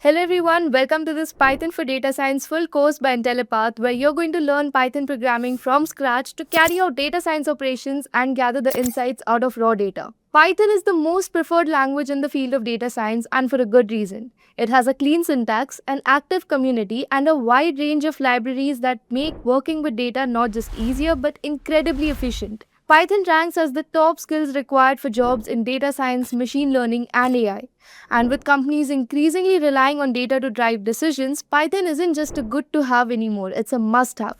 Hello everyone, welcome to this Python for Data Science full course by Intellipaat, where you're going to learn Python programming from scratch to carry out data science operations and gather the insights out of raw data. Python is the most preferred language in the field of data science, and for a good reason. It has a clean syntax, an active community, and a wide range of libraries that make working with data not just easier but incredibly efficient. Python ranks as the top skills required for jobs in data science, machine learning, and AI. And with companies increasingly relying on data to drive decisions, Python isn't just a good to have anymore, it's a must have.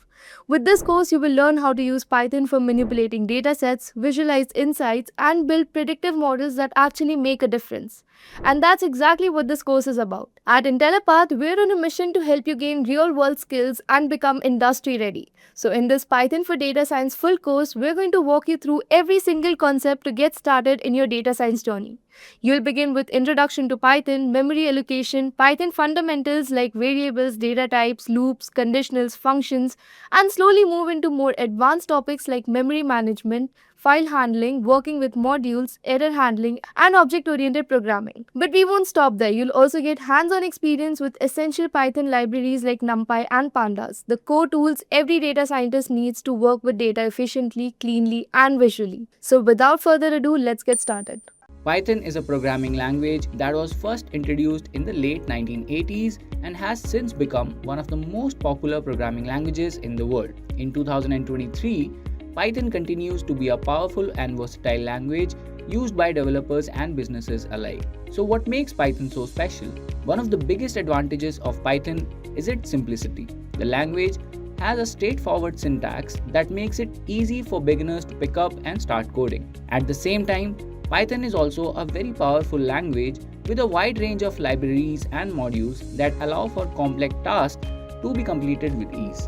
With this course, you will learn how to use Python for manipulating datasets, visualize insights, and build predictive models that actually make a difference. And that's exactly what this course is about. At Intellipaat, we're on a mission to help you gain real world skills and become industry ready. So, in this Python for Data Science full course, we're going to walk you through every single concept to get started in your data science journey. You'll begin with Introduction to Python, memory allocation, Python fundamentals like variables, data types, loops, conditionals, functions, and slowly move into more advanced topics like memory management, file handling, working with modules, error handling, and object-oriented programming. But we won't stop there. You'll also get hands-on experience with essential Python libraries like NumPy and Pandas, the core tools every data scientist needs to work with data efficiently, cleanly, and visually. So without further ado, let's get started. Python is a programming language that was first introduced in the late 1980s and has since become one of the most popular programming languages in the world. In 2023, Python continues to be a powerful and versatile language used by developers and businesses alike. So what makes Python so special? One of the biggest advantages of Python is its simplicity. The language has a straightforward syntax that makes it easy for beginners to pick up and start coding. At the same time, Python is also a very powerful language with a wide range of libraries and modules that allow for complex tasks to be completed with ease.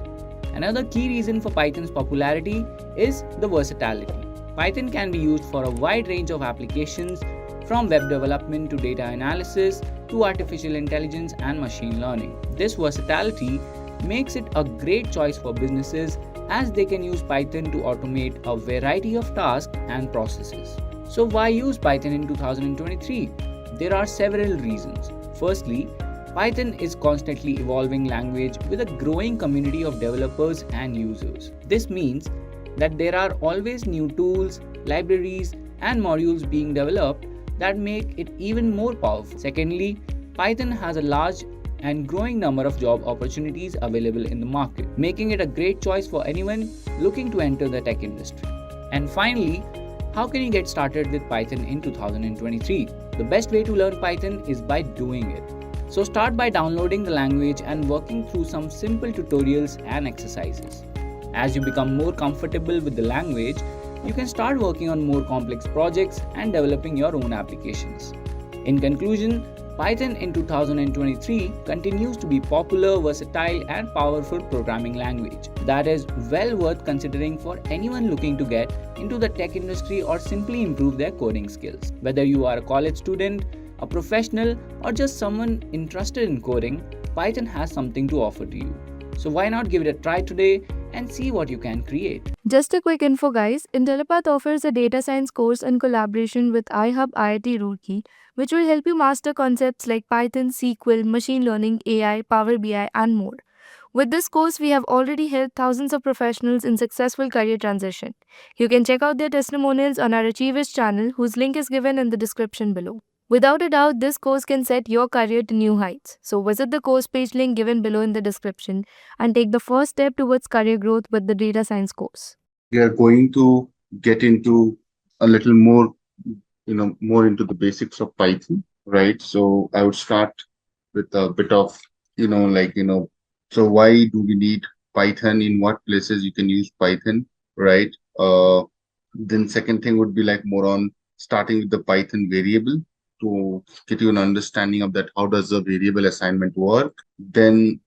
Another key reason for Python's popularity is the versatility. Python can be used for a wide range of applications, from web development to data analysis to artificial intelligence and machine learning. This versatility makes it a great choice for businesses as they can use Python to automate a variety of tasks and processes. So why use Python in 2023? There are several reasons. Firstly, Python is constantly evolving language with a growing community of developers and users. This means that there are always new tools, libraries, and modules being developed that make it even more powerful. Secondly, Python has a large and growing number of job opportunities available in the market, making it a great choice for anyone looking to enter the tech industry. And finally, how can you get started with Python in 2023? The best way to learn Python is by doing it. So start by downloading the language and working through some simple tutorials and exercises. As you become more comfortable with the language, you can start working on more complex projects and developing your own applications. In conclusion, Python in 2023 continues to be popular, versatile, and powerful programming language that is well worth considering for anyone looking to get into the tech industry or simply improve their coding skills. Whether you are a college student, a professional, or just someone interested in coding, Python has something to offer to you. So why not give it a try today and see what you can create. Just a quick info guys, Intellipaat offers a data science course in collaboration with iHub IIT Roorkee, which will help you master concepts like Python, SQL, machine learning, AI, Power BI, and more. With this course, we have already helped thousands of professionals in successful career transition. You can check out their testimonials on our Achievers channel, whose link is given in the description below. Without a doubt, this course can set your career to new heights. So visit the course page link given below in the description and take the first step towards career growth with the data science course. We are going to get into a little more, more into the basics of Python, right? So I would start with a bit of, so why do we need Python? In what places you can use Python, right? Then second thing would be like more on starting with the Python variable to get you an understanding of that. How does the variable assignment work? Then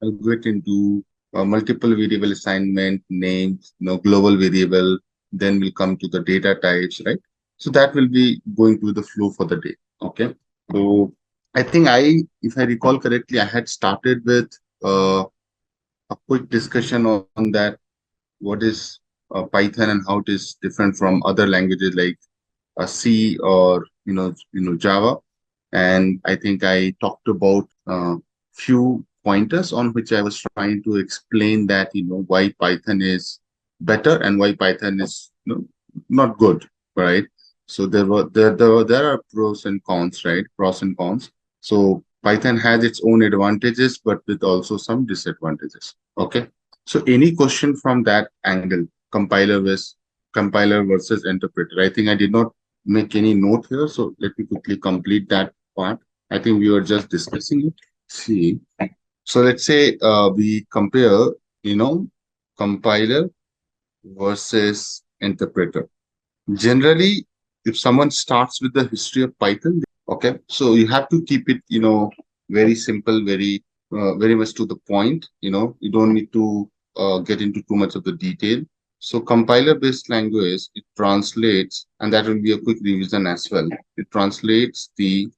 I'll get into multiple variable assignment, names, global variable. Then we'll come to the data types, right? So that will be going through the flow for the day. Okay. So I think if I recall correctly, I had started with a quick discussion on that. What is Python and how it is different from other languages like C or Java. and I think I talked about few pointers on which I was trying to explain that why Python is better and why Python is not good, right? So there are pros and cons, right? Pros and cons. So Python has its own advantages, but with also some disadvantages. Okay. So any question from that angle, compiler versus interpreter. I think I did not make any note here, so let me quickly complete that part. I think we were just discussing it. See, so let's say we compare, you know, compiler versus interpreter. Generally, if someone starts with the history of Python, okay, so you have to keep it, very simple, very much to the point. You don't need to get into too much of the detail. So compiler-based language, it translates, and that will be a quick revision as well. It translates the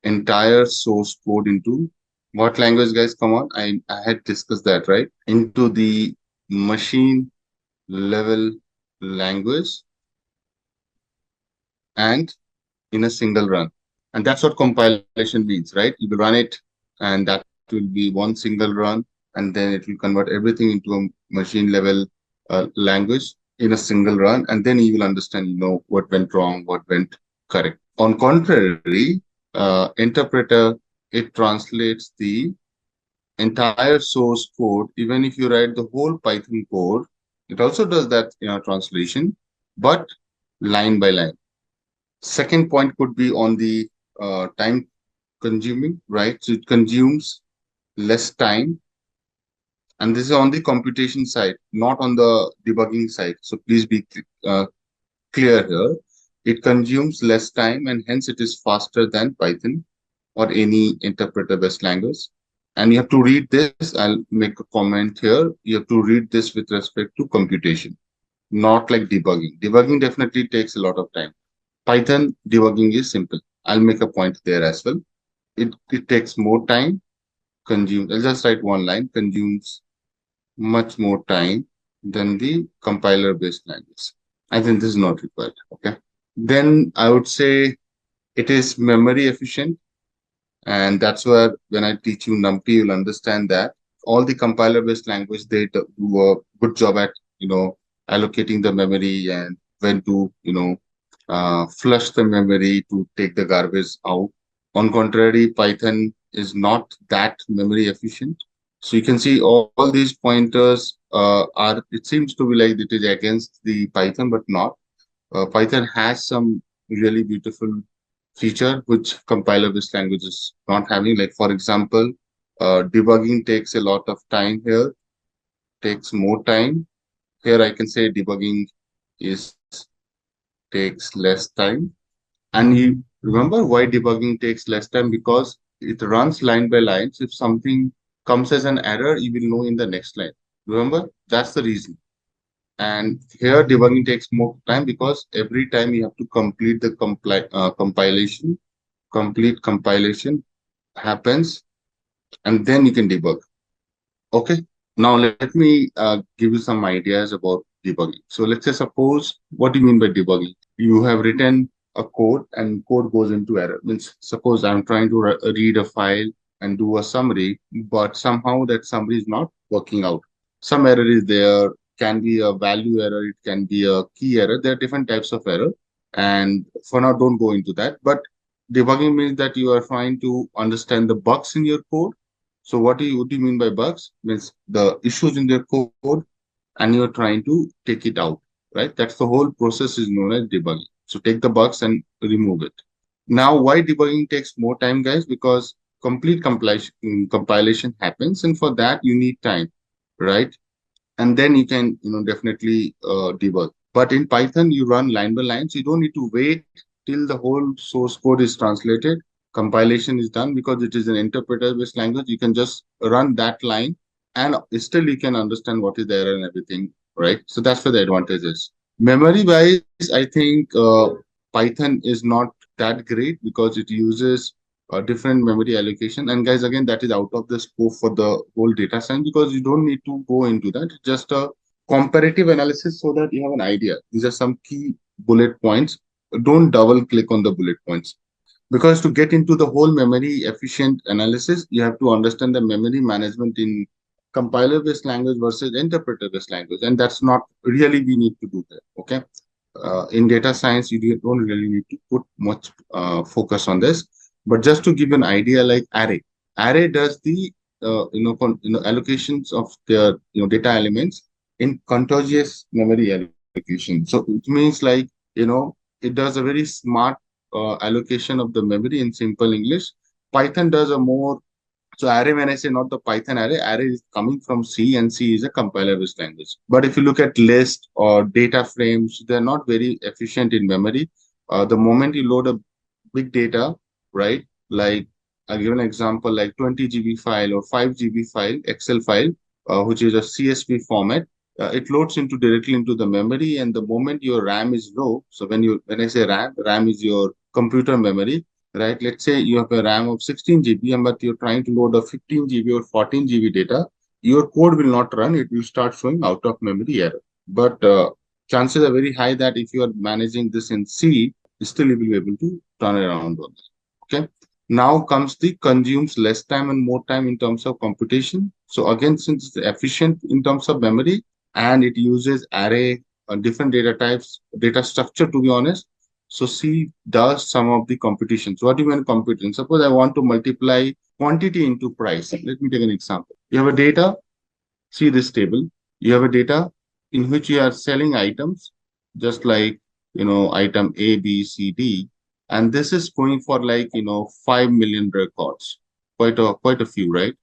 entire source code into what language, guys? Come on, I had discussed that, right? Into the machine level language and in a single run. And that's what compilation means, right? You will run it, and that will be one single run, and then it will convert everything into a machine level language in a single run, and then you will understand, what went wrong, what went correct. On contrary, interpreter, it translates the entire source code. Even if you write the whole Python code, it also does that translation, but line by line. Second point could be on the time consuming, right? So it consumes less time. And this is on the computation side, not on the debugging side. So please be uh, clear here. It consumes less time and hence it is faster than Python or any interpreter-based language. And you have to read this. I'll make a comment here. You have to read this with respect to computation, not like debugging. Debugging definitely takes a lot of time. Python debugging is simple. I'll make a point there as well. It takes more time, consumes, I'll just write one line, consumes much more time than the compiler based language. I think this is not required. Okay. Then I would say it is memory efficient. And that's where when I teach you NumPy, you'll understand that all the compiler based language, they do a good job at, allocating the memory and when to, flush the memory to take the garbage out. On contrary, Python is not that memory efficient. So you can see all these pointers it seems to be like it is against the Python, but not. Python has some really beautiful feature which compiler-based language is not having. Like for example, debugging takes a lot of time here, takes more time. Here I can say debugging is takes less time. And you remember why debugging takes less time? Because it runs line by line. So if something comes as an error, you will know in the next line. Remember, that's the reason. And here debugging takes more time because every time you have to complete the compilation, complete compilation happens, and then you can debug. Okay. Now let me give you some ideas about debugging. So let's say suppose, what do you mean by debugging? You have written a code and code goes into error. Means suppose I'm trying to read a file and do a summary, but somehow that summary is not working out. Some error is there, can be a value error, it can be a key error. There are different types of error. And for now, don't go into that. But debugging means that you are trying to understand the bugs in your code. So what do you mean by bugs? Means the issues in their code and you're trying to take it out, right? That's the whole process is known as debugging. So take the bugs and remove it. Now, why debugging takes more time, guys? Because complete compilation happens, and for that you need time, right? And then you can, definitely debug. But in Python, you run line by line, so you don't need to wait till the whole source code is translated. Compilation is done because it is an interpreter-based language. You can just run that line, and still you can understand what is the error and everything, right? So that's where the advantage is. Memory-wise, I think Python is not that great because it uses a different memory allocation. And guys, again, that is out of the scope for the whole data science because you don't need to go into that. It's just a comparative analysis so that you have an idea. These are some key bullet points. Don't double click on the bullet points. Because to get into the whole memory efficient analysis, you have to understand the memory management in compiler based language versus interpreter based language, and that's not really we need to do that. Okay, in data science, don't really need to put much focus on this. But just to give an idea, like array does the allocations of the data elements in contiguous memory allocation. So it means like it does a very smart allocation of the memory in simple English. Python does a more so array, when I say not the Python array, array is coming from C and C is a compiler-based language. But if you look at list or data frames, they're not very efficient in memory. The moment you load a big data, right? Like I'll give an example, like 20 GB file or 5 GB file, Excel file, which is a CSV format. It loads into directly into the memory, and the moment your RAM is low. So when I say RAM is your computer memory, right? Let's say you have a RAM of 16 GB, but you're trying to load a 15 GB or 14 GB data. Your code will not run. It will start showing out of memory error. But chances are very high that if you are managing this in C, still you will be able to turn around on it. Okay. Now comes the consumes less time and more time in terms of computation. So again, since it's efficient in terms of memory and it uses array, different data types, data structure to be honest. So C does some of the computations. What do you mean computation? Suppose I want to multiply quantity into price. Let me take an example. You have a data, see this table. You have a data in which you are selling items, just like item A, B, C, D, and this is going for like 5 million records, quite a few, right?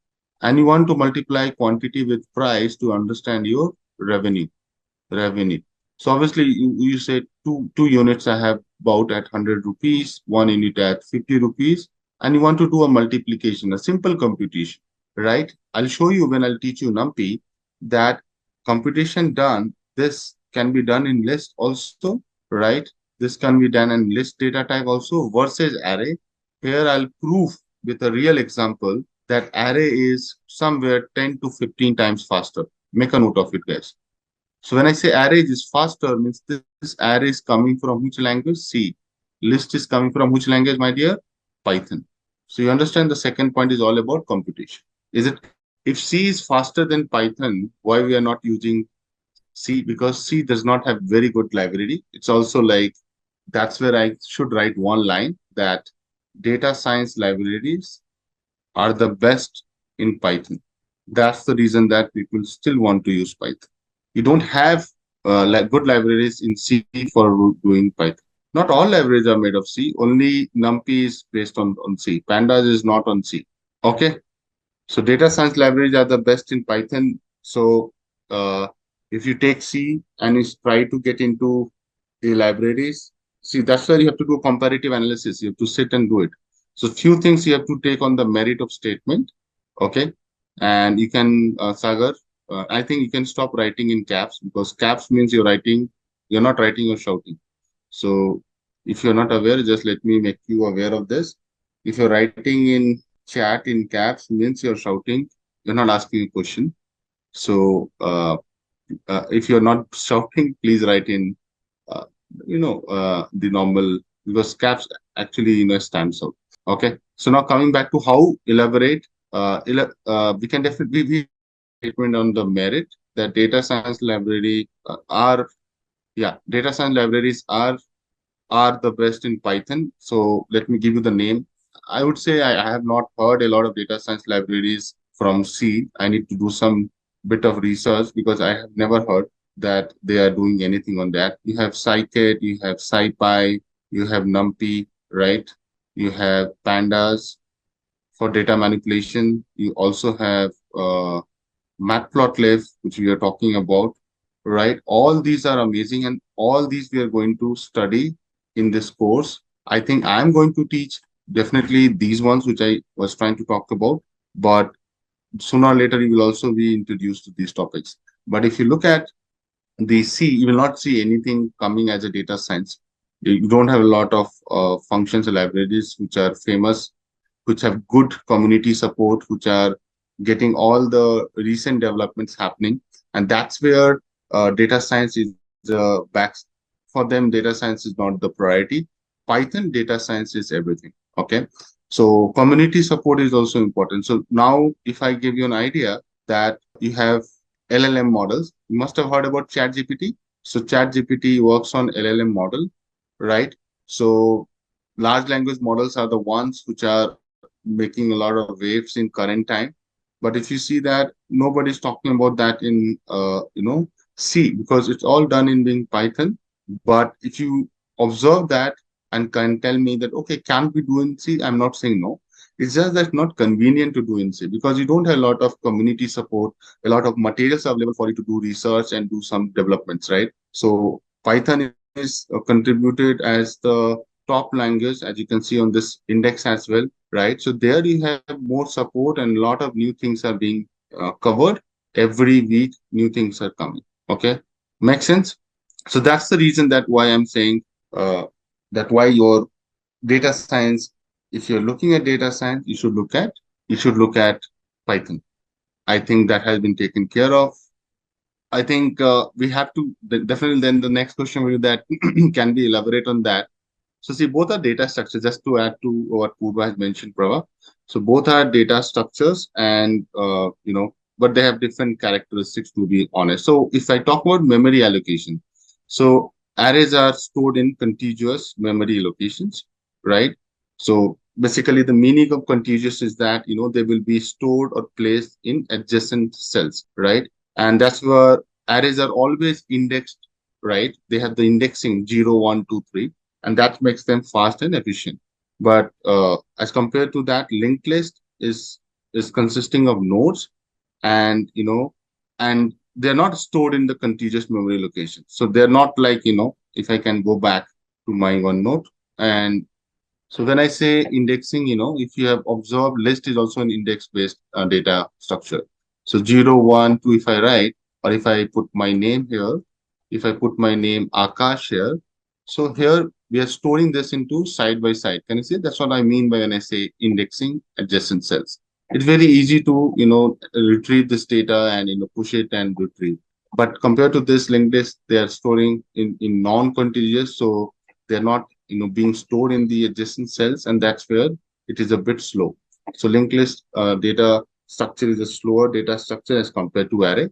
And you want to multiply quantity with price to understand your revenue. So obviously you say two units I have bought at 100 rupees, one unit at 50 rupees, and you want to do a multiplication, a simple computation, right? I'll show you when I'll teach you NumPy that computation done, this can be done in list also, right? This can be done in list data type also versus array. Here I'll prove with a real example that array is somewhere 10 to 15 times faster. Make a note of it, guys. So when I say array is faster, means this array is coming from which language? C. List is coming from which language, my dear? Python. So you understand the second point is all about computation. Is it if C is faster than Python, why we are not using C? Because C does not have very good library. It's also like that's where I should write one line that data science libraries are the best in Python. That's the reason that people still want to use Python. You don't have like good libraries in C for doing Python. Not all libraries are made of C. Only NumPy is based on C. Pandas is not on C. Okay. So data science libraries are the best in Python. So if you take C and you try to get into the libraries, see that's where you have to do comparative analysis. You have to sit and do it. So few things you have to take on the merit of statement. Okay. And you can, Sagar, I think you can stop writing in caps because caps means you're not writing, you're shouting. So if you're not aware, just let me make you aware of this. If you're writing in chat in caps means you're shouting, you're not asking a question. So if you're not shouting, please write in, uh, the normal because caps actually stands out. Okay. So now coming back to how elaborate, we can definitely we statement on the merit that data science library are yeah data science libraries are the best in Python. So let me give you the name. I would say I have not heard a lot of data science libraries from C. I need to do some bit of research because I have never heard that they are doing anything on that. You have scikit, you have scipy, you have NumPy, right? You have pandas for data manipulation. You also have Matplotlib, which we are talking about, right? All these are amazing, and all these we are going to study in this course. I think I'm going to teach definitely these ones, which I was trying to talk about, but sooner or later you will also be introduced to these topics. But if you look at the C, you will not see anything coming as a data science. You don't have a lot of functions and libraries which are famous, which have good community support, which are getting all the recent developments happening. And that's where data science is back for them. Data science is not the priority. Python data science is everything. Okay. So community support is also important. So now if I give you an idea that you have LLM models, you must have heard about ChatGPT. So ChatGPT works on LLM model, right? So large language models are the ones which are making a lot of waves in current time. But if you see that nobody's talking about that in C, because it's all done in being Python. But if you observe that and can tell me that okay, can't we do in C? I'm not saying no. It's just that not convenient to do in C because you don't have a lot of community support, a lot of materials available for you to do research and do some developments, right? So Python is contributed as the top language, as you can see on this index as well, right? So there you have more support and a lot of new things are being covered. Every week, new things are coming. Okay, makes sense? So that's the reason that why I'm saying uh, that why your data science, if you're looking at data science, you should look at Python. I think that has been taken care of. I think we have to definitely then the next question will be that can we elaborate on that? So see, both are data structures. Just to add to what Purva has mentioned, Prava. So both are data structures, and but they have different characteristics. To be honest, so if I talk about memory allocation, so arrays are stored in contiguous memory locations, right? So basically, the meaning of contiguous is that they will be stored or placed in adjacent cells, right? And that's where arrays are always indexed, right? They have the indexing 0, 1, 2, 3, and that makes them fast and efficient. But as compared to that, linked list is consisting of nodes, and and they're not stored in the contiguous memory location. So they're not like if I can go back to my OneNote, and so when I say indexing, if you have observed, list is also an index-based data structure. So 0, 1, 2, if I write, or if I put my name here, if I put my name Akash here, so here we are storing this into side by side. Can you see? That's what I mean by when I say indexing adjacent cells. It's very easy to, retrieve this data and, push it and retrieve. But compared to this linked list, they are storing in non-contiguous. So they're not being stored in the adjacent cells, and that's where it is a bit slow. So linked list data structure is a slower data structure as compared to array,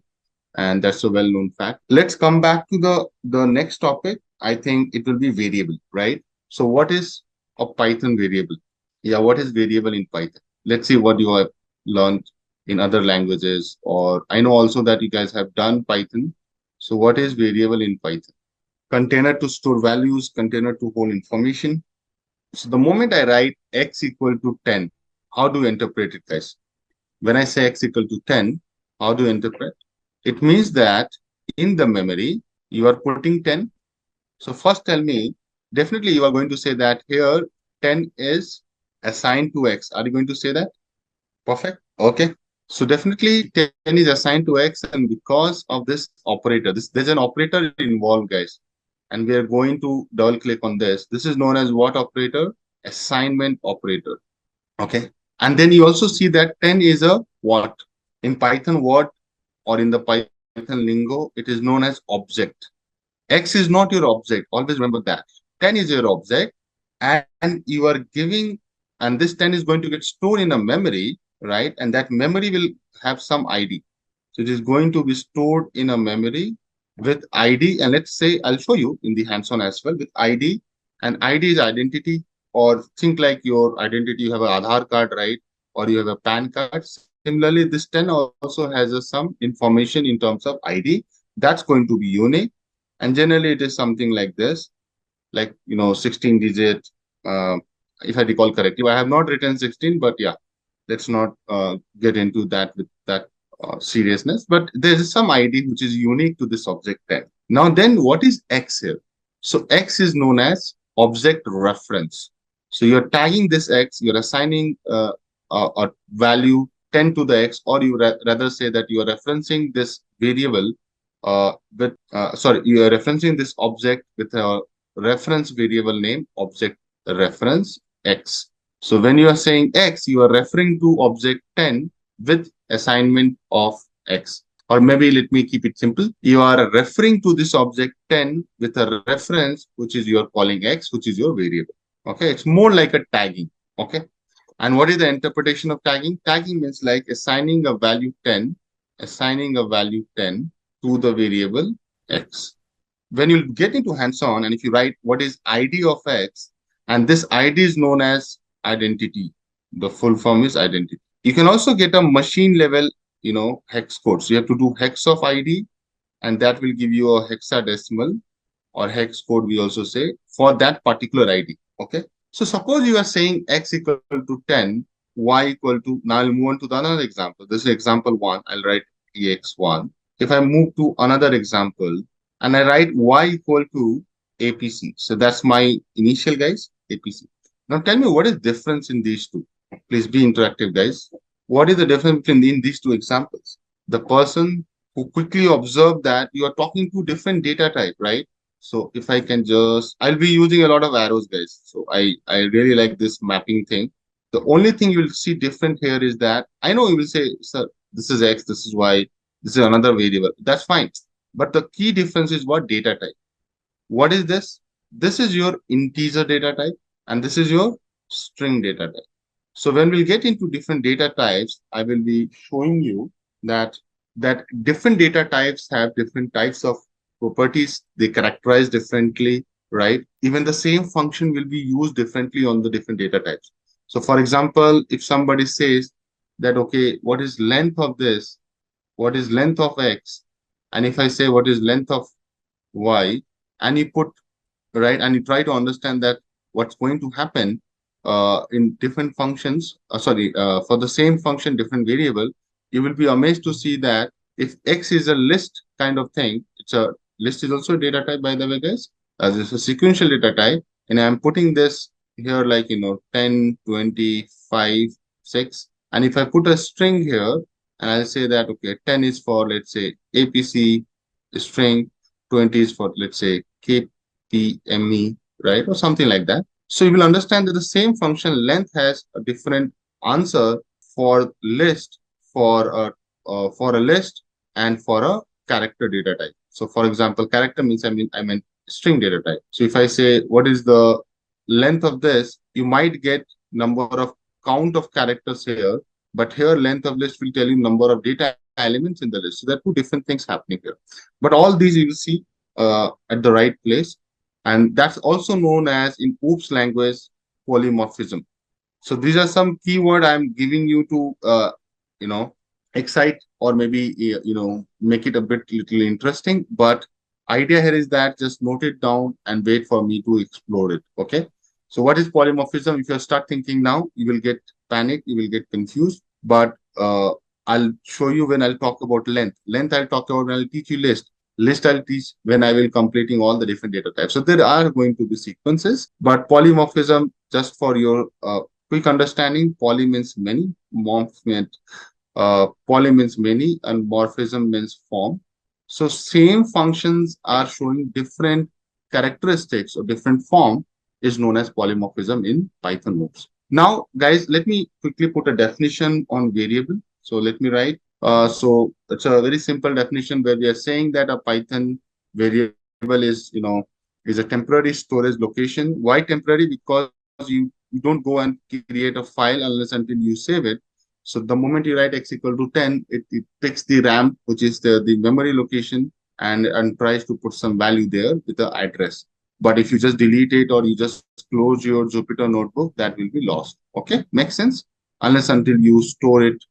and that's a well-known fact. Let's come back to the next topic. I think it will be variable, right? So what is a Python variable? Yeah, what is variable in Python? Let's see what you have learned in other languages, or I know also that you guys have done Python. So what is variable in Python? Container to store values, container to hold information. So the moment I write x equal to 10, how do you interpret it, guys? When I say x equal to 10, how do you interpret? It means that in the memory, you are putting 10. So first tell me, definitely you are going to say that here 10 is assigned to x. Are you going to say that? Perfect. Okay. So definitely 10 is assigned to x, and because of this operator, there's an operator involved, guys. And we are going to double click on this. This is known as what operator? Assignment operator. Okay. And then you also see that 10 is a what? In Python word or in the Python lingo, it is known as object. X is not your object. Always remember that. 10 is your object, and you are giving, and this 10 is going to get stored in a memory, right? And that memory will have some ID. So it is going to be stored in a memory with ID. And let's say, I'll show you in the hands-on as well with ID. And ID is identity, or think like your identity. You have an Aadhaar card, right? Or you have a PAN card. Similarly, this 10 also has some information in terms of ID. That's going to be unique. And generally, it is something like this, like, 16 digit, uh, if I recall correctly. I have not written 16, but yeah, let's not get into that with that seriousness. But there is some ID which is unique to this object tag. Now, then what is X here? So X is known as object reference. So you're tagging this X, you're assigning a value 10 to the X, or you rather say that you are referencing this variable you are referencing this object with a reference variable name object reference X. So when you are saying X, you are referring to object 10 with assignment of X. Or maybe let me keep it simple. You are referring to this object 10 with a reference, which is you are calling X, which is your variable. Okay, it's more like a tagging. Okay, and what is the interpretation of tagging? Tagging means like assigning a value 10 to the variable x. When you get into hands-on and if you write what is id of x, and this id is known as identity. The full form is identity. You can also get a machine level, hex code. So you have to do hex of id, and that will give you a hexadecimal or hex code, we also say, for that particular ID. Okay. So suppose you are saying x equal to 10, y equal to, now I'll move on to the another example. This is example one. I'll write ex1. If I move to another example and I write y equal to APC. So that's my initial, guys, APC. Now tell me what is difference in these two. Please be interactive, guys. What is the difference between in these two examples? The person who quickly observed that you are talking to different data type, right? So if I can just, I'll be using a lot of arrows, guys. So I really like this mapping thing. The only thing you'll see different here is that I know you will say, sir, this is X, this is Y, this is another variable. That's fine. But the key difference is what data type. What is this? This is your integer data type, and this is your string data type. So when we'll get into different data types, I will be showing you that different data types have different types of properties. They characterize differently, right? Even the same function will be used differently on the different data types. So for example, if somebody says that, okay, what is length of this? What is length of X? And if I say what is length of Y, and you put, right, and you try to understand that what's going to happen in different functions, for the same function, different variable, you will be amazed to see that if X is a list kind of thing, it's a list is also a data type, by the way, guys, as it's a sequential data type, and I'm putting this here like, 10, 20, 5, 6, and if I put a string here, and I'll say that, okay, 10 is for, let's say, APC string, 20 is for, let's say, KPME, right? Or something like that. So you will understand that the same function length has a different answer for list, for a list, and for a character data type. So for example, character means I mean string data type. So if I say what is the length of this, you might get number of count of characters here, but here length of list will tell you number of data elements in the list. So there are two different things happening here. But all these you will see at the right place. And that's also known as in OOPS language polymorphism. So these are some keyword I'm giving you to, you know, excite or maybe, make it a bit little interesting. But idea here is that just note it down and wait for me to explore it. Okay. So what is polymorphism? If you start thinking now, you will get panicked, you will get confused. But I'll show you when I'll talk about length. Length I'll talk about when I'll teach you list. List I'll teach when I will completing all the different data types. So there are going to be sequences, but polymorphism, just for your quick understanding, poly means many, poly means many, and morphism means form. So same functions are showing different characteristics or different form is known as polymorphism in Python loops. Now, guys, let me quickly put a definition on variable. So let me write. So it's a very simple definition where we are saying that a Python variable is a temporary storage location. Why temporary? Because you don't go and create a file unless until you save it. So the moment you write x equal to 10, it picks the RAM, which is the memory location, and tries to put some value there with the address. But if you just delete it or you just close your Jupyter notebook, that will be lost. Okay, makes sense? Unless until you store it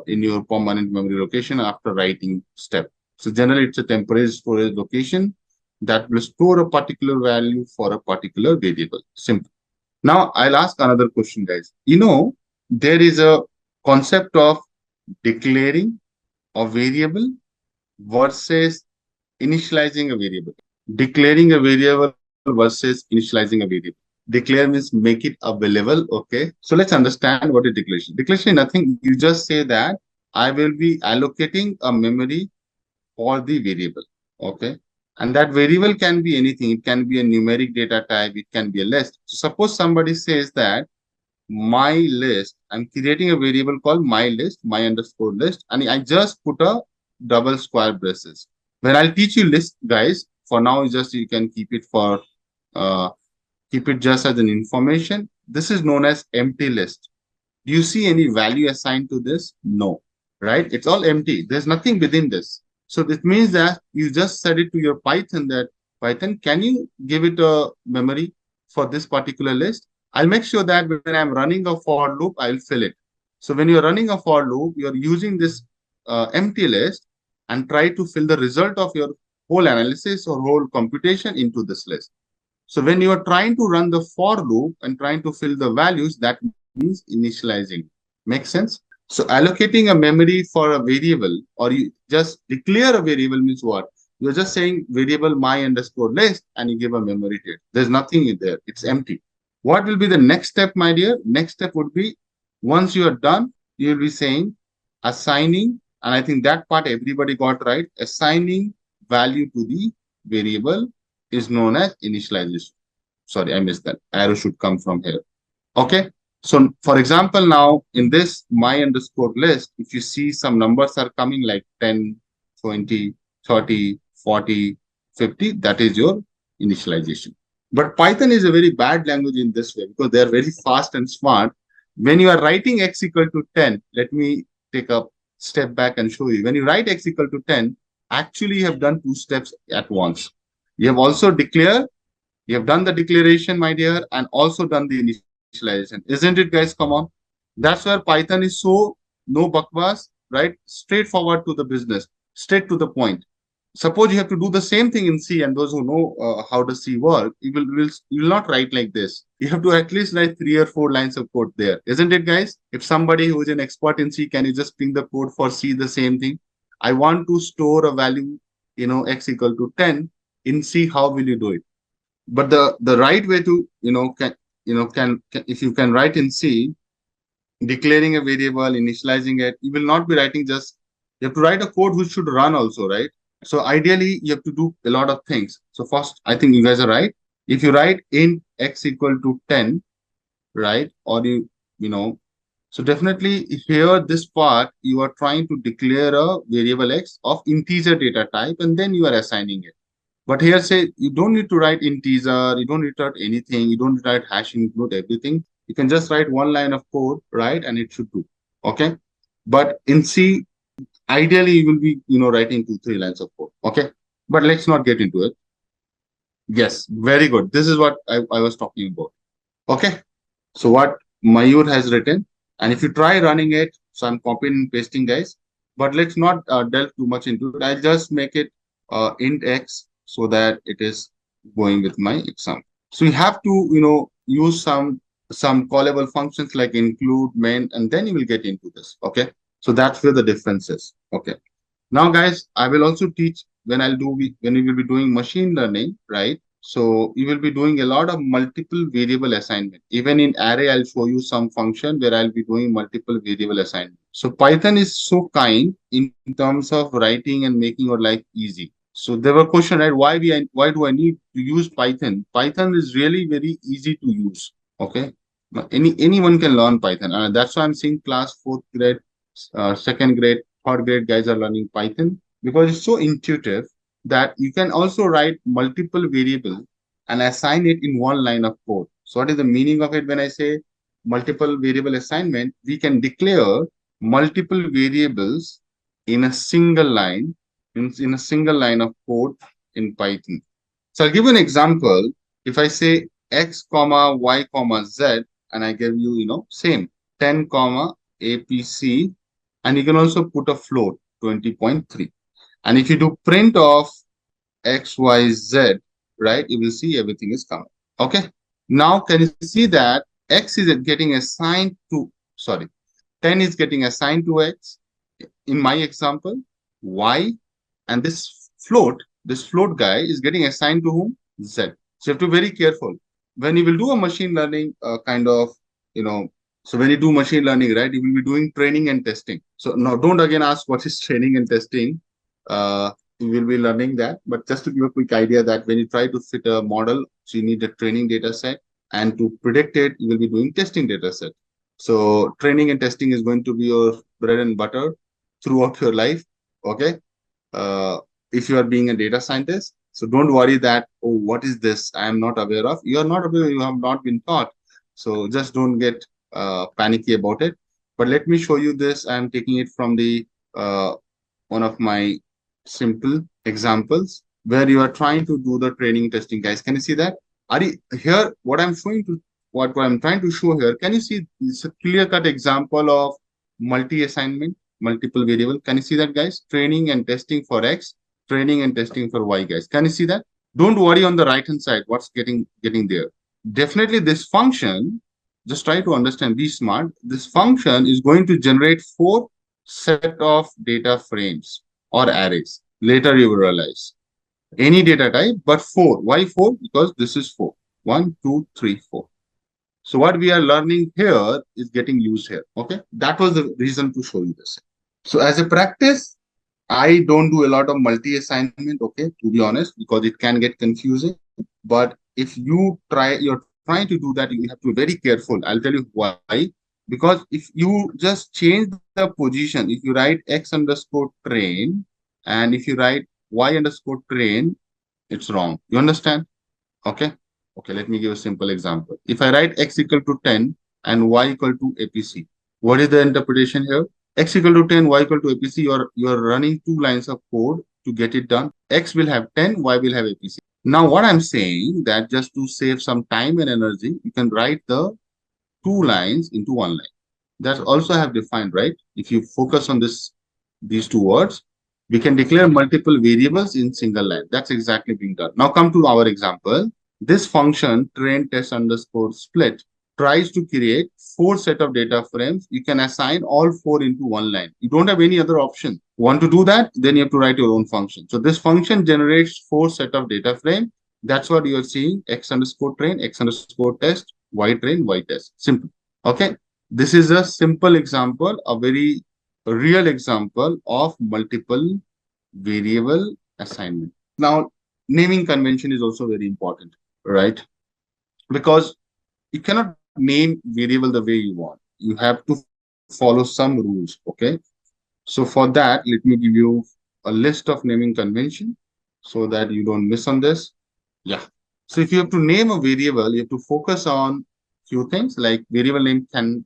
in your permanent memory location after writing step. So generally, it's a temporary storage location that will store a particular value for a particular variable. Simple. Now, I'll ask another question, guys. There is a concept of declaring a variable versus initializing a variable. Declaring a variable versus initializing a variable. Declare means make it available. Okay. So let's understand what is declaration. Declaration is nothing. You just say that I will be allocating a memory for the variable. Okay. And that variable can be anything. It can be a numeric data type. It can be a list. So suppose somebody says that my list, I'm creating a variable called my list, my underscore list, and I just put a double square braces. When I'll teach you list, guys, for now, you can keep it for keep it just as an information. This is known as empty list. Do you see any value assigned to this? No, right? It's all empty. There's nothing within this. So this means that you just said it to your Python that, Python, can you give it a memory for this particular list? I'll make sure that when I'm running a for loop, I'll fill it. So when you're running a for loop, you're using this empty list and try to fill the result of your whole analysis or whole computation into this list. So when you are trying to run the for loop and trying to fill the values, that means initializing. Makes sense? So allocating a memory for a variable, or you just declare a variable means what? You're just saying variable my underscore list and you give a memory to it. There's nothing in there. It's empty. What will be the next step, my dear? Next step would be, once you are done, you will be saying assigning, and I think that part everybody got right. Assigning value to the variable is known as initialization. Sorry, I missed that. Arrow should come from here. Okay. So for example, now in this my underscore list, if you see some numbers are coming like 10, 20, 30, 40, 50, that is your initialization. But Python is a very bad language in this way because they are very fast and smart. When you are writing x equal to 10, let me take a step back and show you. When you write x equal to 10, actually you have done two steps at once. You have also declared, you have done the declaration, my dear, and also done the initialization. Isn't it, guys? Come on. That's where Python is so no bakwas, right? Straightforward to the business, straight to the point. Suppose you have to do the same thing in C, and those who know how does C work, you will not write like this. You have to at least write 3 or 4 lines of code there, isn't it, guys? If somebody who is an expert in C, can you just ping the code for C the same thing? I want to store a value, x equal to 10 in C. How will you do it? But the right way to can if you can write in C, declaring a variable, initializing it, you will not be writing just, you have to write a code which should run also, right? So ideally you have to do a lot of things. So first, I think you guys are right. If you write int x equal to 10, right, or so definitely here this part you are trying to declare a variable x of integer data type, and then you are assigning it. But here say you don't need to write integer, you don't need to write anything, you don't need to write hash include everything. You can just write 1 line of code, right? And it should do. Okay. But in C, ideally you will be, writing 2, 3 lines of code. Okay. But let's not get into it. Yes, very good. This is what I was talking about. Okay. So what Mayur has written, and if you try running it, so I'm copying and pasting, guys, but let's not delve too much into it. I'll just make it int x so that it is going with my example. So you have to, use some callable functions like include, main, and then you will get into this. Okay. So that's where the difference is. Okay. Now, guys, I will also teach when we will be doing machine learning, right? So you will be doing a lot of multiple variable assignment. Even in array, I'll show you some function where I'll be doing multiple variable assignment. So Python is so kind in terms of writing and making your life easy. So there were questions, right? Why do I need to use Python? Python is really very easy to use. Okay. Anyone can learn Python. That's why I'm seeing class 4th grade, 2nd grade, 3rd grade guys are learning Python because it's so intuitive that you can also write multiple variables and assign it in 1 line of code. So what is the meaning of it when I say multiple variable assignment? We can declare multiple variables in a single line, in a single line of code in Python. So I'll give you an example. If I say x comma y comma z, and I give you, same 10 comma APC, and you can also put a float 20.3. And if you do print of x, y, z, right, you will see everything is coming. Okay. Now, can you see that x is getting assigned to, sorry, 10 is getting assigned to x in my example, y, and this float guy is getting assigned to whom? Z. So you have to be very careful. When you will do a machine learning kind of, so when you do machine learning, right, you will be doing training and testing. So now don't again ask what is training and testing. You will be learning that. But just to give a quick idea that when you try to fit a model, so you need a training data set, and to predict it, you will be doing testing data set. So training and testing is going to be your bread and butter throughout your life. Okay. If you are being a data scientist. So don't worry that, oh, what is this? I am not aware of. You are not aware, you have not been taught. So just don't get panicky about it. But let me show you this. I am taking it from the one of my simple examples where you are trying to do the training testing, guys. Can you see that? Are you here? What I'm showing to what I'm trying to show here? Can you see? It's a clear-cut example of multi-assignment, multiple variable. Can you see that, guys? Training and testing for X, training and testing for Y, guys. Can you see that? Don't worry on the right-hand side. What's getting there? Definitely, this function. Just try to understand. Be smart. This function is going to generate four set of data frames or arrays. Later you will realize any data type, but four. Why four? Because this is four. One, two, three, four. So what we are learning here is getting used here. Okay. That was the reason to show you this. So as a practice, I don't do a lot of multi-assignment, okay, to be honest, because it can get confusing. But if you're trying to do that, you have to be very careful. I'll tell you why. Because if you just change the position, if you write X underscore train, and if you write Y underscore train, it's wrong. You understand? Okay. Okay, let me give a simple example. If I write X equal to 10 and Y equal to APC, what is the interpretation here? X equal to 10, Y equal to APC, you're running two lines of code to get it done. X will have 10, Y will have APC. Now, what I'm saying that just to save some time and energy, you can write the two lines into one line. That's also have defined, right? If you focus on these two words, we can declare multiple variables in single line. That's exactly being done. Now come to our example. This function train test underscore split tries to create four set of data frames. You can assign all four into one line. You don't have any other option. Want to do that? Then you have to write your own function. So this function generates four set of data frame. That's what you're seeing. X underscore train, X underscore test, Y train, Y test. Simple. Okay. This is a simple example, a very real example of multiple variable assignment. Now, naming convention is also very important, right? Because you cannot name variable the way you want. You have to follow some rules, okay? So for that, let me give you a list of naming convention so that you don't miss on this. Yeah. So if you have to name a variable, you have to focus on few things like variable name can,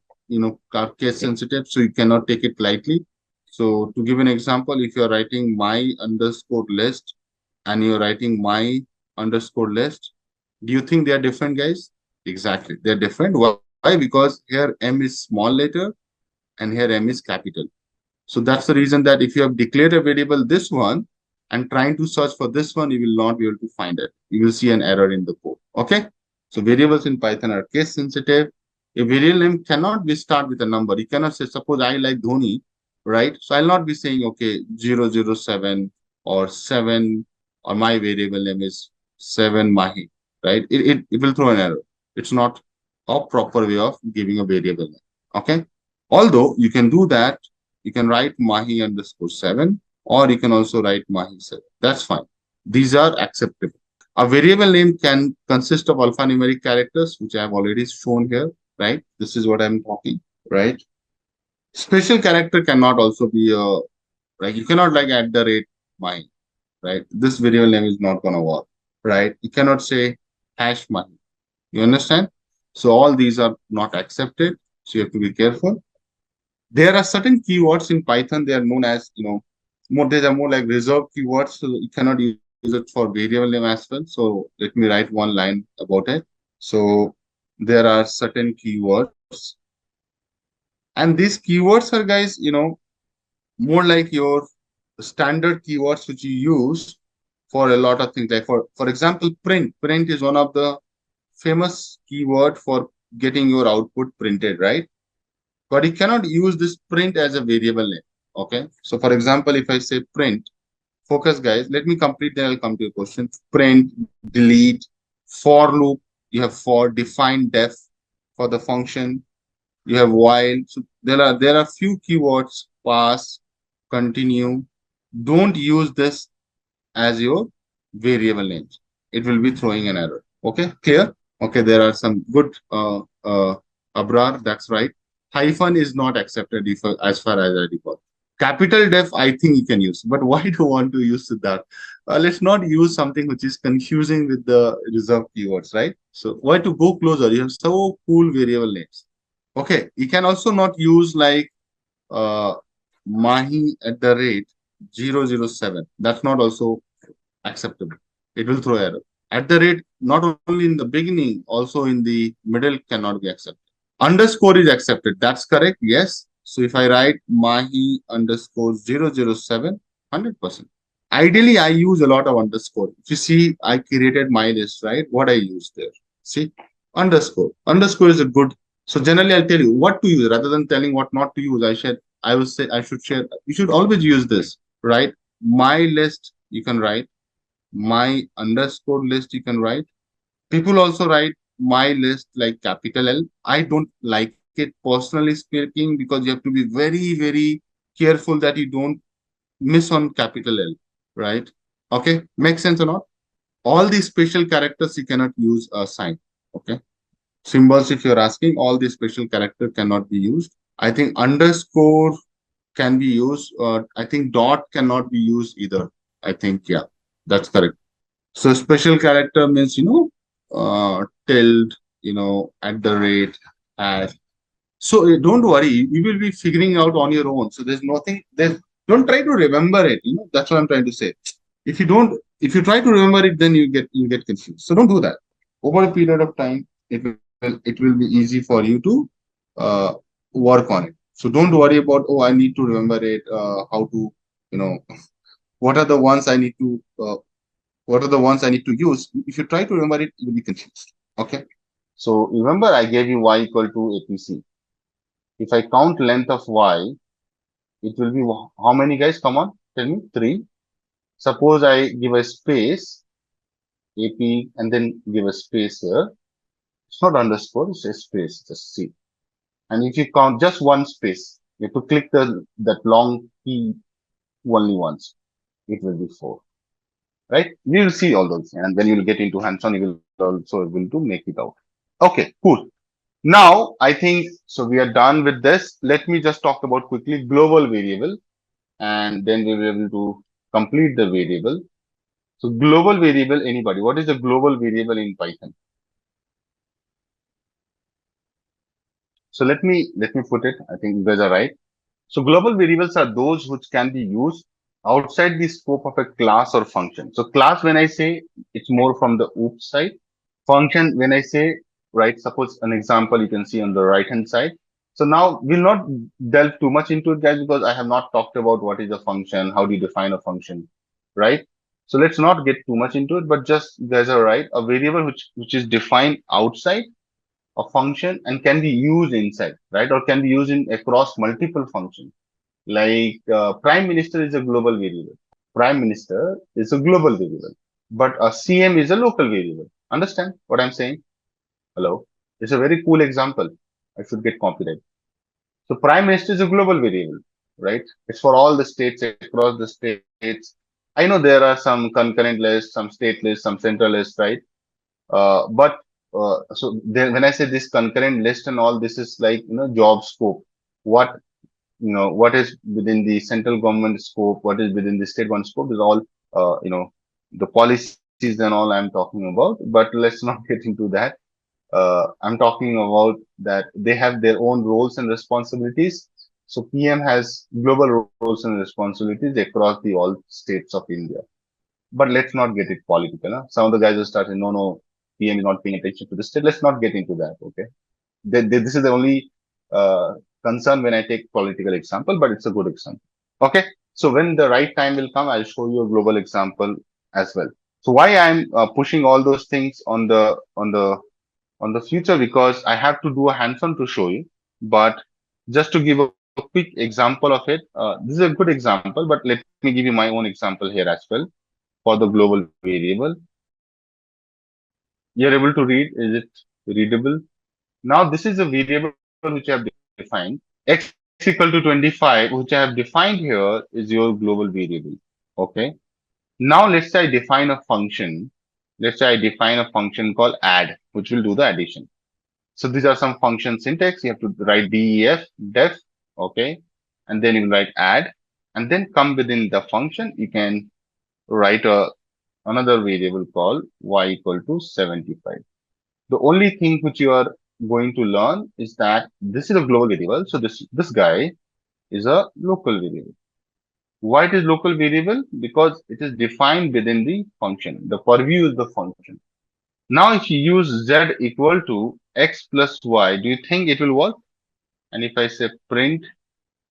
are case sensitive, so you cannot take it lightly. So to give an example, if you're writing my underscore list and you're writing my underscore list, do you think they are different, guys? Exactly. They're different. Why? Because here M is small letter and here M is capital. So that's the reason that if you have declared a variable this one and trying to search for this one, you will not be able to find it. You will see an error in the code. Okay. So variables in Python are case sensitive. A variable name cannot be start with a number. You cannot say, suppose I like Dhoni, right? So I'll not be saying, okay, 007 or 7, or my variable name is 7 Mahi, right? It will throw an error. It's not a proper way of giving a variable name. Okay. Although you can do that, you can write Mahi underscore 7, or you can also write Mahi 7. That's fine. These are acceptable. A variable name can consist of alphanumeric characters, which I have already shown here, right? This is what I'm talking, right? Special character cannot also be like you cannot like at the rate Mahi, right? This variable name is not going to work, right? You cannot say hash Mahi. You understand? So all these are not accepted. So you have to be careful. There are certain keywords in Python. They are known as, they are more like reserved keywords. So you cannot use it for variable name as well. So let me write one line about it. So there are certain keywords. And these keywords are, guys, more like your standard keywords which you use for a lot of things. Like for example, print. Print is one of the famous keyword for getting your output printed, right? But you cannot use this print as a variable name. Okay. So for example, if I say print, focus, guys, let me complete, then I'll come to your question. Print, delete, for loop, you have for, define def for the function, you have while. So there are few keywords, pass, continue. Don't use this as your variable names. It will be throwing an error. Okay, clear? Okay, there are some good Abrar, that's right. Hyphen is not accepted as far as I recall. Capital def, I think you can use, but why do you want to use that? let's not use something which is confusing with the reserved keywords, right? So why to go closer? You have so cool variable names. Okay, you can also not use like uh, mahi at the rate 007. That's not also acceptable. It will throw error. At the rate, not only in the beginning, also in the middle cannot be accepted. Underscore is accepted. That's correct. Yes. So if I write mahi underscore 007, 100%. Ideally, I use a lot of underscore. If you see, I created my list, right? What I use there. See, underscore. Underscore is a good. So generally, I'll tell you what to use rather than telling what not to use. I will say, I should share. You should always use this, right? My list, you can write. My underscore list, you can write. People also write my list like capital L. I don't like it personally speaking because you have to be very, very careful that you don't miss on capital L, right? Okay, makes sense or not? All these special characters you cannot use a sign. Okay, symbols if you're asking, all these special character cannot be used. I think underscore can be used. I think dot cannot be used either. I think yeah, that's correct. So special character means tilde, at the rate, hash. So don't worry, you will be figuring out on your own. So there's nothing. There's don't try to remember it. That's what I'm trying to say. If you try to remember it, then you get confused. So don't do that. Over a period of time, it will be easy for you to uh, work on it. So don't worry about, oh, I need to remember it. How to, you know, what are the ones I need to what are the ones I need to use? If you try to remember it, you'll be confused. Okay. So remember, I gave you y equal to APC. If I count length of y, it will be how many guys? Come on, tell me. 3. Suppose I give a space, AP, and then give a space here. It's not underscore, it's a space, just C. And if you count just one space, you have to click that long key only once. It will be 4. Right? We will see all those. And when you will get into hands-on, you will also able to make it out. Okay, cool. Now, I think, so we are done with this. Let me just talk about quickly global variable, and then we will be able to complete the variable. So global variable, anybody, what is a global variable in Python? So let me put it. I think you guys are right. So global variables are those which can be used outside the scope of a class or function. So class, when I say, it's more from the OOP side. Function, when I say, right, suppose an example you can see on the right hand side. So now we'll not delve too much into it, guys, because I have not talked about what is a function, how do you define a function, right? So let's not get too much into it, but just you guys are right. A variable which is defined outside a function and can be used inside, right? Or can be used in across multiple functions. Like prime minister is a global variable. Prime minister is a global variable, but a CM is a local variable. Understand what I'm saying? Hello. It's a very cool example. I should get copyright. So prime minister is a global variable, right? It's for all the states across the states. I know there are some concurrent lists, some state lists, some central lists, right? But then when I say this concurrent list and all, this is like job scope. What what is within the central government scope, what is within the state government scope is all the policies and all I'm talking about. But let's not get into that. I'm talking about that they have their own roles and responsibilities. So PM has global roles and responsibilities across the all states of India. But let's not get it political. Huh? Some of the guys will start saying, no, PM is not paying attention to the state. Let's not get into that. Okay. This is the only concern when I take political example, but it's a good example. Okay. So when the right time will come, I'll show you a global example as well. So why I'm pushing all those things on the future, because I have to do a hands-on to show you. But just to give a quick example of it, this is a good example, but let me give you my own example here as well for the global variable. You're able to read, is it readable? Now this is a variable which I have defined. X equal to 25, which I have defined here, is your global variable. Okay. Now let's say I define a function. Let's say I define a function called add, which will do the addition. So these are some function syntax. You have to write def, okay, and then you write add, and then come within the function. You can write a another variable called y equal to 75. The only thing which you are going to learn is that this is a global variable. So this guy is a local variable. Why it is local variable? Because it is defined within the function. The purview is the function. Now, if you use z equal to x plus y, do you think it will work? And if I say print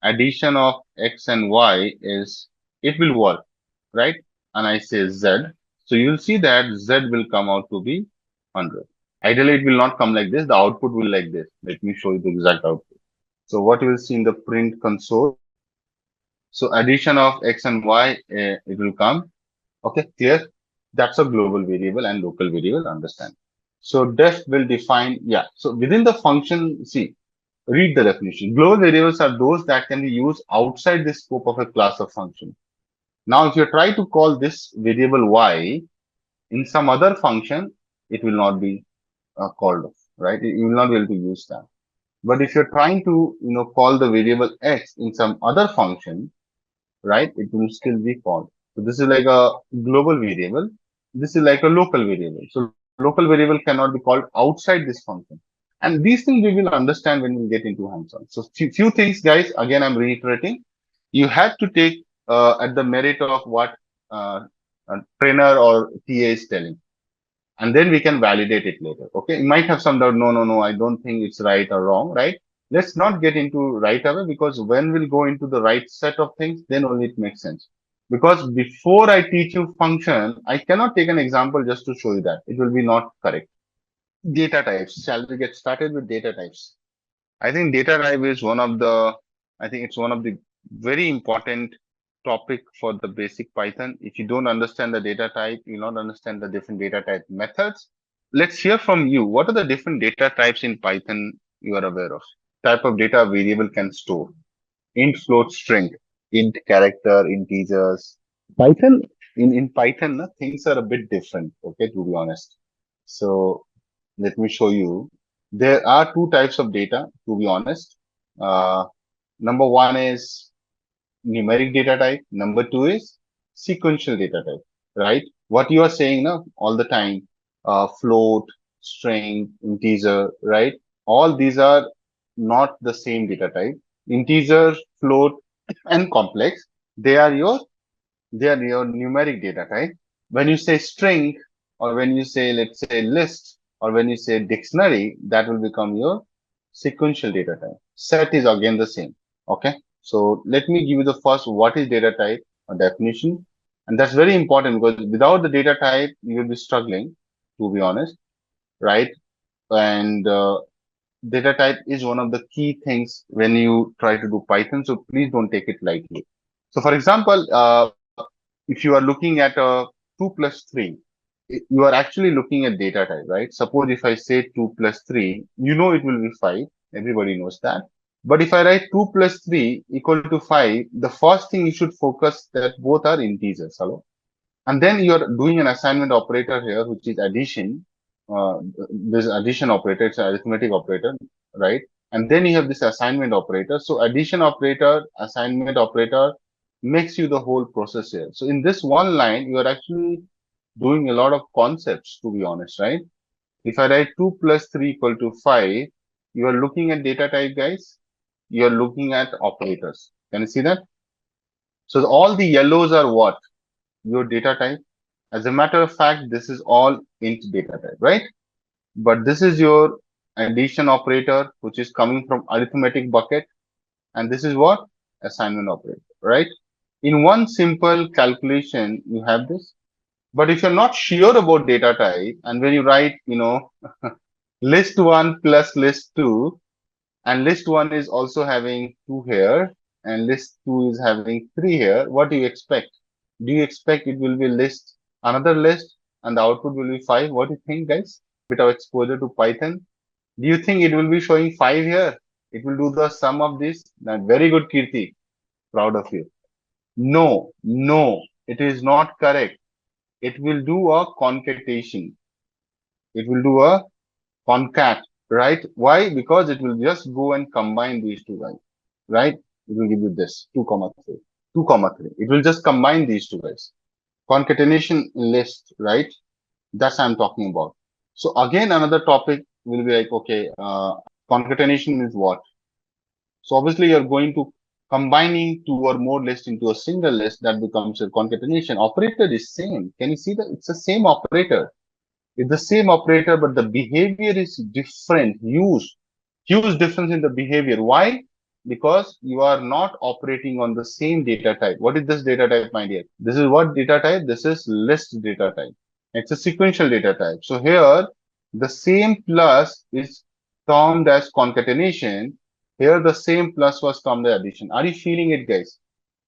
addition of x and y is, it will work, right? And I say z. So you'll see that z will come out to be 100. Ideally, it will not come like this. The output will like this. Let me show you the exact output. So what you will see in the print console. So addition of x and y, it will come. Okay, clear? That's a global variable and local variable, understand. So def will define, yeah. So within the function, see, read the definition. Global variables are those that can be used outside the scope of a class of function. Now, if you try to call this variable y in some other function, it will not be called off, right? You will not be able to use that. But if you're trying to, call the variable x in some other function, right, it will still be called. So this is like a global variable. This is like a local variable. So local variable cannot be called outside this function. And these things we will understand when we get into hands-on. So few things, guys, again, I'm reiterating. You have to take at the merit of what uh, a trainer or TA is telling. And then we can validate it later. Okay. You might have some doubt. No, I don't think it's right or wrong, right? Let's not get into right away, because when we'll go into the right set of things, then only it makes sense. Because before I teach you function, I cannot take an example just to show you that. It will be not correct. Data types. Shall we get started with data types? I think data type is I think it's one of the very important topic for the basic Python. If you don't understand the data type, you not understand the different data type methods. Let's hear from you. What are the different data types in Python you are aware of? Type of data variable can store. Int, float, string, int, character, integers. Python, in Python, things are a bit different, okay, to be honest. So let me show you. There are two types of data, to be honest. Uh, Number one is numeric data type. Number two is sequential data type, right? What you are saying now all the time, float, string, integer, right? All these are not the same data type. Integer, float, and complex, they are your numeric data type. When you say string, or when you say, let's say, list, or when you say dictionary, that will become your sequential data type. Set is again the same. Okay. So let me give you the first, what is data type, a definition. And that's very important, because without the data type, you will be struggling, to be honest, right? And data type is one of the key things when you try to do Python. So please don't take it lightly. So for example, if you are looking at a 2 plus 3, you are actually looking at data type, right? Suppose if I say 2 plus 3, you know it will be 5. Everybody knows that. But if I write 2 plus 3 equal to 5, the first thing you should focus that both are integers. Hello. And then you're doing an assignment operator here, which is addition. This addition operator, it's an arithmetic operator, right? And then you have this assignment operator. So addition operator, assignment operator makes you the whole process here. So in this one line, you are actually doing a lot of concepts, to be honest, right? If I write 2 plus 3 equal to 5, you are looking at data type, guys. You are looking at operators. Can you see that? So all the yellows are what? Your data type. As a matter of fact, this is all int data type, right? But this is your addition operator, which is coming from arithmetic bucket. And this is what? Assignment operator, right? In one simple calculation, you have this. But if you're not sure about data type, and when you write, list 1 plus list 2, and list 1 is also having 2 here, and list 2 is having 3 here, what do you expect? Do you expect it will be another list, and the output will be 5? What do you think, guys? Bit of exposure to Python. Do you think it will be showing 5 here? It will do the sum of this? Very good, Kirti. Proud of you. No, it is not correct. It will do a concatenation. It will do a concat, right? Why? Because it will just go and combine these two guys, right? It will give you this 2 comma 3, 2 comma 3. It will just combine these two guys. concatenation list, right? That's I'm talking about. So again, another topic will be like, okay, concatenation means what? So obviously you're going to combining two or more lists into a single list, that becomes a concatenation. Operator is same. Can you see that? It's the same operator. It's the same operator, but the behavior is different. Huge difference in the behavior. Why? Because you are not operating on the same data type. What is this data type, my dear? This is what data type? This is list data type. It's a sequential data type. So here, the same plus is termed as concatenation. Here, the same plus was termed as addition. Are you feeling it, guys?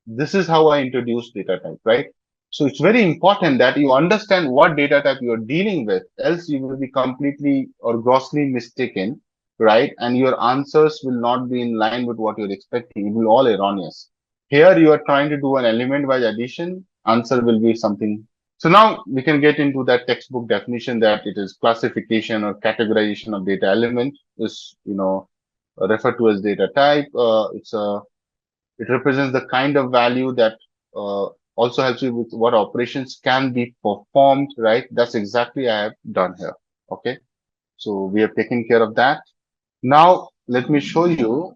This is how I introduce data type, right? So it's very important that you understand what data type you are dealing with, else you will be completely or grossly mistaken, right? And your answers will not be in line with what you're expecting. It will all erroneous. Here you are trying to do an element wise addition, answer will be something. So now we can get into that textbook definition that it is classification or categorization of data element is, referred to as data type. It represents the kind of value that also helps you with what operations can be performed, right? That's exactly I have done here. Okay. So we have taken care of that. Now let me show you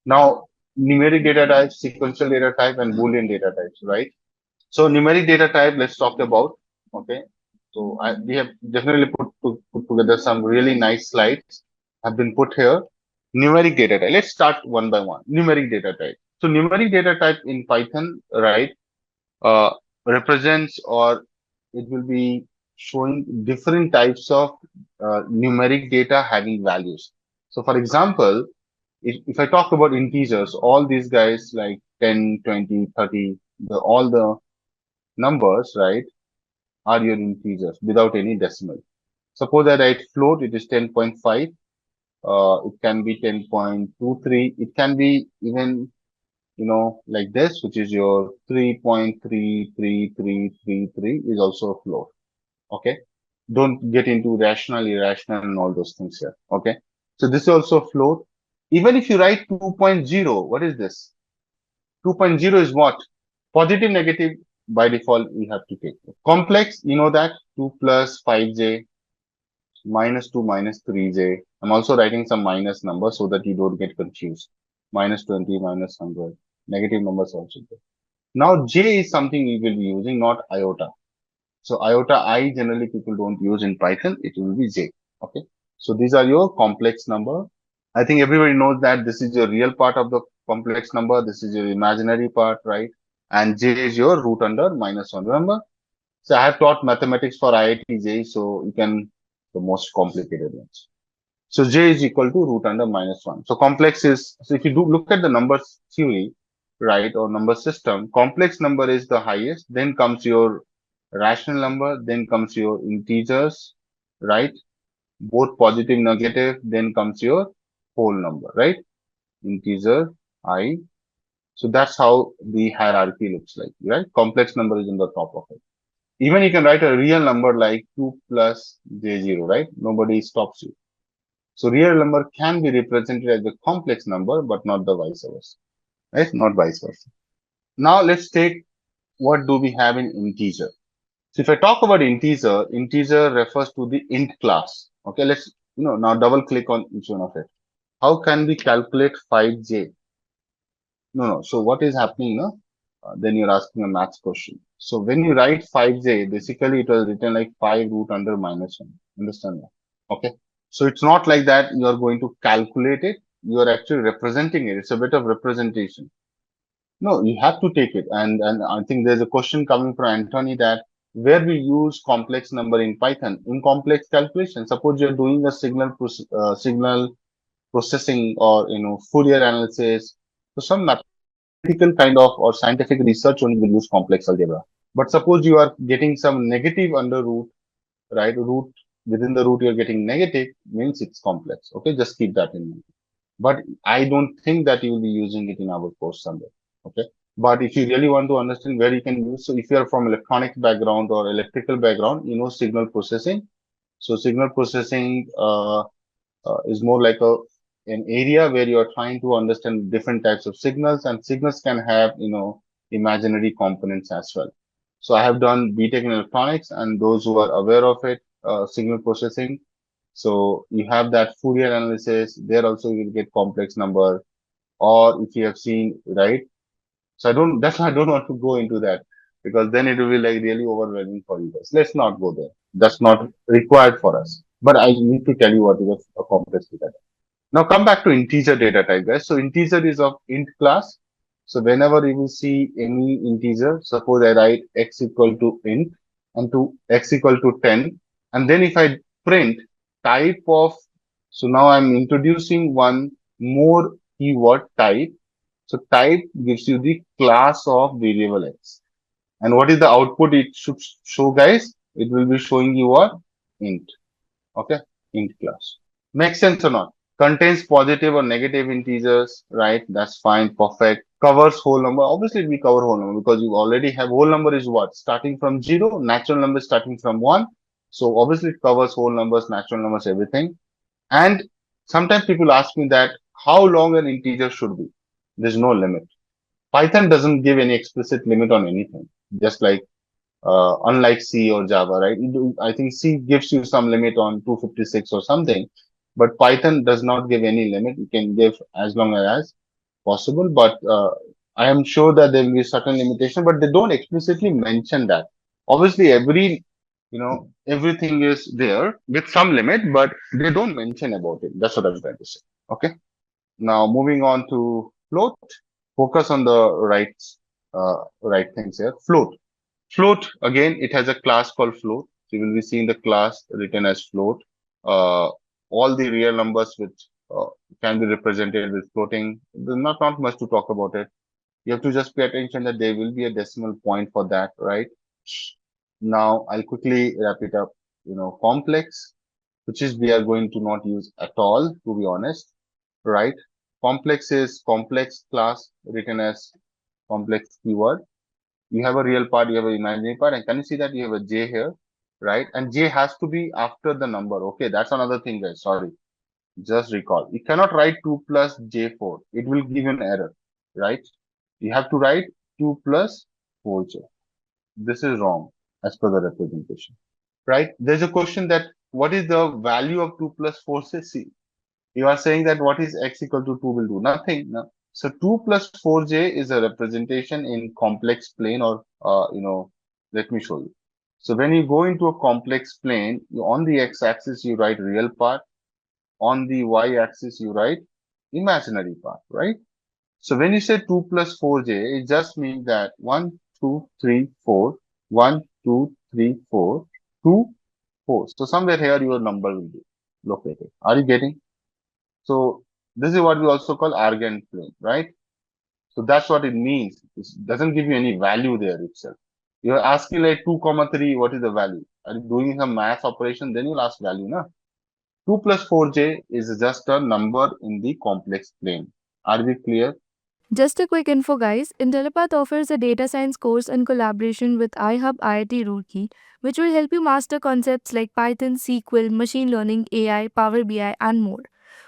now numeric data types, sequential data type, and Boolean data types, right? So numeric data type, let's talk about. Okay. So we have definitely put together some really nice slides have been put here. Numeric data type. Let's start one by one. Numeric data type. So numeric data type in Python, right, uh, represents or it will be showing different types of numeric data having values. So for example, if I talk about integers, all these guys like 10, 20, 30, all the numbers, right, are your integers without any decimal. Suppose I write float, it is 10.5. It can be 10.23. It can be even, like this, which is your 3.33333 is also a float. Okay. Don't get into rational, irrational, and all those things here. Okay. So this is also a float. Even if you write 2.0, what is this? 2.0 is what? Positive, negative, by default, we have to take. Complex, you know that 2 plus 5j minus 2 minus 3j. I'm also writing some minus numbers so that you don't get confused. Minus 20, minus 100. Negative numbers also there. Now, j is something we will be using, not iota. So, iota I generally people don't use in Python. It will be j. Okay. So, these are your complex number. I think everybody knows that this is your real part of the complex number. This is your imaginary part, right? And j is your root under minus 1. Remember? So I have taught mathematics for IIT J, so you can the most complicated ones. So J is equal to root under minus 1. So complex is, so if you do look at the numbers theory, right, or number system, complex number is the highest, then comes your rational number, then comes your integers, right? Both positive, negative, then comes your whole number, right? Integer, I. So that's how the hierarchy looks like, right? Complex number is on the top of it. Even you can write a real number like 2 plus j0, right? Nobody stops you. So real number can be represented as a complex number, but not the vice versa, right? Not vice versa. Now let's take what do we have in integer. So if I talk about integer, integer refers to the int class. Okay, let's, now double click on each one of it. How can we calculate 5j? No. So what is happening, no? Then you're asking a maths question. So when you write 5j, basically it was written like 5 root under minus 1. Understand that? Okay. So it's not like that you are going to calculate it. You are actually representing it. It's a bit of representation. No, you have to take it. And I think there's a question coming from Anthony that where we use complex number in Python in complex calculation. Suppose you're doing a signal processing or, Fourier analysis. So some mathematical kind of or scientific research only will use complex algebra. But suppose you are getting some negative under root, right? Root within the root you're getting negative means it's complex. Okay, just keep that in mind. But I don't think that you will be using it in our course somewhere. Okay. But if you really want to understand where you can use, so if you are from electronic background or electrical background, signal processing. So signal processing is more like an area where you are trying to understand different types of signals, and signals can have imaginary components as well. So I have done BTech in electronics, and those who are aware of it, signal processing. So you have that Fourier analysis. There also you will get complex number, or if you have seen, right? So I don't. That's why I don't want to go into that, because then it will be like really overwhelming for you guys. Let's not go there. That's not required for us. But I need to tell you what is a complex data. Now come back to integer data type, guys. So integer is of int class. So whenever you will see any integer, suppose I write x equal to int and to x equal to 10, and then if I print type of, so now I'm introducing one more keyword, type. So type gives you the class of variable x. And what is the output it should show, guys? It will be showing you a int. Okay, int class. Makes sense or not? Contains positive or negative integers, right? That's fine, perfect. Covers whole number. Obviously, we cover whole number because you already have whole number is what? Starting from 0, natural number starting from 1. So obviously it covers whole numbers, natural numbers, everything. And sometimes people ask me that how long an integer should be. There's no limit. Python doesn't give any explicit limit on anything. Just like unlike C or Java, right? I think C gives you some limit on 256 or something, but Python does not give any limit. You can give as long as possible, but I am sure that there will be certain limitation, but they don't explicitly mention that. Obviously, everything is there with some limit, but they don't mention about it. That's what I'm trying to say. Okay. Now moving on to float. Focus on the right things here. Float. Float, again, it has a class called float. So you will be seeing the class written as float. Uh, all the real numbers which can be represented with floating. There's not much to talk about it. You have to just pay attention that there will be a decimal point for that, right? Now I'll quickly wrap it up. Complex, which is we are going to not use at all, to be honest, right? Complex is complex class written as complex keyword. You have a real part, you have an imaginary part, and can you see that you have a j here, right? And j has to be after the number. Okay, that's another thing, guys. Sorry, just recall. You cannot write 2 plus j4. It will give an error, right? You have to write 2 plus 4j. This is wrong as per the representation, right? There's a question that what is the value of 2 plus 4j? See, you are saying that what is x equal to 2 will do nothing. No. So 2 plus 4j is a representation in complex plane, or let me show you. So when you go into a complex plane, on the x-axis you write real part, on the y-axis you write imaginary part, right? So when you say 2 plus 4j, it just means that 1, 2, 3, 4, 1, 2, 3, 4, 2, 4. So somewhere here your number will be located. Are you getting? So this is what we also call argand plane, right? So that's what it means. It doesn't give you any value there itself. You're asking like 2 comma 3, what is the value? Are you doing some math operation? Then you'll ask value, na? 2 plus 4j is just a number in the complex plane. Are we clear? Just a quick info, guys. Intellipaat offers a data science course in collaboration with iHub IIT Roorkee, which will help you master concepts like Python, SQL, machine learning, AI, Power BI, and more.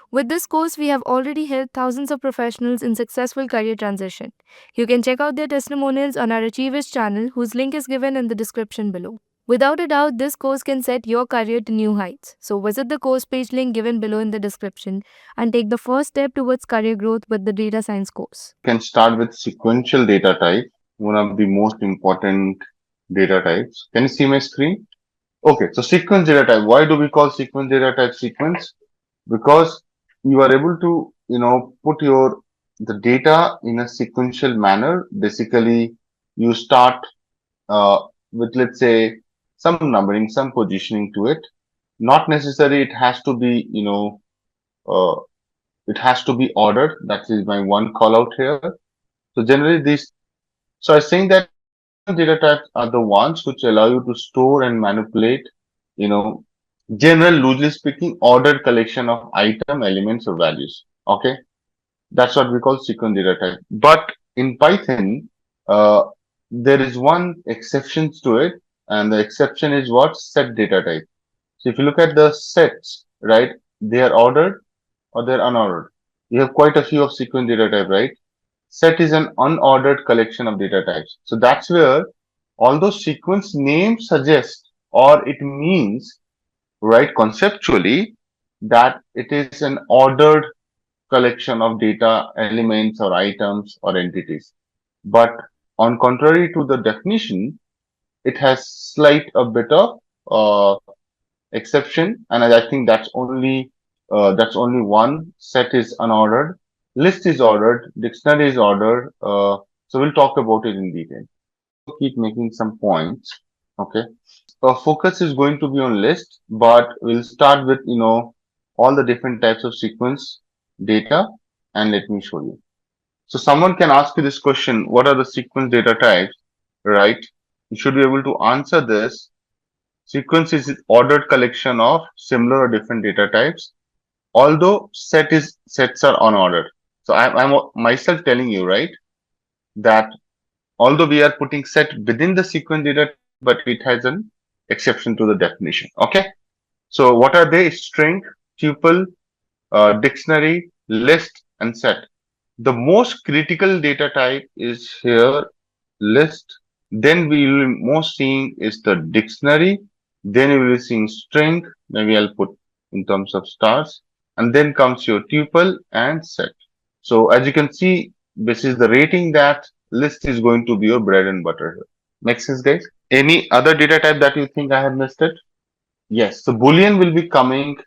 With this course, we have already helped thousands of professionals in successful career transition. You can check out their testimonials on our Achievers channel, whose link is given in the description below. Without a doubt, this course can set your career to new heights. So visit the course page link given below in the description and take the first step towards career growth with the data science course. Can start with sequential data type, one of the most important data types. Can you see my screen? Okay, so sequence data type. Why do we call sequence data type sequence? Because you are able to, put the data in a sequential manner. Basically, you start with, let's say, some numbering, some positioning to it. Not necessarily it has to be, uh, it has to be ordered. That is my one call out here. So generally these, so I was saying that sequence data types are the ones which allow you to store and manipulate, you know, general, loosely speaking, ordered collection of item, elements, or values. Okay. That's what we call sequence data type. But in Python, uh, there is one exception to it, and the exception is what? Set data type. So if you look at the sets, right, they are ordered or they're unordered. You have quite a few of sequence data type, right? Set is an unordered collection of data types. So that's where although sequence name suggests or it means, right, conceptually, that it is an ordered collection of data elements or items or entities. But on contrary to the definition, it has slight a bit of exception, and I think that's only one. Set is unordered, list is ordered, dictionary is ordered. So we'll talk about it in detail. Keep making some points. Okay, focus is going to be on list, but we'll start with all the different types of sequence data, and let me show you. So someone can ask you this question: what are the sequence data types? Right? You should be able to answer this. Sequence is an ordered collection of similar or different data types, although sets are unordered. So I'm myself telling you, right, that although we are putting set within the sequence data type, but it has an exception to the definition. Okay. So what are they? String, tuple, dictionary, list, and set. The most critical data type is here list. Then we will be most seeing is the dictionary. Then we will be seeing string. Maybe I'll put in terms of stars. And then comes your tuple and set. So as you can see, this is the rating that list is going to be your bread and butter here. Make sense, guys? Any other data type that you think I have missed it? Yes. So Boolean will be coming.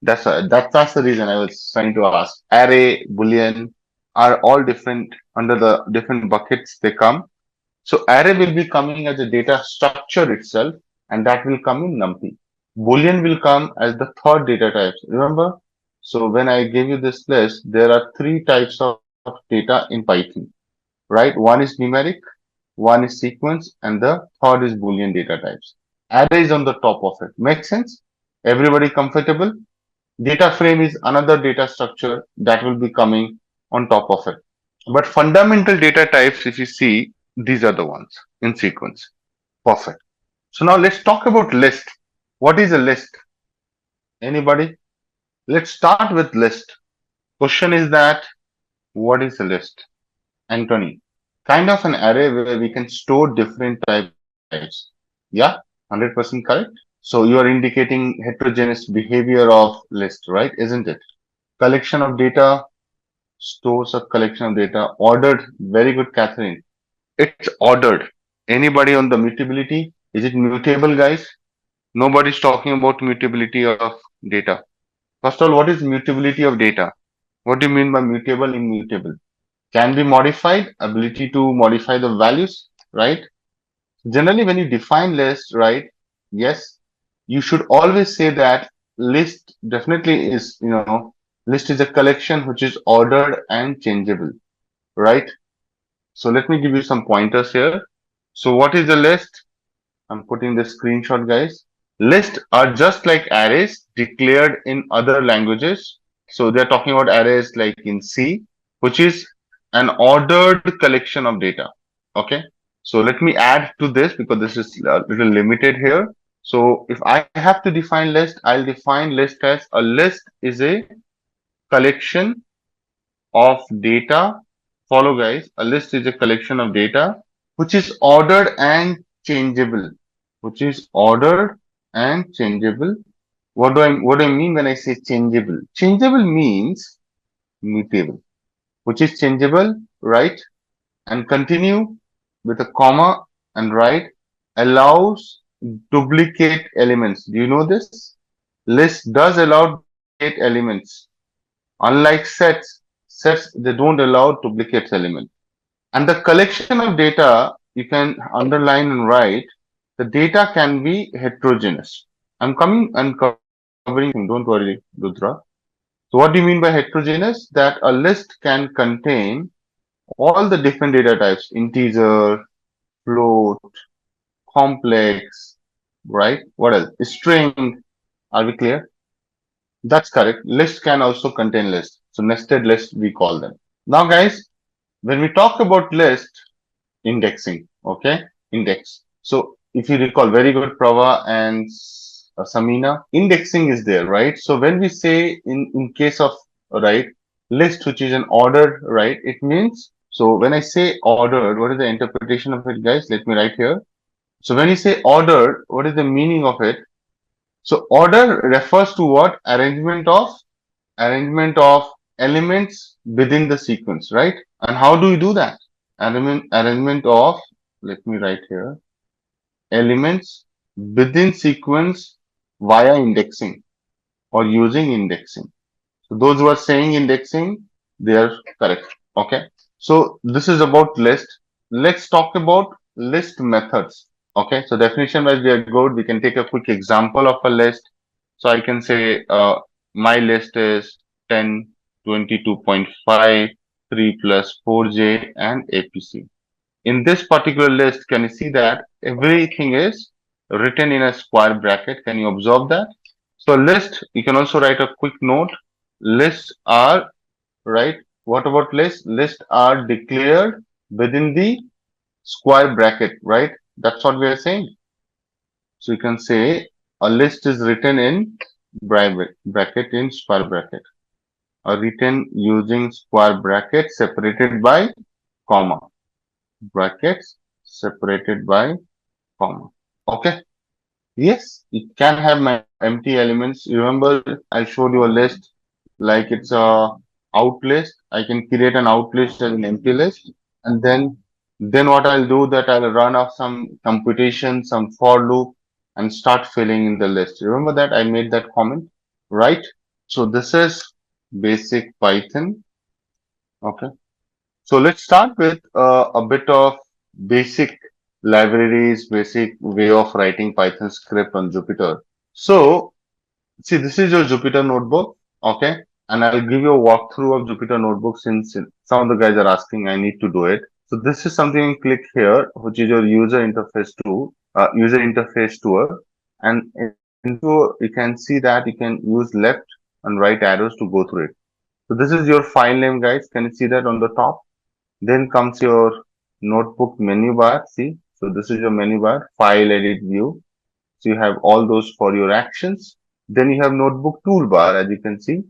That's the reason I was trying to ask. Array, Boolean are all different under the different buckets they come. So array will be coming as a data structure itself, and that will come in NumPy. Boolean will come as the third data type. Remember? So when I gave you this list, there are three types of data in Python, right? One is numeric, one is sequence, and the third is Boolean data types. Array is on the top of it. Make sense? Everybody comfortable? Data frame is another data structure that will be coming on top of it. But fundamental data types, if you see, these are the ones in sequence. Perfect. So now let's talk about list. What is a list? Anybody? Let's start with list. Question is that what is a list? Anthony. Kind of an array where we can store different types. Yeah, 100% correct. So you are indicating heterogeneous behavior of list, right? Isn't it? Collection of data, stores a collection of data, ordered. Very good, Catherine. It's ordered. Anybody on the mutability? Is it mutable, guys? Nobody's talking about mutability of data. First of all, what is mutability of data? What do you mean by mutable, immutable? Can be modified, ability to modify the values, right? Generally, when you define list, right? Yes, you should always say that list definitely is, list is a collection which is ordered and changeable, right? So let me give you some pointers here. So what is a list? I'm putting the screenshot, guys. Lists are just like arrays declared in other languages. So they're talking about arrays like in C, which is an ordered collection of data. Okay. So let me add to this because this is a little limited here. So if I have to define list, I'll define list as a list is a collection of data. Follow, guys. A list is a collection of data which is ordered and changeable. Which is ordered and changeable. What do I mean when I say changeable? Changeable means mutable, which is changeable, right? And continue with a comma and right allows duplicate elements. Do you know this? List does allow duplicate elements. Unlike sets they don't allow duplicate elements. And the collection of data you can underline and write. The data can be heterogeneous. I'm coming and covering. Don't worry, Rudra. So what do you mean by heterogeneous? That a list can contain all the different data types: integer, float, complex, right? What else? String. Are we clear? That's correct. List can also contain lists. So nested lists we call them. Now, guys, when we talk about list, indexing, okay? Index. So if you recall, very good, Prava and Samina, indexing is there, right? So when we say in case of, right, list, which is an order, right, it means, so when I say ordered, what is the interpretation of it, guys? Let me write here. So when you say ordered, what is the meaning of it? So order refers to what? Arrangement of elements within the sequence, right? And how do you do that? Arrangement of, let me write here, elements within sequence via indexing or using indexing. So those who are saying indexing, they are correct. Okay. So this is about list. Let's talk about list methods. Okay. So definition wise, we are good. We can take a quick example of a list. So I can say my list is 10, 22.5, 3 plus 4j and APC. In this particular list, can you see that everything is written in a square bracket? Can you observe that? So list, you can also write a quick note. Lists are, right? What about lists? Lists are declared within the square bracket, right? That's what we are saying. So you can say a list is written in bracket in square bracket, or written using square bracket separated by comma, brackets separated by comma. Okay. Yes, it can have my empty elements. Remember, I showed you a list like it's a out list. I can create an out list as an empty list, and then what I'll do that I'll run off some computation, some for loop, and start filling in the list. Remember that I made that comment, right? So this is basic Python. Okay. So let's start with a bit of basic libraries, basic way of writing Python script on Jupyter. So see, this is your Jupyter notebook, okay? And I'll give you a walkthrough of Jupyter notebook since some of the guys are asking, I need to do it. So this is something you click here, which is your user interface tour. And into, you can see that you can use left and right arrows to go through it. So this is your file name, guys. Can you see that on the top? Then comes your notebook menu bar. See, so this is your menu bar, file, edit, view. So you have all those for your actions. Then you have notebook toolbar, as you can see.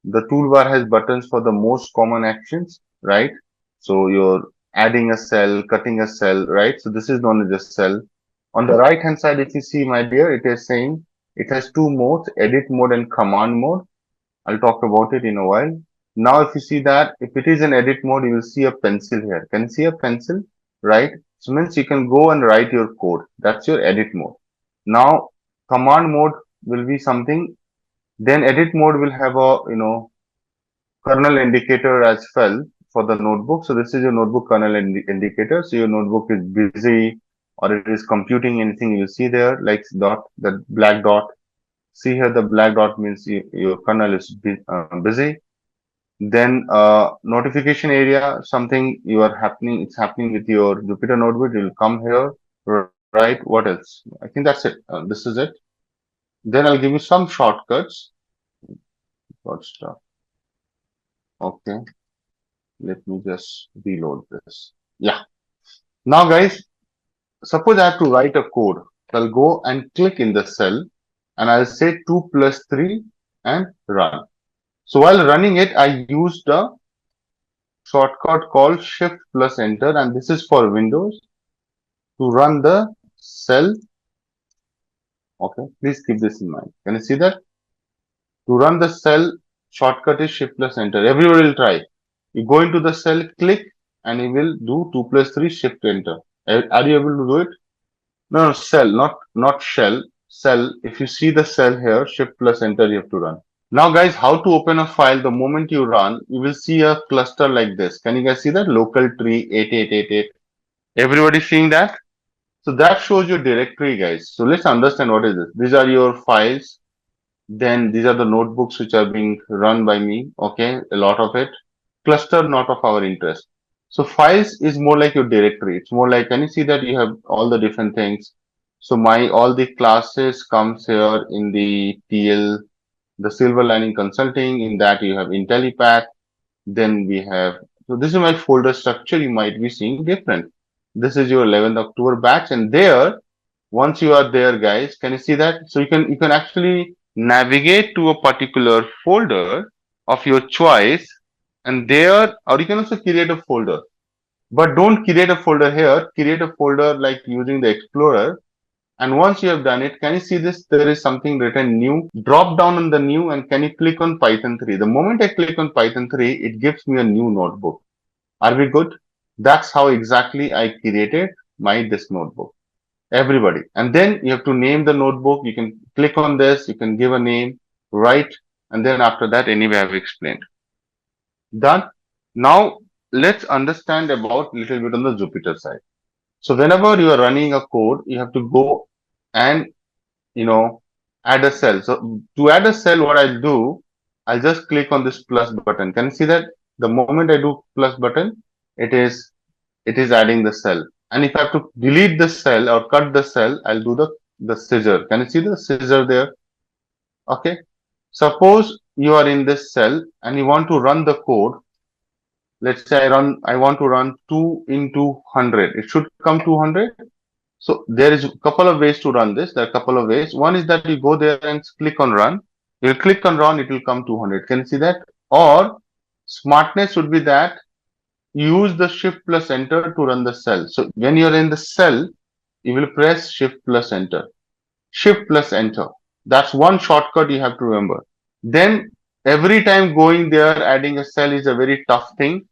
The toolbar has buttons for the most common actions, right? So you're adding a cell, cutting a cell, right? So this is known as a cell. On the right hand side, if you see, my dear, it is saying it has two modes, edit mode and command mode. I'll talk about it in a while. Now, if you see that, if it is an edit mode, you will see a pencil here. Can you see a pencil? Right? So means you can go and write your code. That's your edit mode. Now, command mode will be something. Then edit mode will have a, kernel indicator as well for the notebook. So this is your notebook kernel indicator. So your notebook is busy or it is computing anything you see there, like dot, the black dot. See here, the black dot means your kernel is busy. Then notification area, something it's happening with your Jupyter notebook. You'll come here, right? What else? I think that's it. This is it. Then I'll give you some shortcuts. Got stuff. Okay. Let me just reload this. Yeah. Now, guys, suppose I have to write a code. I'll go and click in the cell and I'll say 2 plus 3 and run. So while running it, I used a shortcut called Shift plus Enter, and this is for Windows to run the cell. Okay, please keep this in mind. Can you see that? To run the cell, shortcut is Shift plus Enter. Everybody will try. You go into the cell, click, and you will do 2 plus 3 Shift Enter. Are you able to do it? No, cell, not shell. Cell. If you see the cell here, Shift plus Enter, you have to run. Now, guys, how to open a file? The moment you run, you will see a cluster like this. Can you guys see that? Local tree 8888. Everybody seeing that? So that shows your directory, guys. So let's understand what is this. These are your files. Then these are the notebooks which are being run by me. Okay, a lot of it. Cluster not of our interest. So files is more like your directory. It's more like, can you see that you have all the different things? So all the classes comes here in the TL, the silver lining consulting. In that you have Intellipaat. Then we have, so this is my folder structure. You might be seeing different. This is your 11th October batch, and there, once you are there, guys, can you see that? So you can actually navigate to a particular folder of your choice, and there, or you can also create a folder. But don't create a folder here. Create a folder like using the Explorer. And once you have done it, can you see this? There is something written new. Drop down on the new and can you click on Python 3? The moment I click on Python 3, it gives me a new notebook. Are we good? That's how exactly I created this notebook. Everybody. And then you have to name the notebook. You can click on this. You can give a name, write. And then after that, anyway, I've explained. Done. Now let's understand about little bit on the Jupyter side. So whenever you are running a code, you have to go and add a cell. So to add a cell, what I'll do, I'll just click on this plus button. Can you see that the moment I do plus button, it is adding the cell. And if I have to delete the cell or cut the cell, I'll do the scissor. Can you see the scissor there? Okay. Suppose you are in this cell and you want to run the code. Let's say I want to run 2 into 100. It should come 200. So there is a couple of ways to run this. There are a couple of ways. One is that you go there and click on run. You'll click on run, it will come 200. Can you see that? Or smartness would be that use the shift plus enter to run the cell. So when you're in the cell, you will press shift plus enter. Shift plus enter. That's one shortcut you have to remember. Then every time going there, adding a cell is a very tough thing.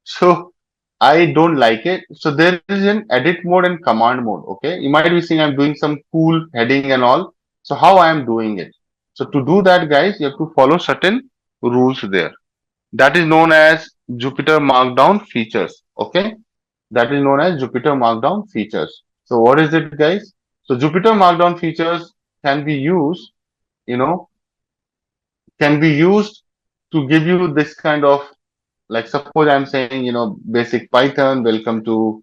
So I don't like it. So there is an edit mode and command mode. Okay. You might be saying I'm doing some cool heading and all. So how I am doing it? So to do that, guys, you have to follow certain rules there. That is known as Jupyter Markdown features. Okay. That is known as Jupyter Markdown features. So what is it, guys? So Jupyter Markdown features can be used, you know, can be used to give you this kind of, like, suppose I'm saying, basic Python, welcome to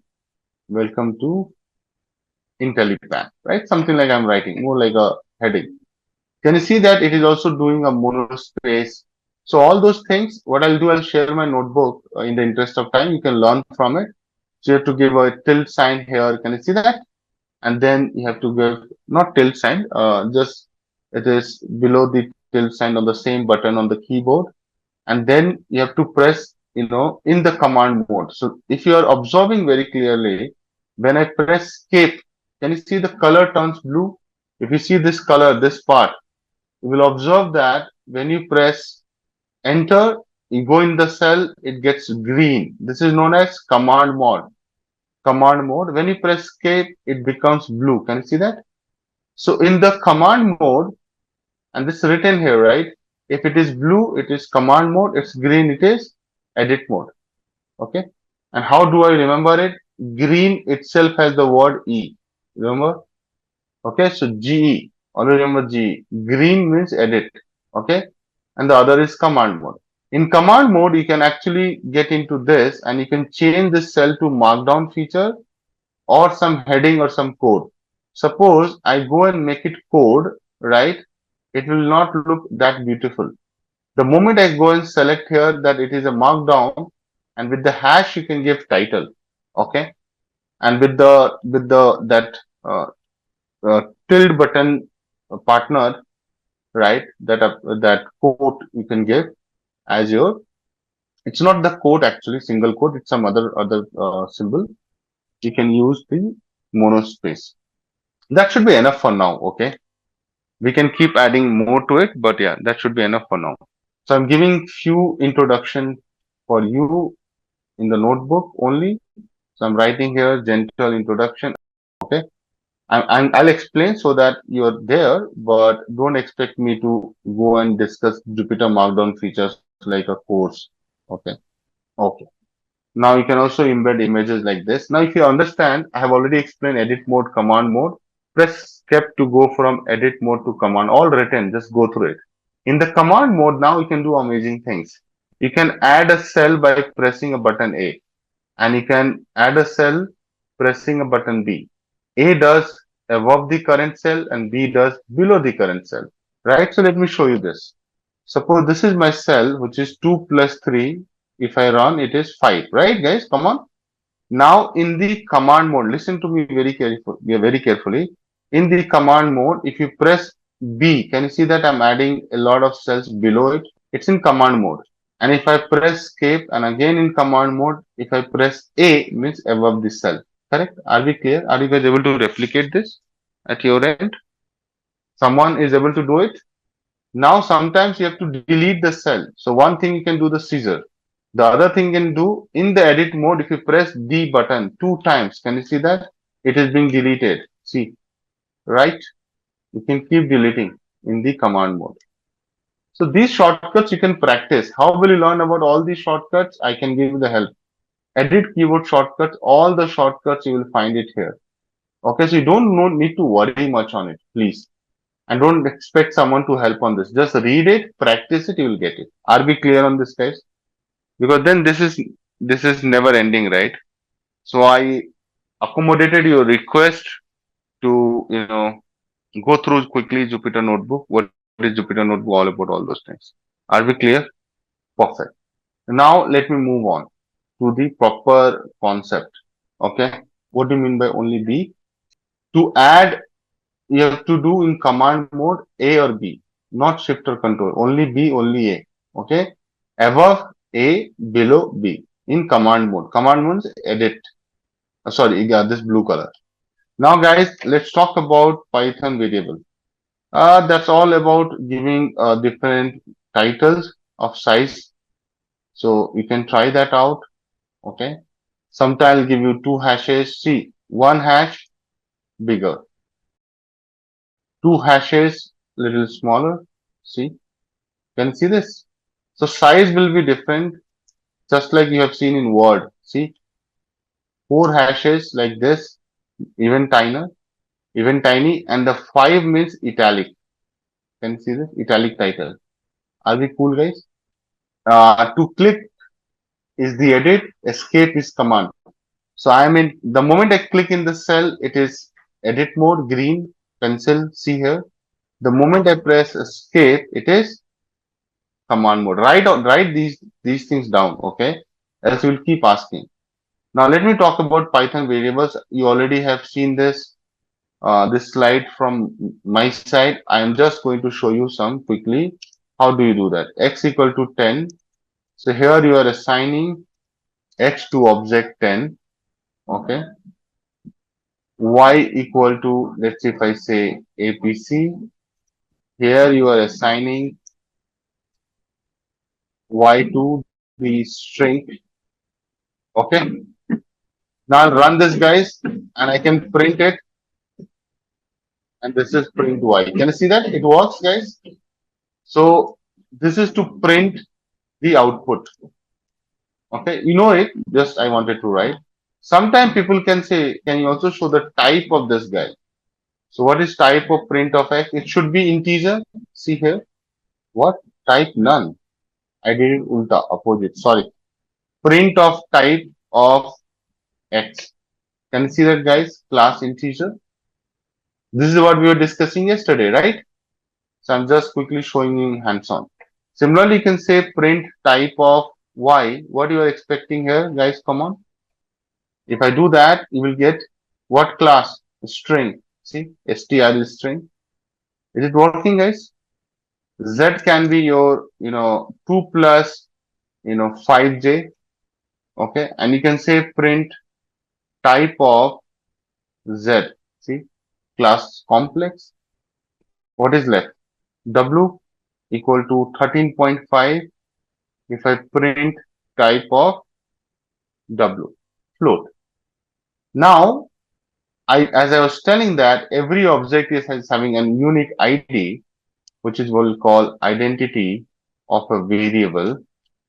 Intellipaat, right? Something like I'm writing, more like a heading. Can you see that it is also doing a monospace? So all those things, what I'll do, I'll share my notebook in the interest of time. You can learn from it. So you have to give a tilde sign here. Can you see that? And then you have to give not tilde sign, just it is below the tilde sign on the same button on the keyboard. And then you have to press, in the command mode. So if you are observing very clearly, when I press escape, can you see the color turns blue? If you see this color, this part, you will observe that when you press enter, you go in the cell, it gets green. This is known as command mode. Command mode. When you press escape, it becomes blue. Can you see that? So in the command mode, and this is written here, right? If it is blue, it is command mode. It's green, it is edit mode. Okay. And how do I remember it? Green itself has the word E. Remember? Okay. So GE. Always remember GE. Green means edit. Okay. And the other is command mode. In command mode, you can actually get into this and you can change this cell to markdown feature or some heading or some code. Suppose I go and make it code, right? It will not look that beautiful. The moment I go and select here that it is a markdown, and with the hash you can give title, okay, and with the that tilde button partner, right? That quote you can give as your. It's not the quote actually, single quote. It's some other symbol. You can use the monospace. That should be enough for now. Okay, we can keep adding more to it, but yeah, that should be enough for now. So I'm giving few introduction for you in the notebook only. So I'm writing here gentle introduction. Okay. I'll explain so that you're there, but don't expect me to go and discuss Jupyter Markdown features like a course. Okay. Okay. Now you can also embed images like this. Now, if you understand, I have already explained edit mode, command mode. Press step to go from edit mode to command. All written, just go through it. In the command mode, now you can do amazing things. You can add a cell by pressing a button A, and you can add a cell pressing a button B. A does above the current cell and B does below the current cell. Right? So let me show you this. Suppose this is my cell, which is 2 plus 3. If I run, it is 5. Right, guys? Come on. Now, in the command mode, listen to me very carefully. In the command mode, if you press B, can you see that I'm adding a lot of cells below it? It's in command mode. And if I press escape and again in command mode, if I press A means above the cell. Correct? Are we clear? Are you guys able to replicate this at your end? Someone is able to do it? Now sometimes you have to delete the cell. So one thing you can do the scissor. The other thing you can do in the edit mode, if you press D button 2 times, can you see that? It is being deleted. See, right? You can keep deleting in the command mode. So these shortcuts you can practice. How will you learn about all these shortcuts? I can give you the help. Edit keyboard shortcuts, all the shortcuts you will find it here. Okay, so you don't need to worry much on it, please. And don't expect someone to help on this. Just read it, practice it, you will get it. Are we clear on this, guys? Because then this is never ending, right? So I accommodated your request to go through quickly Jupyter Notebook. What is Jupyter Notebook all about? All those things. Are we clear? Perfect. Now let me move on to the proper concept. Okay. What do you mean by only B? To add, you have to do in command mode A or B, not shift or control. Only B, only A. Okay. Above A, below B in command mode. Command mode is edit. Sorry, yeah, this blue color. Now, guys, let's talk about Python variable. That's all about giving different titles of size. So you can try that out. Okay. Sometime I'll give you 2 hashes. See, 1 hash bigger, 2 hashes little smaller. See, can you see this? So size will be different, just like you have seen in Word. See, 4 hashes like this, even tinier, even tiny, and the 5 means italic. Can you see this? Italic title. Are we cool, guys? To click is the edit, escape is command. So I am in the moment I click in the cell, it is edit mode, green pencil. See here. The moment I press escape, it is command mode. Write these things down, okay? Else you will keep asking. Now let me talk about Python variables. You already have seen this slide from my side. I am just going to show you some quickly. How do you do that? X equal to 10. So here you are assigning X to object 10. Okay. Y equal to, let's say if I say APC, here you are assigning Y to the string. Okay. Now I'll run this, guys, and I can print it. And this is print Y. Can you see that? It works, guys. So this is to print the output. Okay. You know it. Just I wanted to write. Sometimes people can say, can you also show the type of this guy? So what is type of print of X? It should be integer. See here. What? Type none. I did it ulta, opposite. Sorry. Print of type of X. Can you see that, guys? Class integer. This is what we were discussing yesterday, right? So I'm just quickly showing you hands-on. Similarly, you can say print type of Y. What you are expecting here, guys? Come on. If I do that, you will get what class? String. See, str is string. Is it working, guys? Z can be your, 2 plus, 5j. Okay. And you can say print type of Z. See, class complex. What is left? W equal to 13.5. If I print type of W, float. Now, as I was telling that every object is having a unique ID, which is what we call identity of a variable.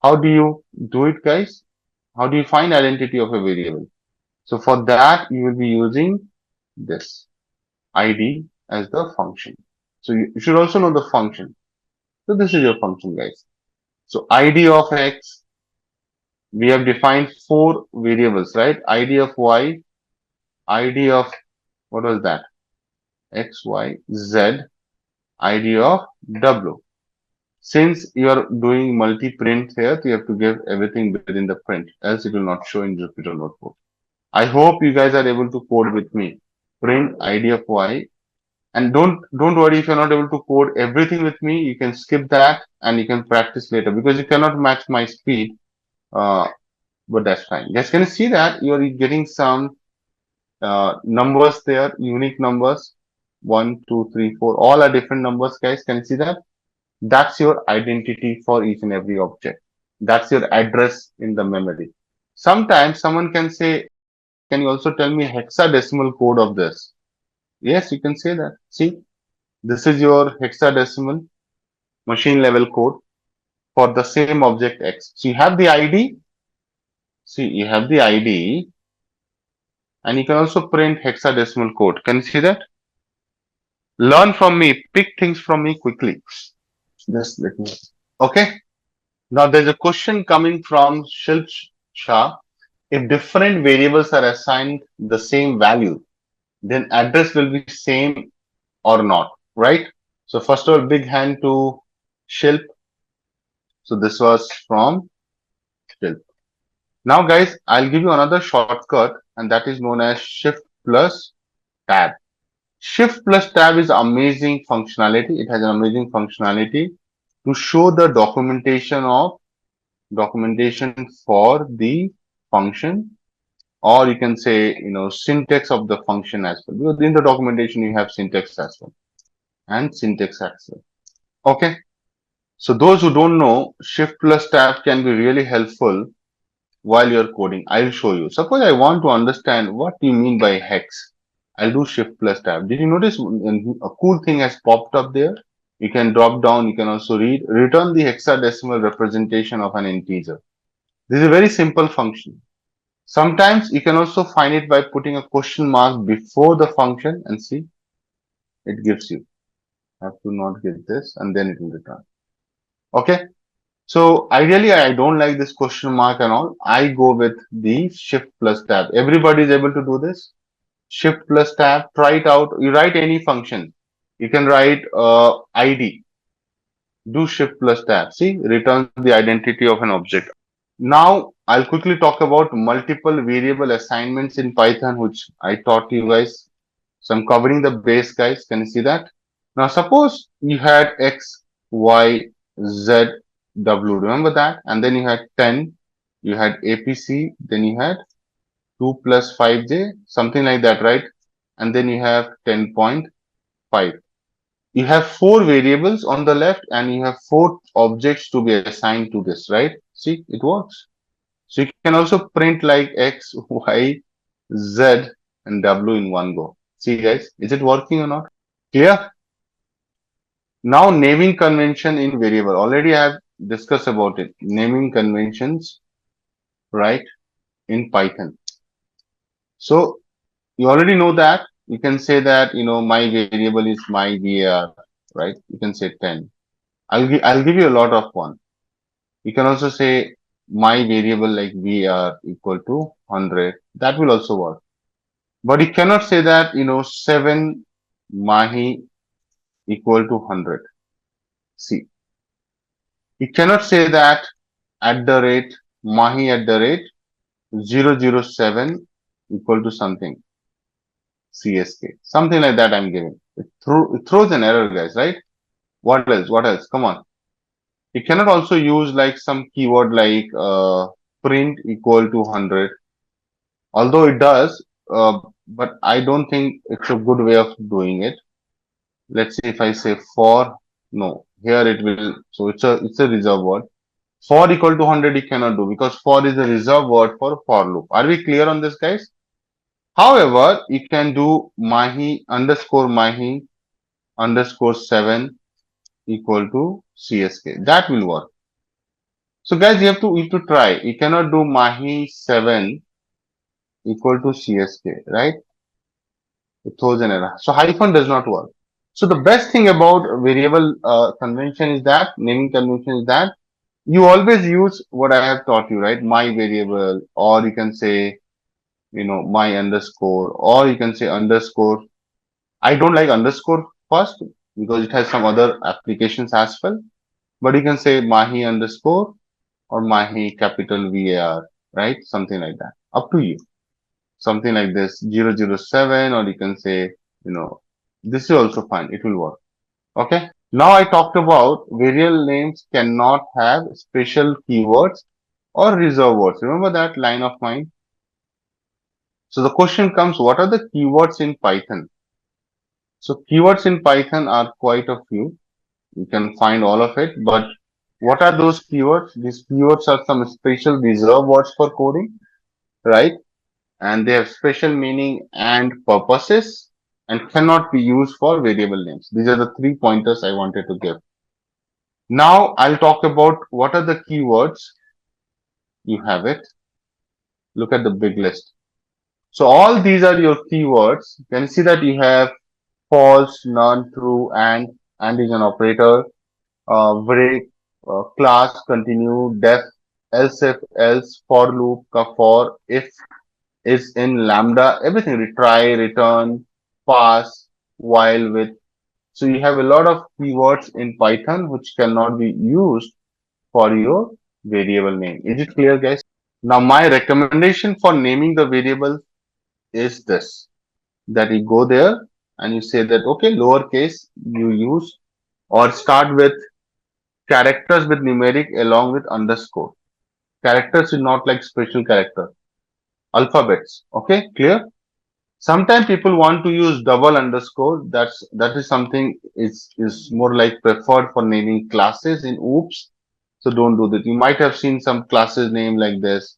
How do you do it, guys? How do you find identity of a variable? So for that, you will be using this ID as the function. So you should also know the function. So this is your function, guys. So ID of X, we have defined 4 variables, right? ID of Y, ID of, what was that? X, Y, Z, ID of W. Since you are doing multi-print here, you have to give everything within the print, else it will not show in Jupyter Notebook. I hope you guys are able to code with me. Print ID of Y And don't worry if you're not able to code everything with me. You can skip that and you can practice later because you cannot match my speed. Uh, but that's fine. Guys, can you see that you're getting some numbers there, unique numbers? 1, 2, 3, 4. All are different numbers, guys. Can you see that? That's your identity for each and every object. That's your address in the memory. Sometimes someone can say, can you also tell me hexadecimal code of this? Yes, you can say that. See, this is your hexadecimal machine level code for the same object X. So you have the ID. See, you have the ID and you can also print hexadecimal code. Can you see that? Learn from me, pick things from me quickly. Just let me. Okay. Now there's a question coming from Shilp Shah. If different variables are assigned the same value, then address will be same or not, right? So first of all, big hand to Shilp. So this was from Shilp. Now guys, I'll give you another shortcut and that is known as Shift plus Tab. Shift plus Tab is amazing functionality. It has an amazing functionality to show the documentation for the function, or you can say, syntax of the function as well. Because in the documentation, you have syntax as well and syntax as well. Okay. So those who don't know, Shift plus Tab can be really helpful while you're coding. I'll show you. Suppose I want to understand what you mean by hex. I'll do Shift plus Tab. Did you notice a cool thing has popped up there? You can drop down. You can also return the hexadecimal representation of an integer. This is a very simple function. Sometimes you can also find it by putting a question mark before the function and see it gives you. I have to not get this and then it will return. Okay. So ideally, I don't like this question mark and all. I go with the Shift plus Tab. Everybody is able to do this. Shift plus Tab. Try it out. You write any function. You can write ID. Do Shift plus Tab. See, returns the identity of an object. Now, I'll quickly talk about multiple variable assignments in Python, which I taught you guys. So I'm covering the base, guys. Can you see that? Now, suppose you had X, Y, Z, W. Remember that? And then you had 10, you had APC, then you had 2 plus 5J, something like that, right? And then you have 10.5. You have 4 variables on the left and you have 4 objects to be assigned to this, right? See, it works. So you can also print like X, Y, Z, and W in one go. See guys, is it working or not? Clear? Now naming convention in variable. Already I have discussed about it. Naming conventions, right, in Python. So you already know that. You can say that, my variable is my var, right? You can say 10. I'll give you a lot of one. You can also say my variable like var equal to 100. That will also work. But you cannot say that, 7 mahi equal to 100. See, you cannot say that at the rate mahi at the rate 007 equal to something CSK. Something like that I'm giving. It throws an error, guys, right? What else? What else? Come on. You cannot also use like some keyword like print equal to 100. Although it does, but I don't think it's a good way of doing it. Let's see if I say for, no, here it will, so it's a reserve word. For equal to 100 you cannot do because for is a reserve word for loop. Are we clear on this, guys? However, you can do mahi underscore 7 equal to CSK. That will work. So guys, you have to try. You cannot do mahi 7 equal to CSK, right? It throws an error. So hyphen does not work. So the best thing about variable convention is that, naming convention is that, you always use what I have taught you, right? My variable, or you can say, my underscore, or you can say underscore. I don't like underscore first because it has some other applications as well. But you can say mahi underscore or mahi capital VAR, right? Something like that. Up to you. Something like this 007, or you can say, This is also fine. It will work. Okay. Now I talked about variable names cannot have special keywords or reserve words. Remember that line of mine? So the question comes, what are the keywords in Python? So keywords in Python are quite a few. You can find all of it, but what are those keywords? These keywords are some special reserve words for coding, right? And they have special meaning and purposes and cannot be used for variable names. These are the 3 pointers I wanted to give. Now I'll talk about what are the keywords. You have it. Look at the big list. So all these are your keywords. You can see that you have false, none, true, and is an operator, break, class, continue, def, else if, else, for loop, for, if, is in lambda, everything, retry, return, pass, while, with. So you have a lot of keywords in Python which cannot be used for your variable name. Is it clear, guys? Now my recommendation for naming the variable is this, that you go there and you say that, okay, lowercase you use or start with characters with numeric along with underscore. Characters is not like special character. Alphabets. Okay, clear? Sometimes people want to use double underscore. That is something is more like preferred for naming classes in OOPS. So don't do that. You might have seen some classes name like this,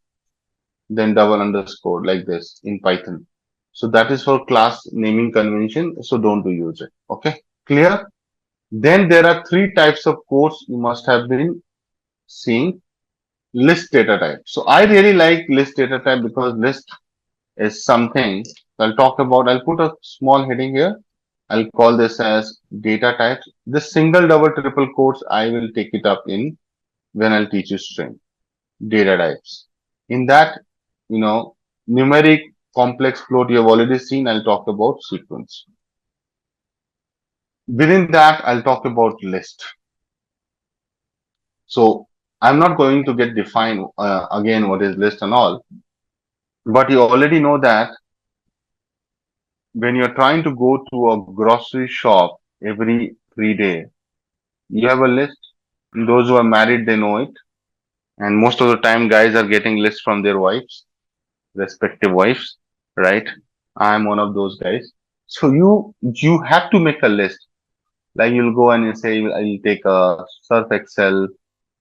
then double underscore like this in Python. So that is for class naming convention. So don't do use it. Okay, clear? Then there are three types of codes you must have been seeing. List data type. So I really like list data type because list is something I'll talk about. I'll put a small heading here. I'll call this as data types. This single, double, triple quotes, I will take it up in when I'll teach you string data types. In that, numeric, complex, float, you have already seen. I'll talk about sequence. Within that, I'll talk about list. So I'm not going to get define again what is list and all, but you already know that when you're trying to go to a grocery shop every day, you have a list. Those who are married, they know it. And most of the time, guys are getting lists from their wives, respective wives, right? I'm one of those guys. So you have to make a list. Like you'll go and you say, I'll take a Surf Excel,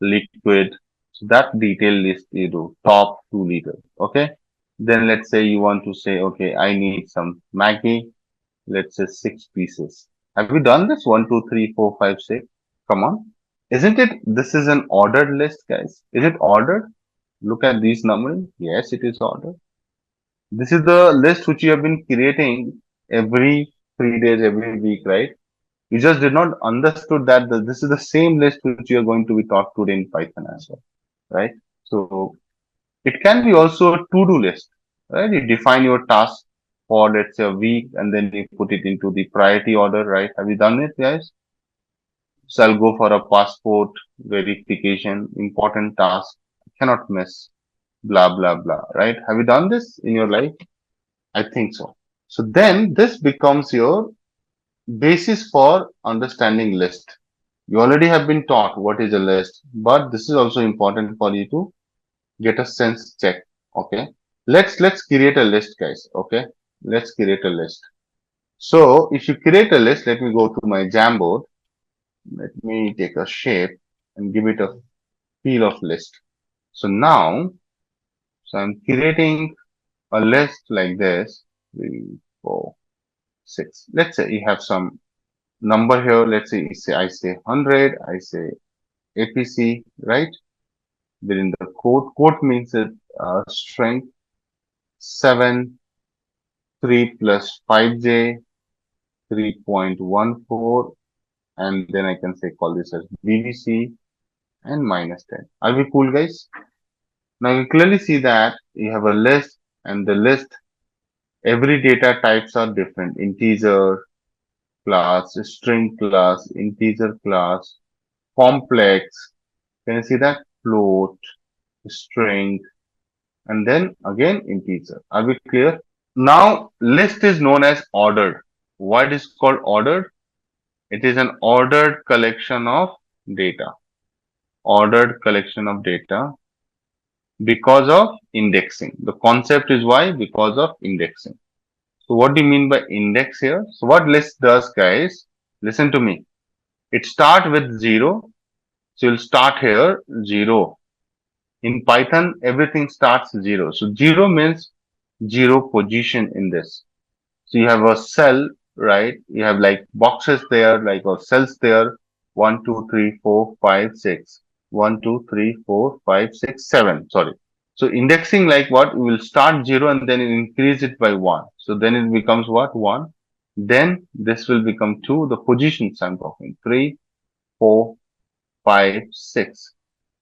liquid. So that detailed list you do, top 2 liters. Okay. Then let's say you want to say, okay, I need some Maggie, let's say 6 pieces. Have you done this? 1, 2, 3, 4, 5, 6. Come on. Isn't it? This is an ordered list, guys. Is it ordered? Look at these numbering. Yes, it is ordered. This is the list which you have been creating every 3 days, every week, right? You just did not understood that this is the same list which you are going to be taught today in Python as well, right? So it can be also a to-do list, right? You define your task for let's say a week and then you put it into the priority order, right? Have you done it, guys? So I'll go for a passport verification, important task, cannot miss, blah, blah, blah, right? Have you done this in your life? I think so. So then this becomes your basis for understanding list. You already have been taught what is a list, but this is also important for you to get a sense check. Okay. Let's create a list, guys. Okay. Let's create a list. So if you create a list, let me go to my Jamboard. Let me take a shape and give it a feel of list. So now, so I'm creating a list like this. 3, 4, 6. Let's say you have some number here. Let's say I say 100. I say APC, right? Within the quote. Quote means strength 7, 3 plus 5J, 3.14, and then I can say call this as BBC and minus 10. Are we cool, guys? Now you clearly see that you have a list, and the list, every data types are different. Integer class, string class, integer class, complex. Can you see that? Float, string, and then again integer. Are we clear? Now list is known as ordered. Why it is called ordered? It is an ordered collection of data. Ordered collection of data because of indexing. The concept is why? Because of indexing. So what do you mean by index here? So what list does, guys? Listen to me. It starts with 0. So you'll start here 0. In Python, everything starts 0. So 0 means 0 position in this. So you have a cell, right? You have like boxes there, like or cells there. 1, 2, 3, 4, 5, 6. 1, 2, 3, 4, 5, 6, 7. Sorry. So indexing like what? We will start 0 and then increase it by 1. So then it becomes what? 1. Then this will become 2. The positions I'm talking. 3, 4, 5, 6.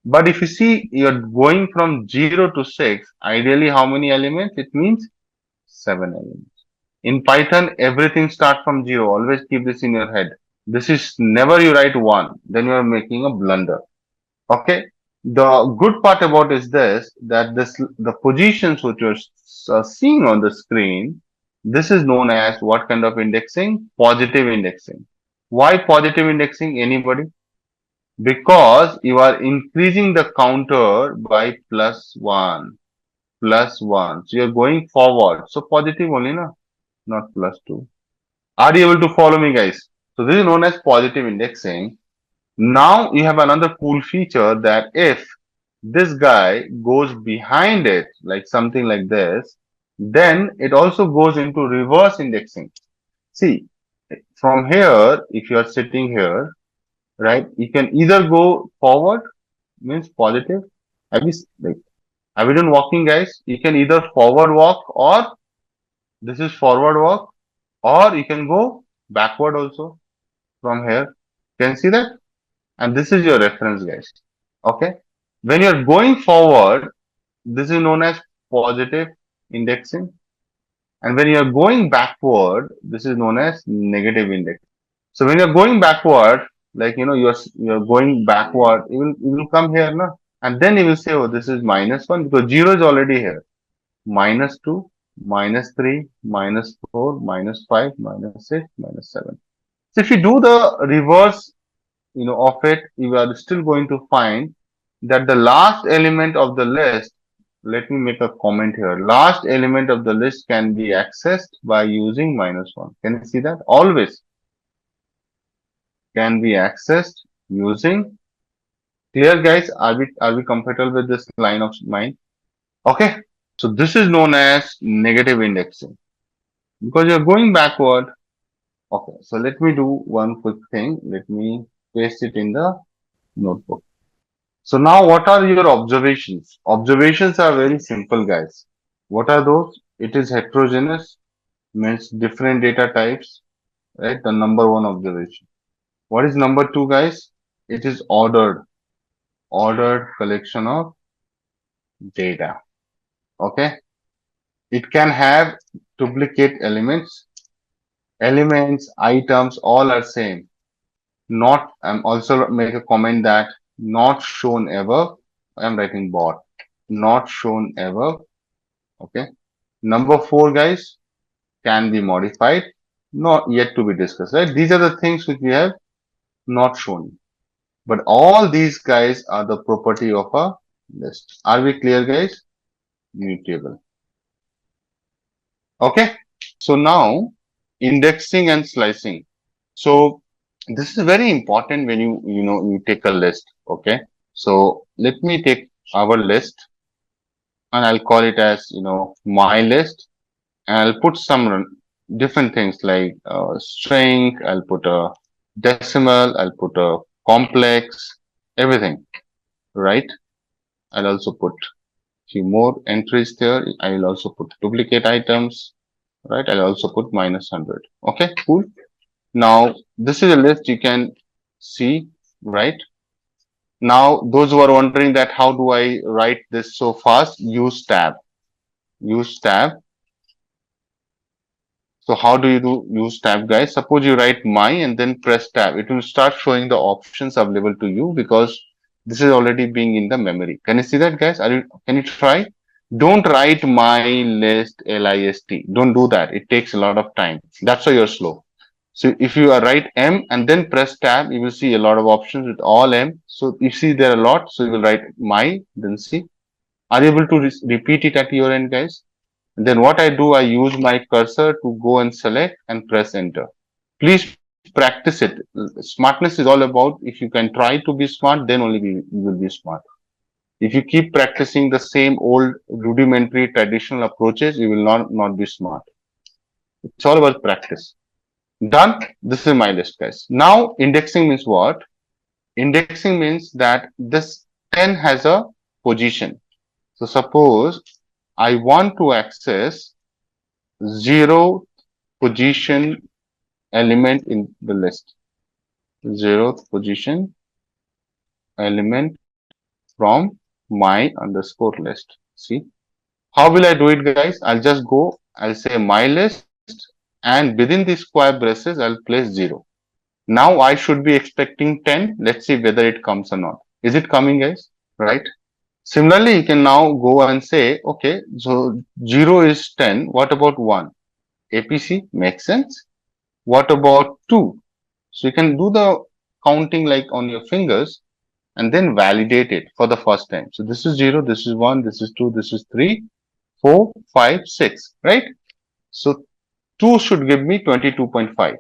But if you see you're going from 0 to 6, ideally how many elements? It means 7 elements. In Python, everything starts from 0. Always keep this in your head. This is never you write 1, then you are making a blunder. Okay. The good part about is this, that the positions which you're seeing on the screen, this is known as what kind of indexing? Positive indexing. Why positive indexing? Anybody? Because you are increasing the counter by plus 1, plus 1. So you're going forward. So positive only, no? Not plus 2. Are you able to follow me, guys? So this is known as positive indexing. Now you have another cool feature that if this guy goes behind it, like something like this, then it also goes into reverse indexing. See, from here, if you are sitting here, right, you can either go forward, means positive. Have you, like, have you done walking, guys? You can either forward walk or this is forward walk, or you can go backward also from here. Can you see that? And this is your reference, guys. Okay. When you're going forward, this is known as positive indexing. And when you're going backward, this is known as negative index. So when you're going backward, like you're going backward, you will come here, na? And then you will say, oh, this is -1 because 0 is already here. -2, -3, -4, -5, -6, -7. So if you do the reverse, of it, you are still going to find that the last element of the list, let me make a comment here. Last element of the list can be accessed by using -1. Can you see that? Always can be accessed using. Clear, guys? Are we comfortable with this line of mine? Okay. So this is known as negative indexing because you're going backward. Okay. So let me do one quick thing. Let me paste it in the notebook. So now what are your observations? Observations are very simple, guys. What are those? It is heterogeneous, means different data types, right? The number one observation. What is number two, guys? It is ordered collection of data. Okay. It can have duplicate elements, items, all are same. Not, I'm also make a comment that not shown ever. I'm writing bot. Not shown ever. Okay. Number four, guys, can be modified. Not yet to be discussed, right? These are the things which we have not shown. But all these guys are the property of a list. Are we clear, guys? Mutable. Okay. So now indexing and slicing. So this is very important when you take a list. Okay. So let me take our list and I'll call it as, my list. And I'll put some different things like string, I'll put a decimal, I'll put a complex, everything, right? I'll also put few more entries there. I will also put duplicate items, right? I'll also put -100. Okay, cool. Now, this is a list you can see, right? Now, those who are wondering that how do I write this so fast, use tab. Use tab. So how do you use tab, guys? Suppose you write my and then press tab. It will start showing the options available to you because this is already being in the memory. Can you see that, guys? Can you try? Don't write my list list. Don't do that. It takes a lot of time. That's why you're slow. So if you write M and then press tab, you will see a lot of options with all M. So you see there are a lot. So you will write my, then see. Are you able to repeat it at your end, guys? And then what I do, I use my cursor to go and select and press enter. Please practice it. Smartness is all about if you can try to be smart, then only you will be smart. If you keep practicing the same old rudimentary traditional approaches, you will not be smart. It's all about practice. Done. This is my list, guys. Now indexing means what? Indexing means that this 10 has a position. So suppose I want to access 0th position element in the list. 0th position element from my underscore list. See, how will I do it, guys? I'll just go, I'll say my list, and within the square braces, I'll place 0. Now I should be expecting 10. Let's see whether it comes or not. Is it coming, guys? Right? Similarly, you can now go and say, okay, so 0 is 10. What about 1? APC makes sense. What about 2? So you can do the counting like on your fingers and then validate it for the first time. So this is 0, this is 1, this is 2, this is 3, 4, 5, 6, right? So 2 should give me 22.5,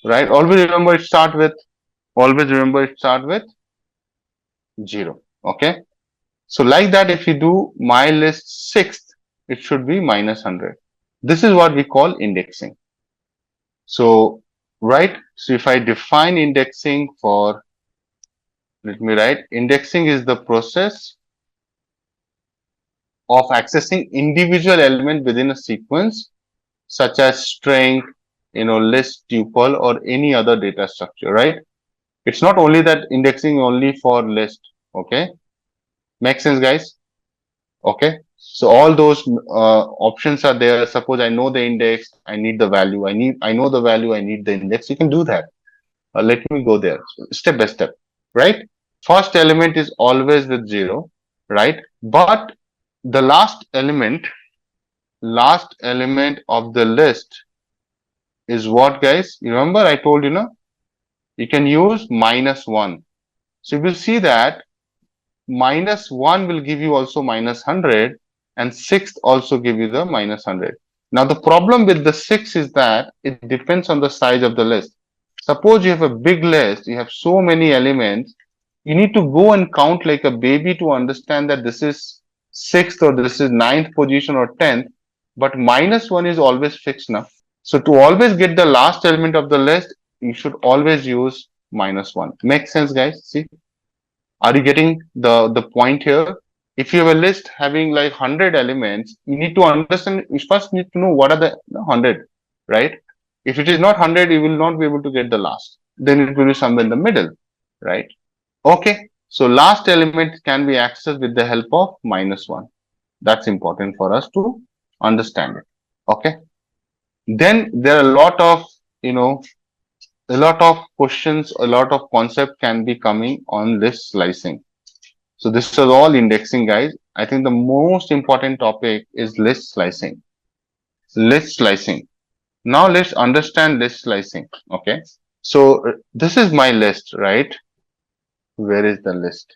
right? Always remember it start with 0, okay? So like that, if you do my list sixth, it should be minus 100. This is what we call indexing. So, right? So if I define indexing for, let me write, indexing is the process of accessing individual element within a sequence, such as string, list, tuple, or any other data structure, right? It's not only that indexing only for list, okay? Make sense, guys? Okay. So all those options are there. Suppose I know the index, I need the value. I know the value, I need the index. You can do that. Let me go there step by step, right? First element is always with 0, right? But the last element of the list is what, guys? You remember I told you, no? You can use -1. So you will see that -1 will give you also -100 and sixth also give you the -100. Now the problem with the 6 is that it depends on the size of the list. Suppose you have a big list, you have so many elements, you need to go and count like a baby to understand that this is sixth or this is ninth position or 10th, but -1 is always fixed now. So to always get the last element of the list, you should always use -1. Makes sense, guys? See? Are you getting the point here? If you have a list having like 100 elements, you need to understand, you first need to know what are the 100, right? If it is not 100, you will not be able to get the last. Then it will be somewhere in the middle, right? Okay. So last element can be accessed with the help of -1. That's important for us to understand it. Okay. Then there are a lot of, a lot of questions, a lot of concept can be coming on list slicing. So this is all indexing, guys. I think the most important topic is list slicing. List slicing. Now let's understand list slicing. Okay. So this is my list, right? Where is the list?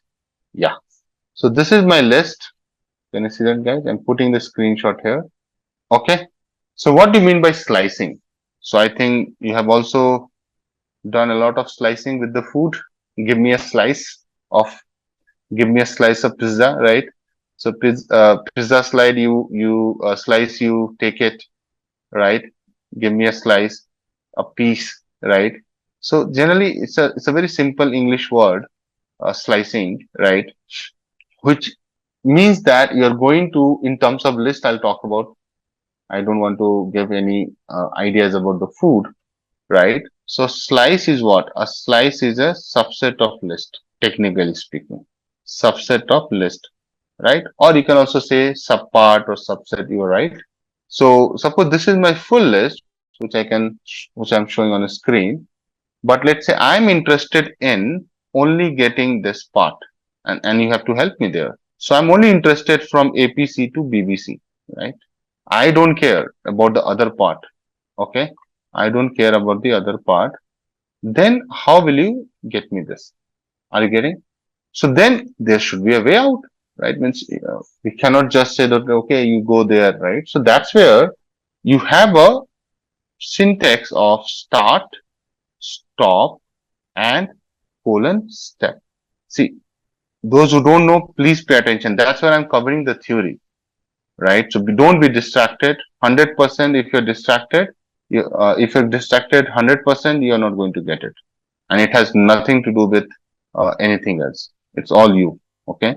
Yeah. So this is my list. Can you see that, guys? I'm putting the screenshot here. Okay. So what do you mean by slicing? So I think you have also done a lot of slicing with the food. Give me a slice of give me a slice of pizza, right? So pizza slide, you slice, you take it, right? Give me a slice, a piece, right? So generally, it's a very simple English word, slicing, right? Which means that you're going to, in terms of list, I'll talk about. I don't want to give any ideas about the food, right? So slice is what? A slice is a subset of list, technically speaking. Subset of list, right? Or you can also say subpart or subset, you're right. So suppose this is my full list, which I'm showing on a screen. But let's say I'm interested in only getting this part, and you have to help me there. So I'm only interested from APC to BBC, right? I don't care about the other part. Okay. I don't care about the other part. Then how will you get me this? Are you getting? So then there should be a way out, right? Means we cannot just say that, okay, you go there, right? So that's where you have a syntax of start, stop, and colon step. See, those who don't know, please pay attention. That's where I'm covering the theory, right? So don't be distracted. 100% if you're distracted, if you're distracted 100%, you're not going to get it. And it has nothing to do with anything else. It's all you. Okay.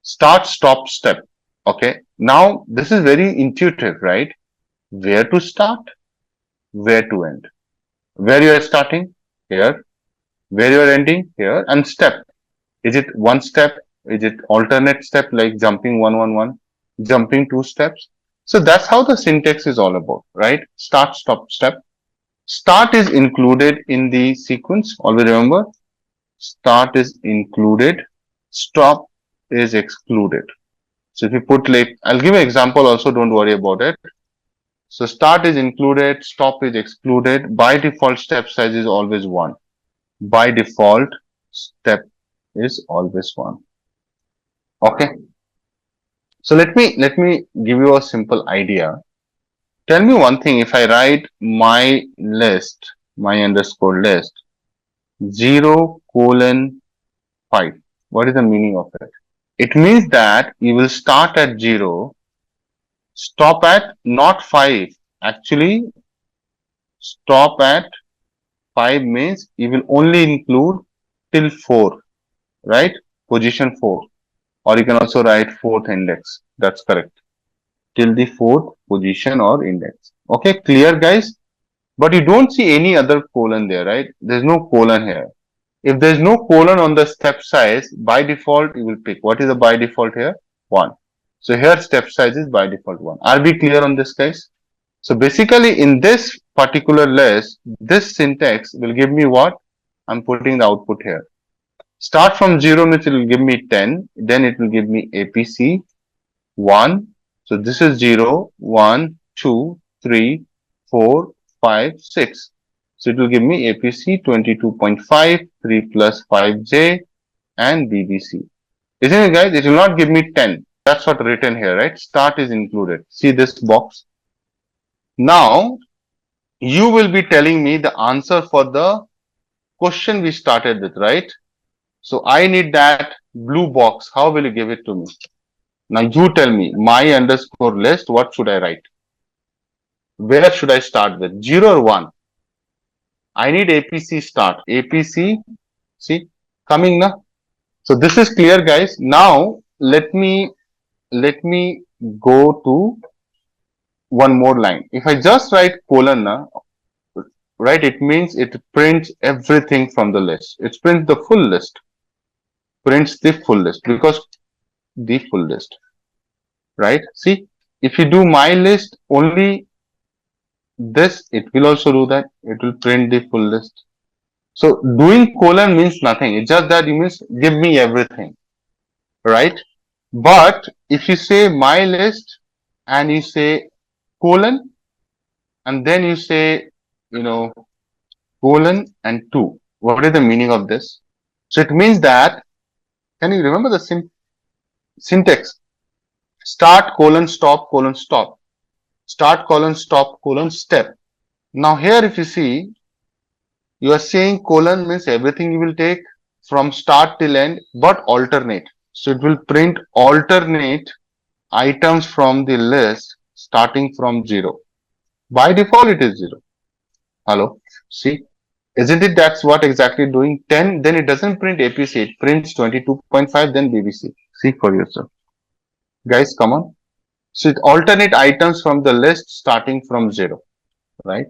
Start, stop, step. Okay. Now, this is very intuitive, right? Where to start, where to end. Where you are starting, here. Where you are ending, here. And step. Is it one step? Is it alternate step like jumping 111, jumping two steps? So that's how the syntax is all about, right? Start, stop, step. Start is included in the sequence. Always remember, start is included, stop is excluded. So if you put like, I'll give an example also, don't worry about it. So start is included, stop is excluded. By default, step size is always 1. By default, step is always 1. Okay. So let me give you a simple idea. Tell me one thing, if I write my list, my underscore list, 0:5, what is the meaning of it? It means that you will start at 0, stop at not 5. Actually, stop at 5 means you will only include till 4, right? Position 4. Or you can also write fourth index. That's correct. Till the fourth position or index. Okay, clear guys? But you don't see any other colon there, right? There's no colon here. If there's no colon on the step size, by default, you will pick. What is the by default here? 1. So here step size is by default 1. Are we clear on this, guys? So basically in this particular list, this syntax will give me what? I'm putting the output here. Start from 0 means it will give me 10. Then it will give me APC 1. So this is 0, 1, 2, 3, 4, 5, 6. So it will give me APC 22.5, 3 plus 5J and BBC. Isn't it, guys? It will not give me 10. That's what written here, right? Start is included. See this box? Now, you will be telling me the answer for the question we started with, right? So I need that blue box. How will you give it to me? Now you tell me, my underscore list, what should I write? Where should I start with? 0 or 1? I need APC start. APC, see, coming now. So this is clear, guys. Now let me go to one more line. If I just write colon now, right, it means it prints everything from the list. It prints the full list. Prints the full list because the full list. Right? See, if you do my list only this, it will also do that. It will print the full list. So doing colon means nothing. It's just that you means give me everything, right? But if you say my list and you say colon and then you say, colon and 2, what is the meaning of this? So it means that, can you remember the syntax? Start colon stop colon stop. Start colon stop colon step. Now here if you see, you are saying colon means everything you will take from start till end, but alternate. So it will print alternate items from the list starting from 0. By default, it is 0. Hello? See? Isn't it that's what exactly doing? 10, then it doesn't print APC, it prints 22.5, then BBC. See for yourself. Guys, come on. So it alternate items from the list starting from 0, right?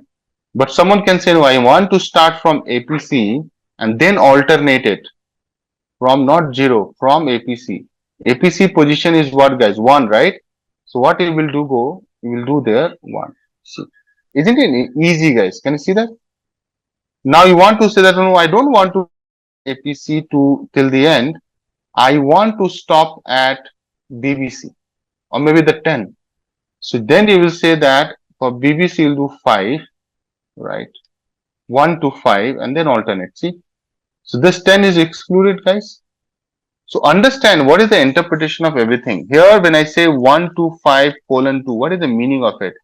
But someone can say, no, I want to start from APC and then alternate it from not 0, from APC. APC position is what, guys? 1, right? So what you will do, you will do there 1. See. Isn't it easy, guys? Can you see that? Now you want to say that, no, I don't want to APC to till the end. I want to stop at BBC or maybe the 10. So then you will say that for BBC you'll do 5, right? 1 to 5 and then alternate. See? So this 10 is excluded, guys. So understand what is the interpretation of everything. Here when I say 1 to 5 colon 2, what is the meaning of it?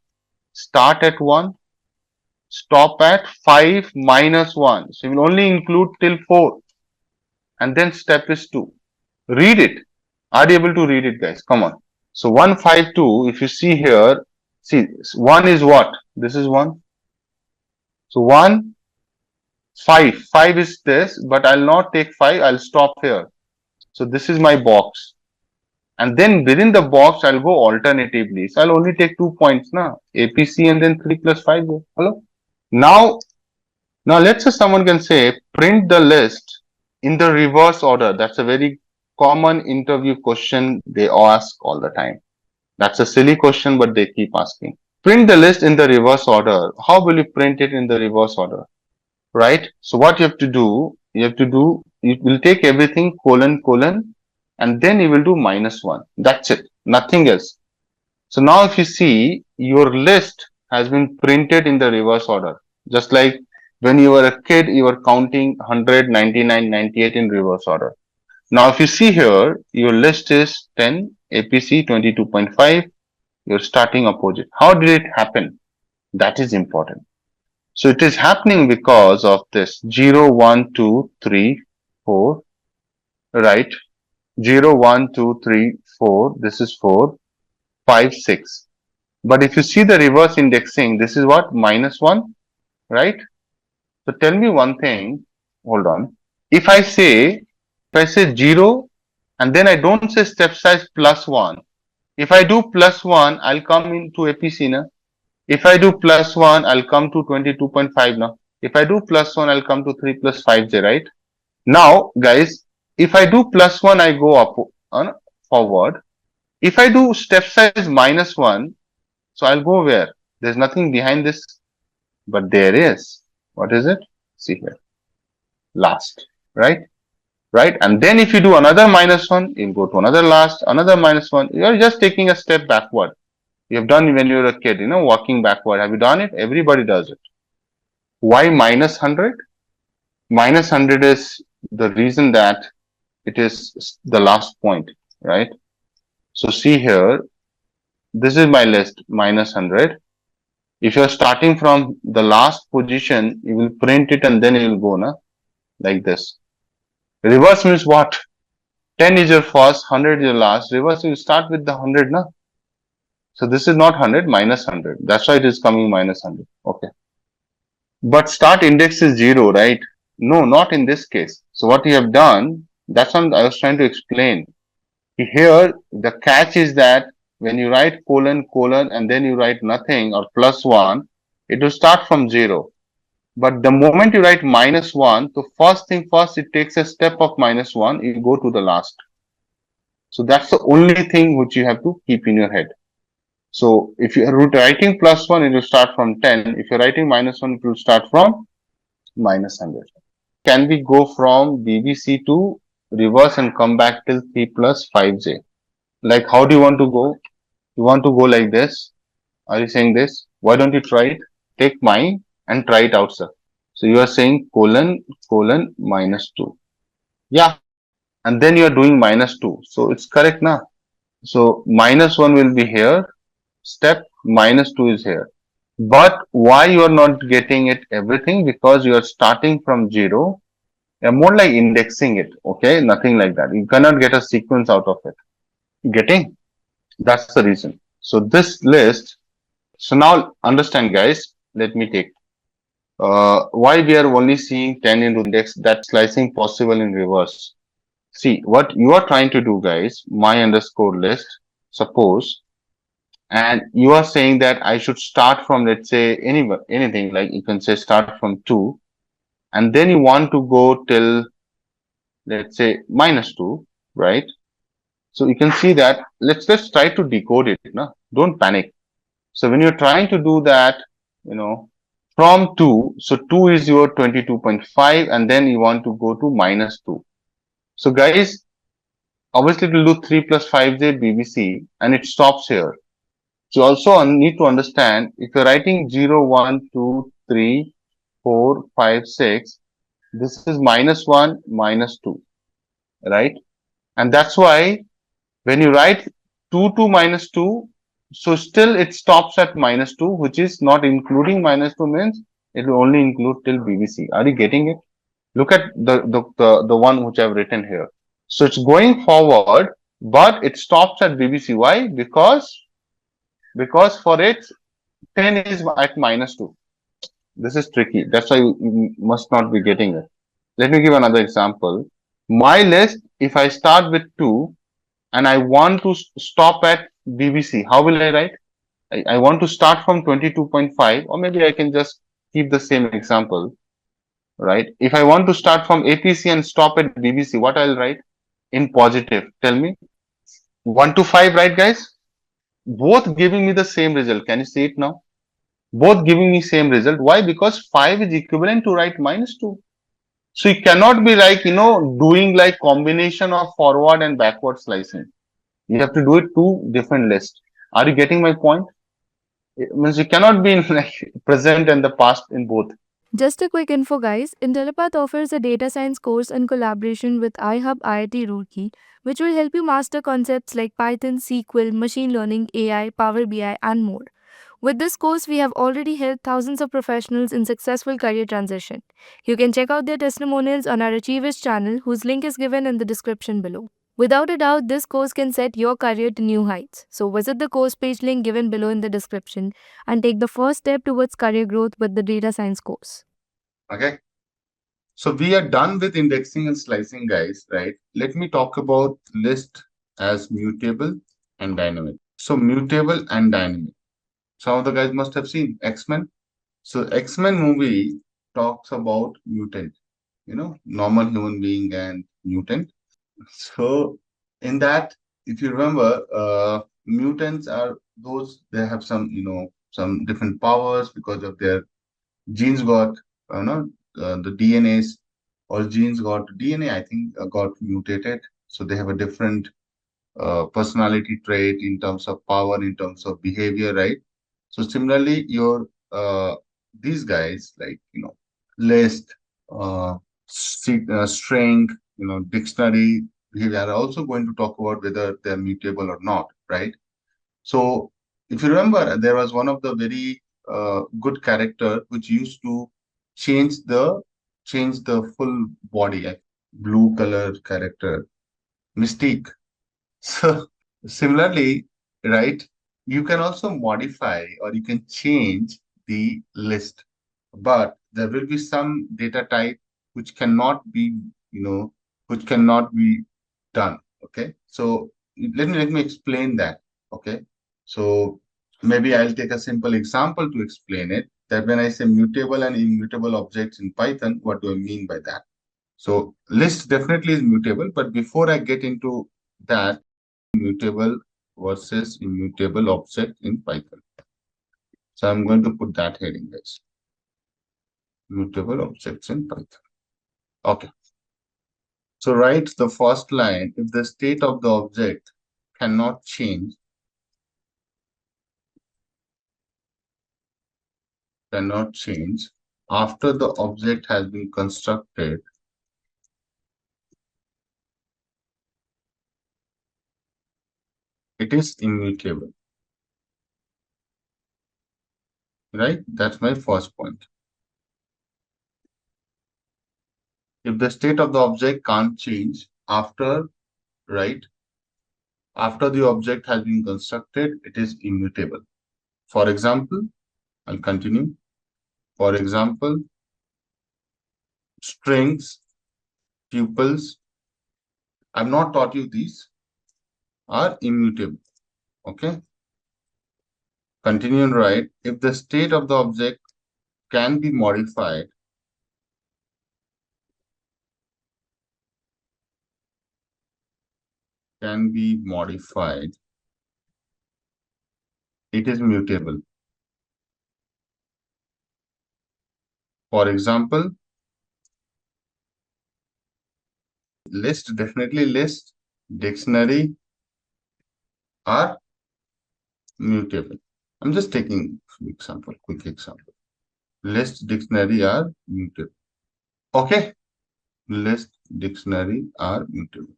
Start at 1, stop at 5 minus 1. So you will only include till 4 and then step is 2. Read it. Are you able to read it, guys? Come on. So 152, if you see here, see 1 is what? This is 1. So 1, 5. 5 is this, but I'll not take 5. I'll stop here. So this is my box. And then within the box, I'll go alternatively. So I'll only take 2 points now. APC and then 3 plus 5. Hello? Now let's say someone can say print the list in the reverse order. That's a very common interview question they ask all the time. That's a silly question, but they keep asking. Print the list in the reverse order. How will you print it in the reverse order? Right? So what you have to do, you will take everything colon, colon, and then you will do minus 1. That's it. Nothing else. So now if you see, your list has been printed in the reverse order. Just like when you were a kid, you were counting 100, 99, 98 in reverse order. Now if you see here, your list is 10, APC 22.5, you're starting opposite. How did it happen? That is important. So it is happening because of this 0, 1, 2, 3, 4, right? 0, 1, 2, 3, 4, this is 4, 5, 6. But if you see the reverse indexing, this is what? Minus 1, right? So tell me one thing, hold on. If I say 0 and then I don't say step size plus 1, if I do plus 1, I'll come into APC now. If I do plus 1, I'll come to 22.5 now. If I do plus 1, I'll come to 3 plus 5j, right? Now, guys, if I do plus 1, I go up forward. If I do step size minus 1, so I'll go where? There's nothing behind this, but there is. What is it? See here. Last, right? Right? And then if you do another minus 1, you'll go to another last, another minus 1. You're just taking a step backward. You have done when you were a kid, walking backward. Have you done it? Everybody does it. Why minus 100? Minus 100 is the reason that it is the last point, right? So see here, this is my list, minus 100. If you're starting from the last position, you will print it and then you will go, like this. Reverse means what? 10 is your first, 100 is your last. Reverse, you start with the 100, na? So this is not 100, minus 100. That's why it is coming minus 100. Okay. But start index is 0, right? No, not in this case. So what you have done, that's what I was trying to explain. Here, the catch is that when you write colon, colon, and then you write nothing or plus 1, it will start from 0. But the moment you write minus 1, so first thing first, it takes a step of minus 1, you go to the last. So that's the only thing which you have to keep in your head. So if you are writing plus 1, it will start from 10. If you're writing minus 1, it will start from minus 100. Can we go from BBC to reverse and come back till 3 plus 5j? Like how do you want to go? You want to go like this? Are you saying this? Why don't you try it? Take mine and try it out, sir. So you are saying colon, colon, minus 2. Yeah. And then you are doing minus 2. So it's correct now. So minus 1 will be here. Step minus 2 is here. But why you are not getting it everything? Because you are starting from 0. You're more like indexing it. Okay. Nothing like that. You cannot get a sequence out of it. Getting? That's the reason. So this list. So now understand, guys. Let me take. Why we are only seeing 10 into index, that slicing possible in reverse. See what you are trying to do, guys. My underscore list. Suppose, and you are saying that I should start from, let's say, anything, like you can say start from 2, and then you want to go till, let's say, minus 2, right? So you can see that. Let's try to decode it. No? Don't panic. So when you're trying to do that, from 2, so 2 is your 22.5, and then you want to go to minus 2. So guys, obviously it will do 3 plus 5j BBC and it stops here. So also need to understand if you're writing 0, 1, 2, 3, 4, 5, 6, this is minus 1, minus 2, right? And that's why when you write 2 to minus 2, so still it stops at minus 2, which is not including minus 2 means it will only include till BBC. Are you getting it? Look at the one which I've written here. So it's going forward, but it stops at BBC. Why? Because for it 10 is at minus 2. This is tricky. That's why you must not be getting it. Let me give another example. My list, if I start with 2 and I want to stop at BBC, how will I write? I want to start from 22.5, or maybe I can just keep the same example, right? If I want to start from APC and stop at BBC, what I'll write? In positive. Tell me. 1 to 5, right, guys? Both giving me the same result. Can you see it now? Both giving me same result. Why? Because 5 is equivalent to write minus 2. So you cannot be like, doing like combination of forward and backward slicing. You have to do it two different lists. Are you getting my point? It means you cannot be in like present and the past in both. Just a quick info, guys. Intellipaat offers a data science course in collaboration with iHub IIT Roorkee, which will help you master concepts like Python, SQL, machine learning, AI, Power BI, and more. With this course, we have already helped thousands of professionals in successful career transition. You can check out their testimonials on our Achievers channel, whose link is given in the description below. Without a doubt, this course can set your career to new heights. So visit the course page link given below in the description and take the first step towards career growth with the data science course. Okay. So we are done with indexing and slicing, guys, right? Let me talk about list as mutable and dynamic. So mutable and dynamic. Some of the guys must have seen X-Men. So X-Men movie talks about mutant, normal human being and mutant. So in that, if you remember, mutants are those they have some, some different powers because of their genes got, the DNAs or genes got DNA, I think, got mutated. So they have a different personality trait in terms of power, in terms of behavior, right? So similarly, your these guys like list, string, dictionary, we are also going to talk about whether they're mutable or not, right? So if you remember, there was one of the very good character which used to change the full body, like blue color character, Mystique. So similarly, right, you can also modify or you can change the list, but there will be some data type which cannot be, which cannot be done. Okay. So let me explain that. Okay. So maybe I'll take a simple example to explain it. That when I say mutable and immutable objects in Python, what do I mean by that? So list definitely is mutable, but before I get into that, mutable versus immutable object in Python. So I'm going to put that heading, guys. Mutable objects in Python. Okay. So write the first line. If the state of the object cannot change, after the object has been constructed, it is immutable. Right? That's my first point. If the state of the object can't change after, right, after the object has been constructed, it is immutable. For example, I'll continue. For example, strings, tuples, I've not taught you these, are immutable. Okay. Continue and write. If the state of the object can be modified, it is mutable. For example, list, definitely list. dictionary are mutable. I'm just taking example, quick example. List, dictionary are mutable. Okay, list, dictionary are mutable.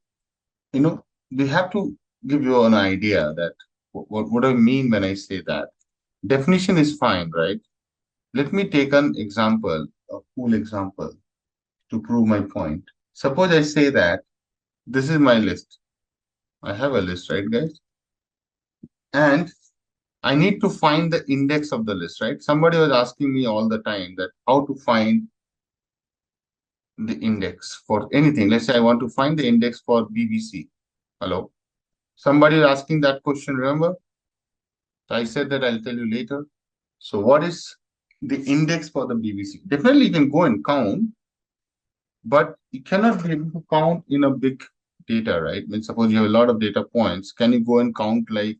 We have to give you an idea that what I mean when I say that. Definition is fine, right? Let me take an example, a cool example to prove my point. Suppose I say that this is my list. I have a list, right, guys? And I need to find the index of the list, right? Somebody was asking me all the time that how to find the index for anything. Let's say I want to find the index for BBC. Hello? Somebody is asking that question, remember? So I said that I'll tell you later. So what is the index for the BBC? Definitely you can go and count, but you cannot be able to count in a big data, right? I mean, suppose you have a lot of data points. Can you go and count like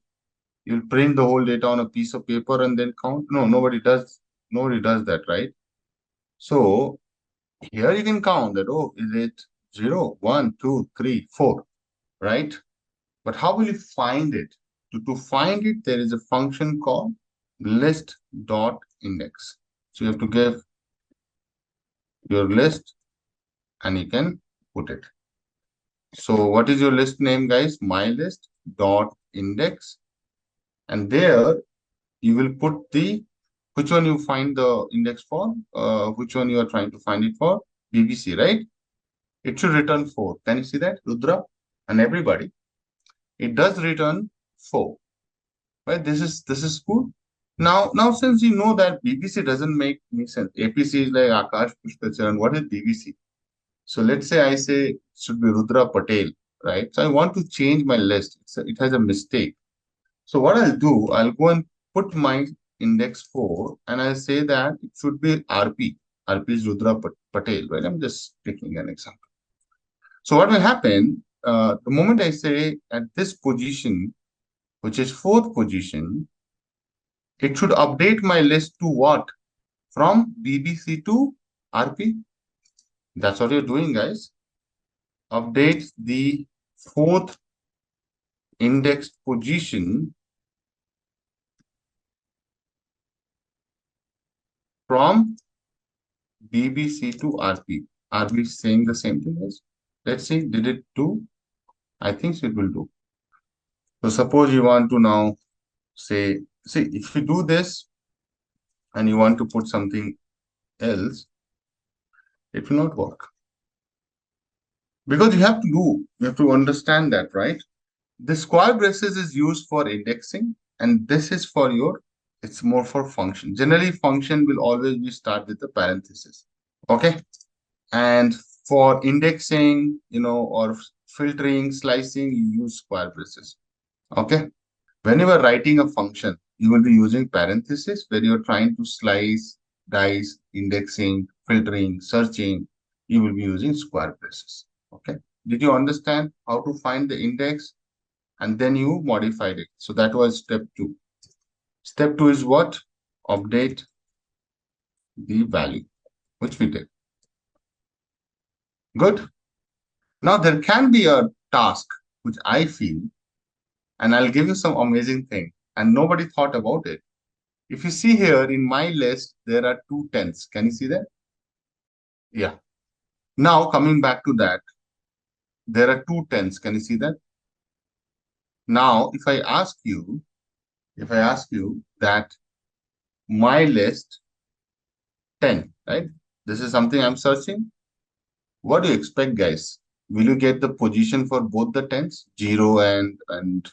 you'll print the whole data on a piece of paper and then count? No, nobody does. Nobody does that, right? So here you can count that, oh, is it 0, 1, 2, 3, 4, right? But how will you find it? To find it, there is a function called list.index. So you have to give your list and you can put it. So what is your list name, guys? My list dot index. And there you will put the which one you find the index for, which one you are trying to find it for, BBC, right? It should return 4. Can you see that, Rudra and everybody? It does return 4. Right? This is cool. Now since you know that BBC doesn't make any sense. APC is like Akash Pushpacharan. What is BBC? So let's say I say it should be Rudra Patel, right? So I want to change my list. It has a mistake. So what I'll do, I'll go and put my index 4 and I'll say that it should be RP. RP is Rudra Patel, right? I'm just taking an example. So what will happen, the moment I say at this position, which is 4th position, it should update my list to what? From BBC to RP. That's what you're doing, guys. Update the 4th indexed position from BBC to RP. Are we saying the same thing, guys? Let's see, did it do? I think it will do. So suppose you want to now say, see, if you do this and you want to put something else, it will not work. Because you have to understand that, right? The square braces is used for indexing, and this is for it's more for function. Generally, function will always be start with the parenthesis. Okay. And for indexing, or filtering, slicing, you use square braces. Okay. When you are writing a function, you will be using parenthesis where you're trying to slice, dice, indexing, filtering, searching. You will be using square braces. Okay. Did you understand how to find the index? And then you modified it. So that was step 2. Step 2 is what? Update the value, which we did. Good. Now there can be a task which I feel, and I'll give you some amazing thing, and nobody thought about it. If you see here in my list, there are 2 10s. Can you see that? Yeah. Now coming back to that, there are 2 10s. Can you see that? Now, if I ask you that my list 10, right? This is something I'm searching. What do you expect, guys? Will you get the position for both the 10s, 0 and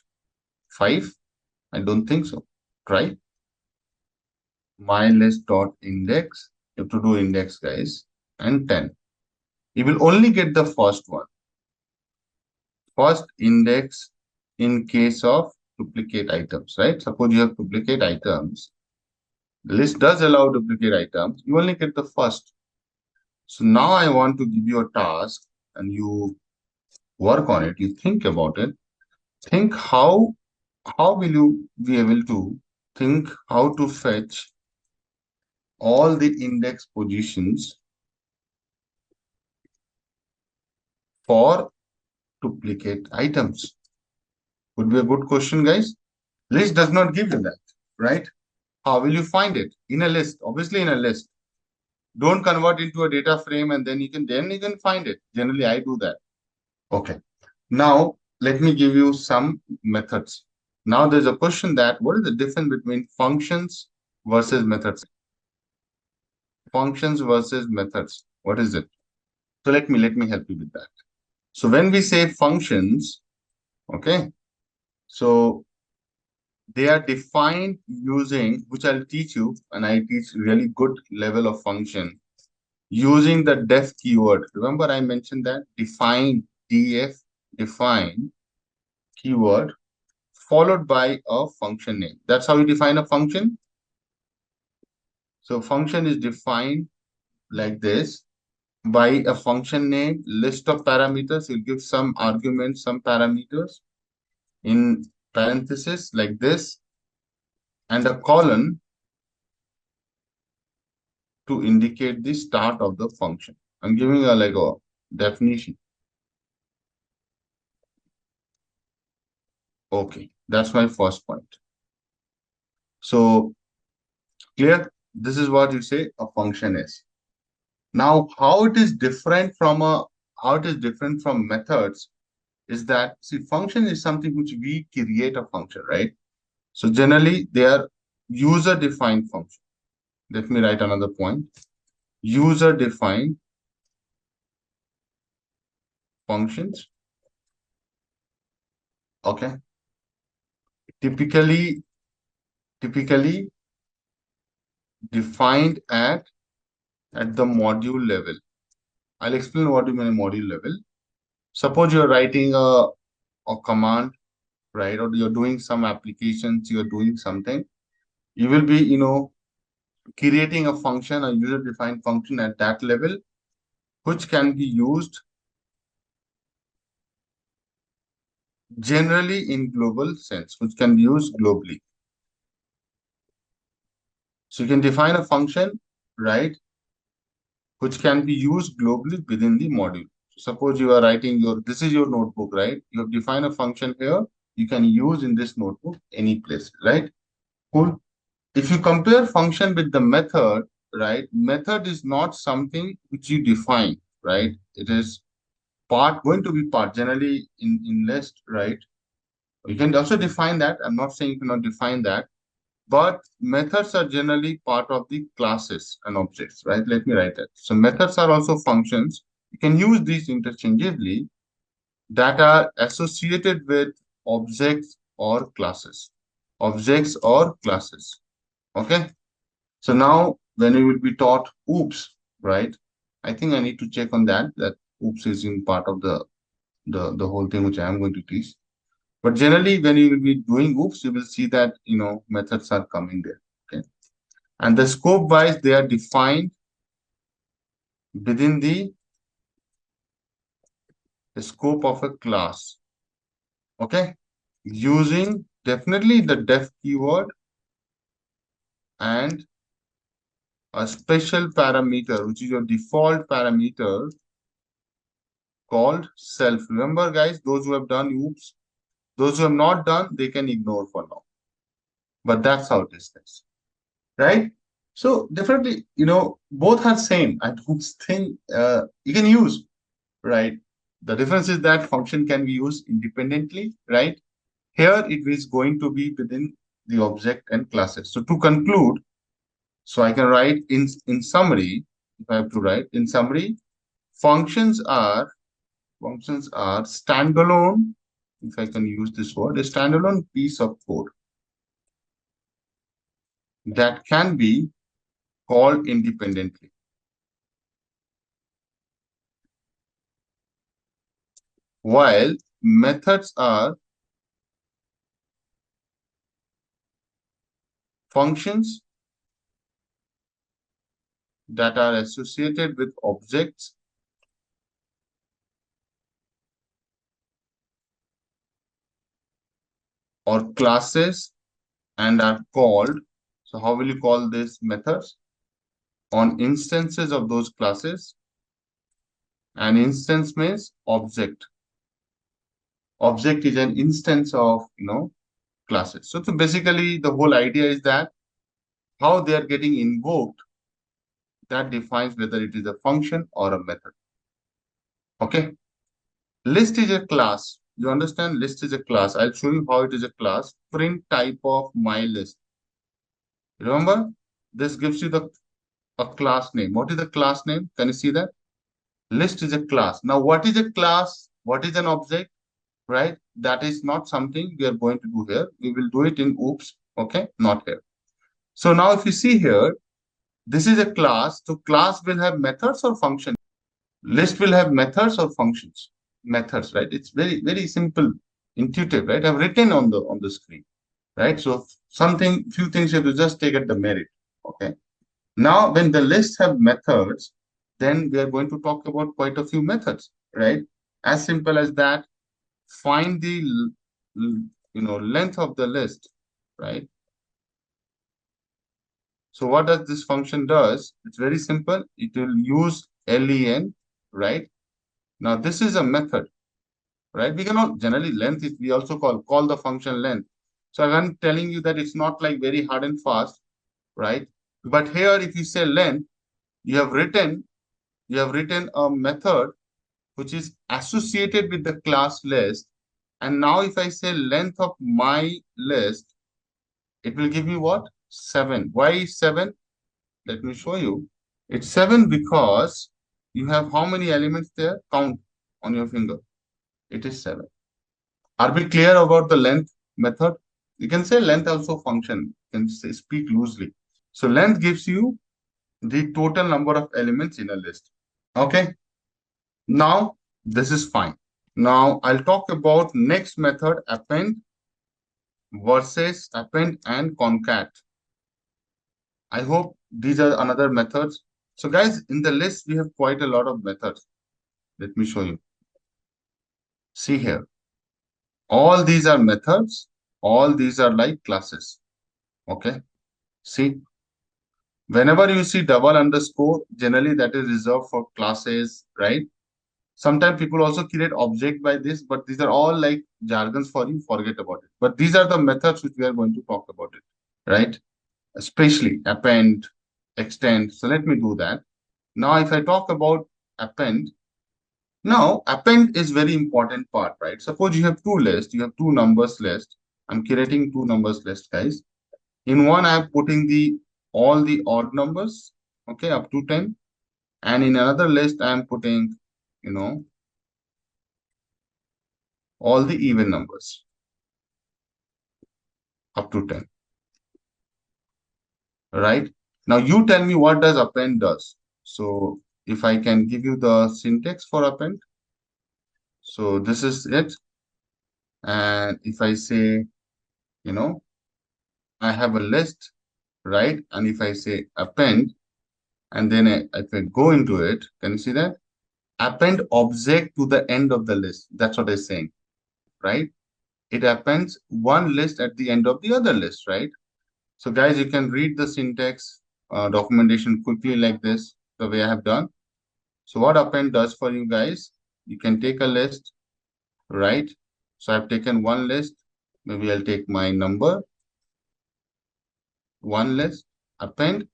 5? I don't think so. Try. My list dot index. You have to do index, guys, and 10. You will only get the first one. First index in case of duplicate items, right? Suppose you have duplicate items. The list does allow duplicate items. You only get the first. So now I want to give you a task and you work on it. You think about it. Think how will you be able to think how to fetch all the index positions for duplicate items? Would be a good question, guys. List does not give you that, right? How will you find it? In a list, obviously in a list. Don't convert into a data frame and then you can find it. Generally, I do that. Okay. Now, let me give you some methods. Now, there's a question that what is the difference between functions versus methods? Functions versus methods. What is it? So let me help you with that. So when we say functions, okay, so they are defined using, which I'll teach you, and I teach really good level of function using the def keyword. Remember I mentioned that define, def, define keyword followed by a function name. That's how you define a function. So function is defined like this by a function name, list of parameters. You'll give some arguments, some parameters in parenthesis like this, and a colon to indicate the start of the function. I'm giving a like a definition. Okay, that's my first point. So clear? This is what you say a function is. Now, how it is different from methods is that, see, function is something which we create a function, right? So generally they are user defined function. Let me write another point. User defined functions. Okay. Typically defined at the module level. I'll explain what you mean module level. Suppose you're writing a command, right? Or you're doing some applications, you're doing something. You will be, creating a function, a user-defined function at that level, which can be used generally in global sense, which can be used globally. So you can define a function, right, which can be used globally within the module. Suppose you are writing this is your notebook, right? You have defined a function here. You can use in this notebook any place, right? Cool. If you compare function with the method, right? Method is not something which you define, right? It is going to be part generally in list, right? You can also define that. I'm not saying you cannot define that, but methods are generally part of the classes and objects, right? Let me write that. So methods are also functions. You can use these interchangeably that are associated with objects or classes. Objects or classes. Okay. So now when we will be taught oops, right? I think I need to check on that oops is in part of the whole thing which I am going to teach. But generally, when you will be doing oops, you will see that, methods are coming there. Okay. And the scope wise, they are defined within the scope of a class. Okay. Using definitely the def keyword and a special parameter, which is your default parameter called self. Remember, guys, those who have done oops, those who have not done, they can ignore for now. But that's how it is, guys. Right? So definitely, both are same. I don't think you can use, right? The difference is that function can be used independently, right? Here it is going to be within the object and classes. So to conclude, so I can write in summary, if I have to write in summary, functions are standalone, if I can use this word, a standalone piece of code that can be called independently. While methods are functions that are associated with objects or classes and are called. So how will you call these methods? On instances of those classes. An instance means object. Object is an instance of, classes. So basically the whole idea is that how they are getting invoked, that defines whether it is a function or a method. Okay. List is a class. You understand? List is a class. I'll show you how it is a class. Print type of my list. Remember, this gives you a class name. What is the class name? Can you see that? List is a class. Now, what is a class? What is an object? Right? That is not something we are going to do here. We will do it in OOPS. Okay, not here. So now if you see here, this is a class. So class will have methods or functions. List will have methods or functions. Methods, right? It's very, very simple, intuitive, right? I've written on the screen, right? So few things you have to just take at the merit. Okay. Now, when the lists have methods, then we are going to talk about quite a few methods, right? As simple as that. Find the length of the list, right? So what does this function does? It's very simple. It will use len, right? Now this is a method, right? We cannot generally length is we also call the function length. So I'm telling you that it's not like very hard and fast, right? But here, if you say length, you have written a method which is associated with the class list. And now if I say length of my list, it will give me what? 7. Why 7? Let me show you. It's 7 because you have how many elements there? Count on your finger. It is 7. Are we clear about the length method? You can say length also function. You can say speak loosely. So length gives you the total number of elements in a list. Okay. Now this is fine. Now I'll talk about next method, append versus append and concat. I hope these are another methods. So guys, in the list, we have quite a lot of methods. Let me show you. See here. All these are methods. All these are like classes. Okay. See, whenever you see double underscore, generally that is reserved for classes, right? Sometimes people also create object by this, but these are all like jargons for you. Forget about it. But these are the methods which we are going to talk about it, right? Especially append, extend. So let me do that. Now, if I talk about append, now append is very important part, right? Suppose you have two lists, you have two numbers list. I'm creating two numbers list, guys. In one, I'm putting all the odd numbers, okay, up to 10. And in another list, I'm putting, all the even numbers up to 10. Right? Now you tell me what does append does. So if I can give you the syntax for append. So this is it. And if I say, I have a list, right? And if I say append, and then if I go into it, can you see that? Append object to the end of the list. That's what I'm saying, right? It appends one list at the end of the other list, right? So guys, you can read the syntax documentation quickly like this, the way I have done. So what append does for you guys, you can take a list, right? So I've taken one list. Maybe I'll take my number, one list, append,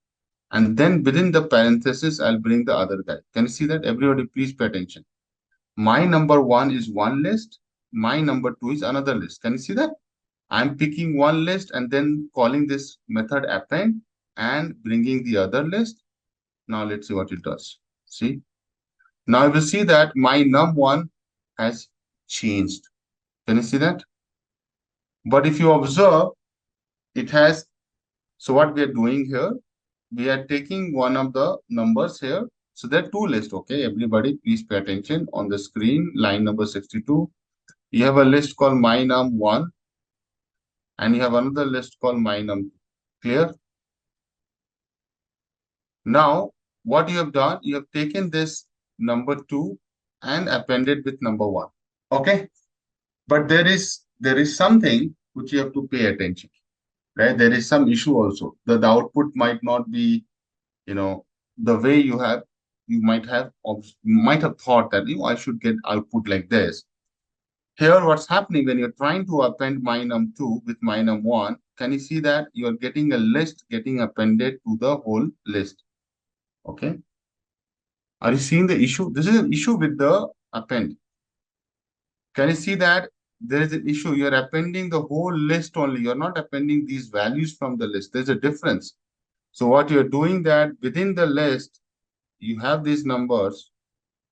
and then within the parenthesis, I'll bring the other guy. Can you see that? Everybody, please pay attention. My number one is one list. My number two is another list. Can you see that? I'm picking one list and then calling this method append and bringing the other list. Now let's see what it does. See? Now you will see that my num1 has changed. Can you see that? But if you observe, it has, so what we are doing here, we are taking one of the numbers here. So there are two lists, okay? Everybody, please pay attention on the screen, line number 62. You have a list called my num1 and you have another list called my num2. Clear? Now, what you have done, you have taken this number 2 and appended with number 1. Okay? But there is something which you have to pay attention, right? There is some issue also. The output might not be, the way you might have thought that, I should get output like this. Here, what's happening when you're trying to append my num2 with my num1, can you see that you're getting a list getting appended to the whole list? Okay. Are you seeing the issue? This is an issue with the append. Can you see that there is an issue? You're appending the whole list only. You're not appending these values from the list. There's a difference. So what you're doing that within the list, you have these numbers,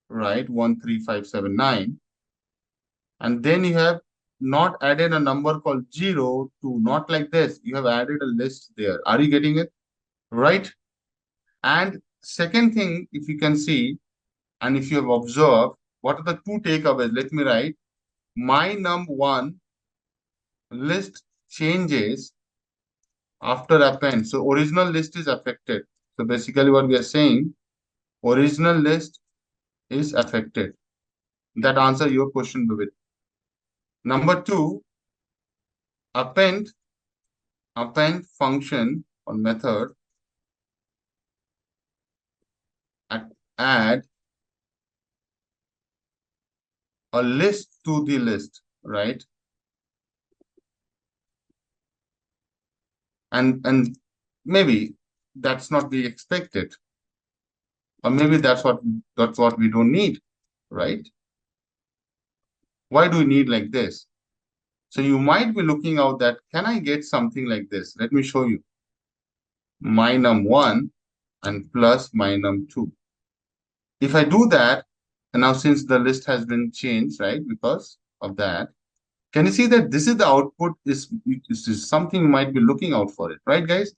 right? 1, 3, 5, 7, 9. And then you have not added a number called 0 to not like this. You have added a list there. Are you getting it? Right? And second thing, if you can see, and if you have observed, what are the two takeaways? Let me write. My num1 list changes after append. So original list is affected. So basically what we are saying, original list is affected. That answer your question, Bhavit. Number two, append function or method add a list to the list, right? And maybe that's not the expected, or maybe that's what we don't need, right? Why do we need like this? So you might be looking out that, can I get something like this? Let me show you. My num1 and plus my num2. If I do that, and now since the list has been changed, right, because of that, can you see that this is the output is something you might be looking out for it, right, guys?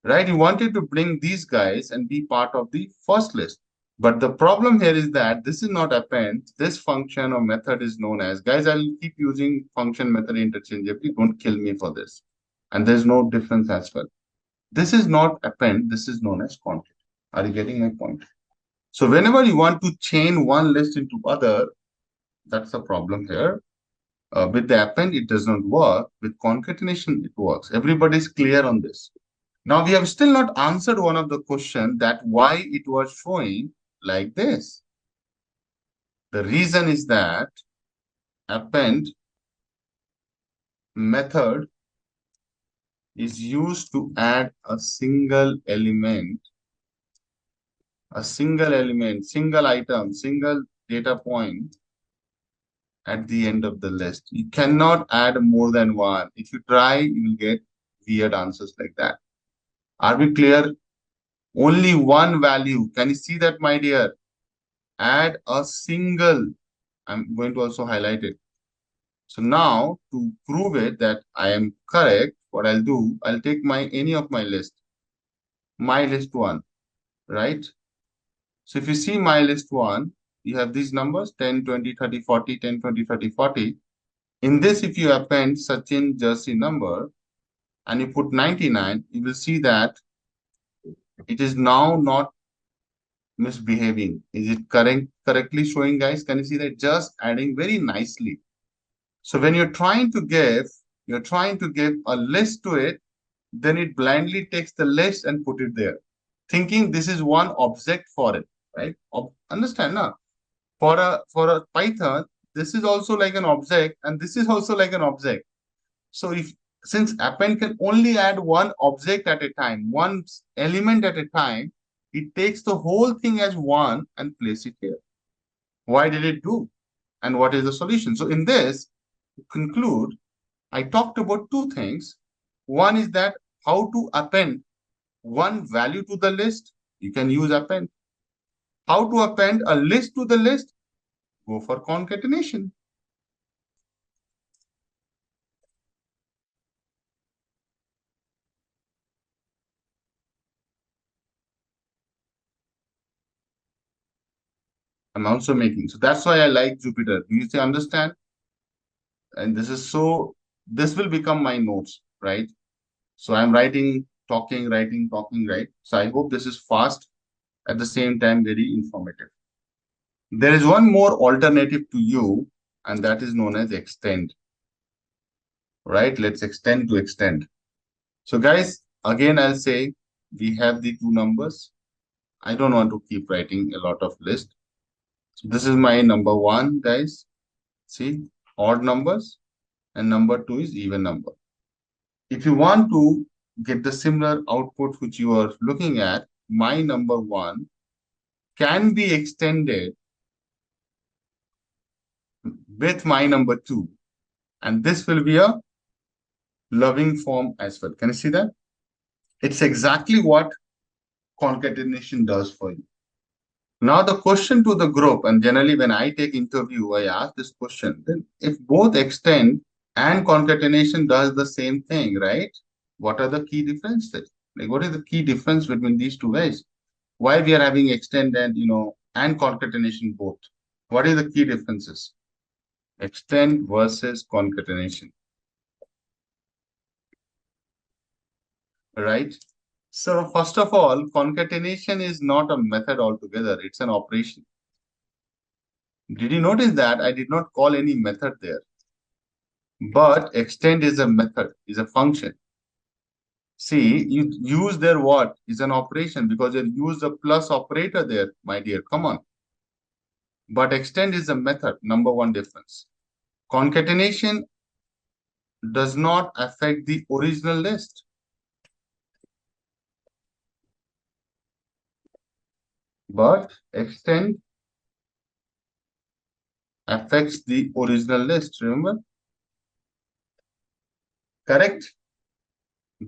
Right, you wanted to bring these guys and be part of the first list. But the problem here is that this is not append. This function or method is known as, guys, I'll keep using function method interchangeably. Don't kill me for this. And there's no difference as well. This is not append. This is known as concat. Are you getting my point? So whenever you want to chain one list into other, that's the problem here. With the append, it does not work. With concatenation, it works. Everybody's clear on this. Now we have still not answered one of the question that why it was showing like this. The reason is that append method is used to add a single element, single item, single data point at the end of the list. You cannot add more than one. If you try, you will get weird answers like that. Are we clear? Only one value. Can you see that, my dear? Add a single. I'm going to also highlight it. So now to prove it that I am correct, what I'll do, I'll take any of my list one, right? So if you see my list one, you have these numbers 10, 20, 30, 40, 10, 20, 30, 40. In this, if you append Sachin Jersey number and you put 99, you will see that it is now not misbehaving. Is it correctly showing, guys? Can you see that? Just adding very nicely. So when you're trying to give a list to it, then it blindly takes the list and put it there, thinking this is one object for it, right? Understand now? For a Python, this is also like an object, and this is also like an object. So since append can only add one object at a time, one element at a time, it takes the whole thing as one and place it here. Why did it do? And what is the solution? So in this, to conclude, I talked about two things. One is that how to append one value to the list. You can use append. How to append a list to the list? Go for concatenation. I'm also making. So that's why I like Jupyter. Do you understand? And this will become my notes, right? So I'm writing, talking, right? So I hope this is fast, at the same time, very informative. There is one more alternative to you, and that is known as extend, right? Let's extend to extend. So guys, again, I'll say we have the two numbers. I don't want to keep writing a lot of list. So this is my number one, guys. See, odd numbers, and number 2 is even number. If you want to get the similar output which you are looking at, my number 1 can be extended with my number 2, and this will be a loving form as well. Can you see that? It's exactly what concatenation does for you. Now the question to the group, and generally when I take interview, I ask this question, then if both extend and concatenation does the same thing, right? What are the key differences? Like what is the key difference between these two guys? Why we are having extend and and concatenation both? What is the key differences? Extend versus concatenation. Right? So first of all, concatenation is not a method altogether, it's an operation. Did you notice that I did not call any method there? But extend is a method, is a function. See, you use there what is an operation because you use the plus operator there, my dear. Come on. But extend is a method, number one difference. Concatenation does not affect the original list. But extend affects the original list, remember? Correct?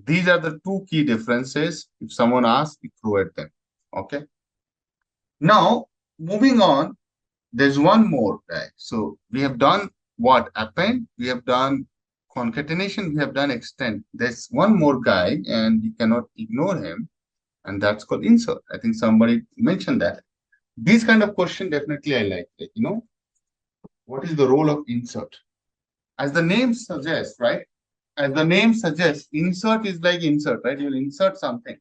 These are the two key differences. If someone asks, you throw at them. Okay. Now, moving on, there's one more guy. So we have done what? Append, we have done concatenation, we have done extend. There's one more guy, and you cannot ignore him, and that's called insert. I think somebody mentioned that. These kind of question definitely I like. What is the role of insert? As the name suggests, right? As the name suggests, insert is like insert, right? You'll insert something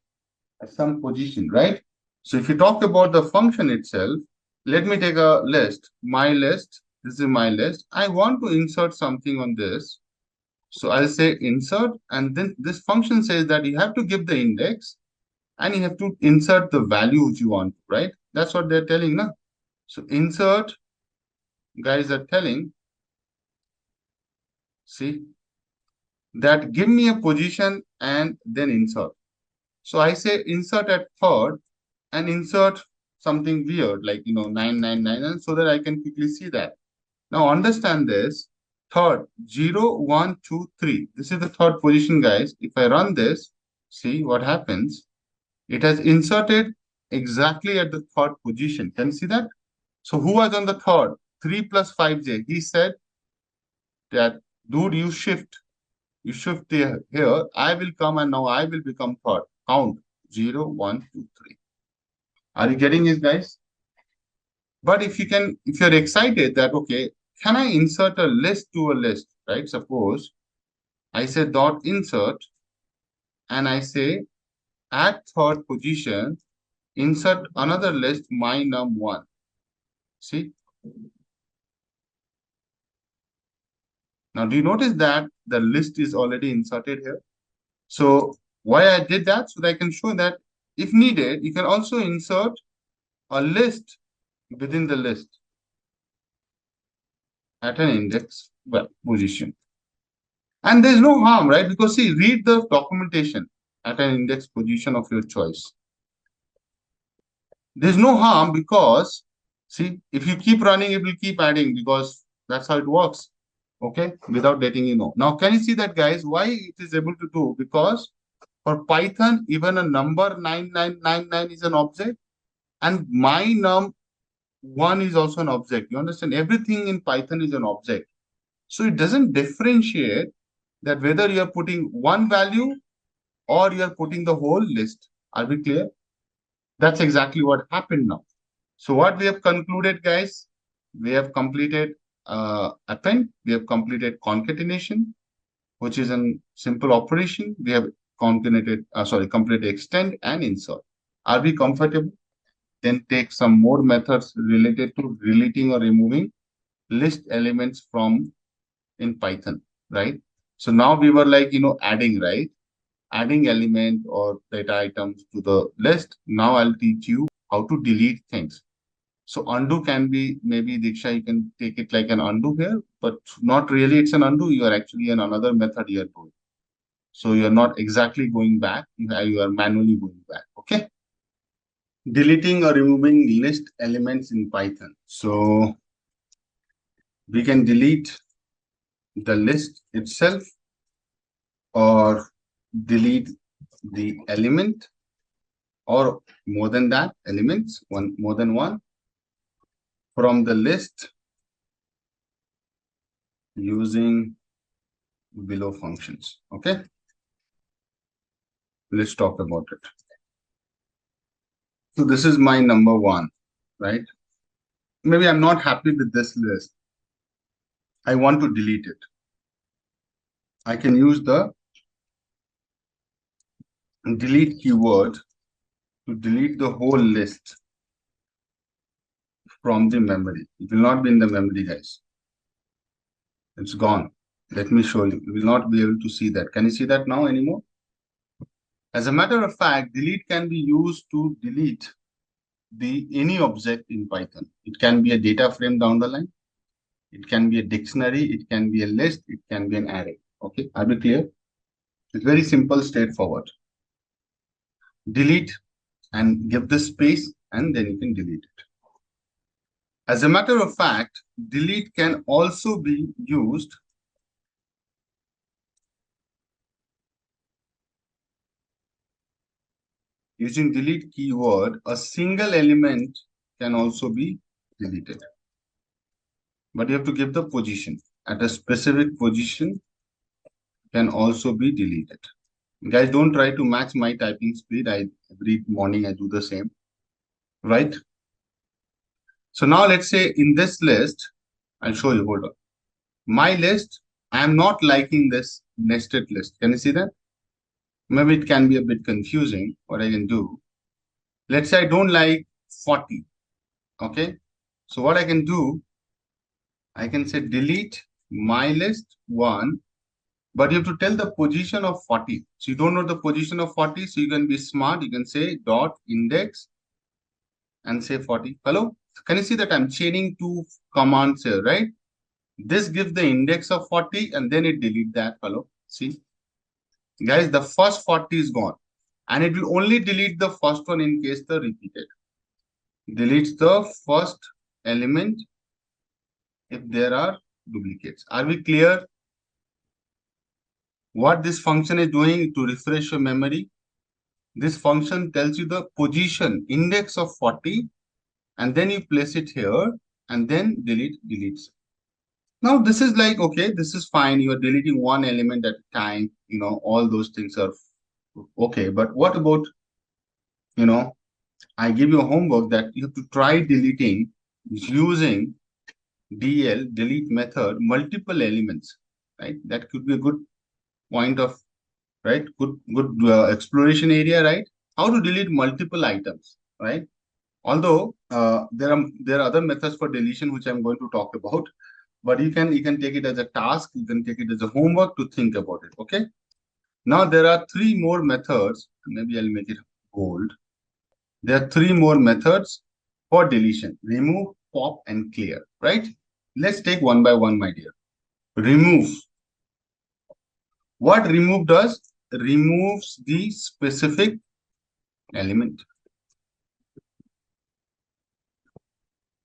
at some position, right? So if you talk about the function itself, let me take a list, my list. This is my list. I want to insert something on this. So I'll say insert, and then this function says that you have to give the index and you have to insert the value which you want, right? That's what they're telling now. So insert, guys are telling, see, that give me a position and then insert. So I say insert at third and insert something weird like 999, so that I can quickly see that. Now understand this. Third, 0, 1, 2, 3. This is the third position, guys. If I run this, see what happens. It has inserted exactly at the third position. Can you see that? So who was on the third? 3 plus 5j. He said that, dude, you shift here. I will come and now I will become third. Count 0, 1, 2, 3. Are you getting it, guys? But if you're excited that, okay, can I insert a list to a list, right? Suppose I say dot insert and I say at third position, insert another list, my num1. See? Now, do you notice that the list is already inserted here? So why I did that? So that I can show that if needed, you can also insert a list within the list at an index position. And there's no harm, right? Because see, read the documentation at an index position of your choice. There's no harm because, see, if you keep running, it will keep adding because that's how it works. Okay, without letting you know. Now, can you see that, guys? Why it is able to do? Because for Python, even a number 9999 is an object, and my num1 is also an object. You understand? Everything in Python is an object. So it doesn't differentiate that whether you are putting one value or you are putting the whole list. Are we clear? That's exactly what happened now. So what we have concluded, guys, we have completed append, we have completed concatenation, which is a simple operation. We have completed extend and insert. Are we comfortable? Then take some more methods related to deleting or removing list elements from in Python, right? So now we were like, adding, right? Adding element or data items to the list. Now I'll teach you how to delete things. So undo can be, maybe Diksha, you can take it like an undo here, but not really it's an undo. You are actually in another method here doing. So you are not exactly going back. You are manually going back. Okay. Deleting or removing list elements in Python. So we can delete the list itself or delete the element, or more than that, elements, more than one, from the list using below functions. Okay. Let's talk about it. So this is my number one, right? Maybe I'm not happy with this list. I want to delete it. I can use the delete keyword to delete the whole list from the memory. It will not be in the memory, guys. It's gone. Let me show you. You will not be able to see that. Can you see that now anymore? As a matter of fact, delete can be used to delete any object in Python. It can be a data frame down the line. It can be a dictionary. It can be a list. It can be an array. Okay, are we clear? It's very simple, straightforward. Delete and give the space, and then you can delete it. As a matter of fact, delete can also be used using delete keyword. A single element can also be deleted, but you have to give the position. At a specific position can also be deleted. Guys, don't try to match my typing speed. Every morning I do the same, right? So now let's say in this list, I'll show you. Hold on. My list, I am not liking this nested list. Can you see that? Maybe it can be a bit confusing. What I can do, let's say I don't like 40. Okay. So what I can do, I can say delete my list 1, but you have to tell the position of 40. So you don't know the position of 40. So you can be smart. You can say dot index and say 40. Hello. Can you see that I'm chaining two commands here, right? This gives the index of 40 and then it delete that. Hello. See, guys, the first 40 is gone and it will only delete the first one in case the repeated. Deletes the first element if there are duplicates. Are we clear? What this function is doing to refresh your memory? This function tells you the position index of 40 and then you place it here and then deletes. Now this is like, okay, this is fine. You are deleting one element at a time. You know, all those things are okay. But what about, you know, I give you a homework that you have to try deleting using delete method, multiple elements, right? That could be a good point of, right? Good exploration area, right? How to delete multiple items, right? Although there are other methods for deletion which I'm going to talk about, but you can take it as a task. You can take it as a homework to think about it. Okay. Now there are 3 more methods. Maybe I'll make it bold. There are 3 more methods for deletion: remove, pop, and clear. Right? Let's take one by one, my dear. Remove. What remove does? Removes the specific element.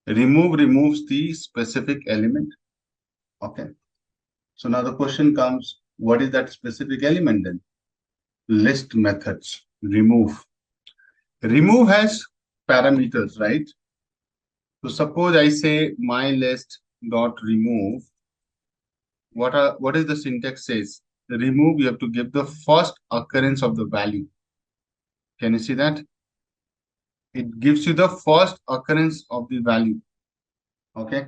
Remove removes the specific element. Okay. So now the question comes, what is that specific element then? List methods. Remove. Remove has parameters, right? So suppose I say my list dot remove. What is the syntax says? Remove, you have to give the first occurrence of the value. Can you see that? It gives you the first occurrence of the value. Okay.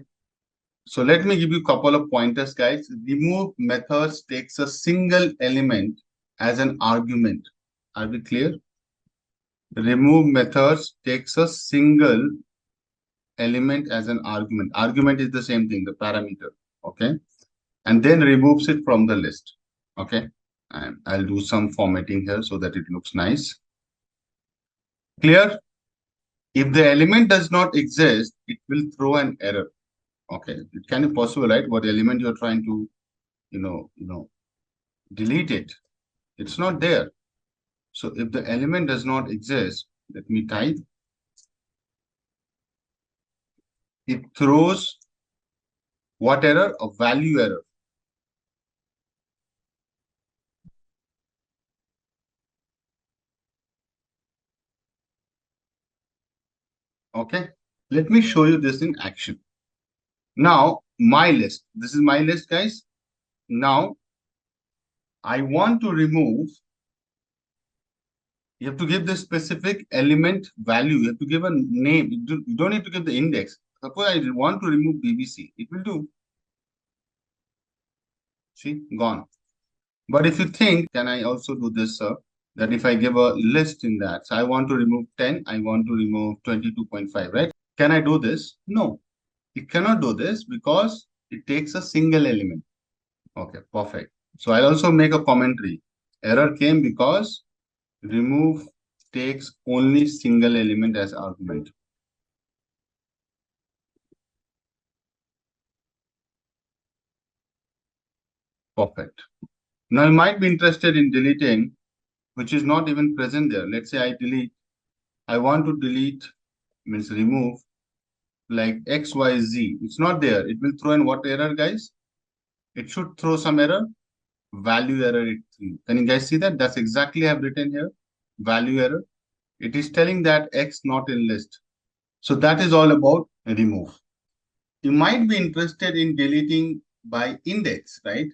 So let me give you a couple of pointers, guys. Remove methods takes a single element as an argument. Are we clear? Remove methods takes a single element as an argument. Argument is the same thing, the parameter. Okay. And then removes it from the list. Okay. And I'll do some formatting here so that it looks nice. Clear? If the element does not exist, it will throw an error. Okay, it can be possible, right? What element you're trying to, delete it. It's not there. So if the element does not exist, let me type, it throws what error? A value error. Okay, let me show you this in action. Now, my list. This is my list, guys. Now, I want to remove, you have to give the specific element value. You have to give a name. You don't need to give the index. Suppose I want to remove BBC. It will do. See, gone. But if you think, can I also do this, sir? That if I give a list in that, so I want to remove 10, I want to remove 22.5, right? Can I do this? No, it cannot do this because it takes a single element. Okay, perfect. So I'll also make a commentary. Error came because remove takes only single element as argument. Perfect. Now you might be interested in deleting, which is not even present there. Let's say I want to delete, means remove, like XYZ. It's not there. It will throw in what error, guys? It should throw some error. Value error. Can you guys see that? That's exactly I've written here. Value error. It is telling that X not in list. So that is all about remove. You might be interested in deleting by index, right?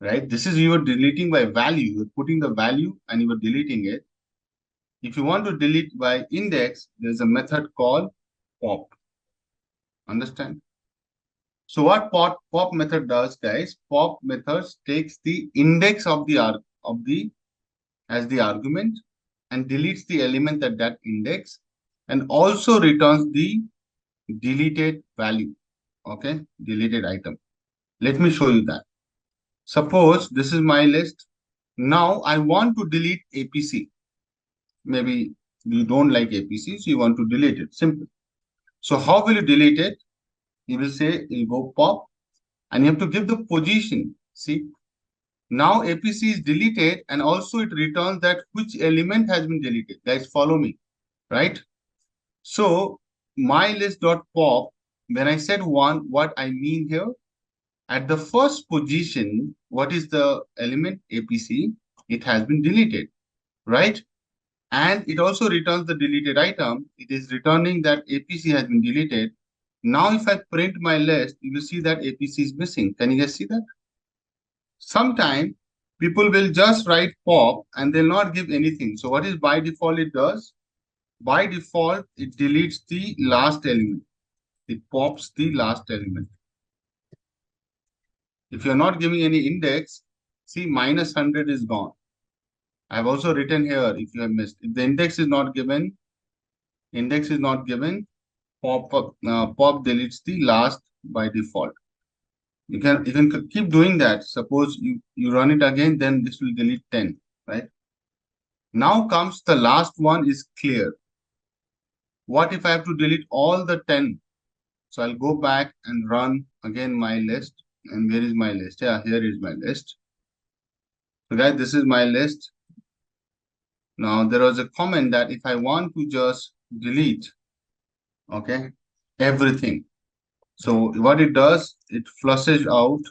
Right. This is you are deleting by value. You're putting the value and you are deleting it. If you want to delete by index, there's a method called pop. Understand? So what pop method does, guys? Pop method takes the index of the as the argument and deletes the element at that index and also returns the deleted value. Okay, deleted item. Let me show you that. Suppose this is my list. Now I want to delete APC. Maybe you don't like APC, so you want to delete it. Simple. So how will you delete it? You will say you go pop and you have to give the position. See, now APC is deleted and also it returns that which element has been deleted. Guys, follow me, right? So my list.pop, when I said one, what I mean here, at the first position, what is the element APC? It has been deleted, right? And it also returns the deleted item. It is returning that APC has been deleted. Now, if I print my list, you will see that APC is missing. Can you guys see that? Sometimes people will just write pop and they'll not give anything. So what is by default it does? By default, it deletes the last element. It pops the last element. If you're not giving any index, see -100 is gone. I've also written here if you have missed. If the index is not given, pop deletes the last by default. You can keep doing that. Suppose you run it again, then this will delete 10, right? Now comes the last one is clear. What if I have to delete all the 10? So I'll go back and run again my list. And where is my list? Yeah, here is my list. So guys, this is my list. Now there was a comment that if I want to just delete, okay, everything. So what it does, it flushes out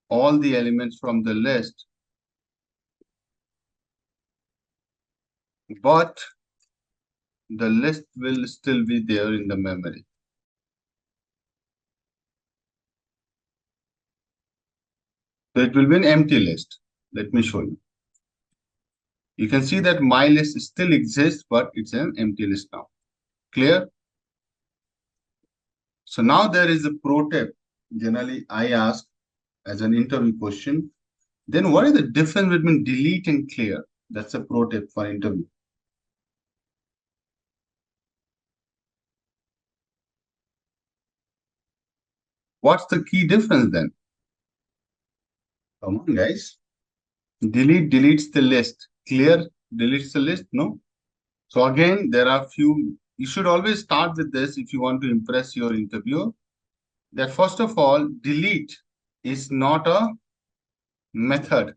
all the elements from the list, but the list will still be there in the memory. So it will be an empty list. Let me show you. You can see that my list still exists, but it's an empty list now. Clear? So now there is a pro tip. Generally, I ask as an interview question. Then what is the difference between delete and clear? That's a pro tip for interview. What's the key difference then? Come on, guys. Delete deletes the list. Clear deletes the list? No. So again, there are few, you should always start with this if you want to impress your interviewer. That first of all, delete is not a method.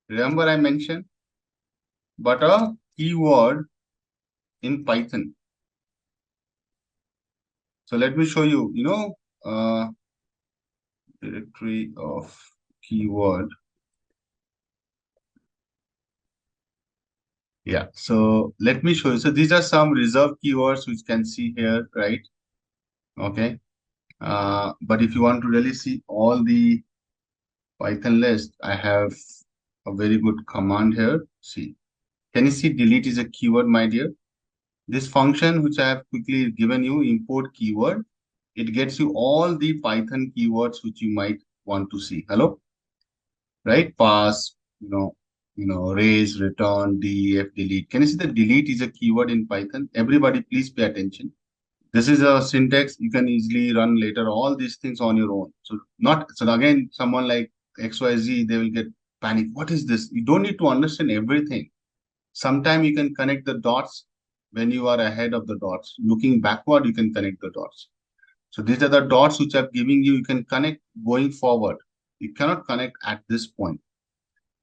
Remember I mentioned, but a keyword in Python. So let me show you, directory of keyword. Yeah, so let me show you. So these are some reserved keywords which you can see here, right? Okay. But if you want to really see all the Python list, I have a very good command here. See, can you see delete is a keyword, my dear? This function which I have quickly given you, import keyword, it gets you all the Python keywords which you might want to see. Hello? Right? Pass, raise, return, def, delete. Can you see the delete is a keyword in Python? Everybody, please pay attention. This is a syntax you can easily run later, all these things on your own. So again, someone like XYZ, they will get panic. What is this? You don't need to understand everything. Sometime you can connect the dots when you are ahead of the dots. Looking backward, you can connect the dots. So these are the dots which I'm giving you. You can connect going forward. You cannot connect at this point.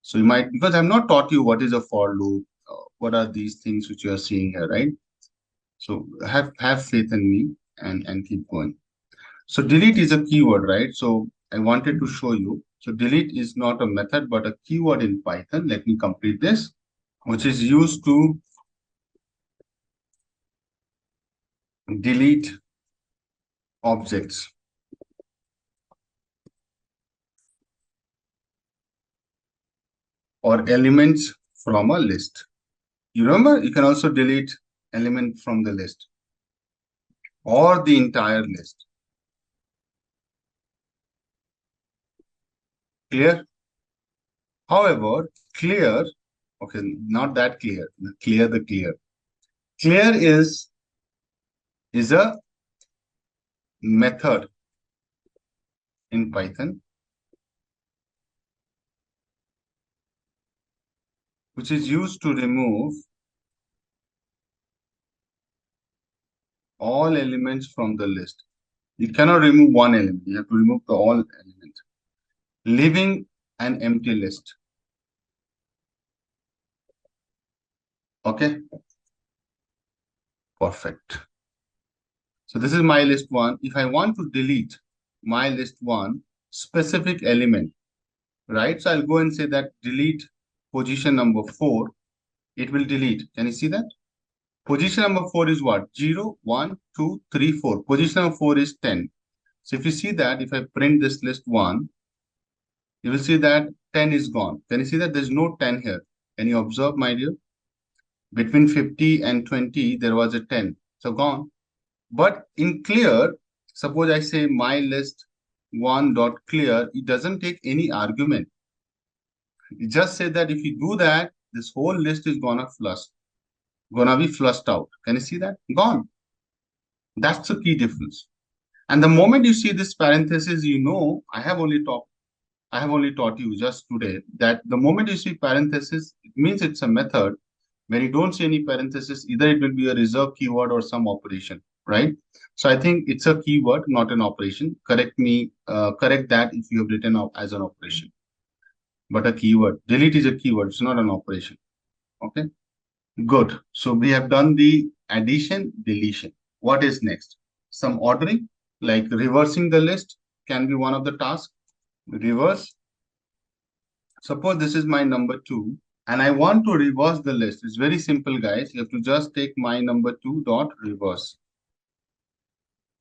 So you might, because I've not taught you what is a for loop, what are these things which you are seeing here, right? So have faith in me and keep going. So delete is a keyword, right? So I wanted to show you. So delete is not a method, but a keyword in Python. Let me complete this, which is used to delete objects or elements from a list. You remember, you can also delete element from the list or the entire list. Clear? However, clear, okay, not that clear. Clear the clear. Clear is a method in Python which is used to remove all elements from the list. You cannot remove one element. You have to remove the all elements, leaving an empty list. Okay, perfect. So this is my list one. If I want to delete my list one specific element, right? So I'll go and say that delete position number 4. It will delete. Can you see that? Position number 4 is what? 0, 1, 2, 3, 4. Position number 4 is 10. So if you see that, if I print this list 1, you will see that 10 is gone. Can you see that there's no 10 here? Can you observe, my dear? Between 50 and 20, there was a 10. So gone. But in clear, suppose I say my list 1 dot clear, it doesn't take any argument. It just says that if you do that, this whole list is gonna be flushed out. Can you see that? Gone. That's the key difference. And the moment you see this parenthesis, I have only taught you just today that the moment you see parenthesis, it means it's a method. When you don't see any parenthesis, either it will be a reserved keyword or some operation, right? So I think it's a keyword, not an operation. Correct that if you have written out as an operation. But a keyword. Delete is a keyword, it's not an operation. Okay, good. So we have done the addition, deletion. What is next? Some ordering, like reversing the list can be one of the tasks. Reverse. Suppose this is my number 2 and I want to reverse the list. It's very simple, guys. You have to just take my number 2 dot reverse.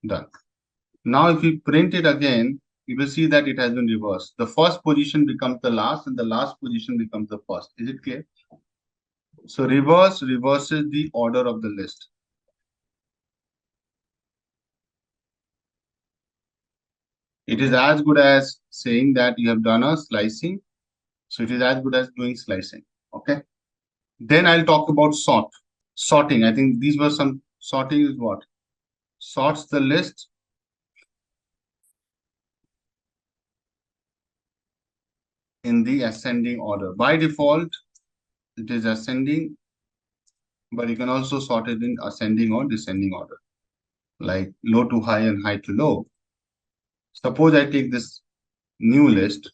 Done. Now, if you print it again, you will see that it has been reversed. The first position becomes the last and the last position becomes the first. Is it clear? So reverse reverses the order of the list. It is as good as saying that you have done a slicing. So it is as good as doing slicing. Okay. Then I'll talk about sort. Sorting. I think these were some sorting is what? Sorts the list in the ascending order. By default, it is ascending but you can also sort it in ascending or descending order, like low to high and high to low. Suppose I take this new list,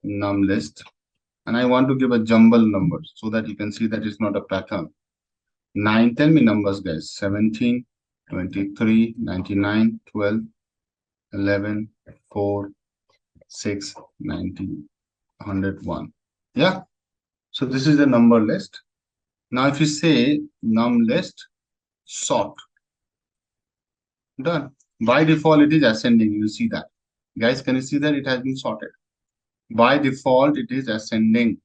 num list, and I want to give a jumble number so that you can see that it's not a pattern. 9, tell me numbers, guys. 17, 23, 99, 12, 11, 4, 6, 19, 101. Yeah. So this is the number list. Now, if you say num list sort, done. By default, it is ascending. You see that. Guys, can you see that it has been sorted? By default, it is ascending.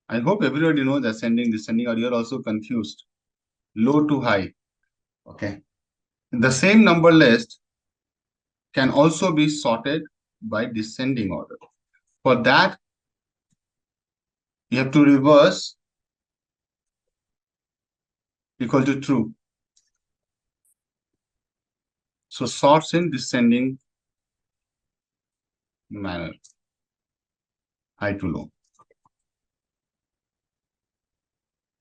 I hope everybody knows ascending, descending, or you're also confused. Low to high. Okay. The same number list can also be sorted by descending order. For that, you have to reverse equal to true. So sorts in descending manner, high to low.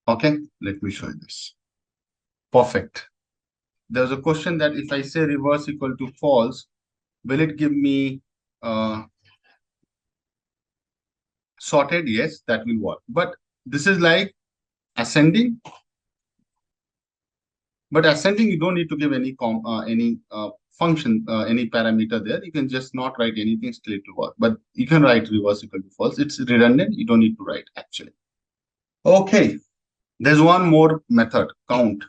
Okay, let me show you this. Perfect. There's a question that if I say reverse equal to false, will it give me sorted? Yes, that will work. But this is like ascending. But ascending, you don't need to give any function, any parameter there. You can just not write anything, still it will work. But you can write reverse equal to false. It's redundant. You don't need to write actually. Okay. There's one more method, count.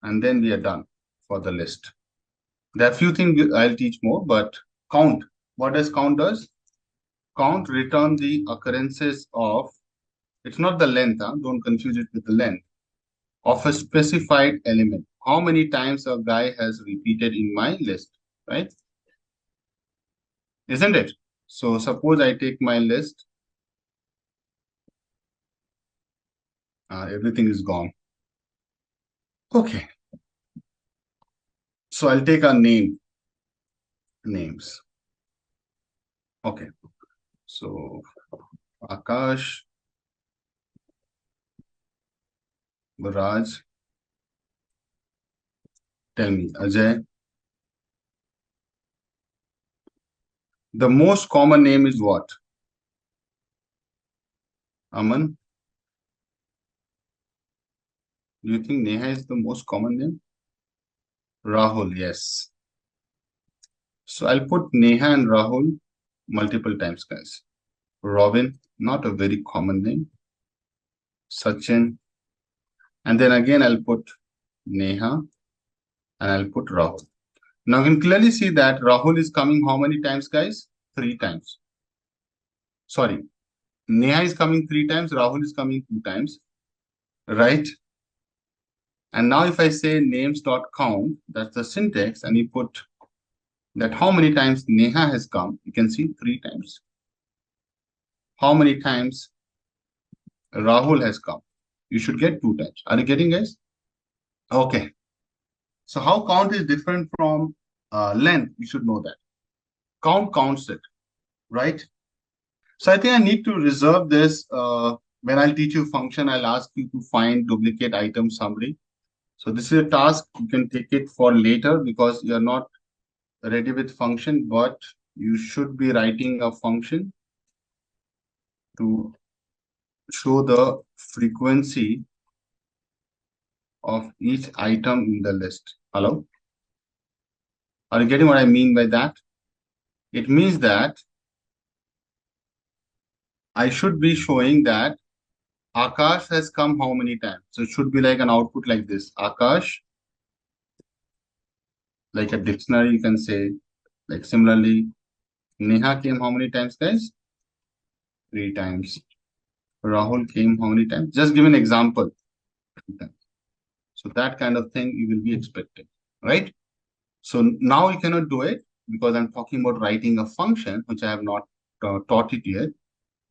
And then we are done for the list. There are a few things I'll teach more, but count. What does count does? Count return the occurrences of, it's not the length, don't confuse it with the length, of a specified element. How many times a guy has repeated in my list, right? Isn't it? So suppose I take my list. Everything is gone. Okay. So I'll take a names. Okay. So Akash, Raj, tell me, Ajay. The most common name is what? Aman? Do you think Neha is the most common name? Rahul, yes. So I'll put Neha and Rahul multiple times, guys. Robin, not a very common name. Sachin. And then again, I'll put Neha and I'll put Rahul. Now you can clearly see that Rahul is coming how many times, guys? 3 times. Sorry. Neha is coming 3 times, Rahul is coming 2 times. Right? And now if I say names.count, that's the syntax, and you put that how many times Neha has come, you can see 3 times. How many times Rahul has come? You should get 2 times. Are you getting, guys? Okay. So how count is different from length? You should know that. Count counts it, right? So I think I need to reserve this. When I'll teach you function, I'll ask you to find duplicate item summary. So this is a task. You can take it for later because you're not ready with function, but you should be writing a function to show the frequency of each item in the list. Hello? Are you getting what I mean by that? It means that I should be showing that Akash has come how many times. So it should be like an output like this. Akash, like a dictionary, you can say. Like similarly, Neha came how many times, guys? 3 times. Rahul came how many times? Just give an example. So that kind of thing you will be expecting, right? So now you cannot do it because I'm talking about writing a function, which I have not taught it yet,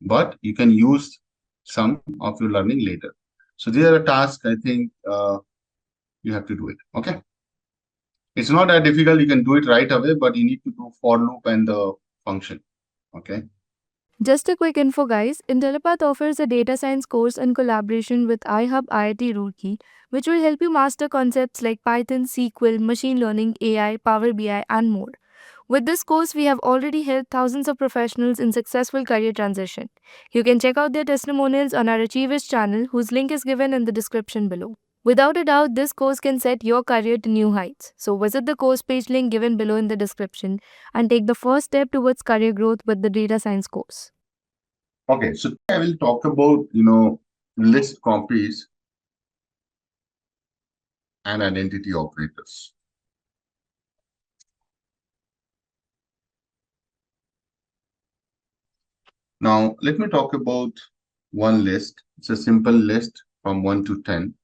but you can use some of your learning later. So these are the tasks I think you have to do it. Okay. It's not that difficult. You can do it right away, but you need to do for loop and the function. Okay. Just a quick info, guys. Intellipaat offers a data science course in collaboration with iHub IIT Roorkee, which will help you master concepts like Python, SQL, machine learning, AI, Power BI, and more. With this course, we have already helped thousands of professionals in successful career transition. You can check out their testimonials on our Achievers channel, whose link is given in the description below. Without a doubt, this course can set your career to new heights. So visit the course page link given below in the description and take the first step towards career growth with the data science course. Okay. So I will talk about, list copies and identity operators. Now, let me talk about one list. It's a simple list from 1 to 10.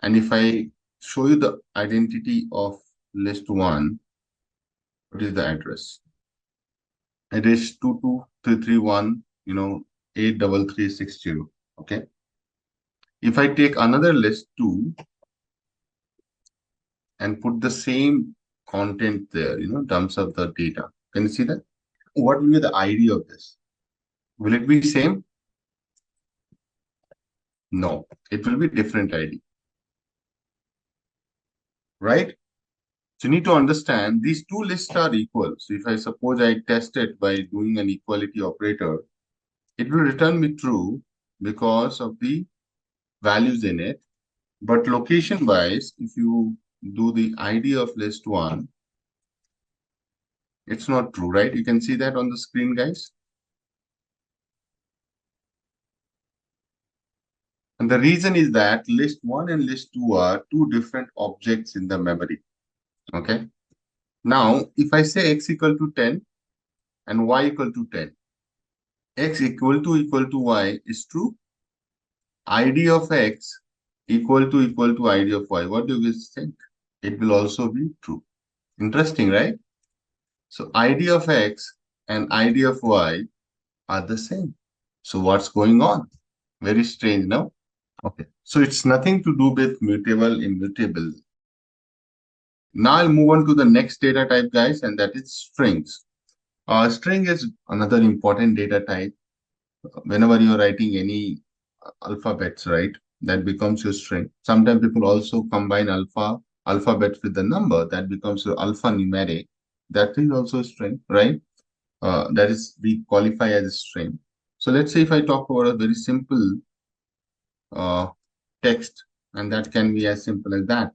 And if I show you the identity of list 1, what is the address? It is 22331, 83360. Okay. If I take another list 2 and put the same content there, in terms of the data, can you see that? What will be the ID of this? Will it be same? No, it will be different ID. Right? So you need to understand these two lists are equal. So if I suppose I test it by doing an equality operator, it will return me true because of the values in it. But location wise, if you do the ID of list 1, it's not true, right? You can see that on the screen, guys. And the reason is that list 1 and list 2 are two different objects in the memory. Okay. Now, if I say x equal to 10 and y equal to 10, x equal to y is true. ID of x equal to ID of y. What do you guys think? It will also be true. Interesting, right? So ID of x and ID of y are the same. So what's going on? Very strange, no? Okay. So it's nothing to do with mutable, immutable. Now I'll move on to the next data type, guys, and that is strings. String is another important data type. Whenever you're writing any alphabets, right, that becomes your string. Sometimes people also combine alphabets with the number, that becomes your alphanumeric. That is also a string, right? That is, we qualify as a string. So let's say if I talk about a very simple text, and that can be as simple as that.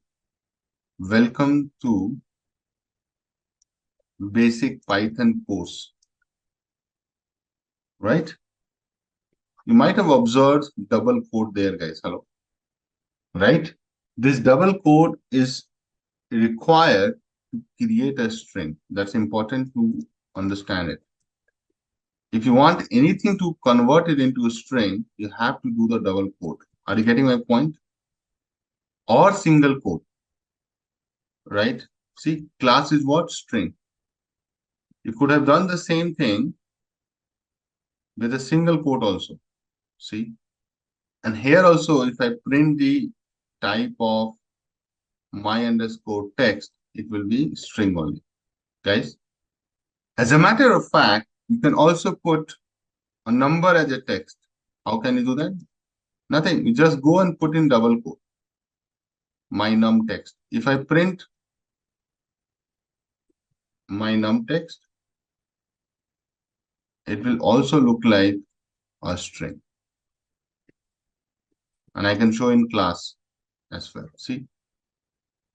Welcome to basic Python course, right? You might have observed double quote there, guys. Hello, right? This double quote is required to create a string. That's important to understand it. If you want anything to convert it into a string, you have to do the double quote. Are you getting my point? Or single quote, right? See, class is what? String. You could have done the same thing with a single quote also. See? And here also, if I print the type of my underscore text, it will be string only. Guys, as a matter of fact, you can also put a number as a text. How can you do that? Nothing. You just go and put in double quote my num text. If I print my num text, it will also look like a string. And I can show in class as well. See,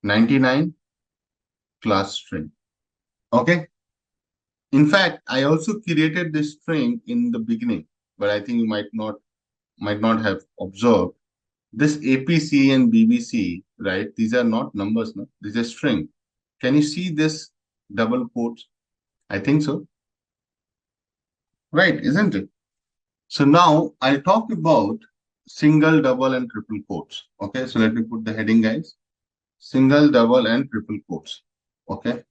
99 class string. Okay. In fact, I also created this string in the beginning, but I think you might not have observed. This APC and BBC, right? These are not numbers, no? These are string. Can you see this double quotes? I think so. Right, isn't it? So now I'll talk about single, double, and triple quotes. Okay, so let me put the heading, guys. Single, double, and triple quotes. Okay.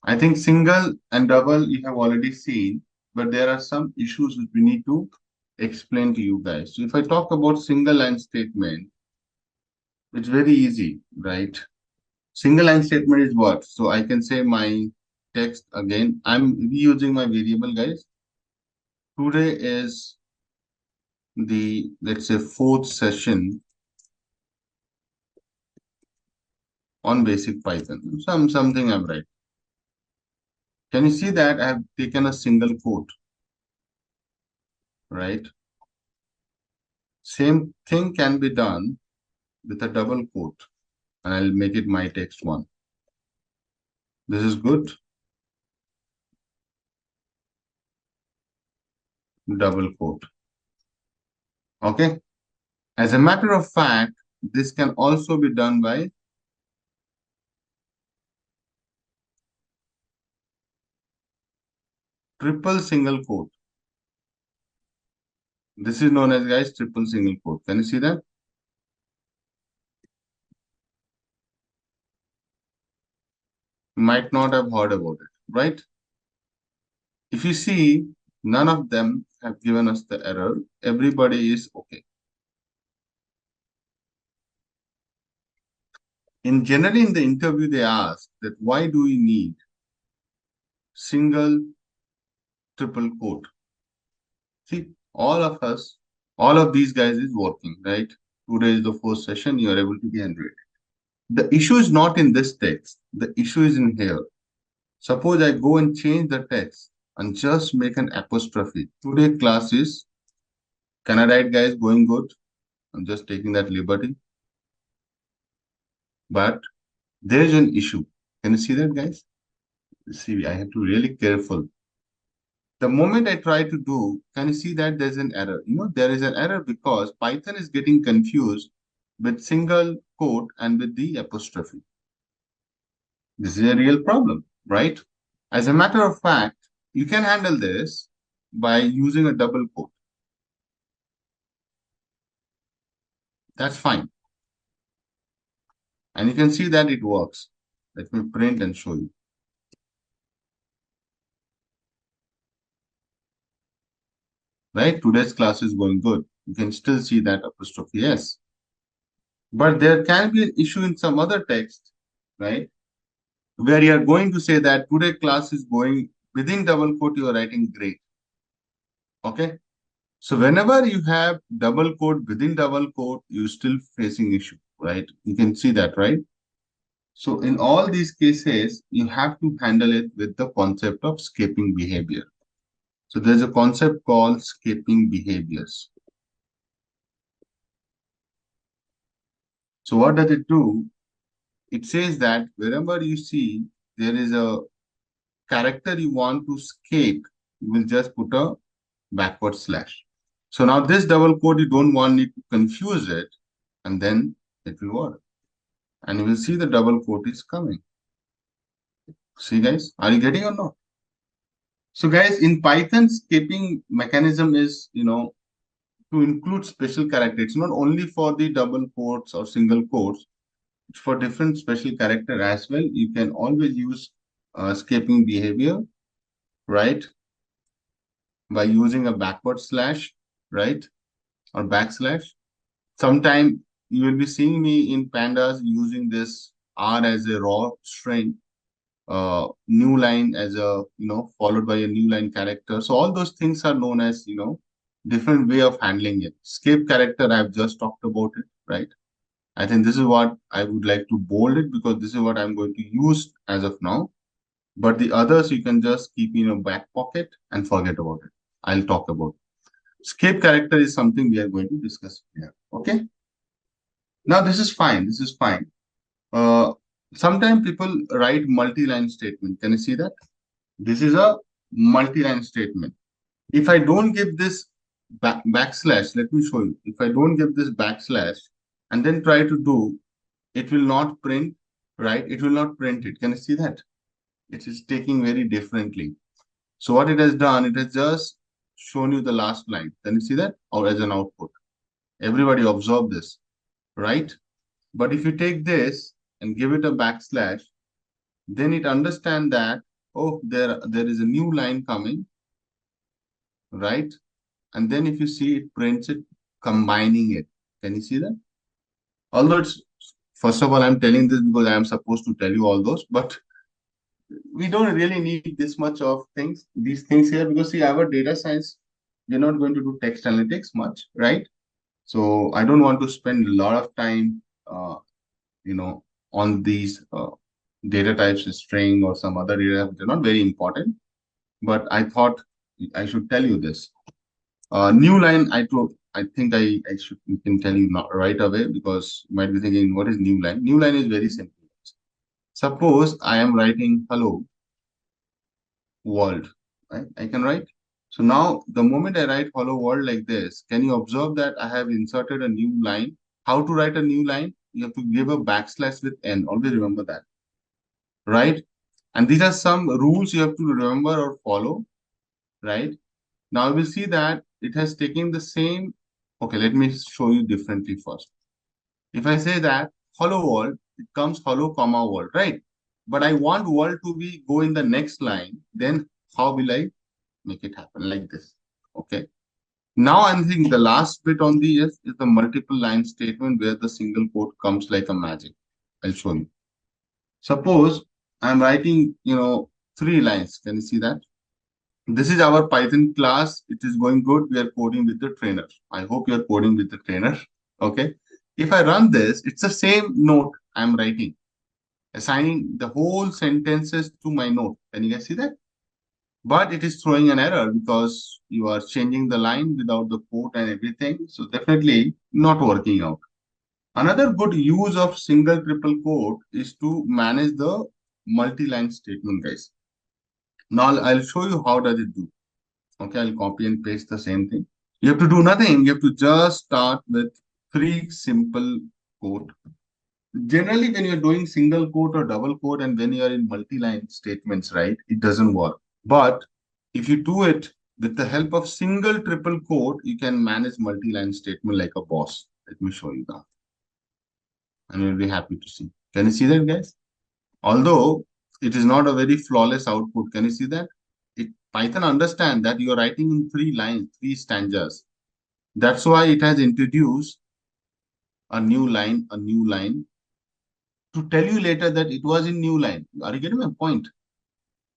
I think single and double you have already seen, but there are some issues which we need to explain to you guys. So if I talk about single line statement, it's very easy, right? Single line statement is what? So I can say my text again. I'm reusing my variable, guys. Today is the, let's say, fourth session on basic Python. Something I'm right. Can you see that I have taken a single quote, right? Same thing can be done with a double quote, and I'll make it my text one. This is good. Double quote. Okay. As a matter of fact, this can also be done by triple single quote. This is known as, guys, triple single quote. Can you see that? Might not have heard about it, right? If you see, none of them have given us the error. Everybody is okay. Generally in the interview, they ask that why do we need single, triple quote? See, all of us, all of these guys is working, right? Today is the first session, you are able to generate. The issue is not in this text. The issue is in here. Suppose I go and change the text and just make an apostrophe. Today class is, can I write, guys, going good? I'm just taking that liberty. But there is an issue. Can you see that, guys? See, I have to be really careful. The moment I try to do, can you see that there's an error? There is an error because Python is getting confused with single quote and with the apostrophe. This is a real problem, right? As a matter of fact, you can handle this by using a double quote. That's fine. And you can see that it works. Let me print and show you. Right? Today's class is going good. You can still see that apostrophe S. But there can be an issue in some other text, right? Where you are going to say that today class is going within double quote, you are writing great. Okay. So whenever you have double quote within double quote, you're still facing issue, right? You can see that, right? So in all these cases, you have to handle it with the concept of scaping behavior. So there's a concept called scaping behaviors. So what does it do? It says that wherever you see there is a character you want to scape, you will just put a backward slash. So now this double quote, you don't want it to confuse it, and then it will work. And you will see the double quote is coming. See, guys, are you getting or not? So guys, in Python, skipping mechanism is, to include special characters. It's not only for the double quotes or single quotes, it's for different special character as well. You can always use skipping behavior, right? By using a backward slash, right? Or backslash. Sometime you will be seeing me in Pandas using this R as a raw string, new line as a, followed by a new line character. So all those things are known as, different way of handling it. Skip character, I've just talked about it, right? I think this is what I would like to bold it because this is what I'm going to use as of now. But the others you can just keep in your back pocket and forget about it. I'll talk about it. Skip character is something we are going to discuss here. Okay. Now this is fine. This is fine. Sometimes people write multi-line statement. Can you see that? This is a multi-line statement. If I don't give this backslash, let me show you. If I don't give this backslash and then try to do, it will not print, right? It will not print it. Can you see that? It is taking very differently. So what it has done, it has just shown you the last line. Can you see that? Or as an output. Everybody observe this, right? But if you take this and give it a backslash, then it understand that, oh, there is a new line coming, right? And then if you see, it prints it, combining it. Can you see that? Although it's First of all, I'm telling this because I am supposed to tell you all those, but we don't really need this much of these things here, because see, our data science, we're not going to do text analytics much, right? So I don't want to spend a lot of time, you know, on these data types, string or some other data. They're not very important, but I thought I should tell you this. New line, I think I should you can tell you not right away, because you might be thinking, what is new line? New line is very simple. Suppose I am writing hello world, right? I can write. So now the moment I write hello world like this, can you observe that I have inserted a new line? How to write a new line? You have to give a backslash with n. Always remember that, right? And these are some rules you have to remember or follow, right? Now we will see that it has taken the same. Okay, let me show you differently first. If I say that hello world, it comes hello comma world, right? But I want world to be go in the next line. Then how will I make it happen like this? Okay. Now I'm thinking the last bit on the is the multiple line statement where the single quote comes like a magic. I'll show you. Suppose I'm writing, 3 lines. Can you see that? This is our Python class. It is going good. We are coding with the trainer. I hope you are coding with the trainer. Okay. If I run this, it's the same note I'm writing, assigning the whole sentences to my note. Can you guys see that? But it is throwing an error because you are changing the line without the quote and everything. So definitely not working out. Another good use of single triple quote is to manage the multi-line statement, guys. Now I'll show you how does it do. Okay, I'll copy and paste the same thing. You have to do nothing. You have to just start with 3 simple quote. Generally, when you're doing single quote or double quote and when you are in multi-line statements, right, it doesn't work. But if you do it with the help of single triple quote, you can manage multi-line statement like a boss. Let me show you that. And you'll be happy to see. Can you see that, guys? Although it is not a very flawless output. Can you see that? Python understand that you are writing in 3 lines, 3 stanzas. That's why it has introduced a new line to tell you later that it was in new line. Are you getting my point?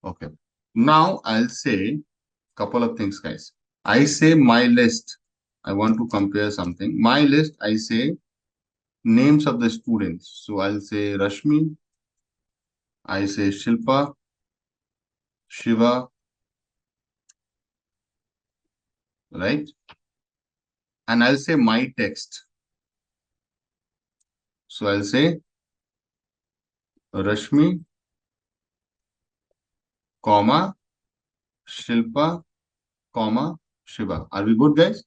Okay. Now I'll say couple of things, guys. I say my list. I want to compare something. My list, I say names of the students. So I'll say Rashmi. I say Shilpa, Shiva, right? And I'll say my text. So I'll say Rashmi, comma, Shilpa, comma, Shiva. Are we good, guys?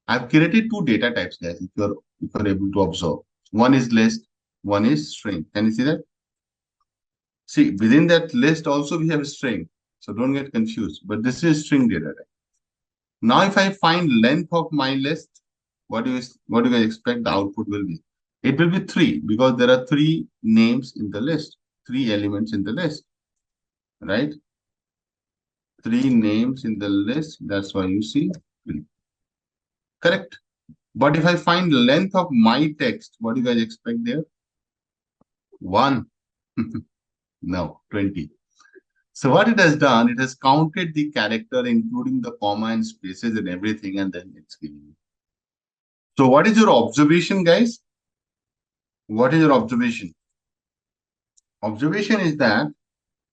I've created 2 data types, guys, if you're able to observe. One is list, one is string. Can you see that? See, within that list also we have a string. So don't get confused. But this is string data type. Now, if I find length of my list, what do you expect the output will be? It will be 3 because there are 3 names in the list, 3 elements in the list, right? 3 names in the list. That's why you see 3. Correct. But if I find length of my text, what do you guys expect there? 1. No, 20. So what it has done, it has counted the character, including the comma and spaces and everything, and then it's giving you. So what is your observation, guys? What is your observation? Observation is that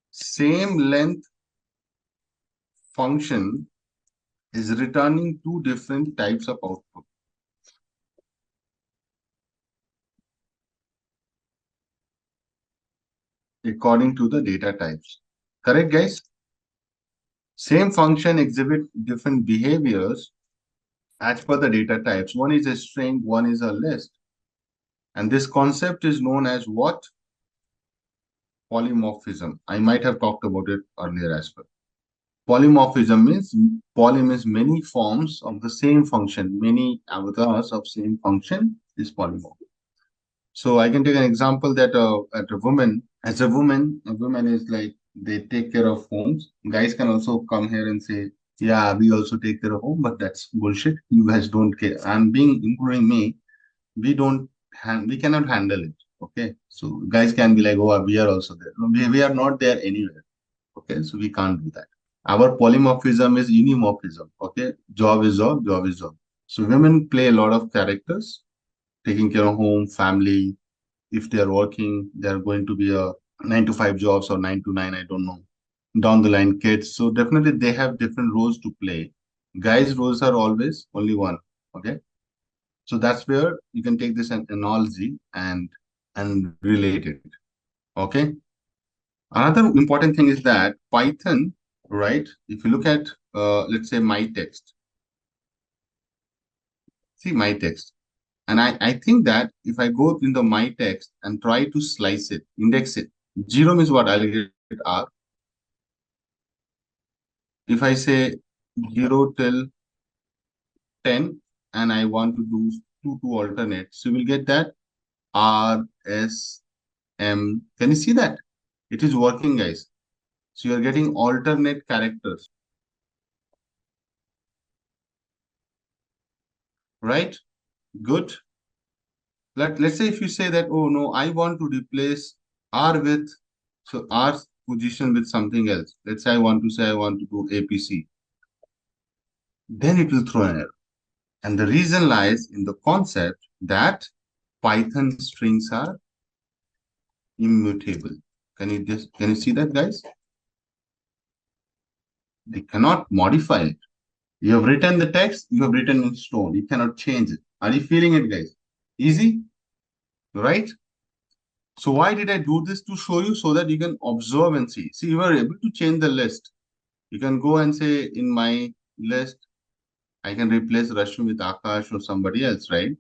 same length function is returning 2 different types of output according to the data types. Correct, guys? Same function exhibit different behaviors as per the data types. One is a string, one is a list. And this concept is known as what? Polymorphism. I might have talked about it earlier as well. Polymorphism means poly means many forms of the same function. Many avatars of same function is polymorph. So I can take an example that at a woman, as a woman is like they take care of homes. Guys can also come here and say, yeah, we also take care of home, but that's bullshit. You guys don't care. I'm being including me. We don't we cannot handle it. Okay, so guys can be like, oh, we are also there. No, we are not there anywhere. Okay, so we can't do that. Our polymorphism is unimorphism. Okay, job is job, job is job. So women play a lot of characters, taking care of home, family. If they are working, they are going to be a 9 to 5 jobs or 9 to 9, I don't know. Down the line, kids. So definitely they have different roles to play. Guys' roles are always only one. Okay. So that's where you can take this analogy and relate it. Okay. Another important thing is that Python, right? If you look at let's say my text, see my text. And I think that if I go in the my text and try to slice it, index it, 0 means what? I'll get R. If I say 0 till 10 and I want to do 2 to alternate, so you will get that R, S, M. Can you see that? It is working, guys. So you are getting alternate characters, right? Good. Let's say if you say that, oh no, I want to replace R with, so R's position with something else. Let's say I want to say I want to do APC. Then it will throw an error. And the reason lies in the concept that Python strings are immutable. Can you see that, guys? They cannot modify it. You have written the text, you have written in stone. You cannot change it. Are you feeling it, guys? Easy, right? So why did I do this? To show you so that you can observe and see. See, you are able to change the list. You can go and say in my list, I can replace Rashmi with Akash or somebody else, right?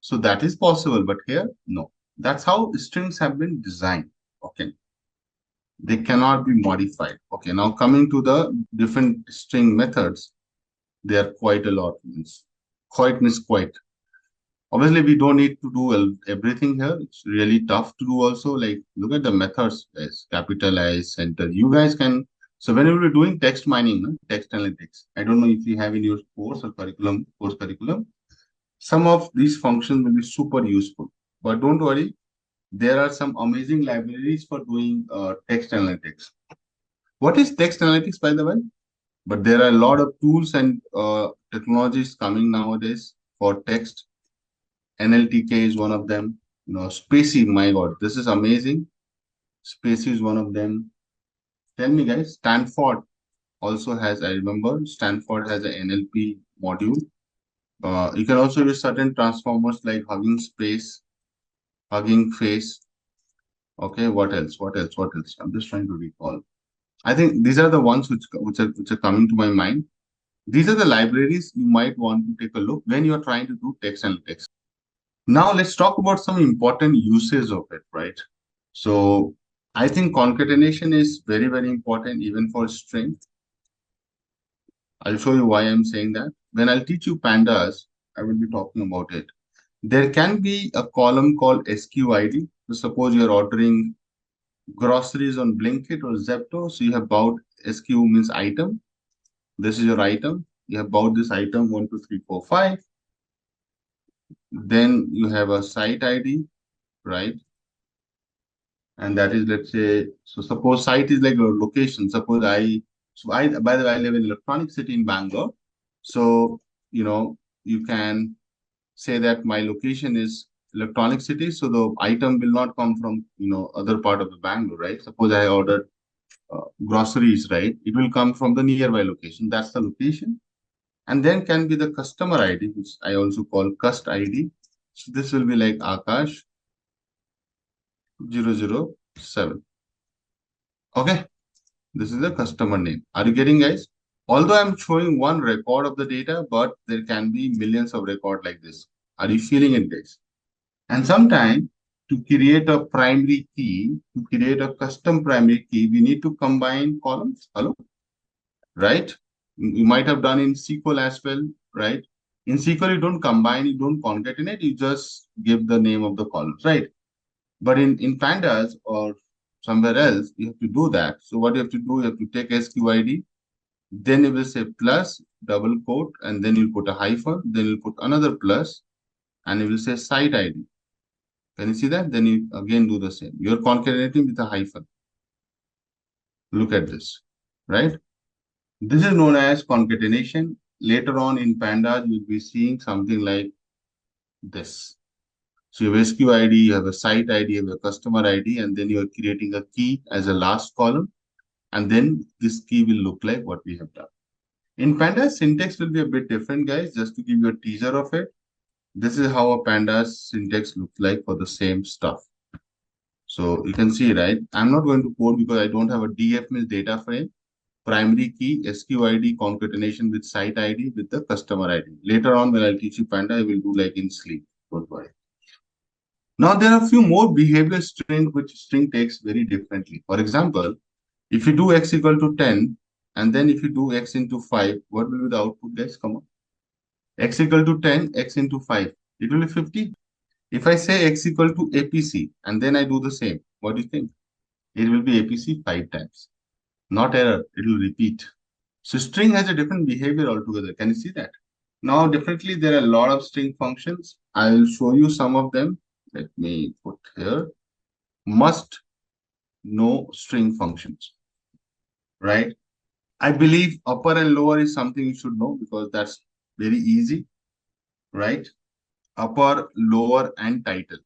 So that is possible, but here, no. That's how strings have been designed. Okay. They cannot be modified. Okay. Now coming to the different string methods, there are quite a lot. Quite means quite. Obviously, we don't need to do everything here. It's really tough to do also. Like, look at the methods, guys. Capitalize, center. You guys can. So whenever you're doing text mining, no, text analytics, I don't know if you have in your course or curriculum, course curriculum, some of these functions will be super useful. But don't worry, there are some amazing libraries for doing text analytics. What is text analytics, by the way? But there are a lot of tools and technologies coming nowadays for text. NLTK is one of them. You know, Spacey, my God, this is amazing. Spacey is one of them. Tell me, guys, Stanford also has, I remember, Stanford has an NLP module. You can also use certain transformers like Hugging Space, Hugging Face. Okay, what else? What else? What else? I'm just trying to recall. I think these are the ones which are coming to my mind. These are the libraries you might want to take a look when you are trying to do text analytics. Now let's talk about some important uses of it, right? So I think concatenation is very, very important even for string. I'll show you why I'm saying that. When I'll teach you pandas, I will be talking about it. There can be a column called SQID. So suppose you're ordering groceries on Blinkit or Zepto. So you have bought SQ means item. This is your item. You have bought this item 1, 2, 3, 4, 5. Then you have a site ID, right? And that is, let's say, so suppose site is like a location. Suppose by the way, I live in Electronic City in Bangalore. So, you can say that my location is Electronic City. So the item will not come from, other part of the Bangalore, right? Suppose I ordered groceries, right? It will come from the nearby location. That's the location. And then can be the customer ID, which I also call cust ID. So this will be like Akash 007. Okay. This is the customer name. Are you getting, guys? Although I'm showing one record of the data, but there can be millions of records like this. Are you feeling it, guys? And sometimes to create a primary key, to create a custom primary key, we need to combine columns. Hello? Right? You might have done in SQL as well, right? In SQL, you don't combine, you don't concatenate, you just give the name of the columns, right? But in Pandas or somewhere else, you have to do that. So what you have to do, you have to take SQID, then you will say plus, double quote, and then you'll put a hyphen, then you'll put another plus, and you will say site ID. Can you see that? Then you again do the same. You're concatenating with a hyphen. Look at this, right? This is known as concatenation. Later on in Pandas, you'll be seeing something like this. So you have SKU ID, you have a site ID, you have a customer ID, and then you are creating a key as a last column. And then this key will look like what we have done. In Pandas, syntax will be a bit different, guys. Just to give you a teaser of it, this is how a Pandas syntax looks like for the same stuff. So you can see, right? I'm not going to code because I don't have a DF means data frame. Primary key, SQID, concatenation with site ID with the customer ID. Later on, when I'll teach you Panda, I will do like in sleep. Don't worry. Now, there are a few more behavior string which string takes very differently. For example, if you do x equal to 10, and then if you do x into 5, what will be the output, guys? Come on. X equal to 10, x into 5. It will be 50. If I say x equal to APC, and then I do the same, what do you think? It will be APC 5 times. Not error, it will repeat. So string has a different behavior altogether. Can you see that? Now, definitely there are a lot of string functions. I'll show you some of them. Let me put here. Must know string functions, right? I believe upper and lower is something you should know because that's very easy, right? Upper, lower, and title.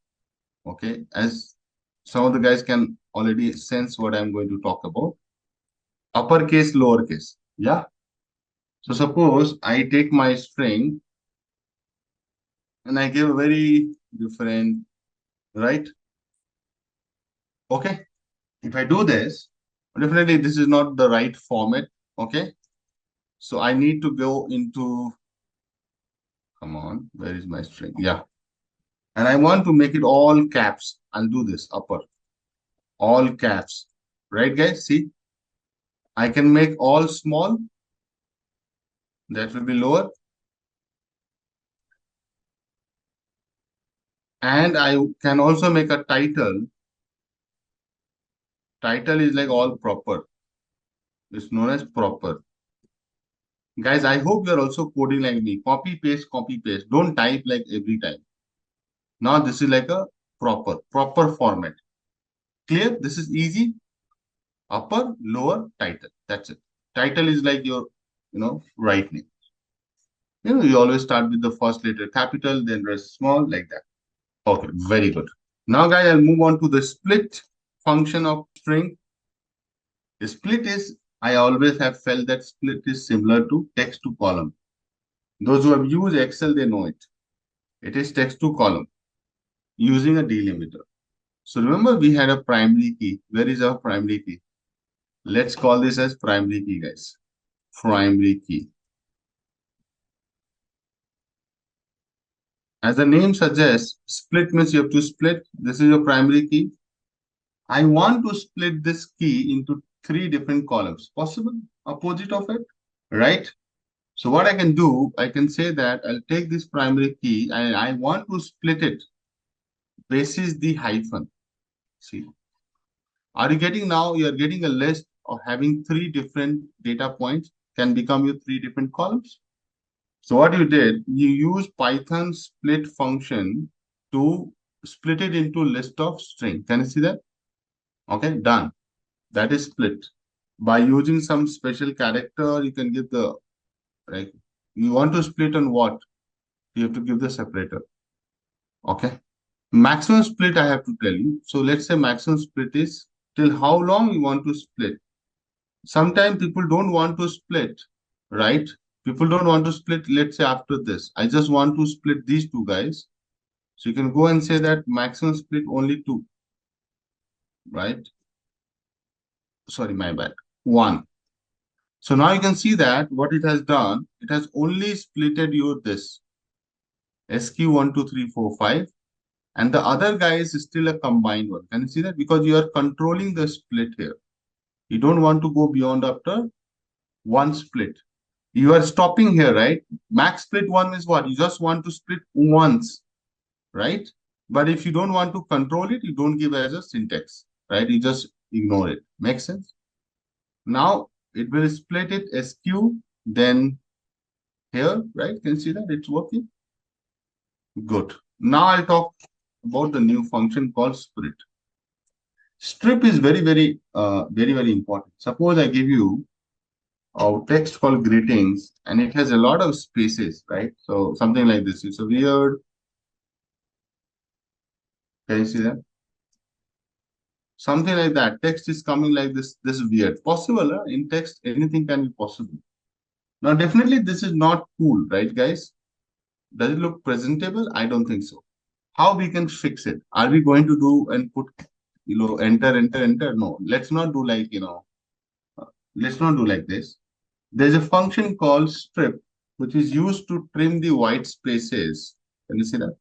Okay, as some of the guys can already sense what I'm going to talk about. Uppercase, lowercase. Yeah. So suppose I take my string and I give a very different, right? Okay. If I do this, definitely this is not the right format. Okay. So I need to go into, come on, where is my string? Yeah. And I want to make it all caps. I'll do this upper, all caps. Right, guys? See, I can make all small. That will be lower. And I can also make a title. Title is like all proper. It's known as proper. Guys, I hope you're also coding like me. Copy, paste, copy, paste. Don't type like every time. Now this is like a proper format. Clear? This is easy. Upper, lower, title. That's it. Title is like your, right name. You always start with the first letter capital, then rest small, like that. Okay, very good. Now, guys, I'll move on to the split function of string. The split is, I always have felt that split is similar to text to column. Those who have used Excel, they know it. It is text to column using a delimiter. So remember, we had a primary key. Where is our primary key? Let's call this as primary key, guys. Primary key. As the name suggests, split means you have to split. This is your primary key. I want to split this key into 3 different columns. Possible? Opposite of it, right? So what I can do, I can say that I'll take this primary key and I want to split it basis the hyphen. See, are you getting now? You're getting a list of having 3 different data points can become your 3 different columns. So what you did, you use Python split function to split it into list of string. Can you see that? Okay, done. That is split. By using some special character, you can give the, right? You want to split on what? You have to give the separator. Okay. Maximum split, I have to tell you. So let's say maximum split is till how long you want to split. Sometimes people don't want to split, right? People don't want to split, let's say after this. I just want to split these 2 guys. So you can go and say that maximum split only 2, right? Sorry, my bad. 1. So now you can see that what it has done, it has only splitted you this SQ1, 2, 3, 4, 5. And the other guy is still a combined one. Can you see that? Because you are controlling the split here. You don't want to go beyond after 1 split. You are stopping here, right? Max split 1 is what? You just want to split once, right? But if you don't want to control it, you don't give as a syntax, right? You just ignore it. Makes sense? Now, it will split it SQ, then here, right? Can you see that? It's working. Good. Now I'll talk about the new function called split. Strip is very important. Suppose I give you a text called greetings and it has a lot of spaces, right? So something like this. It's a weird. Can you see that? Something like that. Text is coming like this. This is weird. Possible, huh? In text, anything can be possible. Now, definitely, this is not cool, right, guys? Does it look presentable? I don't think so. How we can fix it? Are we going to do and put, enter, enter, enter? No, let's not do like, let's not do like this. There's a function called strip, which is used to trim the white spaces. Can you see that?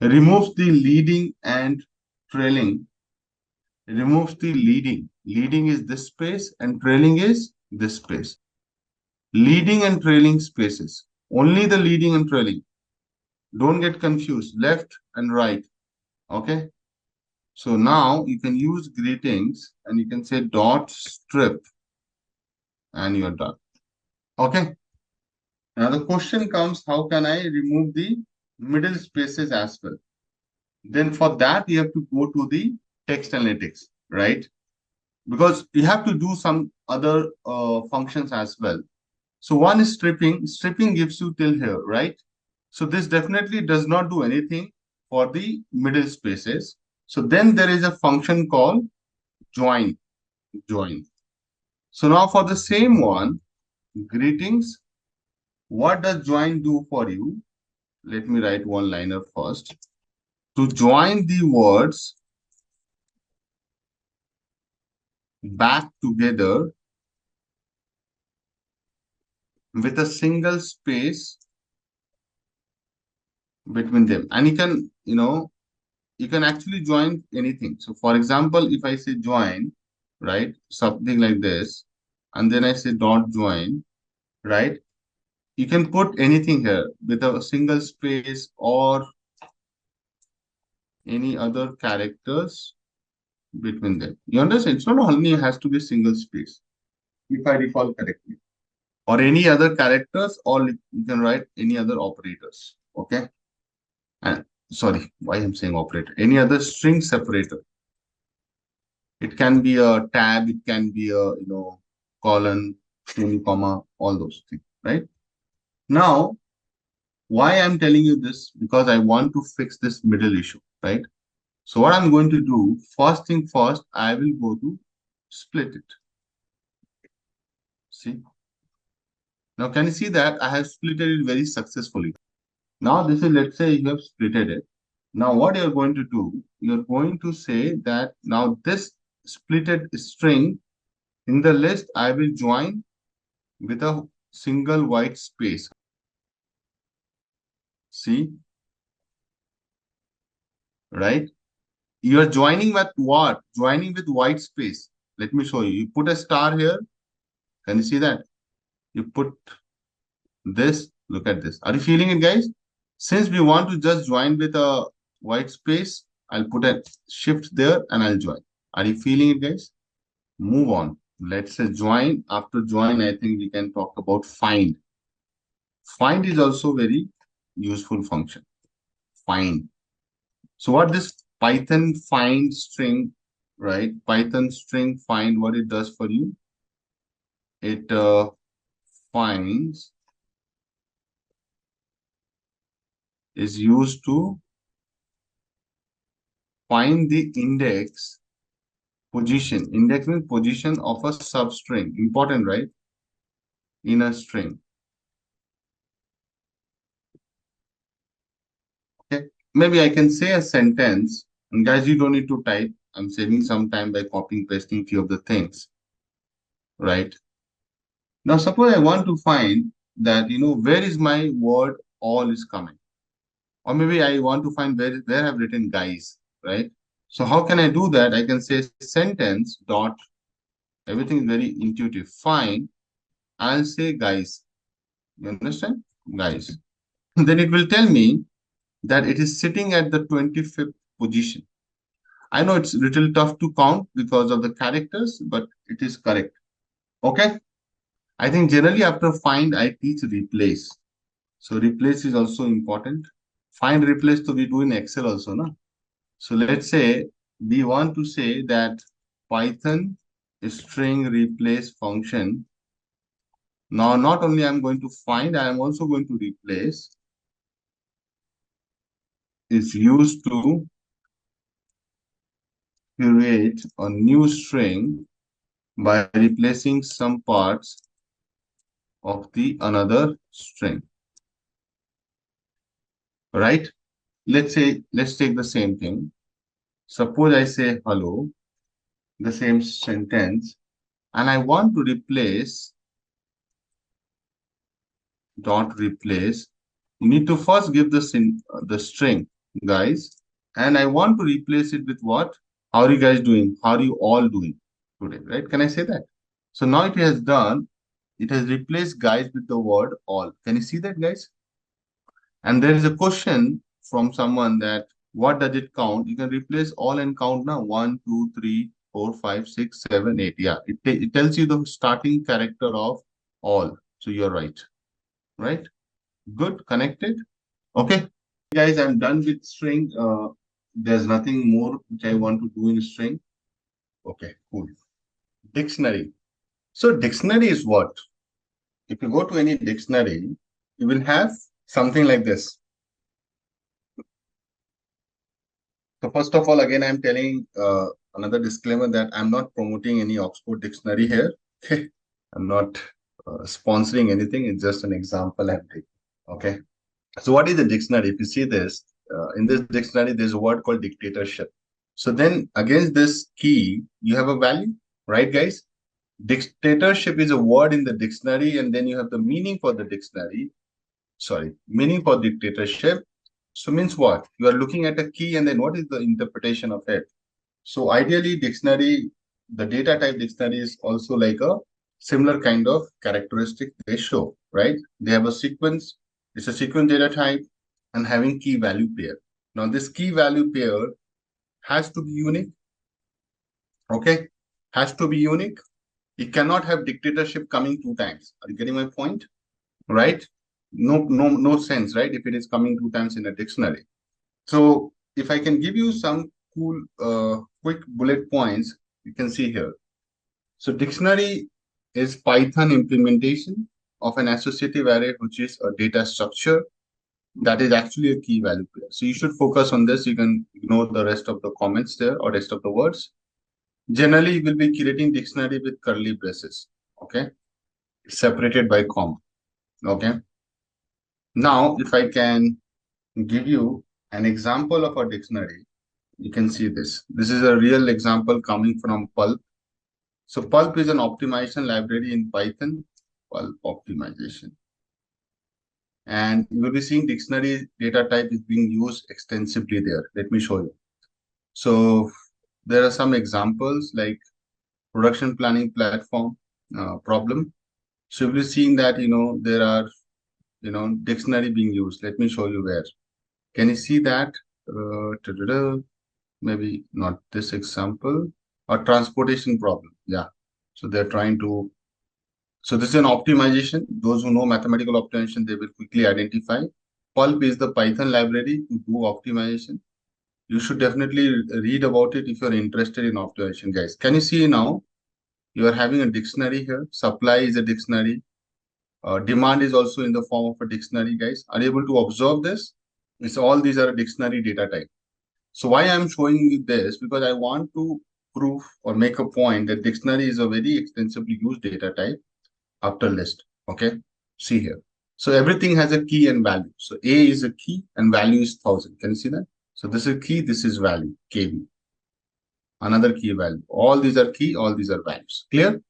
It removes the leading and trailing. It removes the leading. Leading is this space and trailing is this space. Leading and trailing spaces. Only the leading and trailing. Don't get confused. Left and right. Okay. So now you can use greetings and you can say dot strip and you're done. Okay. Now the question comes, how can I remove the middle spaces as well? Then for that, you have to go to the text analytics, right? Because you have to do some other functions as well. So one is stripping. Stripping gives you till here, right? So this definitely does not do anything for the middle spaces. So then there is a function called join. Join. So now for the same one, greetings. What does join do for you? Let me write one liner first. To join the words back together with a single space between them. And you can actually join anything. So for example, if I say join, right, something like this, and then I say dot join, right, you can put anything here with a single space or any other characters between them. You understand? It's not only has to be single space, if I recall correctly, or any other characters, or you can write any other operators. Okay. And sorry, why I'm saying operator, any other string separator. It can be a tab, it can be a colon, comma, all those things, right? Now, why I'm telling you this? Because I want to fix this middle issue, right? So what I'm going to do, first thing first, I will go to split it. See? Now, can you see that I have splitted it very successfully? Now, this is, let's say you have splitted it. Now, what you're going to do, you're going to say that now this splitted string in the list, I will join with a single white space. See? Right? You're joining with what? Joining with white space. Let me show you. You put a star here. Can you see that? You put this. Look at this. Are you feeling it, guys? Since we want to just join with a white space, I'll put a shift there and I'll join. Are you feeling it, guys? Move on. Let's say join. After join, I think we can talk about find. Find is also very useful function. Find. So what this Python find string, right? Python string find, what it does for you? It finds is used to find the index position. Index means position of a substring. Important, right? In a string. Okay. Maybe I can say a sentence. And guys, you don't need to type. I'm saving some time by copying, pasting few of the things. Right? Now, suppose I want to find that, where is my word all is coming? Or maybe I want to find where I've written guys, right? So how can I do that? I can say sentence dot, everything is very intuitive. Find, I'll say guys. You understand? Guys. Then it will tell me that it is sitting at the 25th position. I know it's a little tough to count because of the characters, but it is correct. Okay? I think generally after find, I teach replace. So replace is also important. Find replace to we do in Excel also, no? So let's say we want to say that Python string replace function. Now, not only I'm going to find, I am also going to replace is used to create a new string by replacing some parts of the another string, right? Let's take the same thing. Suppose I say hello, the same sentence, and I want to replace dot replace. You need to first give the string, guys, and I want to replace it with what? How are you guys doing? How are you all doing today, right? Can I say that? So now it has done, it has replaced guys with the word all. Can you see that, guys? And there is a question from someone that what does it count? You can replace all and count now. 1, 2, 3, 4, 5, 6, 7, 8. Yeah, it tells you the starting character of all. So you're right. Right? Good. Connected. Okay. Guys, I'm done with string. There's nothing more which I want to do in string. Okay, cool. Dictionary. So dictionary is what? If you go to any dictionary, you will have something like this. So first of all, again, I'm telling another disclaimer that I'm not promoting any Oxford dictionary here. Okay, I'm not sponsoring anything. It's just an example I'm taking. Okay. So what is a dictionary? If you see this, in this dictionary, there's a word called dictatorship. So then against this key, you have a value, right, guys? Dictatorship is a word in the dictionary, and then you have the meaning for the dictionary. Sorry, meaning for dictatorship. So means what? You are looking at a key, and then what is the interpretation of it? So ideally, dictionary, the data type dictionary is also like a similar kind of characteristic they show, right? They have a sequence, it's a sequence data type and having key value pair. Now this key value pair has to be unique, okay? Has to be unique. It cannot have dictatorship coming 2 times. Are you getting my point? Right? No sense, right? If it is coming 2 times in a dictionary. So if I can give you some cool, quick bullet points, you can see here. So dictionary is Python implementation of an associative array, which is a data structure that is actually a key value pair. So you should focus on this. You can ignore the rest of the comments there or rest of the words. Generally, you will be creating dictionary with curly braces, okay? Separated by comma, okay? Now, if I can give you an example of a dictionary, you can see this. This is a real example coming from Pulp. So Pulp is an optimization library in Python, Pulp optimization. And you will be seeing dictionary data type is being used extensively there. Let me show you. So there are some examples like production planning platform problem. So you'll be seeing that, there are, dictionary being used. Let me show you where. Can you see that? Maybe not this example. Or transportation problem. Yeah. So they're trying to. So this is an optimization. Those who know mathematical optimization, they will quickly identify. Pulp is the Python library to do optimization. You should definitely read about it if you're interested in optimization, guys. Can you see now? You are having a dictionary here. Supply is a dictionary. Demand is also in the form of a dictionary, guys. Are you able to observe this? It's all these are a dictionary data type. So why I'm showing you this? Because I want to prove or make a point that dictionary is a very extensively used data type after list. Okay. See here. So everything has a key and value. So A is a key and value is 1000. Can you see that? So this is key, this is value, KB. Another key value. All these are key, all these are values. Clear?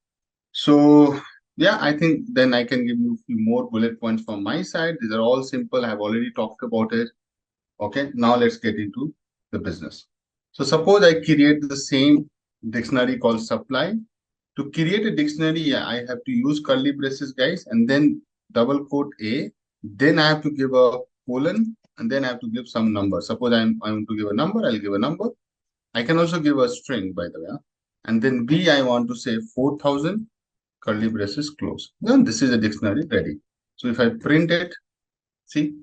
So yeah, I think then I can give you a few more bullet points from my side. These are all simple. I've already talked about it. Okay, now let's get into the business. So suppose I create the same dictionary called supply. To create a dictionary, I have to use curly braces, guys, and then double quote A. Then I have to give a colon, and then I have to give some number. Suppose I want to give a number, I'll give a number. I can also give a string, by the way. And then B, I want to say 4000, curly braces close. Then this is a dictionary ready. So if I print it, see,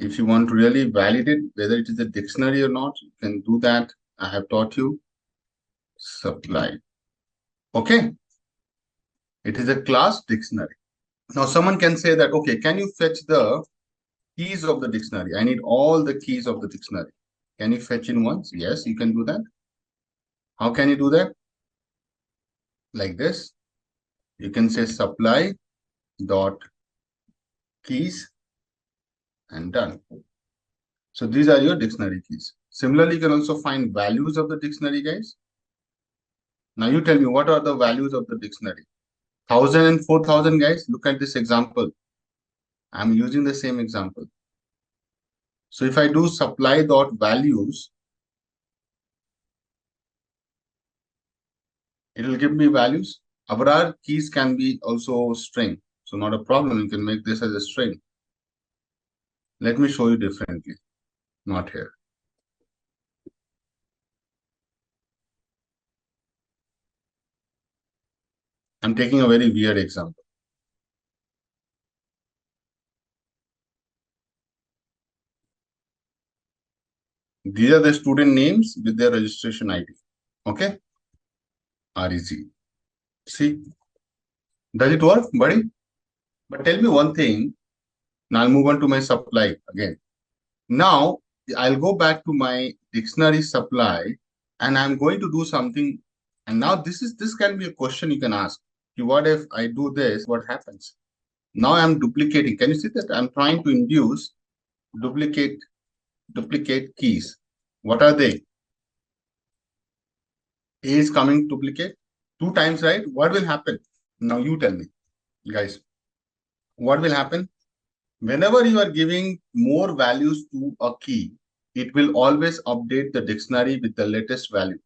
If you want to really validate whether it is a dictionary or not, you can do that. I have taught you supply. Okay. It is a class dictionary. Now someone can say that, okay, can you fetch the keys of the dictionary? I need all the keys of the dictionary. Can you fetch in once? Yes, you can do that. How can you do that? Like this. You can say supply dot keys and done. So these are your dictionary keys. Similarly, you can also find values of the dictionary, guys. Now you tell me, what are the values of the dictionary? 1000 and 4000, guys. Look at this example. I'm using the same example. So if I do supply dot values, it will give me values. Abrar keys can be also string. So not a problem. You can make this as a string. Let me show you differently. Not here. I'm taking a very weird example. These are the student names with their registration ID. Okay? REG. See? Does it work, buddy? But tell me one thing. Now I'll move on to my supply again. Now I'll go back to my dictionary supply and I'm going to do something. And now this can be a question you can ask. What if I do this? What happens? Now I'm duplicating. Can you see that? I'm trying to induce duplicate keys. What are they? A is coming duplicate 2 times, right? What will happen? Now you tell me, guys. What will happen? Whenever you are giving more values to a key, it will always update the dictionary with the latest value.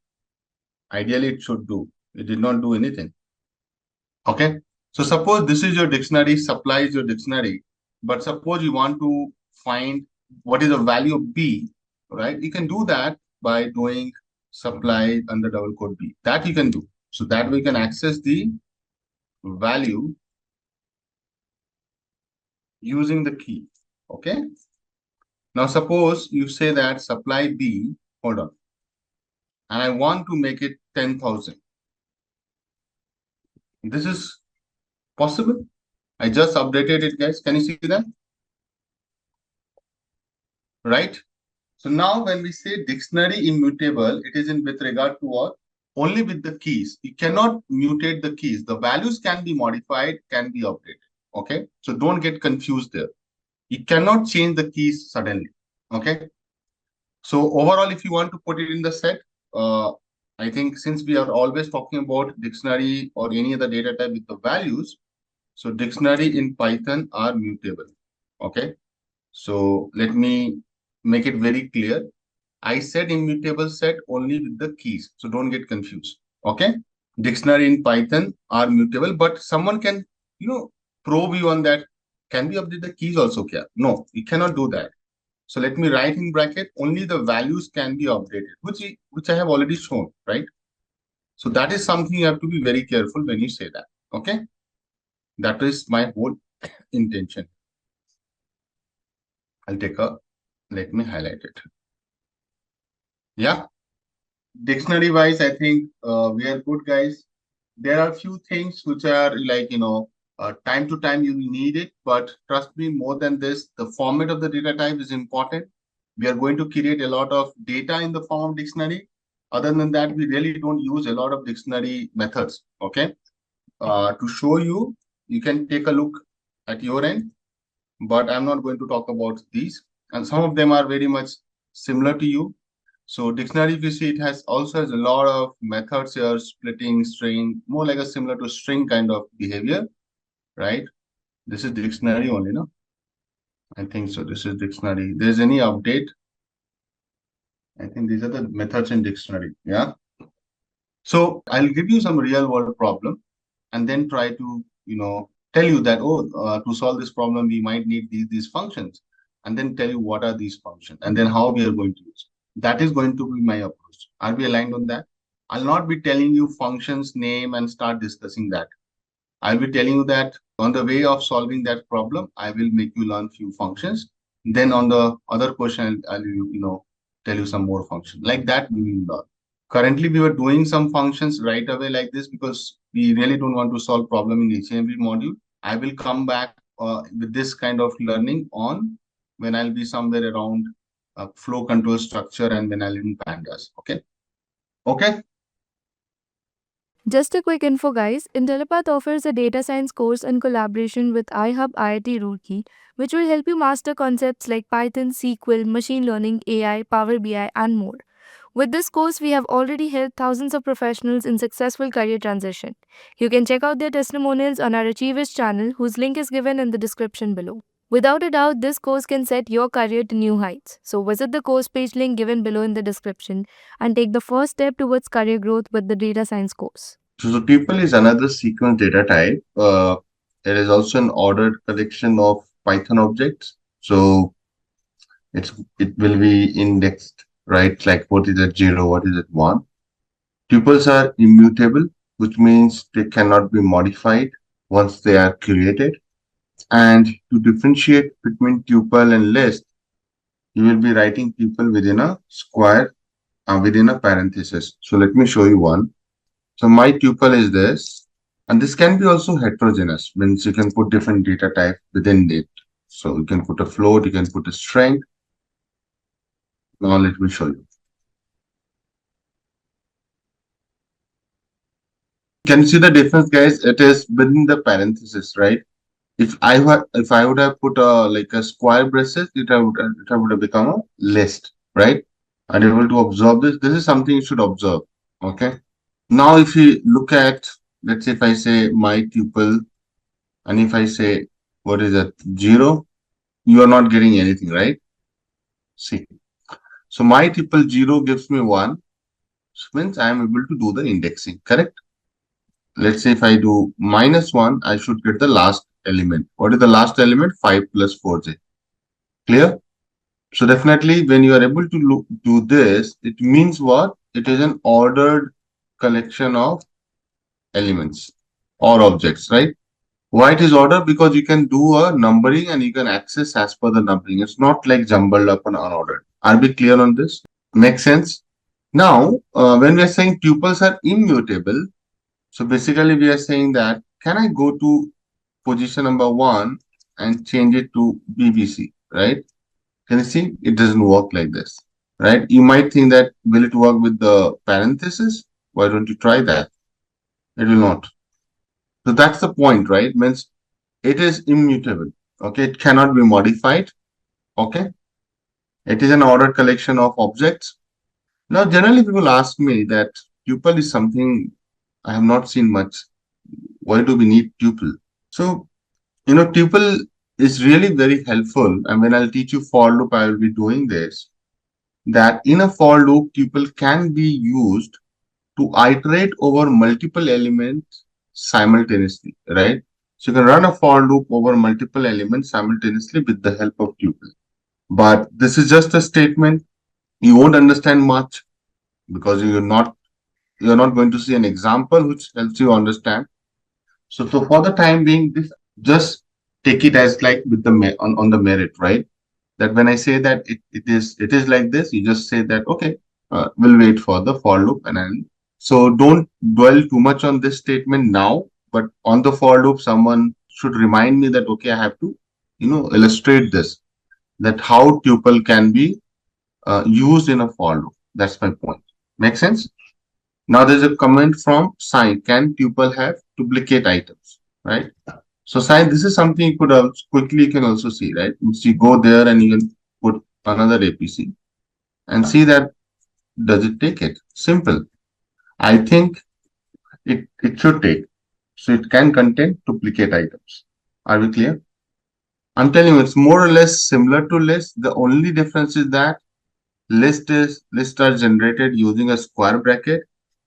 Ideally, it should do. It did not do anything. Okay. So suppose this is your dictionary, supply is your dictionary, but suppose you want to find what is the value of B, right? You can do that by doing supply under double quote B. That you can do. So that we can access the value using the key. Okay. Now suppose you say that supply B, hold on, and I want to make it 10,000. This is possible. I just updated it, guys. Can you see that? Right? So now when we say dictionary immutable, it is in with regard to what? Only with the keys. You cannot mutate the keys. The values can be modified, can be updated. Okay? So don't get confused there. You cannot change the keys suddenly. Okay? So overall, if you want to put it in the set, I think since we are always talking about dictionary or any other data type with the values, so dictionary in Python are mutable. Okay? So let me make it very clear. I said immutable set only with the keys. So don't get confused. Okay. Dictionary in Python are mutable, but someone can, probe you on that. Can we update the keys also? No, you cannot do that. So let me write in bracket, only the values can be updated, which I have already shown, right? So that is something you have to be very careful when you say that. Okay. That is my whole intention. Let me highlight it. Yeah. Dictionary wise, I think we are good, guys. There are a few things which are like, time to time you need it, but trust me, more than this, the format of the data type is important. We are going to create a lot of data in the form of dictionary. Other than that, we really don't use a lot of dictionary methods. Okay. To show you, you can take a look at your end, but I'm not going to talk about these. And some of them are very much similar to you. So dictionary, if you see, it also has a lot of methods here, splitting, string, more like a similar to string kind of behavior, right? This is dictionary only, no? I think so. This is dictionary. There's any update? I think these are the methods in dictionary. Yeah. So I'll give you some real world problem and then try to, tell you that, to solve this problem, we might need these functions, and then tell you what are these functions and then how we are going to use. That is going to be my approach. Are we aligned on that? I'll not be telling you functions name and start discussing that. I'll be telling you that on the way of solving that problem, I will make you learn few functions. Then on the other question, I'll tell you some more functions. Like that, we will learn. Currently, we were doing some functions right away like this because we really don't want to solve problem in each and every module. I will come back with this kind of learning on when I'll be somewhere around flow control structure and when I'll in pandas. Okay. Okay. Just a quick info, guys. Intellipaat offers a data science course in collaboration with iHub IIT Roorkee, which will help you master concepts like Python, SQL, machine learning, AI, Power BI, and more. With this course, we have already helped thousands of professionals in successful career transition. You can check out their testimonials on our Achievers channel, whose link is given in the description below. Without a doubt, this course can set your career to new heights. So visit the course page link given below in the description and take the first step towards career growth with the data science course. So tuple is another sequence data type. It is also an ordered collection of Python objects. So it will be indexed, right? Like what is at 0, what is at 1. Tuples are immutable, which means they cannot be modified once they are created. And to differentiate between tuple and list, you will be writing tuple within a square, within a parenthesis. So let me show you one. So my tuple is this, and this can be also heterogeneous, means you can put different data types within it. So you can put a float, you can put a string. Now let me show you. Can you see the difference, guys? It is within the parenthesis, right? If I would have put a like a square braces, it would have become a list, right? And able to observe this. This is something you should observe. Okay. Now, if you look at, let's say if I say my tuple, and if I say what is that 0, you are not getting anything, right? See. So my tuple 0 gives me 1, which means I am able to do the indexing, correct? Let's say if I do -1, I should get the last element. What is the last element? 5 plus 4j. Clear? So definitely when you are able to do this, it means what? It is an ordered collection of elements or objects, right? Why it is ordered? Because you can do a numbering and you can access as per the numbering. It's not like jumbled up and unordered. Are we clear on this? Makes sense? Now, when we are saying tuples are immutable, so basically we are saying that, can I go to position number 1 and change it to BBC, right? Can you see? It doesn't work like this, right? You might think that, will it work with the parenthesis? Why don't you try that? It will not. So that's the point, right? Means it is immutable. Okay. It cannot be modified. Okay. It is an ordered collection of objects. Now, generally people ask me that tuple is something I have not seen much. Why do we need tuple? So, tuple is really very helpful. And when I'll teach you for loop, I will be doing this. That in a for loop, tuple can be used to iterate over multiple elements simultaneously, right? So you can run a for loop over multiple elements simultaneously with the help of tuple. But this is just a statement. You won't understand much because you're not going to see an example which helps you understand. So for the time being, this just take it as like with the on the merit, right? That when I say that it is like this, you just say that okay, we'll wait for the for loop and then. So don't dwell too much on this statement now, but on the for loop, someone should remind me that okay, I have to illustrate this, that how tuple can be used in a for loop. That's my point. Make sense? Now there's a comment from Sai. Can tuple have duplicate items? Right? So Sai, this is something you could quickly you can also see, right? So you go there and you can put another APC and see that does it take it? Simple. I think it should take. So it can contain duplicate items. Are we clear? I'm telling you, it's more or less similar to list. The only difference is that lists are generated using a square bracket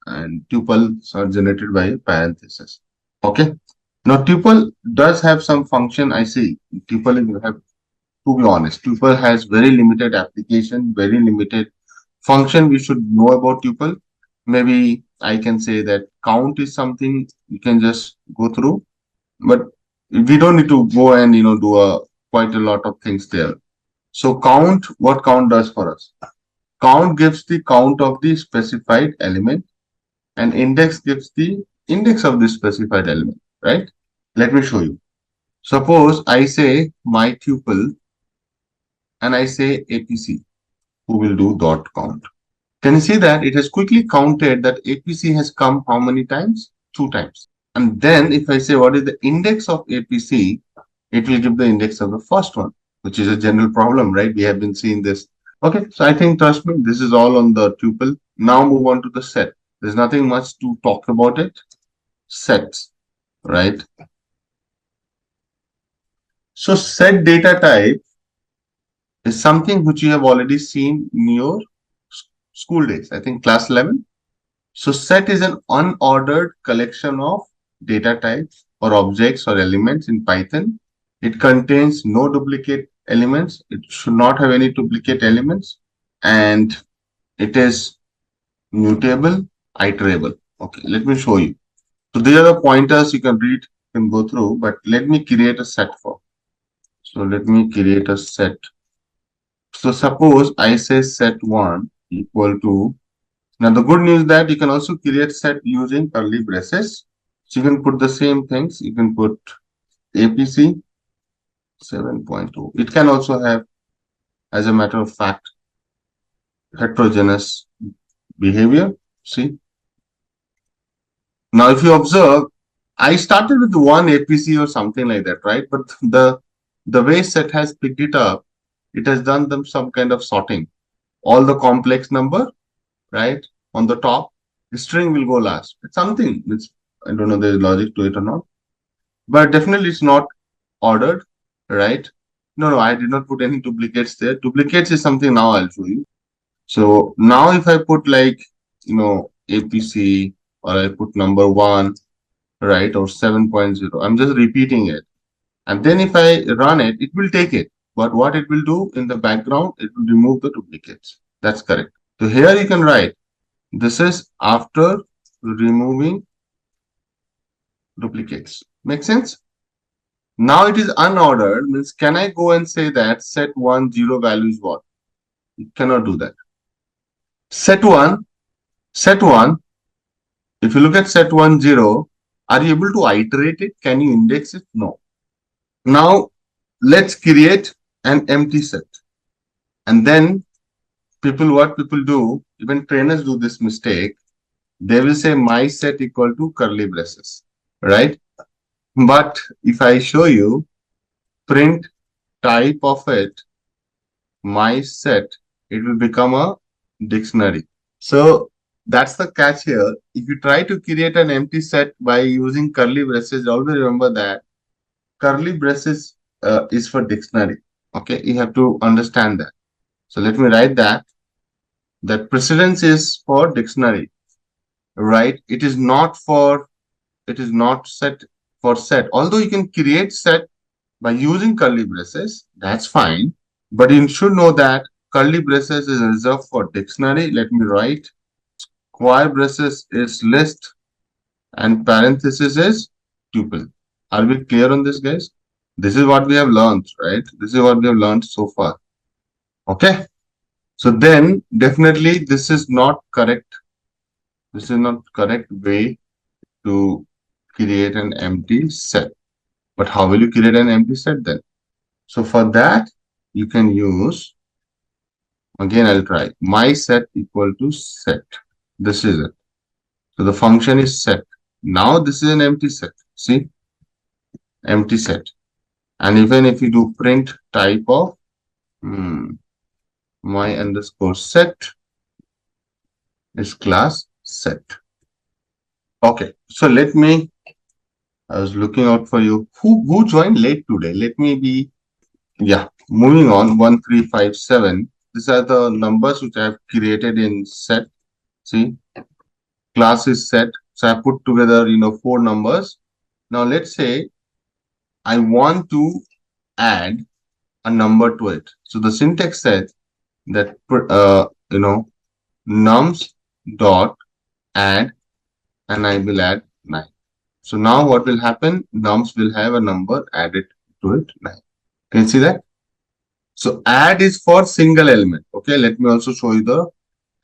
and tuples are generated by parenthesis. Okay. Now tuple does have some function. I see tuple have, to be honest, tuple has very limited application, very limited function we should know about tuple. Maybe I can say that count is something you can just go through, but we don't need to go and do quite a lot of things there. So count, what count does for us? Count gives the count of the specified element, and index gives the index of the specified element, right? Let me show you. Suppose I say my tuple and I say APC, who will do dot count. Can you see that it has quickly counted that APC has come how many times? 2 times. And then if I say what is the index of APC, it will give the index of the first one, which is a general problem, right? We have been seeing this. Okay, so I think, trust me, this is all on the tuple. Now move on to the set. There's nothing much to talk about it. Sets, right? So set data type is something which you have already seen in your school days, I think class 11. So set is an unordered collection of data types or objects or elements in Python. It contains no duplicate elements. It should not have any duplicate elements. And it is mutable, iterable. Okay, let me show you. So these are the pointers you can read, you can go through, but let me create a set for. So let me create a set. So suppose I say set1 equal to, now the good news is that you can also create set using curly braces. So you can put the same things. You can put APC 7.2. It can also have, as a matter of fact, heterogeneous behavior. See. Now if you observe, I started with one APC or something like that, right? But the way set has picked it up, it has done them some kind of sorting. All the complex number, right, on the top, the string will go last. It's something which I don't know there's logic to it or not, but definitely it's not ordered, right? No, I did not put any duplicates there. Duplicates is something now I'll show you. So now if I put like, APC, or I put number 1, right, or 7.0, I'm just repeating it. And then if I run it, it will take it. But what it will do in the background, it will remove the duplicates. That's correct. So here you can write, this is after removing duplicates. Make sense? Now it is unordered, means can I go and say that set 1, 0 value is what? You cannot do that. Set 1, if you look at set 1, 0, are you able to iterate it? Can you index it? No. Now let's create an empty set. And then what people do, even trainers do this mistake. They will say my set equal to curly braces, right? But if I show you print type of it, my set, it will become a dictionary. So that's the catch here. If you try to create an empty set by using curly braces, always remember that curly braces is for dictionary. Okay, you have to understand that. So let me write that precedence is for dictionary, right? It is not set for set. Although you can create set by using curly braces, that's fine. But you should know that curly braces is reserved for dictionary. Let me write. Square braces is list and parenthesis is tuple. Are we clear on this, guys? This is what we have learned, right? This is what we have learned so far. Okay. So then definitely this is not correct. This is not correct way to create an empty set. But how will you create an empty set then? So for that, you can use, again, I'll try my set equal to set. This is it. So the function is set. Now this is an empty set. See, empty set. And even if you do print type of my underscore set is class set. Okay, so let me, I was looking out for you. Who joined late today? Let me be, yeah, moving on, 1357. These are the numbers which I have created in set. See, class is set. So I put together, 4 numbers. Now let's say I want to add a number to it. So the syntax says that, nums dot add, and I will add 9. So now what will happen? Nums will have a number added to it, 9. Can you see that? So add is for single element. Okay, let me also show you the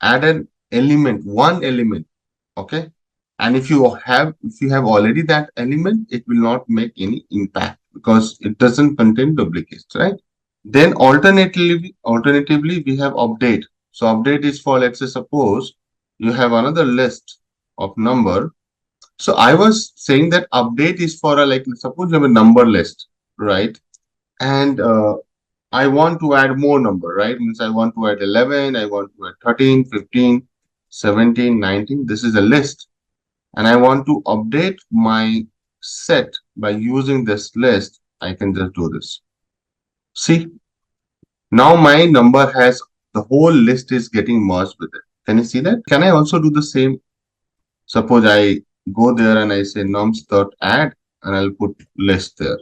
add an element, one element. Okay, and if you have already that element, it will not make any impact because it doesn't contain duplicates, right? Then alternatively we have update. So update is for, let's say, suppose you have another list of number. So I was saying that update is for a, like, suppose you have a number list, right? And I want to add more number, right? Means I want to add 11, I want to add 13, 15, 17, 19. This is a list. And I want to update my set by using this list. I can just do this. See, now my number has, the whole list is getting merged with it. Can you see that? Can I also do the same? Suppose I go there and I say nums.add and I'll put list there.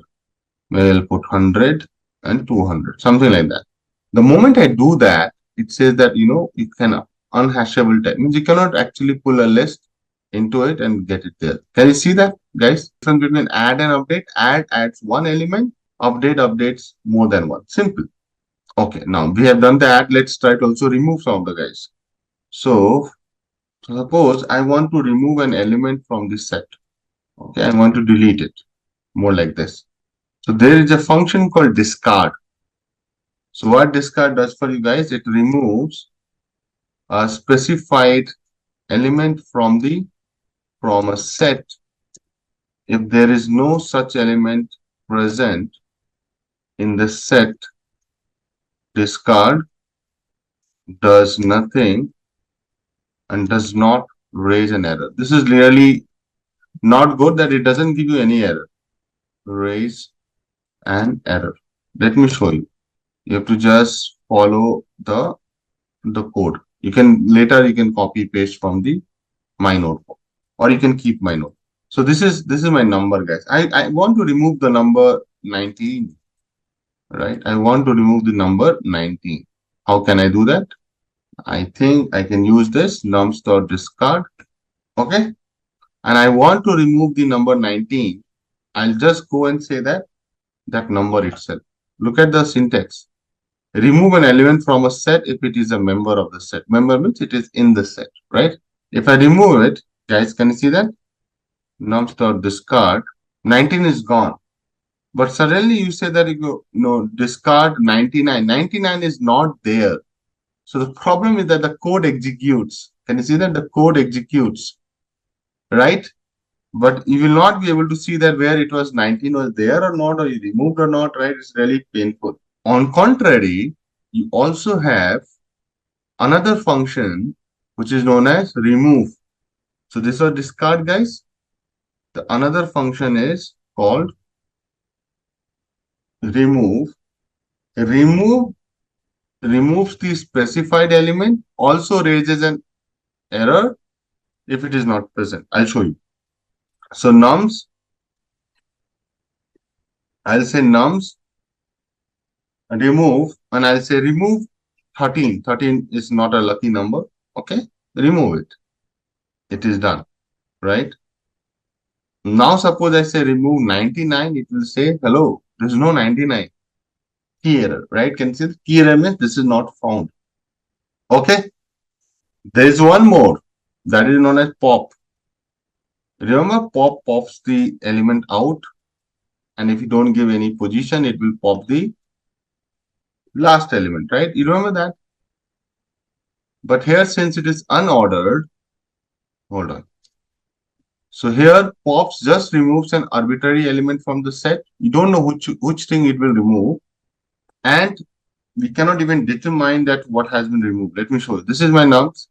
Maybe I'll put 100 and 200, something like that. The moment I do that, it says that, you can unhashable type. Means you cannot actually pull a list into it and get it there. Can you see that, guys? Difference between add and update. Add adds one element, update updates more than one. Simple. Okay, now we have done that. Let's try to also remove some of the guys. So suppose I want to remove an element from this set. Okay, I want to delete it. More like this. So there is a function called discard. So what discard does for you guys, it removes a specified element from a set if there is no such element present in the set. Discard does nothing and does not raise an error. This is really not good that it doesn't give you any error. Raise an error. Let me show you. You have to just follow the code. You can later copy paste from the my notebook, or you can keep my note. So this is my number, guys. I want to remove the number 19, right? I want to remove the number 19. How can I do that? I think I can use this nums.discard. Okay. And I want to remove the number 19. I'll just go and say that number itself. Look at the syntax. Remove an element from a set if it is a member of the set. Member means it is in the set, right? If I remove it, guys, can you see that? Nums.discard, 19 is gone. But suddenly you say that you go, discard 99. 99 is not there. So the problem is that the code executes. Can you see that? The code executes, right? But you will not be able to see that where it was 19 was there or not, or you removed or not, right? It's really painful. On contrary, you also have another function which is known as remove. So this was discard, guys. The another function is called remove. Remove removes the specified element, also raises an error if it is not present. I'll show you. So nums, I'll say nums remove, and I'll say remove 13. 13 is not a lucky number. Okay, remove it. It is done, right? Now suppose I say remove 99, it will say hello, there is no 99. Key error, right? Can you see the key error means this is not found. Okay, there is one more that is known as pop. Remember, pop pops the element out, and if you don't give any position, it will pop the last element, right? You remember that? But here, since it is unordered, hold on. So here, pops just removes an arbitrary element from the set. You don't know which thing it will remove, and we cannot even determine that what has been removed. Let me show you. This is my nums.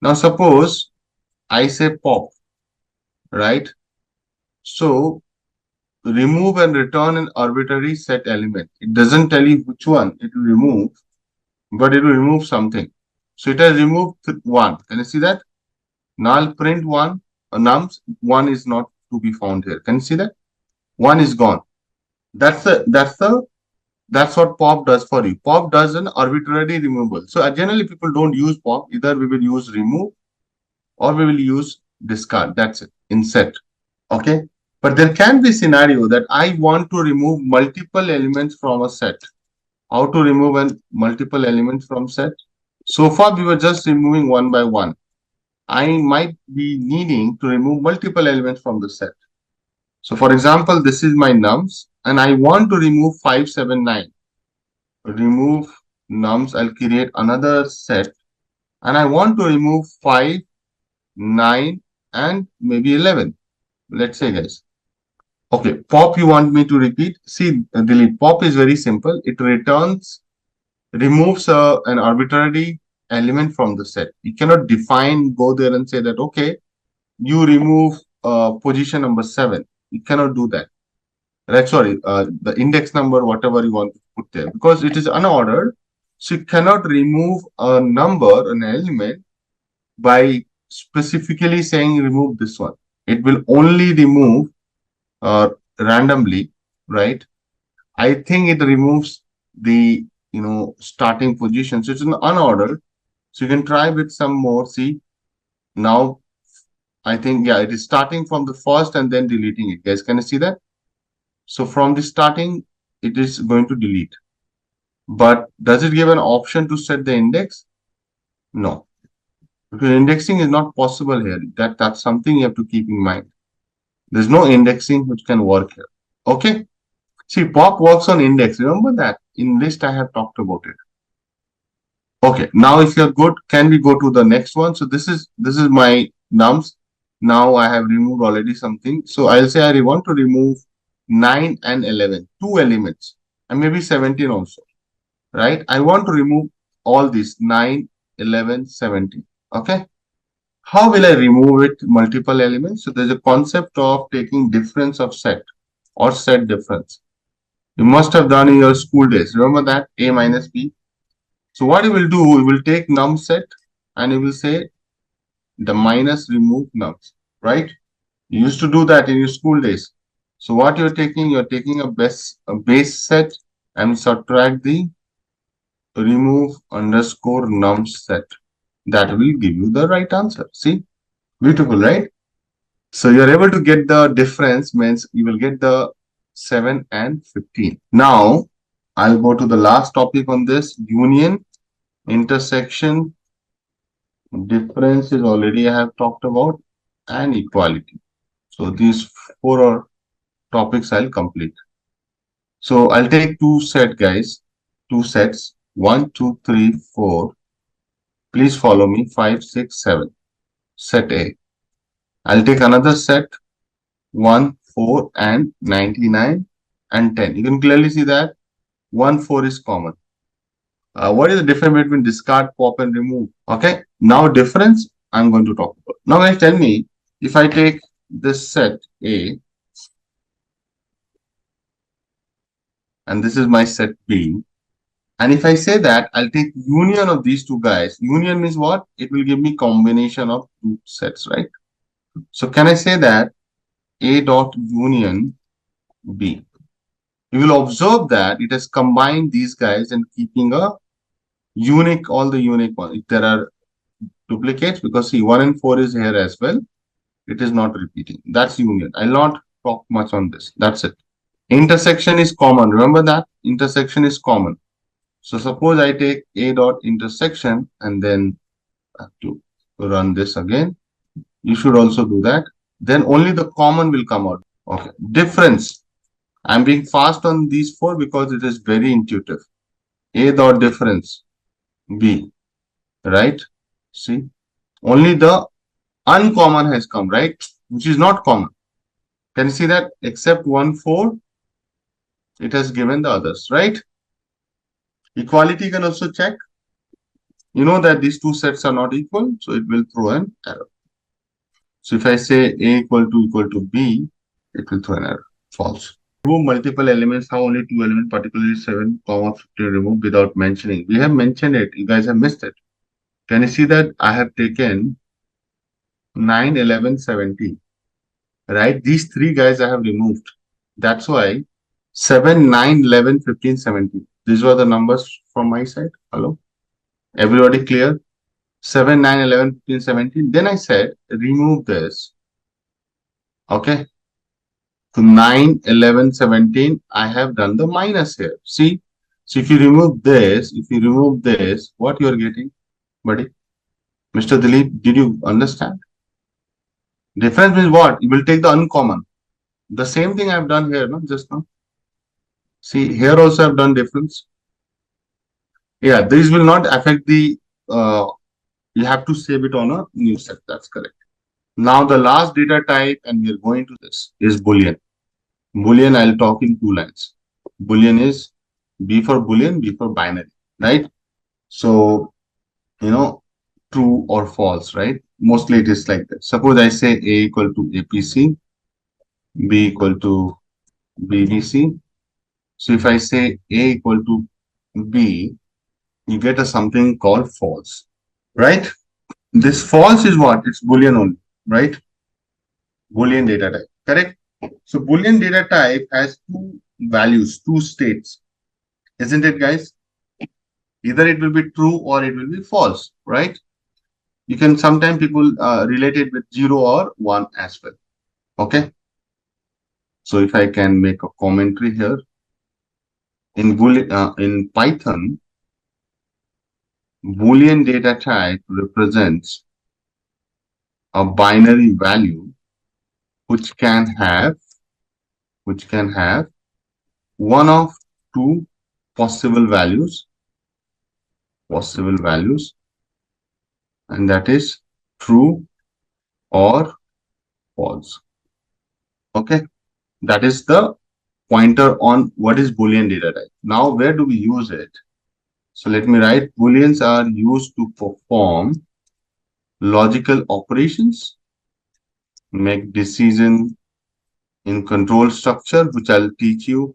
Now suppose I say pop, right? So remove and return an arbitrary set element. It doesn't tell you which one it will remove, but it will remove something. So it has removed 1. Can you see that? Now I'll print 1. Nums 1 is not to be found here. Can you see that? 1 is gone. That's what pop does for you. Pop does an arbitrary removal. So generally people don't use pop. Either we will use remove or we will use discard. That's it in set. Okay. But there can be scenario that I want to remove multiple elements from a set. how to remove a multiple element from set. So far, we were just removing one by one. I might be needing to remove multiple elements from the set. So for example, this is my nums and I want to remove 5, 7, 9. Remove nums, I'll create another set and I want to remove 5, 9 and maybe 11. Let's say guys. Okay, pop you want me to repeat? See, delete. Pop is very simple. It removes an arbitrary element from the set. You cannot go there and say that, okay, you remove position number 7. You cannot do that. Right, sorry, the index number, whatever you want to put there, because it is unordered. So you cannot remove a number, an element, by specifically saying remove this one. It will only remove randomly, right? I think it removes the starting position. So it's an unordered. So you can try with some more. See, now I think yeah, it is starting from the first and then deleting it. Guys, can you see that? So from the starting, it is going to delete. But does it give an option to set the index? No. Because indexing is not possible here. That's something you have to keep in mind. There's no indexing which can work here. Okay. See, pop works on index. Remember that in list I have talked about it. Okay. Now, if you're good, can we go to the next one? So this is my nums. Now I have removed already something. So I'll say I want to remove 9 and 11, two elements, and maybe 17 also. Right? I want to remove all these 9, 11, 17. Okay. How will I remove it? Multiple elements. So there's a concept of taking difference of set or set difference. You must have done in your school days. Remember that A minus B. So what you will do, you will take num set and you will say the minus remove nums, right? You used to do that in your school days. So what you're taking a base set and subtract the remove underscore num set. That will give you the right answer. See, beautiful, right? So you're able to get the difference, means you will get the 7 and 15. Now, I'll go to the last topic on this, union, intersection, difference is already I have talked about, and equality. So these four are topics I'll complete. So I'll take two sets, guys, two sets, 1, 2, 3, 4. Please follow me, 5, 6, 7. Set A. I'll take another set, 1, 4, and 99 and 10. You can clearly see that 1, 4 is common. What is the difference between discard, pop, and remove? Okay. Now difference I'm going to talk about. Now guys, tell me if I take this set A and this is my set B. And if I say that I'll take union of these two guys, union means what? It will give me combination of two sets, right? So can I say that A dot union B? You will observe that it has combined these guys and keeping a unique, all the unique ones. If there are duplicates, because see 1 and 4 is here as well, it is not repeating. That's union. I'll not talk much on this. That's it. Intersection is common. Remember that intersection is common. So suppose I take A dot intersection and then I have to run this again. You should also do that. Then only the common will come out. Okay. Difference. I'm being fast on these four because it is very intuitive. A dot difference B, right? See, only the uncommon has come, right? Which is not common. Can you see that? Except 1, 4, it has given the others, right? Equality can also check. You know that these two sets are not equal, so it will throw an error. So if I say A equal to B, it will throw an error. False. Remove multiple elements, how only two elements, particularly 7, 15 remove without mentioning. We have mentioned it. You guys have missed it. Can you see that I have taken 9, 11, 17, right? These three guys I have removed. That's why 7, 9, 11, 15, 17. These were the numbers from my side. Hello? Everybody clear? 7, 9, 11, 15, 17. Then I said, remove this. Okay. To 9, 11, 17, I have done the minus here. See, So if you remove this, what you are getting, buddy? Mr. Dilip, did you understand? Difference means what? You will take the uncommon. The same thing I've done here, no? Just now. See, here also I've done difference. Yeah, this will not affect the, you have to save it on a new set. That's correct. Now the last data type, and we are going to this, is Boolean. Boolean, I'll talk in two lines. Boolean is B for Boolean, B for binary, right? So, true or false, right? Mostly it is like that. Suppose I say A equal to APC, B equal to BBC. So if I say A equal to B, you get a something called false, right? This false is what? It's Boolean only, right? Boolean data type, correct? So Boolean data type has two values, two states, isn't it, guys? Either it will be true or it will be false, right? You can sometimes people relate it with 0 or 1 as well. Okay. So if I can make a commentary here, in Python, Boolean data type represents a binary value which can have one of two possible values, and that is true or false. Okay, that is the pointer on what is Boolean data type. Now, where do we use it? So let me write, Booleans are used to perform logical operations, make decision in control structure, which I'll teach you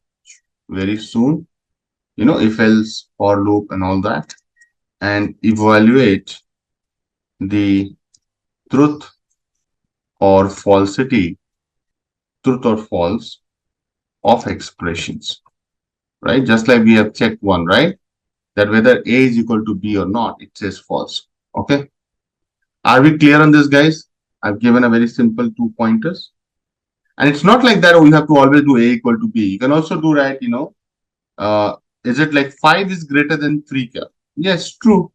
very soon. If else, for loop and all that, and evaluate the truth or falsity, truth or false of expressions, right? Just like we have checked one, right? That whether A is equal to B or not, it says false. Okay. Are we clear on this, guys? I've given a very simple 2 pointers. And it's not like that, oh, you have to always do A equal to B. You can also do, right, is it like 5 is greater than 3? Yes, true.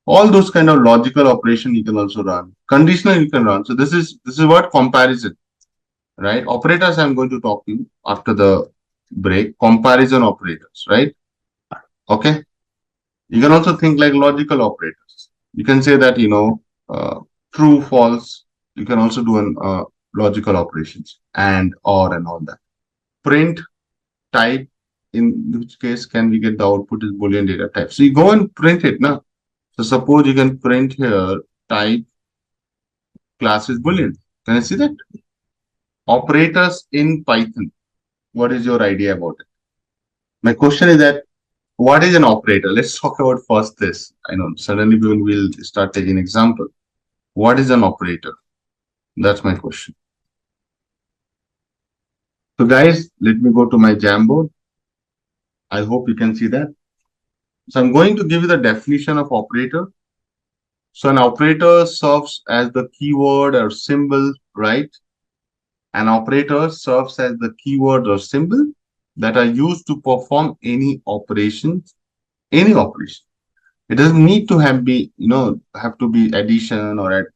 All those kind of logical operation you can also run. Conditional you can run. So this is what comparison, right? Operators I'm going to talk to you after the break. Comparison operators, right? Okay. You can also think like logical operators. You can say that, true, false. You can also do an logical operations and or and all that. Print type, in which case can we get the output is Boolean data type. So you go and print it now. So suppose you can print here type class is Boolean. Can I see that? Operators in Python. What is your idea about it? My question is that what is an operator? Let's talk about first this. I know suddenly we will start taking example. What is an operator? That's my question. So guys, let me go to my Jamboard. I hope you can see that. So I'm going to give you the definition of operator. So an operator serves as the keyword or symbol, right? An operator serves as the keyword or symbol that are used to perform any operation. It doesn't need to have to be addition or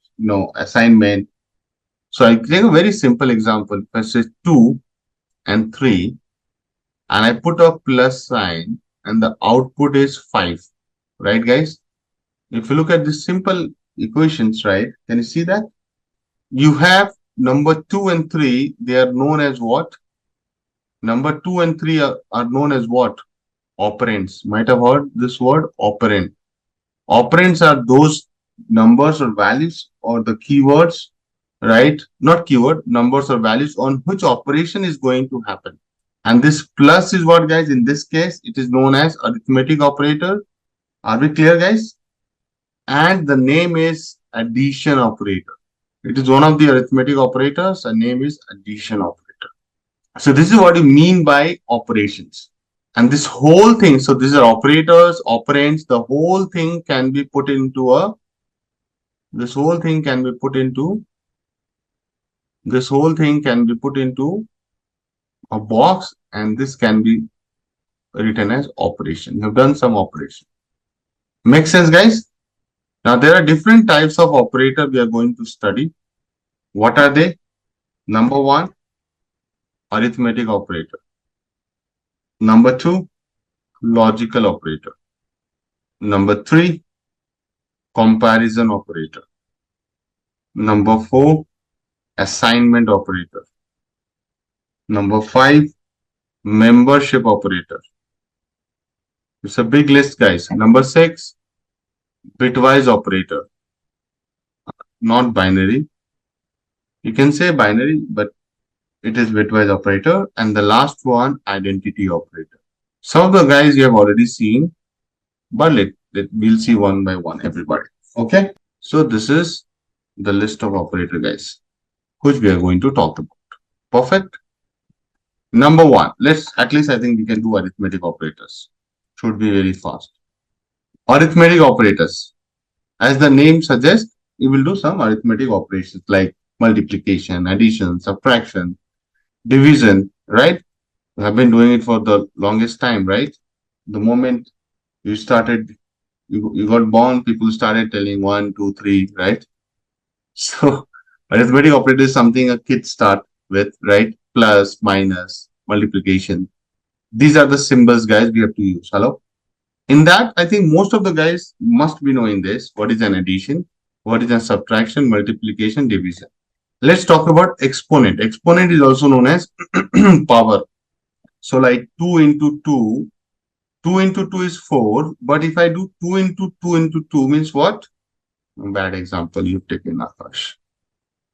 assignment. So I take a very simple example. If I say 2 and 3, and I put a plus sign, and the output is 5, right, guys? If you look at this simple equations, right, can you see that? You have number 2 and 3, they are known as what? Number 2 and 3 are known as what? Operands. Might have heard this word, operand. Operands are those numbers or values or the keywords, right? Not keyword, numbers or values on which operation is going to happen. And this plus is what, guys? In this case, it is known as arithmetic operator. Are we clear, guys? And the name is addition operator. It is one of the arithmetic operators. The name is addition operator. So this is what you mean by operations. And this whole thing, so these are operators, operands, the whole thing can be put into a box, and this can be written as operation. You have done some operation. Make sense, guys? Now, there are different types of operator we are going to study. What are they? Number one, arithmetic operator. Number two, logical operator. Number three, comparison operator. Number four, assignment operator. Number five, membership operator. It's a big list, guys. Number six, bitwise operator, not binary. You can say binary, but it is bitwise operator. And the last one, identity operator. Some of the guys you have already seen, but we'll see one by one, everybody. Okay. So this is the list of operator, guys, which we are going to talk about. Perfect. Number one, at least I think we can do arithmetic operators. Should be very fast. Arithmetic operators. As the name suggests, you will do some arithmetic operations like multiplication, addition, subtraction, division, right? You have been doing it for the longest time, right? The moment you started, you got born, people started telling 1, 2, 3, right? So arithmetic operator is something a kid start with, right? Plus, minus, multiplication. These are the symbols, guys, we have to use. Hello? In that, I think most of the guys must be knowing this. What is an addition? What is a subtraction, multiplication, division? Let's talk about exponent. Exponent is also known as power. So like 2 into 2, 2 into 2 is 4. But if I do 2 into 2 into 2 means what? Bad example you've taken, Akash.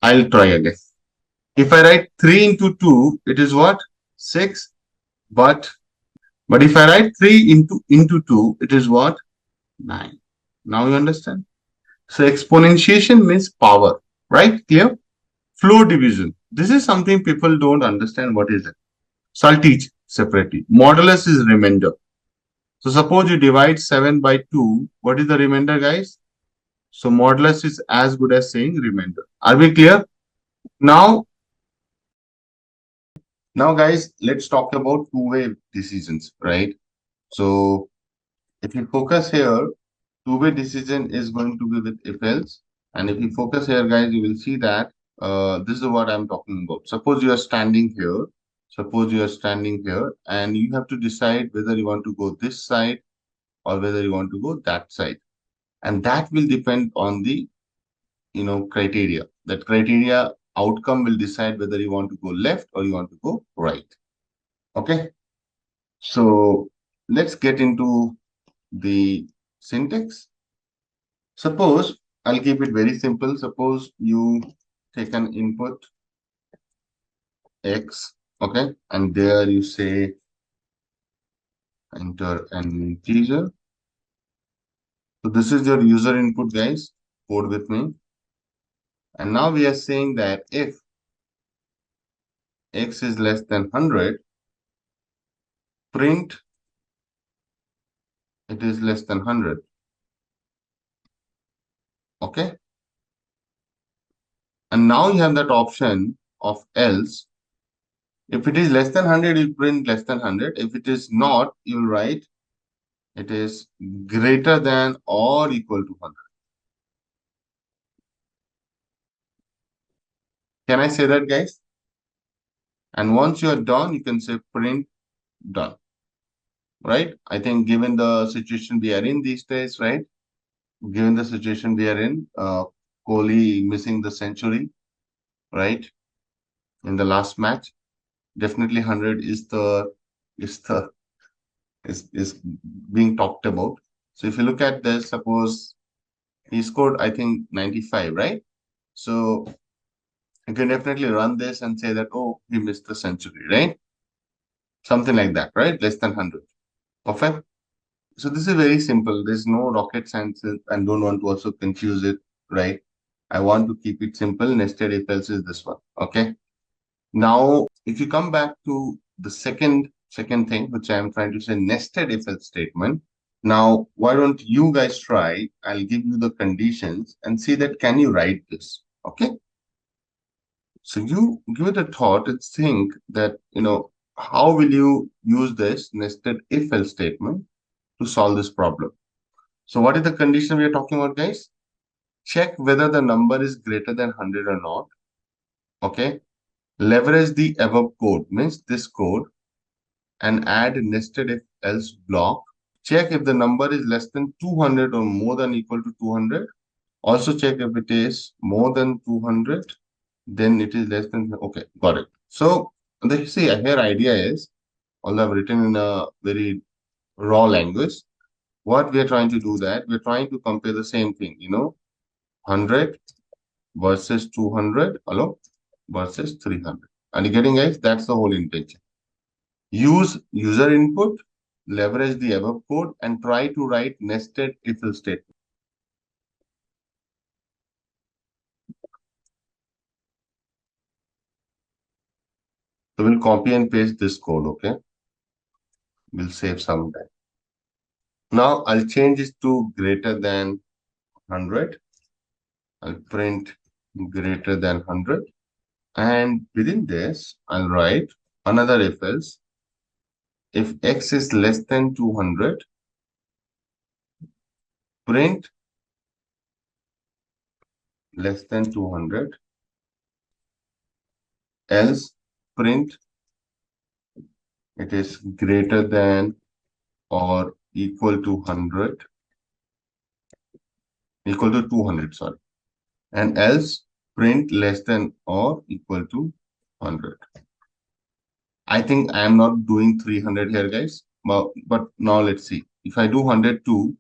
I'll try again. If I write 3 into 2, it is what? 6. But if I write 3 into 2, it is what? 9. Now you understand? So exponentiation means power, right? Clear? Floor division. This is something people don't understand. What is it? So I'll teach separately. Modulus is remainder. So suppose you divide 7 by 2. What is the remainder, guys? So modulus is as good as saying remainder. Are we clear? Now, guys, let's talk about two-way decisions, right? So if you focus here, two-way decision is going to be with if-else. And if you focus here, guys, you will see that this is what I'm talking about. Suppose you are standing here. Suppose you are standing here and you have to decide whether you want to go this side or whether you want to go that side. And that will depend on the, criteria. That criteria outcome will decide whether you want to go left or you want to go right. Okay. So let's get into the syntax. Suppose I'll keep it very simple. Suppose you take an input X, okay, and there you say enter an integer. So this is your user input, guys. Code with me. And now we are saying that if X is less than 100, print it is less than 100. Okay. And now you have that option of else. If it is less than 100, you print less than 100. If it is not, you'll write it is greater than or equal to 100. Can I say that, guys? And once you are done, you can say print done. Right? I think given the situation we are in these days, right? Given the situation we are in, Kohli missing the century, right? In the last match, definitely 100 is being talked about. So if you look at this, suppose he scored, I think 95, right? So you can definitely run this and say that, oh, he missed the century, right? Something like that, right? Less than 100. Perfect. So this is very simple. There's no rocket science and don't want to also confuse it, right? I want to keep it simple. Nested if else is this one. Okay. Now, if you come back to the second thing, which I am trying to say, nested if else statement. Now, why don't you guys try? I'll give you the conditions and see that can you write this? Okay. So you give it a thought and think that, how will you use this nested if-else statement to solve this problem? So what is the condition we are talking about, guys? Check whether the number is greater than 100 or not. Okay. Leverage the above code, means this code, and add nested if-else block. Check if the number is less than 200 or more than equal to 200. Also check if it is more than 200, then it is less than, okay, got it. So the see here idea is, although I've written in a very raw language, what we are trying to do that we're trying to compare the same thing, 100 versus 200, hello, versus 300. And you getting, guys? That's the whole intention. Use user input, leverage the above code, and try to write nested if-else statement. So we'll copy and paste this code, okay? We'll save some time. Now I'll change it to greater than 100. I'll print greater than 100. And within this, I'll write another if-else. If x is less than 200, print less than 200, else print it is greater than or equal to 100, equal to 200, sorry, and else print less than or equal to 100. I think I am not doing 300 here, guys, but now let's see. If I do 102,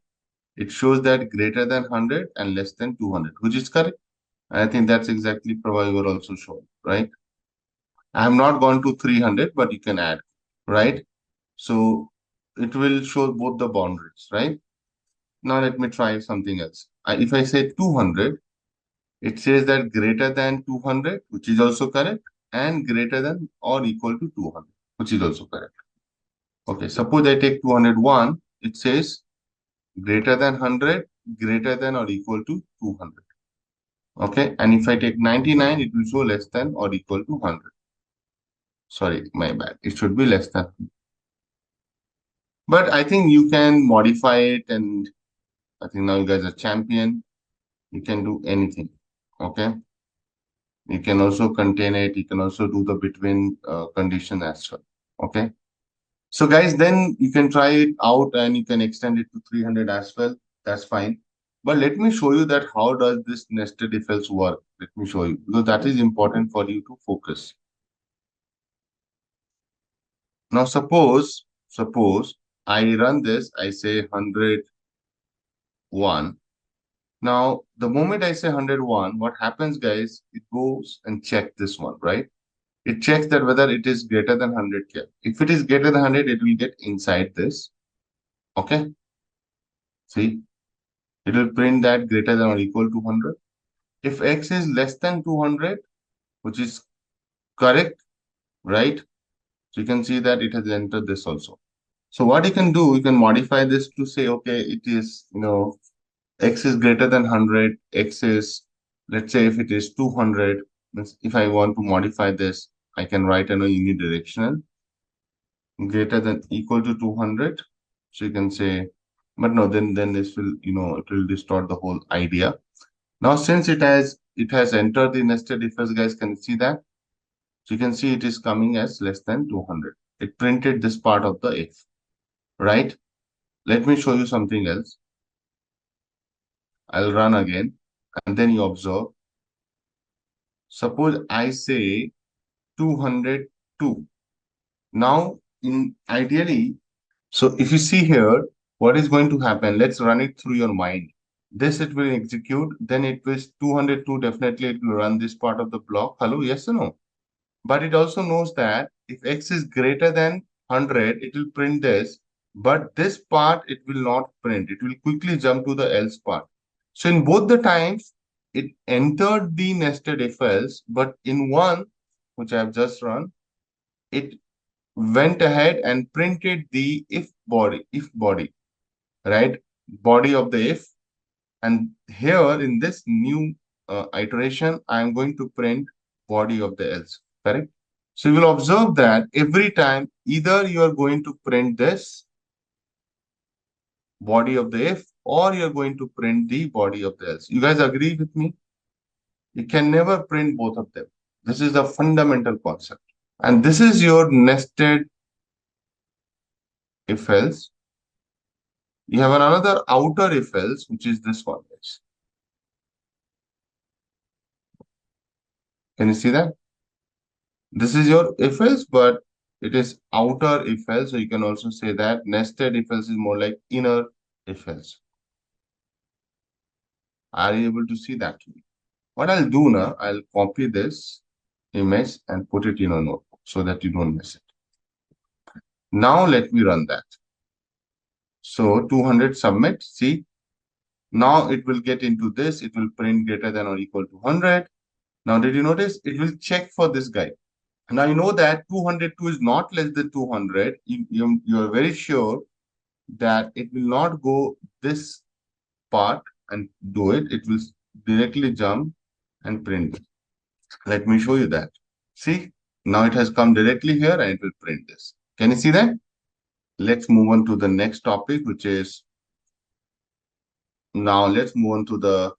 it shows that greater than 100 and less than 200, which is correct. I think that's exactly Prabha you were also showing, right? I have not gone to 300, but you can add, right? So it will show both the boundaries, right? Now let me try something else. If I say 200, it says that greater than 200, which is also correct, and greater than or equal to 200, which is also correct. Okay, suppose I take 201, it says greater than 100, greater than or equal to 200. Okay, and if I take 99, it will show less than or equal to 100. Sorry, my bad. It should be less than. But I think you can modify it, and I think now you guys are champion. You can do anything. Okay. You can also contain it. You can also do the between condition as well. Okay. So guys, then you can try it out and you can extend it to 300 as well. That's fine. But let me show you that how does this nested if else work. Let me show you because that is important for you to focus. Now suppose I run this, I say 101. Now the moment I say 101, what happens, guys? It goes and check this one, right? It checks that whether it is greater than 100K. If it is greater than 100, it will get inside this. Okay. See, it will print that greater than or equal to 100. If x is less than 200, which is correct, right? So you can see that it has entered this also. So what you can do, you can modify this to say, okay, it is, x is greater than 100, x is, let's say if it is 200, if I want to modify this, I can write a unidirectional greater than equal to 200. So you can say, but no, then this will, it will distort the whole idea. Now, since it has entered the nested if else, guys, can you see that? So you can see it is coming as less than 200. It printed this part of the if, right? Let me show you something else. I'll run again, and then you observe. Suppose I say 202. Now, ideally, so if you see here, what is going to happen? Let's run it through your mind. This it will execute, then it was 202, definitely it will run this part of the block. Hello, yes or no? But it also knows that if x is greater than 100, it will print this, but this part it will not print. It will quickly jump to the else part. So in both the times, it entered the nested if else, but in one, which I have just run, it went ahead and printed the if body, right? Body of the if. And here in this new iteration, I am going to print body of the else, correct? So you will observe that every time either you are going to print this body of the if or you're going to print the body of the else. You guys agree with me? You can never print both of them. This is a fundamental concept. And this is your nested if else. You have another outer if else, which is this one, guys. Can you see that? This is your if else, but it is outer if else. So you can also say that nested if else is more like inner if else. Are you able to see that? What I'll do now, I'll copy this image and put it in a notebook so that you don't miss it. Now let me run that. So 200 submit, see, now it will get into this, it will print greater than or equal to 100. Now did you notice? It will check for this guy. Now you know that 202 is not less than 200. You are very sure that it will not go this part and do it. It will directly jump and print. Let me show you that. See, now it has come directly here and it will print this. Can you see that? Let's move on to the next topic, which is now let's move on to the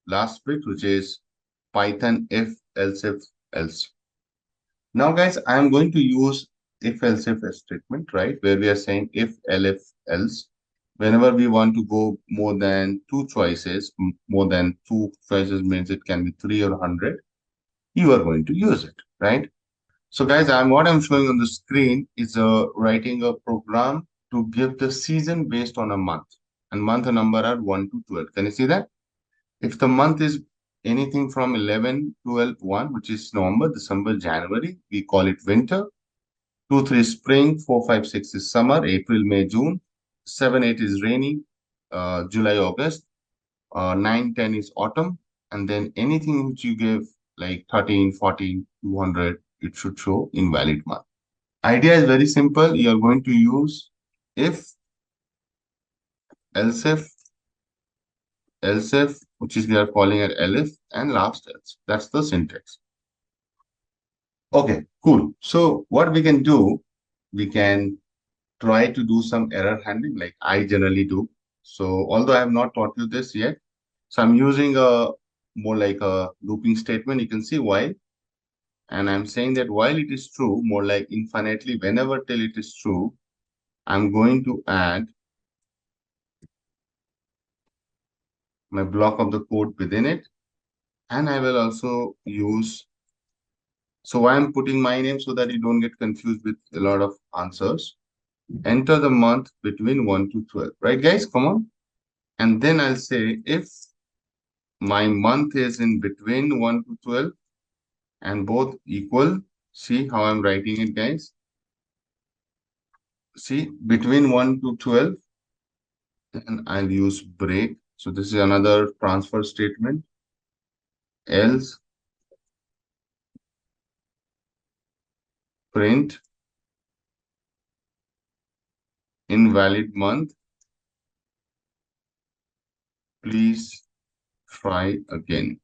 last bit, which is Python if-elif-else. Now, guys, I'm going to use if-elif statement, right? Where we are saying if-elif-else. Whenever we want to go more than two choices, more than two choices means it can be 3 or 100, you are going to use it, right? So guys, what I'm showing on the screen is writing a program to give the season based on a month. And month number are 1 to 12. Can you see that? If the month is anything from 11, 12, 1, which is November, December, January, we call it winter. 2, 3 spring, 4, 5, 6 is summer, April, May, June. 7, 8 is rainy, July, August. 9, 10 is autumn. And then anything which you give like 13, 14, 200, it should show invalid month. Idea is very simple. You are going to use if, else if, which is we are calling it elif, and last else. That's the syntax. Okay, cool. So what we can do, we can try to do some error handling like I generally do. So although I have not taught you this yet, so I'm using a more like a looping statement. You can see while, and I'm saying that while it is true, more like infinitely, whenever till it is true, I'm going to add my block of the code within it. And I will also use, so why I'm putting my name so that you don't get confused with a lot of answers. Enter the month between 1 to 12, right guys? Come on. And then I'll say if my month is in between 1 to 12 and both equal, see how I'm writing it, guys? See, between 1 to 12, and I'll use break. So this is another transfer statement. Else print invalid month. Please try again.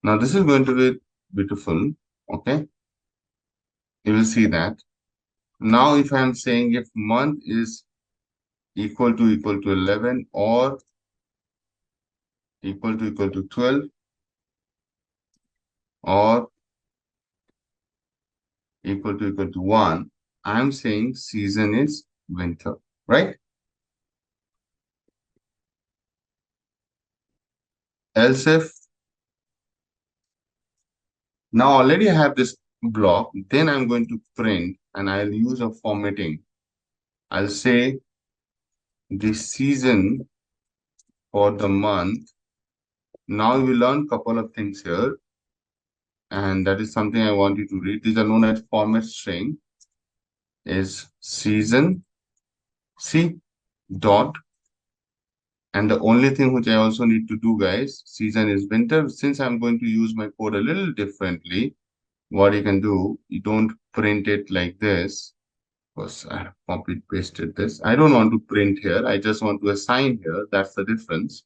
Now this is going to be beautiful. Okay. You will see that. Now if I'm saying if month is equal to 11 or equal to 12 or equal to 1, I'm saying season is winter, right? Else if, now already I have this block, then I'm going to print and I'll use a formatting. I'll say the season for the month. Now we learn a couple of things here, and that is something I want you to read. These are known as format string. Is season C dot, and the only thing which I also need to do, guys, season is winter. Since I'm going to use my code a little differently, what you can do, you don't print it like this, because I have copy pasted this. I don't want to print here. I just want to assign here. That's the difference.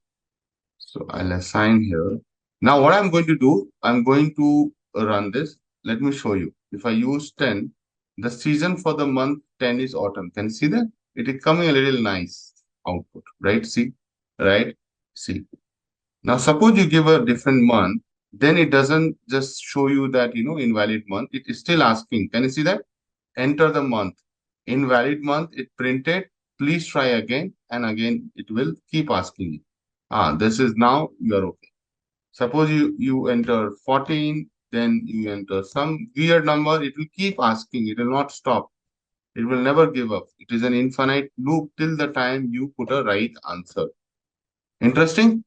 So I'll assign here. Now what I'm going to do, I'm going to run this. let me show you. If I use 10, the season for the month 10 is autumn. Can you see that? It is coming a little nice output, right? See, right? See. Now, suppose you give a different month, then it doesn't just show you that, invalid month. It is still asking. Can you see that? Enter the month. Invalid month, it printed. Please try again. And again, it will keep asking you. This is now you are okay. Suppose you enter 14, then you enter some weird number. It will keep asking. It will not stop. It will never give up. It is an infinite loop till the time you put a right answer. Interesting?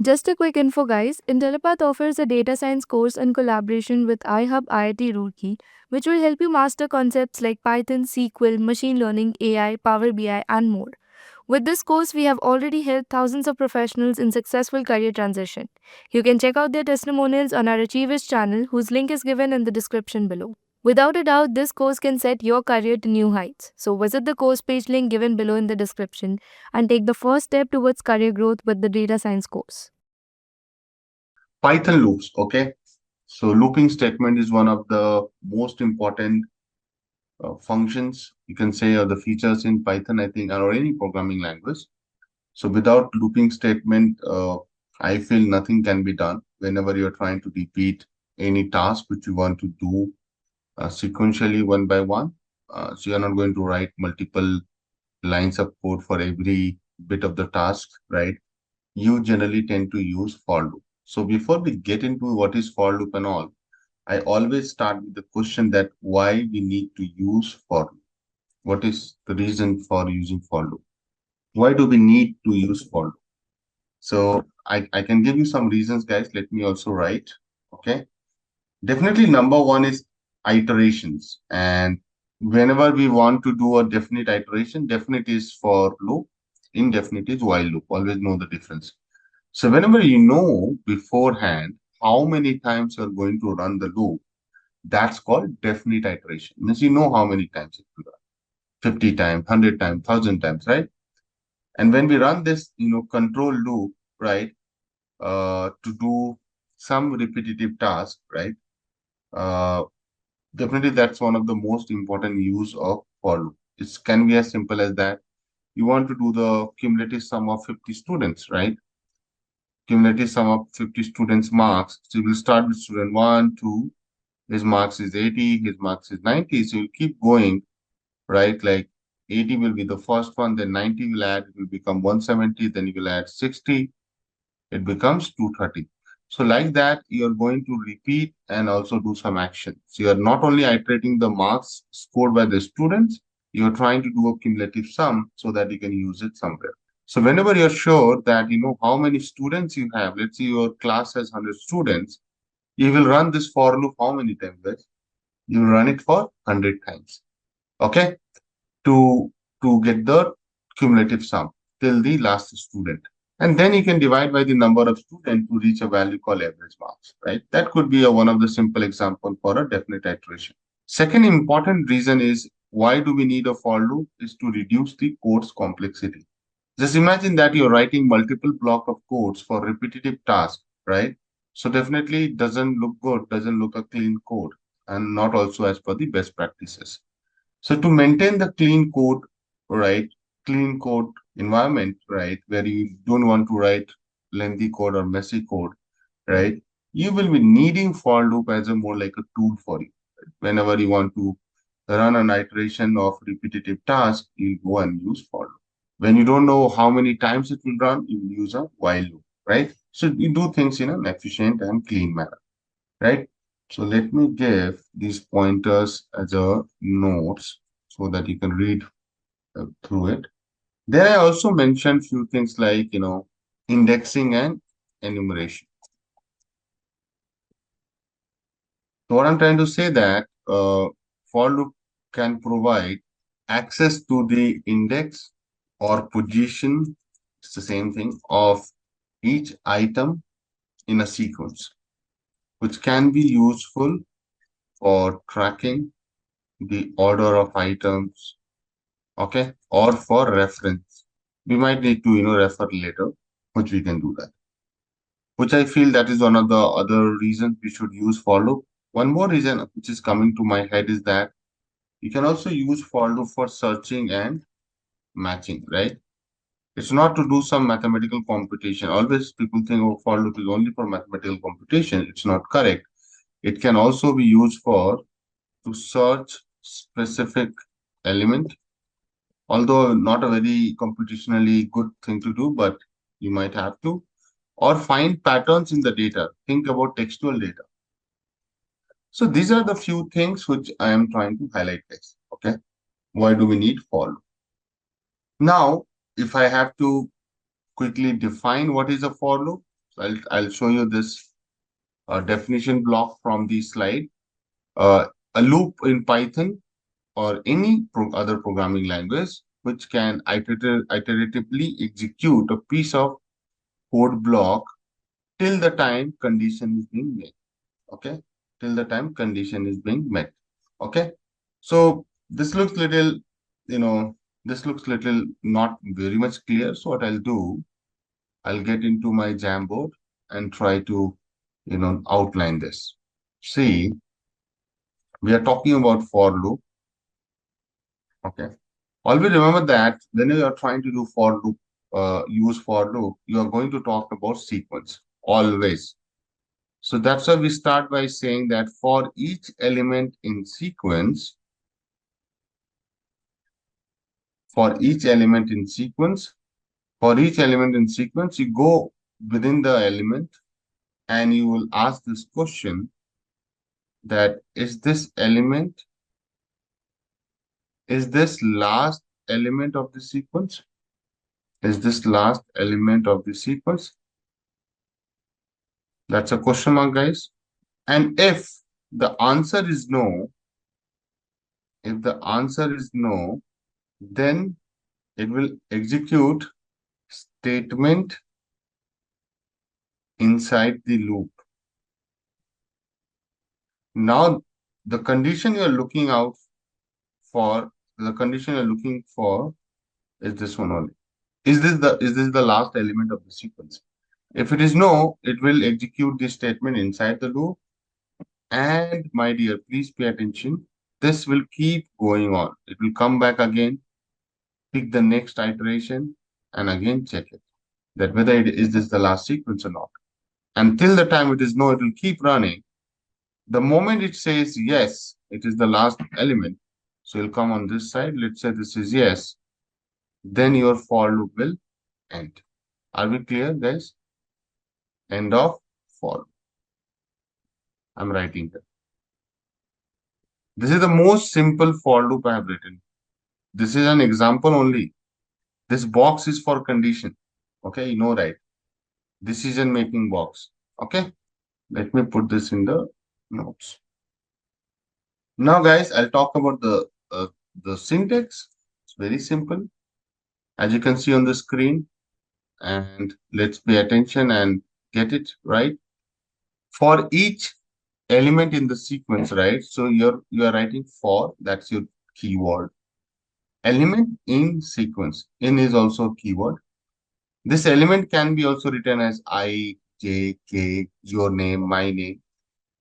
Just a quick info, guys. Intellipaat offers a data science course in collaboration with iHub IIT Roorkee, which will help you master concepts like Python, SQL, machine learning, AI, Power BI, and more. With this course, we have already helped thousands of professionals in successful career transition. You can check out their testimonials on our Achievers channel, whose link is given in the description below. Without a doubt, this course can set your career to new heights. So visit the course page link given below in the description and take the first step towards career growth with the data science course. Python loops, okay? So looping statement is one of the most important functions, you can say, or the features in Python, I think, or any programming language. So without looping statement, I feel nothing can be done whenever you're trying to repeat any task which you want to do sequentially one by one. So you're not going to write multiple lines of code for every bit of the task, right? You generally tend to use for loop. So before we get into what is for loop and all, I always start with the question that why we need to use for loop. What is the reason for using for loop? Why do we need to use for loop? So I can give you some reasons, guys. Let me also write. Okay. Definitely number one is iterations. And whenever we want to do a definite iteration, definite is for loop, indefinite is while loop. Always know the difference. So whenever you know beforehand how many times you're going to run the loop, that's called definite iteration. Means you know how many times it will run. 50 times, 100 times, 1,000 times, right? And when we run this, control loop, right, to do some repetitive task, right? Uh, Definitely that's one of the most important use of for loop. It can be as simple as that. You want to do the cumulative sum of 50 students, right? Cumulative sum of 50 students' marks. So you will start with student 1, 2, his marks is 80, his marks is 90. So you keep going, right? Like 80 will be the first one, then 90 will add, it will become 170, then you will add 60, it becomes 230. So like that, you're going to repeat and also do some action. So you're not only iterating the marks scored by the students, you're trying to do a cumulative sum so that you can use it somewhere. So whenever you're sure that you know how many students you have, let's say your class has 100 students, you will run this for loop how many times, guys? You will run it for 100 times. Okay? To get the cumulative sum till the last student. And then you can divide by the number of students to reach a value called average marks, right? That could be one of the simple example for a definite iteration. Second important reason is why do we need a for loop is to reduce the code's complexity. Just imagine that you're writing multiple block of codes for repetitive tasks, right? So definitely it doesn't look good, doesn't look a clean code and not also as per the best practices. So to maintain the clean code, right, clean code environment, right, where you don't want to write lengthy code or messy code, right, you will be needing for loop as a more like a tool for you. Whenever you want to run an iteration of repetitive task, you go and use for loop. When you don't know how many times it will run, you will use a while loop, right? So you do things in an efficient and clean manner, right? So let me give these pointers as a notes so that you can read through it. Then I also mentioned few things like, indexing and enumeration. So what I'm trying to say that for loop can provide access to the index or position, it's the same thing, of each item in a sequence, which can be useful for tracking the order of items, okay, or for reference. We might need to, refer later, which we can do that. which I feel that is one of the other reasons we should use for loop. One more reason which is coming to my head is that you can also use for loop for searching and matching, right? It's not to do some mathematical computation. Always people think, oh, for loop is only for mathematical computation. It's not correct. It can also be used for to search specific element, although not a very computationally good thing to do, but you might have to, or find patterns in the data. Think about textual data. So these are the few things which I am trying to highlight this. Okay. Why do we need for loop? Now, if I have to quickly define what is a for loop, so I'll show you this definition block from the slide. A loop in Python or any other programming language which can iteratively execute a piece of code block till the time condition is being met. Okay, till the time condition is being met. Okay, so this looks little, you know, this looks little not very much clear. So what I'll do, I'll get into my Jamboard and try to, outline this. See, we are talking about for loop. Okay. Always remember that when you are trying to do for loop, use for loop, you are going to talk about sequence always. So that's why we start by saying that for each element in sequence, for each element in sequence, for each element in sequence, you go within the element and you will ask this question that is this last element of the sequence? Is this last element of the sequence? That's a question mark, guys. And if the answer is no, then it will execute statement inside the loop. Now, the condition you're looking for is this one only. Is this the last element of the sequence? If it is no, it will execute this statement inside the loop. And my dear, please pay attention. This will keep going on. It will come back again, pick the next iteration, and again check it. That whether is this the last sequence or not. Until the time it is no, it will keep running. The moment it says yes, it is the last element. So you'll come on this side. Let's say this is yes. Then your for loop will end. Are we clear, guys? End of for loop. I'm writing that. This is the most simple for loop I have written. This is an example only. This box is for condition. Okay, you know, right? Decision making box. Okay, let me put this in the notes. Now, guys, I'll talk about the syntax. It's very simple, as you can see on the screen. And let's pay attention and get it right. For each element in the sequence, right? So you are writing for, that's your keyword. Element in sequence. In is also a keyword. This element can be also written as I, J, K, your name, my name.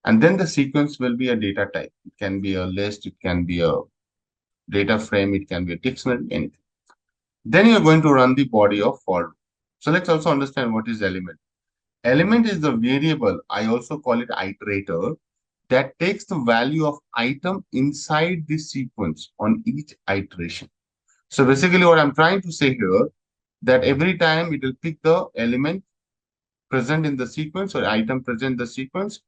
And then the sequence will be a data type. It can be a list, it can be a data frame, it can be a dictionary, anything. Then you're going to run the body of for loop. So let's also understand what is element. Element is the variable, I also call it iterator, that takes the value of item inside the sequence on each iteration. So basically what I'm trying to say here, that every time it will pick the element present in the sequence or item present in the sequence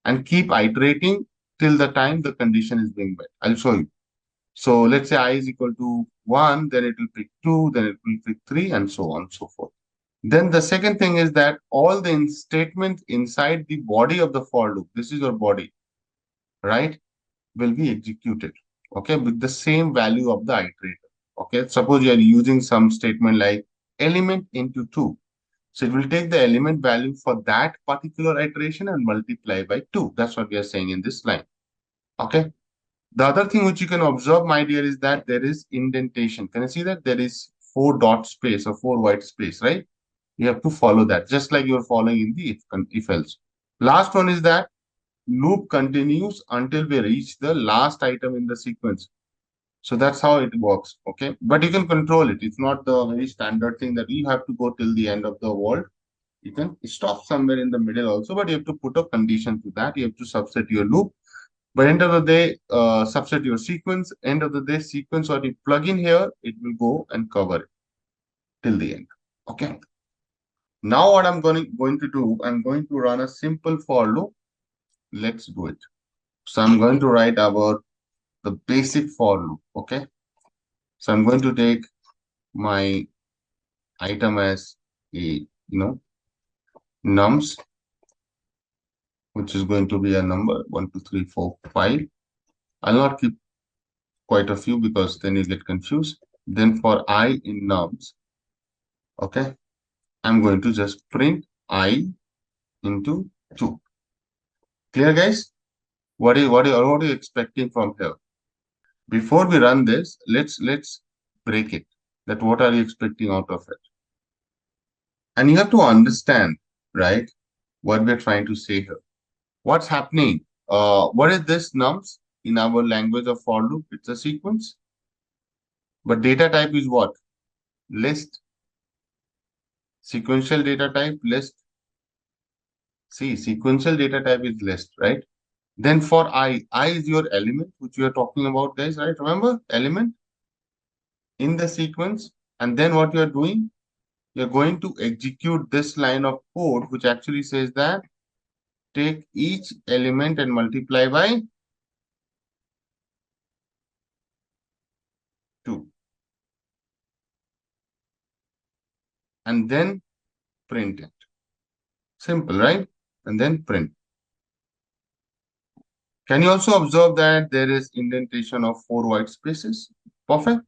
and keep iterating till the time the condition is being met. I'll show you. So let's say I is equal to 1, then it will pick 2, then it will pick 3, and so on and so forth. Then the second thing is that all the statements inside the body of the for loop, this is your body, right, will be executed, okay, with the same value of the iterator. Okay, suppose you are using some statement like element into 2. So it will take the element value for that particular iteration and multiply by 2. That's what we are saying in this line. Okay. The other thing which you can observe, my dear, is that there is indentation. Can you see that there is 4 dot space or 4 white space, right? You have to follow that, just like you're following in the if else. Last one is that loop continues until we reach the last item in the sequence. So that's how it works. Okay. But you can control it. It's not the very standard thing that you have to go till the end of the world. You can stop somewhere in the middle also, but you have to put a condition to that. You have to subset your loop. But end of the day, subset your sequence. End of the day, sequence what you plug in here, it will go and cover it till the end. Okay. Now what I'm going to do, I'm going to run a simple for loop. Let's do it. So I'm going to write the basic for loop. Okay. So I'm going to take my item as a nums, which is going to be a number 1, 2, 3, 4, 5. I'll not keep quite a few because then you get confused. Then for I in nums, okay, I'm going to just print I into 2. Clear, guys? What are you expecting from here? Before we run this, let's break it. That what are you expecting out of it? And you have to understand, right, what we're trying to say here. What's happening? What is this nums in our language of for loop? It's a sequence. But data type is what? List. Sequential data type, list. See, sequential data type is list, right? Then for I is your element, which we are talking about, guys, right? Remember, element in the sequence. And then what you are doing, you're going to execute this line of code, which actually says that take each element and multiply by 2. And then print it. Simple, right? And then print. Can you also observe that there is indentation of 4 white spaces? Perfect.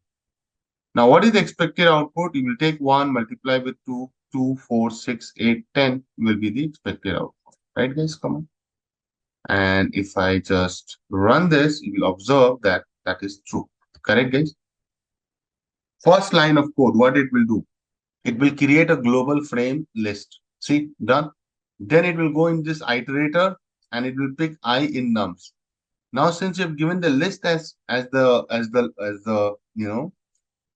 Now, what is the expected output? You will take 1, multiply with 2, 2, 4, 6, 8, 10 will be the expected output. Right, guys? Come on. And if I just run this, you will observe that that is true. Correct, guys? First line of code, what it will do? It will create a global frame list. See, done. Then it will go in this iterator and it will pick I in nums. Now, since you've given the list as the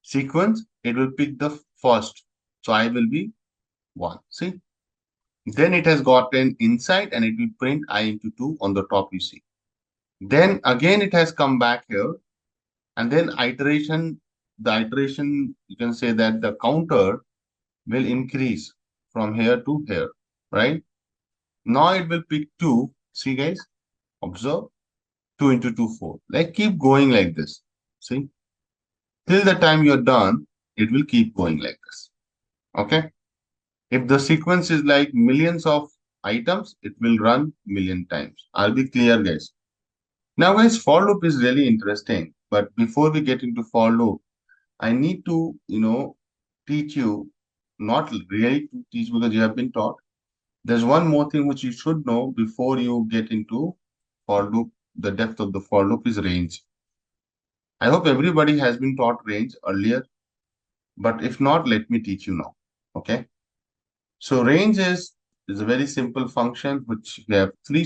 sequence, it will pick the first. So I will be 1. See? Then it has gotten inside and it will print I into 2 on the top, you see. Then again it has come back here. And then the iteration, you can say that the counter will increase from here to here, right? Now it will pick 2. See, guys? Observe. 2 into 2, 4. Like, keep going like this. See? Till the time you're done, it will keep going like this. Okay? If the sequence is like millions of items, it will run million times. I'll be clear, guys. Now, guys, for loop is really interesting. But before we get into for loop, I need to, teach you, not really to teach because you have been taught. There's one more thing which you should know before you get into for loop. The depth of the for loop is range. I hope everybody has been taught range earlier, but if not, let me teach you now. Okay. So range is a very simple function which we have three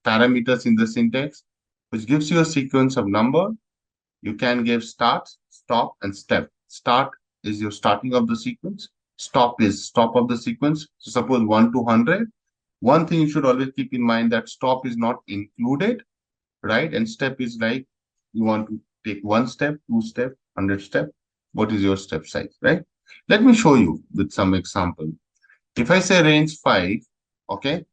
parameters in the syntax, which gives you a sequence of number. You can give start, stop, and step. Start is your starting of the sequence. Stop is stop of the sequence. So suppose 1 to 100. One thing you should always keep in mind that stop is not included, right? And step is like you want to take 1 step, 2 step, 100 step. What is your step size, right? Let me show you with some example. If I say range 5, okay,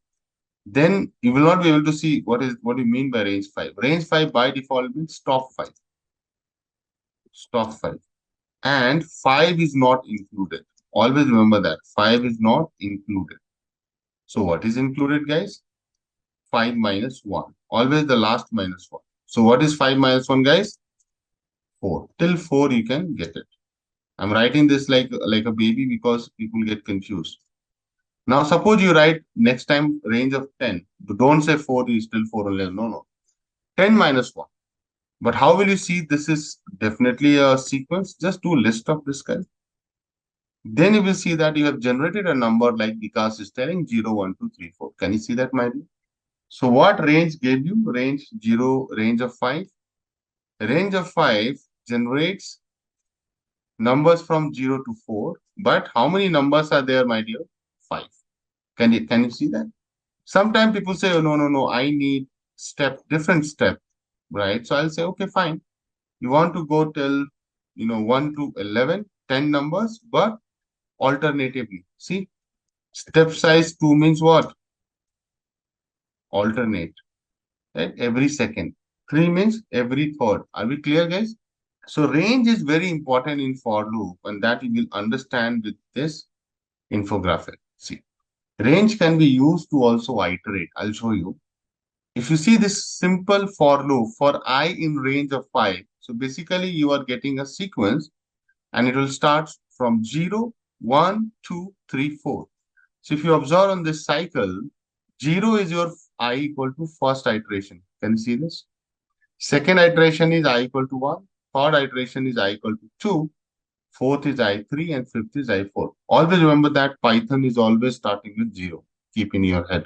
then you will not be able to see what do you mean by range 5. Range 5 by default means stop 5. Stop 5. And 5 is not included. Always remember that 5 is not included. So what is included, guys? 5 minus 1. Always the last minus 1. So what is 5 minus 1, guys? 4. Till 4 you can get it. I'm writing this like a baby because people get confused. Now suppose you write next time range of 10. Don't say 4 is still 4 only. No. 10 minus 1. But how will you see this is definitely a sequence? Just do list of this guy. Then you will see that you have generated a number like Vikas is telling 0, 1, 2, 3, 4. Can you see that, my dear? So what range gave you? Range 0, range of 5. Range of 5 generates numbers from 0 to 4. But how many numbers are there, my dear? 5. Can you see that? Sometimes people say, oh, no, I need different step, right? So I'll say, okay, fine. You want to go till, 1 to 11, 10 numbers, but alternatively. See, step size 2 means what? Alternate, right? Every second. 3 means every third. Are we clear, guys? So range is very important in for loop, and that you will understand with this infographic. See, range can be used to also iterate. I'll show you. If you see this simple for loop for I in range of 5, so basically you are getting a sequence and it will start from 0, 1, 2, 3, 4. So if you observe on this cycle, 0 is your I equal to first iteration. Can you see this? Second iteration is I equal to 1. Third iteration is I equal to 2. Fourth is I3 and fifth is I4. Always remember that Python is always starting with 0. Keep in your head.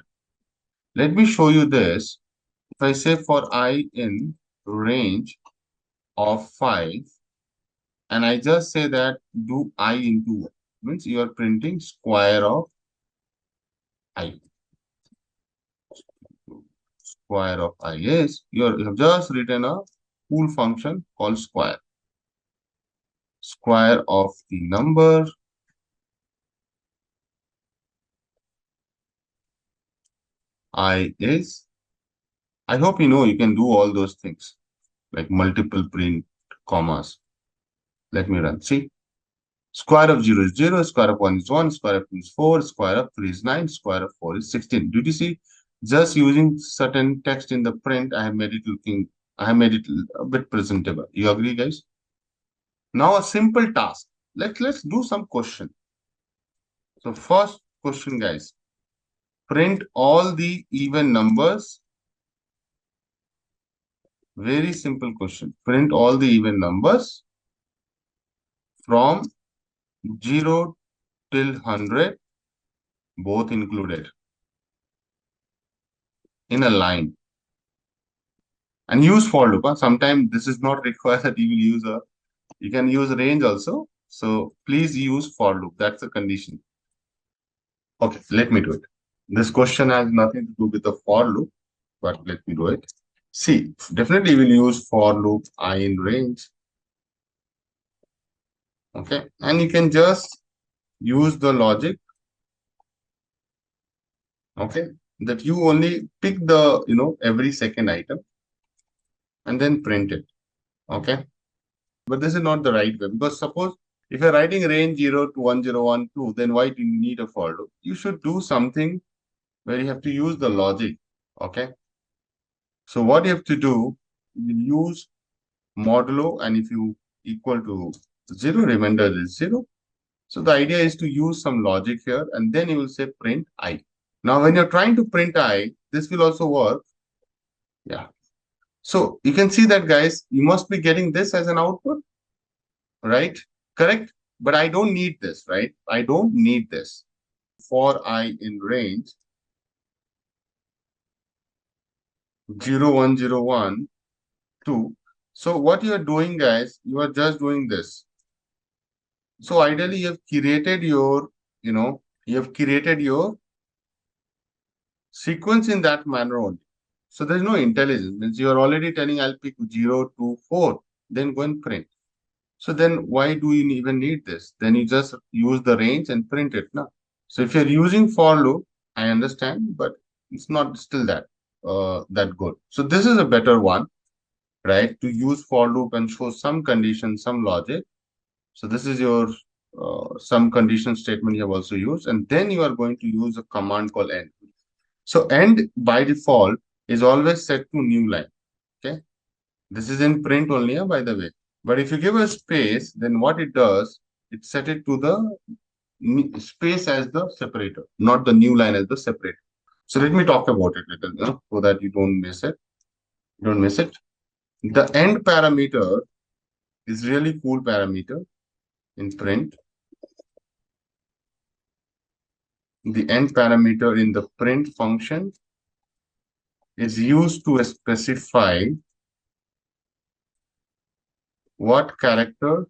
Let me show you this. If I say for I in range of 5, and I just say that do I into 1, means you are printing square of I. Square of I is, you have just written a full function called square. Square of the number I is, I hope you can do all those things, like multiple print commas. Let me run. See, square of 0 is 0, square of 1 is 1, square of 2 is 4, square of 3 is 9, square of 4 is 16. Did you see? Just using certain text in the print, I have made it a bit presentable. You agree, guys? Now a simple task. Let's do some question. So first question, guys. Print all the even numbers. Very simple question. Print all the even numbers from 0 till 100, both included, in a line. And use for loop. Sometimes this is not required that you will you can use range also. So please use for loop. That's a condition. Okay, let me do it. This question has nothing to do with the for loop, but let me do it. See, definitely we'll use for loop I in range. Okay, and you can just use the logic. Okay, that you only pick the, every second item and then print it. Okay, but this is not the right way, because suppose if you're writing range 0 to 1012, then why do you need a for loop? You should do something where you have to use the logic. Okay, so what you have to do, you use modulo, and if you equal to 0, remainder is 0. So the idea is to use some logic here, and then you will say print I. Now, when you're trying to print I, this will also work. Yeah. So you can see that, guys, you must be getting this as an output, right? Correct? But I don't need this, right? I don't need this. For I in range 0, 1, 0, 1, 2. So what you are doing, guys, you are just doing this. So ideally, you have created your, you have created your sequence in that manner only. So there's no intelligence. Means you are already telling I'll pick 0 to 4, then go and print. So then why do you even need this? Then you just use the range and print it now. So if you're using for loop, I understand, but it's not still that good. So this is a better one, right? To use for loop and show some condition, some logic. So this is your some condition statement you have also used, and then you are going to use a command called end. So end by default is always set to new line. Okay, this is in print only, by the way. But if you give a space, then what it does, it set it to the space as the separator, not the new line as the separator. So let me talk about it little, so that you don't miss it. Don't miss it. The end parameter is really cool parameter in print. the end parameter in the print function is used to specify what character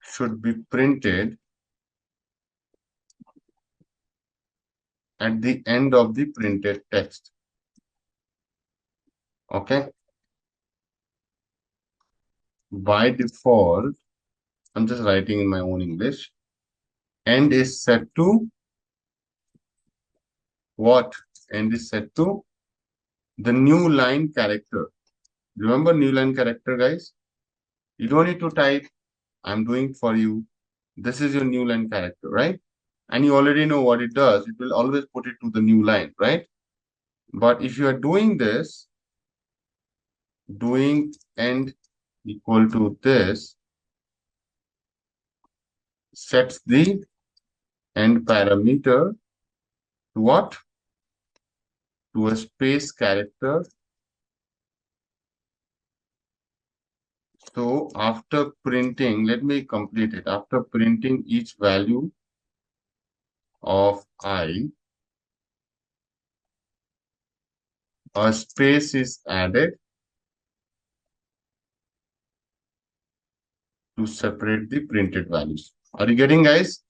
should be printed at the end of the printed text. Okay. By default, I'm just writing in my own English. End is set to what? End is set to the new line character. Remember new line character, guys? You don't need to type, I'm doing for you. This is your new line character, right? And you already know what it does. It will always put it to the new line, right? But if you are doing this, doing end equal to this, sets the end parameter to what? To a space character. So after printing, let me complete it. After printing each value of I, a space is added to separate the printed values. Are you getting, guys?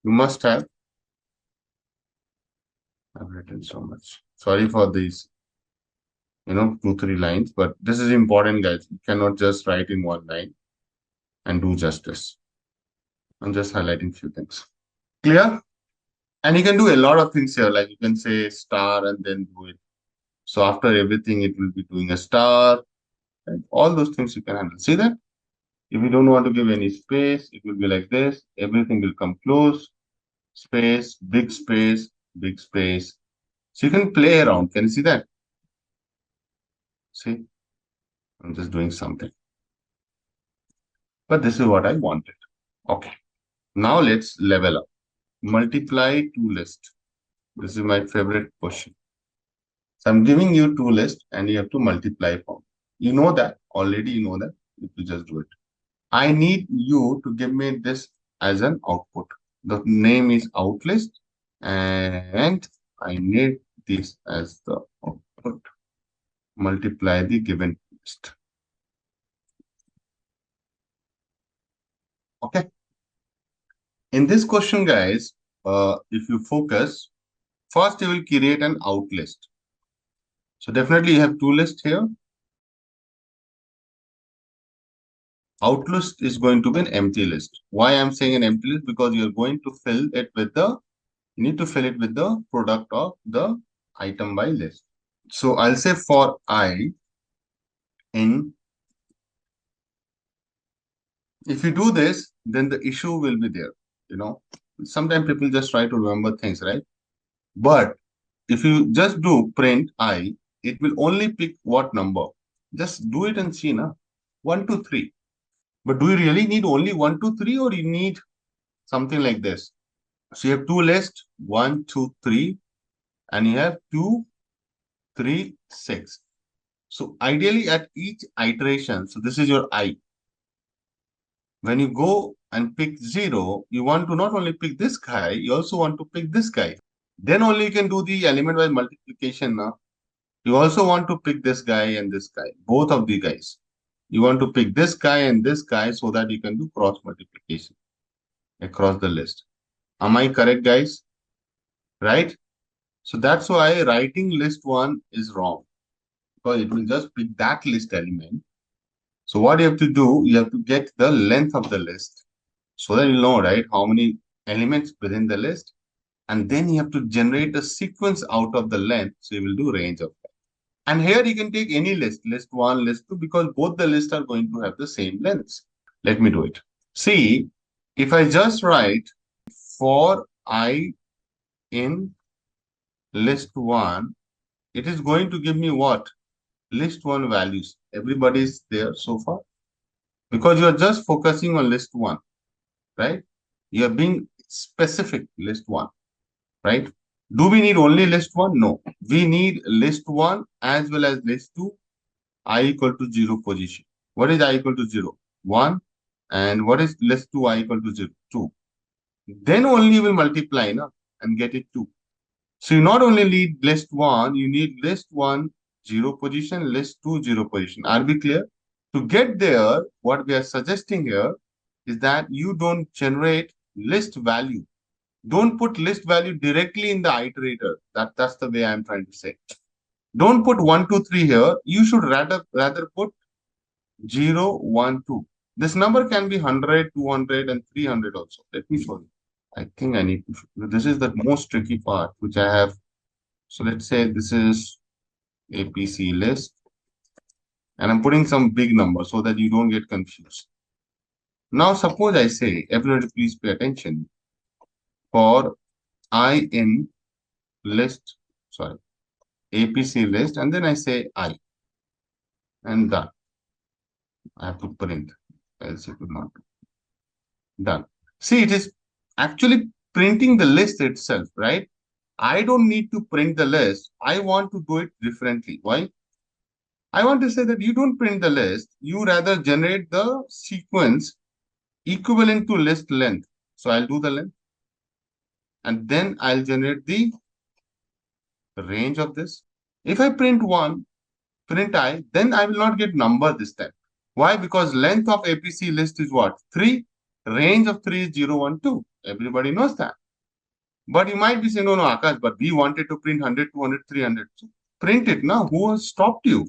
You must have. I've written so much. Sorry for these, 2-3 lines, but this is important, guys. You cannot just write in one line and do justice. I'm just highlighting few things. Clear? And you can do a lot of things here, like you can say star and then do it. So after everything, it will be doing a star, and all those things you can handle. See that? If you don't want to give any space, it will be like this. Everything will come close. Space, big space, big space. So you can play around. Can you see that? See? I'm just doing something. But this is what I wanted. Okay. Now let's level up. Multiply two lists. This is my favorite question. So I'm giving you two lists and you have to multiply from. You know that. Already you know that. You have to just do it. I need you to give me this as an output. The name is outlist and I need this as the output. Multiply the given list. Okay. In this question, guys, if you focus, first you will create an outlist. So definitely you have two lists here. Outlist is going to be an empty list. Why I'm saying an empty list? Because you're going to fill it with the, you need to fill it with the product of the item by list. So I'll say for I in, if you do this, then the issue will be there. Sometimes people just try to remember things, right? But if you just do print I, it will only pick what number. Just do it and see, na? 1, 2, 3. But do you really need only 1, 2, 3 or you need something like this? So you have two lists, 1, 2, 3, and you have 2, 3, 6. So ideally at each iteration, so this is your I. When you go and pick 0, you want to not only pick this guy, you also want to pick this guy. Then only you can do the element-wise multiplication now. You also want to pick this guy and this guy, both of the guys. You want to pick this guy and this guy so that you can do cross multiplication across the list. Am I correct, guys? Right? So that's why writing list 1 is wrong, because it will just pick that list element. So what you have to do, you have to get the length of the list so that you know, right, how many elements within the list. And then you have to generate a sequence out of the length. So you will do range of that. And here you can take any list, list 1, list 2, because both the lists are going to have the same lengths. Let me do it. See, if I just write for I in list 1, it is going to give me what? List 1 values. Everybody is there so far? Because you are just focusing on list 1, right? You are being specific, list 1, right? Do we need only list 1? No. We need list 1 as well as list 2, I equal to 0 position. What is I equal to 0? 1. And what is list 2, I equal to 0? 2. Then only you will multiply no, and get it 2. So you not only need list 1, you need list 1 0 position, list 2 0 position. Are we clear? To get there, what we are suggesting here is that you don't generate list value. Don't put list value directly in the iterator. That's the way I'm trying to say. Don't put 1, 2, 3 here. You should rather put 0, 1, 2. This number can be 100, 200, and 300 also. Let me show you. I think I need to. This is the most tricky part, which I have. So let's say this is APC list, and I'm putting some big number so that you don't get confused. Now, suppose I say, everybody please pay attention, for I in list, sorry, APC list, and then I say I, and done. I have to print, else it will not be done. See, it is actually printing the list itself, right? I don't need to print the list. I want to do it differently. Why? I want to say that you don't print the list. You rather generate the sequence equivalent to list length. So I'll do the length. And then I'll generate the range of this. If I print 1, print I, then I will not get number this time. Why? Because length of APC list is what? 3. Range of 3 is 0, 1, 2. Everybody knows that. But you might be saying, no, Akash, but we wanted to print 100, 200, 300. So print it now. Who has stopped you?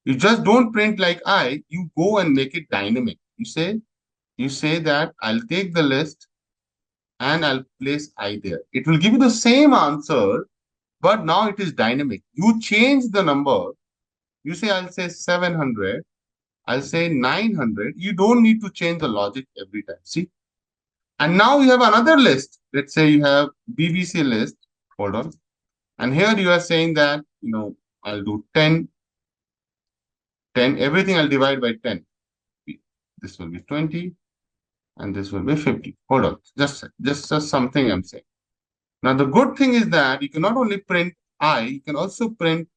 You just don't print like I. You go and make it dynamic. You say that I'll take the list and I'll place I there. It will give you the same answer, but now it is dynamic. You change the number. You say, I'll say 700. I'll say 900. You don't need to change the logic every time. See? And now you have another list. Let's say you have BBC list. Hold on. And here you are saying that, I'll do 10, 10. Everything I'll divide by 10. This will be 20. And this will be 50. Hold on. Just something I'm saying. Now, the good thing is that you can not only print I, you can also print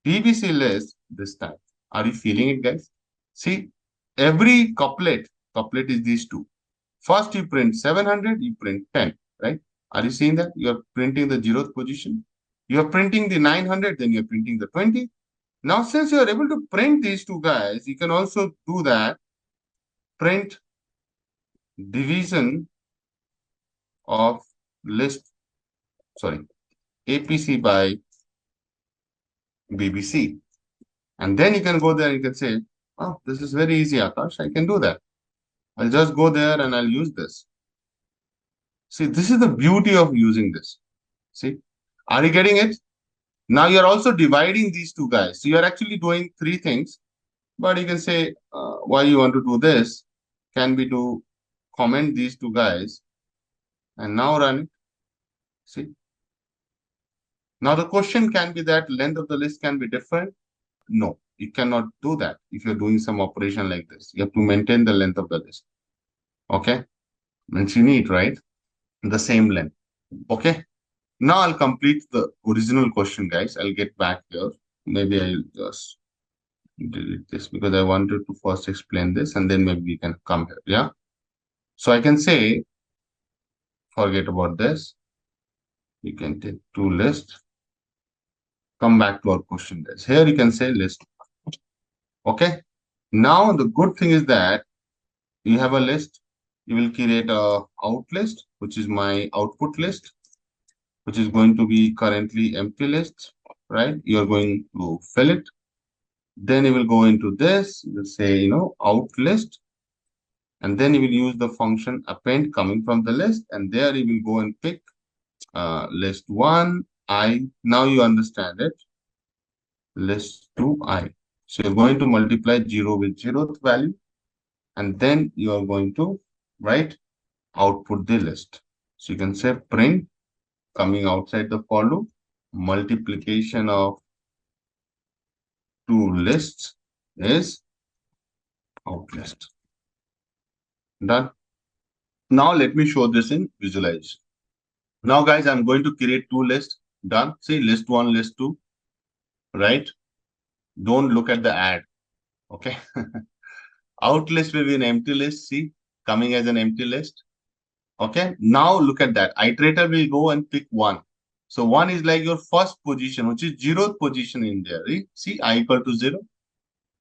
BBC list this time. Are you feeling it, guys? See, every couplet is these two. First, you print 700, you print 10, right? Are you seeing that? You are printing the 0th position. You are printing the 900, then you are printing the 20. Now, since you are able to print these two guys, you can also do that. Print division of list, sorry, APC by BBC. And then you can go there and you can say, oh, this is very easy, Akash. I can do that. I'll just go there and I'll use this. See, this is the beauty of using this. See, are you getting it? Now you're also dividing these two guys. So you're actually doing 3 things, but you can say, why you want to do this can be to comment these 2 guys and now run it. See, now the question can be that length of the list can be different. No, you cannot do that if you're doing some operation like this. You have to maintain the length of the list. Okay, means you need, right? The same length. Okay. Now I'll complete the original question, guys. I'll get back here. Maybe I'll just delete this because I wanted to first explain this and then maybe we can come here. Yeah. So I can say, forget about this. You can take 2 lists. Come back to our question, guys. Here you can say list. Okay. Now the good thing is that you have a list. You will create a out list, which is my output list, which is going to be currently empty list, right? You're going to fill it. Then you will go into this, you will say, out list. And then you will use the function append coming from the list. And there you will go and pick list 1, I. Now you understand it. List 2, I. So you're going to multiply 0 with 0th value. And then you are going to write output the list. So you can say print coming outside the for loop, multiplication of 2 lists is out list. Done. Now let me show this in visualize. Now guys, I'm going to create 2 lists. Done. See, list 1, list 2, right? Don't look at the add. Okay. Out list will be an empty list. See, coming as an empty list. Okay. Now look at that. Iterator will go and pick 1. So 1 is like your first position, which is 0th position in there. Right? See, I equal to 0.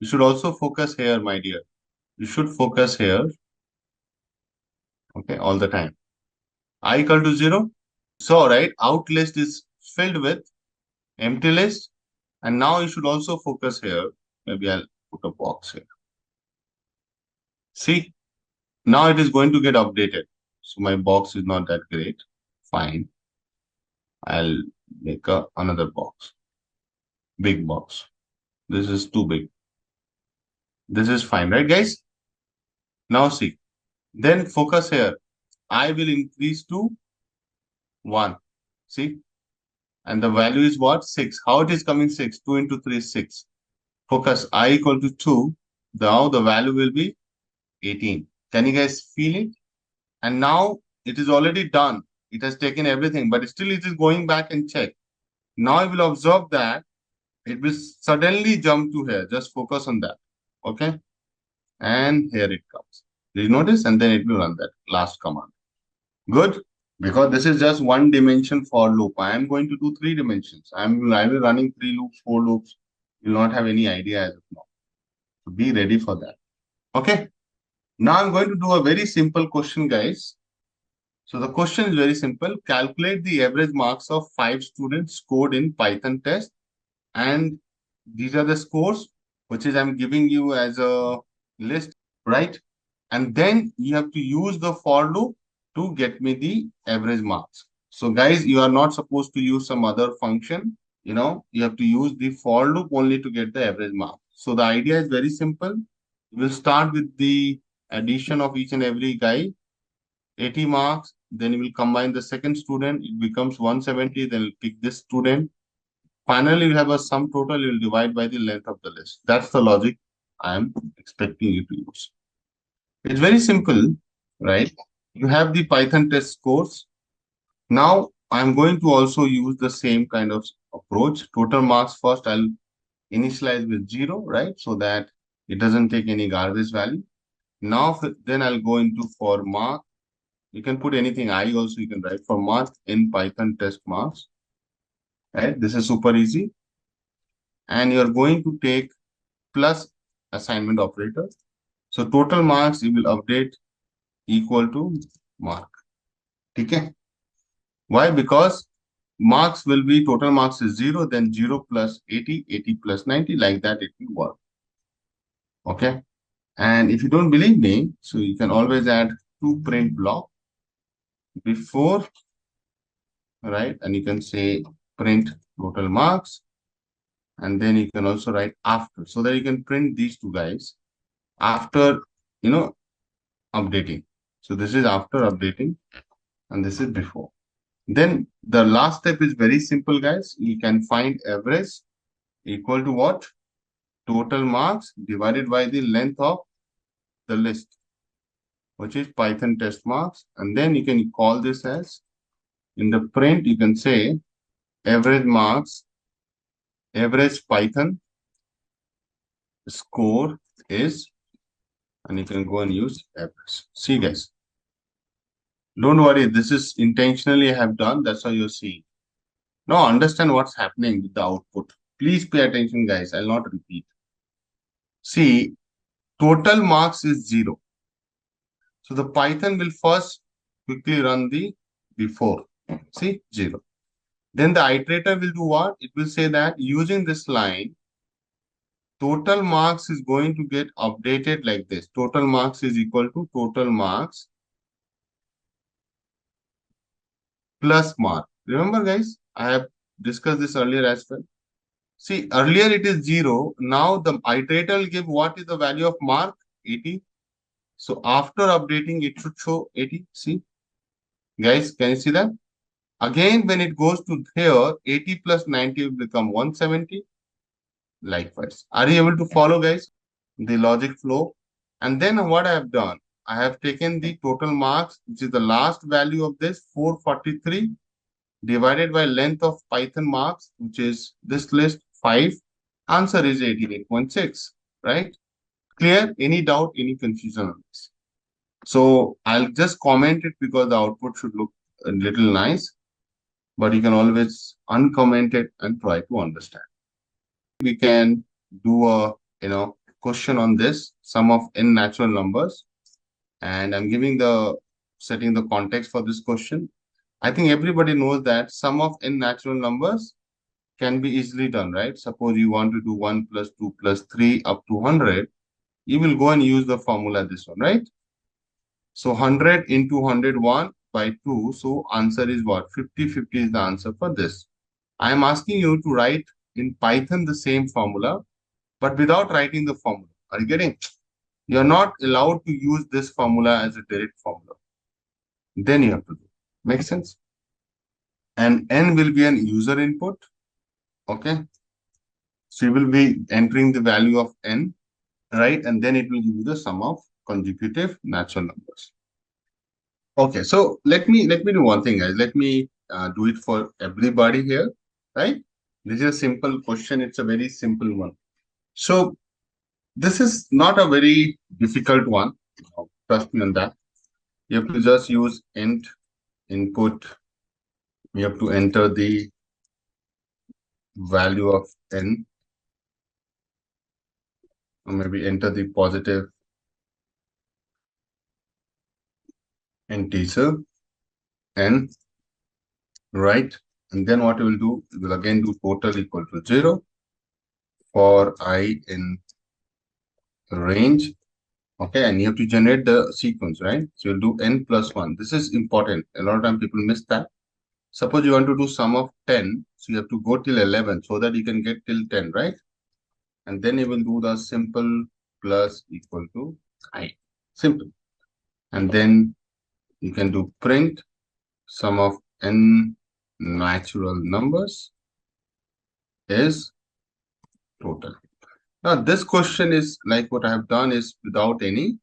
You should also focus here, my dear. You should focus here. Okay, all the time. I equal to 0. So, right, out list is filled with empty list. And now you should also focus here. Maybe I'll put a box here. See, now it is going to get updated. So my box is not that great. Fine. I'll make another box. Big box. This is too big. This is fine, right, guys? Now see. Then focus here. I will increase to 1. See? And the value is what? 6. How it is coming 6? 2 into 3 is 6. Focus I equal to 2. Now the value will be 18. Can you guys feel it? And now it is already done. It has taken everything, but still it is going back and check. Now you will observe that it will suddenly jump to here. Just focus on that. Okay. And here it comes. Did you notice? And then it will run that last command. Good. Because this is just one dimension for loop. I am going to do 3 dimensions. I will running 3 loops, 4 loops. You will not have any idea as of now. So be ready for that. Okay. Now I'm going to do a very simple question, guys. So the question is very simple. Calculate the average marks of 5 students scored in Python test. And these are the scores, which is I'm giving you as a list, right? And then you have to use the for loop to get me the average marks. So guys, you are not supposed to use some other function. You have to use the for loop only to get the average mark. So the idea is very simple. We'll start with the addition of each and every guy, 80 marks. Then you will combine the second student. It becomes 170. Then we'll pick this student. Finally, you have a sum total. You will divide by the length of the list. That's the logic I am expecting you to use. It's very simple, right? You have the Python test scores. Now, I'm going to also use the same kind of approach. Total marks first, I'll initialize with 0, right? So that it doesn't take any garbage value. Now, then I'll go into for mark. You can put anything. I also you can write for mark in Python test marks. Right? This is super easy. And you're going to take plus assignment operator. So total marks you will update equal to mark. Okay. Why? Because marks will be total marks is 0, then 0 plus 80, 80 plus 90, like that it will work. Okay. And if you don't believe me, so you can always add 2 print block before, right? And you can say print total marks. And then you can also write after, so that you can print these 2 guys after, updating. So this is after updating and this is before. Then the last step is very simple, guys. You can find average equal to what? Total marks divided by the length of the list, which is Python test marks. And then you can call this as, in the print, you can say average marks, average Python score is, and you can go and use average. See, guys. Don't worry, this is intentionally I have done. That's how you're seeing. Now understand what's happening with the output. Please pay attention, guys. I'll not repeat. See, total marks is 0. So the Python will first quickly run the before. See, 0. Then the iterator will do what? It will say that using this line, total marks is going to get updated like this. Total marks is equal to total marks plus mark. Remember, guys, I have discussed this earlier as well. See, earlier it is 0. Now the iterator will give what is the value of mark? 80. So after updating, it should show 80. See, guys, can you see that? Again, when it goes to here, 80 plus 90 will become 170. Likewise. Are you able to follow, guys, the logic flow? And then what I have done, I have taken the total marks, which is the last value of this 443, divided by length of Python marks, which is this list 5. Answer is 88.6, right? Clear? Any doubt, any confusion on this? So I'll just comment it because the output should look a little nice, but you can always uncomment it and try to understand. We can do a question on this sum of n natural numbers, and I'm giving the setting the context for this question. I think everybody knows that sum of n natural numbers can be easily done, right? Suppose you want to do 1 plus 2 plus 3 up to 100, you will go and use the formula this one, right? So 100 into 101 by 2. So answer is what? 50. 50 is the answer for this. I am asking you to write in Python the same formula, but without writing the formula. Are you getting? You're not allowed to use this formula as a direct formula. Then you have to do. Make sense? And n will be an user input. Okay. So you will be entering the value of n, right? And then it will give you the sum of consecutive natural numbers. Okay, so let me do one thing, guys. Let me do it for everybody here, right? This is a simple question. It's a very simple one. So this is not a very difficult one. Trust me on that. You have to just use int input. You have to enter the value of n, or maybe enter the positive integer n, right? And then what you will do, you will again do total equal to 0 for I in range. Okay, and you have to generate the sequence, right? So you'll do n plus 1. This is important. A lot of time people miss that. Suppose you want to do sum of 10, so you have to go till 11 so that you can get till 10, right? And then you will do the simple plus equal to I. Simple. And then you can do print sum of n natural numbers is total. Now this question is like what I have done is without any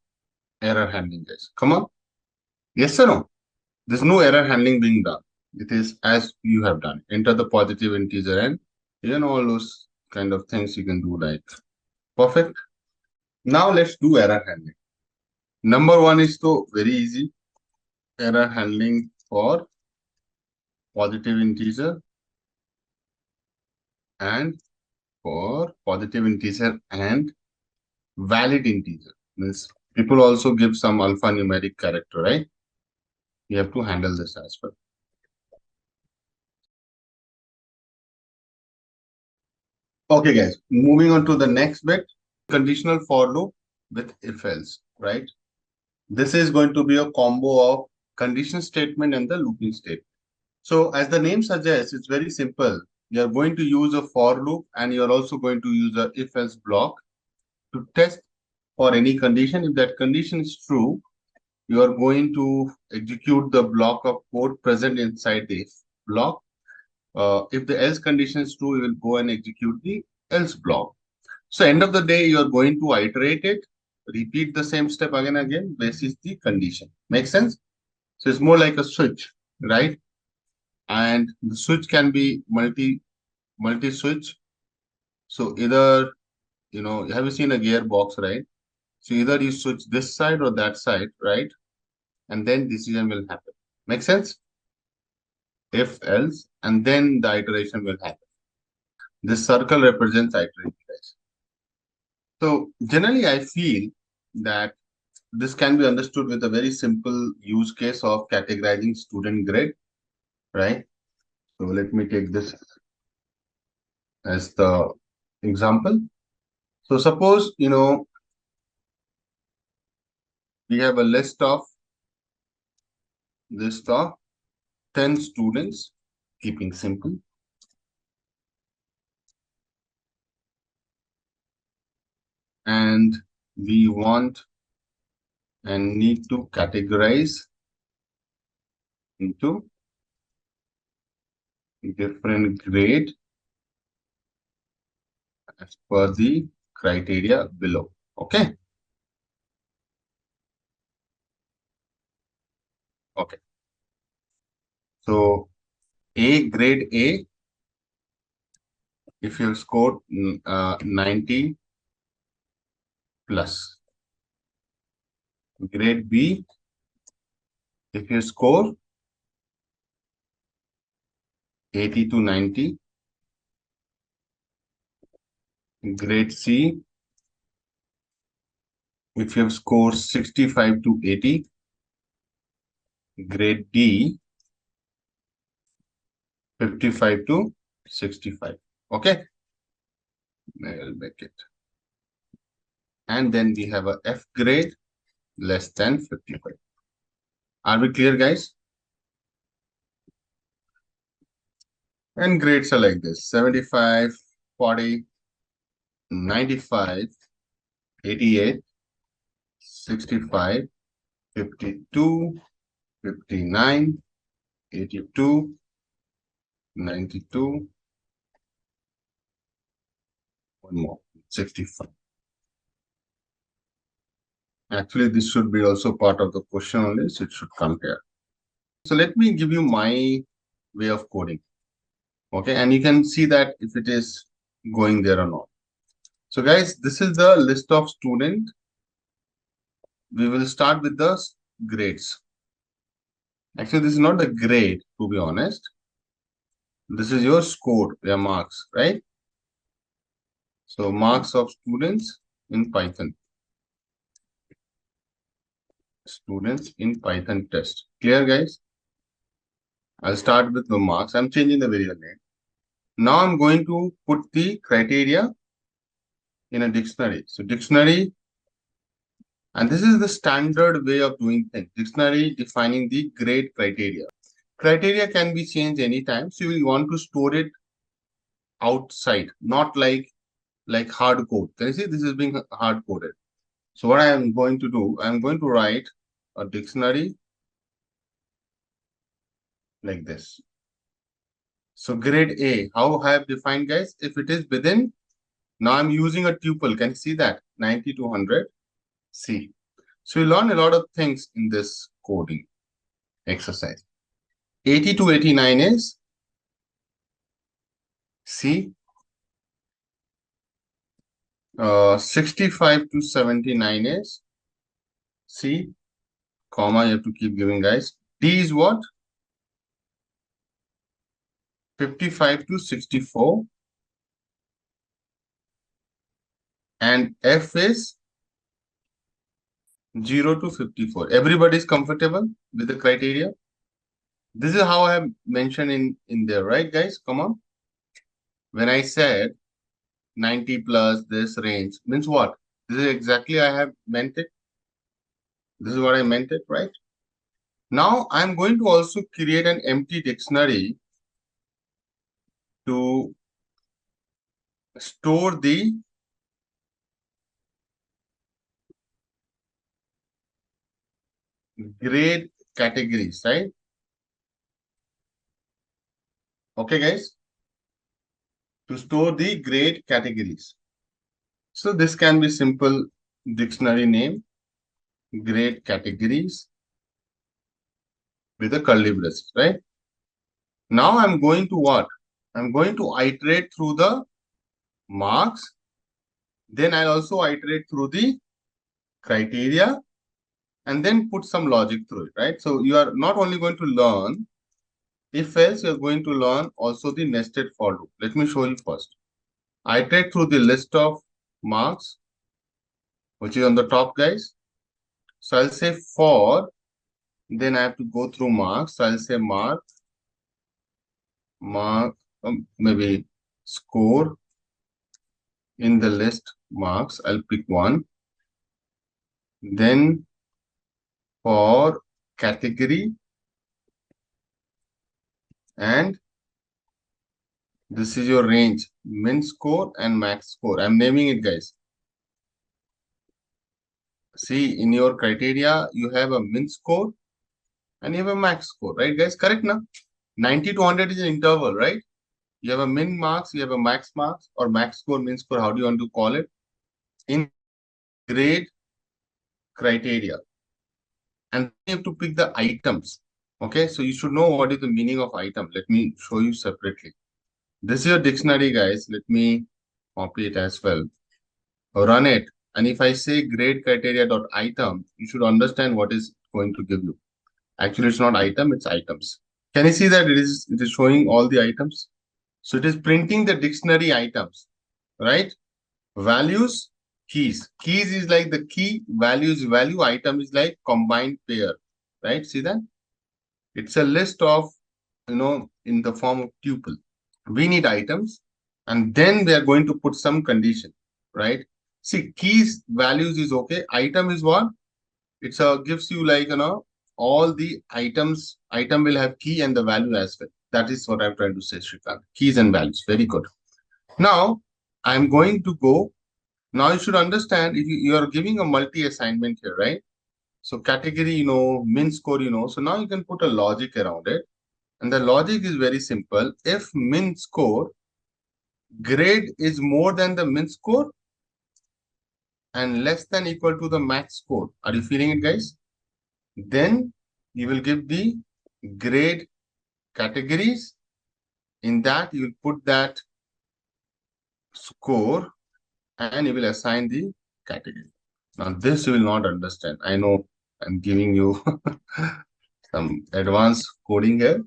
error handling, guys. Come on. Yes or no? There's no error handling being done. It is as you have done. Enter the positive integer and all those kind of things you can do like perfect. Now let's do error handling. Number one is so very easy. Error handling for positive integer and for positive integer and valid integer. Means people also give some alphanumeric character, right? You have to handle this as well. Okay, guys, moving on to the next bit, conditional for loop with if-else, right? This is going to be a combo of condition statement and the looping statement. So as the name suggests, it's very simple. You're going to use a for loop and you're also going to use a if-else block to test for any condition. If that condition is true, you are going to execute the block of code present inside the if block. If the else condition is true, you will go and execute the else block. So end of the day, you are going to iterate it, repeat the same step again and again. This is the condition. Make sense? So it's more like a switch, right? And the switch can be multi-switch. So either, have you seen a gearbox, right? So either you switch this side or that side, right? And then decision will happen. Make sense? If else, and then the iteration will happen. This circle represents iteration. So generally, I feel that this can be understood with a very simple use case of categorizing student grade, right? So let me take this as the example. So suppose, we have a list of 10 students, keeping simple. And we want and need to categorize into different grade as per the criteria below. Okay. Okay. So grade A, if you scored 90 plus. Grade B, if you score 80 to 90. Grade C, if you have scored 65 to 80. Grade D, 55 to 65. Okay, I'll make it. And then we have a F grade less than 55. Are we clear, guys? And grades are like this: 75, 40, 95, 88, 65, 52, 59, 82, 92, one more, 65. Actually, this should be also part of the question only, so it should come here. So let me give you my way of coding. Okay, and you can see that if it is going there or not. So guys, this is the list of student. We will start with the grades. Actually, this is not the grade, to be honest. This is your score, your marks, right? So marks of students in Python. Students in Python test. Clear, guys? I'll start with the marks. I'm changing the variable name. Now I'm going to put the criteria in a dictionary. So dictionary, and this is the standard way of doing things. Dictionary defining the grade criteria. Criteria can be changed anytime. So you will want to store it outside, not like hard code. Can you see this is being hard coded? So what I am going to do, I'm going to write a dictionary like this. So grade A, how I have defined, guys? If it is within, now I'm using a tuple. Can you see that? 90 to 100. C. So you learn a lot of things in this coding exercise. 80 to 89 is C. 65 to 79 is C. Comma, you have to keep giving, guys. D is what? 55 to 64. And F is 0 to 54. Everybody is comfortable with the criteria? This is how I have mentioned in there, right, guys? Come on. When I said 90 plus this range, means what? This is exactly I have meant it. This is what I meant it, right? Now I'm going to also create an empty dictionary to store the grade categories, right? Okay, guys? To store the grade categories. So this can be simple dictionary name, grade categories with a curly braces, right? Now I'm going to what? I'm going to iterate through the marks. Then I'll also iterate through the criteria and then put some logic through it, right? So you are not only going to learn if else, you're going to learn also the nested for loop. Let me show you first. Iterate through the list of marks, which is on the top, guys. So I'll say for, then I have to go through marks. So I'll say mark, maybe score in the list marks. I'll pick one. Then for category, and this is your range, min score and max score. I'm naming it, guys. See, in your criteria, you have a min score and you have a max score, right, guys? Correct now? 90 to 100 is an interval, right? You have a min marks, you have a max marks, or max score, min score, how do you want to call it? In grade criteria. And you have to pick the items. Okay, so you should know what is the meaning of item. Let me show you separately. This is your dictionary, guys. Let me copy it as well. Run it. And if I say grade criteria dot item, you should understand what is going to give you. Actually, it's not item, it's items. Can you see that it is showing all the items? So it is printing the dictionary items, right? Values, keys. Keys is like the key, values, value, item is like combined pair, right? See that? It's a list of, in the form of tuple. We need items, and then we are going to put some condition, right? See, keys, values is okay. Item is what? It's gives you like, all the items. Item will have key and the value as well. That is what I'm trying to say, Shrikant. Keys and values. Very good. Now, I'm going to go. Now you should understand if you are giving a multi-assignment here, right? So category, min score, So now you can put a logic around it. And the logic is very simple. If min score grade is more than the min score and less than equal to the max score, are you feeling it, guys? Then you will give the grade categories. In that, you will put that score and you will assign the category. Now, this you will not understand. I know I'm giving you some advanced coding here,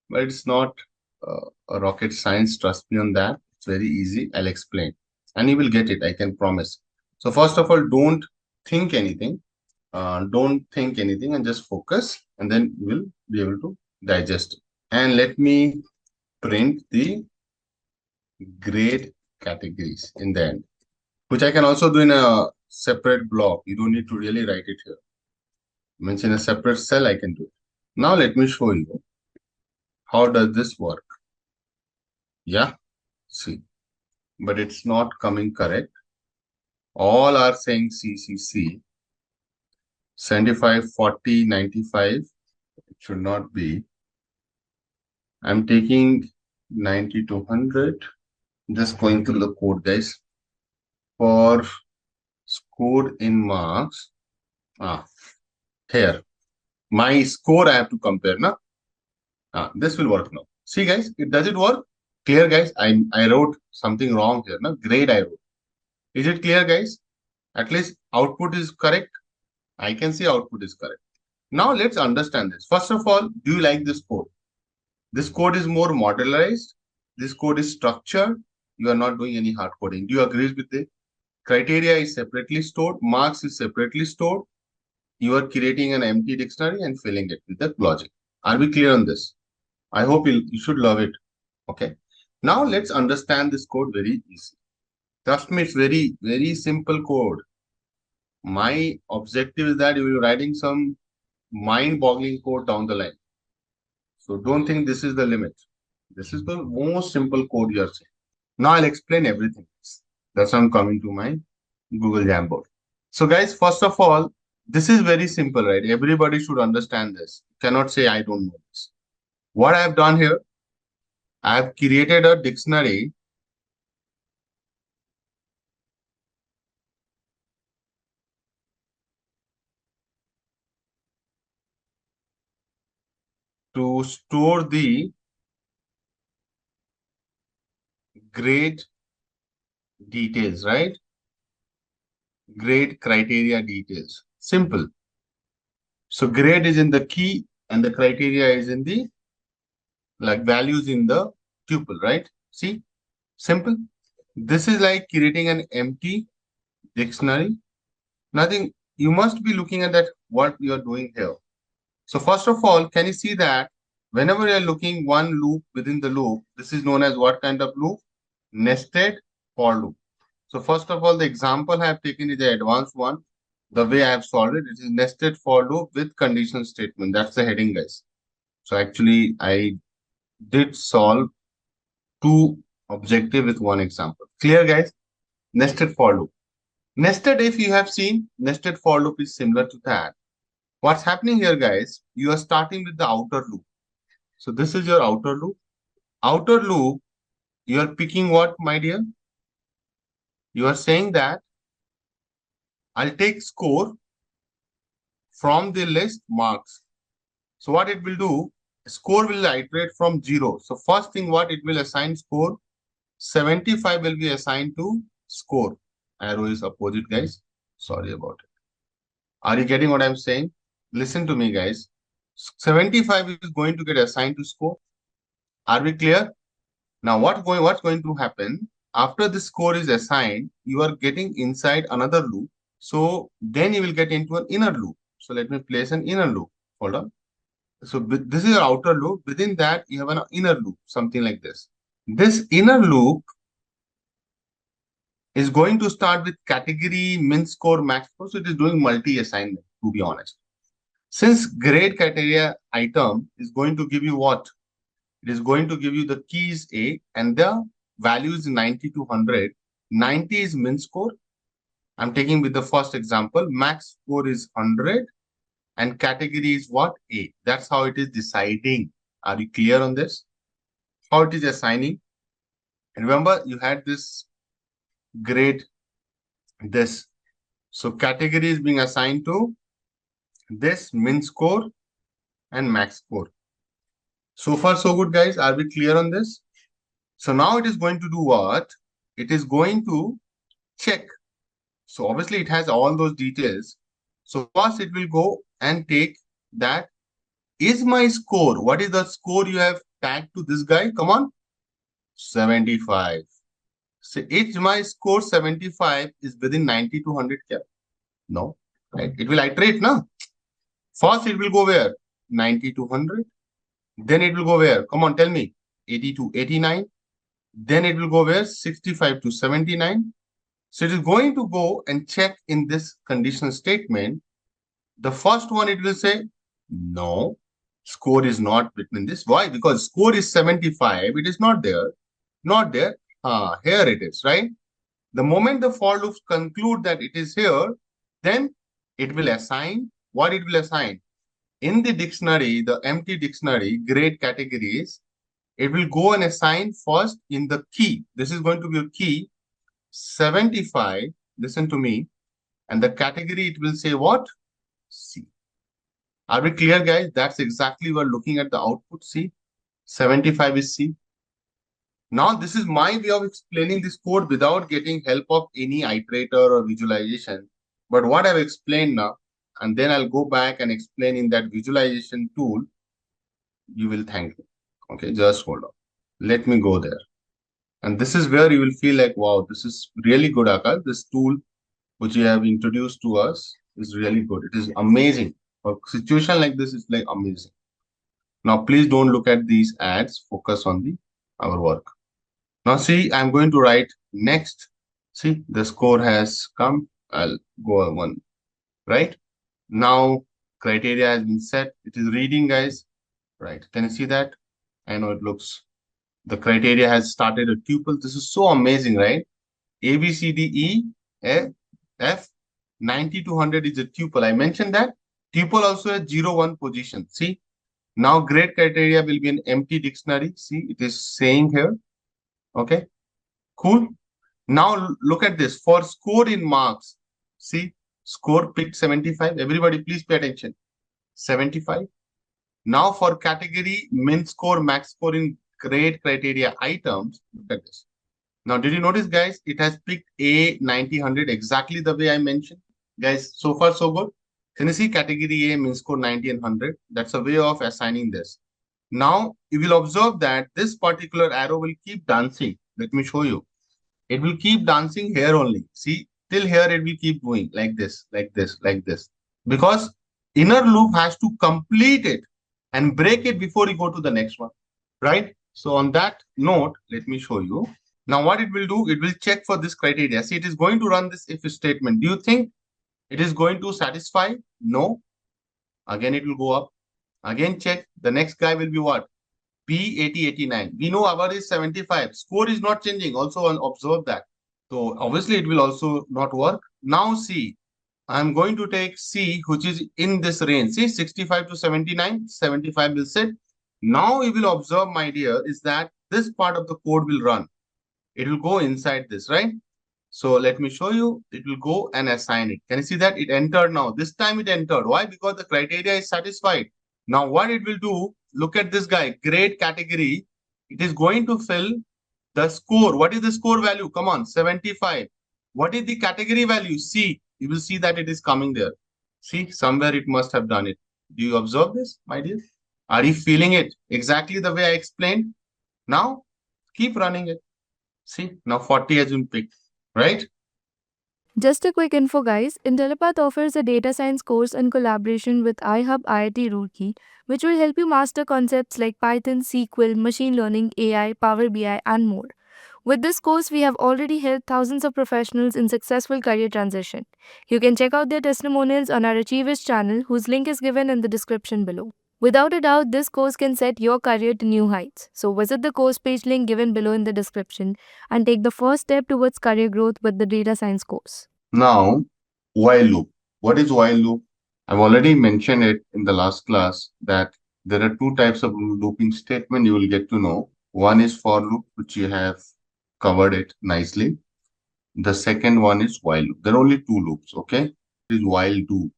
but it's not a rocket science. Trust me on that. It's very easy. I'll explain. And you will get it, I can promise. So first of all, don't think anything. Don't think anything and just focus, and then you will be able to digest it. And let me print the grade categories in the end, which I can also do in a separate block. You don't need to really write it here. Means in a separate cell, I can do it. Now let me show you how does this work. Yeah, see, but it's not coming correct. All are saying CCC. 75, 40, 95. It should not be. I'm taking 90 to 100. Just going through the code, guys. For score in marks. Here. My score I have to compare, na? This will work now. See, guys, does it work? Clear, guys? I wrote something wrong here, na? Grade I wrote. Is it clear, guys? At least output is correct. I can see output is correct. Now let's understand this. First of all, do you like this code? This code is more modularized. This code is structured. You are not doing any hard coding. Do you agree with it? Criteria is separately stored. Marks is separately stored. You are creating an empty dictionary and filling it with the logic. Are we clear on this? I hope you should love it. Okay. Now let's understand this code very easy. Trust me, it's very, very simple code. My objective is that you will be writing some mind-boggling code down the line. So don't think this is the limit. This is the most simple code you are saying. Now I'll explain everything. That's why I'm coming to my Google Jamboard. So guys, first of all, this is very simple, right? Everybody should understand this. You cannot say I don't know this. What I have done here, I have created a dictionary to store the grade details, right? Grade criteria details. Simple. So grade is in the key and the criteria is in the values in the tuple, right? See, simple. This is like creating an empty dictionary. Nothing. You must be looking at that what you are doing here. So first of all, can you see that whenever you are looking one loop within the loop, this is known as what kind of loop? Nested for loop. So first of all, the example I have taken is the advanced one. The way I have solved it, it is nested for loop with conditional statement. That's the heading, guys. So actually, I did solve two objective with one example. Clear, guys? Nested for loop. Nested if you have seen, nested for loop is similar to that. What's happening here, guys? You are starting with the outer loop. So this is your outer loop. Outer loop, you are picking what, my dear? You are saying that I'll take score from the list marks. So what it will do, score will iterate from 0. So first thing what it will assign score, 75 will be assigned to score. Arrow is opposite, guys. Sorry about it. Are you getting what I'm saying? Listen to me, guys. 75 is going to get assigned to score. Are we clear? Now, what's going to happen? After the score is assigned, you are getting inside another loop. So then you will get into an inner loop. So let me place an inner loop. Hold on. So this is your outer loop. Within that, you have an inner loop, something like this. This inner loop is going to start with category, min score, max score. So it is doing multi-assignment, to be honest. Since grade criteria item is going to give you what? It is going to give you the keys A and the value is 90 to 100. 90 is min score. I'm taking with the first example. Max score is 100 and category is what? A. That's how it is deciding. Are you clear on this? How it is assigning? Remember, you had this grade, this. So category is being assigned to this min score and max score. So far, so good, guys. Are we clear on this? So now it is going to do what? It is going to check. So obviously it has all those details. So first it will go and take that. Is my score? What is the score you have tagged to this guy? Come on. 75. So is my score 75 is within 90 to 100 cap? No. Right? It will iterate now. First it will go where? 90 to 100. Then it will go where? Come on, tell me. 80 to 89. Then it will go where? 65 to 79. So it is going to go and check in this conditional statement. The first one, it will say, no, score is not between this. Why? Because score is 75. It is not there. Not there. Here it is, right? The moment the for loops conclude that it is here, then it will assign. What it will assign? In the dictionary, the empty dictionary, grade categories, it will go and assign first in the key. This is going to be a key 75. Listen to me. And the category, it will say what? C. Are we clear, guys? That's exactly we're looking at the output. C. 75 is C. Now, this is my way of explaining this code without getting help of any iterator or visualization. But what I've explained now, and then I'll go back and explain in that visualization tool, you will thank me. Okay, just hold on. Let me go there. And this is where you will feel like, wow, this is really good, Akash. This tool which you have introduced to us is really good. It is amazing. A situation like this is like amazing. Now, please don't look at these ads. Focus on our work. Now, see, I'm going to write next. See, the score has come. I'll go on one, right? Now, criteria has been set. It is reading, guys. Right. Can you see that? I know it looks. The criteria has started a tuple. This is so amazing, right? A, B, C, D, E, F, 90 to 100 is a tuple. I mentioned that. Tuple also has 0, 1 position. See, now grade criteria will be an empty dictionary. See, it is saying here. Okay, cool. Now look at this. For score in marks, see, score picked 75. Everybody, please pay attention. 75. Now for category, min score, max score in grade criteria items, look at this. Now, did you notice, guys, it has picked A 90, 100 exactly the way I mentioned. Guys, so far so good. Can you see category A, min score 90 and 100? That's a way of assigning this. Now, you will observe that this particular arrow will keep dancing. Let me show you. It will keep dancing here only. See, till here it will keep going like this, like this, like this. Because inner loop has to complete it and break it before you go to the next one, right? So on that note, let me show you. Now what it will do, it will check for this criteria. See, it is going to run this if statement. Do you think it is going to satisfy? No. Again, it will go up. Again, check. The next guy will be what? P 80, 89. We know our is 75. Score is not changing. Also observe that. So obviously it will also not work. Now see, I'm going to take C, which is in this range. See, 65 to 79, 75 will sit. Now you will observe, my dear, is that this part of the code will run. It will go inside this, right? So let me show you. It will go and assign it. Can you see that? It entered now. This time it entered. Why? Because the criteria is satisfied. Now what it will do, look at this guy, grade category. It is going to fill the score. What is the score value? Come on, 75. What is the category value? See, you will see that it is coming there. See, somewhere it must have done it. Do you observe this, my dear? Are you feeling it exactly the way I explained? Now, keep running it. See, now 40 has been picked, right? Just a quick info, guys. Intellipaat offers a data science course in collaboration with iHub IIT Roorkee, which will help you master concepts like Python, SQL, machine learning, AI, Power BI, and more. With this course, we have already helped thousands of professionals in successful career transition. You can check out their testimonials on our Achievers channel, whose link is given in the description below. Without a doubt, this course can set your career to new heights. So visit the course page link given below in the description and take the first step towards career growth with the data science course. Now, while loop. What is while loop? I've already mentioned it in the last class that there are two types of looping statement you will get to know. One is for loop, which you have covered it nicely. The second one is while loop. There are only two loops, okay? It is while do.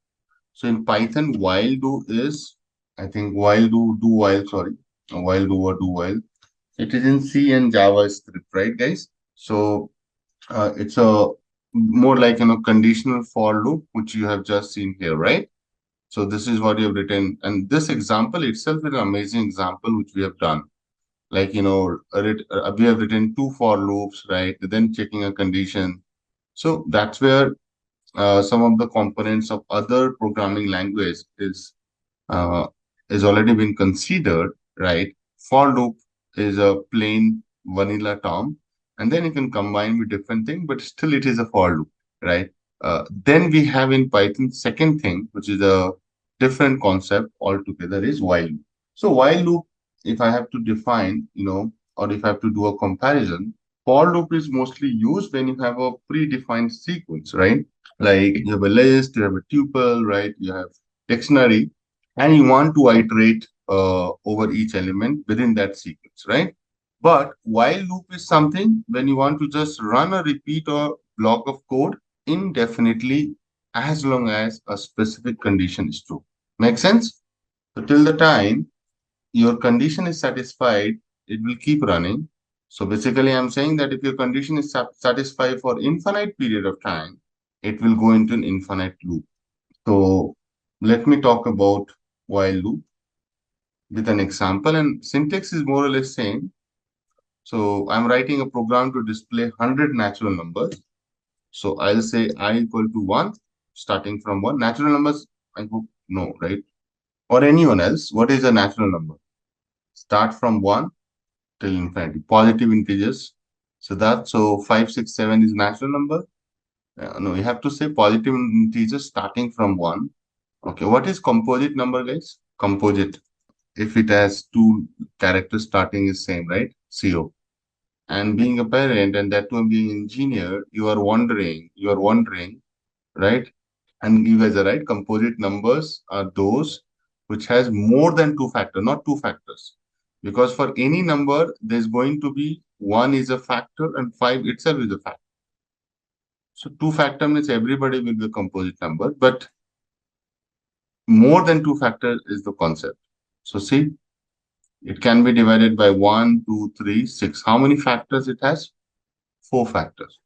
So in Python, while do is, I think while do while, sorry, while do or do while. It is in C and JavaScript, right, guys? So it's a more like conditional for loop, which you have just seen here, right? So this is what you have written, and this example itself is an amazing example which we have done. Like we have written two for loops, right? Then checking a condition. So that's where some of the components of other programming language uh, is already been considered, right? For loop is a plain vanilla term, and then you can combine with different things, but still it is a for loop, right? Then we have in Python second thing, which is a different concept altogether, is while loop. So while loop, if I have to define, or if I have to do a comparison, for loop is mostly used when you have a predefined sequence, right? Like you have a list, you have a tuple, right? You have dictionary, and you want to iterate over each element within that sequence, right? But while loop is something when you want to just run a repeat or block of code indefinitely as long as a specific condition is true. Make sense? So till the time your condition is satisfied, it will keep running. So basically, I'm saying that if your condition is satisfied for infinite period of time, it will go into an infinite loop. So let me talk about while loop with an example, and syntax is more or less same. So I'm writing a program to display 100 natural numbers. So I'll say I equal to 1, starting from 1. Natural numbers, I hope no, right? Or anyone else, what is a natural number? Start from 1 till infinity. Positive integers. So 5, 6, 7 is natural number. No, you have to say positive integers starting from 1. Okay, what is composite number, guys? Composite. If it has two characters starting is same, right? CO. And being a parent and that one being engineer, you are wondering, right? And you guys are right. Composite numbers are those which has more than two factors, not two factors. Because for any number, there's going to be one is a factor and five itself is a factor. So two factor means everybody will be a composite number, but more than two factors is the concept. So see, it can be divided by 1, 2, 3, 6. How many factors it has? 4 factors.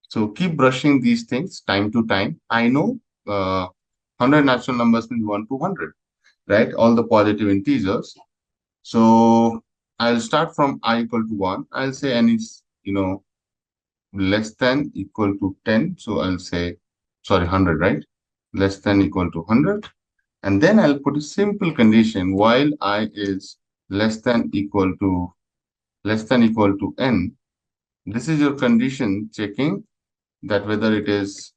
So keep brushing these things time to time. I know 100 natural numbers means 1 to 100, right? All the positive integers. So I'll start from I equal to 1. I'll say n is, less than equal to 10. So I'll say, sorry, 100, right? Less than equal to 100. And then I'll put a simple condition while I is less than equal to n. This is your condition checking that whether it is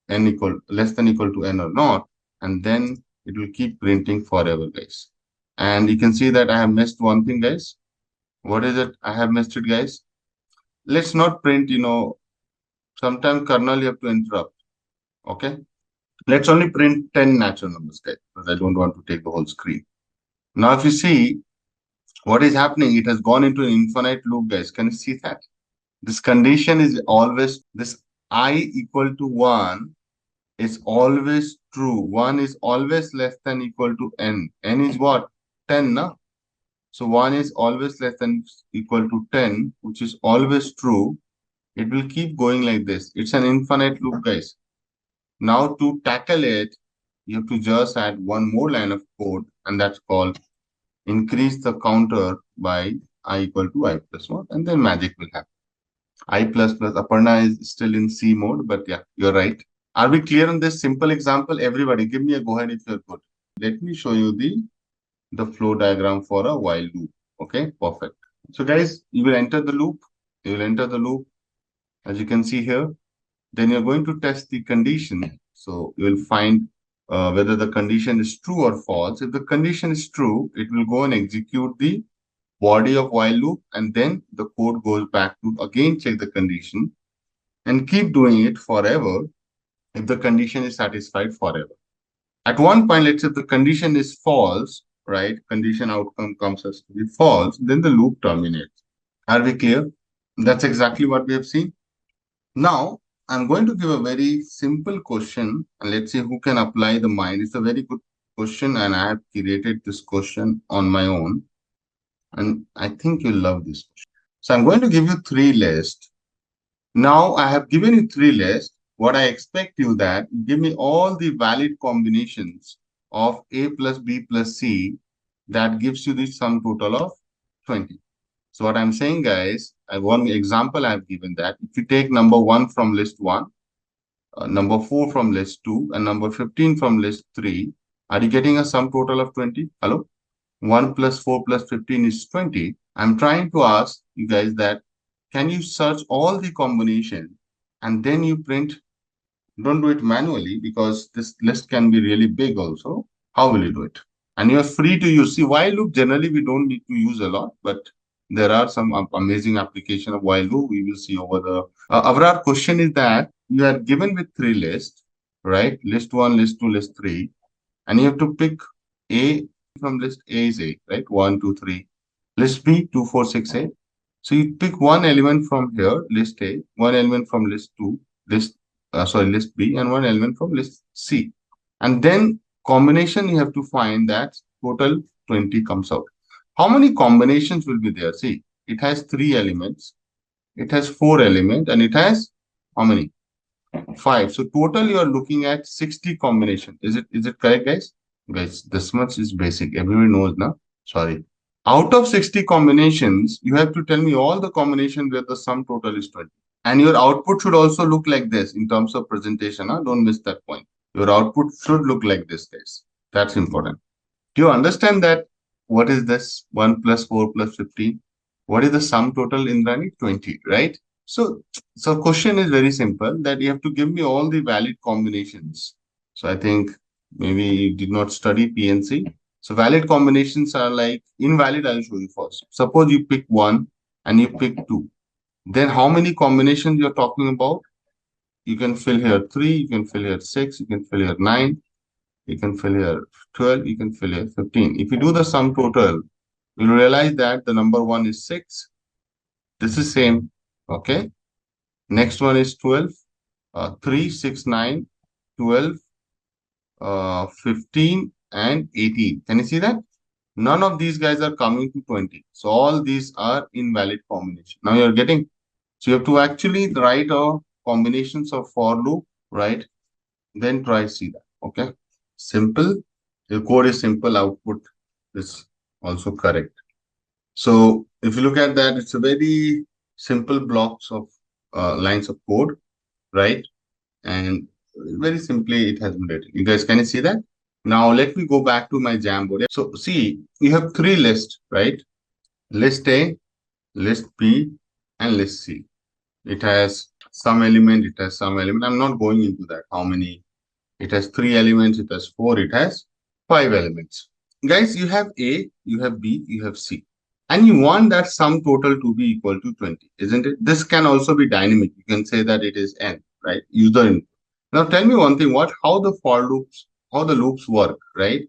n equal less than equal to n or not, and then it will keep printing forever, guys. And you can see that I have missed one thing, guys. What is it? I have missed it, guys. Let's not print, sometimes kernel you have to interrupt. Okay. Let's only print 10 natural numbers, guys, because I don't want to take the whole screen. Now, if you see what is happening, it has gone into an infinite loop, guys. Can you see that? This condition is always this I equal to 1 is always true. 1 is always less than equal to n. N is what? 10, no? So 1 is always less than equal to 10, which is always true. It will keep going like this. It's an infinite loop, guys. Now to tackle it, you have to just add one more line of code, and that's called increase the counter by I equal to I plus 1, and then magic will happen. I plus plus Aparna is still in C mode, but yeah, you're right. Are we clear on this simple example? Everybody, give me a go ahead if you're good. Let me show you the flow diagram for a while loop. Okay, perfect. So guys, you will enter the loop. You will enter the loop, as you can see here. Then you're going to test the condition. So you will find whether the condition is true or false. If the condition is true, it will go and execute the body of while loop, and then the code goes back to again check the condition and keep doing it forever if the condition is satisfied forever. At one point, let's say the condition is false, right? Condition outcome comes as to be false, then the loop terminates. Are we clear? That's exactly what we have seen. Now, I'm going to give a very simple question, and let's see who can apply the mind. It's a very good question, and I have created this question on my own, and I think you'll love this question. So I'm going to give you three lists. Now I have given you three lists. What I expect you that give me all the valid combinations of A plus B plus C that gives you the sum total of 20. So what I'm saying, guys, one example I've given that if you take number 1 from list 1, number 4 from list 2, and number 15 from list 3, are you getting a sum total of 20? Hello? 1 plus 4 plus 15 is 20. I'm trying to ask you guys that can you search all the combination and then you print? Don't do it manually because this list can be really big also. How will you do it? And you're free to use. See, while loop generally we don't need to use a lot, but there are some amazing application of while loop we will see over the. Our question is that you are given with three lists, right? List 1, list 2, list 3, and you have to pick A from list A is 8, right? 1, 2, 3. List B, 2, 4, 6, 8. So you pick one element from here, list A, one element from list 2, list B, and one element from list C. And then combination you have to find that total 20 comes out. How many combinations will be there? See, it has 3 elements, it has 4 elements, and it has how many? 5. So total you are looking at 60 combination. Is it correct, guys? Guys, this much is basic. Everybody knows now. Sorry. Out of 60 combinations, you have to tell me all the combinations where the sum total is 20. And your output should also look like this in terms of presentation. Huh? Don't miss that point. Your output should look like this, guys. That's important. Do you understand that? What is this? 1 plus 4 plus 15. What is the sum total in Rani? 20, right? So question is very simple that you have to give me all the valid combinations. So I think maybe you did not study PNC. So valid combinations are like invalid. I'll show you first. Suppose you pick 1 and you pick 2. Then how many combinations you're talking about? You can fill here 3, you can fill here 6, you can fill here 9, you can fill here 12, you can fill here 15. If you do the sum total, you'll realize that the number 1 is 6. This is same. Okay. Next one is 12. 3, 6, 9, 12, 15, and 18. Can you see that? None of these guys are coming to 20. So all these are invalid combination. Now you're getting, so you have to actually write a combinations of for loop, right? Then try see that. Okay. Simple. Your code is simple. Output is also correct. So if you look at that, it's a very simple blocks of lines of code, right? And very simply it has been written. You guys, can you see that? Now let me go back to my Jamboard. So see, you have 3 lists, right? List A, list B, and list C. It has some element, it has some element. I'm not going into that. How many? It has 3 elements, it has 4, it has 5 elements. Guys, you have A, you have B, you have C. And you want that sum total to be equal to 20, isn't it? This can also be dynamic. You can say that it is N, right? User input. Now tell me one thing, how the loops work, right?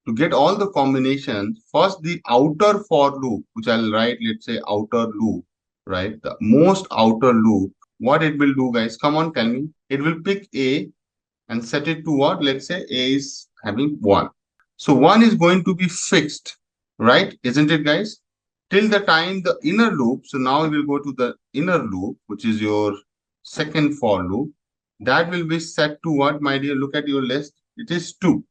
To get all the combinations, first the outer for loop, which I'll write, let's say outer loop, right? The most outer loop, what it will do, guys? Come on, tell me. It will pick A and set it to what? Let's say A is having 1. So 1 is going to be fixed, right? Isn't it, guys? Till the time the inner loop. So now we will go to the inner loop, which is your second for loop. That will be set to what, my dear? Look at your list. It is 2.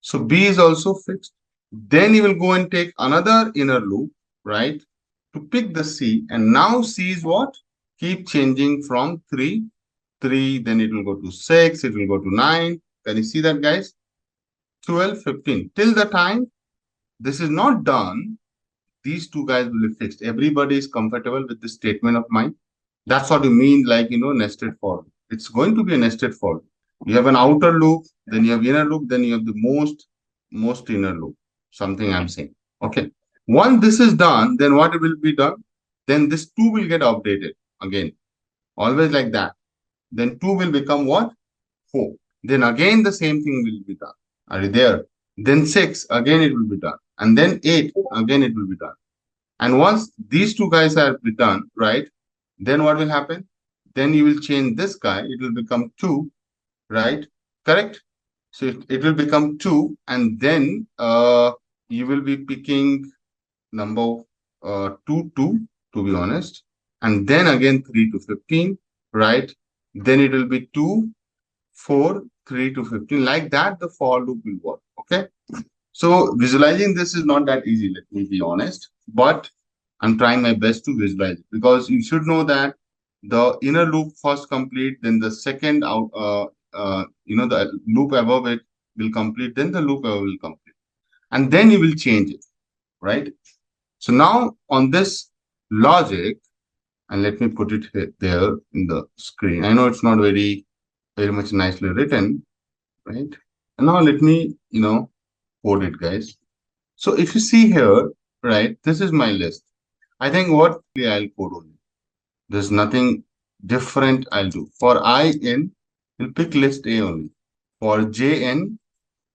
So B is also fixed. Then you will go and take another inner loop, right? To pick the C. And now C is what? Keep changing from 3, then it will go to 6, it will go to 9. Can you see that, guys? 12, 15. Till the time this is not done, these two guys will be fixed. Everybody is comfortable with this statement of mine. That's what you mean, like, nested for loop. It's going to be a nested for loop. You have an outer loop, then you have inner loop, then you have the most inner loop. Something I'm saying. Okay. Once this is done, then what will be done? Then this 2 will get updated again. Always like that. Then 2 will become what? 4. Then again the same thing will be done. Are you there? Then 6, again it will be done. And then 8, again it will be done. And once these two guys are done, right? Then what will happen? Then you will change this guy. It will become 2, right? Correct? So it will become 2. And then you will be picking number 2, 2, to be honest. And then again 3 to 15, right? Then it will be 2, 4, 3 to 15. Like that, the for loop will work. Okay. So visualizing this is not that easy, let me be honest. But I'm trying my best to visualize it, because you should know that the inner loop first complete, then the second out, the loop above it will complete, then the loop above will complete. And then you will change it, right? So now on this logic, and let me put it here, there in the screen. I know it's not very much nicely written, right? And now let me, code it, guys. So if you see here, right, this is my list. I think what I'll code only. There's nothing different I'll do. For I in, you'll pick list A only. For J in,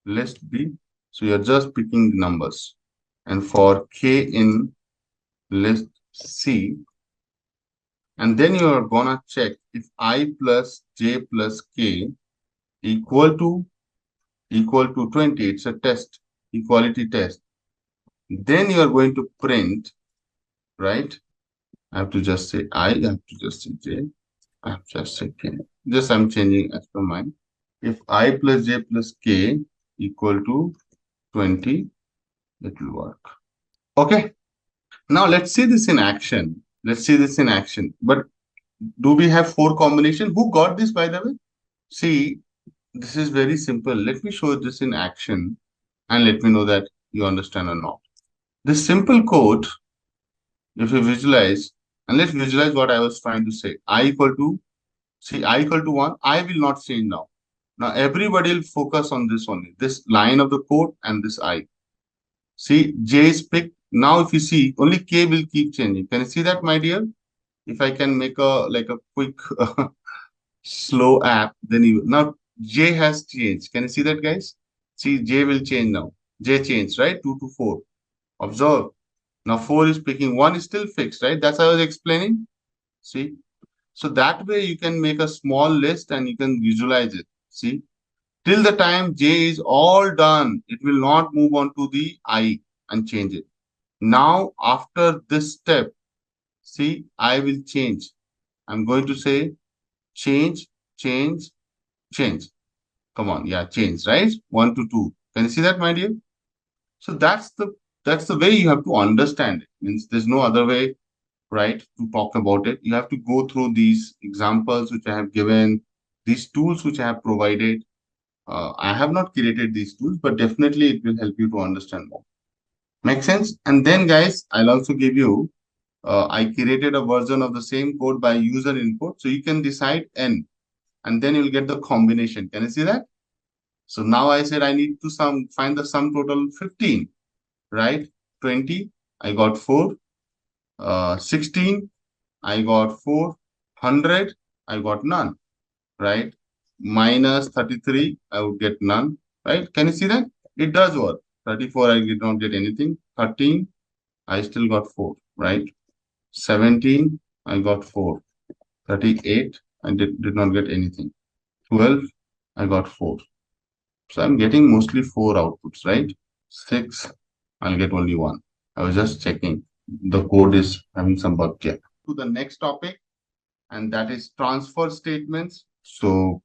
list B. So you're just picking the numbers. And for K in, list C. And then you're gonna check if I plus J plus K equal to 20. It's a test, equality test. Then you are going to print, right? I have to just say I have to just say J. I have to just say K. Just I'm changing as per mine. If I plus J plus K equal to 20, it will work. Okay. Now let's see this in action. Let's see this in action. But do we have 4 combination? Who got this, by the way? See, this is very simple. Let me show this in action and let me know that you understand or not. This simple code, if you visualize, and let's visualize what I was trying to say. I equal to 1. I will not change now. Now everybody will focus on this only. This line of the code and this I. See, J is picked. Now if you see, only K will keep changing. Can you see that, my dear? If I can make a quick slow app, then you now J has changed. Can you see that, guys? See, J will change now. J changed, right? 2 to 4. Observe. Now 4 is picking. 1 is still fixed, right? That's how I was explaining. See? So that way you can make a small list and you can visualize it. See? Till the time J is all done, it will not move on to the I and change it. Now, after this step, see, I will change. I'm going to say change, change, change. Come on, yeah, change, right? 1 to 2. Can you see that, my dear? So that's the way you have to understand it. Means there's no other way, right, to talk about it. You have to go through these examples which I have given, these tools which I have provided. I have not created these tools, but definitely it will help you to understand more. Make sense? And then, guys, I'll also give you, I created a version of the same code by user input. So you can decide N, and then you'll get the combination. Can you see that? So now I said I need to find the sum total 15, right? 20, I got 4. 16, I got 4. 100, I got none, right? Minus 33, I would get none, right? Can you see that? It does work. 34, I did not get anything. 13, I still got 4, right? 17, I got 4. 38, I did not get anything. 12, I got 4. So I'm getting mostly 4 outputs, right? 6, I'll get only 1. I was just checking. The code is having some bug check. To the next topic, and that is transfer statements. So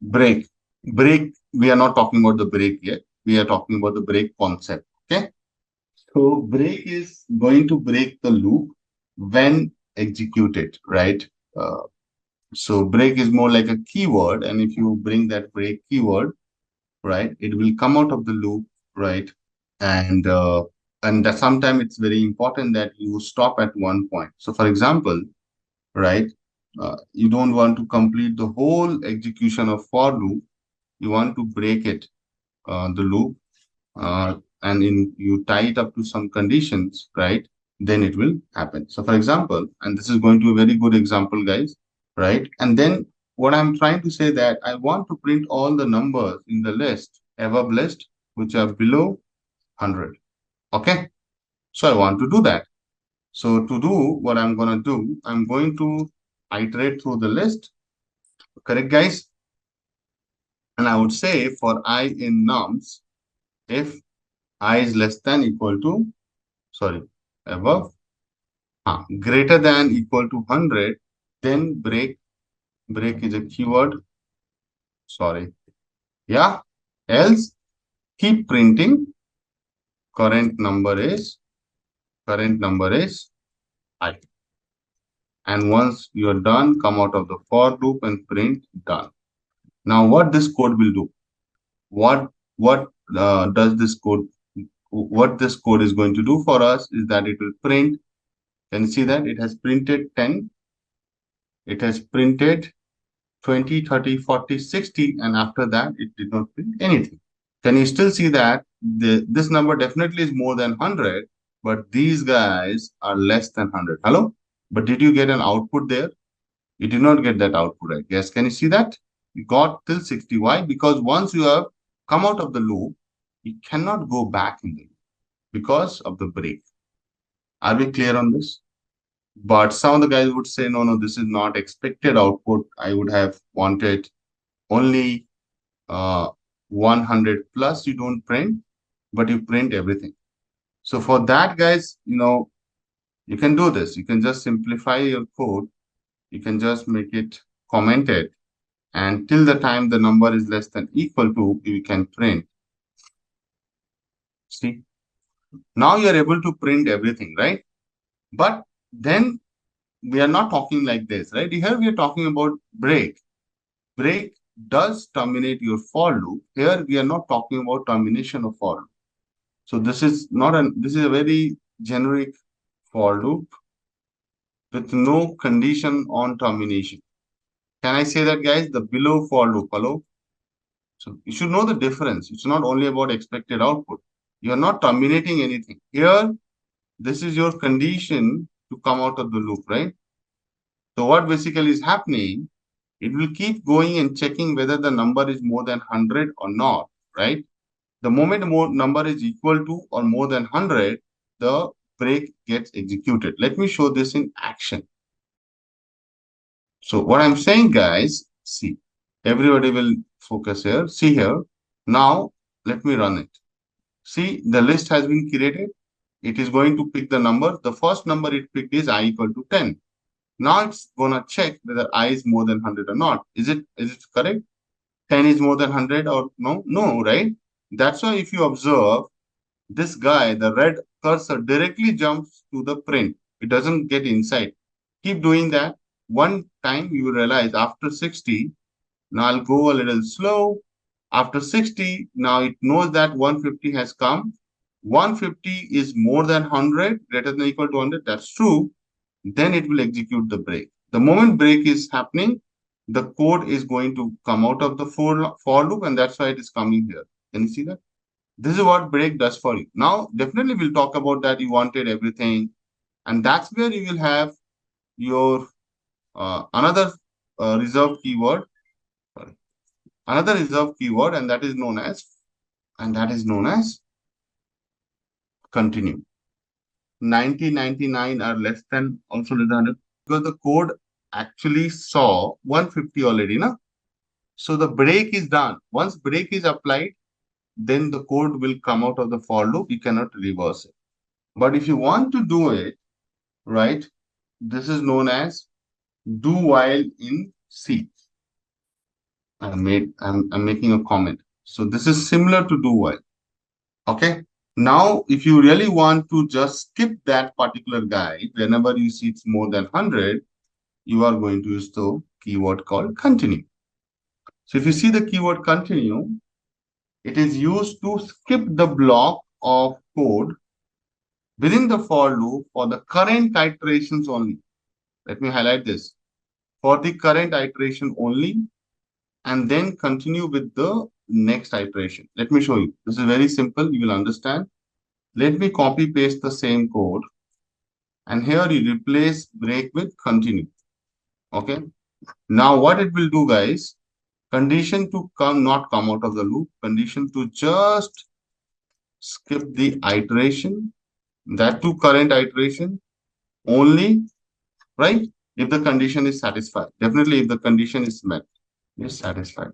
break, we are not talking about the break yet. We are talking about the break concept. Okay. So break is going to break the loop when executed, right? Uh, so break is more like a keyword, and if you bring that break keyword, right, it will come out of the loop, right? And that sometimes it's very important that you stop at one point. So for example, right, you don't want to complete the whole execution of for loop. You want to break it, the loop, and in you tie it up to some conditions, right? Then it will happen. So for example, and this is going to be a very good example, guys, right? And then what I'm trying to say that I want to print all the numbers in the list, above list, which are below 100. Okay. So I want to do that. So to do what I'm going to do, I'm going to iterate through the list. Correct, guys? And I would say for I in nums, if I is less than equal to, sorry, above, greater than equal to 100, then break is a keyword. Sorry. Yeah. Else keep printing current number is I. And once you're done, come out of the for loop and print done. Now what this code will do? What does this code? What this code is going to do for us is that it will print. Can you see that it has printed 10? It has printed 20, 30, 40, 60, and after that it did not print anything. Can you still see that this number definitely is more than 100, but these guys are less than 100? Hello? But did you get an output there? You did not get that output, I guess. Can you see that? You got till 60. Why? Because once you have come out of the loop, you cannot go back in the loop because of the break. Are we clear on this? But some of the guys would say, no, no, this is not expected output. I would have wanted only 100 plus. You don't print, but you print everything. So for that, guys, you can do this. You can just simplify your code. You can just make it commented. And till the time the number is less than equal to, you can print. See, now you're able to print everything, right? But then we are not talking like this, right? Here we are talking about break. Break does terminate your for loop. Here we are not talking about termination of for loop. So this is a very generic for loop with no condition on termination. Can I say that, guys? The below for loop, hello? So you should know the difference. It's not only about expected output. You're not terminating anything. Here, this is your condition to come out of the loop, right? So what basically is happening, it will keep going and checking whether the number is more than 100 or not, right? The moment more number is equal to or more than 100, the break gets executed. Let me show this in action. So what I'm saying, guys, see, everybody will focus here. See here. Now, let me run it. See, the list has been created. It is going to pick the number. The first number it picked is I equal to 10. Now it's going to check whether I is more than 100 or not. Is it correct? 10 is more than 100 or no? No, right? That's why if you observe, this guy, the red cursor directly jumps to the print. It doesn't get inside. Keep doing that. One time you will realize after 60, now I'll go a little slow. After 60, now it knows that 150 has come. 150 is more than 100, greater than or equal to 100. That's true. Then it will execute the break. The moment break is happening, the code is going to come out of the for loop, and that's why it is coming here. Can you see that? This is what break does for you. Now, definitely we'll talk about that. You wanted everything. And that's where you will have your another reserved keyword. Sorry. Another reserved keyword, and that is known as continue. 90, 99 are less than, also less than 100, because the code actually saw 150 already, na? So the break is done. Once break is applied, then the code will come out of the for loop. You cannot reverse it. But if you want to do it, right, This is known as do while in C. I'm making a comment. So this is similar to do while. Okay. Now, if you really want to just skip that particular guy, whenever you see it's more than 100, you are going to use the keyword called continue. So if you see the keyword continue, it is used to skip the block of code within the for loop for the current iterations only. Let me highlight this. For the current iteration only, and then continue with the next iteration. Let me show you. This is very simple. You will understand. Let me copy paste the same code. And here you replace break with continue. Okay. Now what it will do, guys, condition to not come out of the loop, condition to just skip the iteration, that to current iteration only, right? If the condition is satisfied. Definitely if the condition is met, is satisfied.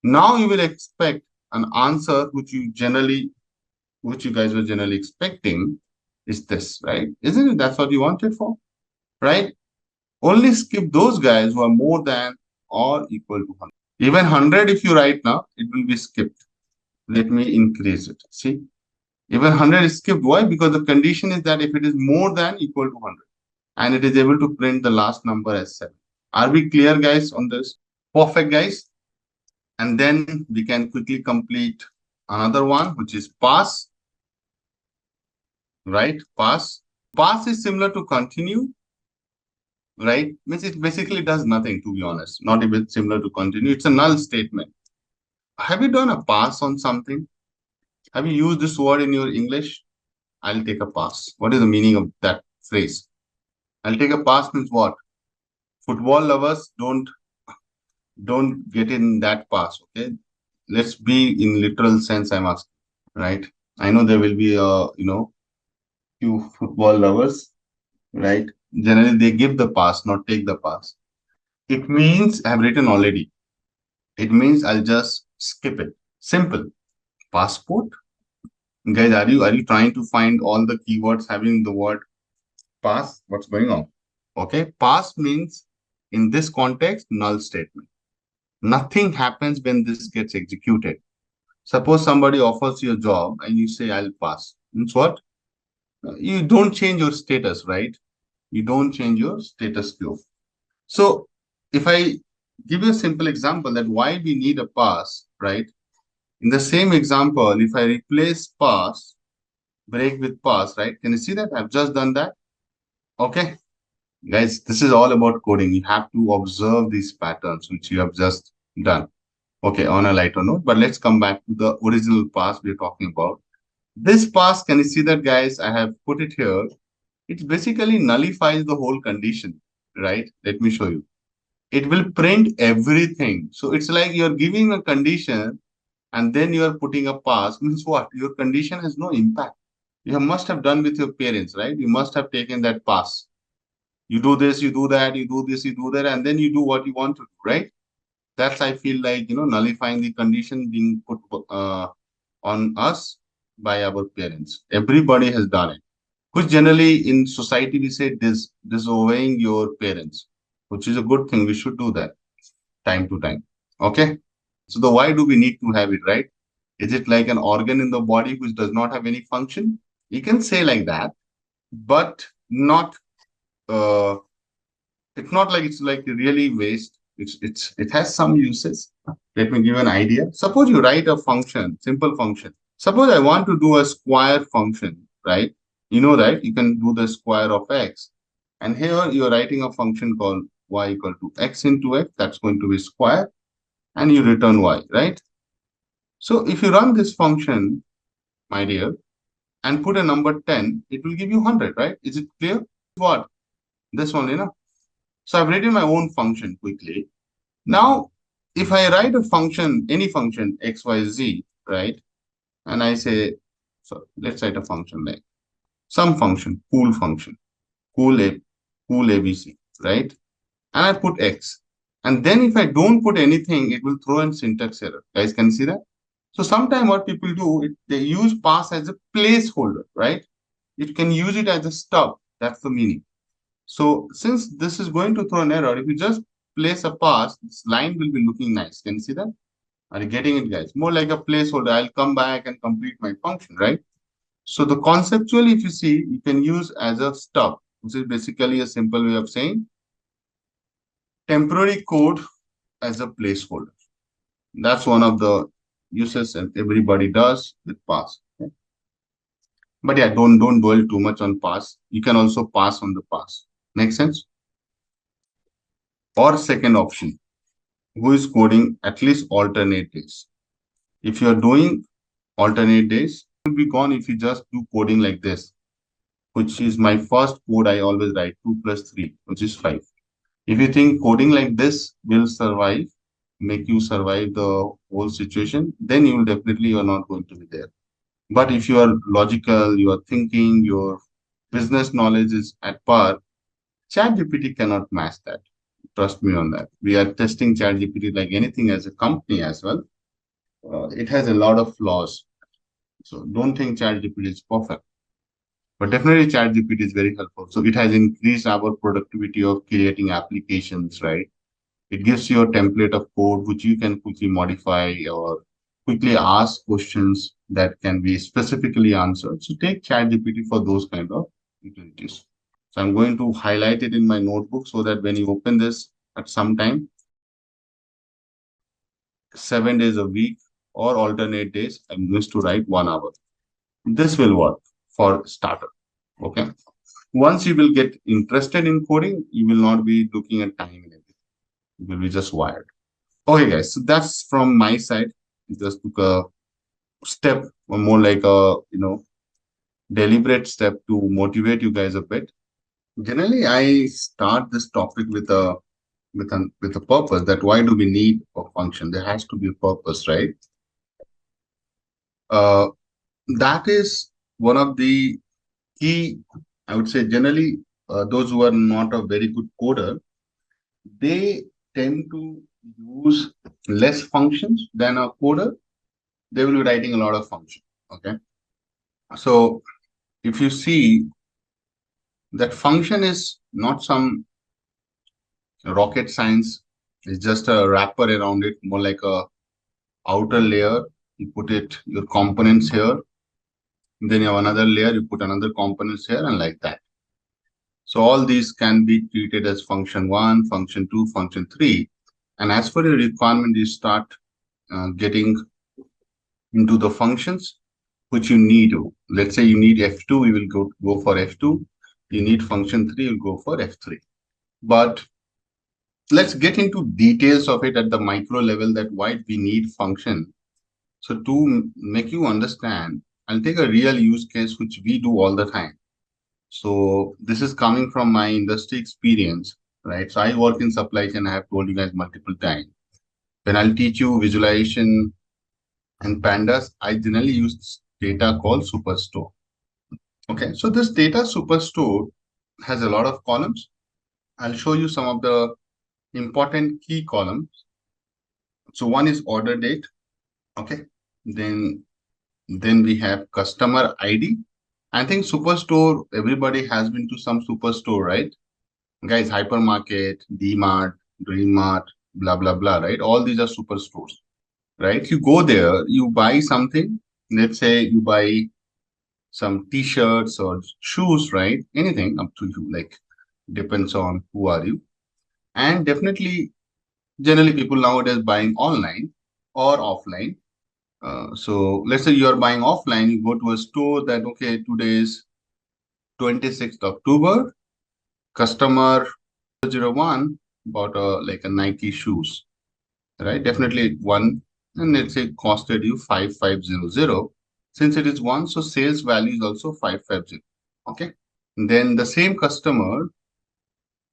Now you will expect an answer which you guys were generally expecting is this, right? Isn't it? That's what you wanted for, right? Only skip those guys who are more than or equal to 100. Even 100, if you write now, it will be skipped. Let me increase it. See, even 100 is skipped. Why? Because the condition is that if it is more than equal to 100 and it is able to print the last number as 7. Are we clear, guys, on this? Perfect, guys. And then we can quickly complete another one, which is pass, right? Pass. Pass is similar to continue, right? Means it basically does nothing, to be honest. Not even similar to continue. It's a null statement. Have you done a pass on something? Have you used this word in your English? I'll take a pass. What is the meaning of that phrase? I'll take a pass means what? Football lovers don't get in that pass. Okay. Let's be in literal sense, I'm asking, right? I know there will be few football lovers, right? Generally they give the pass, not take the pass. It means I've written already. It means I'll just skip it. Simple. Passport. Guys, are you trying to find all the keywords having the word pass? What's going on? Okay. Pass means in this context, null statement. Nothing happens when this gets executed. Suppose somebody offers you a job and you say, I'll pass. Means what? You don't change your status, right? You don't change your status quo. So if I give you a simple example that why we need a pass, right? In the same example, if I replace pass, break with pass, right? Can you see that? I've just done that. Okay. Guys, this is all about coding. You have to observe these patterns, which you have just done. Okay, on a lighter note, but let's come back to the original pass we're talking about. This pass, can you see that, guys? I have put it here. It basically nullifies the whole condition, right? Let me show you. It will print everything. So it's like you're giving a condition and then you're putting a pass. Means what? Your condition has no impact. You must have done with your parents, right? You must have taken that pass. You do this, you do that, you do this, you do that, and then you do what you want to do, right? That's, I feel like, nullifying the condition being put on us by our parents. Everybody has done it. Which generally in society we say disobeying your parents, which is a good thing. We should do that time to time. Okay. So the why do we need to have it, right? Is it like an organ in the body which does not have any function? You can say like that, but not it's not like it's like really waste. It has some uses. Let me give you an idea. Suppose you write a function, simple function. Suppose I want to do a square function, right? You know that you can do the square of x. And here you're writing a function called y equal to x into x. That's going to be square. And you return y, right? So if you run this function, my dear, and put a number 10, it will give you 100, right? Is it clear? What? This one, So I've written my own function quickly. Now, if I write a function, any function, x, y, z, right? And I say, so let's write a function like some function, cool a, cool abc, right? And I put x. And then if I don't put anything, it will throw in syntax error. Guys, can you see that? So sometimes what people do, they use pass as a placeholder, right? You can use it as a stub. That's the meaning. So since this is going to throw an error, if you just place a pass, this line will be looking nice. Can you see that? Are you getting it, guys? More like a placeholder. I'll come back and complete my function, right? So the conceptually, if you see, you can use as a stub, which is basically a simple way of saying temporary code as a placeholder. That's one of the uses that everybody does with pass. Okay? But yeah, don't dwell too much on pass. You can also pass on the pass. Make sense? Or second option, who is coding at least alternate days. If you are doing alternate days, it will be gone if you just do coding like this, which is my first code I always write 2 plus 3, which is 5. If you think coding like this will survive, make you survive the whole situation, then you will definitely you are not going to be there. But if you are logical, you are thinking, your business knowledge is at par, ChatGPT cannot match that. Trust me on that. We are testing ChatGPT like anything as a company as well. It has a lot of flaws. So don't think ChatGPT is perfect. But definitely ChatGPT is very helpful. So it has increased our productivity of creating applications, right? It gives you a template of code which you can quickly modify or quickly ask questions that can be specifically answered. So take ChatGPT for those kind of utilities. So I'm going to highlight it in my notebook so that when you open this at some time, 7 days a week or alternate days, I'm going to write 1 hour. This will work for starter. Okay. Once you will get interested in coding, you will not be looking at time and everything. You will be just wired. Okay, guys. So that's from my side. Just took a step, or more like a deliberate step to motivate you guys a bit. Generally, I start this topic with a purpose. That why do we need a function? There has to be a purpose, right? Uh, that is one of the key. I would say generally, those who are not a very good coder, they tend to use less functions than a coder. They will be writing a lot of functions. Okay. So if you see that function is not some rocket science, it's just a wrapper around it, more like a outer layer. You put it, your components here. Then you have another layer, you put another components here and like that. So all these can be treated as function 1, function 2, function 3. And as per your requirement, you start getting into the functions which you need. Let's say you need F2, we will go for F2. You need function 3, you'll go for F3. But let's get into details of it at the micro level, that why we need function. So to make you understand, I'll take a real use case which we do all the time. So this is coming from my industry experience, right? So I work in supply chain. I have told you guys multiple times. When I'll teach you visualization and pandas, I generally use data called superstore. Okay, so this data superstore has a lot of columns. I'll show you some of the important key columns. So one is order date. Okay, then we have customer ID. I think superstore, everybody has been to some superstore, right? Guys, hypermarket, DMart, Dreammart, blah, blah, blah, right? All these are superstores, right? You go there, you buy something. Let's say you buy some t-shirts or shoes, right? Anything up to you, like depends on who are you. And definitely, generally people nowadays buying online or offline. So let's say you are buying offline, you go to a store that, okay, today is 26th October, customer 01 bought like a Nike shoes, right? Definitely one, and let's say costed you 5500. Since it is one, so sales value is also 550. Okay. And then the same customer,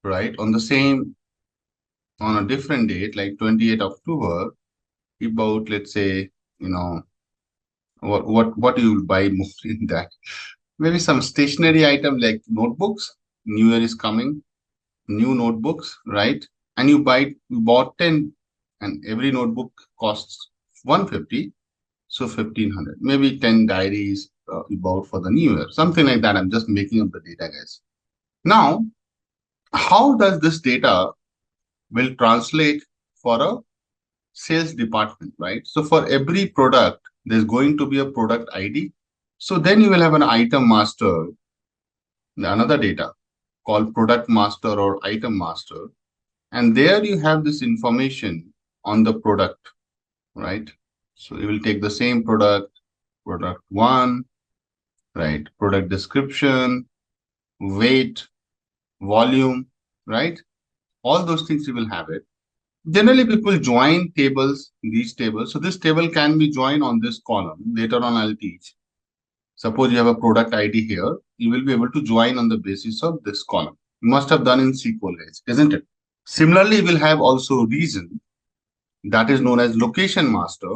right, on a different date, like 28th October, he bought, let's say, what you will buy more in that? Maybe some stationery item like notebooks. New Year is coming, new notebooks, right? And you bought 10, and every notebook costs 150, so 1500. Maybe 10 diaries you bought for the new year, something like that. I'm just making up the data, guys. Now, how does this data will translate for a sales department, right? So for every product, there's going to be a product ID. So then you will have an item master, another data called product master or item master. And there you have this information on the product, right? So you will take the same product, product one, right? Product description, weight, volume, right? All those things you will have it. Generally, people join tables, these tables. So this table can be joined on this column. Later on, I'll teach. Suppose you have a product ID here, you will be able to join on the basis of this column. You must have done in SQL, guys, isn't it? Similarly, we'll have also reason that is known as location master.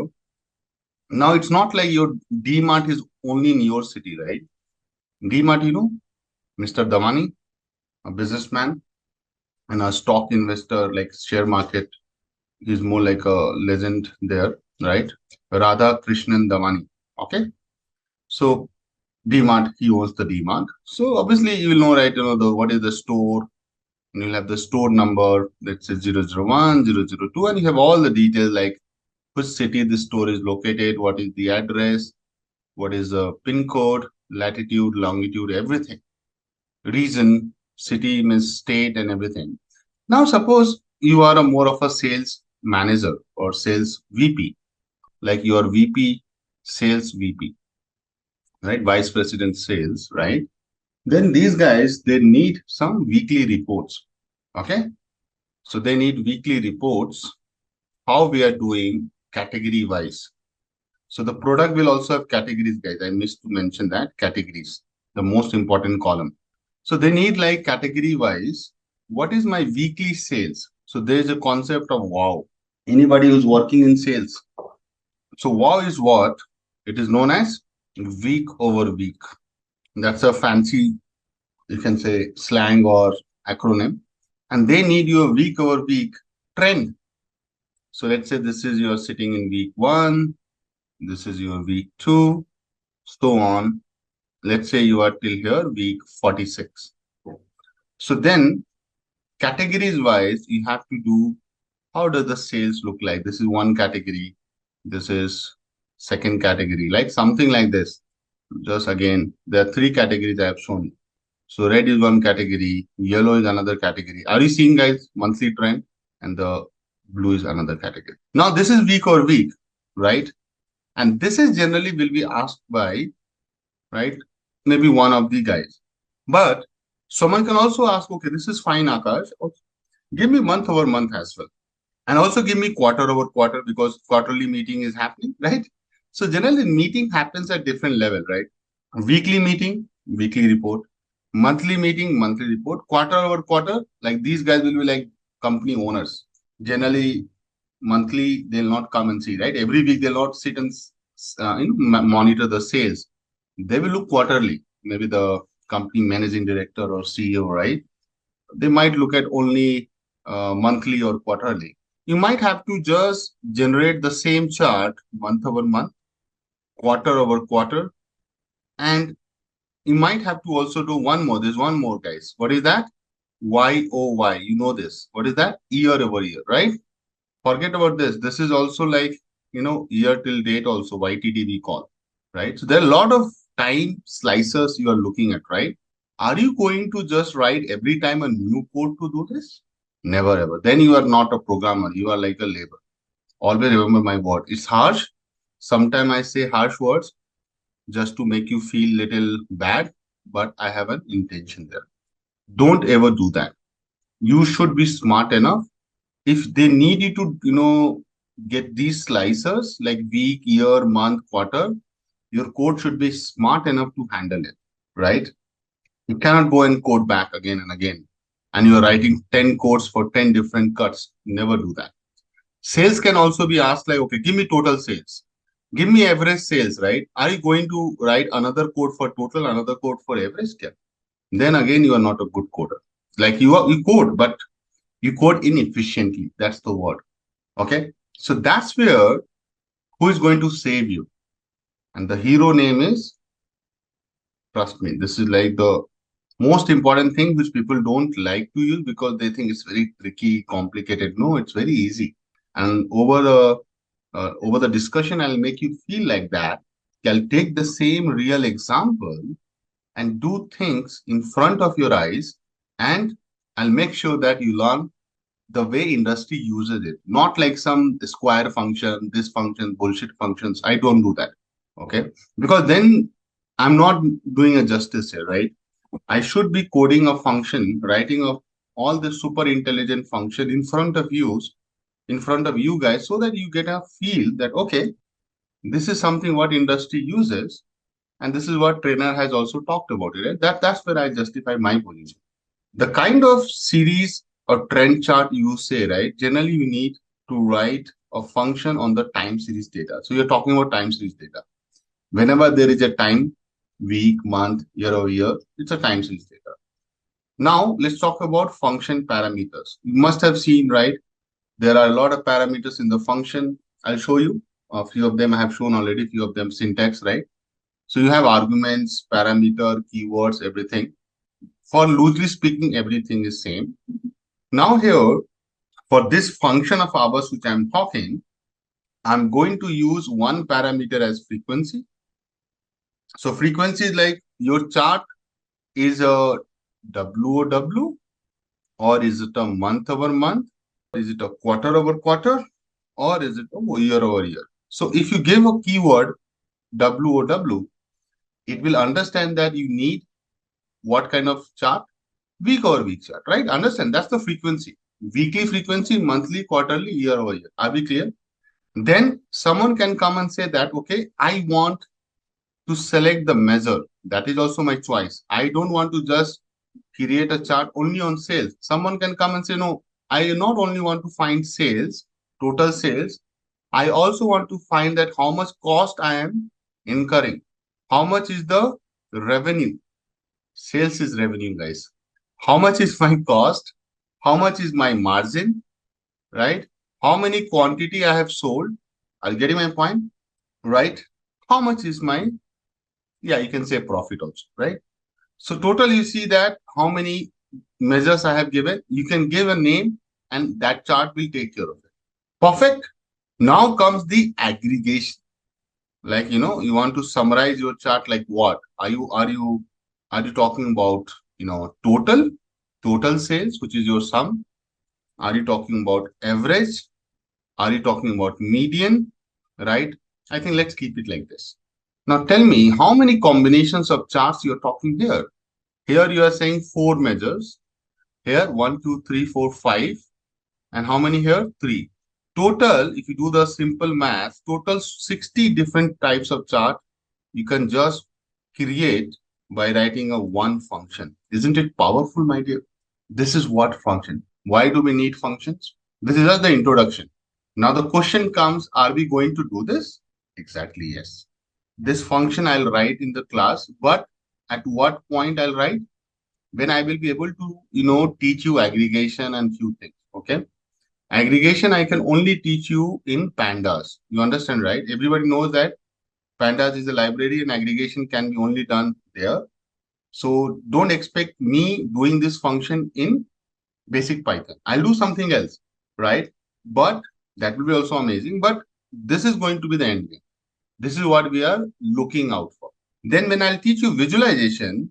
Now, it's not like your DMart is only in your city, right? DMart, Mr. Damani, a businessman and a stock investor, like share market. He's more like a legend there, right? Radha Krishnan Damani. Okay. So DMart, he owns the DMart. So obviously you will know, right? What is the store, and you'll have the store number, let's say 001, 002, and you have all the details like which city the store is located, what is the address, what is the pin code, latitude, longitude, everything. Region, city means state and everything. Now suppose you are a more of a sales manager or sales VP, like your VP, sales VP, right? Vice President sales, right? Then these guys, they need some weekly reports. Okay. So they need weekly reports, how we are doing category wise. So the product will also have categories, guys. I missed to mention that categories, the most important column. So they need like category wise, what is my weekly sales? So there's a concept of wow. Anybody who's working in sales. So wow is what? It is known as week over week. That's a fancy, you can say, slang or acronym. And they need your week over week trend. So let's say this is your sitting in week one, this is your week two, so on. Let's say you are till here week 46. So then categories wise, you have to do how does the sales look like? This is one category. This is second category, like something like this. Just again, there are three categories I have shown. So red is one category, yellow is another category. Are you seeing, guys, monthly trend? And the blue is another category. Now this is week or week, right? And this is generally will be asked by, right, maybe one of the guys. But someone can also ask, okay, this is fine, Akash. Okay, give me month over month as well. And also give me quarter over quarter because quarterly meeting is happening, right? So generally meeting happens at different level, right? Weekly meeting, weekly report. Monthly meeting, monthly report. Quarter over quarter, like these guys will be like company owners. Generally, monthly they'll not come and see, right? Every week they'll not sit and monitor the sales. They will look quarterly. Maybe the company managing director or CEO, right? They might look at only monthly or quarterly. You might have to just generate the same chart month over month, quarter over quarter, and you might have to also do one more. There's one more, guys. What is that? YOY. You know this. What is that? Year over year, right? Forget about this. This is also like, year till date also, YTD we call, right? So there are a lot of time slicers you are looking at, right? Are you going to just write every time a new code to do this? Never ever. Then you are not a programmer. You are like a laborer. Always remember my word. It's harsh. Sometimes I say harsh words just to make you feel little bad, but I have an intention there. Don't ever do that. You should be smart enough. If they need you to, get these slicers like week, year, month, quarter, your code should be smart enough to handle it, right? You cannot go and code back again and again. And you're writing 10 codes for 10 different cuts. Never do that. Sales can also be asked like, okay, give me total sales. Give me average sales, right? Are you going to write another code for total, another code for average? Yeah. Then again, you are not a good coder. Like you code, but you code inefficiently. That's the word. Okay. So that's where who is going to save you? And the hero name is, trust me, this is like the Most important thing which people don't like to use because they think it's very tricky, complicated. No, it's very easy. And over the discussion, I'll make you feel like that. I'll take the same real example and do things in front of your eyes, and I'll make sure that you learn the way industry uses it, not like some square function, this function, bullshit functions. I don't do that. Okay. Because then I'm not doing a justice here, right? I should be coding a function, writing of all the super intelligent function in front of you guys, so that you get a feel that, okay, this is something what industry uses, and this is what trainer has also talked about it. Right? That's where I justify my position. The kind of series or trend chart you say, right? Generally, you need to write a function on the time series data. So you're talking about time series data. Whenever there is a time, week, month, year over year, it's a time series data. Now, let's talk about function parameters. You must have seen, right? There are a lot of parameters in the function. I'll show you. A few of them I have shown already, a few of them syntax, right? So you have arguments, parameter, keywords, everything. For loosely speaking, everything is same. Now here, for this function of ours, which I'm talking, I'm going to use one parameter as frequency. So frequency is like your chart is a WOW, or is it a month over month? Is it a quarter over quarter? Or is it a year over year? So if you give a keyword WOW, it will understand that you need what kind of chart? Week over week chart, right? Understand, that's the frequency. Weekly frequency, monthly, quarterly, year over year. Are we clear? Then someone can come and say that, okay, I want to select the measure. That is also my choice. I don't want to just create a chart only on sales. Someone can come and say, no, I not only want to find sales, total sales, I also want to find that how much cost I am incurring. How much is the revenue? Sales is revenue, guys. How much is my cost? How much is my margin? Right? How many quantity I have sold? Are you getting my point? Right? How much is my, yeah, you can say profit also, right? So total, you see that how many measures I have given. You can give a name and that chart will take care of it. Perfect. Now comes the aggregation. Like, you want to summarize your chart like what? Are you talking about, total sales, which is your sum? Are you talking about average? Are you talking about median? Right? I think let's keep it like this. Now tell me how many combinations of charts you're talking here. Here you are saying 4 measures. Here 1, 2, 3, 4, 5. And how many here? 3. Total, if you do the simple math, total 60 different types of chart you can just create by writing a one function. Isn't it powerful, my dear? This is what function. Why do we need functions? This is just the introduction. Now the question comes, are we going to do this? Exactly, yes. This function I'll write in the class, but at what point I'll write? When I will be able to, teach you aggregation and few things, okay? Aggregation, I can only teach you in Pandas. You understand, right? Everybody knows that Pandas is a library and aggregation can be only done there. So don't expect me doing this function in basic Python. I'll do something else, right? But that will be also amazing. But this is going to be the end game. This is what we are looking out for. Then when I'll teach you visualization,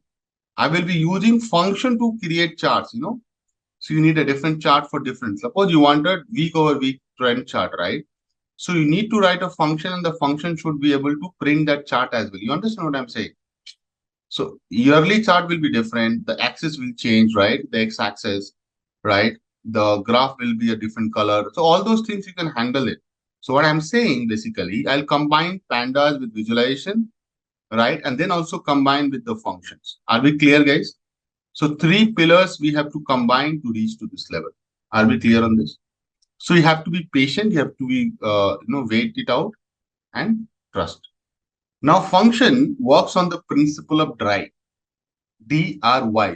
I will be using function to create charts, So you need a different chart for different. Suppose you wanted week over week trend chart, right? So you need to write a function and the function should be able to print that chart as well. You understand what I'm saying? So yearly chart will be different. The axis will change, right? The x-axis, right? The graph will be a different color. So all those things you can handle it. So what I'm saying, basically, I'll combine pandas with visualization, right? And then also combine with the functions. Are we clear, guys? So 3 pillars we have to combine to reach to this level. Are we clear on this? So you have to be patient. You have to be, wait it out and trust. Now function works on the principle of DRY,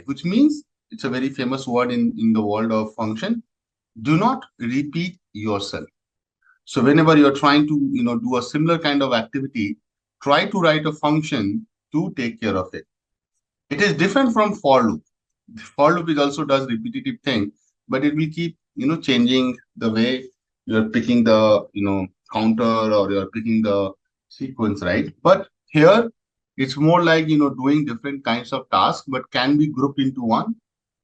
which means it's a very famous word in the world of function. Do not repeat yourself. So whenever you're trying to, do a similar kind of activity, try to write a function to take care of it. It is different from for loop. For loop is also does repetitive thing, but it will keep changing the way you're picking the counter, or you're picking the sequence, right? But here it's more like doing different kinds of tasks, but can be grouped into one.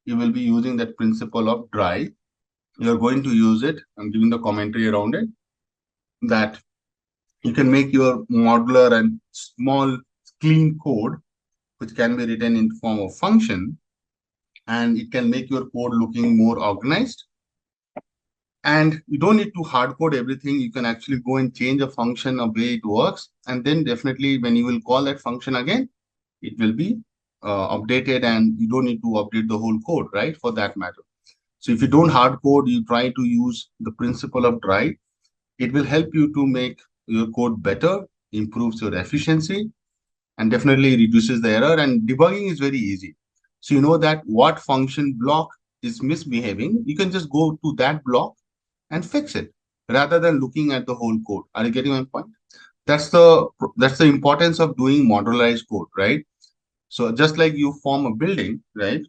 You will be using that principle of dry. You're going to use it. I'm giving the commentary around it, that you can make your modular and small clean code which can be written in form of function, and it can make your code looking more organized. And you don't need to hard code everything. You can actually go and change a function a way it works, and then definitely when you will call that function again, it will be updated, and you don't need to update the whole code, right, for that matter. So if you don't hard code, you try to use the principle of dry. It will help you to make your code better, improves your efficiency, and definitely reduces the error. And debugging is very easy. So you know that what function block is misbehaving, you can just go to that block and fix it rather than looking at the whole code. Are you getting my point? That's the importance of doing modularized code, right? So just like you form a building, right?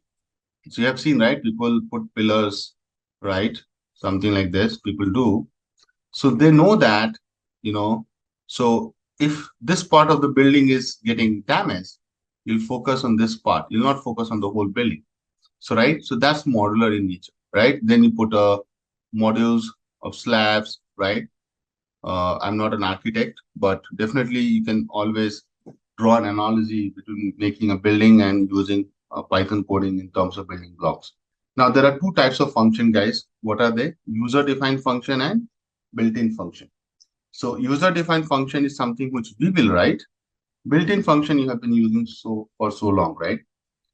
So you have seen, right? People put pillars, right? Something like this, people do. So they know that, you know, so if this part of the building is getting damaged, you'll focus on this part. You'll not focus on the whole building. So, right? So that's modular in nature, right? Then you put modules of slabs, right? I'm not an architect, but definitely you can always draw an analogy between making a building and using Python coding in terms of building blocks. Now, there are two types of function, guys. What are they? User-defined function and built-in function. So user-defined function is something which we will write. Built-in function you have been using for so long, right?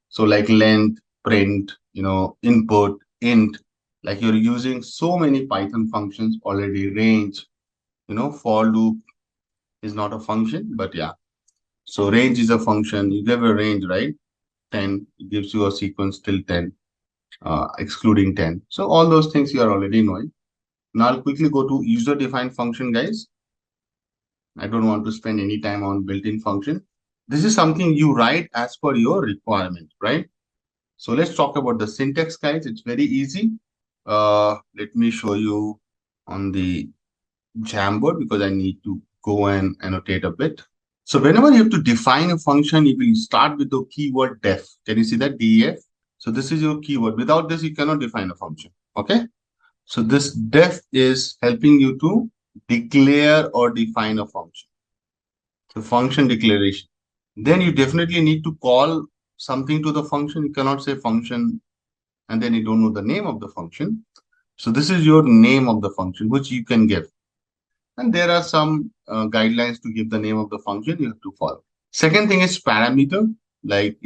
So like length, print, input, int, like you're using so many Python functions already. Range, for loop is not a function, but yeah. So range is a function. You give a range, right? 10, it gives you a sequence till 10, excluding 10. So all those things you are already knowing. Now I'll quickly go to user-defined function, guys. I don't want to spend any time on built-in function. This is something you write as per your requirement, right? So let's talk about the syntax, guys. It's very easy. Let me show you on the Jamboard because I need to go and annotate a bit. So whenever you have to define a function, you will start with the keyword def. Can you see that def? So this is your keyword. Without this, you cannot define a function. Okay. So this def is helping you to declare or define a function. The function declaration. Then you definitely need to call something to the function. You cannot say function and then you don't know the name of the function. So this is your name of the function, which you can give. And there are some guidelines to give the name of the function you have to follow. Second thing is parameter. Like,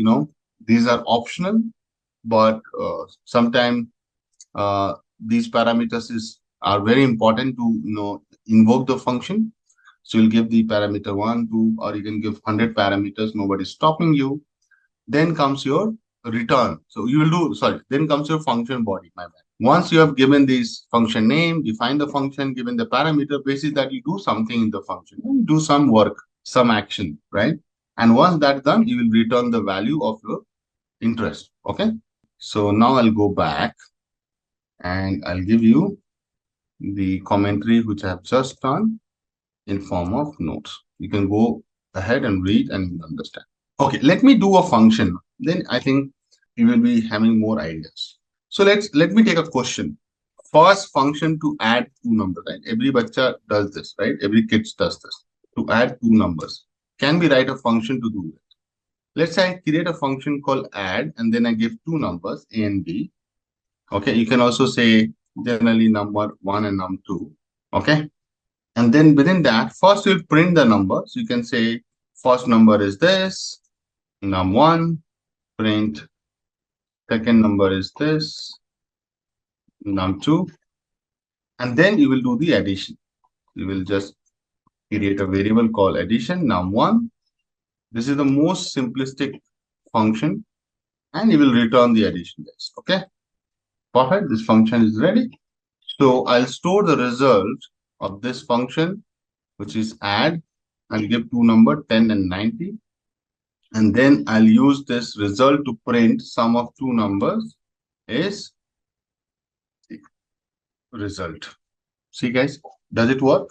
these are optional, but sometimes these parameters are very important to, invoke the function. So you'll give the parameter 1, 2, or you can give 100 parameters. Nobody's stopping you. Then comes your return. So you will do, sorry, then comes your function body, my bad. Once you have given this function name, define the function, given the parameter, basis that you do something in the function, you do some work, some action, right? And once that's done, you will return the value of your interest. Okay. So now I'll go back and I'll give you the commentary which I have just done in form of notes. You can go ahead and read and understand. Okay, let me do a function. Then I think you will be having more ideas. So let me take a question. First function to add two numbers, right? Every bacha does this, right? Every kid does this. To add two numbers. Can we write a function to do it? Let's say I create a function called add, and then I give two numbers, A and B. Okay, you can also say generally number 1 and number 2. Okay. And then within that, first we'll print the number. So you can say first number is this, num1, print, second number is this, num2, and then you will do the addition. You will just create a variable called addition, num1. This is the most simplistic function, and you will return the addition guys. Okay, perfect. This function is ready. So I'll store the result of this function, which is add. I'll give two numbers, 10 and 90. And then I'll use this result to print sum of two numbers is result. See guys, does it work?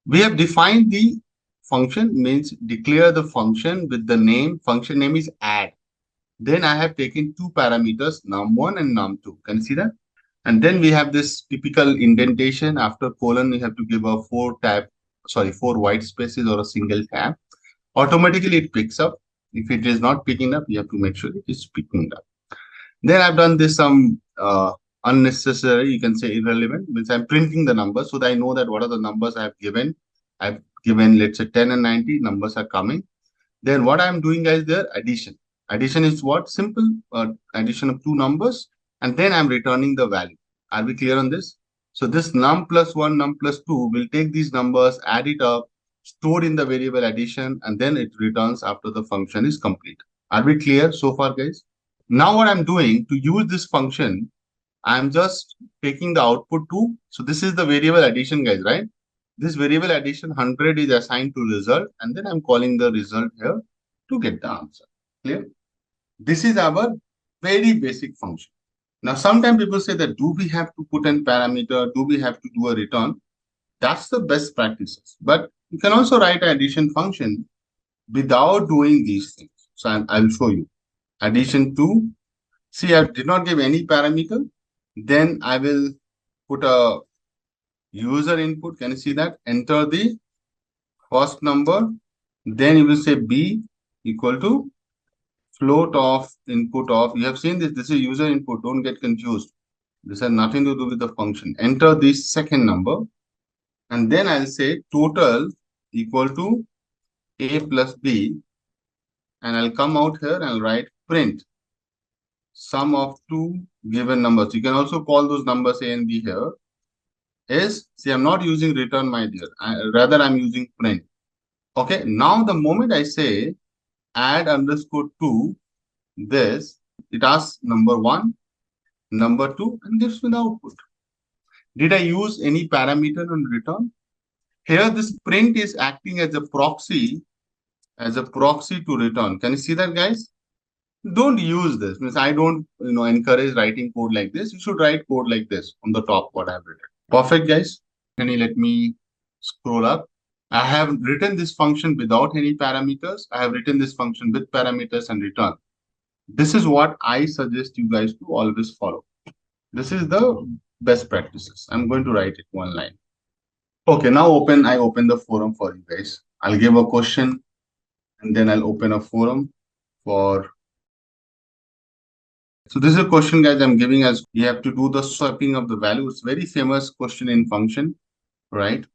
We have defined the function, means declare the function with the name, function name is add. Then I have taken two parameters, num1 and num2. Can you see that? And then we have this typical indentation. After colon, we have to give a four white spaces or a single tab. Automatically it picks up. If it is not picking up, you have to make sure it is picking up. Then I've done this some unnecessary, you can say irrelevant, means I'm printing the numbers so that I know that what are the numbers I have given. I've given, let's say 10 and 90 numbers are coming. Then what I'm doing guys there, addition. Addition is what? Simple addition of two numbers, and then I'm returning the value. Are we clear on this? So this num plus 1, num plus 2 will take these numbers, add it up, store in the variable addition, and then it returns after the function is complete. Are we clear so far, guys? Now what I'm doing to use this function, I'm just taking the output to, so this is the variable addition, guys, right? This variable addition 100 is assigned to result, and then I'm calling the result here to get the answer. Clear? This is our very basic function. Now, sometimes people say that do we have to put in parameter? Do we have to do a return? That's the best practices. But you can also write an addition function without doing these things. So I'll show you. Addition to, see, I did not give any parameter. Then I will put a user input. Can you see that? Enter the first number. Then you will say B equal to float of input of. You have seen this. This is user input. Don't get confused. This has nothing to do with the function. Enter the second number. And then I'll say total equal to A plus B. And I'll come out here and I'll write print sum of two given numbers. You can also call those numbers A and B here. Is, see, I'm not using return, my dear. Rather, I'm using print. Okay, now the moment I say add underscore to this, it asks number one, number two, and gives me the output. Did I use any parameter on return? Here, this print is acting as a proxy to return. Can you see that, guys? Don't use this. Means I don't, encourage writing code like this. You should write code like this on the top, what I've written. Perfect, guys. Can you let me scroll up? I have written this function without any parameters. I have written this function with parameters and return. This is what I suggest you guys to always follow. This is the best practices. I'm going to write it one line. Okay, now I open the forum for you guys. I'll give a question and then I'll open a forum for. So this is a question, guys, I'm giving as you have to do the swapping of the value. It's very famous question in function, right?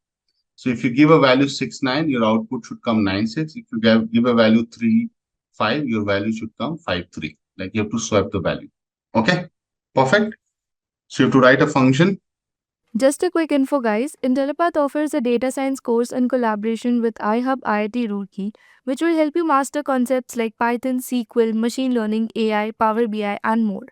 So if you give a value 6, 9, your output should come 9, 6. If you give a value 3, 5, your value should come 5, 3. Like you have to swap the value. Okay, perfect. So you have to write a function. Just a quick info, guys. Intellipaat offers a data science course in collaboration with iHub IIT Roorkee, which will help you master concepts like Python, SQL, machine learning, AI, Power BI, and more.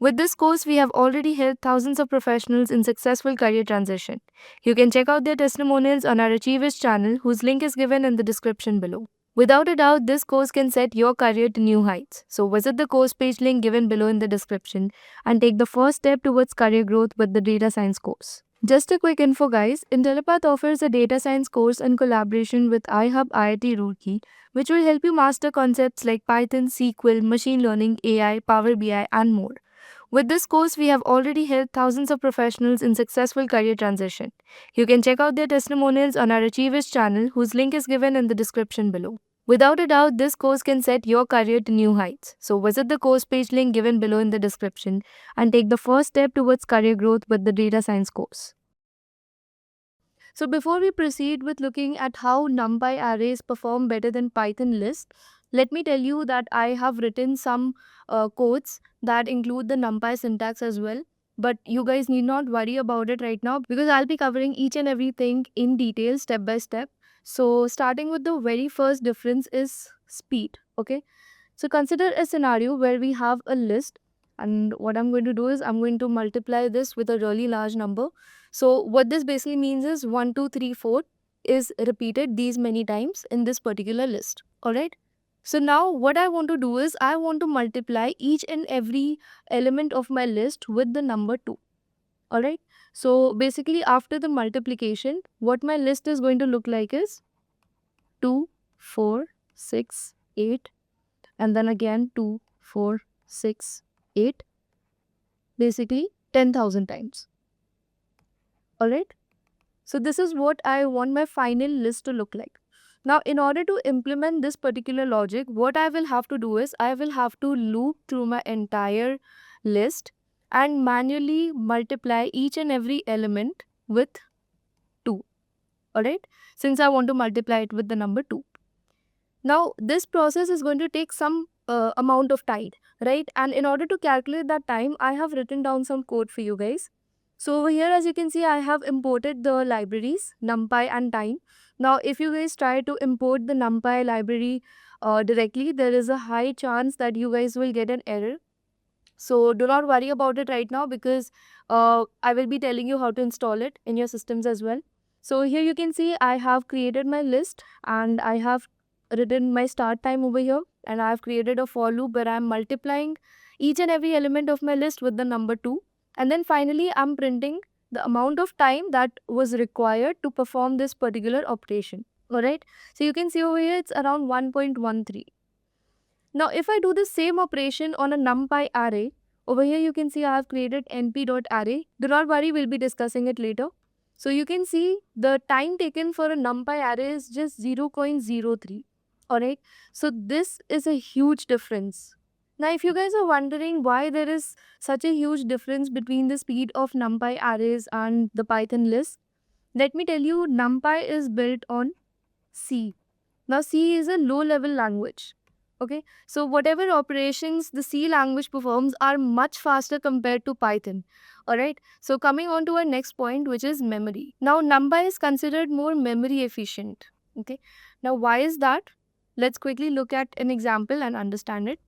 With this course, we have already helped thousands of professionals in successful career transition. You can check out their testimonials on our Achievers channel, whose link is given in the description below. Without a doubt, this course can set your career to new heights. So visit the course page link given below in the description and take the first step towards career growth with the data science course. Just a quick info, guys. Intellipaat offers a data science course in collaboration with iHub IIT Roorkee, which will help you master concepts like Python, SQL, machine learning, AI, Power BI, and more. With this course, we have already helped thousands of professionals in successful career transition. You can check out their testimonials on our Achievers channel, whose link is given in the description below. Without a doubt, this course can set your career to new heights. So visit the course page link given below in the description and take the first step towards career growth with the data science course. So before we proceed with looking at how NumPy arrays perform better than Python list, let me tell you that I have written some codes that include the NumPy syntax as well. But you guys need not worry about it right now because I'll be covering each and everything in detail step by step. So starting with the very first difference is speed. Okay. So consider a scenario where we have a list, and what I'm going to do is I'm going to multiply this with a really large number. So what this basically means is 1, 2, 3, 4 is repeated these many times in this particular list. Alright. So now what I want to do is I want to multiply each and every element of my list with the number 2. Alright. So basically after the multiplication, what my list is going to look like is 2, 4, 6, 8, and then again 2, 4, 6, 8, basically 10,000 times. Alright. So this is what I want my final list to look like. Now, in order to implement this particular logic, what I will have to do is I will have to loop through my entire list and manually multiply each and every element with 2. Alright, since I want to multiply it with the number 2. Now, this process is going to take some amount of time, right? And in order to calculate that time, I have written down some code for you guys. So over here, as you can see, I have imported the libraries, NumPy and time. Now, if you guys try to import the NumPy library directly, there is a high chance that you guys will get an error. So do not worry about it right now, because I will be telling you how to install it in your systems as well. So here you can see I have created my list and I have written my start time over here, and I have created a for loop where I am multiplying each and every element of my list with the number 2, and then finally I'm printing the amount of time that was required to perform this particular operation. Alright, so you can see over here it's around 1.13. Now, if I do the same operation on a NumPy array, over here you can see I have created np.array. Do not worry, we'll be discussing it later. So you can see the time taken for a NumPy array is just 0.03. Alright, so this is a huge difference. Now, if you guys are wondering why there is such a huge difference between the speed of NumPy arrays and the Python list, let me tell you, NumPy is built on C. Now, C is a low-level language. Okay, so whatever operations the C language performs are much faster compared to Python. Alright, so coming on to our next point, which is memory. Now, NumPy is considered more memory efficient. Okay, now why is that? Let's quickly look at an example and understand it.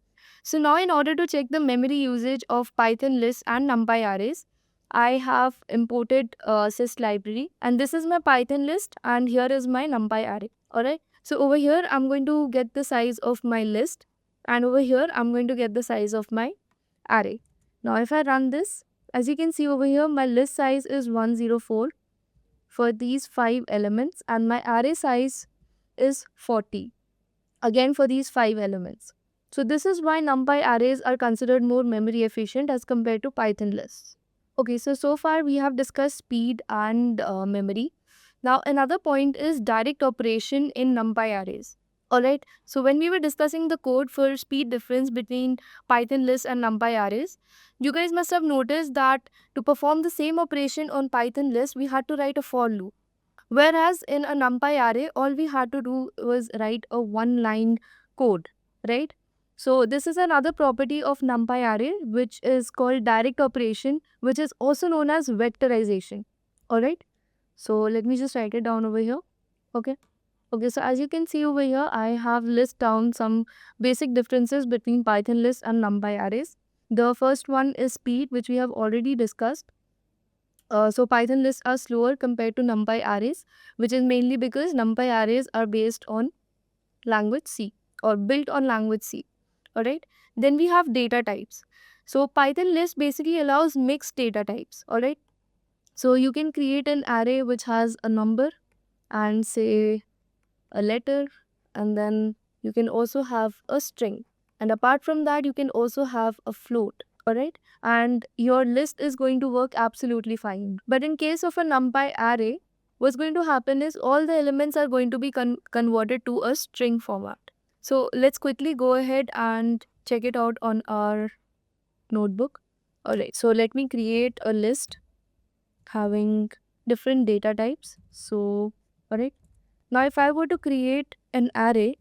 So now, in order to check the memory usage of Python lists and NumPy arrays, I have imported sys library, and this is my Python list, and here is my NumPy array. Alright, so over here I'm going to get the size of my list, and over here I'm going to get the size of my array. Now if I run this, as you can see over here, my list size is 104 for these 5 elements, and my array size is 40, again for these 5 elements. So this is why NumPy arrays are considered more memory efficient as compared to Python lists. Okay, so far we have discussed speed and memory. Now another point is direct operation in NumPy arrays. Alright, so when we were discussing the code for speed difference between Python lists and NumPy arrays, you guys must have noticed that to perform the same operation on Python list, we had to write a for loop. Whereas in a NumPy array, all we had to do was write a one-line code, right? So this is another property of NumPy array, which is called direct operation, which is also known as vectorization. Alright, so let me just write it down over here. Okay, so as you can see over here, I have list down some basic differences between Python lists and NumPy arrays. The first one is speed, which we have already discussed. So Python lists are slower compared to NumPy arrays, which is mainly because NumPy arrays are based on language C or built on language C. Alright. Then we have data types. So Python list basically allows mixed data types. Alright. So you can create an array which has a number and say a letter, and then you can also have a string. And apart from that, you can also have a float. Alright, and your list is going to work absolutely fine. But in case of a NumPy array, what's going to happen is all the elements are going to be converted to a string format. So let's quickly go ahead and check it out on our notebook. Alright, so let me create a list having different data types. So, alright, now if I were to create an array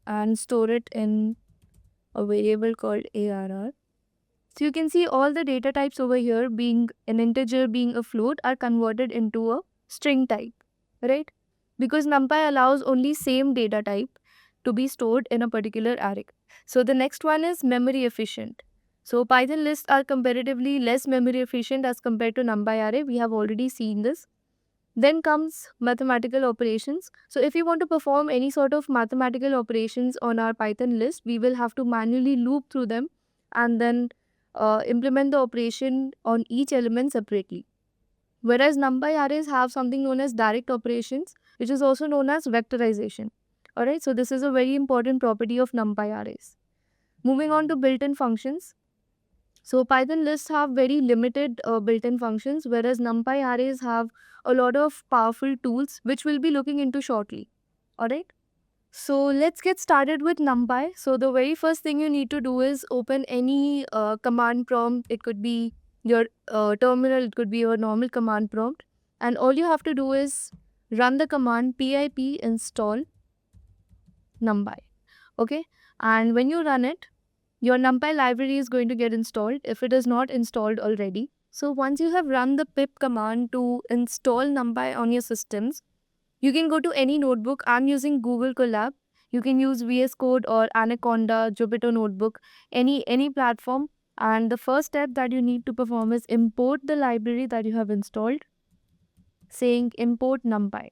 and store it in a variable called ARR, so you can see all the data types over here, being an integer, being a float, are converted into a string type, right? Because NumPy allows only same data type to be stored in a particular array. So the next one is memory efficient. So Python lists are comparatively less memory efficient as compared to NumPy array. We have already seen this. Then comes mathematical operations. So if you want to perform any sort of mathematical operations on our Python list, we will have to manually loop through them and then implement the operation on each element separately. Whereas NumPy arrays have something known as direct operations, which is also known as vectorization. Alright, so this is a very important property of NumPy arrays. Moving on to built-in functions. So Python lists have very limited built-in functions, whereas NumPy arrays have a lot of powerful tools, which we'll be looking into shortly. Alright. So let's get started with NumPy. So the very first thing you need to do is open any command prompt. It could be your terminal, it could be your normal command prompt. And all you have to do is run the command pip install NumPy. Okay. And when you run it, your NumPy library is going to get installed if it is not installed already. So once you have run the pip command to install NumPy on your systems, you can go to any notebook. I'm using Google Colab. You can use VS Code or Anaconda, Jupyter Notebook, any platform. And the first step that you need to perform is import the library that you have installed, saying import NumPy.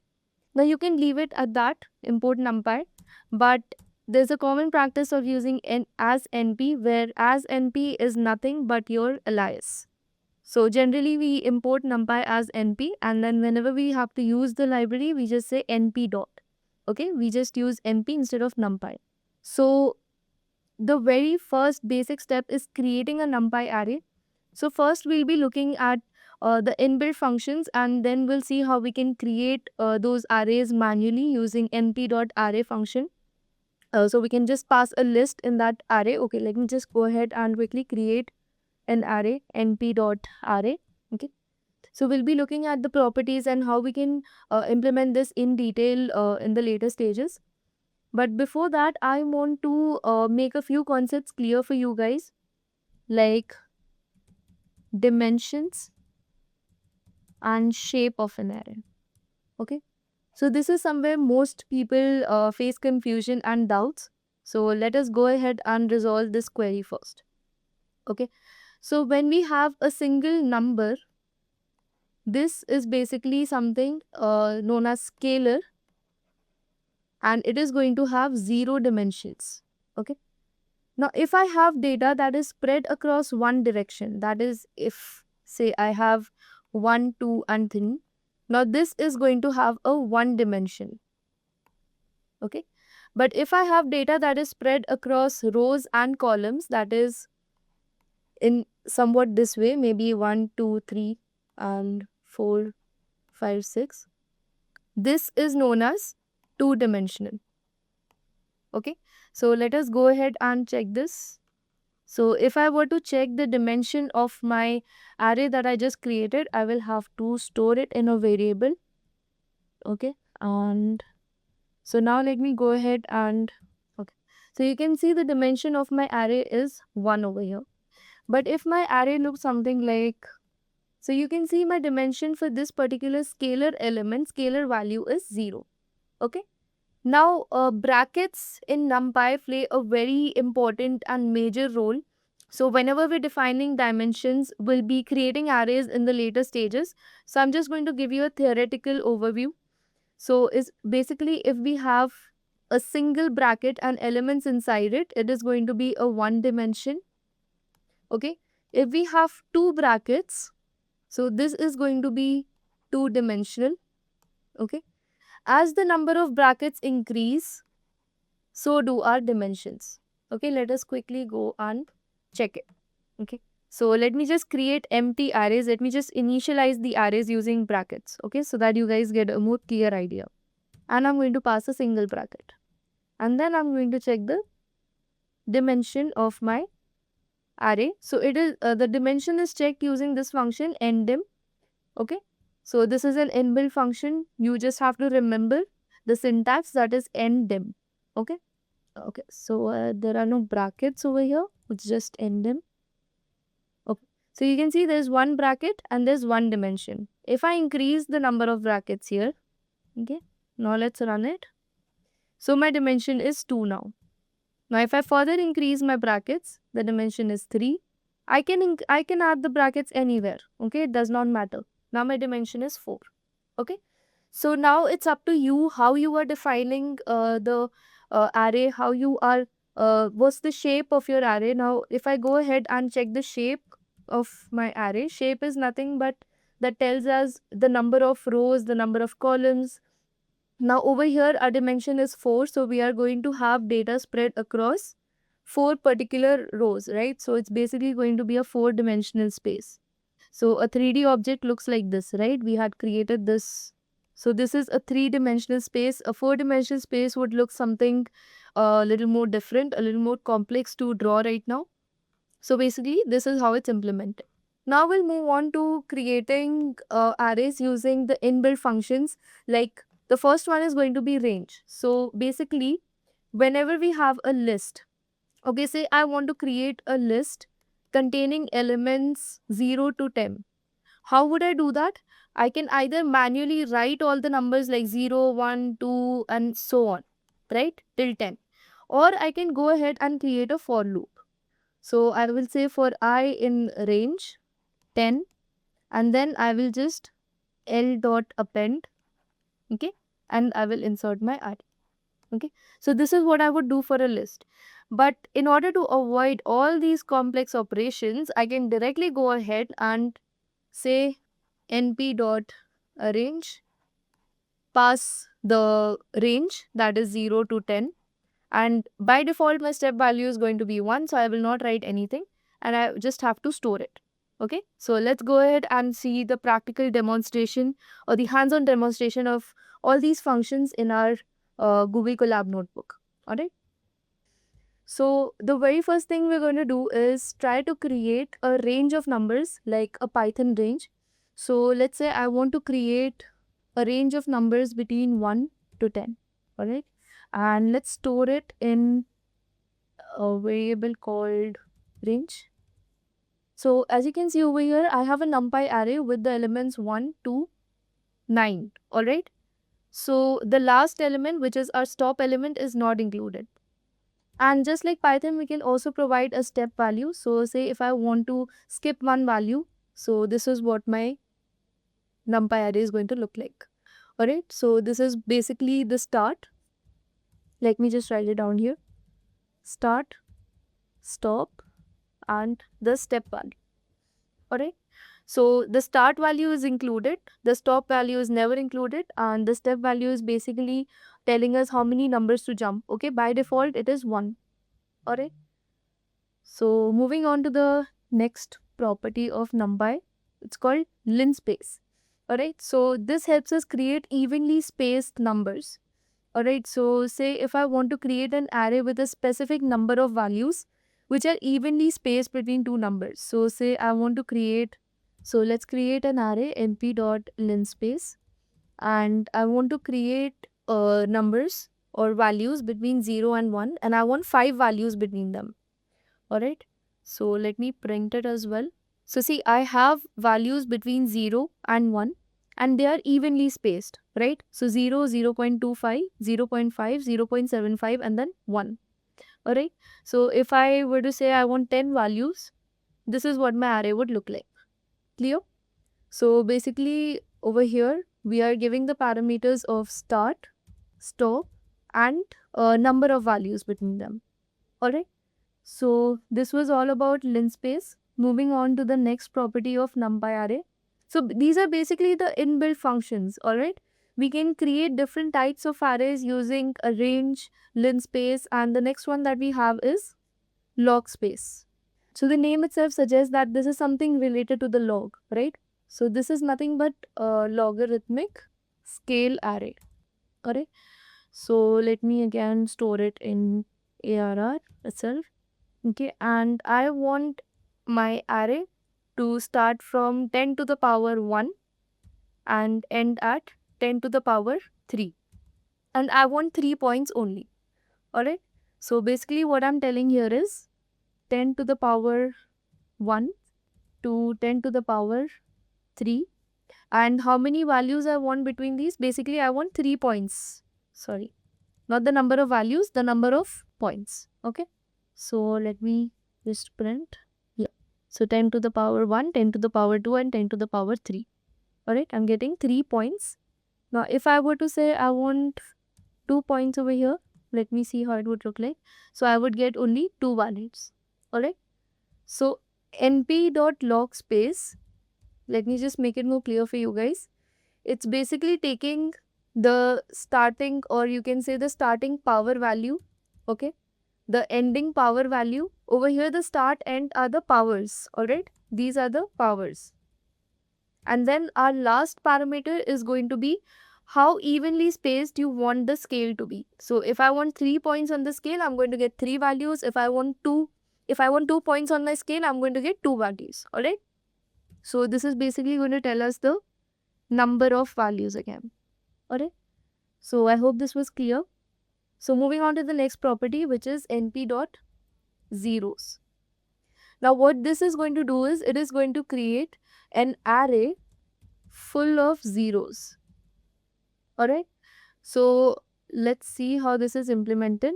Now you can leave it at that, import NumPy, but there's a common practice of using as NP, where as NP is nothing but your alias. So generally we import NumPy as NP, and then whenever we have to use the library, we just say NP dot. Okay, we just use NP instead of NumPy. So the very first basic step is creating a NumPy array. So first we'll be looking at the inbuilt functions, and then we'll see how we can create those arrays manually using np.array function. So we can just pass a list in that array. Okay, let me just go ahead and quickly create an array, np.array. Okay, so we'll be looking at the properties and how we can implement this in detail in the later stages. But before that, I want to make a few concepts clear for you guys, like dimensions and shape of an array. Okay, so this is somewhere most people face confusion and doubts. So let us go ahead and resolve this query first. Okay, so when we have a single number, this is basically something known as scalar, and it is going to have 0 dimensions. Okay, now if I have data that is spread across one direction, that is, if say I have 1, 2 and 3, now this is going to have a 1 dimension. Okay, but if I have data that is spread across rows and columns, that is in somewhat this way, maybe 1, 2, 3 and 4, 5, 6, this is known as 2-dimensional. Okay, so let us go ahead and check this. So if I were to check the dimension of my array that I just created, I will have to store it in a variable. Okay, and so now let me go ahead and, okay, so you can see the dimension of my array is 1 over here. But if my array looks something like, so you can see my dimension for this particular scalar element, scalar value is 0. Okay, now brackets in NumPy play a very important and major role. So whenever we're defining dimensions, we'll be creating arrays in the later stages. So I'm just going to give you a theoretical overview. So is basically, if we have a single bracket and elements inside it, it is going to be a 1 dimension. Okay, if we have 2 brackets, so this is going to be 2-dimensional. Okay, as the number of brackets increase, so do our dimensions. Okay, let us quickly go and check it. Okay, so let me just create empty arrays. Let me just initialize the arrays using brackets. Okay, so that you guys get a more clear idea. And I'm going to pass a single bracket. And then I'm going to check the dimension of my array. So it is the dimension is checked using this function ndim. Okay, so this is an inbuilt function. You just have to remember the syntax, that is ndim. Okay, okay, so there are no brackets over here, it's just ndim. Okay, so you can see there's 1 bracket and there's 1 dimension. If I increase the number of brackets here, okay, now let's run it. So my dimension is 2 now. Now if I further increase my brackets, the dimension is 3. I can add the brackets anywhere. Okay, it does not matter. Now my dimension is 4. Okay, So now it's up to you how you are defining the array, how you are, what's the shape of your array. Now, if I go ahead and check the shape of my array, shape is nothing but that tells us the number of rows, the number of columns. Now over here, our dimension is 4, so we are going to have data spread across 4 particular rows, right? So it's basically going to be a 4-dimensional space. So a 3D object looks like this, right? We had created this. So this is a 3-dimensional space. A 4-dimensional space would look something a little more different, a little more complex to draw right now. So basically, this is how it's implemented. Now we'll move on to creating arrays using the inbuilt functions. Like the first one is going to be range. So basically, whenever we have a list, okay, say I want to create a list containing elements 0 to 10. How would I do that? I can either manually write all the numbers like 0, 1, 2, and so on, right, till 10. Or I can go ahead and create a for loop. So I will say for I in range 10, and then I will just L dot append, okay, and I will insert my array. Okay, so this is what I would do for a list. But in order to avoid all these complex operations, I can directly go ahead and say np dot arrange, pass the range that is 0 to 10, and by default my step value is going to be 1, so I will not write anything and I just have to store it. Okay, so let's go ahead and see the practical demonstration or the hands-on demonstration of all these functions in our Google Colab notebook. All right. So the very first thing we're going to do is try to create a range of numbers like a Python range. So let's say I want to create a range of numbers between 1 to 10. All right. And let's store it in a variable called range. So as you can see over here, I have a NumPy array with the elements 1 to 9. All right. So the last element, which is our stop element, is not included. And just like Python, we can also provide a step value. So say if I want to skip one value, so this is what my NumPy array is going to look like. All right. So this is basically the start. Let me just write it down here. Start, stop, and the step value. All right. So the start value is included, the stop value is never included, and the step value is basically telling us how many numbers to jump. Okay, by default it is 1. All right. So moving on to the next property of NumPy, it's called linspace. All right. So this helps us create evenly spaced numbers. All right. So say if I want to create an array with a specific number of values which are evenly spaced between two numbers. So say I want to create, so let's create an array np.linspace, and I want to create numbers or values between 0 and 1, and I want 5 values between them. All right. So let me print it as well. So see, I have values between 0 and 1 and they are evenly spaced, right? So 0, 0 0.25, 0 0.5, 0 0.75 and then 1. All right. So if I were to say I want 10 values, this is what my array would look like. Clear? So basically over here, we are giving the parameters of start, stop and number of values between them. All right. So this was all about linspace. Moving on to the next property of NumPy array. So these are basically the inbuilt functions, all right? We can create different types of arrays using a range, linspace, and the next one that we have is log space. So the name itself suggests that this is something related to the log, right? So this is nothing but a logarithmic scale array, all right? So let me again store it in ARR itself. Okay, and I want my array to start from 10 to the power 1 and end at 10 to the power 3. And I want 3 points only. Alright. So basically what I'm telling here is 10 to the power 1 to 10 to the power 3. And how many values I want between these? Basically I want 3 points. Sorry. Not the number of values, the number of points. Okay. So let me just print. Yeah. So 10 to the power 1, 10 to the power 2 and 10 to the power 3. Alright, I'm getting 3 points Now if I were to say I want 2 points over here, let me see how it would look like. So I would get only 2 values. Alright. So np.log space, let me just make it more clear for you guys. It's basically taking the starting, or you can say the starting power value, okay, the ending power value. Over here the start end are the powers, alright, these are the powers. And then our last parameter is going to be how evenly spaced you want the scale to be. So if I want 3 points on the scale, I'm going to get 3 values. If I want 2 points on my scale, I'm going to get 2 values, alright. So this is basically going to tell us the number of values again, alright. So I hope this was clear. So moving on to the next property, which is np.zeros. Now what this is going to do is it is going to create an array full of zeros. Alright. So let's see how this is implemented.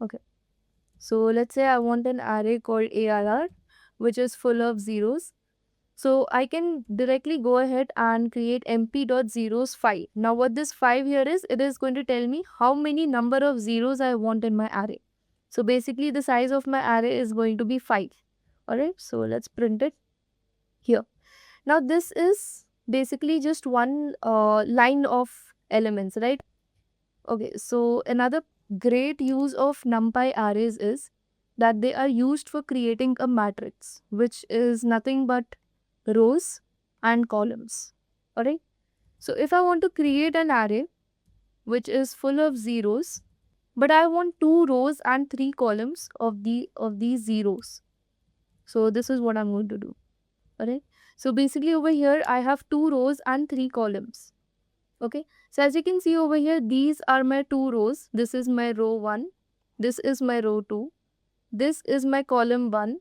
Okay. So let's say I want an array called ARR, which is full of zeros. So I can directly go ahead and create mp.zeros 5. Now what this 5 here is, it is going to tell me how many number of zeros I want in my array. So basically the size of my array is going to be 5. Alright, so let's print it here. Now this is basically just one line of elements, right? Okay, so another great use of NumPy arrays is that they are used for creating a matrix, which is nothing but rows and columns. Alright, so if I want to create an array which is full of zeros, but I want 2 rows and 3 columns of these zeros. So this is what I'm going to do. Alright, so basically over here I have 2 rows and 3 columns. Okay, so as you can see over here, these are my 2 rows. This is my row 1, this is my row 2, this is my column 1,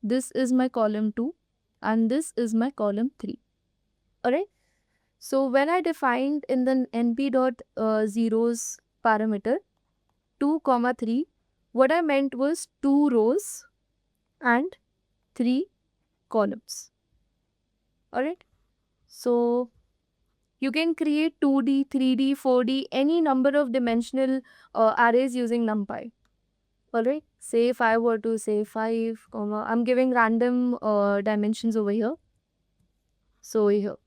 this is my column 2, and this is my column 3. Alright, so when I defined in the np.zeros parameter 2, 3, what I meant was 2 rows and 3 columns. Alright, so you can create 2D, 3D, 4D, any number of dimensional arrays using NumPy. Alright, say if I were to say 5, I'm giving random dimensions over here. So here,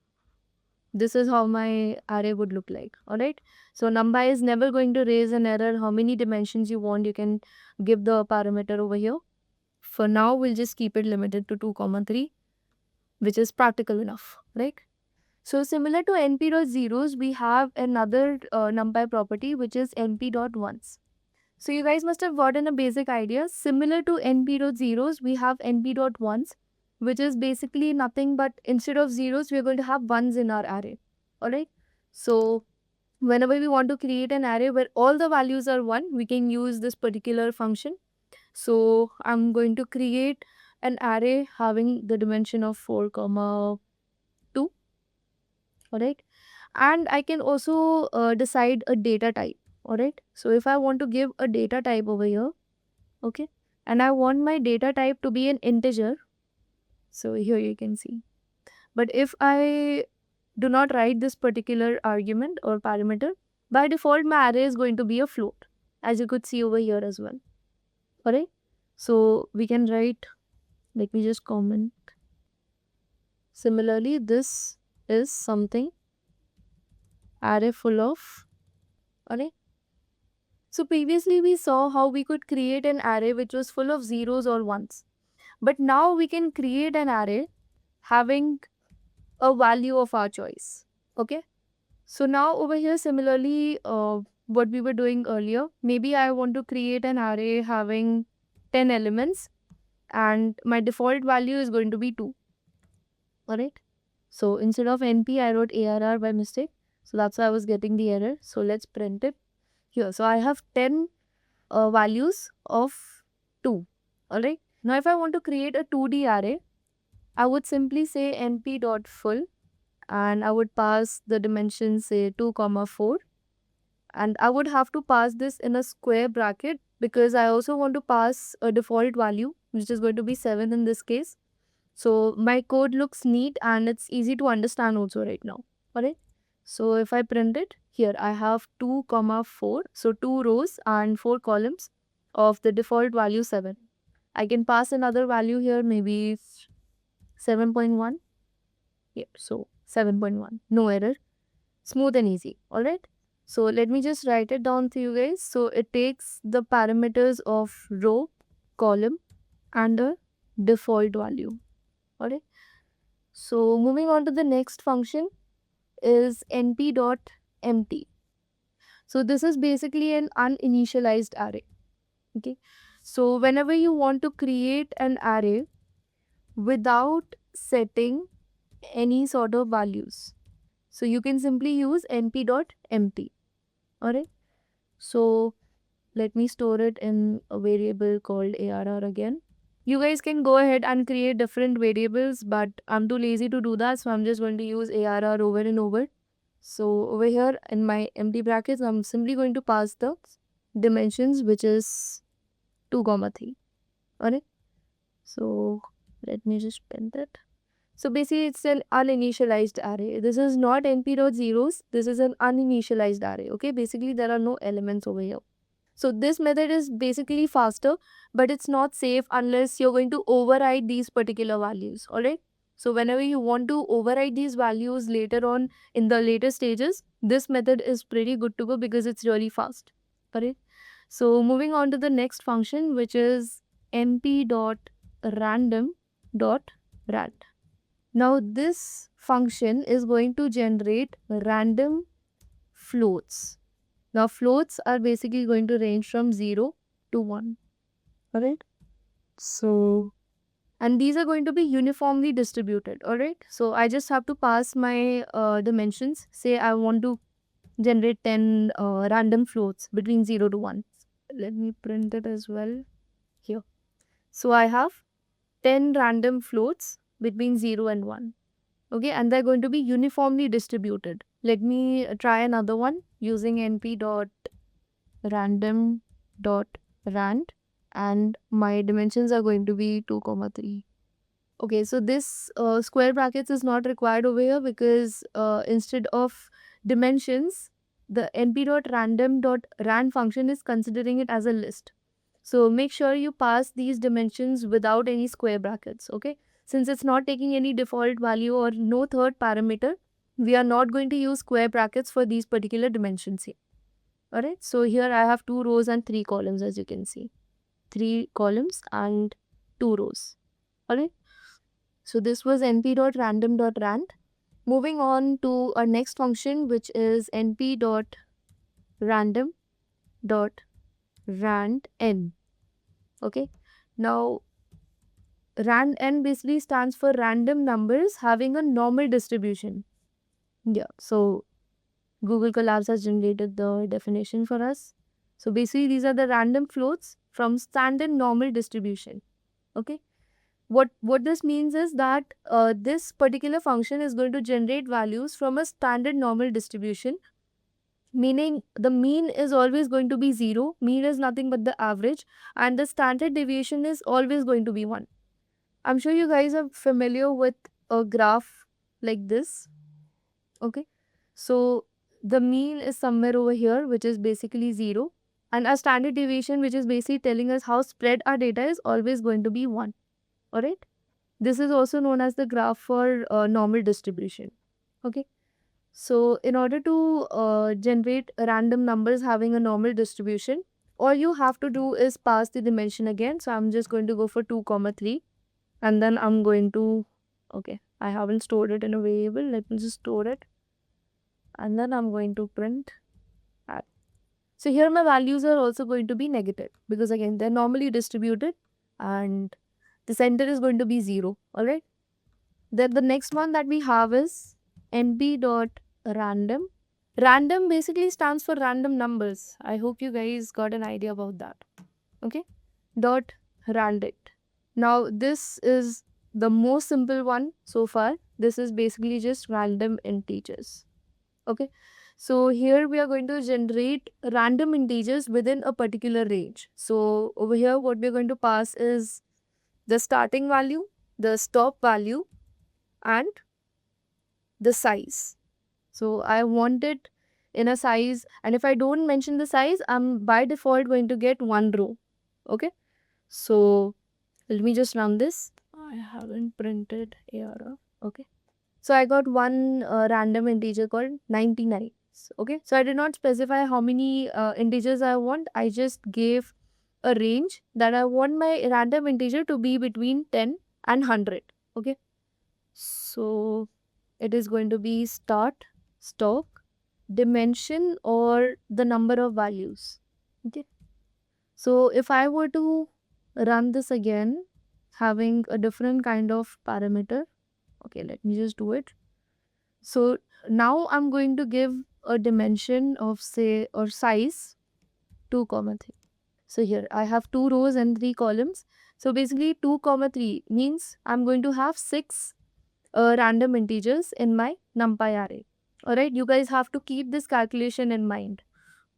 this is how my array would look like. Alright, so NumPy is never going to raise an error. How many dimensions you want, you can give the parameter over here. For now, we'll just keep it limited to 2, 3, which is practical enough, right? So similar to np.zeros, we have another NumPy property, which is np.ones. So you guys must have gotten a basic idea. Similar to np.zeros, we have np.ones, which is basically nothing but instead of zeros, we're going to have ones in our array. Alright. So whenever we want to create an array where all the values are 1, we can use this particular function. So I'm going to create an array having the dimension of 4, 2. Alright, and I can also decide a data type. Alright, so if I want to give a data type over here, okay, and I want my data type to be an integer, so here you can see. But if I do not write this particular argument or parameter, by default my array is going to be a float, as you could see over here as well. Alright, so we can write, let me just comment. Similarly, this is something array full of array. So previously we saw how we could create an array which was full of zeros or ones. But now we can create an array having a value of our choice. Okay. So now over here similarly what we were doing earlier, maybe I want to create an array having 10 elements and my default value is going to be 2. Alright. So instead of np I wrote arr by mistake. So that's why I was getting the error. So let's print it here. So I have 10 values of 2. Alright. Now if I want to create a 2D array, I would simply say np.full and I would pass the dimensions say 2, 4. And I would have to pass this in a square bracket because I also want to pass a default value, which is going to be 7 in this case. So my code looks neat and it's easy to understand also right now. Alright. So if I print it, here I have 2 comma 4. So 2 rows and 4 columns of the default value 7. I can pass another value here, maybe 7.1. Here, so 7.1. No error. Smooth and easy. Alright. So let me just write it down to you guys. So it takes the parameters of row, column, and a default value. Alright. So moving on to the next function is np.empty. So this is basically an uninitialized array. Okay. So whenever you want to create an array without setting any sort of values, so you can simply use np.empty. Alright. So let me store it in a variable called arr again. You guys can go ahead and create different variables, but I'm too lazy to do that, so I'm just going to use arr over and over. So over here in my empty brackets, I'm simply going to pass the dimensions, which is 2 comma 3. Alright. So let me just print it. So basically it's an uninitialized array. This is not np.zeros. This is an uninitialized array. Okay. Basically there are no elements over here. So this method is basically faster, but it's not safe unless you're going to override these particular values. Alright. So whenever you want to override these values later on in the later stages, this method is pretty good to go because it's really fast. Alright. So moving on to the next function, which is np.random.rand. Now this function is going to generate random floats. Now floats are basically going to range from 0 to 1. Alright. So, and these are going to be uniformly distributed. Alright. So I just have to pass my dimensions. Say I want to generate 10 random floats between 0 to 1. Let me print it as well here. So I have 10 random floats between 0 and 1. Okay, and they're going to be uniformly distributed. Let me try another one using np.random.rand, and my dimensions are going to be 2 comma 3. Okay, so this square brackets is not required over here because instead of dimensions, the np.random.rand function is considering it as a list. So make sure you pass these dimensions without any square brackets, okay? Since it's not taking any default value or no third parameter, we are not going to use square brackets for these particular dimensions here. Alright, so here I have 2 rows and 3 columns, as you can see. 3 columns and 2 rows. Alright, so this was np.random.rand. Moving on to our next function, which is np.random.randn. Okay, now randn basically stands for random numbers having a normal distribution. Yeah, so Google Colabs has generated the definition for us. So basically these are the random floats from standard normal distribution. Okay, what this means is that this particular function is going to generate values from a standard normal distribution, meaning the mean is always going to be 0. Mean is nothing but the average, and the standard deviation is always going to be 1. I'm sure you guys are familiar with a graph like this. Okay, so the mean is somewhere over here, which is basically 0, and our standard deviation, which is basically telling us how spread our data, is always going to be 1. Alright, this is also known as the graph for normal distribution. Okay, so in order to generate random numbers having a normal distribution, all you have to do is pass the dimension again. So I'm just going to go for 2 comma 3, and then I'm going to, okay, I haven't stored it in a variable. Let me just store it, and then I'm going to print add. So here my values are also going to be negative because again they're normally distributed, and the center is going to be 0. Alright, then the next one that we have is np.random. Random basically stands for random numbers. I hope you guys got an idea about that. Okay, dot randit. Now this is the most simple one so far. This is basically just random integers. Okay, so here we are going to generate random integers within a particular range. So over here what we are going to pass is the starting value, the stop value, and the size. So I want it in a size, and if I don't mention the size, I'm by default going to get one row. Okay. So let me just run this. I haven't printed ARR. Okay. So I got one random integer called 99. Okay. So I did not specify how many integers I want. I just gave a range that I want my random integer to be between 10 and 100. Okay. So it is going to be start, stop, dimension, or the number of values. Okay. So if I were to run this again, having a different kind of parameter, okay, let me just do it. So now I'm going to give a dimension of, say, or size 2 comma 3. So here I have 2 rows and 3 columns. So basically 2 comma 3 means I'm going to have 6 random integers in my NumPy array. Alright, you guys have to keep this calculation in mind.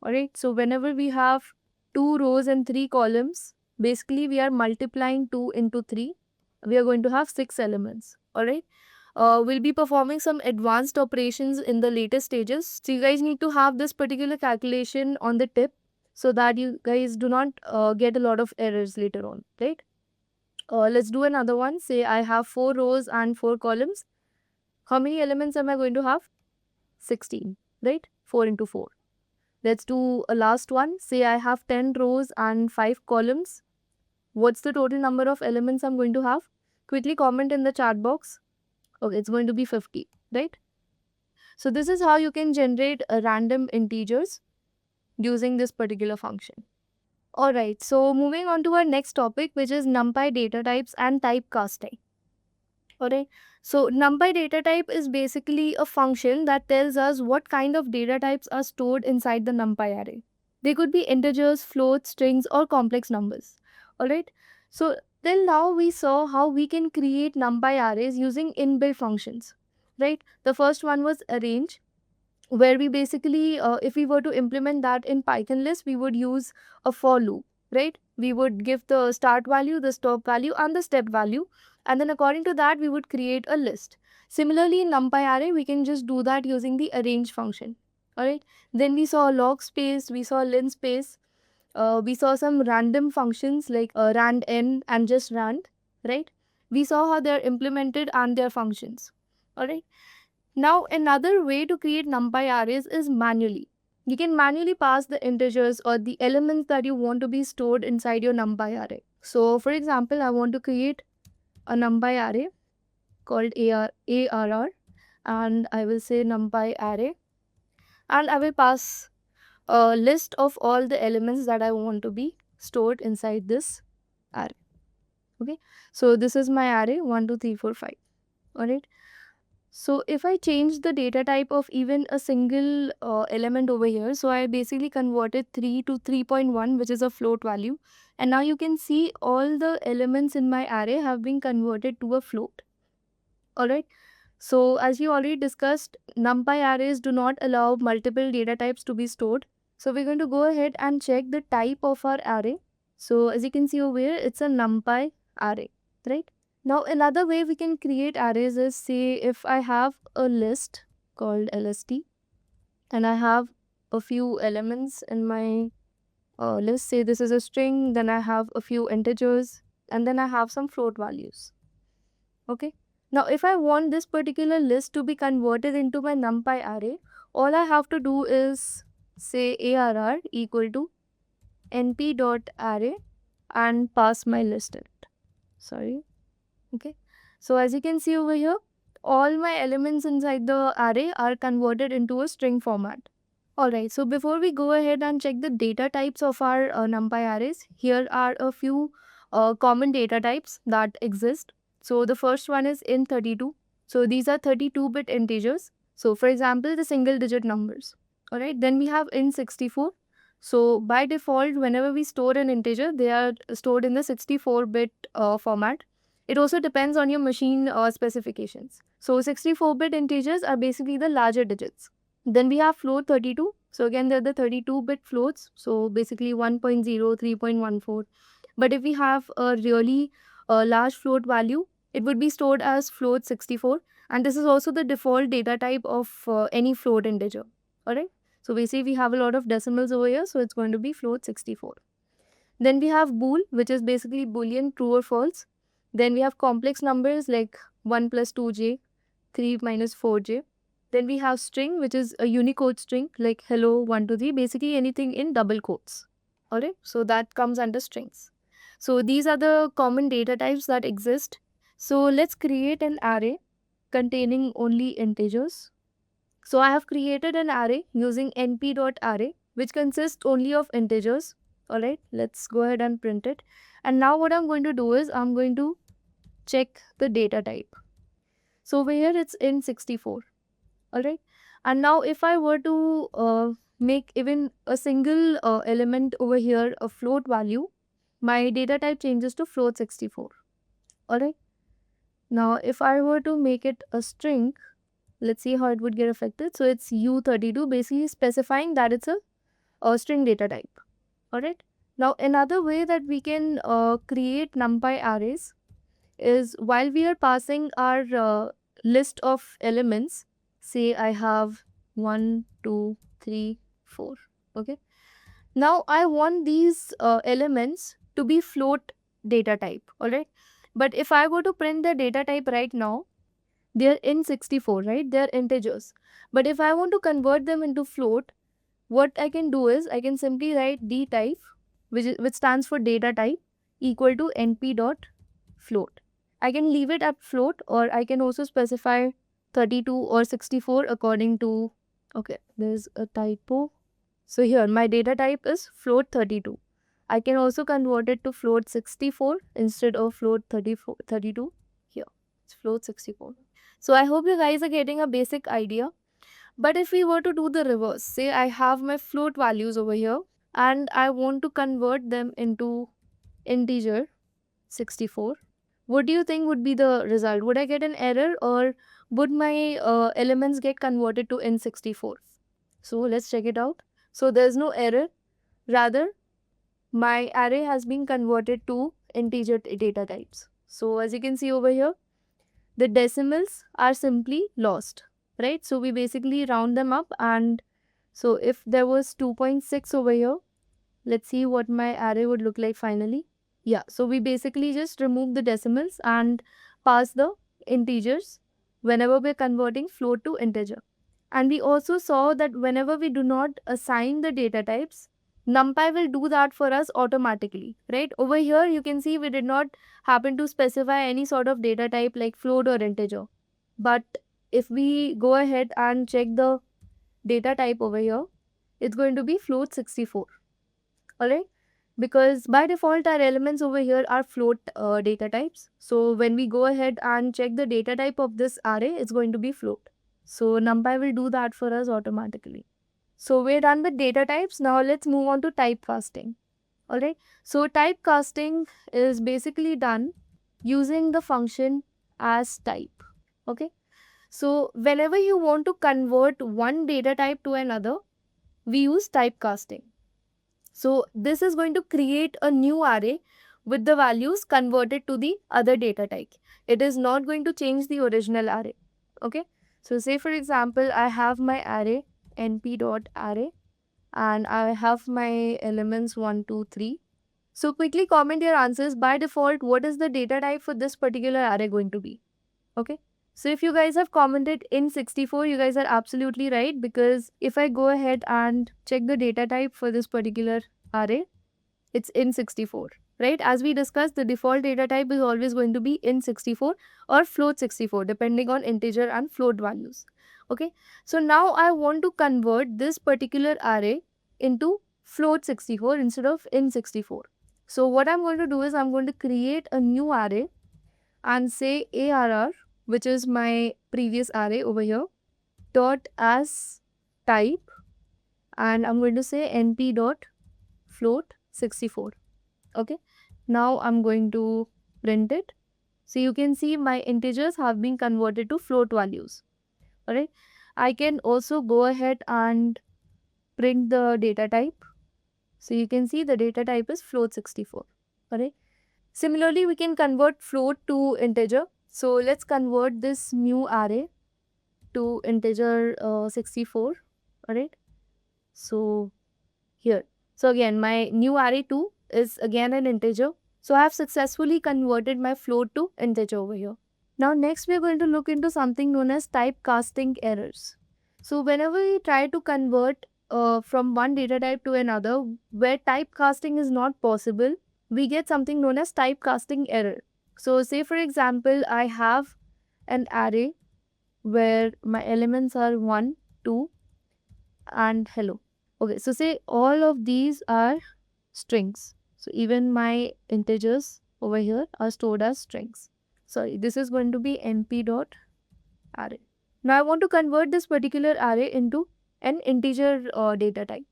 Alright, so whenever we have 2 rows and 3 columns, basically we are multiplying 2 into 3. We are going to have 6 elements. Alright, we'll be performing some advanced operations in the later stages. So you guys need to have this particular calculation on the tip so that you guys do not get a lot of errors later on. Right? Let's do another one. Say I have 4 rows and 4 columns. How many elements am I going to have? 16, right? 4 into 4. Let's do a last one. Say I have 10 rows and 5 columns. What's the total number of elements I'm going to have? Quickly comment in the chat box. Okay, it's going to be 50, right? So this is how you can generate random integers using this particular function. Alright, so moving on to our next topic, which is NumPy data types and typecasting. Alright, so NumPy data type is basically a function that tells us what kind of data types are stored inside the NumPy array. They could be integers, floats, strings, or complex numbers. Alright, so till now we saw how we can create NumPy arrays using inbuilt functions. Right, the first one was arrange, where we basically, if we were to implement that in Python list, we would use a for loop, right? We would give the start value, the stop value, and the step value, and then according to that, we would create a list. Similarly, in NumPy array, we can just do that using the arrange function. All right. Then we saw log space, we saw linspace, we saw some random functions like rand n and just rand, right? We saw how they're implemented and their functions. All right. Now, another way to create NumPy arrays is manually. You can manually pass the integers or the elements that you want to be stored inside your NumPy array. So, for example, I want to create a NumPy array called ARR, and I will say NumPy array, and I will pass a list of all the elements that I want to be stored inside this array. Okay, so this is my array 1, 2, 3, 4, 5. All right. So if I change the data type of even a single element over here, so I basically converted 3 to 3.1, which is a float value. And now you can see all the elements in my array have been converted to a float. Alright. So as you already discussed, NumPy arrays do not allow multiple data types to be stored. So we're going to go ahead and check the type of our array. So as you can see over here, it's a NumPy array, right? Now another way we can create arrays is, say if I have a list called LST and I have a few elements in my list, say this is a string, then I have a few integers, and then I have some float values. Okay. Now if I want this particular list to be converted into my NumPy array, all I have to do is say ARR equal to np.array and pass my list in it. Sorry. Okay, so as you can see over here, all my elements inside the array are converted into a string format. Alright, so before we go ahead and check the data types of our NumPy arrays, here are a few common data types that exist. So the first one is int32. So these are 32-bit integers. So for example, the single digit numbers. Alright, then we have int64. So by default, whenever we store an integer, they are stored in the 64-bit format. It also depends on your machine specifications. So 64-bit integers are basically the larger digits. Then we have float 32. So again, they're the 32-bit floats. So basically 1.0, 3.14. But if we have a really large float value, it would be stored as float 64. And this is also the default data type of any float integer. Alright. So we see we have a lot of decimals over here, so it's going to be float 64. Then we have bool, which is basically boolean, true or false. Then we have complex numbers like 1 plus 2j, 3 minus 4j. Then we have string, which is a Unicode string like hello 1 2 3, basically anything in double quotes. Alright, so that comes under strings. So these are the common data types that exist. So let's create an array containing only integers. So I have created an array using np.array, which consists only of integers. Alright, let's go ahead and print it. And now what I'm going to do is I'm going to check the data type. So over here it's in 64. Alright, and now if I were to make even a single element over here a float value, my data type changes to float 64. Alright, now if I were to make it a string, let's see how it would get affected. So it's U32, basically specifying that it's a string data type. Alright, now another way that we can create NumPy arrays is while we are passing our list of elements, say I have 1 2 3 4. Okay, now I want these elements to be float data type. Alright, but if I go to print the data type right now, they're in 64, right? They're integers. But if I want to convert them into float, what I can do is I can simply write d type, which stands for data type, equal to np.float. I can leave it at float, or I can also specify 32 or 64 according to, okay, there's a typo. So here my data type is float 32. I can also convert it to float 64 instead of float 32. Here, it's float 64. So I hope you guys are getting a basic idea. But if we were to do the reverse, say I have my float values over here and I want to convert them into integer 64, what do you think would be the result? Would I get an error, or would my elements get converted to N64? So let's check it out. So there's no error. Rather, my array has been converted to integer data types. So as you can see over here, the decimals are simply lost, right? So we basically round them up, and so if there was 2.6 over here, let's see what my array would look like finally. Yeah, so we basically just remove the decimals and pass the integers whenever we're converting float to integer. And we also saw that whenever we do not assign the data types, NumPy will do that for us automatically, right? Over here, you can see we did not happen to specify any sort of data type like float or integer. But if we go ahead and check the data type over here, it's going to be float 64. Alright, because by default our elements over here are float data types. So when we go ahead and check the data type of this array, it's going to be float. So NumPy will do that for us automatically. So we're done with data types. Now let's move on to typecasting. Alright, so typecasting is basically done using the function as type. Okay, so whenever you want to convert one data type to another, we use typecasting. So this is going to create a new array with the values converted to the other data type. It is not going to change the original array. Okay, so say for example, I have my array np.array and I have my elements 1 2 3. So quickly comment your answers. By default, what is the data type for this particular array going to be? Okay, so if you guys have commented in 64, you guys are absolutely right, because if I go ahead and check the data type for this particular array, it's in 64, right? As we discussed, the default data type is always going to be in 64 or float 64 depending on integer and float values. Okay, so now I want to convert this particular array into float 64 instead of in 64. So what I'm going to do is I'm going to create a new array and say arr, which is my previous array over here, dot as type, and I'm going to say np dot float 64. Okay, now I'm going to print it. So you can see my integers have been converted to float values. Alright, I can also go ahead and print the data type. So you can see the data type is float 64. Alright, similarly we can convert float to integer. So let's convert this new array to integer 64. Alright. So here. So again, my new array 2 is again an integer. So I have successfully converted my float to integer over here. Now next we are going to look into something known as typecasting errors. So whenever we try to convert from one data type to another where typecasting is not possible, we get something known as typecasting error. So say for example, I have an array where my elements are 1, 2 and hello. Okay, so say all of these are strings. So even my integers over here are stored as strings. Sorry, this is going to be np dot array. Now I want to convert this particular array into an integer data type.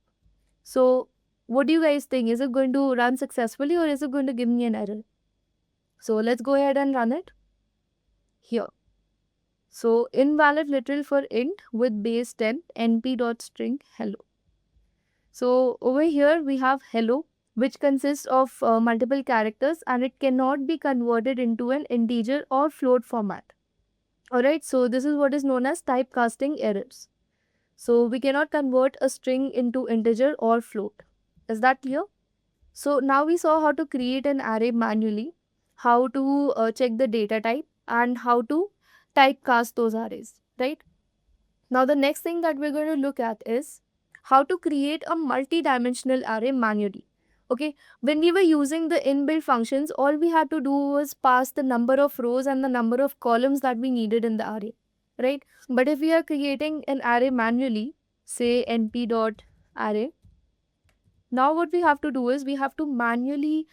So what do you guys think? Is it going to run successfully or is it going to give me an error? So let's go ahead and run it here. So invalid literal for int with base 10 np.string hello. So over here we have hello, which consists of multiple characters and it cannot be converted into an integer or float format. Alright, so this is what is known as typecasting errors. So we cannot convert a string into integer or float. Is that clear? So now we saw how to create an array manually, how to check the data type and how to typecast those arrays, right? Now the next thing that we're going to look at is how to create a multi-dimensional array manually. Okay, when we were using the inbuilt functions, all we had to do was pass the number of rows and the number of columns that we needed in the array, right? But if we are creating an array manually, say np.array, now what we have to do is we have to manually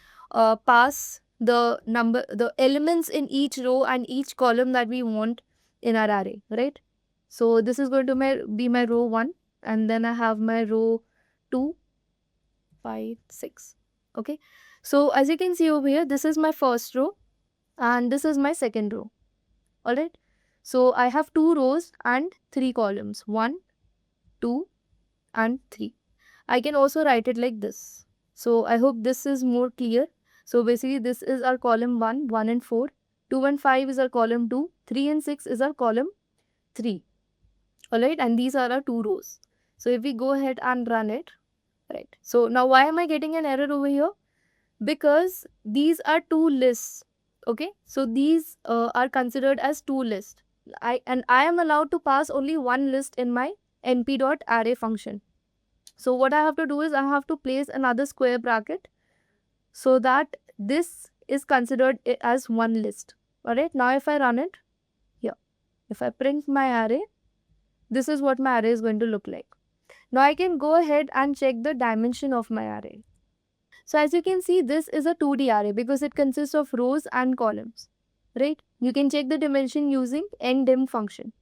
pass the elements in each row and each column that we want in our array, right? So this is going to be my row 1 and then I have my row 2, 5, 6. Okay. So as you can see over here, this is my first row and this is my second row. Alright. So I have 2 rows and 3 columns. 1, 2 and 3. I can also write it like this. So I hope this is more clear. So basically this is our column 1, 1 and 4. 2 and 5 is our column 2. 3 and 6 is our column 3. Alright, and these are our 2 rows. So if we go ahead and run it, right. So now why am I getting an error over here? Because these are 2 lists. Okay, so these are considered as 2 lists. I am allowed to pass only one list in my np.array function. So what I have to do is I have to place another square bracket so that this is considered as one list. Alright, now if I run it, here, if I print my array, this is what my array is going to look like. Now I can go ahead and check the dimension of my array. So as you can see, this is a 2D array because it consists of rows and columns, right? You can check the dimension using ndim function,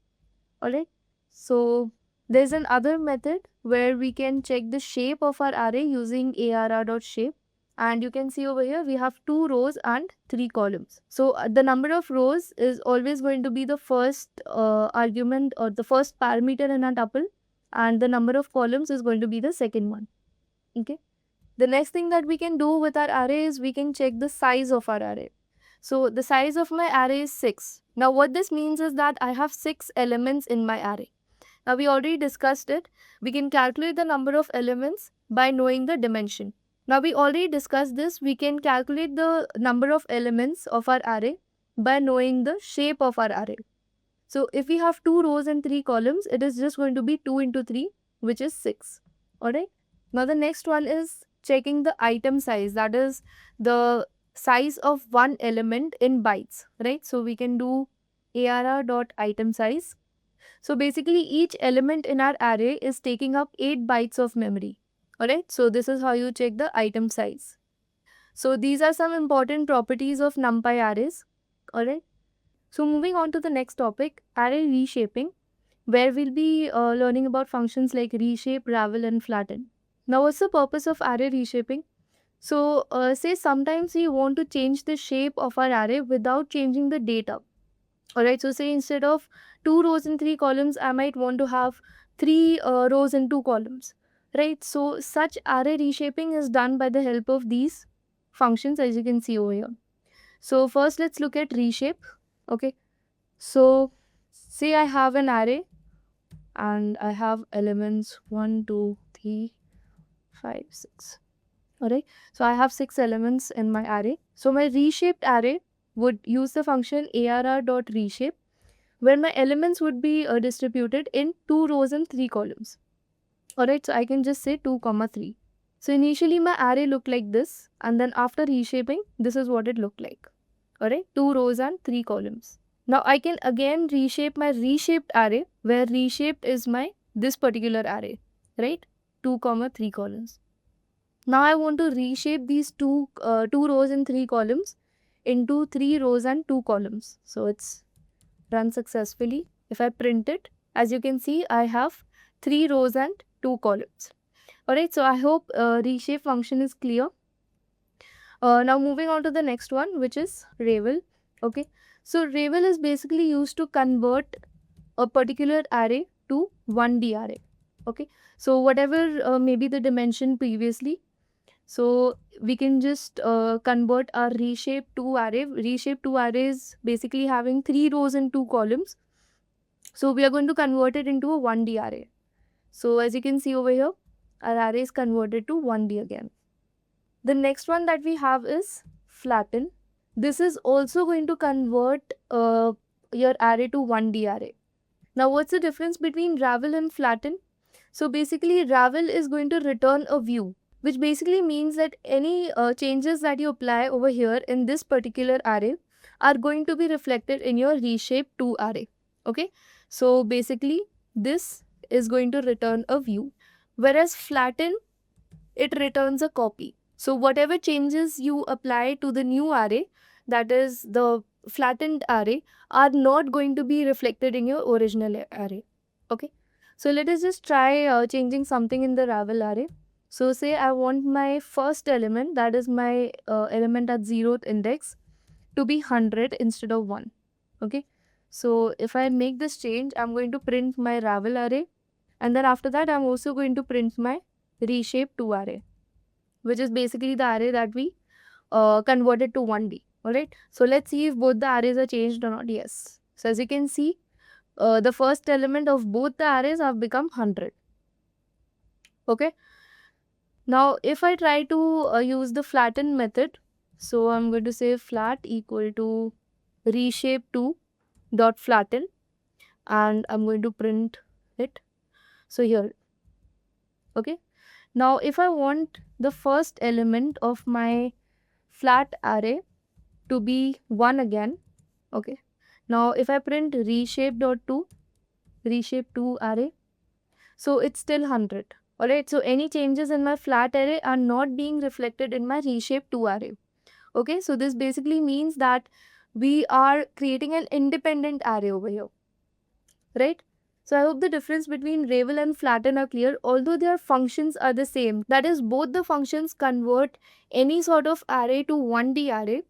alright? So there's another method where we can check the shape of our array using arr.shape. And you can see over here, we have 2 rows and 3 columns. So the number of rows is always going to be the first argument or the first parameter in a tuple. And the number of columns is going to be the second one. Okay. The next thing that we can do with our array is we can check the size of our array. So the size of my array is 6. Now what this means is that I have 6 elements in my array. Now we already discussed it. We can calculate the number of elements by knowing the dimension. Now we already discussed this. We can calculate the number of elements of our array by knowing the shape of our array. So if we have 2 rows and 3 columns, it is just going to be 2 into 3, which is 6. Alright. Now the next one is checking the item size. That is the size of one element in bytes. Right. So we can do arr.item size. So basically each element in our array is taking up 8 bytes of memory. Alright, so this is how you check the item size. So these are some important properties of NumPy arrays. Alright, so moving on to the next topic, array reshaping, where we'll be learning about functions like reshape, ravel and flatten. Now what's the purpose of array reshaping? So say sometimes we want to change the shape of our array without changing the data. Alright, so say instead of 2 rows and 3 columns, I might want to have 3 rows and 2 columns. Right, so such array reshaping is done by the help of these functions as you can see over here. So first let's look at reshape. Okay, so say I have an array and I have elements 1, 2, 3, 5, 6. Alright, so I have 6 elements in my array. So my reshaped array would use the function arr.reshape, where my elements would be distributed in 2 rows and 3 columns. Alright, so I can just say 2 comma 3. So initially my array looked like this, and then after reshaping, this is what it looked like. Alright, 2 rows and 3 columns. Now I can again reshape my reshaped array, where reshaped is my this particular array, right? 2 comma 3 columns. Now I want to reshape these two rows and 3 columns into 3 rows and 2 columns. So it's run successfully. If I print it, as you can see, I have 3 rows and 2 columns. Alright, so I hope reshape function is clear. Now moving on to the next one, which is Ravel. Okay, so Ravel is basically used to convert a particular array to 1D array. Okay, so whatever maybe the dimension previously, so we can just convert our reshape 2 array. Reshape 2 array is basically having 3 rows and 2 columns. So we are going to convert it into a 1D array. So as you can see over here, our array is converted to 1D again. The next one that we have is flatten. This is also going to convert your array to 1D array. Now what's the difference between Ravel and flatten? So basically Ravel is going to return a view, which basically means that any changes that you apply over here in this particular array are going to be reflected in your reshape 2 array. Okay, so basically this is going to return a view, whereas flatten, it returns a copy. So whatever changes you apply to the new array, that is the flattened array, are not going to be reflected in your original array. Okay, so let us just try changing something in the Ravel array. So say I want my first element, that is my element at 0th index, to be 100 instead of 1. Okay, so if I make this change, I'm going to print my Ravel array, and then after that I'm also going to print my reshape 2 array, which is basically the array that we converted to 1D. Alright, so let's see if both the arrays are changed or not. Yes, so as you can see, the first element of both the arrays have become 100. Okay, now if I try to use the flatten method, so I'm going to say flat equal to reshape 2 dot flatten, and I'm going to print it. So here, okay, now if I want the first element of my flat array to be 1 again, okay, now if I print reshape dot 2, reshape 2 array, so it's still 100. Alright, so any changes in my flat array are not being reflected in my reshape 2 array. Okay, so this basically means that we are creating an independent array over here, right? So I hope the difference between Ravel and flatten are clear, although their functions are the same. That is, both the functions convert any sort of array to 1D array,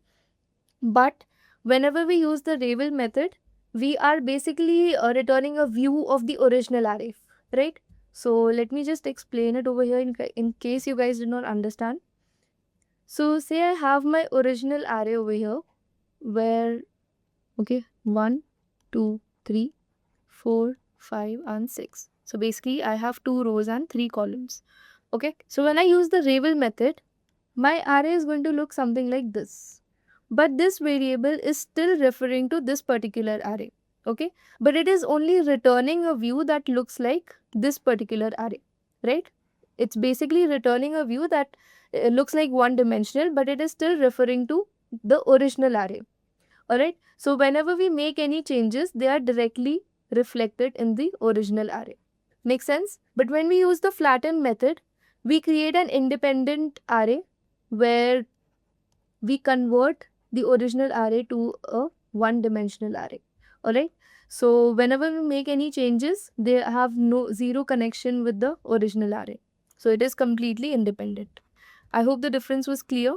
but whenever we use the Ravel method, we are basically returning a view of the original array, right? So let me just explain it over here in case you guys did not understand. So say I have my original array over here where, okay, 1, 2, 3, 4, 5 and 6. So basically I have 2 rows and 3 columns. Okay, so when I use the Ravel method, my array is going to look something like this. But this variable is still referring to this particular array. Okay, but it is only returning a view that looks like this particular array, right? It's basically returning a view that looks like one dimensional, but it is still referring to the original array. Alright, so whenever we make any changes, they are directly reflected in the original array. Make sense? But when we use the flatten method, we create an independent array where we convert the original array to a one-dimensional array. Alright, so whenever we make any changes, they have zero connection with the original array. So it is completely independent. I hope the difference was clear.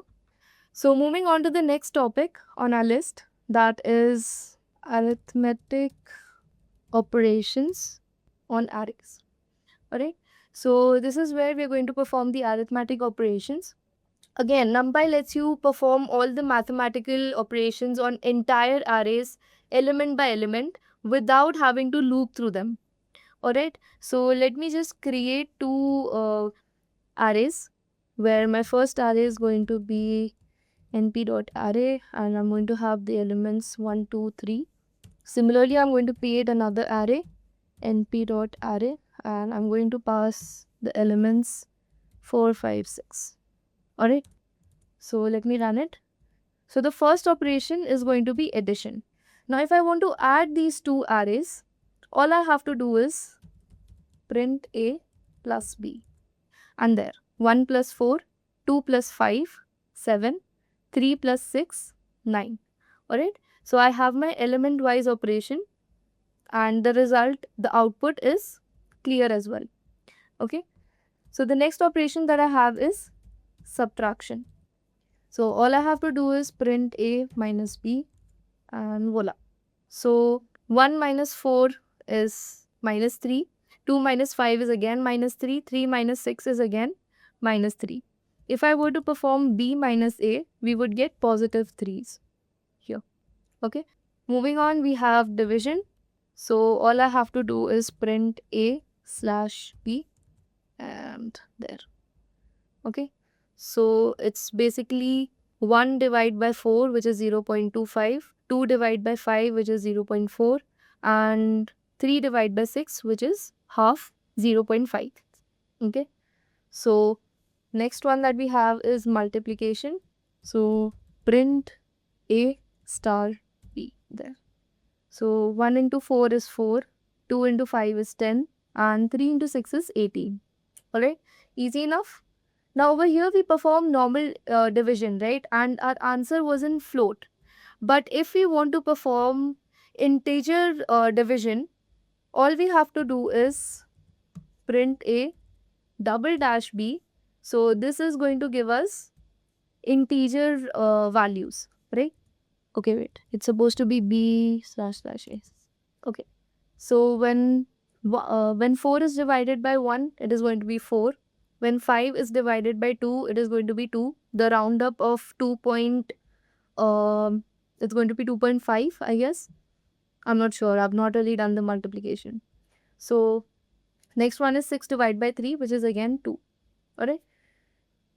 So moving on to the next topic on our list, that is arithmetic operations on arrays. Alright, so this is where we are going to perform the arithmetic operations. Again, NumPy lets you perform all the mathematical operations on entire arrays element by element without having to loop through them. Alright, so let me just create two arrays where my first array is going to be np.array and I'm going to have the elements 1, 2, 3. Similarly, I'm going to create another array np.array and I'm going to pass the elements 4, 5, 6. Alright, so let me run it. So the first operation is going to be addition. Now if I want to add these two arrays, all I have to do is print a plus b. And there, 1 plus 4, 2 plus 5, 7, 3 plus 6, 9. Alright, so I have my element wise operation and the result, the output is clear as well. Okay, so the next operation that I have is subtraction. So all I have to do is print a minus b and voila. So 1 minus 4 is minus 3, 2 minus 5 is again minus 3, 3 minus 6 is again minus 3. If I were to perform b minus a, we would get positive 3s here. Okay, moving on, we have division. So all I have to do is print a slash b and there. Okay, so it's basically 1 divided by 4 which is 0.25, 2 divided by 5 which is 0.4 and 3 divided by 6 which is half 0.5. Okay, so next one that we have is multiplication. So print a star b there. So 1 into 4 is 4, 2 into 5 is 10 and 3 into 6 is 18. Alright, easy enough. Now over here we perform normal division, right? And our answer was in float. But if we want to perform integer division, all we have to do is print a double dash b. So this is going to give us integer values, right? Okay, wait. It's supposed to be b slash slash a. Okay. So when 4 is divided by 1, it is going to be 4. When 5 is divided by 2, it is going to be 2. The roundup of 2 point, it's going to be 2.5, I guess. I'm not sure. I've not really done the multiplication. So next one is 6 divided by 3, which is again 2. Alright.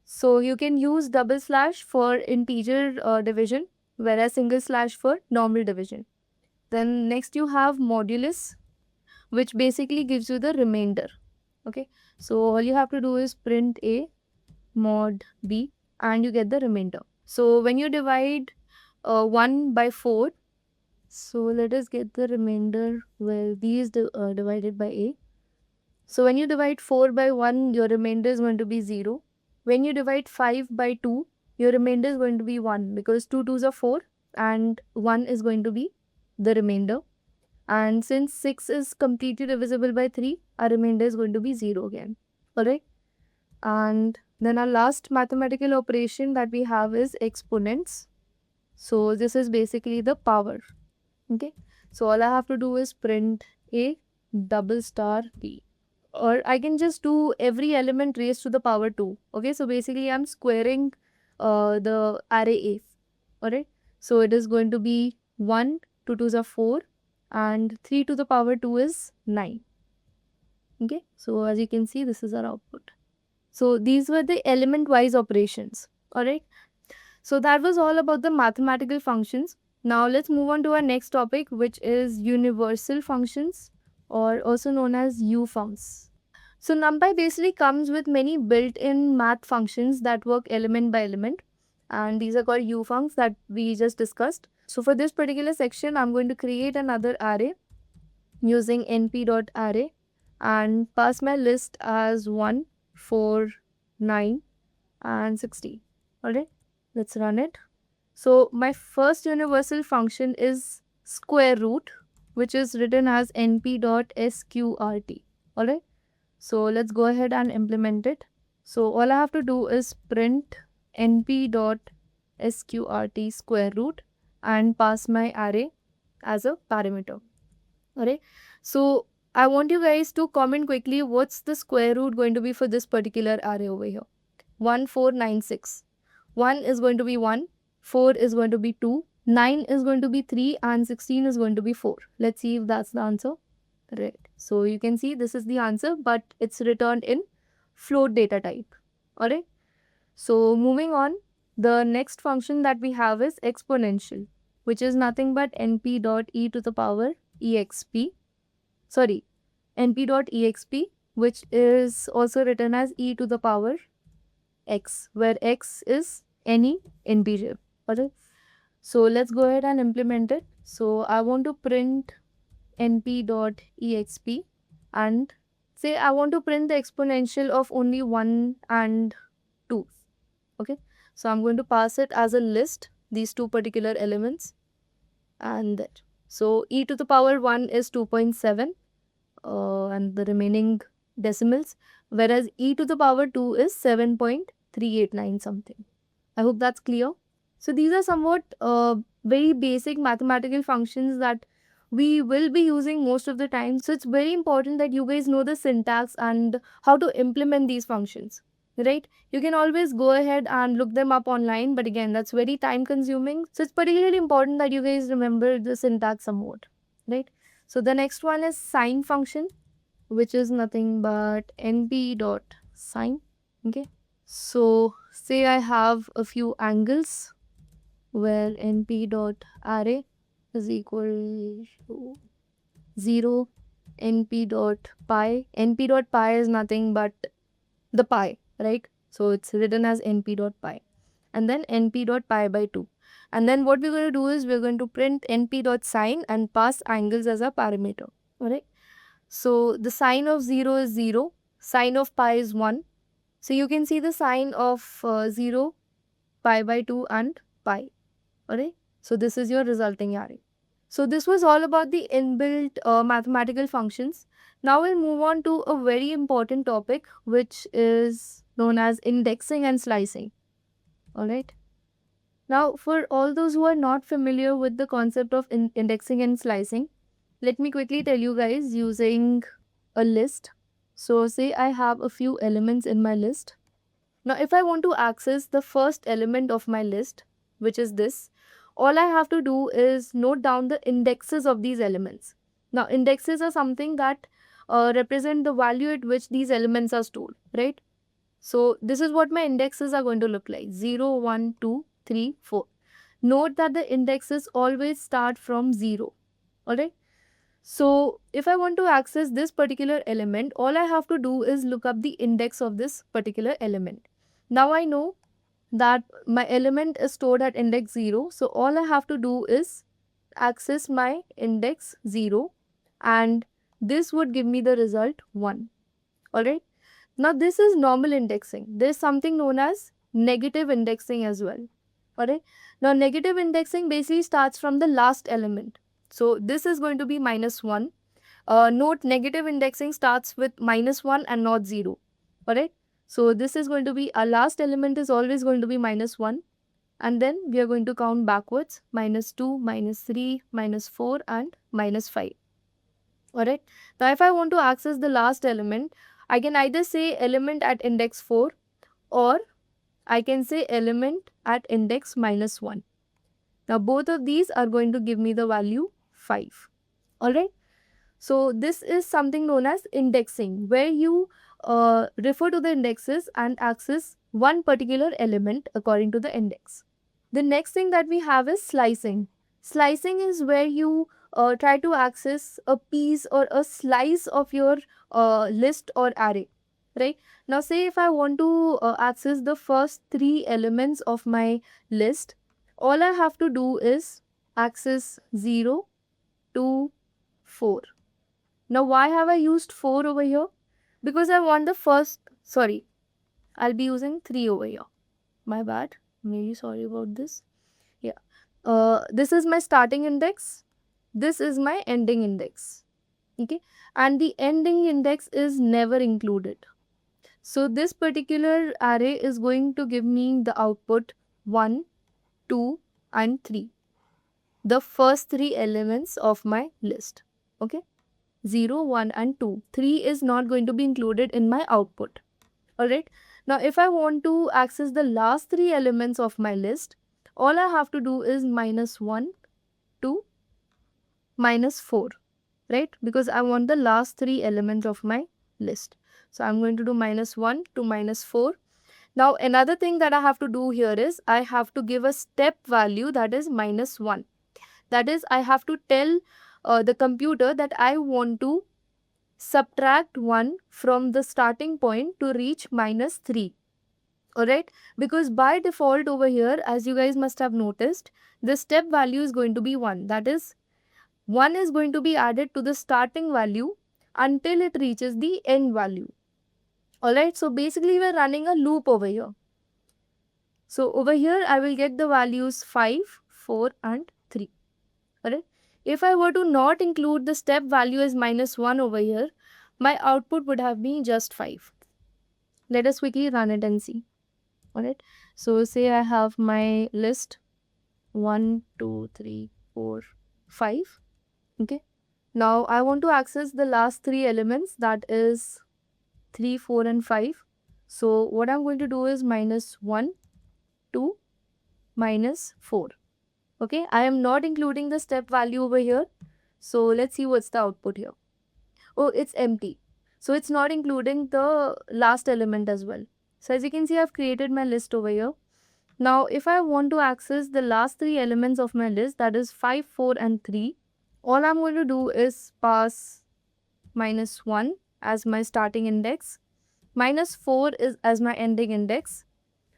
So you can use double slash for integer division, whereas single slash for normal division. Then next you have modulus, which basically gives you the remainder. Okay, so all you have to do is print a mod b and you get the remainder. So when you divide 1 by 4, so let us get the remainder. Well, b is divided by a. So when you divide 4 by 1, your remainder is going to be 0. When you divide 5 by 2, your remainder is going to be 1 because 2 2s are 4 and 1 is going to be the remainder. And since 6 is completely divisible by 3, our remainder is going to be 0 again. Alright. And then our last mathematical operation that we have is exponents. So this is basically the power. Okay. So all I have to do is print a double star b. Or I can just do every element raised to the power 2. Okay. So basically I'm squaring the array a. Alright. So it is going to be 1, 2 2s are 4 and 3 to the power 2 is 9. Okay, so as you can see, this is our output. So these were the element wise operations. Alright, so that was all about the mathematical functions. Now let's move on to our next topic, which is universal functions, or also known as U-funcs. So NumPy basically comes with many built-in math functions that work element by element, and these are called U-funcs that we just discussed. So for this particular section, I'm going to create another array using np.array and pass my list as 1, 4, 9 and 16. Alright, let's run it. So my first universal function is square root, which is written as np.sqrt. Alright, so let's go ahead and implement it. So all I have to do is print np.sqrt square root and pass my array as a parameter. Alright, so I want you guys to comment quickly what's the square root going to be for this particular array over here. 1496. 1 is going to be 1, 4 is going to be 2, 9 is going to be 3 and 16 is going to be 4. Let's see if that's the answer. Right. So you can see this is the answer, but it's returned in float data type. Alright. So moving on, the next function that we have is exponential, which is nothing but np.e to the power exp. Sorry, np.exp, which is also written as e to the power x, where x is any integer. Alright. So let's go ahead and implement it. So I want to print np.exp and say I want to print the exponential of only 1 and 2. Okay. So I'm going to pass it as a list, these two particular elements, and that. So e to the power 1 is 2.7 and the remaining decimals, whereas e to the power 2 is 7.389 something. I hope that's clear. So these are somewhat very basic mathematical functions that we will be using most of the time. So it's very important that you guys know the syntax and how to implement these functions, right? You can always go ahead and look them up online, but again, that's very time consuming. So it's particularly important that you guys remember the syntax somewhat, right? So the next one is sine function, which is nothing but np.sine. Okay. So say I have a few angles where np.array is equal to 0, np.pi. np.pi is nothing but the pi, right? So it's written as np.pi and then np.pi by 2. And then what we're going to do is we're going to print np.sine and pass angles as a parameter. Alright. So the sine of 0 is 0, sine of pi is 1. So you can see the sine of 0, pi by 2 and pi. Alright. So this is your resulting array. So this was all about the inbuilt mathematical functions. Now we'll move on to a very important topic, which is known as indexing and slicing. Alright. Now for all those who are not familiar with the concept of indexing and slicing, let me quickly tell you guys using a list. So say I have a few elements in my list. Now if I want to access the first element of my list, which is this, all I have to do is note down the indexes of these elements. Now indexes are something that represent the value at which these elements are stored, right? So this is what my indexes are going to look like: 0, 1, 2, 3, 4. Note that the indexes always start from 0, alright? So if I want to access this particular element, all I have to do is look up the index of this particular element. Now I know that my element is stored at index 0. So all I have to do is access my index 0 and this would give me the result 1. Alright. Now this is normal indexing. There is something known as negative indexing as well. Alright. Now negative indexing basically starts from the last element. So this is going to be -1. Note negative indexing starts with -1 and not 0. Alright. So this is going to be, our last element is always going to be -1. And then we are going to count backwards: -2, -3, -4 and -5. Alright. Now if I want to access the last element, I can either say element at index 4 or I can say element at index -1. Now both of these are going to give me the value 5. Alright. So this is something known as indexing, where you refer to the indexes and access one particular element according to the index. The next thing that we have is slicing. Slicing is where you try to access a piece or a slice of your list or array, right? Now say if I want to access the first 3 elements of my list, all I have to do is access 0, 2, 4. Now why have I used 4 over here? Because I want the first, sorry, I'll be using 3 over here. My bad. Maybe sorry about this. Yeah. This is my starting index. This is my ending index. Okay. And the ending index is never included. So this particular array is going to give me the output 1, 2 and 3. The first 3 elements of my list. Okay. 0, 1 and 2. 3 is not going to be included in my output. Alright. Now if I want to access the last 3 elements of my list, all I have to do is -1 to -4, right? Because I want the last 3 elements of my list. So I'm going to do -1 to -4. Now another thing that I have to do here is I have to give a step value that is -1. That is, I have to tell the computer that I want to subtract 1 from the starting point to reach -3. Alright, because by default over here, as you guys must have noticed, the step value is going to be 1. That is, 1 is going to be added to the starting value until it reaches the end value. Alright, so basically we're running a loop over here. So over here I will get the values 5, 4 and 3. Alright, if I were to not include the step value as -1 over here, my output would have been just 5. Let us quickly run it and see. Alright, so say I have my list 1, 2, 3, 4, 5. Okay, now I want to access the last 3 elements, that is 3, 4 and 5. So what I'm going to do is -1 to -4. Okay, I am not including the step value over here. So let's see what's the output here. Oh, it's empty. So it's not including the last element as well. So as you can see, I've created my list over here. Now, if I want to access the last 3 elements of my list, that is 5, 4 and 3, all I'm going to do is pass -1 as my starting index, -4 is as my ending index,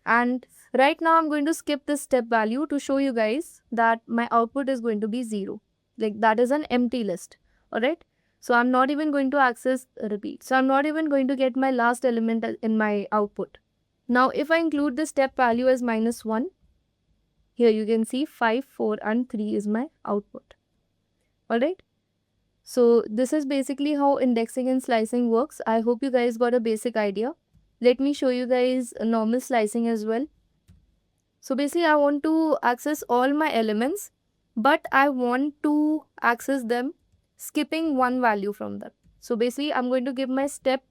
and right now I'm going to skip this step value to show you guys that my output is going to be 0. Like, that is an empty list. Alright, so I'm not even going to access repeat. So I'm not even going to get my last element in my output. Now if I include the step value as -1, here you can see 5, 4 and 3 is my output. Alright, so this is basically how indexing and slicing works. I hope you guys got a basic idea. Let me show you guys a normal slicing as well. So basically I want to access all my elements, but I want to access them skipping one value from them. So basically I'm going to give my step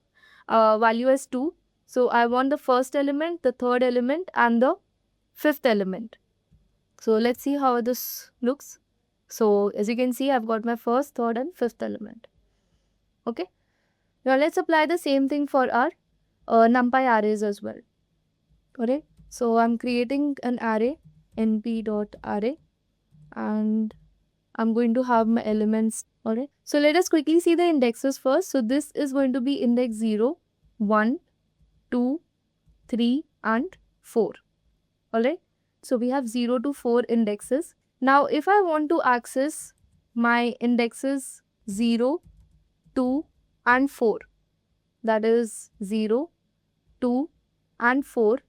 value as 2. So I want the first element, the third element and the fifth element. So let's see how this looks. So as you can see, I've got my first, third and fifth element. Okay. Now let's apply the same thing for our NumPy arrays as well. Alright. So I'm creating an array, np.array, and I'm going to have my elements. Alright. So let us quickly see the indexes first. So this is going to be index 0, 1, 2, 3 and 4. Alright. So we have 0 to 4 indexes. Now if I want to access my indexes 0, 2 and 4, that is 0, 2 and 4,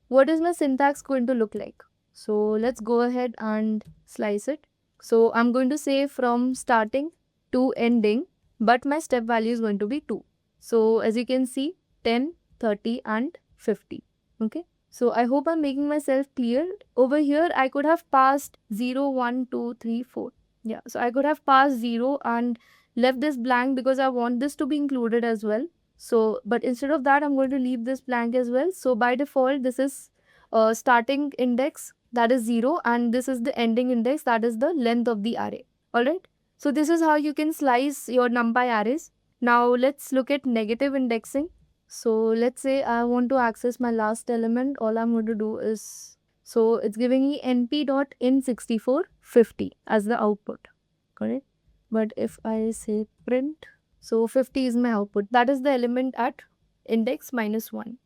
what is my syntax going to look like? So let's go ahead and slice it. So I'm going to say from starting to ending, but my step value is going to be 2. So as you can see, 10, 30 and 50. Okay. So I hope I'm making myself clear. Over here, I could have passed 0, 1, 2, 3, 4. Yeah, so I could have passed 0 and left this blank because I want this to be included as well. So, but instead of that, I'm going to leave this blank as well. So by default, this is starting index, that is 0, and this is the ending index, that is the length of the array. Alright. So this is how you can slice your NumPy arrays. Now let's look at negative indexing. So let's say I want to access my last element. All I'm going to do is, so it's giving me np.in6450 as the output. Correct? But if I say print, so 50 is my output. That is the element at index -1.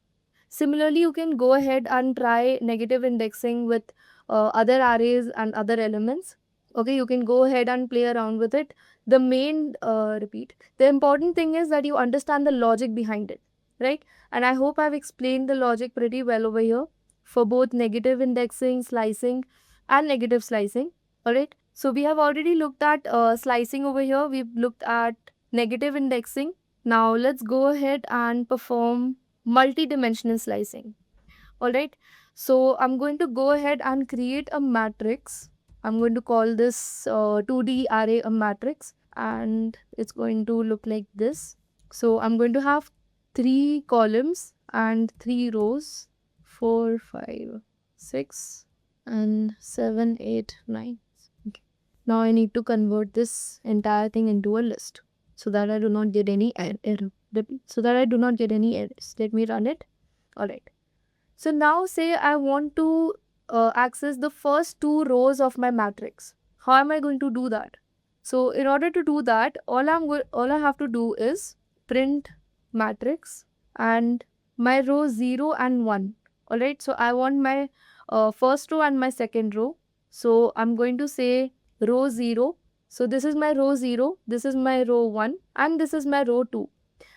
Similarly, you can go ahead and try negative indexing with other arrays and other elements. Okay, you can go ahead and play around with it. The main, the important thing is that you understand the logic behind it, right? And I hope I've explained the logic pretty well over here for both negative indexing, slicing and negative slicing. Alright, so we have already looked at slicing over here. We've looked at negative indexing. Now let's go ahead and perform multi-dimensional slicing. Alright, so I'm going to go ahead and create a matrix. I'm going to call this 2D array a matrix, and it's going to look like this. So I'm going to have 3 columns and 3 rows, 4, 5, 6, and 7, 8, 9. Okay. Now I need to convert this entire thing into a list so that I do not get any error. So that I do not get any errors. Let me run it. Alright. So now say I want to access the first two rows of my matrix. How am I going to do that? So in order to do that, all I have to do is print matrix and my row 0 and 1. Alright, so I want my first row and my second row. So I'm going to say row 0. So this is my row 0, this is my row 1 and this is my row 2.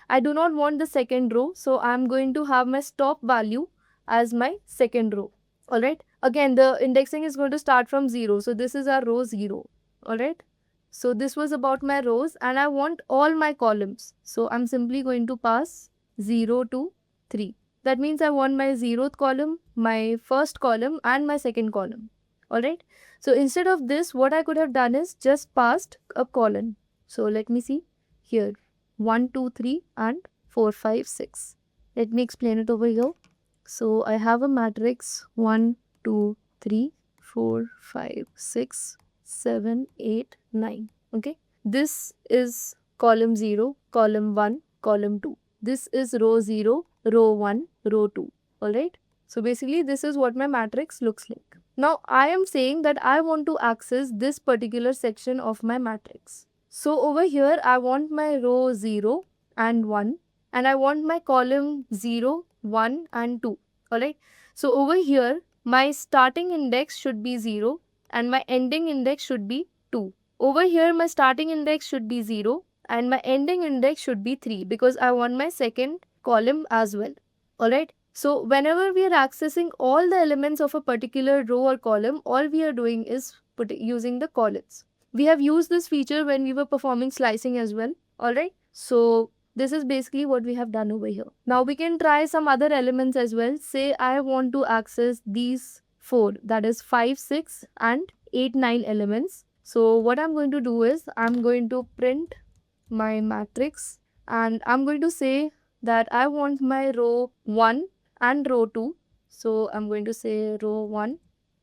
I do not want the second row, so I'm going to have my stop value as my second row. Alright, again the indexing is going to start from 0. So this is our row 0. Alright, so this was about my rows and I want all my columns. So I'm simply going to pass 0 to 3. That means I want my 0th column, my first column and my second column. Alright, so instead of this, what I could have done is just passed a colon. So let me see here. 1, 2, 3 and 4, 5, 6. Let me explain it over here. So I have a matrix 1, 2, 3, 4, 5, 6, 7, 8, 9. Okay. This is column 0, column 1, column 2. This is row 0, row 1, row 2. Alright. So basically this is what my matrix looks like. Now I am saying that I want to access this particular section of my matrix. So over here I want my row 0 and 1 and I want my column 0, 1 and 2. Alright. So over here my starting index should be 0 and my ending index should be 2. Over here my starting index should be 0 and my ending index should be 3 because I want my second column as well. Alright. So whenever we are accessing all the elements of a particular row or column, all we are doing is using the colons. We have used this feature when we were performing slicing as well. Alright. So this is basically what we have done over here. Now we can try some other elements as well. Say I want to access these 4, that is 5, 6 and 8, 9 elements. So what I'm going to do is I'm going to print my matrix and I'm going to say that I want my row 1 and row 2. So I'm going to say row 1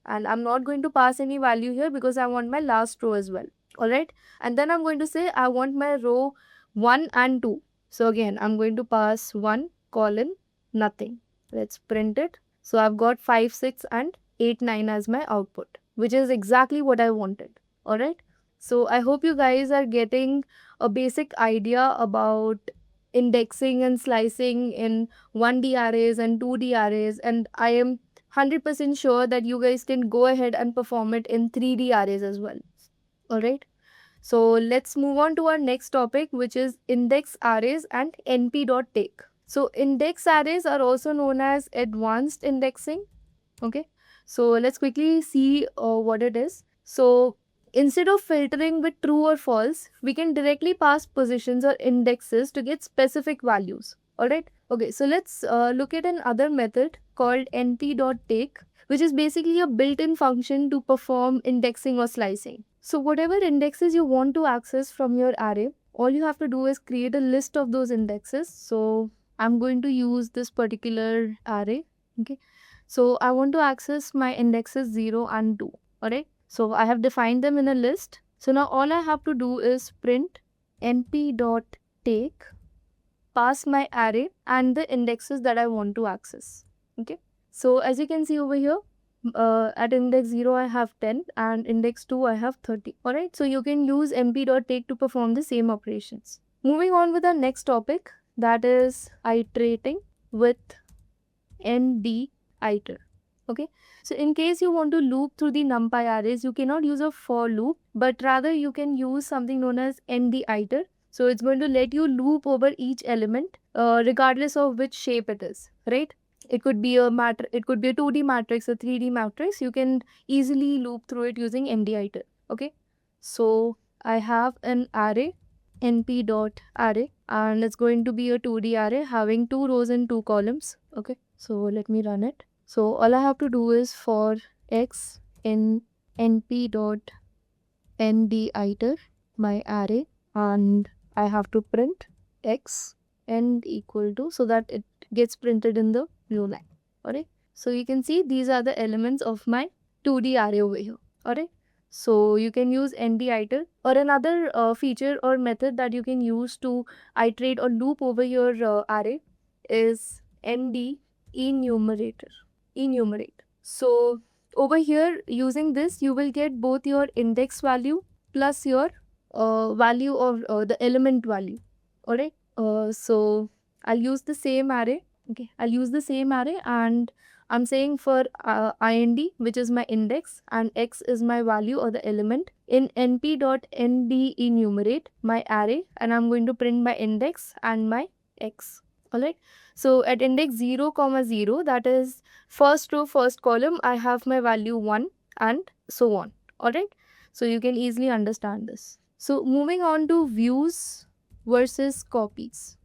and I'm not going to pass any value here because I want my last row as well. Alright, and then I'm going to say I want my row 1 and 2. So again I'm going to pass 1 colon nothing. Let's print it. So I've got 5, 6 and 8, 9 as my output, which is exactly what I wanted. Alright, so I hope you guys are getting a basic idea about indexing and slicing in 1D arrays and 2D arrays, and I am 100% sure that you guys can go ahead and perform it in 3D arrays as well. Alright, so let's move on to our next topic, which is index arrays and np.take. So index arrays are also known as advanced indexing. Okay, so let's quickly see what it is. So instead of filtering with true or false, we can directly pass positions or indexes to get specific values. Alright, okay, so let's look at another method called np.take, which is basically a built-in function to perform indexing or slicing. So whatever indexes you want to access from your array, all you have to do is create a list of those indexes. So I'm going to use this particular array. Okay, so I want to access my indexes 0 and 2. Alright, so I have defined them in a list. So now all I have to do is print np.take, pass my array and the indexes that I want to access. Okay, so as you can see over here, at index 0 I have 10 and index 2 I have 30. Alright, so you can use np.take to perform the same operations. Moving on with our next topic, that is iterating with nder. Okay, so in case you want to loop through the NumPy arrays, you cannot use a for loop, but rather you can use something known as nder. So it's going to let you loop over each element regardless of which shape it is, right? It could be a 2D matrix, a 3D matrix. You can easily loop through it using nder. Okay, so I have an array np.array and it's going to be a 2D array having 2 rows and 2 columns. Okay, so let me run it. So all I have to do is for x in np.nditer my array, and I have to print x end equal to, so that it gets printed in the blue line. Alright, so you can see these are the elements of my 2D array over here. Alright. So you can use ND-iter, or another feature or method that you can use to iterate or loop over your array is ND enumerate. So over here, using this, you will get both your index value plus your value of the element value. Alright. So I'll use the same array. Okay, I'll use the same array, and I'm saying for IND, which is my index, and X is my value or the element, in np.nd enumerate my array, and I'm going to print my index and my X. Alright. So at index 0, 0, that is first row, first column, I have my value 1 and so on. Alright. So you can easily understand this. So moving on to views versus copies.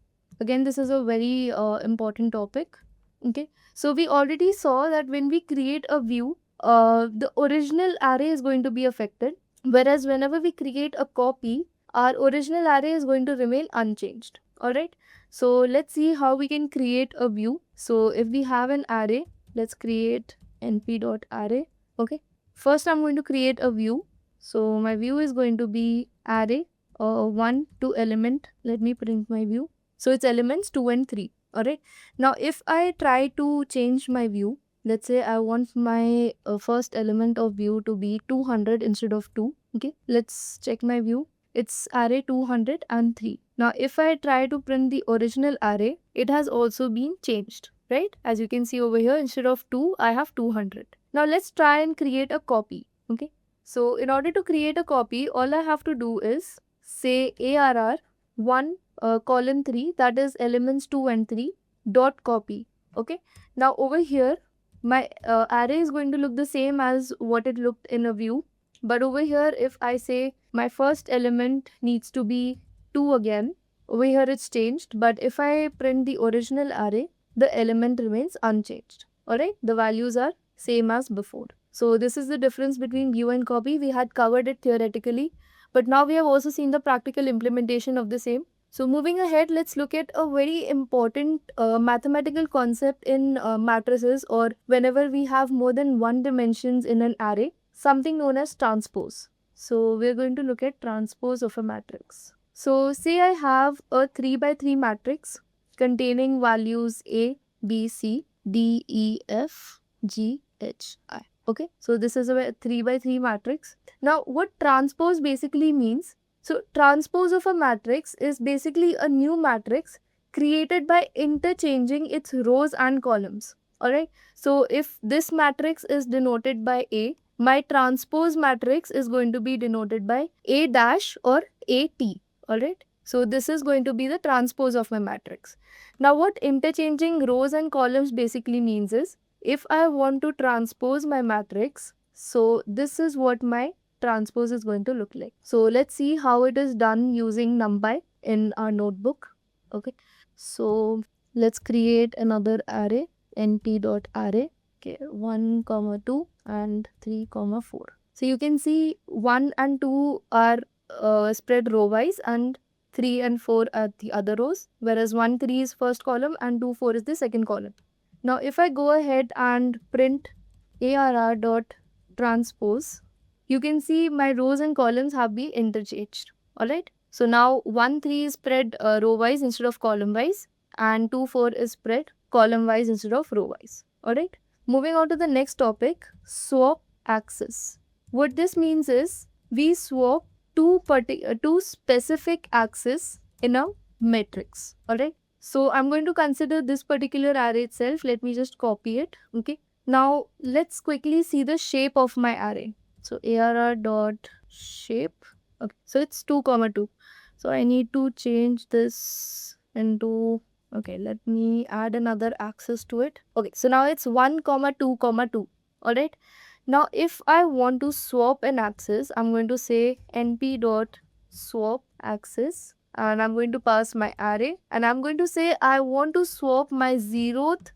Again, this is a very important topic. Okay. So we already saw that when we create a view, the original array is going to be affected. Whereas whenever we create a copy, our original array is going to remain unchanged. Alright. So let's see how we can create a view. So if we have an array, let's create np.array. Okay. First I'm going to create a view. So my view is going to be array 1 to element. Let me print my view. So it's elements 2 and 3. Alright. Now if I try to change my view, let's say I want my first element of view to be 200 instead of 2. Okay. Let's check my view. It's array 203. Now if I try to print the original array, it has also been changed. Right. As you can see over here, instead of 2, I have 200. Now let's try and create a copy. Okay. So in order to create a copy, all I have to do is say arr 1 column 3, that is elements 2 and 3 dot copy. Okay. Now over here, my array is going to look the same as what it looked in a view. But over here, if I say my first element needs to be 2 again, over here it's changed. But if I print the original array, the element remains unchanged. Alright, the values are same as before. So this is the difference between view and copy. We had covered it theoretically, but now we have also seen the practical implementation of the same. So moving ahead, let's look at a very important mathematical concept in matrices, or whenever we have more than one dimensions in an array, something known as transpose. So we're going to look at transpose of a matrix. So say I have a 3 by 3 matrix containing values A, B, C, D, E, F, G, H, I. Okay, so this is a 3 by 3 matrix. Now what transpose basically means? So transpose of a matrix is basically a new matrix created by interchanging its rows and columns. Alright, so if this matrix is denoted by A, my transpose matrix is going to be denoted by A dash or AT. Alright, so this is going to be the transpose of my matrix. Now what interchanging rows and columns basically means is, if I want to transpose my matrix, so this is what my transpose is going to look like. So let's see how it is done using NumPy in our notebook. Okay, so let's create another array, np.array. Okay, 1, 2 and 3, 4. So you can see 1 and 2 are spread row wise, and 3 and 4 are the other rows, whereas 1, 3 is first column and 2, 4 is the second column. Now if I go ahead and print arr.transpose, you can see my rows and columns have been interchanged. Alright. So now 1, 3 is spread row wise instead of column wise, and 2, 4 is spread column wise instead of row wise. Alright. Moving on to the next topic, swap axes. What this means is, we swap two specific axes in a matrix. Alright. So I'm going to consider this particular array itself. Let me just copy it. Okay. Now let's quickly see the shape of my array. So arr.shape. Okay. So it's 2, 2. So I need to change this into, okay, let me add another axis to it. Okay. So now it's 1, 2, 2. Alright. Now if I want to swap an axis, I'm going to say np.swap axis, and I'm going to pass my array, and I'm going to say I want to swap my 0th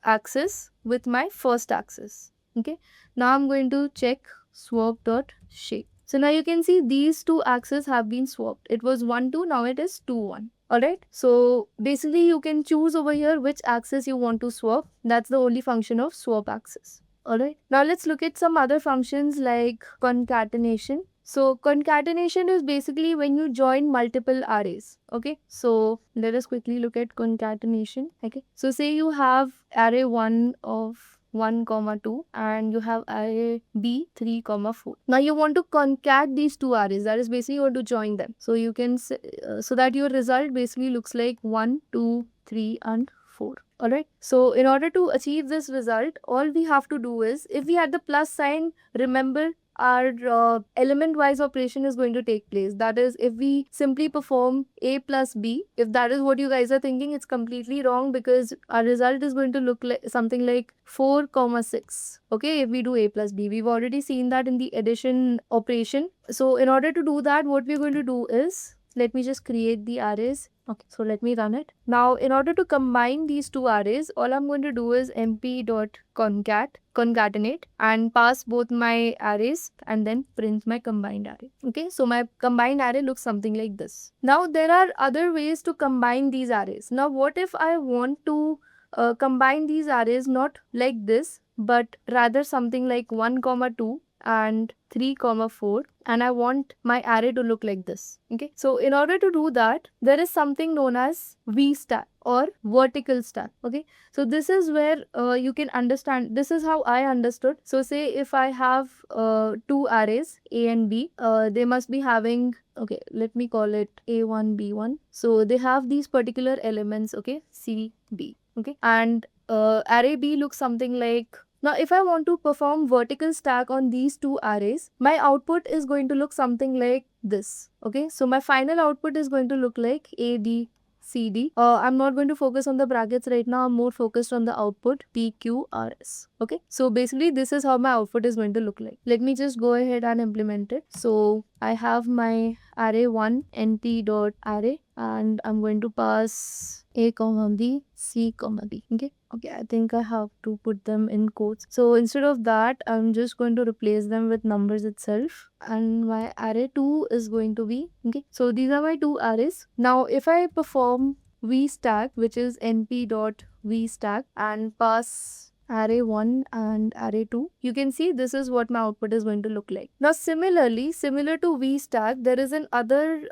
axis with my first axis. Okay. Now I'm going to check swap.shape. So now you can see these two axes have been swapped. It was 1, 2, now it is 2, 1. Alright. So basically you can choose over here which axis you want to swap. That's the only function of swap axis. Alright, now let's look at some other functions like concatenation. So concatenation is basically when you join multiple arrays. Okay, so let us quickly look at concatenation. Okay, so say you have array 1 of 1 comma 2 and you have array b 3 comma 4. Now you want to concat these two arrays, that is basically you want to join them, so you can say, so that your result basically looks like 1 2 3 and 4. Alright, so in order to achieve this result, all we have to do is, if we had the plus sign, remember our element wise operation is going to take place. That is, if we simply perform a plus b, if that is what you guys are thinking, it's completely wrong, because our result is going to look like something like 4 comma 6. Okay, if we do a plus b, we've already seen that in the addition operation. So in order to do that, what we're going to do is, let me just create the arrays. Okay, so let me run it. Now, in order to combine these two arrays, all I'm going to do is concatenate and pass both my arrays and then print my combined array. Okay, so my combined array looks something like this. Now, there are other ways to combine these arrays. Now, what if I want to combine these arrays not like this, but rather something like 1 comma 2 and 3 comma 4, and I want my array to look like this. Okay, so in order to do that, there is something known as V stack or vertical stack. Okay, so this is where you can understand, this is how I understood. So say if I have two arrays a and b, they must be having, okay, let me call it a1 b1, so they have these particular elements, okay, c b. Okay, and array b looks something like, now if I want to perform vertical stack on these two arrays, my output is going to look something like this. Okay, so my final output is going to look like a b c d. I'm not going to focus on the brackets right now, I'm more focused on the output p q r s. Okay, so basically this is how my output is going to look like. Let me just go ahead and implement it. So I have my array 1 np dot array and I'm going to pass a comma b c comma b. Okay, I think I have to put them in quotes, so instead of that I'm just going to replace them with numbers itself, and my array 2 is going to be, okay, so these are my two arrays. Now if I perform vstack, which is np dot vstack, and pass array 1 and array 2, you can see this is what my output is going to look like. Now similarly, similar to vstack, there is an other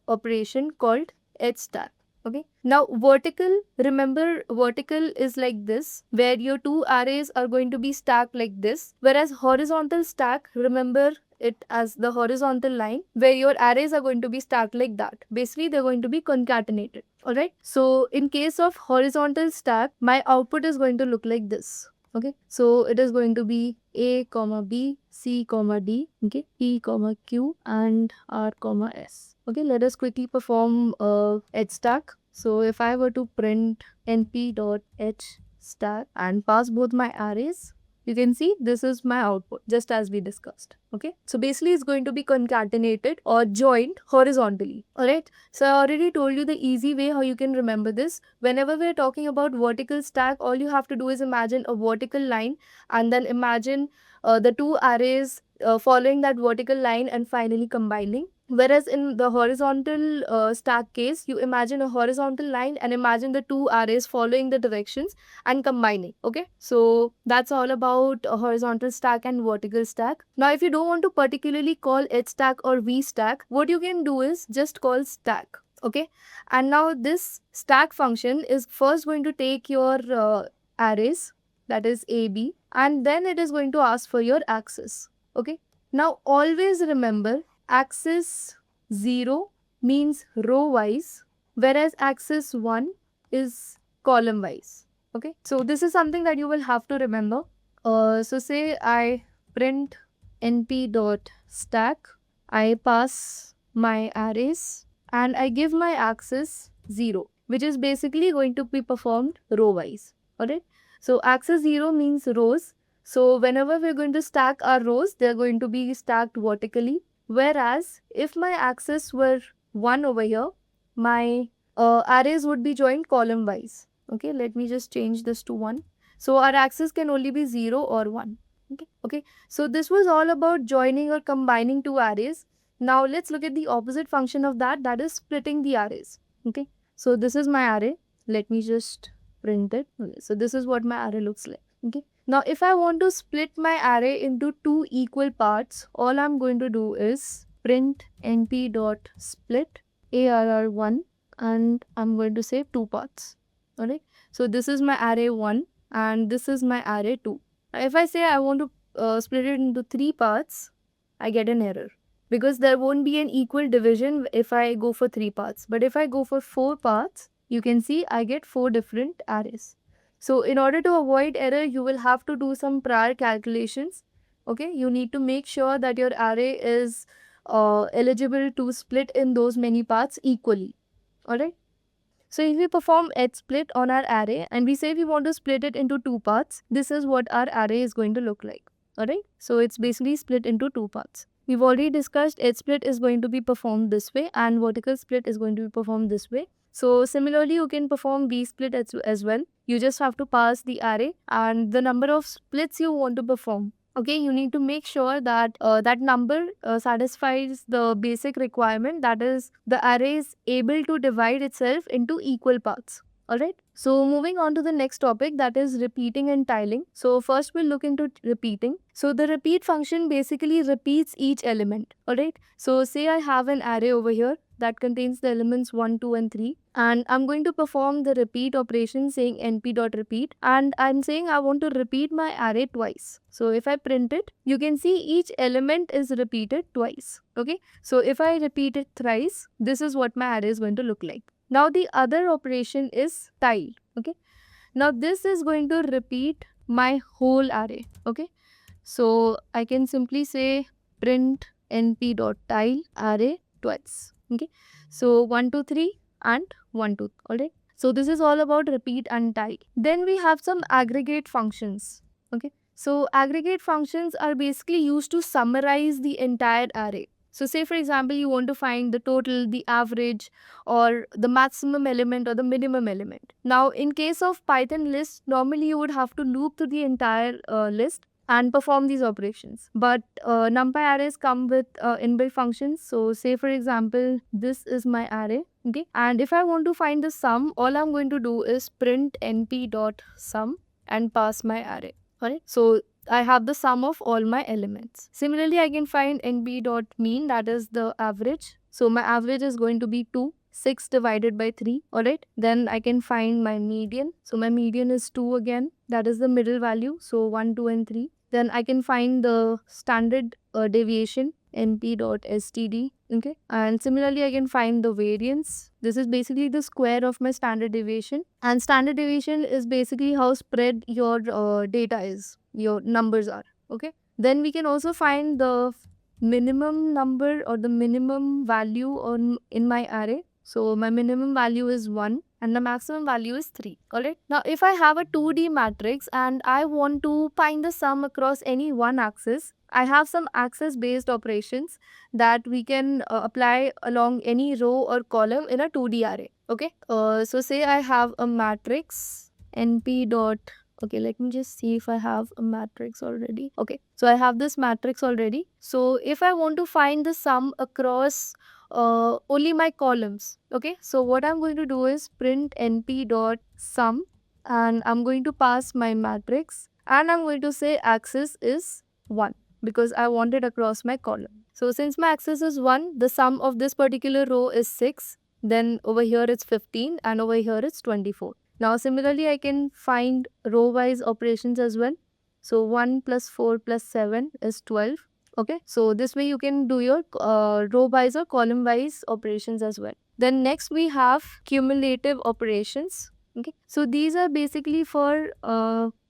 operation called hstack. Okay, now vertical, remember vertical is like this, where your two arrays are going to be stacked like this, whereas horizontal stack, remember it as the horizontal line, where your arrays are going to be stacked like that. Basically they're going to be concatenated. Alright, so in case of horizontal stack, my output is going to look like this. Okay, so it is going to be a comma b c comma d, okay, p comma q and r comma s. Okay, let us quickly perform h stack. So if I were to print np dot h stack and pass both my arrays, you can see this is my output, just as we discussed. Okay, so basically it's going to be concatenated or joined horizontally. Alright, so I already told you the easy way how you can remember this. Whenever we're talking about vertical stack, all you have to do is imagine a vertical line and then imagine the two arrays following that vertical line and finally combining. Whereas in the horizontal stack case, you imagine a horizontal line and imagine the two arrays following the directions and combining. Okay, so that's all about a horizontal stack and vertical stack. Now if you don't want to particularly call h stack or v stack, what you can do is just call stack. Okay, and now this stack function is first going to take your arrays, that is a b, and then it is going to ask for your axis. Okay, now always remember, axis 0 means row wise, whereas axis 1 is column wise. Okay, so this is something that you will have to remember. So say I print np dot stack, I pass my arrays and I give my axis 0, which is basically going to be performed row wise. Alright, so axis 0 means rows, so whenever we're going to stack our rows, they're going to be stacked vertically. Whereas if my axis were 1 over here, my arrays would be joined column wise. Okay, let me just change this to 1. So our axis can only be 0 or 1. Okay, so this was all about joining or combining two arrays. Now let's look at the opposite function of that, that is splitting the arrays. Okay, so this is my array. Let me just print it. Okay, so this is what my array looks like. Okay, Now if I want to split my array into two equal parts, all I'm going to do is print np.split arr1 and I'm going to say two parts. Alright, so this is my array 1 and this is my array 2. If I say I want to split it into three parts, I get an error because there won't be an equal division if I go for three parts. But if I go for four parts, you can see I get four different arrays. So in order to avoid error, you will have to do some prior calculations. Okay, you need to make sure that your array is eligible to split in those many parts equally. Alright. So if we perform edge split on our array and we say we want to split it into two parts, this is what our array is going to look like. Alright, so it's basically split into two parts. We've already discussed edge split is going to be performed this way and vertical split is going to be performed this way. So similarly, you can perform V split as well. You just have to pass the array and the number of splits you want to perform. Okay, you need to make sure that that number satisfies the basic requirement, that is the array is able to divide itself into equal parts. Alright, so moving on to the next topic, that is repeating and tiling. So first we'll look into repeating. So the repeat function basically repeats each element. Alright, so say I have an array over here that contains the elements 1, 2 and 3 and I'm going to perform the repeat operation saying np.repeat and I'm saying I want to repeat my array twice. So if I print it, you can see each element is repeated twice. Okay, so if I repeat it thrice, this is what my array is going to look like. Now the other operation is tile. Okay, now this is going to repeat my whole array. Okay, so I can simply say print np.tile array twice. Okay, so 1, 2, 3 and 1, 2. Alright, so this is all about repeat and tile. Then we have some aggregate functions. Okay, so aggregate functions are basically used to summarize the entire array. So say for example you want to find the total, the average or the maximum element or the minimum element. Now in case of Python list, normally you would have to loop through the entire list and perform these operations. But NumPy arrays come with inbuilt functions. So say for example, this is my array. Okay, and if I want to find the sum, all I'm going to do is print np.sum and pass my array. Alright, so I have the sum of all my elements. Similarly, I can find np.mean, that is the average. So my average is going to be 2. 6 divided by 3. Alright, then I can find my median. So my median is 2 again, that is the middle value. So 1, 2 and 3. Then I can find the standard deviation np.std. Okay, and similarly I can find the variance. This is basically the square of my standard deviation, and standard deviation is basically how spread your data is, your numbers are. Okay, then we can also find the minimum number or the minimum value in my array. So my minimum value is 1 and the maximum value is 3. Alright, now if I have a 2D matrix and I want to find the sum across any one axis, I have some axis based operations that we can apply along any row or column in a 2D array. Okay, so say I have a matrix np dot. Okay, let me just see if I have a matrix already. Okay, so I have this matrix already. So if I want to find the sum across only my columns, okay, so what I'm going to do is print np.sum and I'm going to pass my matrix and I'm going to say axis is 1 because I want it across my column. So since my axis is 1, the sum of this particular row is 6, then over here it's 15 and over here it's 24. Now similarly I can find row wise operations as well. So 1 plus 4 plus 7 is 12. Okay, so this way you can do your row wise or column wise operations as well. Then next we have cumulative operations. Okay, so these are basically for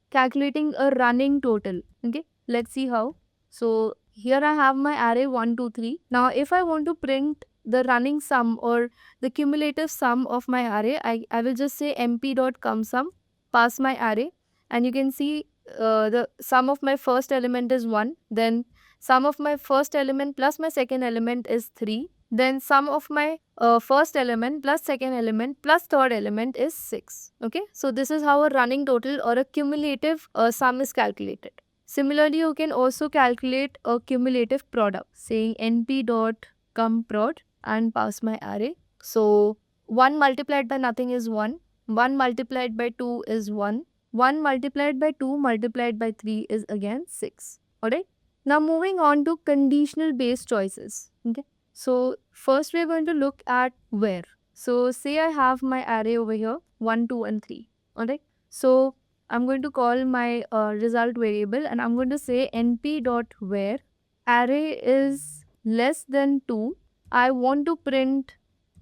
calculating a running total. Okay, let's see how. So here I have my array 1, 2, 3. Now if I want to print the running sum or the cumulative sum of my array, I will just say mp.comSum, pass my array, and you can see the sum of my first element is 1, then sum of my first element plus my second element is 3, then sum of my first element plus second element plus third element is 6. Okay, so this is how a running total or a cumulative sum is calculated. Similarly, you can also calculate a cumulative product, saying np.comProd and pass my array. So 1 multiplied by nothing is 1, 1 multiplied by 2 is 1, 1 multiplied by 2 multiplied by 3 is again 6. Alright. Now moving on to conditional based choices. Okay. So first we are going to look at where. So say I have my array over here 1, 2 and 3. Alright. So I'm going to call my result variable and I'm going to say np.where array is less than 2. I want to print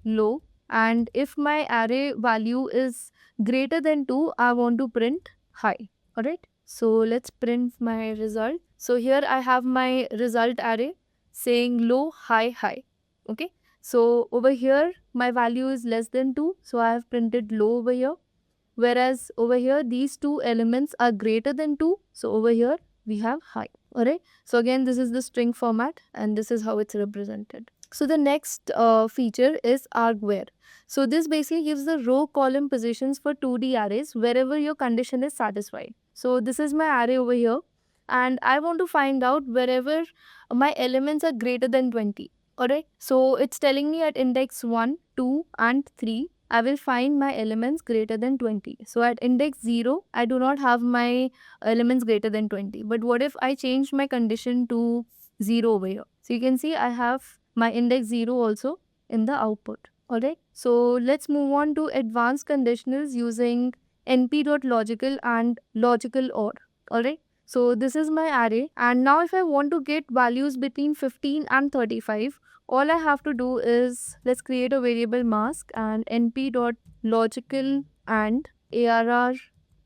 low, and if my array value is greater than 2, I want to print high. Alright. So let's print my result. So here I have my result array saying low, high, high. Okay. So over here my value is less than 2. So I have printed low over here. Whereas over here these two elements are greater than 2. So over here we have high. Alright. So again this is the string format and this is how it's represented. So the next feature is argwhere. So this basically gives the row column positions for 2D arrays wherever your condition is satisfied. So this is my array over here and I want to find out wherever my elements are greater than 20. Alright. So it's telling me at index 1, 2 and 3 I will find my elements greater than 20. So at index 0 I do not have my elements greater than 20. But what if I change my condition to 0 over here? So you can see I have my index 0 also in the output. Alright. So let's move on to advanced conditionals using np.logical and logical or. Alright. So this is my array and now if I want to get values between 15 and 35, all I have to do is let's create a variable mask and np.logical and arr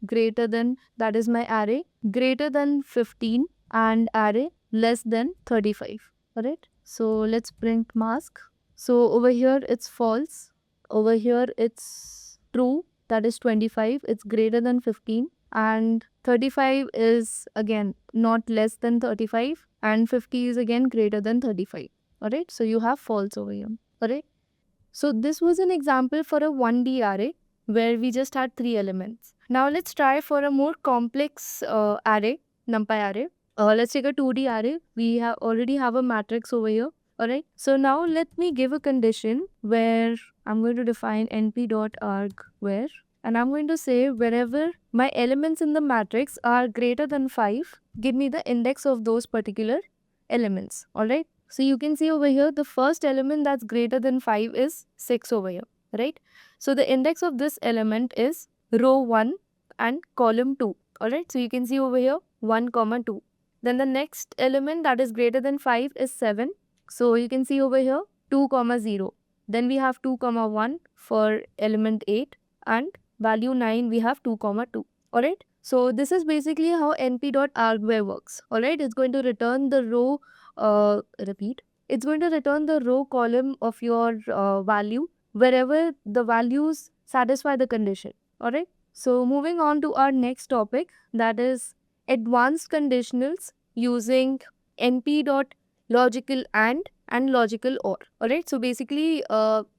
greater than, that is my array, greater than 15 and array less than 35. Alright. So let's print mask. So over here it's false. Over here it's true, that is 25. It's greater than 15 and 35 is again not less than 35 and 50 is again greater than 35. Alright. So you have false over here. Alright. So this was an example for a 1D array where we just had 3 elements. Now let's try for a more complex array, NumPy array. Let's take a 2D array. We already have a matrix over here. Alright. So now let me give a condition where I'm going to define np.argwhere and I'm going to say wherever my elements in the matrix are greater than 5, give me the index of those particular elements. Alright. So you can see over here the first element that's greater than 5 is 6 over here. Right. So the index of this element is row 1 and column 2. Alright. So you can see over here 1, 2. Then the next element that is greater than 5 is 7. So you can see over here 2, 0. Then we have 2, 1 for element 8 and value 9 we have 2, 2. Alright. So this is basically how np.argwhere works. Alright. It's going to return the row, it's going to return the row column of your value wherever the values satisfy the condition. Alright. So moving on to our next topic, that is advanced conditionals using np.logical and logical or. Alright. So basically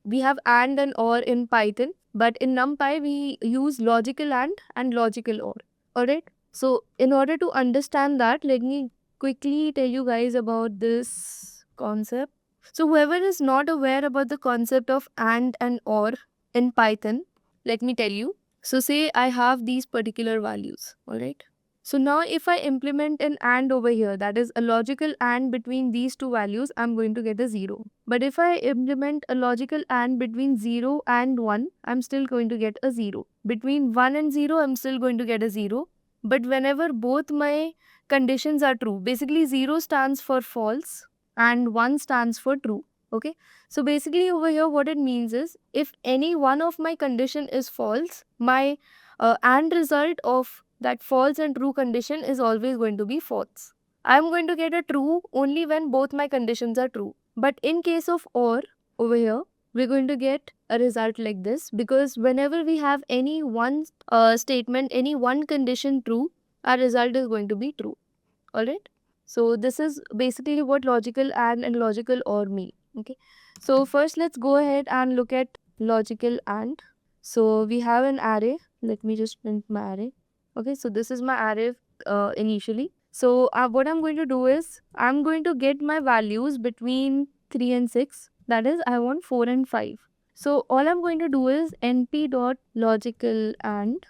we have and or in Python, but in NumPy we use logical and logical or. Alright. So in order to understand that, let me quickly tell you guys about this concept. So whoever is not aware about the concept of and or in Python, let me tell you. So say I have these particular values. Alright. So now if I implement an and over here, that is a logical and between these two values, I'm going to get a 0. But if I implement a logical and between 0 and 1, I'm still going to get a 0. Between 1 and 0, I'm still going to get a 0. But whenever both my conditions are true, basically 0 stands for false and 1 stands for true. Okay. So basically over here what it means is if any one of my condition is false, my and result of that false and true condition is always going to be false. I'm going to get a true only when both my conditions are true. But in case of or over here, we're going to get a result like this because whenever we have any one statement, any one condition true, our result is going to be true. Alright. So this is basically what logical and logical or mean. Okay. So first let's go ahead and look at logical and. So we have an array. Let me just print my array. Okay, so this is my array initially. So what I'm going to do is I'm going to get my values between 3 and 6. That is, I want 4 and 5. So all I'm going to do is np.logical and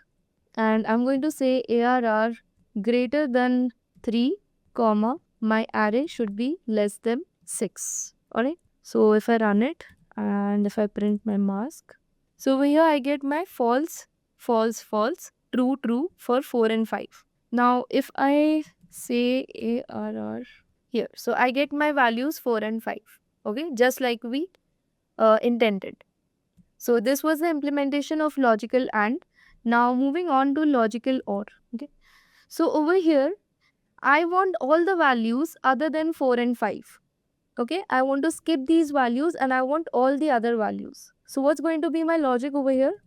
and I'm going to say ARR greater than 3, comma, my array should be less than 6. Alright. So if I run it and if I print my mask, so over here I get my false, false, false, true, true for 4 and 5. Now if I say ARR here, so I get my values 4 and 5. Okay, just like we intended. So this was the implementation of logical AND. Now moving on to logical OR. Okay. So over here, I want all the values other than 4 and 5. Okay. I want to skip these values and I want all the other values. So what's going to be my logic over here?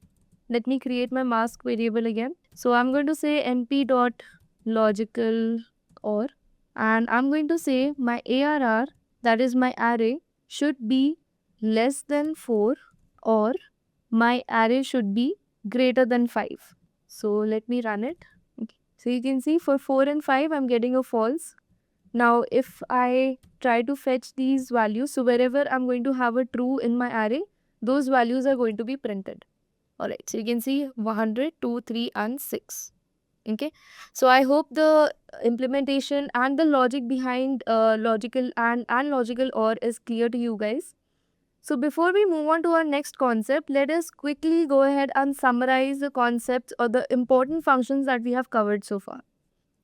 Let me create my mask variable again. So I'm going to say np dot logical OR, and I'm going to say my ARR, that is my array, should be less than 4 or my array should be greater than 5. So let me run it. Okay. So you can see for 4 and 5 I'm getting a false. Now if I try to fetch these values, so wherever I'm going to have a true in my array, those values are going to be printed. Alright, so you can see 100, 2, 3 and 6. Okay, so I hope the implementation and the logic behind logical and logical OR is clear to you guys. So before we move on to our next concept, let us quickly go ahead and summarize the concepts or the important functions that we have covered so far.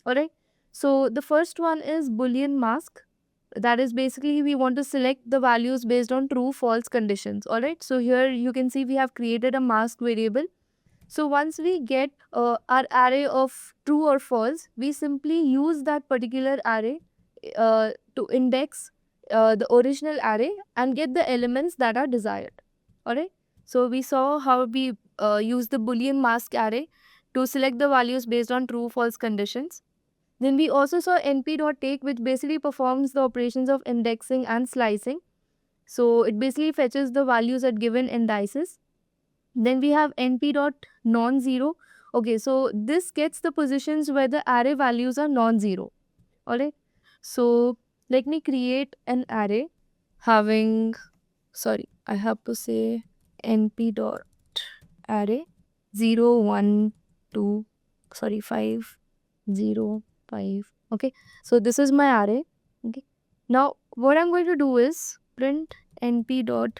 Alright, so the first one is Boolean mask. That is basically we want to select the values based on true false conditions. Alright, so here you can see we have created a mask variable. So once we get our array of true or false, we simply use that particular array to index the original array and get the elements that are desired. Alright. So we saw how we use the Boolean mask array to select the values based on true false conditions. Then we also saw np.take, which basically performs the operations of indexing and slicing. So it basically fetches the values at given indices. Then we have np.non-zero. Okay, so this gets the positions where the array values are non-zero. Alright. So let me create an array having, sorry, I have to say np.array 0, 1, 2, sorry, 5, 0, 5. Okay, so this is my array. Okay, now what I'm going to do is print np.non-zero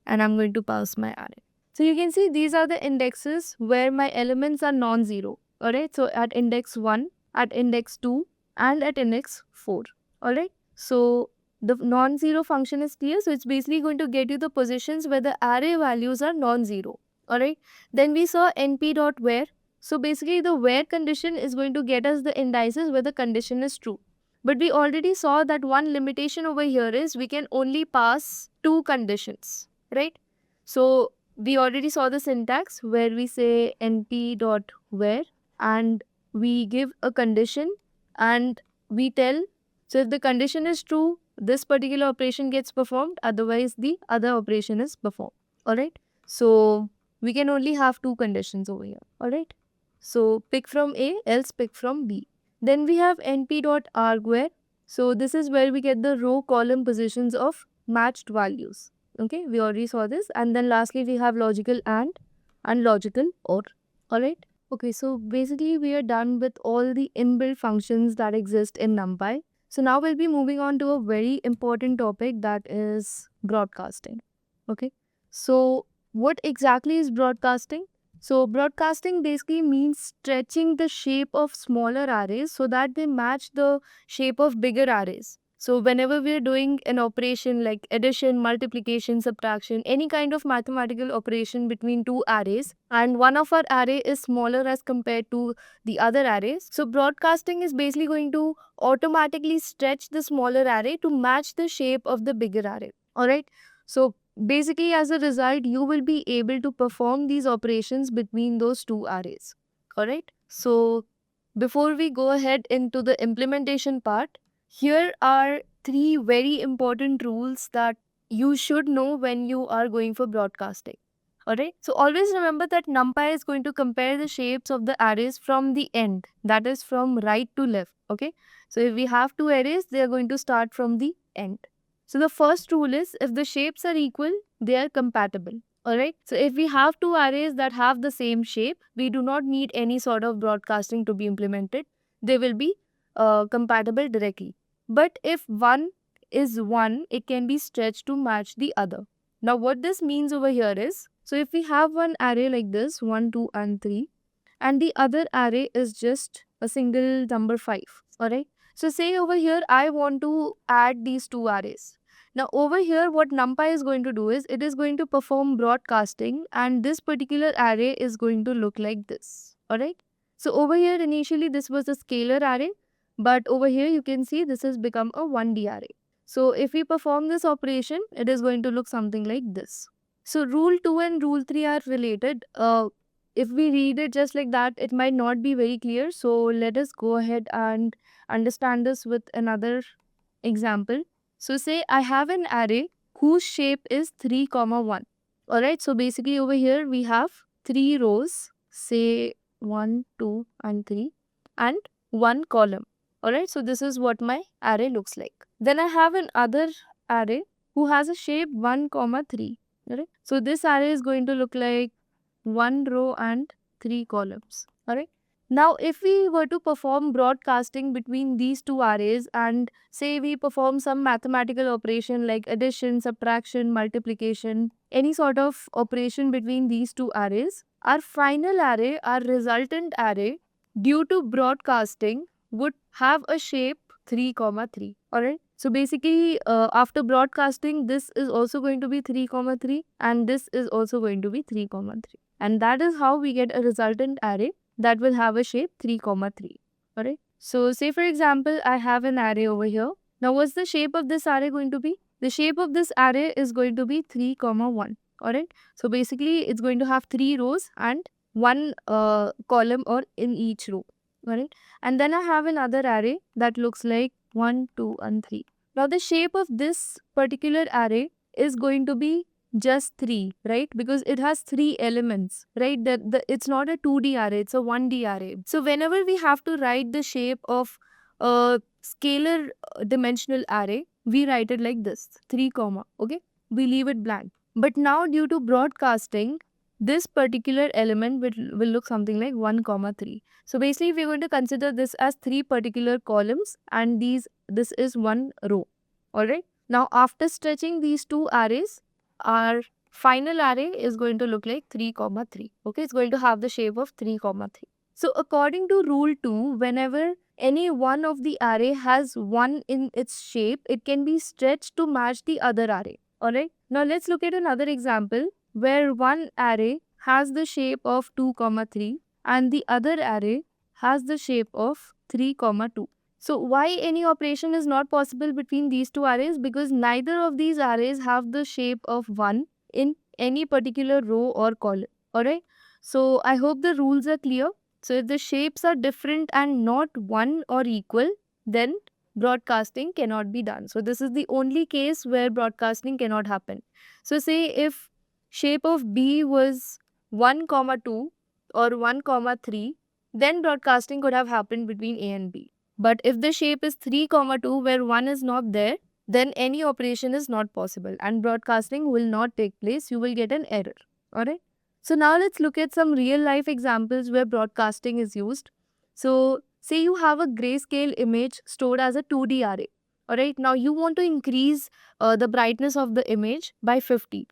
and I'm going to pass my array. So you can see these are the indexes where my elements are non-zero. Alright, so at index 1, at index 2 and at index 4. Alright, so the non-zero function is clear, so it's basically going to get you the positions where the array values are non-zero. Alright, then we saw np.where. So basically the where condition is going to get us the indices where the condition is true. But we already saw that one limitation over here is we can only pass two conditions, right? So we already saw the syntax where we say np.where and we give a condition and we tell, so if the condition is true, this particular operation gets performed, otherwise the other operation is performed. Alright, so we can only have two conditions over here. Alright, so pick from A, else pick from B. Then we have np.argwhere. So this is where we get the row column positions of matched values. Okay, we already saw this. And then lastly we have logical and logical OR. Alright. Okay, so basically we are done with all the inbuilt functions that exist in NumPy. So now we'll be moving on to a very important topic, that is broadcasting. Okay, so what exactly is broadcasting? So broadcasting basically means stretching the shape of smaller arrays so that they match the shape of bigger arrays. So whenever we are doing an operation like addition, multiplication, subtraction, any kind of mathematical operation between two arrays, and one of our array is smaller as compared to the other arrays, so broadcasting is basically going to automatically stretch the smaller array to match the shape of the bigger array. Alright, so basically as a result you will be able to perform these operations between those two arrays. Alright, so before we go ahead into the implementation part, here are three very important rules that you should know when you are going for broadcasting. Alright, so always remember that NumPy is going to compare the shapes of the arrays from the end, that is from right to left. Okay, so if we have two arrays, they are going to start from the end. So the first rule is if the shapes are equal, they are compatible. Alright, so if we have two arrays that have the same shape, we do not need any sort of broadcasting to be implemented. They will be compatible directly. But if one is 1, it can be stretched to match the other. Now what this means over here is, so if we have one array like this, 1, 2 and 3, and the other array is just a single number 5. Alright, so say over here I want to add these two arrays. Now over here what NumPy is going to do is it is going to perform broadcasting, and this particular array is going to look like this. Alright. So over here initially this was a scalar array, but over here you can see this has become a 1D array. So if we perform this operation, it is going to look something like this. So rule 2 and rule 3 are related. If we read it just like that, it might not be very clear. So let us go ahead and understand this with another example. So say I have an array whose shape is 3, 1. Alright, so basically over here we have 3 rows, say 1, 2 and 3, and 1 column. Alright, so this is what my array looks like. Then I have another array who has a shape 1, 3. Alright, so this array is going to look like 1 row and 3 columns. Alright. Now, if we were to perform broadcasting between these two arrays and say we perform some mathematical operation like addition, subtraction, multiplication, any sort of operation between these two arrays, our final array, our resultant array, due to broadcasting would have a shape 3, 3. Alright. So basically, after broadcasting, this is also going to be 3, 3, and this is also going to be 3, 3. And that is how we get a resultant array that will have a shape 3, 3. Alright. So say for example, I have an array over here. Now what's the shape of this array going to be? The shape of this array is going to be 3, 1. Alright. So basically it's going to have 3 rows and 1 column or in each row. Alright. And then I have another array that looks like 1, 2 and 3. Now the shape of this particular array is going to be just 3, right? Because it has 3 elements, right? It's not a 2D array, it's a 1D array. So whenever we have to write the shape of a scalar dimensional array, we write it like this, 3 comma, okay? We leave it blank. But now due to broadcasting, this particular element will look something like 1, 3. So basically we're going to consider this as 3 particular columns, and this is 1 row. Alright. Now after stretching these two arrays, our final array is going to look like 3, 3. Okay, it's going to have the shape of 3, 3. So according to rule 2, whenever any one of the array has 1 in its shape, it can be stretched to match the other array. Alright. Now let's look at another example where one array has the shape of 2, 3 and the other array has the shape of 3, 2. So why any operation is not possible between these two arrays? Because neither of these arrays have the shape of 1 in any particular row or column. Alright. So I hope the rules are clear. So if the shapes are different and not 1 or equal, then broadcasting cannot be done. So this is the only case where broadcasting cannot happen. So say if shape of B was 1, 2 or 1, 3, then broadcasting could have happened between A and B. But if the shape is 3, 2 where 1 is not there, then any operation is not possible and broadcasting will not take place. You will get an error. Alright. So now let's look at some real life examples where broadcasting is used. So say you have a grayscale image stored as a 2D array. Alright. Now you want to increase the brightness of the image by 50.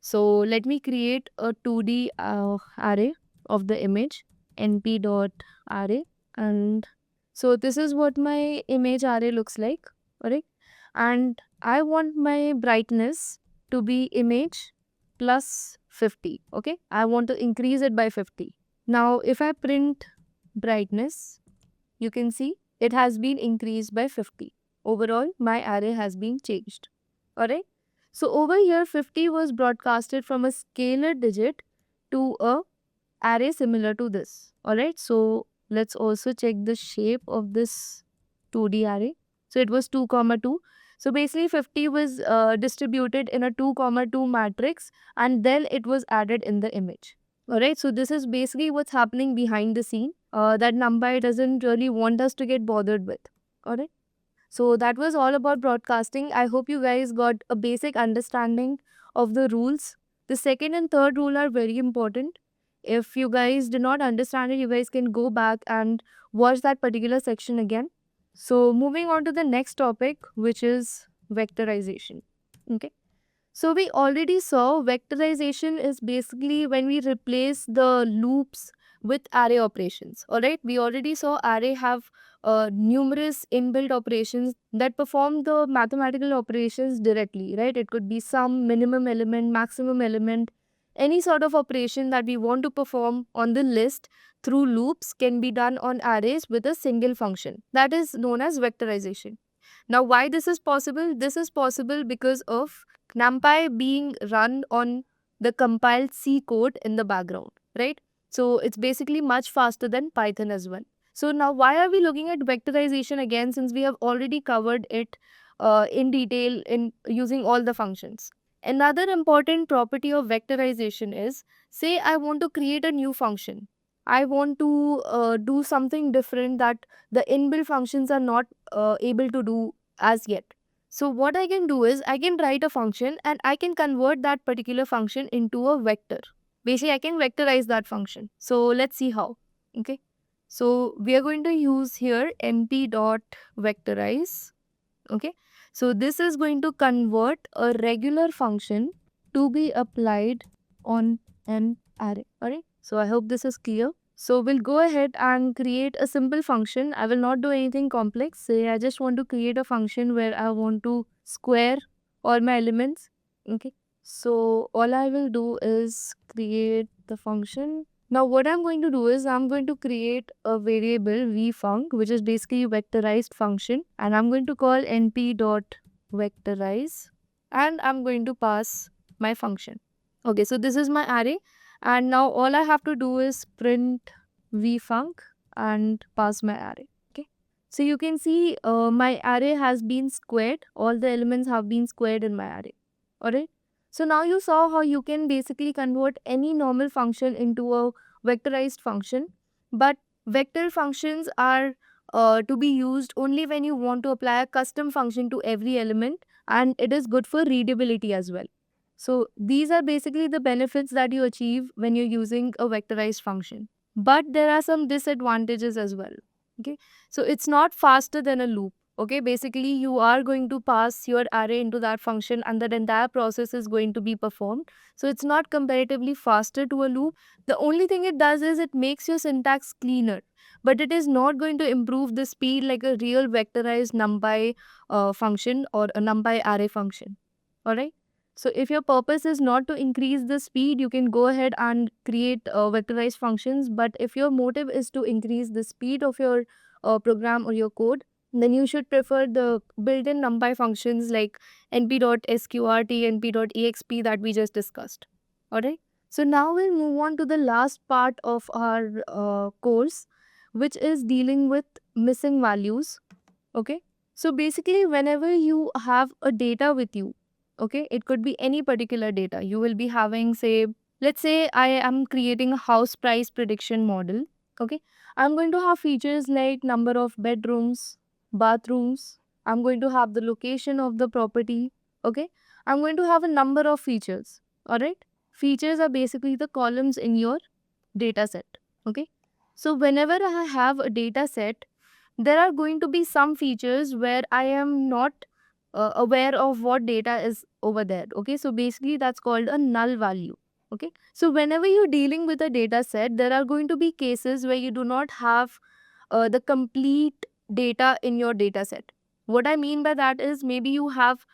So let me create a 2D array of the image, np.array, and so this is what my image array looks like. Alright, and I want my brightness to be image plus 50. Okay, I want to increase it by 50. Now if I print brightness, you can see it has been increased by 50. Overall my array has been changed. Alright, so over here 50 was broadcasted from a scalar digit to a array similar to this. Alright, so let's also check the shape of this 2D array. So it was 2, 2. So basically 50 was distributed in a 2, 2 matrix, and then it was added in the image. Alright, so this is basically what's happening behind the scene that NumPy doesn't really want us to get bothered with. Alright. So that was all about broadcasting. I hope you guys got a basic understanding of the rules, The second and third rule are very important. If you guys do not understand it, you guys can go back and watch that particular section again. So moving on to the next topic, which is vectorization. Okay. So we already saw vectorization is basically when we replace the loops with array operations. Alright, we already saw array have numerous inbuilt operations that perform the mathematical operations directly, right? It could be sum, minimum element, maximum element, any sort of operation that we want to perform on the list through loops can be done on arrays with a single function. That is known as vectorization. Now, why this is possible? This is possible because of NumPy being run on the compiled C code in the background, right? So it's basically much faster than Python as well. So now why are we looking at vectorization again, since we have already covered it in detail in using all the functions? Another important property of vectorization is, say I want to create a new function. I want to do something different that the inbuilt functions are not able to do as yet. So what I can do is I can write a function and I can convert that particular function into a vector. Basically, I can vectorize that function. So let's see how. Okay. So we are going to use here np.vectorize. Okay. So this is going to convert a regular function to be applied on an array. Alright. So I hope this is clear. So we'll go ahead and create a simple function. I will not do anything complex. Say I just want to create a function where I want to square all my elements. Okay. So all I will do is create the function. Now what I'm going to do is I'm going to create a variable vfunc, which is basically vectorized function, and I'm going to call np.vectorize and I'm going to pass my function. Okay, so this is my array, and now all I have to do is print vfunc and pass my array. Okay, so you can see my array has been squared. All the elements have been squared in my array. Alright. So now you saw how you can basically convert any normal function into a vectorized function. But vector functions are to be used only when you want to apply a custom function to every element, and it is good for readability as well. So these are basically the benefits that you achieve when you're using a vectorized function. But there are some disadvantages as well. Okay, so it's not faster than a loop. Okay, basically you are going to pass your array into that function and that entire process is going to be performed. So it's not comparatively faster to a loop. The only thing it does is it makes your syntax cleaner, but it is not going to improve the speed like a real vectorized NumPy function or a NumPy array function. Alright. So if your purpose is not to increase the speed, you can go ahead and create vectorized functions. But if your motive is to increase the speed of your program or your code, then you should prefer the built-in NumPy functions like np.sqrt, np.exp that we just discussed. Alright. So now we'll move on to the last part of our course, which is dealing with missing values. Okay. So basically, whenever you have a data with you, okay, it could be any particular data. You will be having, say, let's say I am creating a house price prediction model. Okay. I'm going to have features like number of bedrooms, bathrooms. I'm going to have the location of the property. Okay. I'm going to have a number of features. Alright. Features are basically the columns in your data set. Okay. So whenever I have a data set, there are going to be some features where I am not aware of what data is over there. Okay, so basically that's called a null value. Okay, so whenever you're dealing with a data set, there are going to be cases where you do not have the complete data in your data set. What I mean by that is maybe you have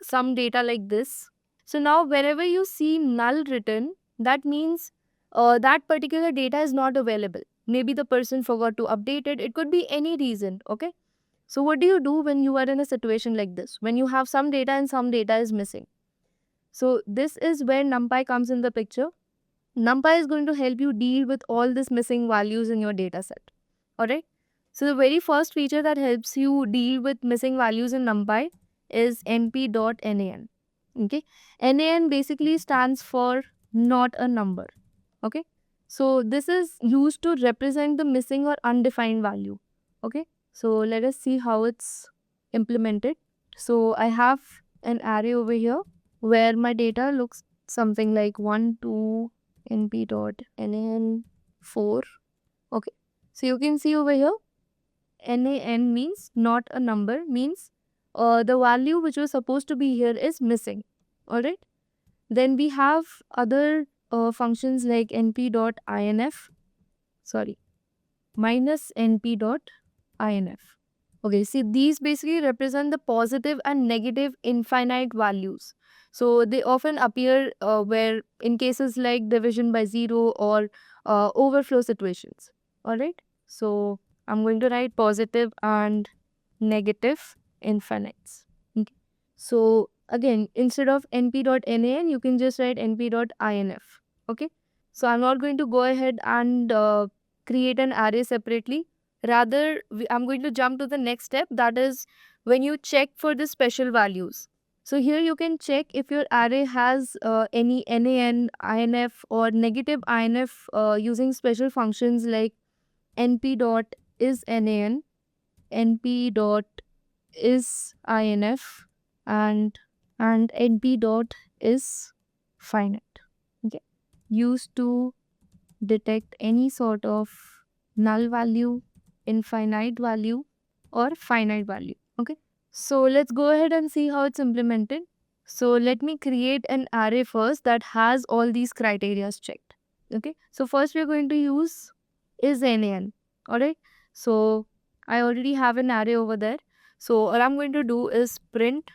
some data like this. So now wherever you see null written, that means that particular data is not available. Maybe the person forgot to update it. It could be any reason. Okay. So what do you do when you are in a situation like this? When you have some data and some data is missing. So this is where NumPy comes in the picture. NumPy is going to help you deal with all these missing values in your data set. Alright. So the very first feature that helps you deal with missing values in NumPy is np.nan. Okay. Nan basically stands for not a number. Okay. So this is used to represent the missing or undefined value. Okay. So let us see how it's implemented. So I have an array over here where my data looks something like 1, 2, np dot nan 4. Okay, so you can see over here, nan means not a number, means the value which was supposed to be here is missing. Alright, then we have other functions like np dot inf, sorry, minus np dot inf. Okay, see, these basically represent the positive and negative infinite values. So they often appear where in cases like division by 0 or overflow situations. Alright, so I'm going to write positive and negative infinites. Okay. So again, instead of np.nan, you can just write np.inf. Okay, so I'm not going to go ahead and create an array separately. Rather, I'm going to jump to the next step, that is when you check for the special values. So here you can check if your array has any nan, inf or negative inf using special functions like np dot is nan, np dot is inf, and np dot is finite. Okay, used to detect any sort of null value, infinite value or finite value. Okay, so let's go ahead and see how it's implemented. So let me create an array first that has all these criteria checked. Okay, so first we're going to use is nan. Alright, so I already have an array over there. So all I'm going to do is print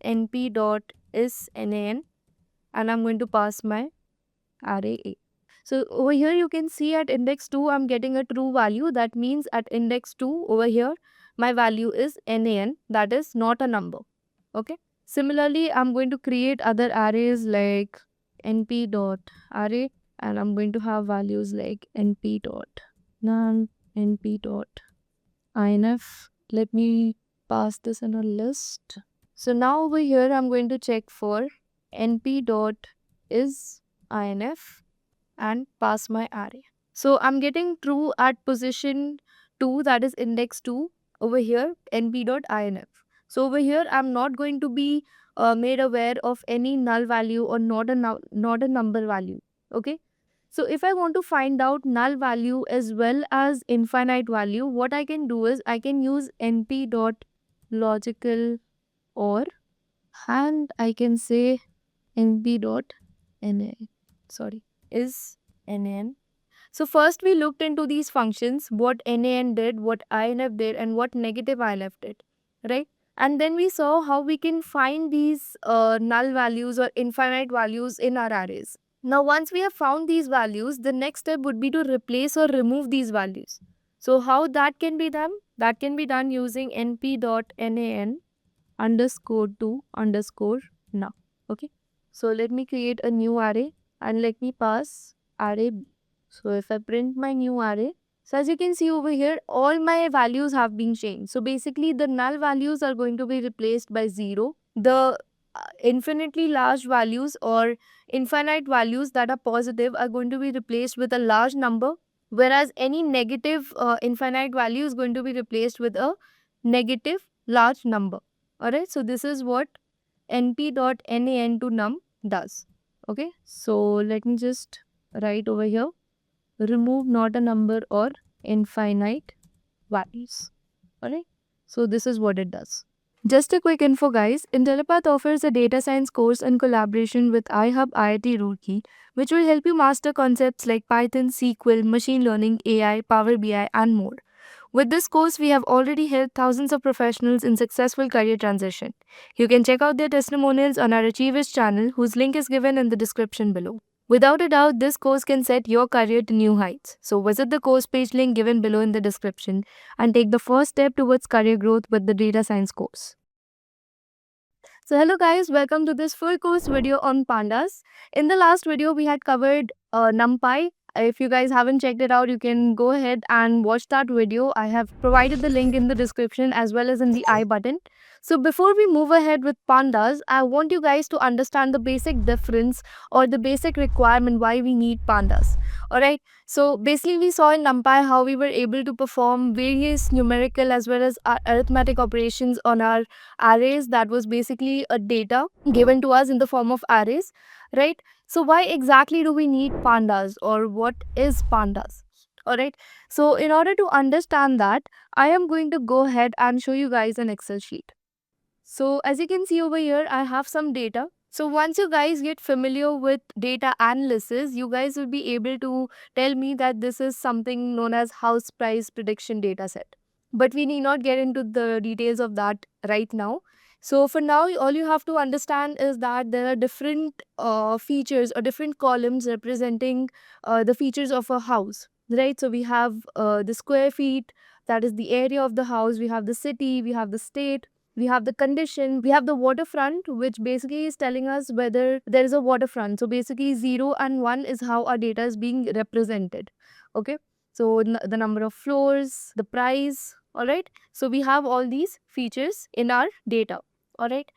np dot is nan and I'm going to pass my array A. So over here you can see at index 2 I'm getting a true value. That means at index 2 over here my value is nan, that is not a number. Okay, similarly I'm going to create other arrays like np dot array and I'm going to have values like np dot null, np dot inf. Let me pass this in a list. So now over here I'm going to check for np dot is inf and pass my array. So I'm getting true at position 2, that is index 2 over here, np.inf. So over here I'm not going to be made aware of any null value or not a number value. Okay, so if I want to find out null value as well as infinite value, what I can do is I can use np.logical or, and I can say np.na, sorry, is nan. So first we looked into these functions, what nan did, what inf did, and what negative inf did, right? And then we saw how we can find these null values or infinite values in our arrays. Now once we have found these values, the next step would be to replace or remove these values. So how that can be done? That can be done using np.nan underscore to underscore now. Okay, so let me create a new array and let me pass array B. So if I print my new array, so as you can see over here, all my values have been changed. So basically the null values are going to be replaced by 0. The infinitely large values or infinite values that are positive are going to be replaced with a large number, whereas any negative infinite value is going to be replaced with a negative large number. Alright, so this is what np.nan to num does. Okay, so let me just write over here, remove not a number or infinite values. Alright, so this is what it does. Just a quick info guys, Intellipaat offers a data science course in collaboration with iHub IIT Roorkee, which will help you master concepts like Python, SQL, machine learning, AI, Power BI and more. With this course, we have already helped thousands of professionals in successful career transition. You can check out their testimonials on our Achievers channel, whose link is given in the description below. Without a doubt, this course can set your career to new heights. So visit the course page link given below in the description and take the first step towards career growth with the data science course. So hello guys, welcome to this full course video on Pandas. In the last video, we had covered NumPy. If you guys haven't checked it out, you can go ahead and watch that video. I have provided the link in the description as well as in the I button. So before we move ahead with Pandas, I want you guys to understand the basic difference or the basic requirement why we need Pandas. Alright, so basically we saw in NumPy how we were able to perform various numerical as well as arithmetic operations on our arrays. That was basically a data given to us in the form of arrays. right? So why exactly do we need pandas, or what is pandas? All right. So in order to understand that, I am going to go ahead and show you guys an Excel sheet. So as you can see over here, I have some data. So once you guys get familiar with data analysis, you guys will be able to tell me that this is something known as house price prediction data set. But we need not get into the details of that right now. So for now, all you have to understand is that there are different features or different columns representing the features of a house, right? So we have the square feet, that is the area of the house. We have the city, we have the state, we have the condition, we have the waterfront, which basically is telling us whether there is a waterfront. So basically 0 and 1 is how our data is being represented. Okay. So the number of floors, the price, all right. So we have all these features in our data. All right.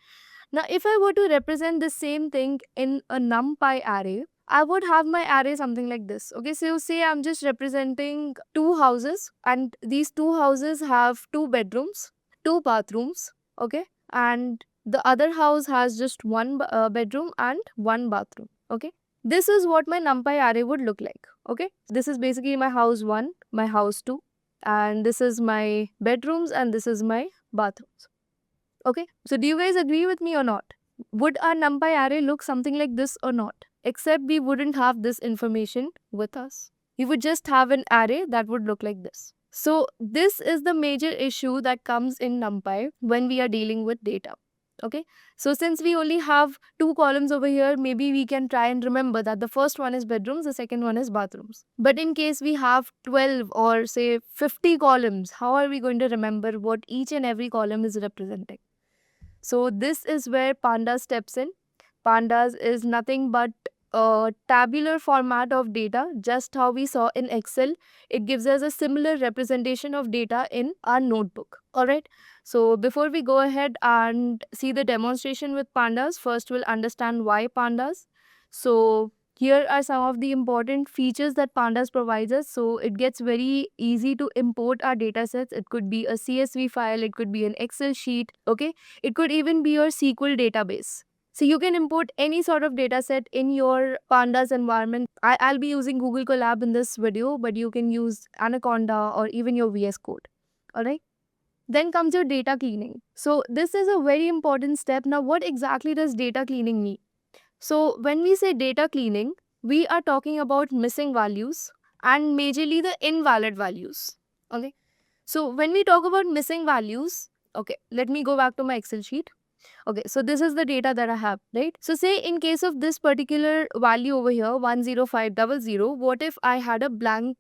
Now, if I were to represent the same thing in a NumPy array, I would have my array something like this. Okay, so say I'm just representing two houses, and these two houses have two bedrooms, two bathrooms. Okay, and the other house has just one bedroom and one bathroom. Okay, this is what my NumPy array would look like. Okay, this is basically my house 1, my house 2, and this is my bedrooms, and this is my bathrooms. Okay, so do you guys agree with me or not? Would our NumPy array look something like this or not? Except we wouldn't have this information with us. We would just have an array that would look like this. So this is the major issue that comes in NumPy when we are dealing with data. Okay, so since we only have two columns over here, maybe we can try and remember that the first one is bedrooms, the second one is bathrooms. But in case we have 12 or say 50 columns, how are we going to remember what each and every column is representing? So this is where Pandas steps in. Pandas is nothing but a tabular format of data, just how we saw in Excel. It gives us a similar representation of data in our notebook. Alright, so before we go ahead and see the demonstration with Pandas, first we'll understand why Pandas. So here are some of the important features that Pandas provides us. So it gets very easy to import our data sets. It could be a CSV file, it could be an Excel sheet, okay? It could even be your SQL database. So you can import any sort of data set in your Pandas environment. I'll be using Google Colab in this video, but you can use Anaconda or even your VS Code. Alright. Then comes your data cleaning. So this is a very important step. Now, what exactly does data cleaning mean? So when we say data cleaning, we are talking about missing values and majorly the invalid values. Okay. So when we talk about missing values, okay, let me go back to my Excel sheet. Okay, so this is the data that I have, right? So say in case of this particular value over here, 10500, what if I had a blank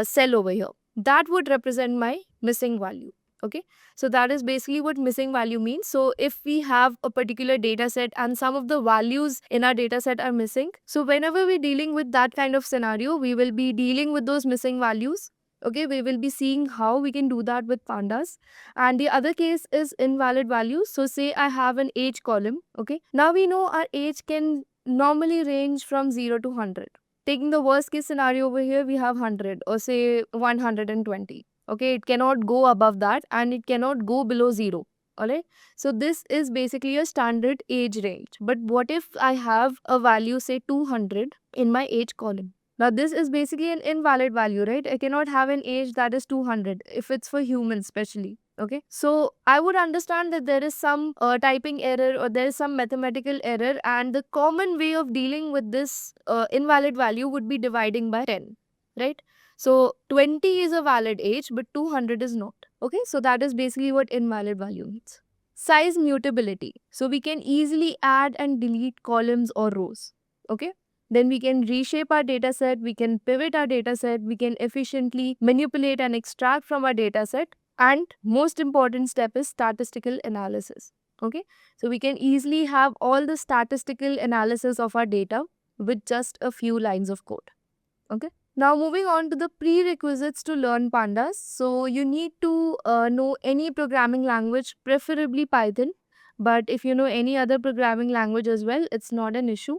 cell over here? That would represent my missing value. Okay, so that is basically what missing value means. So if we have a particular data set and some of the values in our data set are missing, so whenever we're dealing with that kind of scenario, we will be dealing with those missing values. Okay, we will be seeing how we can do that with Pandas. And the other case is invalid values. So say I have an age column. Okay, now we know our age can normally range from 0 to 100. Taking the worst case scenario over here, we have 100 or say 120. Okay, it cannot go above that and it cannot go below 0. Alright, so this is basically a standard age range. But what if I have a value say 200 in my age column? Now, this is basically an invalid value, right? I cannot have an age that is 200 if it's for humans, especially. Okay. So, I would understand that there is some typing error or there is some mathematical error, and the common way of dealing with this invalid value would be dividing by 10, right? So, 20 is a valid age, but 200 is not. Okay. So, that is basically what invalid value means. Size mutability. So, we can easily add and delete columns or rows. Okay. Then we can reshape our data set, we can pivot our data set, we can efficiently manipulate and extract from our data set. And most important step is statistical analysis. Okay, so we can easily have all the statistical analysis of our data with just a few lines of code. Okay. Now moving on to the prerequisites to learn Pandas. So you need to know any programming language, preferably Python. But if you know any other programming language as well, it's not an issue.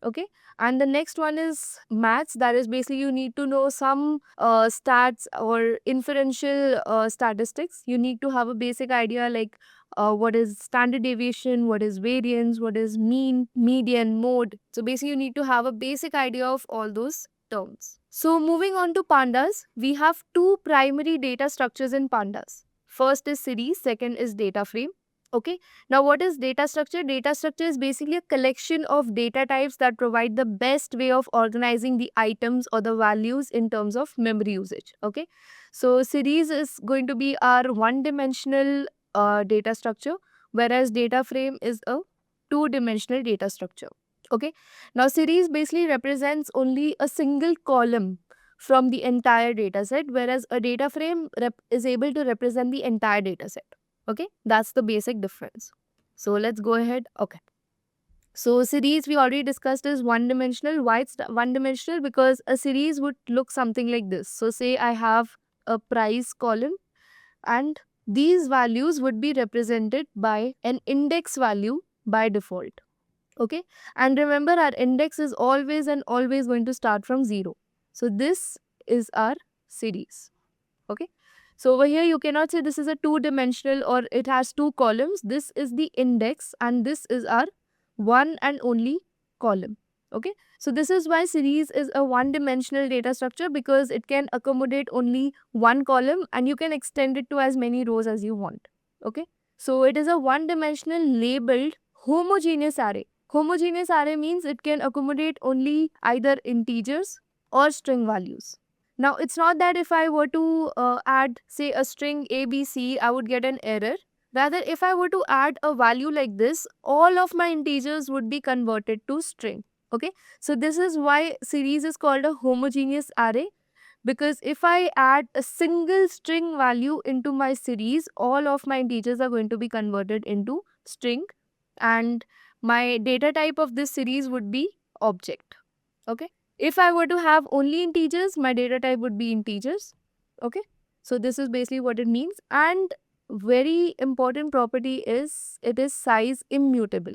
Okay, and the next one is maths. That is basically you need to know some stats or inferential statistics. You need to have a basic idea like what is standard deviation, what is variance, what is mean, median, mode. So basically you need to have a basic idea of all those terms. So moving on to pandas, we have two primary data structures in pandas. First is series, second is data frame. Okay, now what is data structure? Data structure is basically a collection of data types that provide the best way of organizing the items or the values in terms of memory usage. Okay, so series is going to be our one-dimensional data structure, whereas data frame is a two-dimensional data structure. Okay, now series basically represents only a single column from the entire data set, whereas a data frame is able to represent the entire data set. Okay, that's the basic difference. So let's go ahead. Okay, so series we already discussed is one dimensional. Why it's one dimensional? Because a series would look something like this. So say I have a price column, and these values would be represented by an index value by default. Okay, and remember our index is always and always going to start from 0. So this is our series. Okay, so over here you cannot say this is a two-dimensional or it has two columns. This is the index and this is our one and only column. Okay, so this is why series is a one-dimensional data structure, because it can accommodate only one column and you can extend it to as many rows as you want. Okay, so it is a one-dimensional labeled homogeneous array. Homogeneous array means it can accommodate only either integers or string values. Now, it's not that if I were to add, say, a string ABC, I would get an error. Rather, if I were to add a value like this, all of my integers would be converted to string. Okay, so this is why series is called a homogeneous array, because if I add a single string value into my series, all of my integers are going to be converted into string, and my data type of this series would be object. Okay, if I were to have only integers, my data type would be integers. Okay, so this is basically what it means. And very important property is it is size immutable.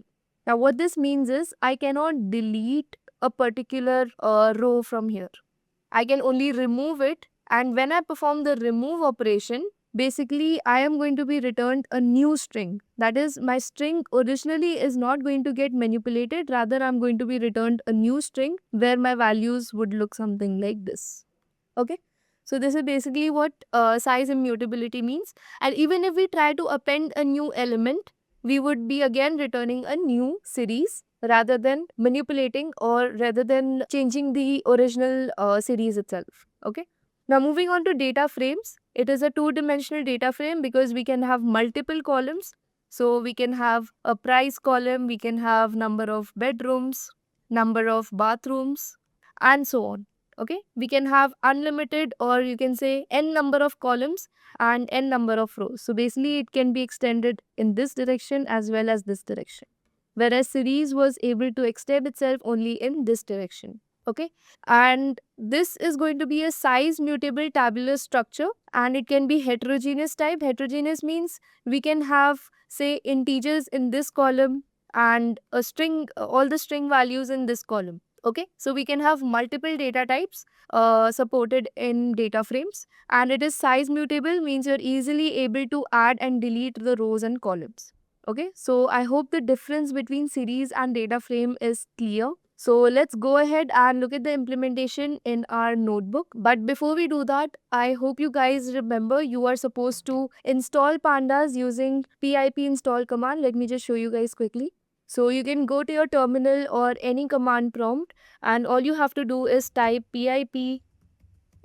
Now what this means is I cannot delete a particular row from here. I can only remove it, and when I perform the remove operation, basically I am going to be returned a new string. That is, my string originally is not going to get manipulated, rather I'm going to be returned a new string where my values would look something like this. Okay, so this is basically what size immutability means. And even if we try to append a new element, we would be again returning a new series rather than manipulating or rather than changing the original series itself. Okay, now moving on to data frames. It is a two-dimensional data frame because we can have multiple columns. So we can have a price column, we can have number of bedrooms, number of bathrooms, and so on. Okay, we can have unlimited, or you can say n number of columns and n number of rows. So basically it can be extended in this direction as well as this direction, whereas series was able to extend itself only in this direction. Okay, and this is going to be a size mutable tabular structure, and it can be heterogeneous type. Heterogeneous means we can have, say, integers in this column and a string, all the string values in this column. Okay, so we can have multiple data types supported in data frames, and it is size mutable, means you're easily able to add and delete the rows and columns. Okay, so I hope the difference between series and data frame is clear. So let's go ahead and look at the implementation in our notebook. But before we do that, I hope you guys remember you are supposed to install pandas using pip install command. Let me just show you guys quickly. So you can go to your terminal or any command prompt, and all you have to do is type pip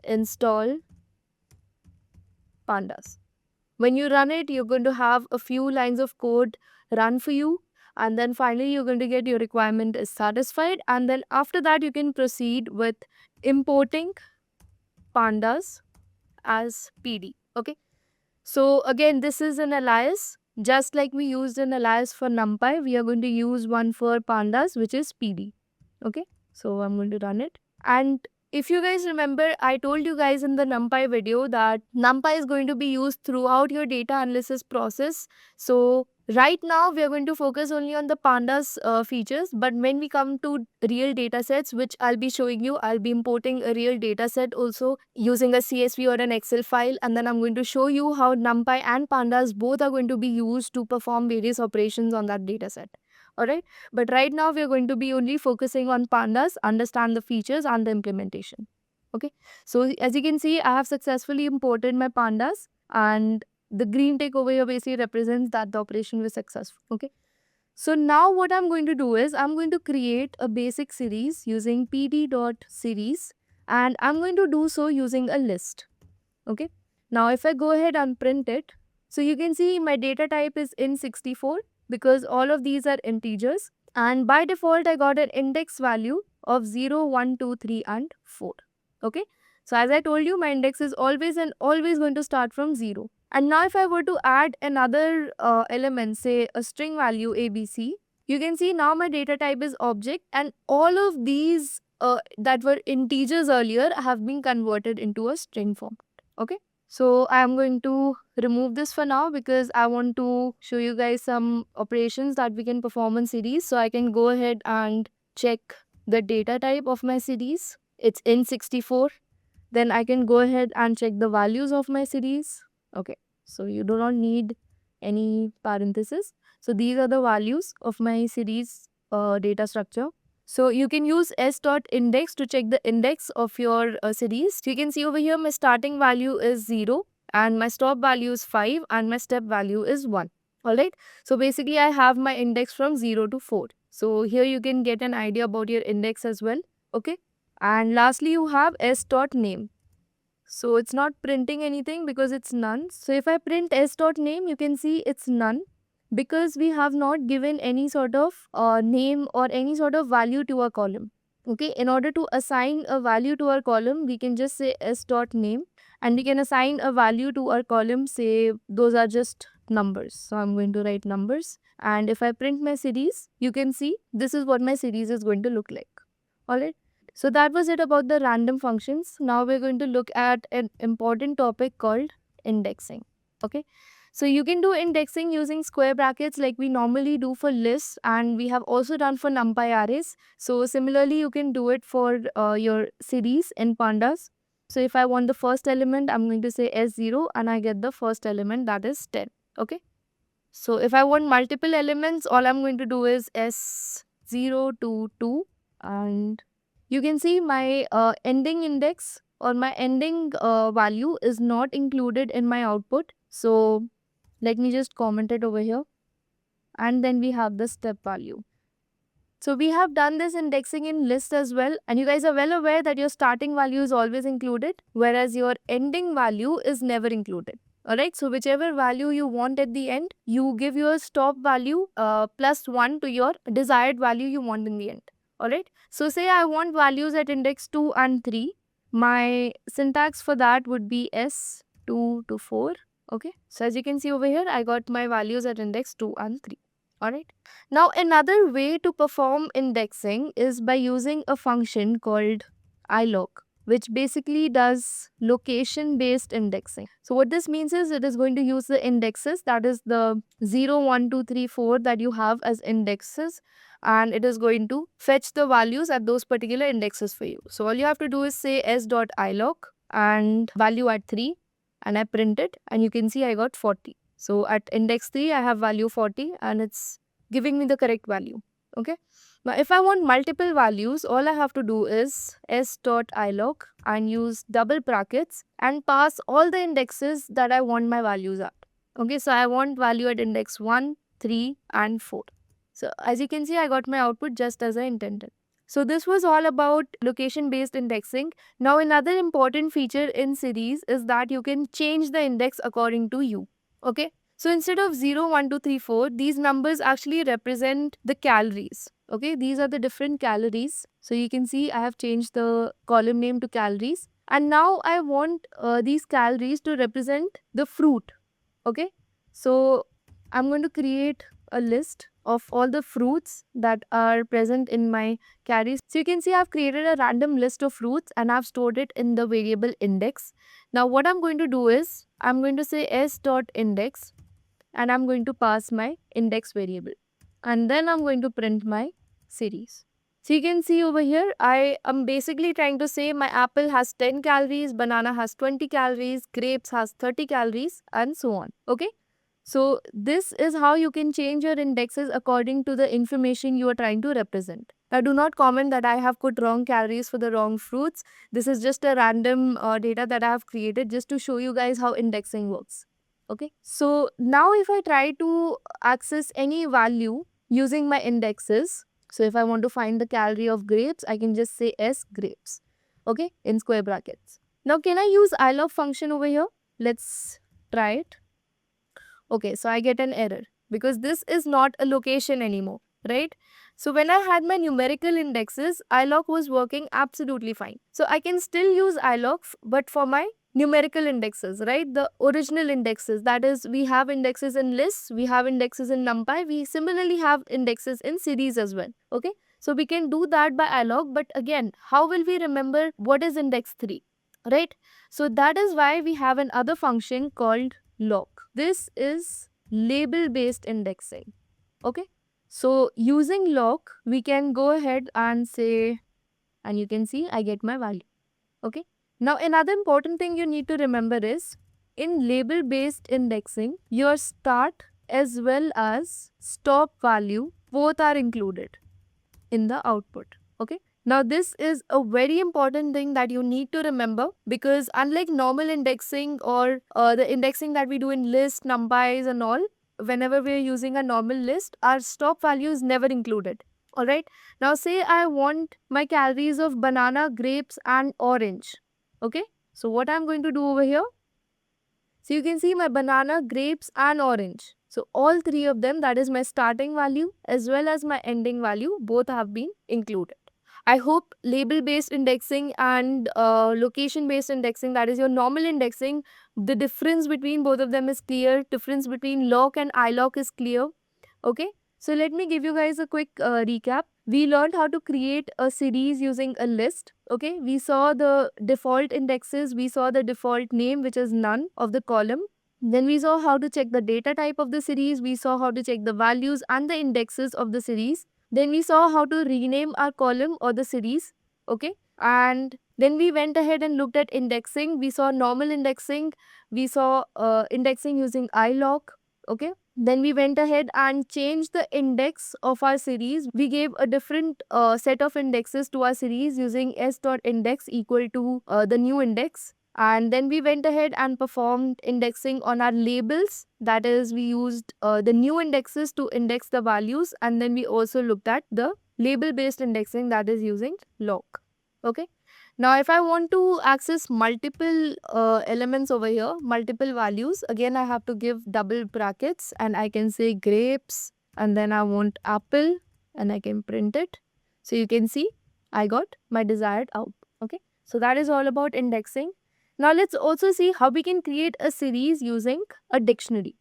install pandas. When you run it, you're going to have a few lines of code run for you, and then finally you're going to get your requirement is satisfied, and then after that you can proceed with importing pandas as PD. Okay, so again, this is an alias. Just like we used an alias for NumPy, we are going to use one for pandas, which is PD. Okay, so I'm going to run it. And if you guys remember, I told you guys in the NumPy video that NumPy is going to be used throughout your data analysis process. So Right now, we are going to focus only on the pandas features, but when we come to real data sets, which I'll be showing you, I'll be importing a real data set also using a CSV or an Excel file, and then I'm going to show you how NumPy and pandas both are going to be used to perform various operations on that data set. Alright, but right now we are going to be only focusing on pandas, understand the features and the implementation. Okay, so as you can see, I have successfully imported my pandas, and the green tick over here basically represents that the operation was successful. Okay, so now what I'm going to do is I'm going to create a basic series using pd.series, and I'm going to do so using a list. Okay, now if I go ahead and print it, so you can see my data type is in64 because all of these are integers, and by default I got an index value of 0, 1, 2, 3 and 4. Okay, so as I told you, my index is always and always going to start from 0. And now if I were to add another element, say a string value ABC, you can see now my data type is object, and all of these that were integers earlier have been converted into a string form. Okay, so I'm going to remove this for now because I want to show you guys some operations that we can perform in series. So I can go ahead and check the data type of my series. It's in64. Then I can go ahead and check the values of my series. Okay, so you do not need any parenthesis. So these are the values of my series data structure. So you can use s.index to check the index of your series. So you can see over here my starting value is 0 and my stop value is 5 and my step value is 1. Alright, so basically I have my index from 0 to 4. So here you can get an idea about your index as well. Okay, and lastly you have s.name. So it's not printing anything because it's none. So if I print s.name, you can see it's none because we have not given any sort of name or any sort of value to a column. Okay, in order to assign a value to our column, we can just say s.name, and we can assign a value to our column, say those are just numbers. So I'm going to write numbers, and if I print my series, you can see this is what my series is going to look like. Alright. So that was it about the random functions. Now we're going to look at an important topic called indexing. Okay. So you can do indexing using square brackets like we normally do for lists, and we have also done for NumPy arrays. So similarly, you can do it for your series in pandas. So if I want the first element, I'm going to say S0 and I get the first element, that is 10. Okay. So if I want multiple elements, all I'm going to do is S0 to 2, and you can see my ending index or my ending value is not included in my output. So let me just comment it over here, and then we have the step value. So we have done this indexing in list as well, and you guys are well aware that your starting value is always included, whereas your ending value is never included. Alright, so whichever value you want at the end, you give your stop value plus 1 to your desired value you want in the end. Alright, so say I want values at index 2 and 3. My syntax for that would be S2 to 4. Okay, so as you can see over here, I got my values at index 2 and 3. Alright. Now another way to perform indexing is by using a function called ilog, which basically does location based indexing. So what this means is it is going to use the indexes, that is the 0, 1, 2, 3, 4 that you have as indexes, and it is going to fetch the values at those particular indexes for you. So all you have to do is say s.ilog and value at 3, and I print it, and you can see I got 40. So at index 3, I have value 40 and it's giving me the correct value. Okay. Now if I want multiple values, all I have to do is s.ilog and use double brackets and pass all the indexes that I want my values at. Okay. So I want value at index 1, 3 and 4. So as you can see, I got my output just as I intended. So this was all about location based indexing. Now another important feature in series is that you can change the index according to you. Okay. So instead of 0, 1, 2, 3, 4, these numbers actually represent the calories. Okay. These are the different calories. So you can see I have changed the column name to calories. And now I want these calories to represent the fruit. Okay. So I'm going to create a list of all the fruits that are present in my carries. So you can see I've created a random list of fruits and I've stored it in the variable index. Now what I'm going to do is I'm going to say s.index and I'm going to pass my index variable. And then I'm going to print my series. So you can see over here, I am basically trying to say my apple has 10 calories, banana has 20 calories, grapes has 30 calories, and so on. Okay. So this is how you can change your indexes according to the information you are trying to represent. Now do not comment that I have put wrong calories for the wrong fruits. This is just a random data that I have created just to show you guys how indexing works. Okay. So now if I try to access any value using my indexes, so if I want to find the calorie of grapes, I can just say S grapes, okay, in square brackets. Now can I use ilog function over here? Let's try it. Okay, so I get an error because this is not a location anymore, right? So when I had my numerical indexes, ilog was working absolutely fine. So I can still use ilog, but for my numerical indexes, right? The original indexes, that is, we have indexes in lists, we have indexes in NumPy, we similarly have indexes in series as well, okay? So we can do that by ilog, but again, how will we remember what is index 3, right? So that is why we have another function called log. This is label based indexing, okay? So using log, we can go ahead and say, and you can see I get my value, okay? Now another important thing you need to remember is, in label based indexing, your start as well as stop value both are included in the output, okay? Now this is a very important thing that you need to remember, because unlike normal indexing or the indexing that we do in list, numpys and all, whenever we are using a normal list, our stop value is never included. Alright, now say I want my calories of banana, grapes and orange, okay? So what I'm going to do over here, so you can see my banana, grapes and orange. So all three of them, that is my starting value as well as my ending value, both have been included. I hope label based indexing and location based indexing, that is your normal indexing, the difference between both of them is clear. Difference between log and ilog is clear. Okay. So let me give you guys a quick recap. We learned how to create a series using a list. Okay. We saw the default indexes. We saw the default name, which is none of the column. Then we saw how to check the data type of the series. We saw how to check the values and the indexes of the series. Then we saw how to rename our column or the series, okay? And then we went ahead and looked at indexing. We saw normal indexing. We saw indexing using ilog, okay? Then we went ahead and changed the index of our series. We gave a different set of indexes to our series using s.index equal to the new index. And then we went ahead and performed indexing on our labels. That is, we used the new indexes to index the values. And then we also looked at the label based indexing, that is using log. Okay. Now, if I want to access multiple elements over here, multiple values, again, I have to give double brackets and I can say grapes and then I want apple and I can print it. So you can see I got my desired output. Okay. So that is all about indexing. Now let's also see how we can create a series using a dictionary.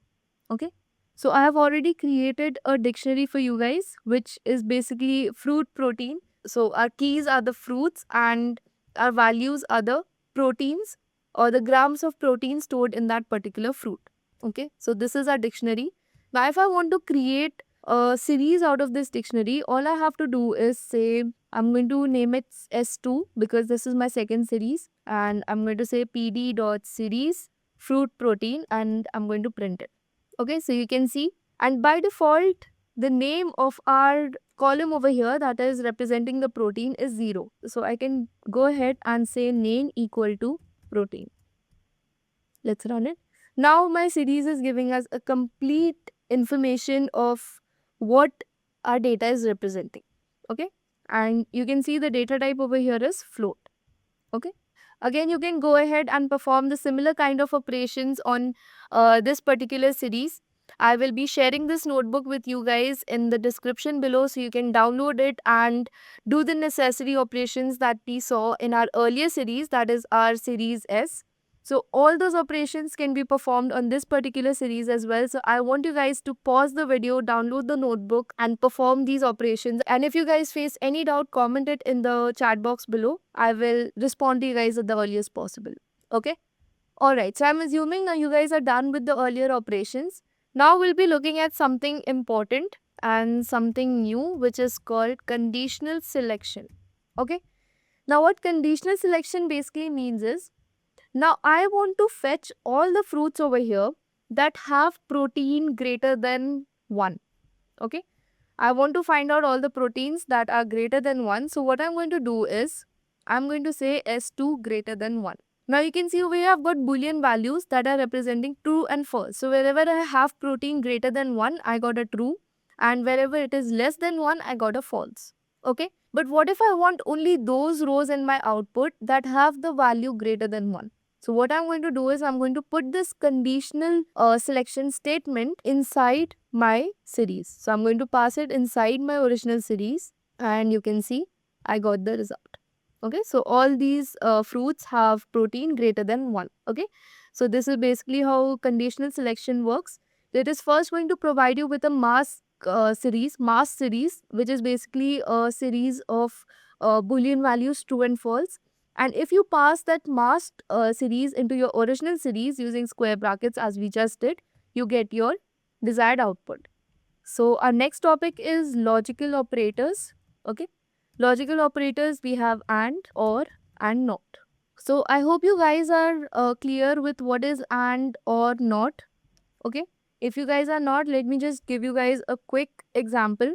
Okay. So I have already created a dictionary for you guys, which is basically fruit protein. So our keys are the fruits and our values are the proteins or the grams of protein stored in that particular fruit. Okay. So this is our dictionary. Now if I want to create a series out of this dictionary, all I have to do is say, I'm going to name it S2 because this is my second series, and I'm going to say pd.series fruit protein and I'm going to print it. Okay, so you can see, and by default the name of our column over here that is representing the protein is 0. So I can go ahead and say name equal to protein. Let's run it. Now my series is giving us a complete information of what our data is representing. Okay, and you can see the data type over here is float. Okay, again you can go ahead and perform the similar kind of operations on this particular series. I will be sharing this notebook with you guys in the description below, so you can download it and do the necessary operations that we saw in our earlier series, that is our series S. So all those operations can be performed on this particular series as well. So I want you guys to pause the video, download the notebook and perform these operations. And if you guys face any doubt, comment it in the chat box below. I will respond to you guys at the earliest possible. Okay. Alright, so I'm assuming now you guys are done with the earlier operations. Now we'll be looking at something important and something new, which is called conditional selection. Okay. Now what conditional selection basically means is, now I want to fetch all the fruits over here that have protein greater than 1. Okay. I want to find out all the proteins that are greater than 1. So what I'm going to do is, I'm going to say S2 greater than 1. Now you can see over here I've got boolean values that are representing true and false. So wherever I have protein greater than 1, I got a true, and wherever it is less than 1, I got a false. Okay. But what if I want only those rows in my output that have the value greater than 1? So what I'm going to do is, I'm going to put this conditional selection statement inside my series. So I'm going to pass it inside my original series, and you can see I got the result. Okay, so all these fruits have protein greater than 1. Okay, so this is basically how conditional selection works. It is first going to provide you with a mask series, which is basically a series of boolean values true and false. And if you pass that masked series into your original series using square brackets as we just did, you get your desired output. So our next topic is logical operators. Okay. Logical operators, we have and, or, and not. So I hope you guys are clear with what is and, or, not. Okay. If you guys are not, let me just give you guys a quick example.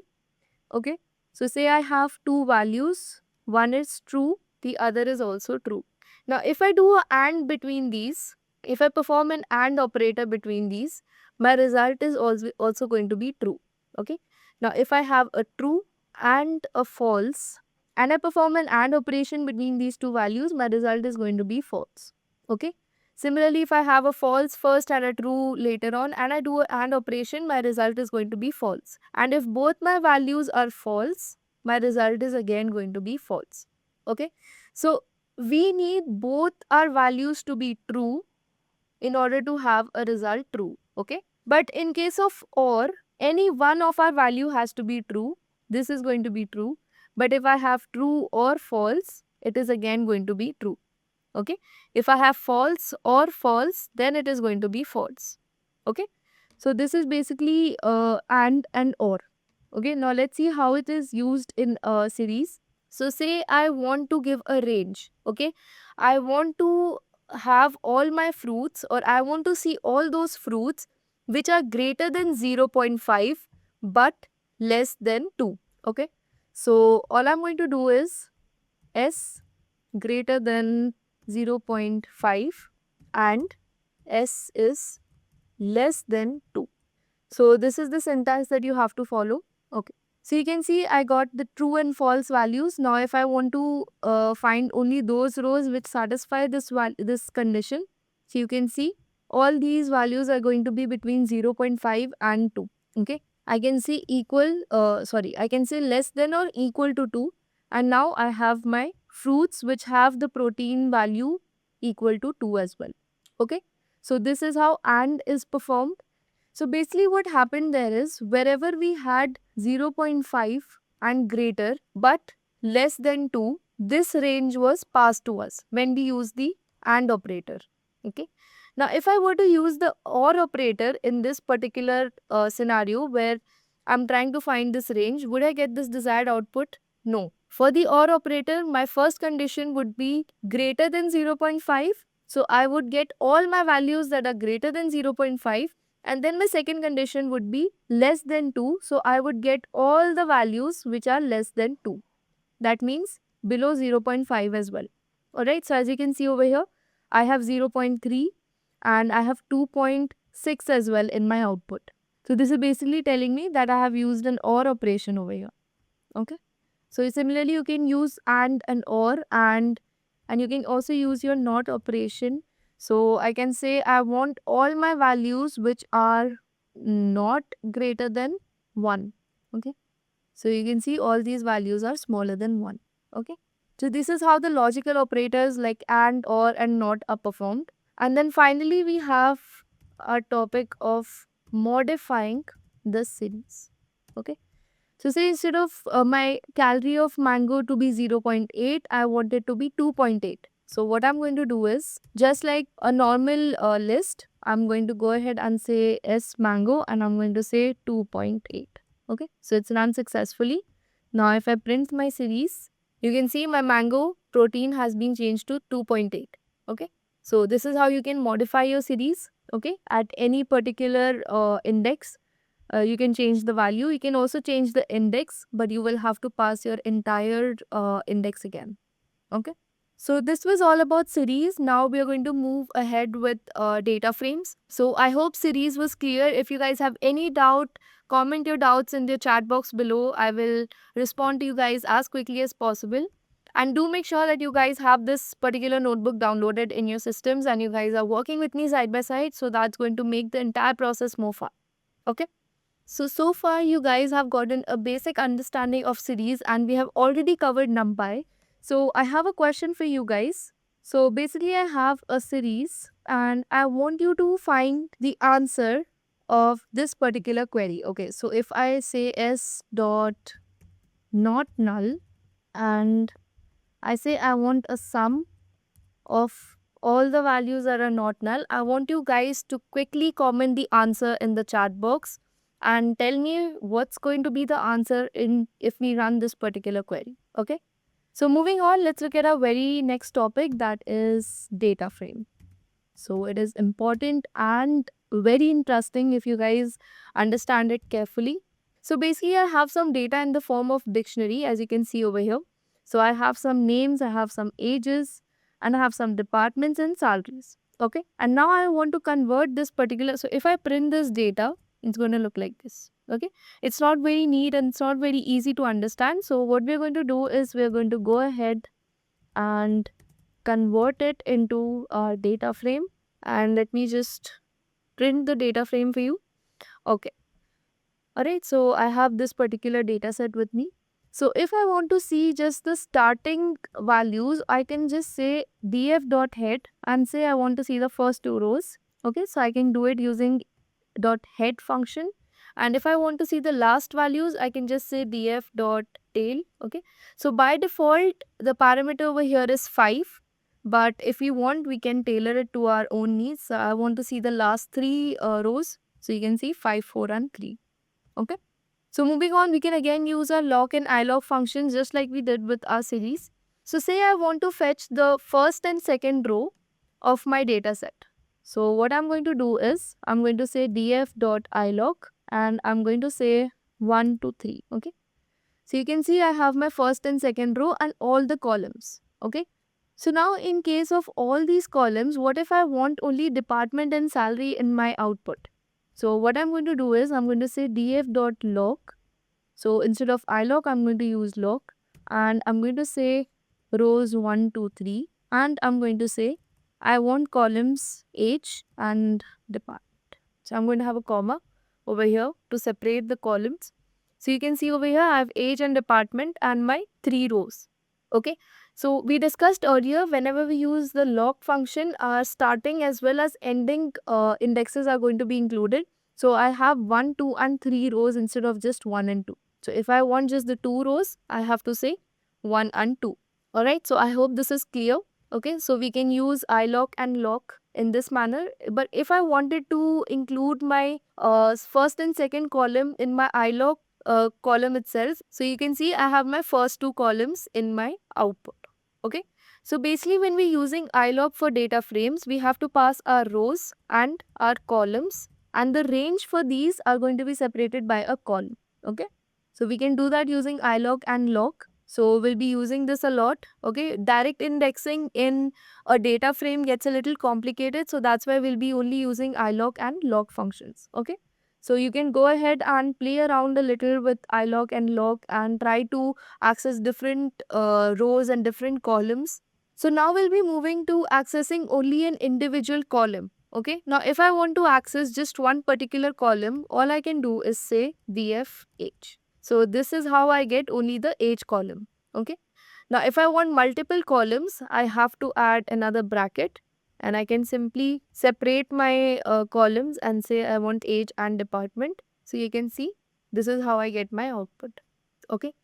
Okay. So say I have two values. One is true, the other is also true. Now if I do a and between these, if I perform an and operator between these, my result is also going to be true. Okay. Now if I have a true and a false, and I perform an and operation between these two values, my result is going to be false. Okay. Similarly, if I have a false first and a true later on, and I do an AND operation, my result is going to be false. And if both my values are false, my result is again going to be false. Okay. So we need both our values to be true in order to have a result true. Okay. But in case of OR, any one of our value has to be true. This is going to be true. But if I have true or false, it is again going to be true. Okay. If I have false or false, then it is going to be false. Okay. So this is basically and or. Okay. Now let's see how it is used in a series. So say I want to give a range. Okay. I want to have all my fruits, or I want to see all those fruits which are greater than 0.5 but less than 2. Okay. So all I'm going to do is S greater than 0.5 and S is less than 2. So this is the syntax that you have to follow. Okay. So you can see I got the true and false values. Now if I want to find only those rows which satisfy this condition, so you can see all these values are going to be between 0.5 and 2. Okay. I can see I can say less than or equal to 2. And now I have my fruits which have the protein value equal to 2 as well. Okay. So this is how AND is performed. So basically what happened there is, wherever we had 0.5 and greater but less than 2, this range was passed to us when we use the AND operator. Okay. Now if I were to use the OR operator in this particular scenario where I'm trying to find this range, would I get this desired output? No. For the OR operator, my first condition would be greater than 0.5. So I would get all my values that are greater than 0.5. And then my second condition would be less than 2. So I would get all the values which are less than 2. That means below 0.5 as well. Alright, so as you can see over here, I have 0.3 and I have 2.6 as well in my output. So this is basically telling me that I have used an OR operation over here. Okay. So similarly, you can use and or, and you can also use your not operation. So I can say I want all my values which are not greater than 1. Okay. So you can see all these values are smaller than 1. Okay. So this is how the logical operators like and, or, and not are performed. And then finally we have a topic of modifying the series. Okay. So say instead of my calorie of mango to be 0.8, I want it to be 2.8. So what I'm going to do is, just like a normal list, I'm going to go ahead and say S mango and I'm going to say 2.8. Okay, so it's run successfully. Now if I print my series, you can see my mango protein has been changed to 2.8. Okay, so this is how you can modify your series. Okay, at any particular index, you can change the value. You can also change the index, but you will have to pass your entire index again. Okay. So this was all about series. Now we are going to move ahead with data frames. So I hope series was clear. If you guys have any doubt, comment your doubts in the chat box below. I will respond to you guys as quickly as possible. And do make sure that you guys have this particular notebook downloaded in your systems and you guys are working with me side by side. So that's going to make the entire process more fun. Okay. So far you guys have gotten a basic understanding of series and we have already covered NumPy. So I have a question for you guys. So basically I have a series and I want you to find the answer of this particular query. Okay, so if I say s dot not null and I say I want a sum of all the values that are not null, I want you guys to quickly comment the answer in the chat box and tell me what's going to be the answer in if we run this particular query. Okay. So moving on, let's look at our very next topic, that is data frame. So it is important and very interesting if you guys understand it carefully. So basically I have some data in the form of dictionary, as you can see over here. So I have some names, I have some ages, and I have some departments and salaries. Okay. And now I want to convert this particular. So if I print this data, it's going to look like this. Okay. It's not very neat and it's not very easy to understand. So what we're going to do is we're going to go ahead and convert it into our data frame. And let me just print the data frame for you. Okay. Alright, so I have this particular data set with me. So if I want to see just the starting values, I can just say df.head and say I want to see the first two rows. Okay, so I can do it using .head function. And if I want to see the last values, I can just say df.tail. Okay, so by default, the parameter over here is 5. But if we want, we can tailor it to our own needs. So I want to see the last three rows. So you can see 5, 4 and 3. Okay. So moving on, we can again use our lock and ilog functions just like we did with our series. So say I want to fetch the first and second row of my data set. So what I'm going to do is I'm going to say df.ilog and I'm going to say 1 to 3. Okay. So you can see I have my first and second row and all the columns. Okay. So now in case of all these columns, what if I want only department and salary in my output? So what I'm going to do is I'm going to say df.log. So instead of ilog, I'm going to use log and I'm going to say rows 1, 2, 3 and I'm going to say I want columns age and department. So I'm going to have a comma over here to separate the columns. So you can see over here I have age and department and my 3 rows. Okay. So we discussed earlier, whenever we use the log function, our starting as well as ending indexes are going to be included. So I have 1, 2 and 3 rows instead of just 1 and 2. So if I want just the 2 rows, I have to say 1 and 2. Alright, so I hope this is clear. Okay, so we can use ilog and log in this manner. But if I wanted to include my first and second column in my ilog column itself, so you can see I have my first 2 columns in my output. Okay, so basically when we're using ilog for data frames, we have to pass our rows and our columns, and the range for these are going to be separated by a column. Okay, so we can do that using ilog and log. So we'll be using this a lot. Okay, direct indexing in a data frame gets a little complicated, so that's why we'll be only using ilog and log functions. Okay, so you can go ahead and play around a little with ilog and log and try to access different rows and different columns. So now we'll be moving to accessing only an individual column. Okay, now if I want to access just one particular column, all I can do is say df_age. So this is how I get only the age column. Okay, now if I want multiple columns, I have to add another bracket and I can simply separate my columns and say I want age and department. So you can see this is how I get my output. Okay,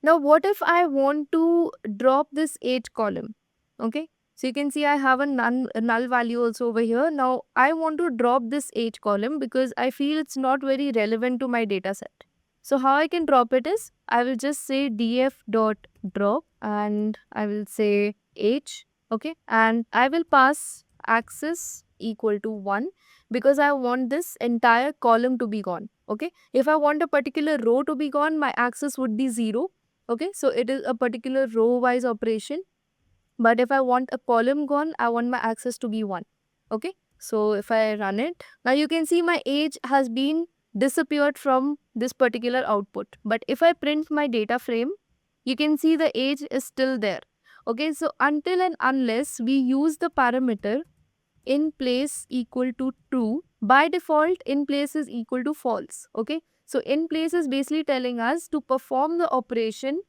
now what if I want to drop this age column? Okay, So you can see I have a null value also over here. Now I want to drop this age column because I feel it's not very relevant to my data set. So how I can drop it is, I will just say df dot drop and I will say age, okay, and I will pass axis equal to 1 because I want this entire column to be gone, okay. If I want a particular row to be gone, my axis would be 0, okay. So it is a particular row wise operation. But if I want a column gone, I want my axis to be 1. Okay. So if I run it, now you can see my age has been disappeared from this particular output. But if I print my data frame, you can see the age is still there. Okay. So until and unless we use the parameter in place equal to true, by default in place is equal to false. Okay. So in place is basically telling us to perform the operation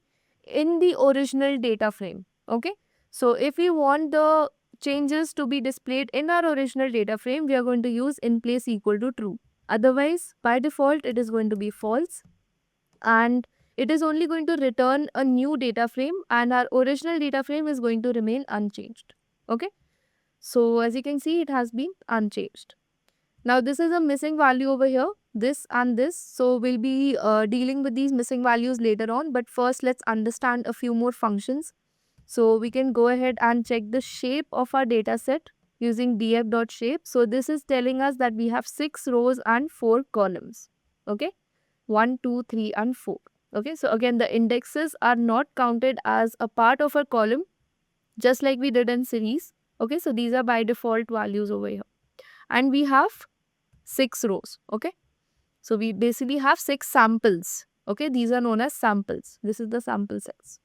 in the original data frame. Okay. So if we want the changes to be displayed in our original data frame, we are going to use in place equal to true. Otherwise, by default, it is going to be false, and it is only going to return a new data frame, and our original data frame is going to remain unchanged. Okay. So as you can see, it has been unchanged. Now this is a missing value over here, this and this. So we'll be dealing with these missing values later on. But first, let's understand a few more functions. So we can go ahead and check the shape of our data set using df.shape. So this is telling us that we have 6 rows and 4 columns. Okay, 1, 2, 3 and 4. Okay, so again the indexes are not counted as a part of a column, just like we did in series. Okay, so these are by default values over here. And we have 6 rows. Okay, so we basically have 6 samples. Okay, these are known as samples. This is the sample sets.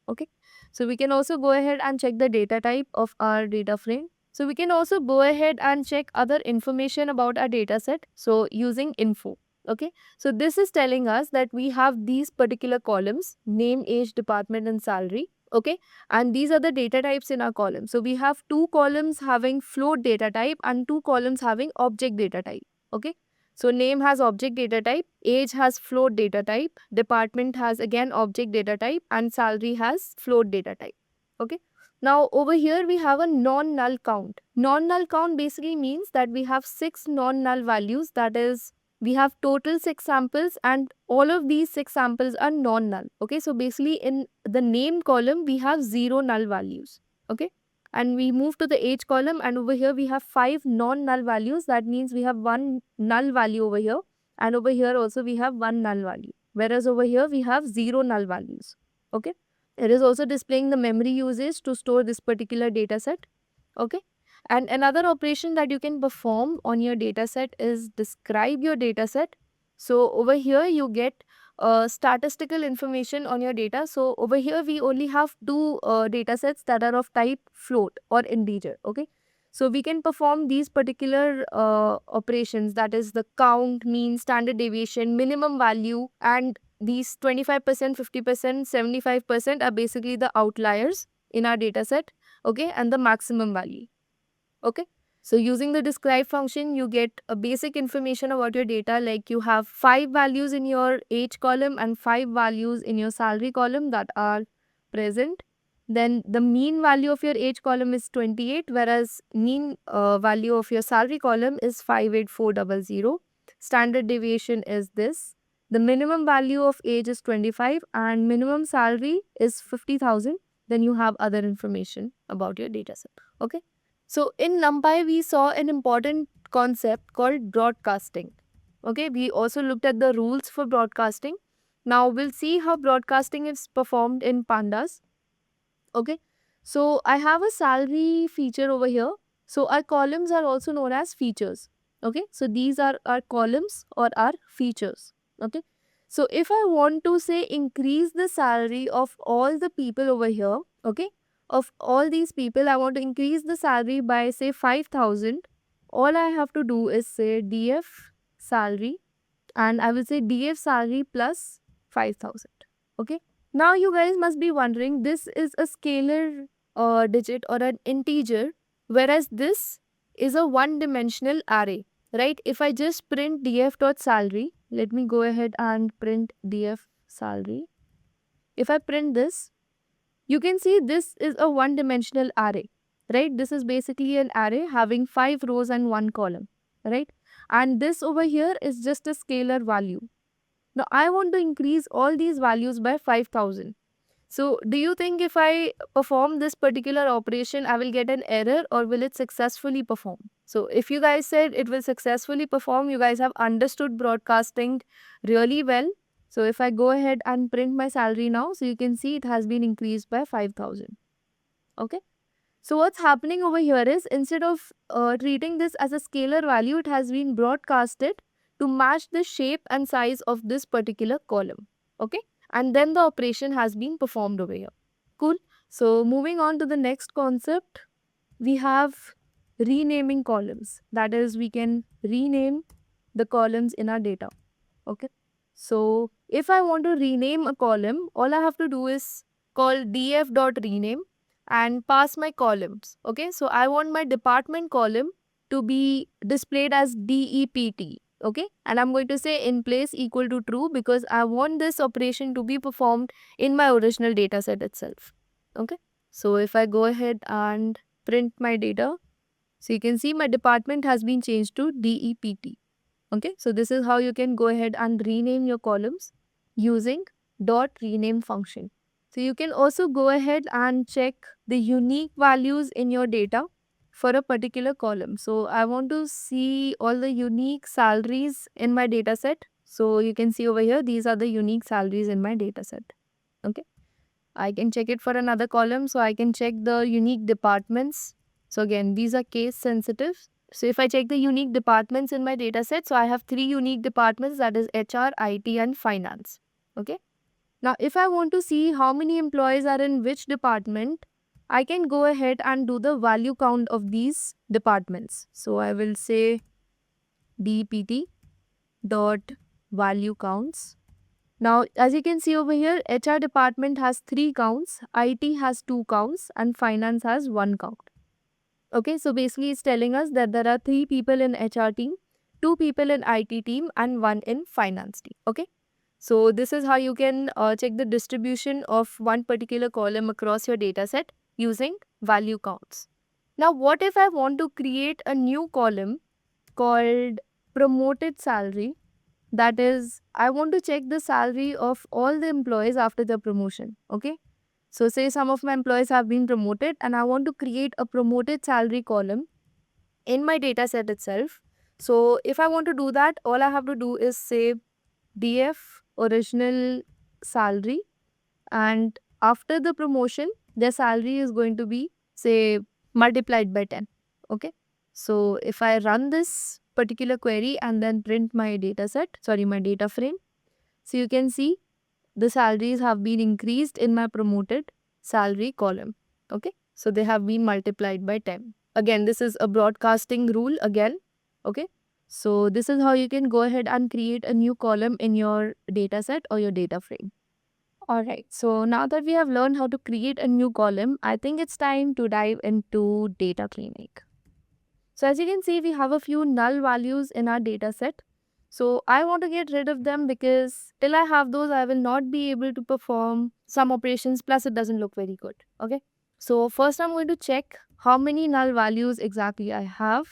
Okay, so we can also go ahead and check the data type of our data frame. So we can also go ahead and check other information about our data set. So using info. Okay, so this is telling us that we have these particular columns: name, age, department and salary. Okay, and these are the data types in our column. So we have 2 columns having float data type and 2 columns having object data type. Okay, so name has object data type, age has float data type, department has again object data type, and salary has float data type. Okay. Now over here we have a non-null count. Non-null count basically means that we have 6 non-null values. That is, we have total 6 samples and all of these 6 samples are non-null. Okay. So basically in the name column we have 0 null values. Okay. And we move to the age column, and over here we have 5 non-null values. That means we have 1 null value over here, and over here also we have 1 null value, whereas over here we have 0 null values. Okay, it is also displaying the memory usage to store this particular data set. Okay, and another operation that you can perform on your data set is describe your data set. So over here you get statistical information on your data. So over here we only have 2 data sets that are of type float or integer. Okay, so we can perform these particular operations, that is the count, mean, standard deviation, minimum value, and these 25%, 50%, 75% are basically the outliers in our data set. Okay, and the maximum value. Okay, so using the describe function, you get a basic information about your data, like you have 5 values in your age column and 5 values in your salary column that are present. Then the mean value of your age column is 28, whereas mean value of your salary column is 58400. Standard deviation is this. The minimum value of age is 25 and minimum salary is 50,000. Then you have other information about your data set. Okay. So in NumPy, we saw an important concept called broadcasting. Okay, we also looked at the rules for broadcasting. Now we'll see how broadcasting is performed in Pandas. Okay, so I have a salary feature over here. So our columns are also known as features. Okay, so these are our columns or our features. Okay, so if I want to say increase the salary of all the people over here, okay, of all these people, I want to increase the salary by say 5,000. All I have to do is say df salary, and I will say df salary plus 5,000. Okay. Now you guys must be wondering, this is a scalar digit or an integer, whereas this is a one-dimensional array, right? If I just print df.salary, let me go ahead and print df salary. If I print this, you can see this is a one-dimensional array, right? This is basically an array having 5 rows and 1 column, right? And this over here is just a scalar value. Now I want to increase all these values by 5,000. So do you think if I perform this particular operation, I will get an error or will it successfully perform? So if you guys said it will successfully perform, you guys have understood broadcasting really well. So if I go ahead and print my salary now, so you can see it has been increased by 5,000. Okay. So what's happening over here is instead of treating this as a scalar value, it has been broadcasted to match the shape and size of this particular column. Okay. And then the operation has been performed over here. Cool. So moving on to the next concept, we have renaming columns. That is, we can rename the columns in our data. Okay. So if I want to rename a column, all I have to do is call df.rename and pass my columns. Okay. So I want my department column to be displayed as DEPT. Okay. And I'm going to say in place equal to true because I want this operation to be performed in my original data set itself. Okay. So if I go ahead and print my data, so you can see my department has been changed to DEPT. Okay, so this is how you can go ahead and rename your columns using dot rename function. So you can also go ahead and check the unique values in your data for a particular column. So I want to see all the unique salaries in my data set. So you can see over here, these are the unique salaries in my data set. Okay, I can check it for another column. So I can check the unique departments. So again, these are case sensitive. So if I check the unique departments in my data set, so I have 3 unique departments, that is HR, IT and finance. Okay. Now, if I want to see how many employees are in which department, I can go ahead and do the value count of these departments. So I will say DPT dot value counts. Now, as you can see over here, HR department has 3 counts, IT has 2 counts and finance has 1 count. Okay, so basically it's telling us that there are 3 people in HR team, 2 people in IT team and 1 in finance team. Okay, so this is how you can check the distribution of one particular column across your data set using value counts. Now, what if I want to create a new column called promoted salary? That is, I want to check the salary of all the employees after the promotion. Okay, so say some of my employees have been promoted and I want to create a promoted salary column in my data set itself. So if I want to do that, all I have to do is say df original salary, and after the promotion, their salary is going to be say multiplied by 10. Okay. So if I run this particular query and then print my data set, my data frame, so you can see the salaries have been increased in my promoted salary column. Okay. So they have been multiplied by 10. Again, this is a broadcasting rule again. Okay. So this is how you can go ahead and create a new column in your data set or your data frame. Alright, so now that we have learned how to create a new column, I think it's time to dive into data cleaning. So as you can see, we have a few null values in our data set. So I want to get rid of them because till I have those, I will not be able to perform some operations, plus it doesn't look very good. Okay. So first I'm going to check how many null values exactly I have.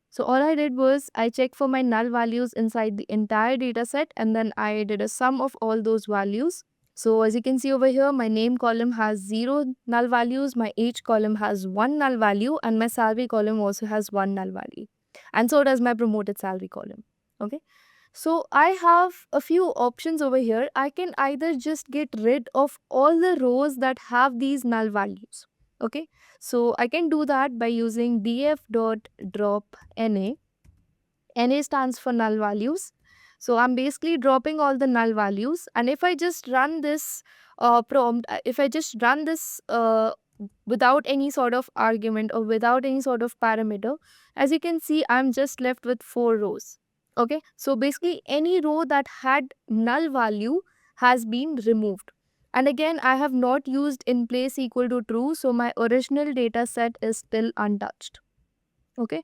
So all I did was I checked for my null values inside the entire data set and then I did a sum of all those values. So as you can see over here, my name column has 0 null values, my age column has 1 null value and my salary column also has 1 null value. And so does my promoted salary column. Okay. So I have a few options over here. I can either just get rid of all the rows that have these null values. Okay. So I can do that by using df.drop na. Na stands for null values. So I'm basically dropping all the null values, and if I just run this prompt, if I just run this without any sort of argument or without any sort of parameter, as you can see, I'm just left with 4 rows. Okay, so basically any row that had null value has been removed. And again, I have not used in place equal to true, so my original data set is still untouched. Okay.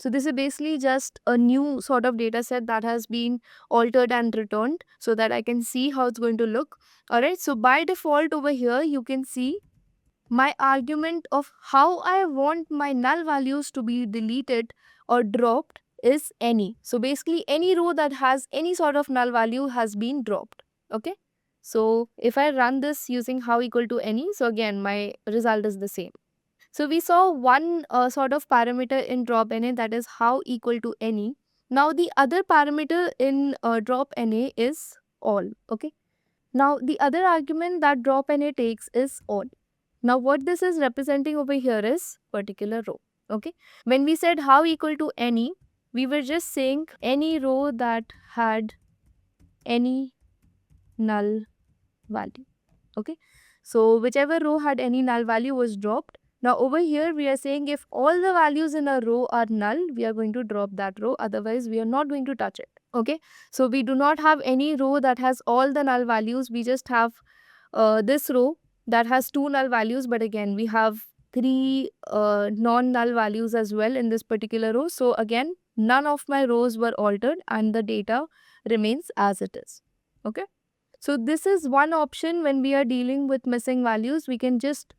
So this is basically just a new sort of data set that has been altered and returned so that I can see how it's going to look. Alright, so by default over here, you can see my argument of how I want my null values to be deleted or dropped is any. So basically any row that has any sort of null value has been dropped. Okay. So if I run this using how equal to any, so again my result is the same. So we saw one sort of parameter in drop NA, that is how equal to any. Now the other parameter in drop NA is all. Okay. Now the other argument that drop NA takes is all. Now what this is representing over here is particular row. Okay. When we said how equal to any, we were just saying any row that had any null value. Okay. So whichever row had any null value was dropped. Now over here we are saying if all the values in a row are null, we are going to drop that row. Otherwise we are not going to touch it. Okay. So we do not have any row that has all the null values. We just have this row that has two null values, but again we have three non-null values as well in this particular row. So again none of my rows were altered and the data remains as it is. Okay. So this is one option when we are dealing with missing values. We can just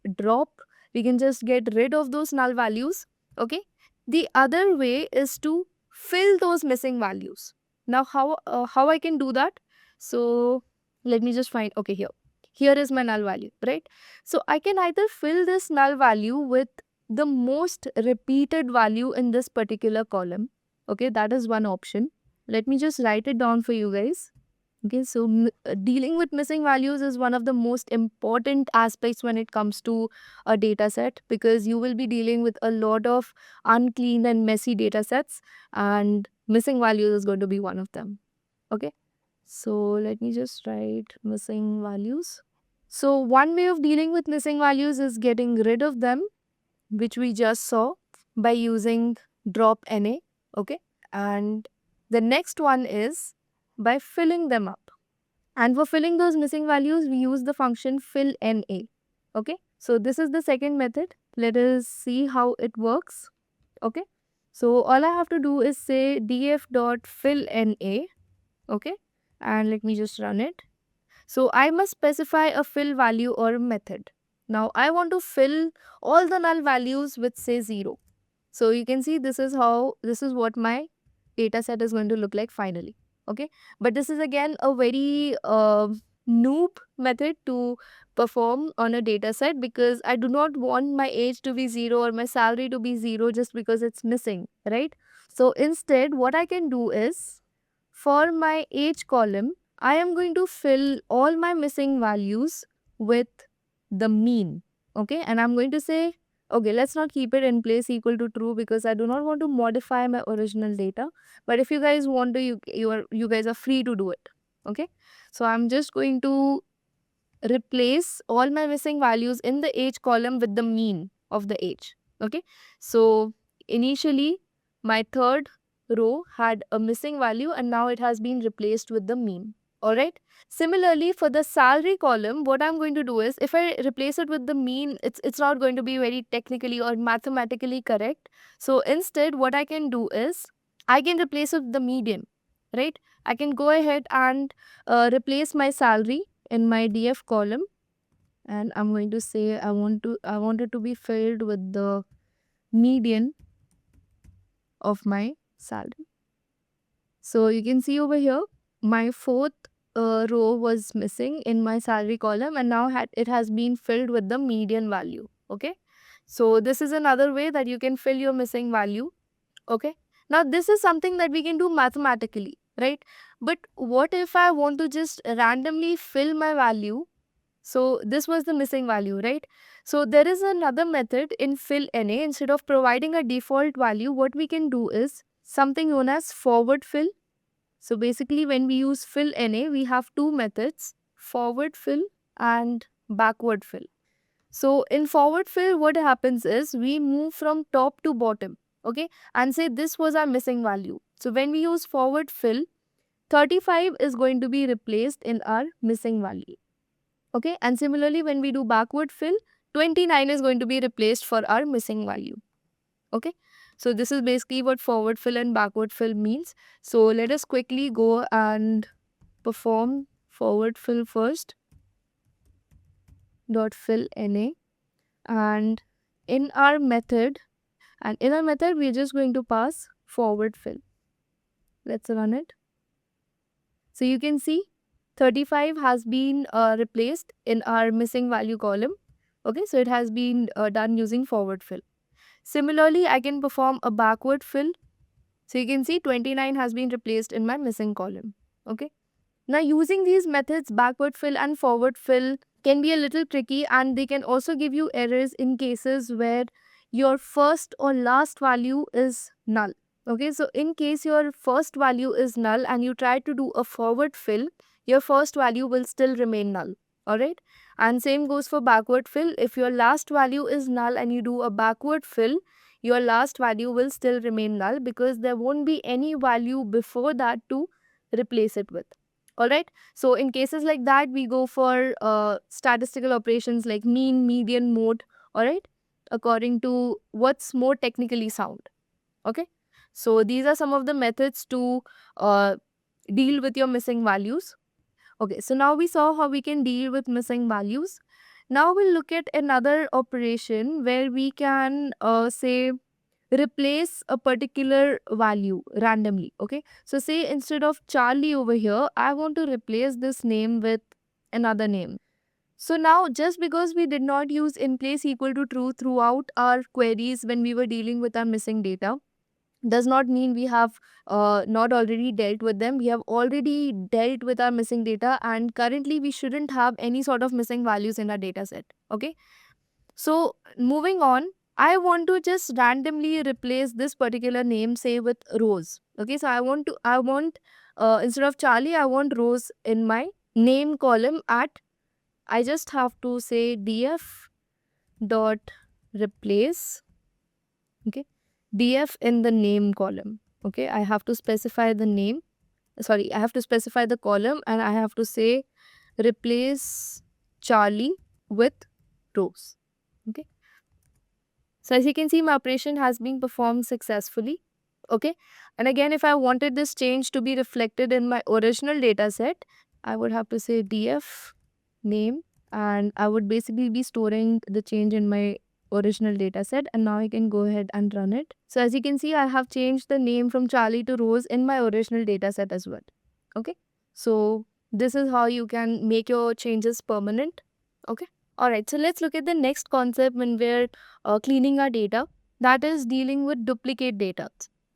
get rid of those null values. Okay. The other way is to fill those missing values. Now how I can do that? So let me just find, okay, here is my null value, right? So I can either fill this null value with the most repeated value in this particular column. Okay, that is one option. Let me just write it down for you guys. Okay, so dealing with missing values is one of the most important aspects when it comes to a data set, because you will be dealing with a lot of unclean and messy data sets, and missing values is going to be one of them. Okay, so let me just write missing values. So one way of dealing with missing values is getting rid of them, which we just saw by using drop NA. Okay, and the next one is by filling them up. And for filling those missing values, we use the function fill NA. Okay, so this is the second method. Let us see how it works. Okay, so all I have to do is say df.fill_NA. Okay, and let me just run it. So I must specify a fill value or a method. Now I want to fill all the null values with say 0. So you can see this is what my data set is going to look like finally. Okay, but this is again a very noob method to perform on a data set, because I do not want my age to be 0 or my salary to be 0 just because it's missing, right? So instead what I can do is, for my age column, I am going to fill all my missing values with the mean. Okay, and I'm going to say, okay, let's not keep it in place equal to true, because I do not want to modify my original data. But if you guys want to, you guys are free to do it. Okay, so I'm just going to replace all my missing values in the age column with the mean of the age. Okay, so initially my third row had a missing value and now it has been replaced with the mean. Alright. Similarly, for the salary column, what I'm going to do is, if I replace it with the mean, it's not going to be very technically or mathematically correct. So instead, what I can do is, I can replace it with the median, right? I can go ahead and replace my salary in my DF column, and I'm going to say I want it to be filled with the median of my salary. So you can see over here, my fourth row was missing in my salary column, and now it has been filled with the median value. Okay, so this is another way that you can fill your missing value. Okay, now this is something that we can do mathematically, right? But what if I want to just randomly fill my value? So this was the missing value, right? So there is another method in fill NA. Instead of providing a default value, what we can do is something known as forward fill. So basically when we use fill NA, we have two methods, forward fill and backward fill. So in forward fill, what happens is we move from top to bottom, okay, and say this was our missing value. So when we use forward fill, 35 is going to be replaced in our missing value. Okay, and similarly when we do backward fill, 29 is going to be replaced for our missing value. Okay, so this is basically what forward fill and backward fill means. So let us quickly go and perform forward fill first. Dot fill NA. And in our method, we're just going to pass forward fill. Let's run it. So you can see 35 has been replaced in our missing value column. Okay, so it has been done using forward fill. Similarly, I can perform a backward fill. So you can see 29 has been replaced in my missing column. Okay. Now using these methods, backward fill and forward fill, can be a little tricky, and they can also give you errors in cases where your first or last value is null. Okay, so in case your first value is null and you try to do a forward fill, your first value will still remain null. Alright, and same goes for backward fill. If your last value is null and you do a backward fill, your last value will still remain null because there won't be any value before that to replace it with. Alright, so in cases like that, we go for statistical operations like mean, median, mode, alright, according to what's more technically sound. Okay, so these are some of the methods to deal with your missing values. Okay, so now we saw how we can deal with missing values. Now we'll look at another operation where we can say replace a particular value randomly. Okay, so say instead of Charlie over here, I want to replace this name with another name. So now, just because we did not use in place equal to true throughout our queries when we were dealing with our missing data, does not mean we have not already dealt with them. We have already dealt with our missing data, and currently we shouldn't have any sort of missing values in our data set. Okay, so moving on, I want to just randomly replace this particular name, say with Rose. Okay, so I want instead of Charlie, I want Rose in my name column. I just have to say df dot replace, okay, df in the name column. Okay, I have to specify the name. Sorry, I have to specify the column, and I have to say replace Charlie with Rose. Okay. So as you can see, my operation has been performed successfully. Okay. And again, if I wanted this change to be reflected in my original data set, I would have to say df name, and I would basically be storing the change in my original data set. And now I can go ahead and run it. So as you can see, I have changed the name from Charlie to Rose in my original data set as well. Okay. So this is how you can make your changes permanent. Okay. Alright, so let's look at the next concept when we're cleaning our data, that is dealing with duplicate data.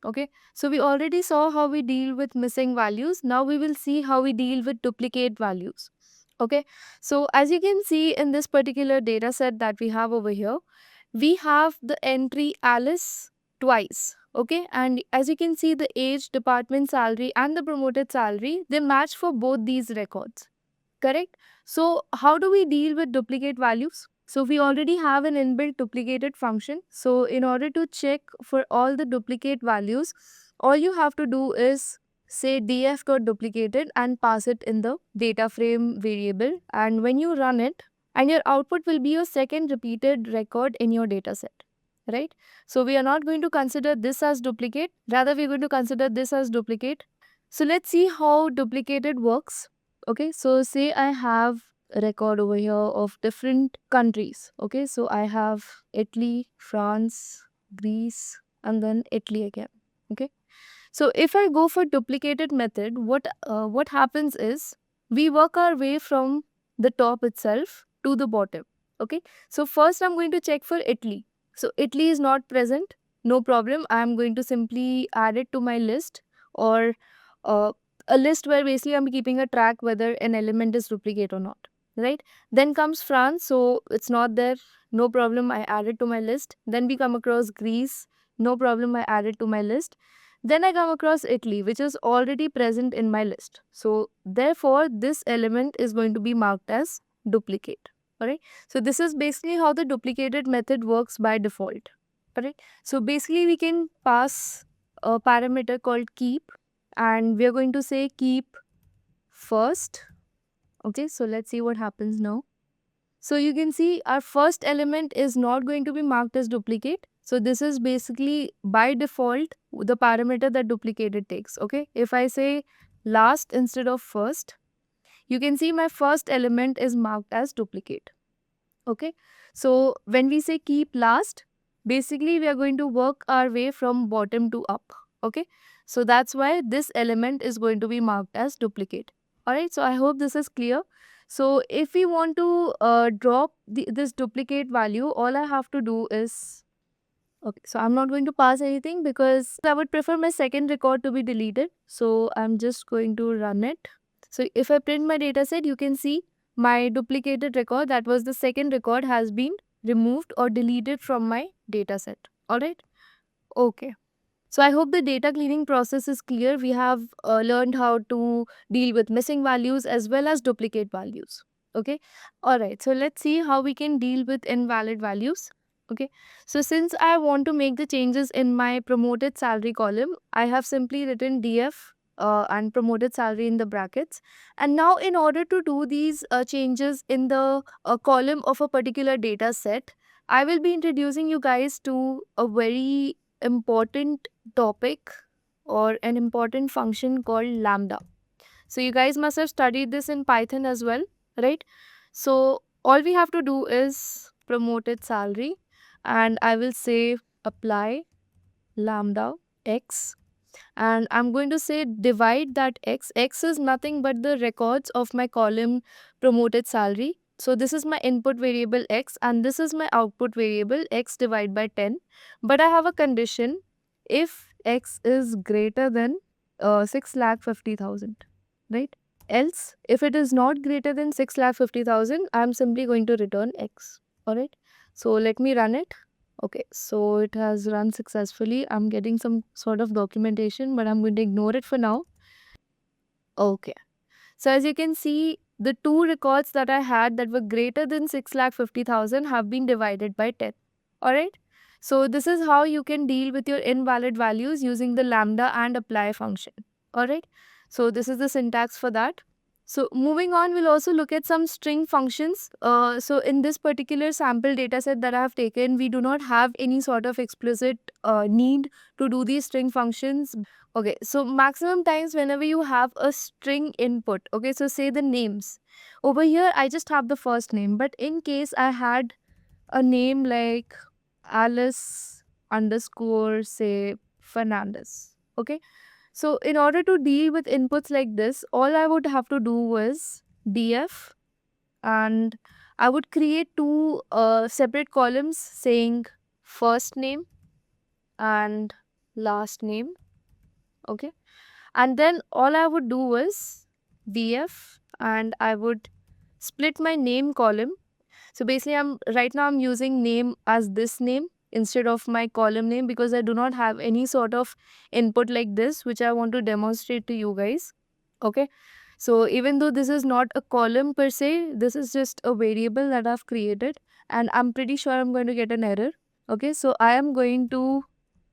Okay, so we already saw how we deal with missing values. Now we will see how we deal with duplicate values. Okay, so as you can see in this particular data set that we have over here, we have the entry Alice twice. Okay, and as you can see, the age, department salary, and the promoted salary, they match for both these records. Correct? So how do we deal with duplicate values? So we already have an inbuilt duplicated function. So in order to check for all the duplicate values, all you have to do is say df.duplicated and pass it in the data frame variable. And when you run it, and your output will be your second repeated record in your data set. Right? So we are not going to consider this as duplicate. Rather, we're going to consider this as duplicate. So let's see how duplicated works. Okay, so say I have a record over here of different countries. Okay, so I have Italy, France, Greece, and then Italy again. Okay, so if I go for duplicated method, what happens is we work our way from the top itself to the bottom. Okay, so first I'm going to check for Italy. So Italy is not present. No problem. I'm going to simply add it to my list, or uh, a list where basically I'm keeping a track whether an element is duplicate or not. Right? Then comes France. So it's not there. No problem. I add it to my list. Then we come across Greece. No problem. I add it to my list. Then I come across Italy, which is already present in my list. So therefore, this element is going to be marked as duplicate. Alright. So this is basically how the duplicated method works by default. Alright. So basically we can pass a parameter called keep, and we are going to say keep first. Okay, so let's see what happens now. So you can see our first element is not going to be marked as duplicate. So this is basically by default the parameter that duplicated takes. Okay, if I say last instead of first, you can see my first element is marked as duplicate. Okay, so when we say keep last, basically we are going to work our way from bottom to up. Okay, so that's why this element is going to be marked as duplicate. All right, so I hope this is clear. So if we want to drop this duplicate value, all I have to do is, okay, so I'm not going to pass anything because I would prefer my second record to be deleted. So I'm just going to run it. So if I print my data set, you can see my duplicated record, that was the second record, has been removed or deleted from my data set. All right. Okay. So I hope the data cleaning process is clear. We have learned how to deal with missing values as well as duplicate values. Okay. All right. So let's see how we can deal with invalid values. Okay. So since I want to make the changes in my promoted salary column, I have simply written DF and promoted salary in the brackets. And now in order to do these changes in the column of a particular data set, I will be introducing you guys to a very important topic or an important function called lambda. So you guys must have studied this in Python as well, right? So all we have to do is promoted salary, and I will say apply lambda x, and I'm going to say divide that x. X is nothing but the records of my column promoted salary. So this is my input variable x and this is my output variable x divided by 10. But I have a condition, if x is greater than 6,50,000, right? Else, if it is not greater than 6,50,000, I'm simply going to return x. Alright. So let me run it. Okay, so it has run successfully. I'm getting some sort of documentation, but I'm going to ignore it for now. Okay. So as you can see, the two records that I had that were greater than 6,50,000 have been divided by 10. Alright. So this is how you can deal with your invalid values using the lambda and apply function. Alright. So this is the syntax for that. So moving on, we'll also look at some string functions. So in this particular sample data set that I have taken, we do not have any sort of explicit need to do these string functions. Okay, so maximum times whenever you have a string input, okay, so say the names. Over here, I just have the first name, but in case I had a name like Alice underscore, say, Fernandez, okay. So in order to deal with inputs like this, all I would have to do was df, and I would create two separate columns saying first name and last name, okay. And then all I would do was df, and I would split my name column. So basically I'm using name as this name instead of my column name because I do not have any sort of input like this which I want to demonstrate to you guys. Okay. So even though this is not a column per se, this is just a variable that I've created, and I'm pretty sure I'm going to get an error. Okay. So I am going to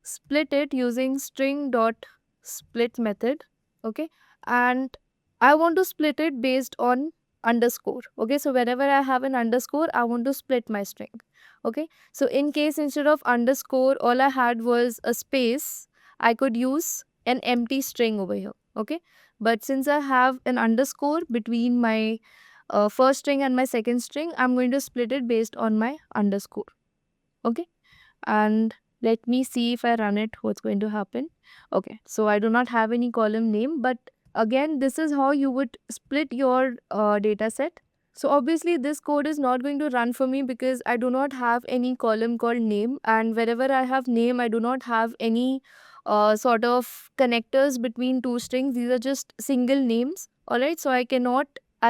split it using string dot split method. Okay. And I want to split it based on underscore. Okay, so wherever I have an underscore, I want to split my string. Okay, so in case instead of underscore all I had was a space, I could use an empty string over here. Okay, but since I have an underscore between my first string and my second string, I'm going to split it based on my underscore. Okay, and let me see if I run it, what's going to happen. Okay, so I do not have any column name, but again, this is how you would split your data set. So obviously this code is not going to run for me because I do not have any column called name, and wherever I have name, I do not have any sort of connectors between two strings. These are just single names. Alright, so I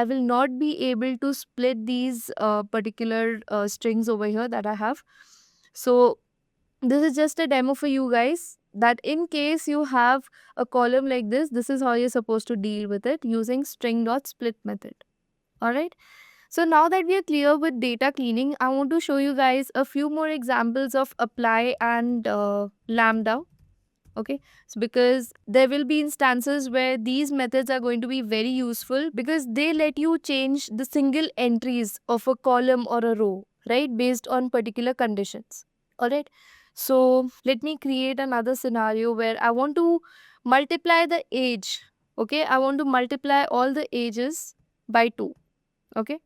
will not be able to split these particular strings over here that I have. So this is just a demo for you guys that in case you have a column like this is how you're supposed to deal with it using string.split method. Alright. So now that we are clear with data cleaning, I want to show you guys a few more examples of apply and lambda. Okay, so because there will be instances where these methods are going to be very useful because they let you change the single entries of a column or a row, right, based on particular conditions. All right, so let me create another scenario where I want to multiply the age. Okay, I want to multiply all the ages by 2. Okay,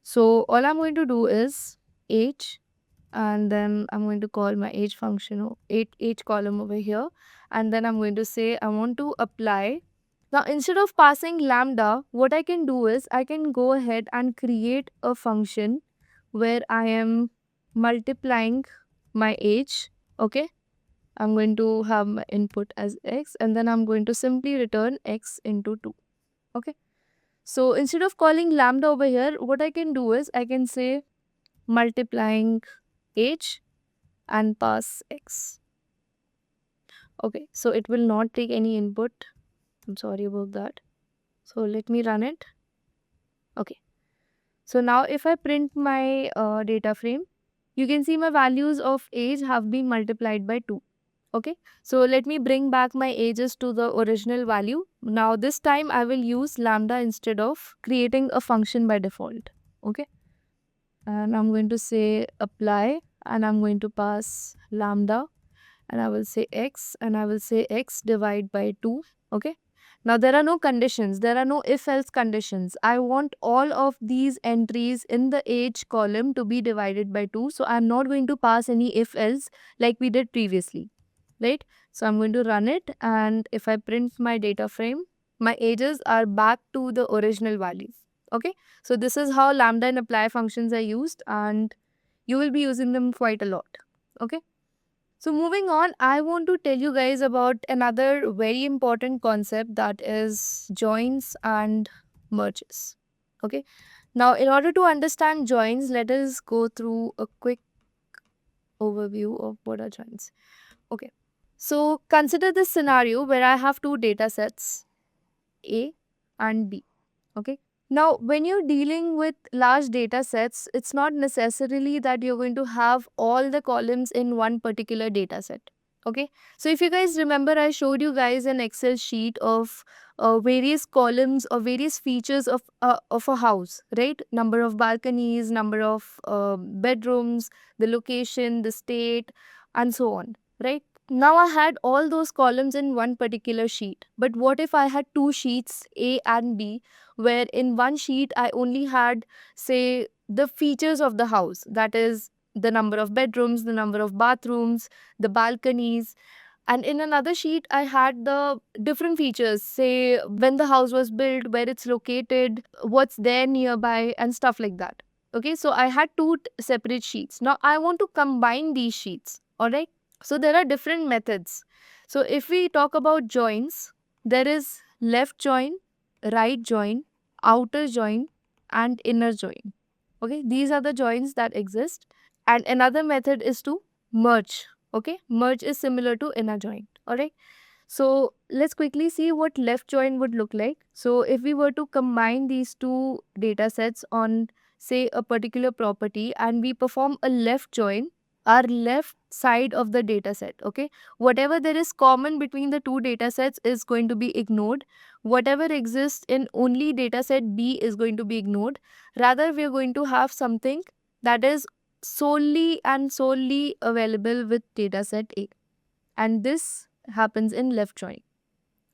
so all I'm going to do is age, and then I'm going to call my age function age column over here, and then I'm going to say I want to apply. Now instead of passing lambda, what I can do is I can go ahead and create a function where I am multiplying my age. Okay, I'm going to have my input as x, and then I'm going to simply return x into 2. Okay, so instead of calling lambda over here, what I can do is I can say multiplying age and pass x. Okay, so it will not take any input. I'm sorry about that. So let me run it. Okay, so now if I print my data frame, you can see my values of age have been multiplied by 2. Okay, so let me bring back my ages to the original value. Now this time I will use lambda instead of creating a function by default. Okay, and I'm going to say apply, and I'm going to pass lambda, and I will say x, and I will say x divide by 2. Okay, now there are no conditions, there are no if-else conditions. I want all of these entries in the age column to be divided by 2, so I'm not going to pass any if-else like we did previously, right? So I'm going to run it, and if I print my data frame, my ages are back to the original values. Okay, so this is how lambda and apply functions are used, and you will be using them quite a lot. Okay, so moving on, I want to tell you guys about another very important concept, that is joins and merges. Okay, now in order to understand joins, let us go through a quick overview of what are joins. Okay, so consider this scenario where I have two data sets, A and B. Okay, now when you're dealing with large data sets, it's not necessarily that you're going to have all the columns in one particular data set. Okay, so if you guys remember, I showed you guys an Excel sheet of various columns or various features of a house, right? Number of balconies, number of bedrooms, the location, the state, and so on, right? Now I had all those columns in one particular sheet. But what if I had two sheets, A and B, where in one sheet I only had, say, the features of the house, that is, the number of bedrooms, the number of bathrooms, the balconies, and in another sheet I had the different features, say when the house was built, where it's located, what's there nearby, and stuff like that. Okay, so I had two separate sheets. Now I want to combine these sheets. All right, so there are different methods. So if we talk about joins, there is left join, right join, outer join, and inner join. Okay, these are the joins that exist. And another method is to merge. Okay, merge is similar to inner join. All right, so let's quickly see what left join would look like. So if we were to combine these two data sets on, say, a particular property, and we perform a left join, our left side of the data set, okay, whatever there is common between the two data sets is going to be ignored. Whatever exists in only data set B is going to be ignored. Rather, we are going to have something that is solely available with data set A, and this happens in left join.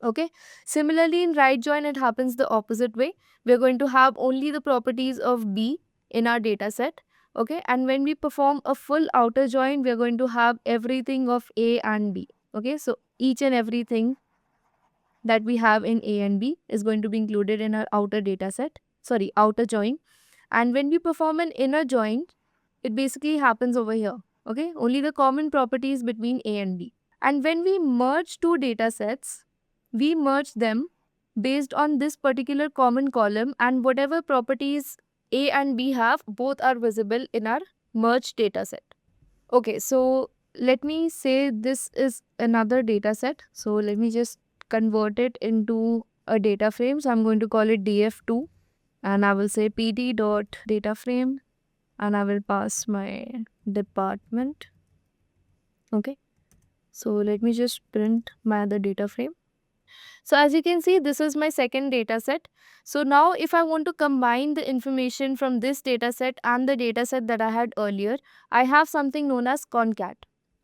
Okay, similarly in right join it happens the opposite way. We're going to have only the properties of B in our data set. Okay, and when we perform a full outer join, we're going to have everything of A and B. Okay, so each and everything that we have in A and B is going to be included in our outer data set, sorry, outer join. And when we perform an inner join, it basically happens over here. Okay, only the common properties between A and B. And when we merge two data sets, we merge them based on this particular common column, and whatever properties A and B have, both are visible in our merged data set. Okay, so let me say this is another data set. So let me just convert it into a data frame. So I'm going to call it df2, and I will say pd dot data frame, and I will pass my department. Okay, so let me just print my other data frame. So as you can see, this is my second data set. So now if I want to combine the information from this data set and the data set that I had earlier, I have something known as concat.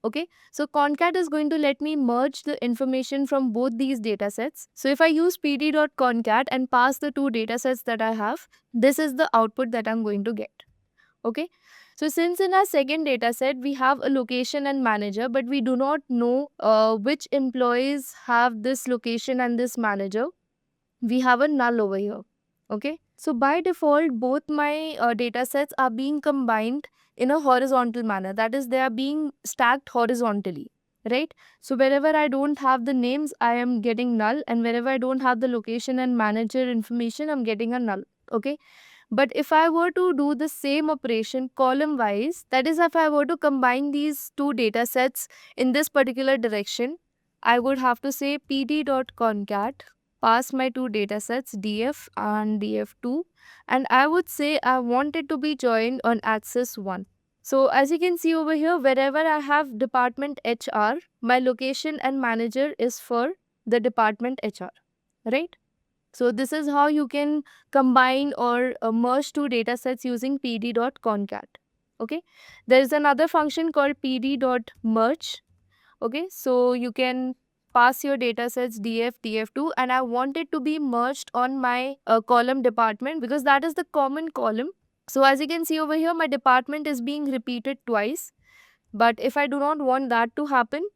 Okay, so concat is going to let me merge the information from both these data sets. So if I use pd.concat and pass the two data sets that I have, this is the output that I'm going to get. Okay, So since in our second data set, we have a location and manager, but we do not know which employees have this location and this manager, we have a null over here. Okay. So by default, both my data sets are being combined in a horizontal manner. That is, they are being stacked horizontally, right? So wherever I don't have the names, I am getting null. And wherever I don't have the location and manager information, I'm getting a null. Okay. But if I were to do the same operation column wise, that is, if I were to combine these two data sets in this particular direction, I would have to say pd.concat, pass my two data sets df and df2, and I would say I want it to be joined on axis 1. So as you can see over here, wherever I have department HR, my location and manager is for the department HR, right? So this is how you can combine or merge two data sets using pd.concat. Okay. There is another function called pd.merge. Okay. So you can pass your data sets df, df2, and I want it to be merged on my column department because that is the common column. So as you can see over here, my department is being repeated twice. But if I do not want that to happen,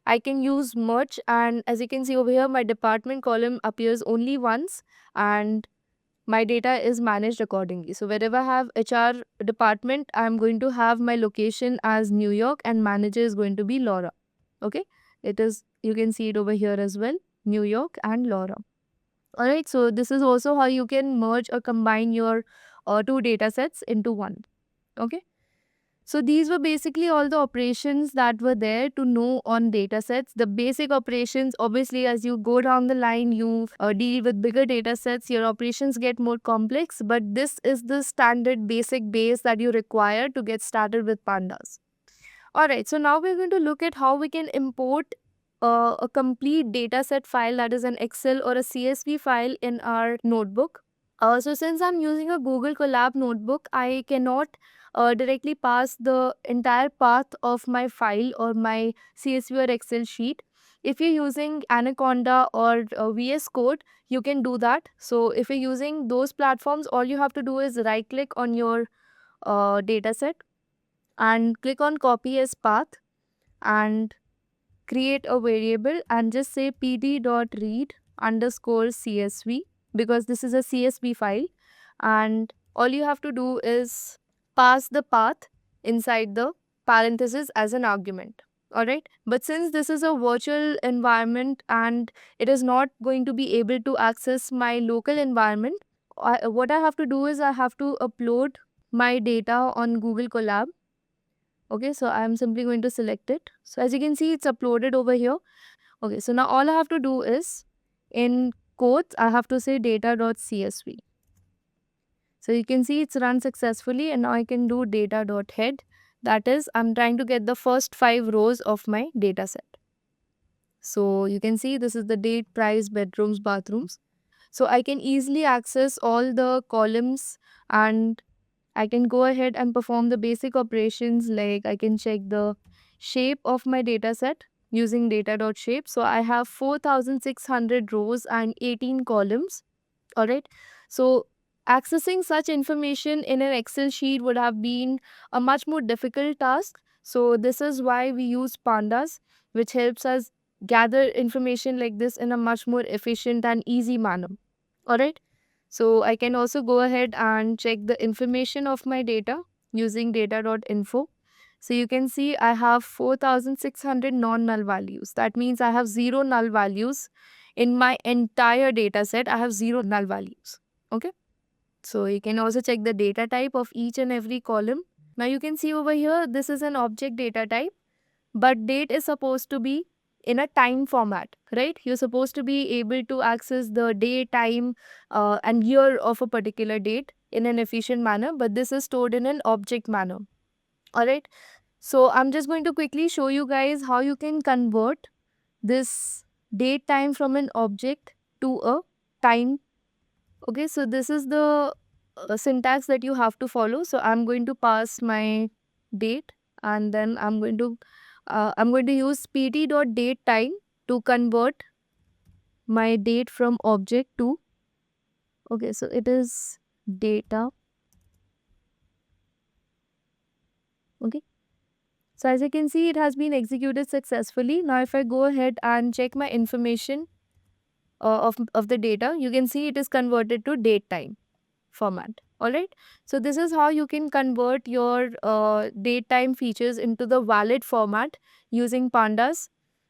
I can use merge, and as you can see over here, my department column appears only once and my data is managed accordingly. So wherever I have HR department, I'm going to have my location as New York and manager is going to be Laura. Okay. It is, you can see it over here as well, New York and Laura. Alright, so this is also how you can merge or combine your two data sets into one. Okay. So these were basically all the operations that were there to know on data sets. The basic operations, obviously, as you go down the line, you deal with bigger data sets, your operations get more complex, but this is the standard basic base that you require to get started with Pandas. Alright, so now we're going to look at how we can import a complete data set file, that is an Excel or a CSV file, in our notebook. So since I'm using a Google Colab notebook, I cannot directly pass the entire path of my file or my CSV or Excel sheet. If you're using Anaconda or VS Code, you can do that. So if you're using those platforms, all you have to do is right click on your data set and click on copy as path and create a variable and just say pd.read underscore CSV because this is a CSV file, and all you have to do is pass the path inside the parenthesis as an argument. Alright, but since this is a virtual environment and it is not going to be able to access my local environment, what I have to do is I have to upload my data on Google Colab. Okay, so I'm simply going to select it. So as you can see, it's uploaded over here. Okay, so now all I have to do is, in quotes, I have to say data.csv. So you can see it's run successfully, and now I can do data.head. That is, I'm trying to get the first 5 rows of my data set. So you can see this is the date, price, bedrooms, bathrooms. So I can easily access all the columns and I can go ahead and perform the basic operations, like I can check the shape of my data set using data.shape. So I have 4,600 rows and 18 columns. All right. So accessing such information in an Excel sheet would have been a much more difficult task. So this is why we use Pandas, which helps us gather information like this in a much more efficient and easy manner. All right. So I can also go ahead and check the information of my data using data.info. So you can see I have 4,600 non-null values. That means I have 0 null values in my entire data set. I have 0 null values. Okay. So you can also check the data type of each and every column. Now you can see over here, this is an object data type, but date is supposed to be in a time format, right? You're supposed to be able to access the day, time, and year of a particular date in an efficient manner, but this is stored in an object manner. All right. So I'm just going to quickly show you guys how you can convert this date time from an object to a time. Okay, so this is the syntax that you have to follow. So I'm going to pass my date and then I'm going to use pt.datetime to convert my date from object to, okay, so it is data Okay. So as you can see, it has been executed successfully. Now if I go ahead and check my information of the data, you can see it is converted to date time format. Alright. So this is how you can convert your date time features into the valid format using Pandas.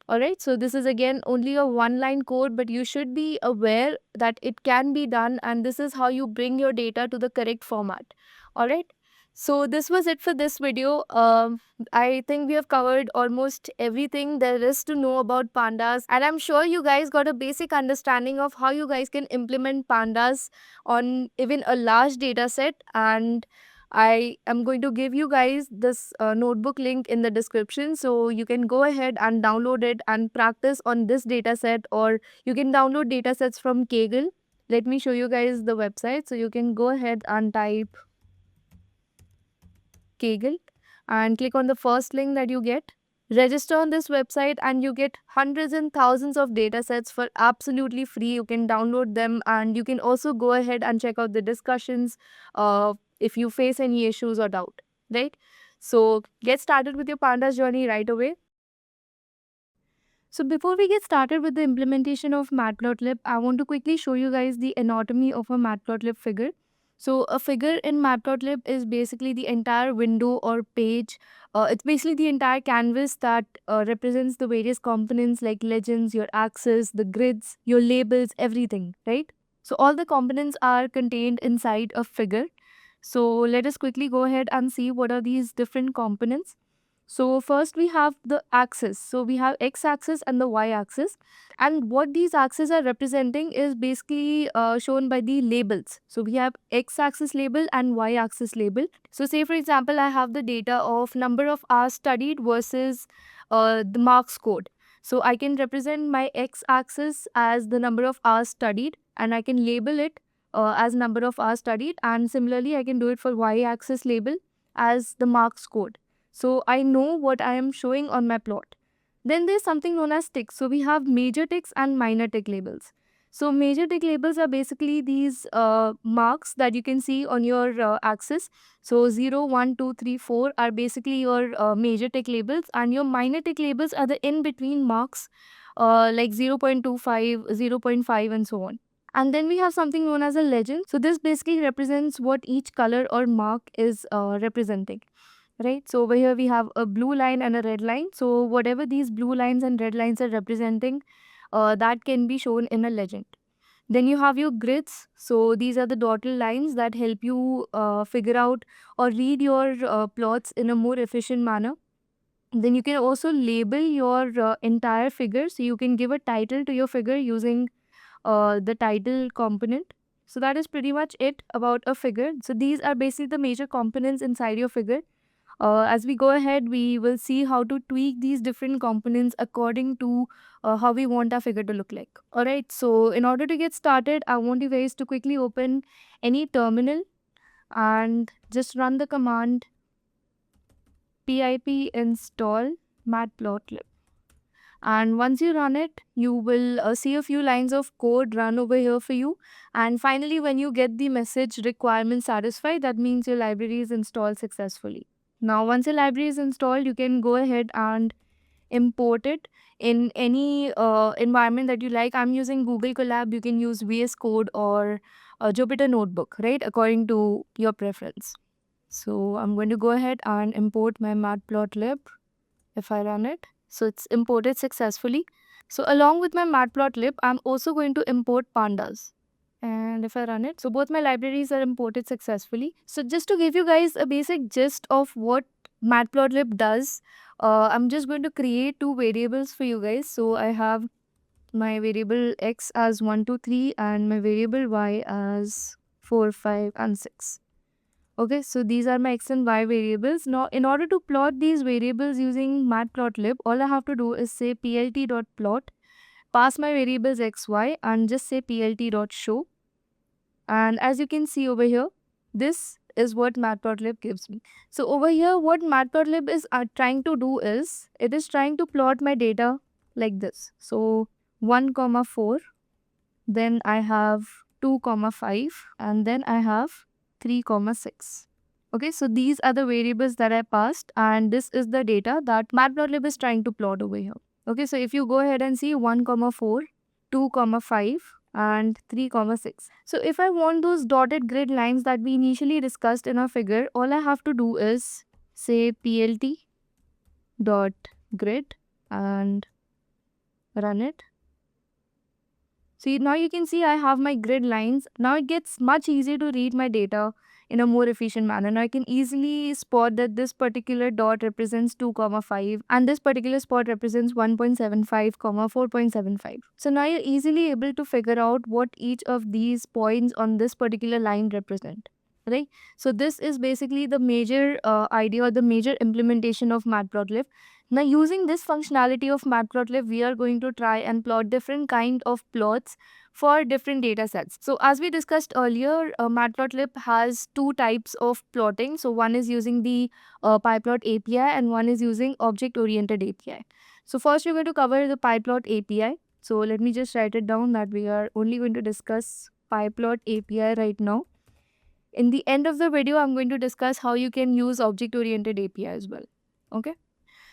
Alright. So this is again only a one line code, but you should be aware that it can be done, and this is how you bring your data to the correct format. Alright. So this was it for this video. I think we have covered almost everything there is to know about Pandas, and I'm sure you guys got a basic understanding of how you guys can implement Pandas on even a large data set. And I am going to give you guys this notebook link in the description, so you can go ahead and download it and practice on this data set, or you can download data sets from Kaggle. Let me show you guys the website. So you can go ahead and type Kaggle and click on the first link that you get. Register on this website and you get hundreds and thousands of data sets for absolutely free. You can download them, and you can also go ahead and check out the discussions if you face any issues or doubt, right? So get started with your Pandas journey right away. So before we get started with the implementation of Matplotlib, I want to quickly show you guys the anatomy of a Matplotlib figure. So a figure in Matplotlib is basically the entire window or page. It's basically the entire canvas that represents the various components like legends, your axes, the grids, your labels, everything, right? So all the components are contained inside a figure. So let us quickly go ahead and see what are these different components. So first we have the axis. So we have x-axis and the y-axis, and what these axes are representing is basically shown by the labels. So we have x-axis label and y-axis label. So say for example, I have the data of number of hours studied versus the marks scored. So I can represent my x-axis as the number of hours studied, and I can label it as number of hours studied, and similarly I can do it for y-axis label as the marks scored. So I know what I am showing on my plot. Then there's something known as ticks. So we have major ticks and minor tick labels. So major tick labels are basically these marks that you can see on your axis. So 0, 1, 2, 3, 4 are basically your major tick labels, and your minor tick labels are the in-between marks like 0.25, 0.5 and so on. And then we have something known as a legend. So this basically represents what each color or mark is representing. Right, so over here we have a blue line and a red line. So whatever these blue lines and red lines are representing, that can be shown in a legend. Then you have your grids. So these are the dotted lines that help you figure out or read your plots in a more efficient manner. Then you can also label your entire figure. So you can give a title to your figure using the title component. So that is pretty much it about a figure. So these are basically the major components inside your figure. As we go ahead, we will see how to tweak these different components according to how we want our figure to look like. Alright, so in order to get started, I want you guys to quickly open any terminal and just run the command pip install matplotlib. And once you run it, you will see a few lines of code run over here for you. And finally, when you get the message requirement satisfied, that means your library is installed successfully. Now, once your library is installed, you can go ahead and import it in any environment that you like. I'm using Google Colab. You can use VS Code or Jupyter Notebook, right? According to your preference. So I'm going to go ahead and import my matplotlib if I run it. So it's imported successfully. So along with my matplotlib, I'm also going to import pandas. And if I run it, so both my libraries are imported successfully. So just to give you guys a basic gist of what Matplotlib does, I'm just going to create two variables for you guys. So I have my variable x as 1, 2, 3 and my variable y as 4, 5 and 6. Okay, so these are my x and y variables. Now, in order to plot these variables using Matplotlib, all I have to do is say plt.plot, pass my variables x, y and just say plt.show. And as you can see over here, this is what Matplotlib gives me. So over here, what Matplotlib is trying to do is, it is trying to plot my data like this. So 1, 4, then I have 2, 5, and then I have 3, 6. Okay, so these are the variables that I passed, and this is the data that Matplotlib is trying to plot over here. Okay, so if you go ahead and see 1, 4, 2, 5, and 3, 6. So if I want those dotted grid lines that we initially discussed in our figure, all I have to do is say plt dot grid and run it. So now you can see I have my grid lines. Now it gets much easier to read my data in a more efficient manner. Now I can easily spot that this particular dot represents 2, 5 and this particular spot represents 1.75, 4.75. So now you're easily able to figure out what each of these points on this particular line represent. Right? So this is basically the major idea or the major implementation of Matplotlib. Now using this functionality of Matplotlib, we are going to try and plot different kind of plots for different data sets. So as we discussed earlier, Matplotlib has two types of plotting. So one is using the PyPlot API and one is using object-oriented API. So first we're going to cover the PyPlot API. So let me just write it down that we are only going to discuss PyPlot API right now. In the end of the video, I'm going to discuss how you can use object-oriented API as well. Okay.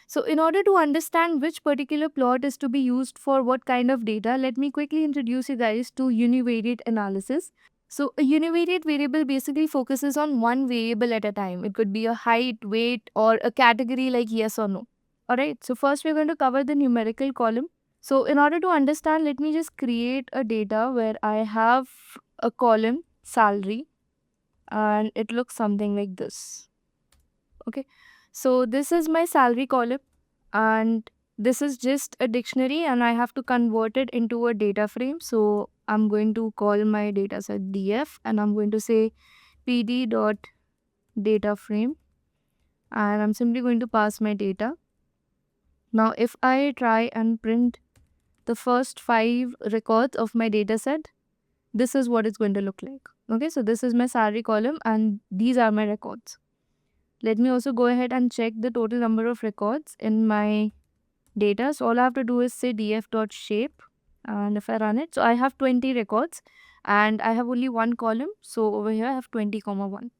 So in order to understand which particular plot is to be used for what kind of data, let me quickly introduce you guys to univariate analysis. So a univariate variable basically focuses on one variable at a time. It could be a height, weight, or a category like yes or no. Alright, so first we're going to cover the numerical column. So in order to understand, let me just create a data where I have a column, salary, and it looks something like this. Okay, so this is my salary column and this is just a dictionary and I have to convert it into a data frame. So I'm going to call my data set df and I'm going to say pd dot data frame and I'm simply going to pass my data. Now if I try and print the first 5 records of my data set, this is what it's going to look like. Okay, so this is my salary column and these are my records. Let me also go ahead and check the total number of records in my data. So all I have to do is say df.shape and if I run it, so I have 20 records and I have only one column. So over here I have 20, 1.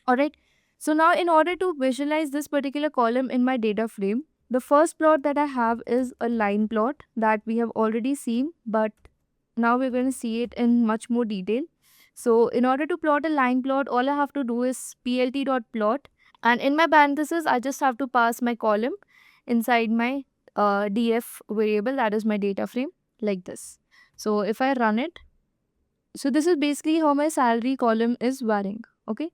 Alright. So now in order to visualize this particular column in my data frame, the first plot that I have is a line plot that we have already seen, but now we're going to see it in much more detail. So in order to plot a line plot, all I have to do is plt.plot and in my parentheses, I just have to pass my column inside my df variable, that is my data frame, like this. So if I run it, so this is basically how my salary column is varying. Okay,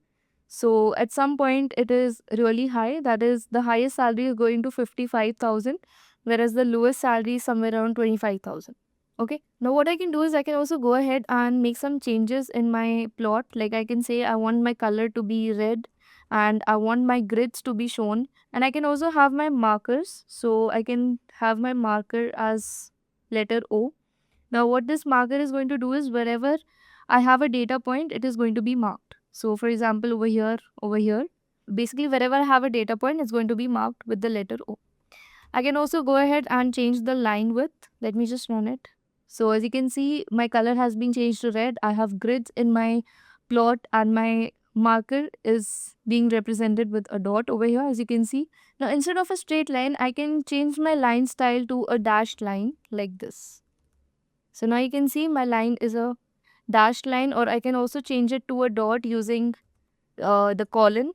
so at some point it is really high, that is the highest salary is going to 55,000, whereas the lowest salary is somewhere around 25,000. Okay, now what I can do is I can also go ahead and make some changes in my plot. Like I can say I want my color to be red and I want my grids to be shown, and I can also have my markers. So I can have my marker as letter O. Now what this marker is going to do is wherever I have a data point, it is going to be marked. So for example, over here, basically wherever I have a data point, it's going to be marked with the letter O. I can also go ahead and change the line width. Let me just run it. So as you can see, my color has been changed to red. I have grids in my plot and my marker is being represented with a dot over here, as you can see. Now instead of a straight line, I can change my line style to a dashed line like this. So now you can see my line is a dashed line, or I can also change it to a dot using the colon.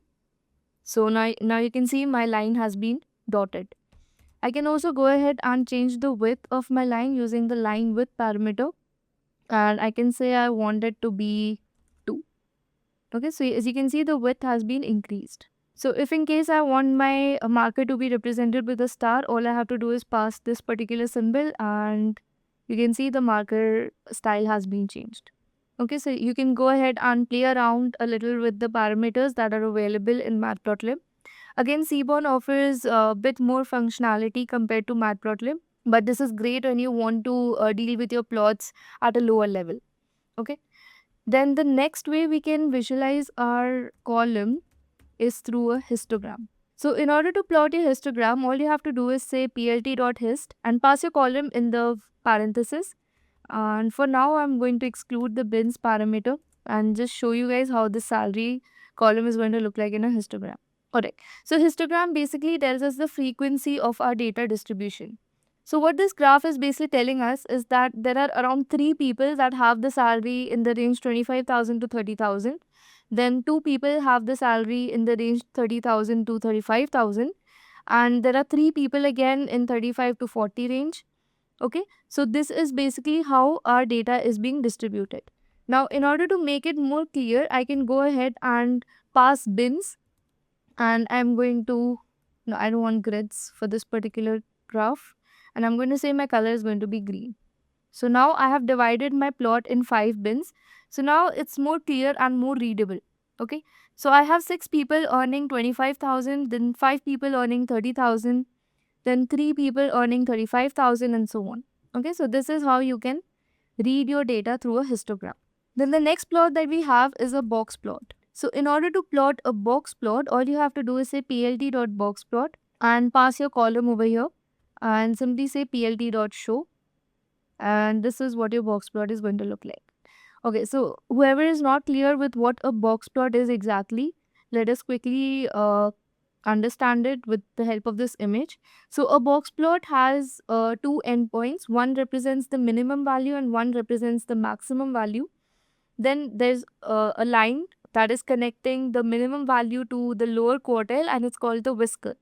So now you can see my line has been dotted. I can also go ahead and change the width of my line using the line width parameter, and I can say I want it to be 2. Okay, so as you can see, the width has been increased. So if in case I want my marker to be represented with a star, all I have to do is pass this particular symbol and you can see the marker style has been changed. Okay, so you can go ahead and play around a little with the parameters that are available in Matplotlib. Again, Seaborn offers a bit more functionality compared to Matplotlib, but this is great when you want to deal with your plots at a lower level. Okay. Then the next way we can visualize our column is through a histogram. So in order to plot your histogram, all you have to do is say plt.hist and pass your column in the parenthesis. And for now, I'm going to exclude the bins parameter and just show you guys how the salary column is going to look like in a histogram. Alright, so histogram basically tells us the frequency of our data distribution. So what this graph is basically telling us is that there are around 3 people that have the salary in the range 25,000 to 30,000. Then 2 people have the salary in the range 30,000 to 35,000. And there are 3 people again in 35 to 40 range. Okay, so this is basically how our data is being distributed. Now, in order to make it more clear, I can go ahead and pass bins, and I'm going to, no, I don't want grids for this particular graph, and I'm going to say my color is going to be green. So now I have divided my plot in 5 bins. So now it's more clear and more readable. Okay, so I have 6 people earning 25,000, then 5 people earning 30,000, then 3 people earning 35,000, and so on. Okay, so this is how you can read your data through a histogram. Then the next plot that we have is a box plot. So in order to plot a box plot, all you have to do is say plt.boxplot and pass your column over here and simply say plt.show, and this is what your box plot is going to look like. Okay, so whoever is not clear with what a box plot is exactly, let us quickly understand it with the help of this image. So a box plot has 2 endpoints. One represents the minimum value and one represents the maximum value. Then there's a line that is connecting the minimum value to the lower quartile, and it's called the whisker.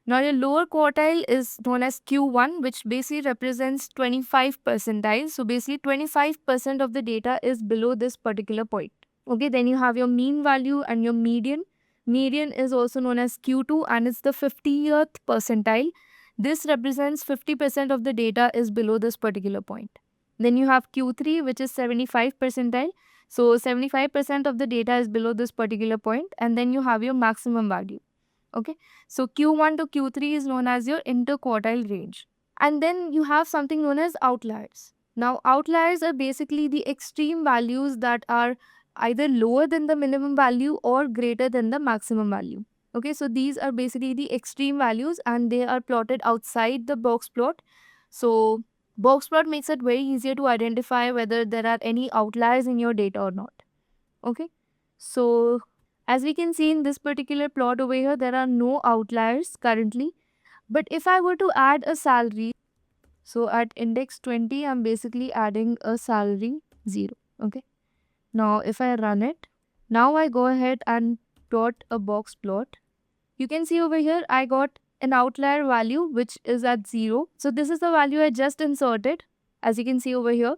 Now your lower quartile is known as Q1, which basically represents 25 percentile. So basically 25% of the data is below this particular point. Okay, then you have your mean value and your median. Median is also known as Q2 and it's the 50th percentile. This represents 50% of the data is below this particular point. Then you have Q3, which is 75 percentile. So 75% of the data is below this particular point, and then you have your maximum value. Okay, so Q1 to Q3 is known as your interquartile range. And then you have something known as outliers. Now, outliers are basically the extreme values that are either lower than the minimum value or greater than the maximum value. Okay, so these are basically the extreme values and they are plotted outside the box plot. So, box plot makes it very easier to identify whether there are any outliers in your data or not. Okay, so as we can see in this particular plot over here, there are no outliers currently. But if I were to add a salary, so at index 20, I'm basically adding a salary 0. Okay. Now, if I run it, now I go ahead and plot a box plot. You can see over here, I got an outlier value which is at 0. So this is the value I just inserted, as you can see over here,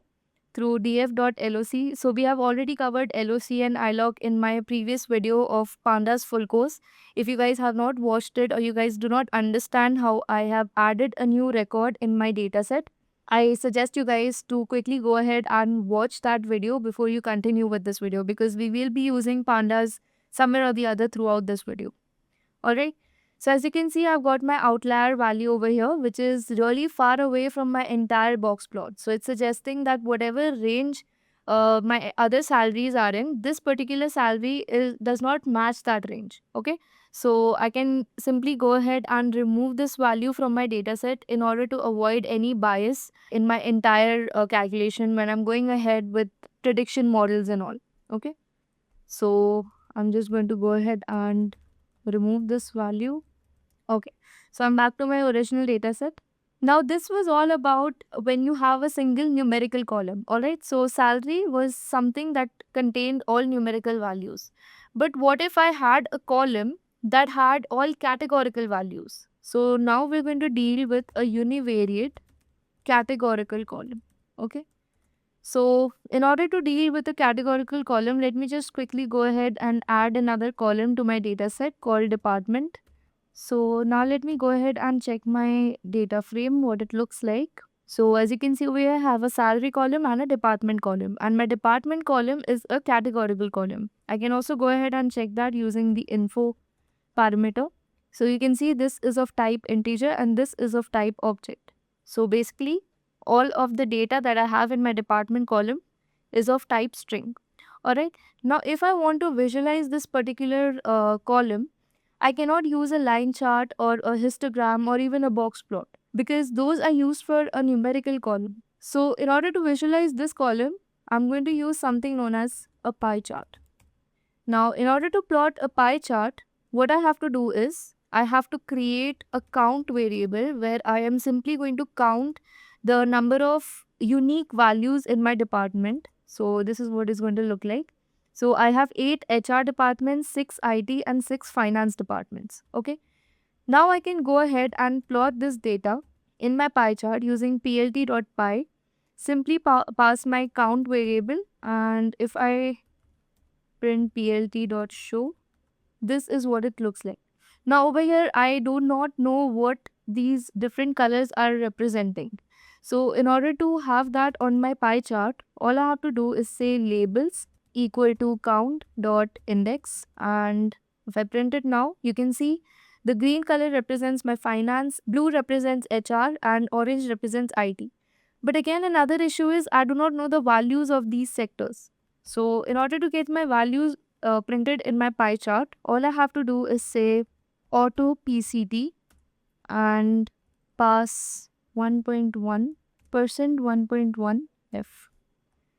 through df.loc. So we have already covered LOC and ilog in my previous video of Pandas full course. If you guys have not watched it or you guys do not understand how I have added a new record in my dataset, I suggest you guys to quickly go ahead and watch that video before you continue with this video, because we will be using Pandas somewhere or the other throughout this video. Alright, so as you can see, I've got my outlier value over here, which is really far away from my entire box plot. So it's suggesting that whatever range my other salaries are in, this particular salary does not match that range. Okay, so I can simply go ahead and remove this value from my dataset in order to avoid any bias in my entire calculation when I'm going ahead with prediction models and all. Okay, so I'm just going to go ahead and remove this value. Okay, so I'm back to my original data set. Now this was all about when you have a single numerical column. Alright, so salary was something that contained all numerical values. But what if I had a column that had all categorical values? So now we're going to deal with a univariate categorical column. Okay, so in order to deal with a categorical column, let me just quickly go ahead and add another column to my data set called department. So now let me go ahead and check my data frame, what it looks like. So as you can see over here, I have a salary column and a department column, and my department column is a categorical column. I can also go ahead and check that using the info parameter. So you can see this is of type integer and this is of type object. So basically all of the data that I have in my department column is of type string. Alright, now if I want to visualize this particular column, I cannot use a line chart or a histogram or even a box plot, because those are used for a numerical column. So in order to visualize this column, I'm going to use something known as a pie chart. Now, in order to plot a pie chart, what I have to do is I have to create a count variable where I am simply going to count the number of unique values in my department. So this is what it's going to look like. So I have 8 HR departments, 6 IT and 6 finance departments. Okay. Now I can go ahead and plot this data in my pie chart using plt.py. Simply pass my count variable, and if I print plt.show, this is what it looks like. Now over here, I do not know what these different colors are representing. So in order to have that on my pie chart, all I have to do is say labels equal to count dot index, and if I print it now, you can see the green color represents my finance, blue represents HR, and orange represents IT. But again, another issue is I do not know the values of these sectors. So in order to get my values printed in my pie chart, all I have to do is say auto PCT and pass 1.1%, 1.1 F.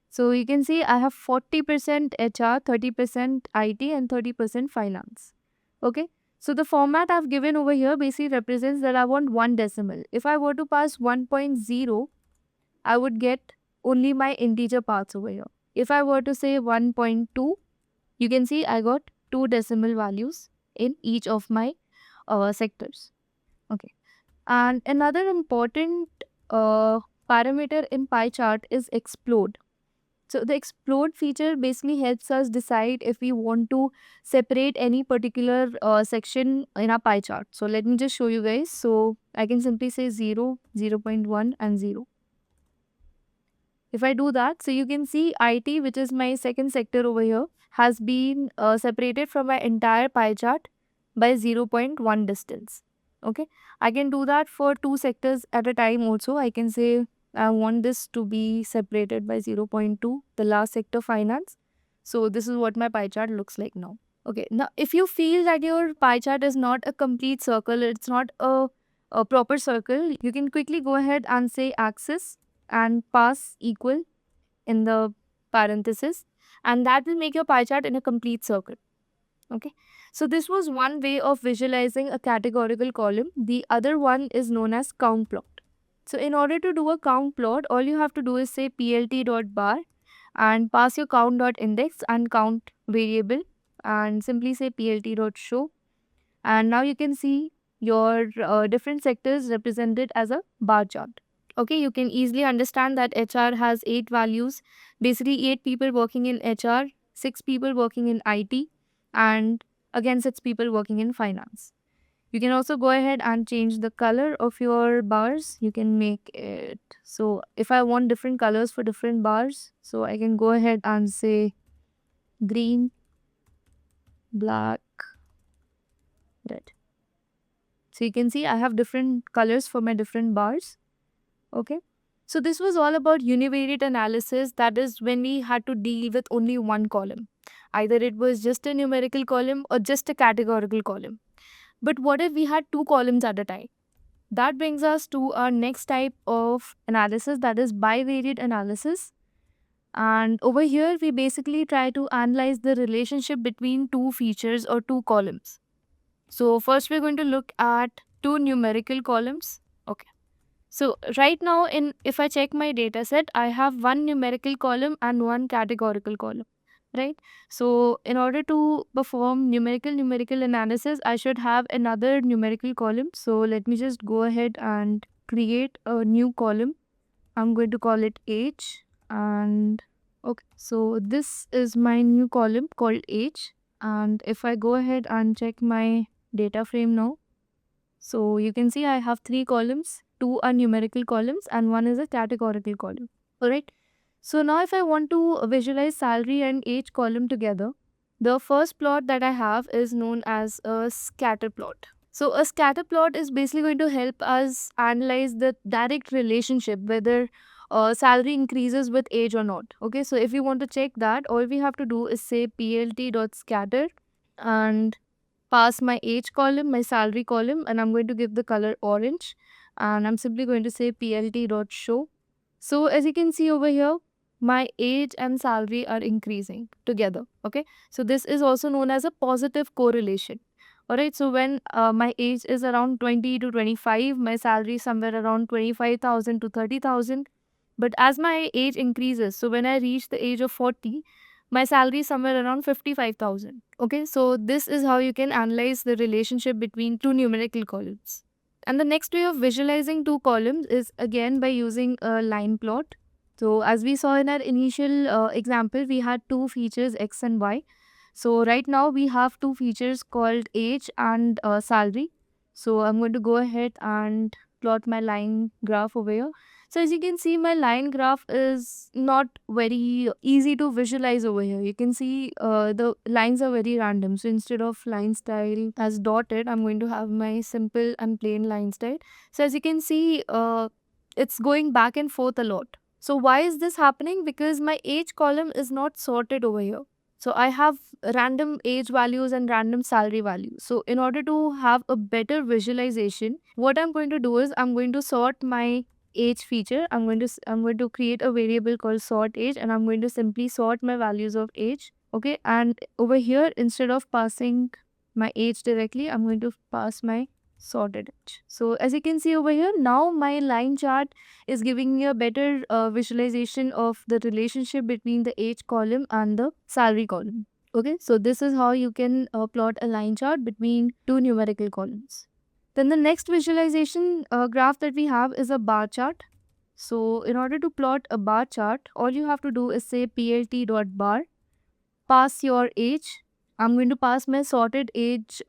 So you can see I have 40% HR, 30% IT and 30% finance. Okay. So the format I've given over here basically represents that I want one decimal. If I were to pass 1.0, I would get only my integer parts over here. If I were to say 1.2, you can see I got 2 decimal values in each of my sectors. Okay. And another important parameter in pie chart is explode. So the explode feature basically helps us decide if we want to separate any particular section in our pie chart. So let me just show you guys. So I can simply say 0, 0.1 and 0. If I do that, so you can see IT, which is my second sector over here, has been separated from my entire pie chart by 0.1 distance. Okay, I can do that for 2 sectors at a time also. I can say I want this to be separated by 0.2, the last sector finance. So this is what my pie chart looks like now. Okay, now if you feel that your pie chart is not a complete circle, it's not a proper circle, you can quickly go ahead and say axis and pass equal in the parenthesis, and that will make your pie chart in a complete circle. Okay, so this was one way of visualizing a categorical column. The other one is known as count plot. So in order to do a count plot, all you have to do is say plt.bar and pass your count.index and count variable and simply say plt.show, and now you can see your different sectors represented as a bar chart. Okay, you can easily understand that HR has 8 values, basically 8 people working in HR, 6 people working in IT, and again 6 people working in finance. You can also go ahead and change the color of your bars. You can make it, so if I want different colors for different bars, so I can go ahead and say green, black, red. So you can see I have different colors for my different bars. Okay. So this was all about univariate analysis. That is when we had to deal with only one column. Either it was just a numerical column or just a categorical column. But what if we had 2 columns at a time? That brings us to our next type of analysis, that is bivariate analysis. And over here, we basically try to analyze the relationship between 2 features or 2 columns. So first we're going to look at 2 numerical columns. Okay. So right now, if I check my data set, I have one numerical column and one categorical column, right? So in order to perform numerical analysis, I should have another numerical column. So let me just go ahead and create a new column. I'm going to call it H, and okay, so this is my new column called H. And if I go ahead and check my data frame now, so you can see I have 3 columns, 2 are numerical columns and 1 is a categorical column. Alright. So now if I want to visualize salary and age column together, the first plot that I have is known as a scatter plot. So a scatter plot is basically going to help us analyze the direct relationship whether salary increases with age or not. Okay, so if we want to check that, all we have to do is say plt.scatter and pass my age column, my salary column, and I'm going to give the color orange, and I'm simply going to say plt.show. So as you can see over here, my age and salary are increasing together. Okay, so this is also known as a positive correlation. All right, so when my age is around 20 to 25, my salary is somewhere around 25,000 to 30,000. But as my age increases, so when I reach the age of 40, my salary is somewhere around 55,000. Okay, so this is how you can analyze the relationship between two numerical columns. And the next way of visualizing two columns is again by using a line plot. So as we saw in our initial example, we had two features X and Y. So right now we have two features called age and salary. So I'm going to go ahead and plot my line graph over here. So as you can see, my line graph is not very easy to visualize over here. You can see the lines are very random. So instead of line style as dotted, I'm going to have my simple and plain line style. So as you can see, it's going back and forth a lot. So why is this happening? Because my age column is not sorted over here. So I have random age values and random salary values. So in order to have a better visualization, what I'm going to do is I'm going to sort my age feature. I'm going to create a variable called sort age, and I'm going to simply sort my values of age. Okay, and over here, instead of passing my age directly, I'm going to pass my sorted age. So as you can see over here, now my line chart is giving me a better visualization of the relationship between the age column and the salary column. Okay, so this is how you can plot a line chart between two numerical columns. Then the next visualization graph that we have is a bar chart. So in order to plot a bar chart, all you have to do is say plt.bar, pass your age. I'm going to pass my sorted age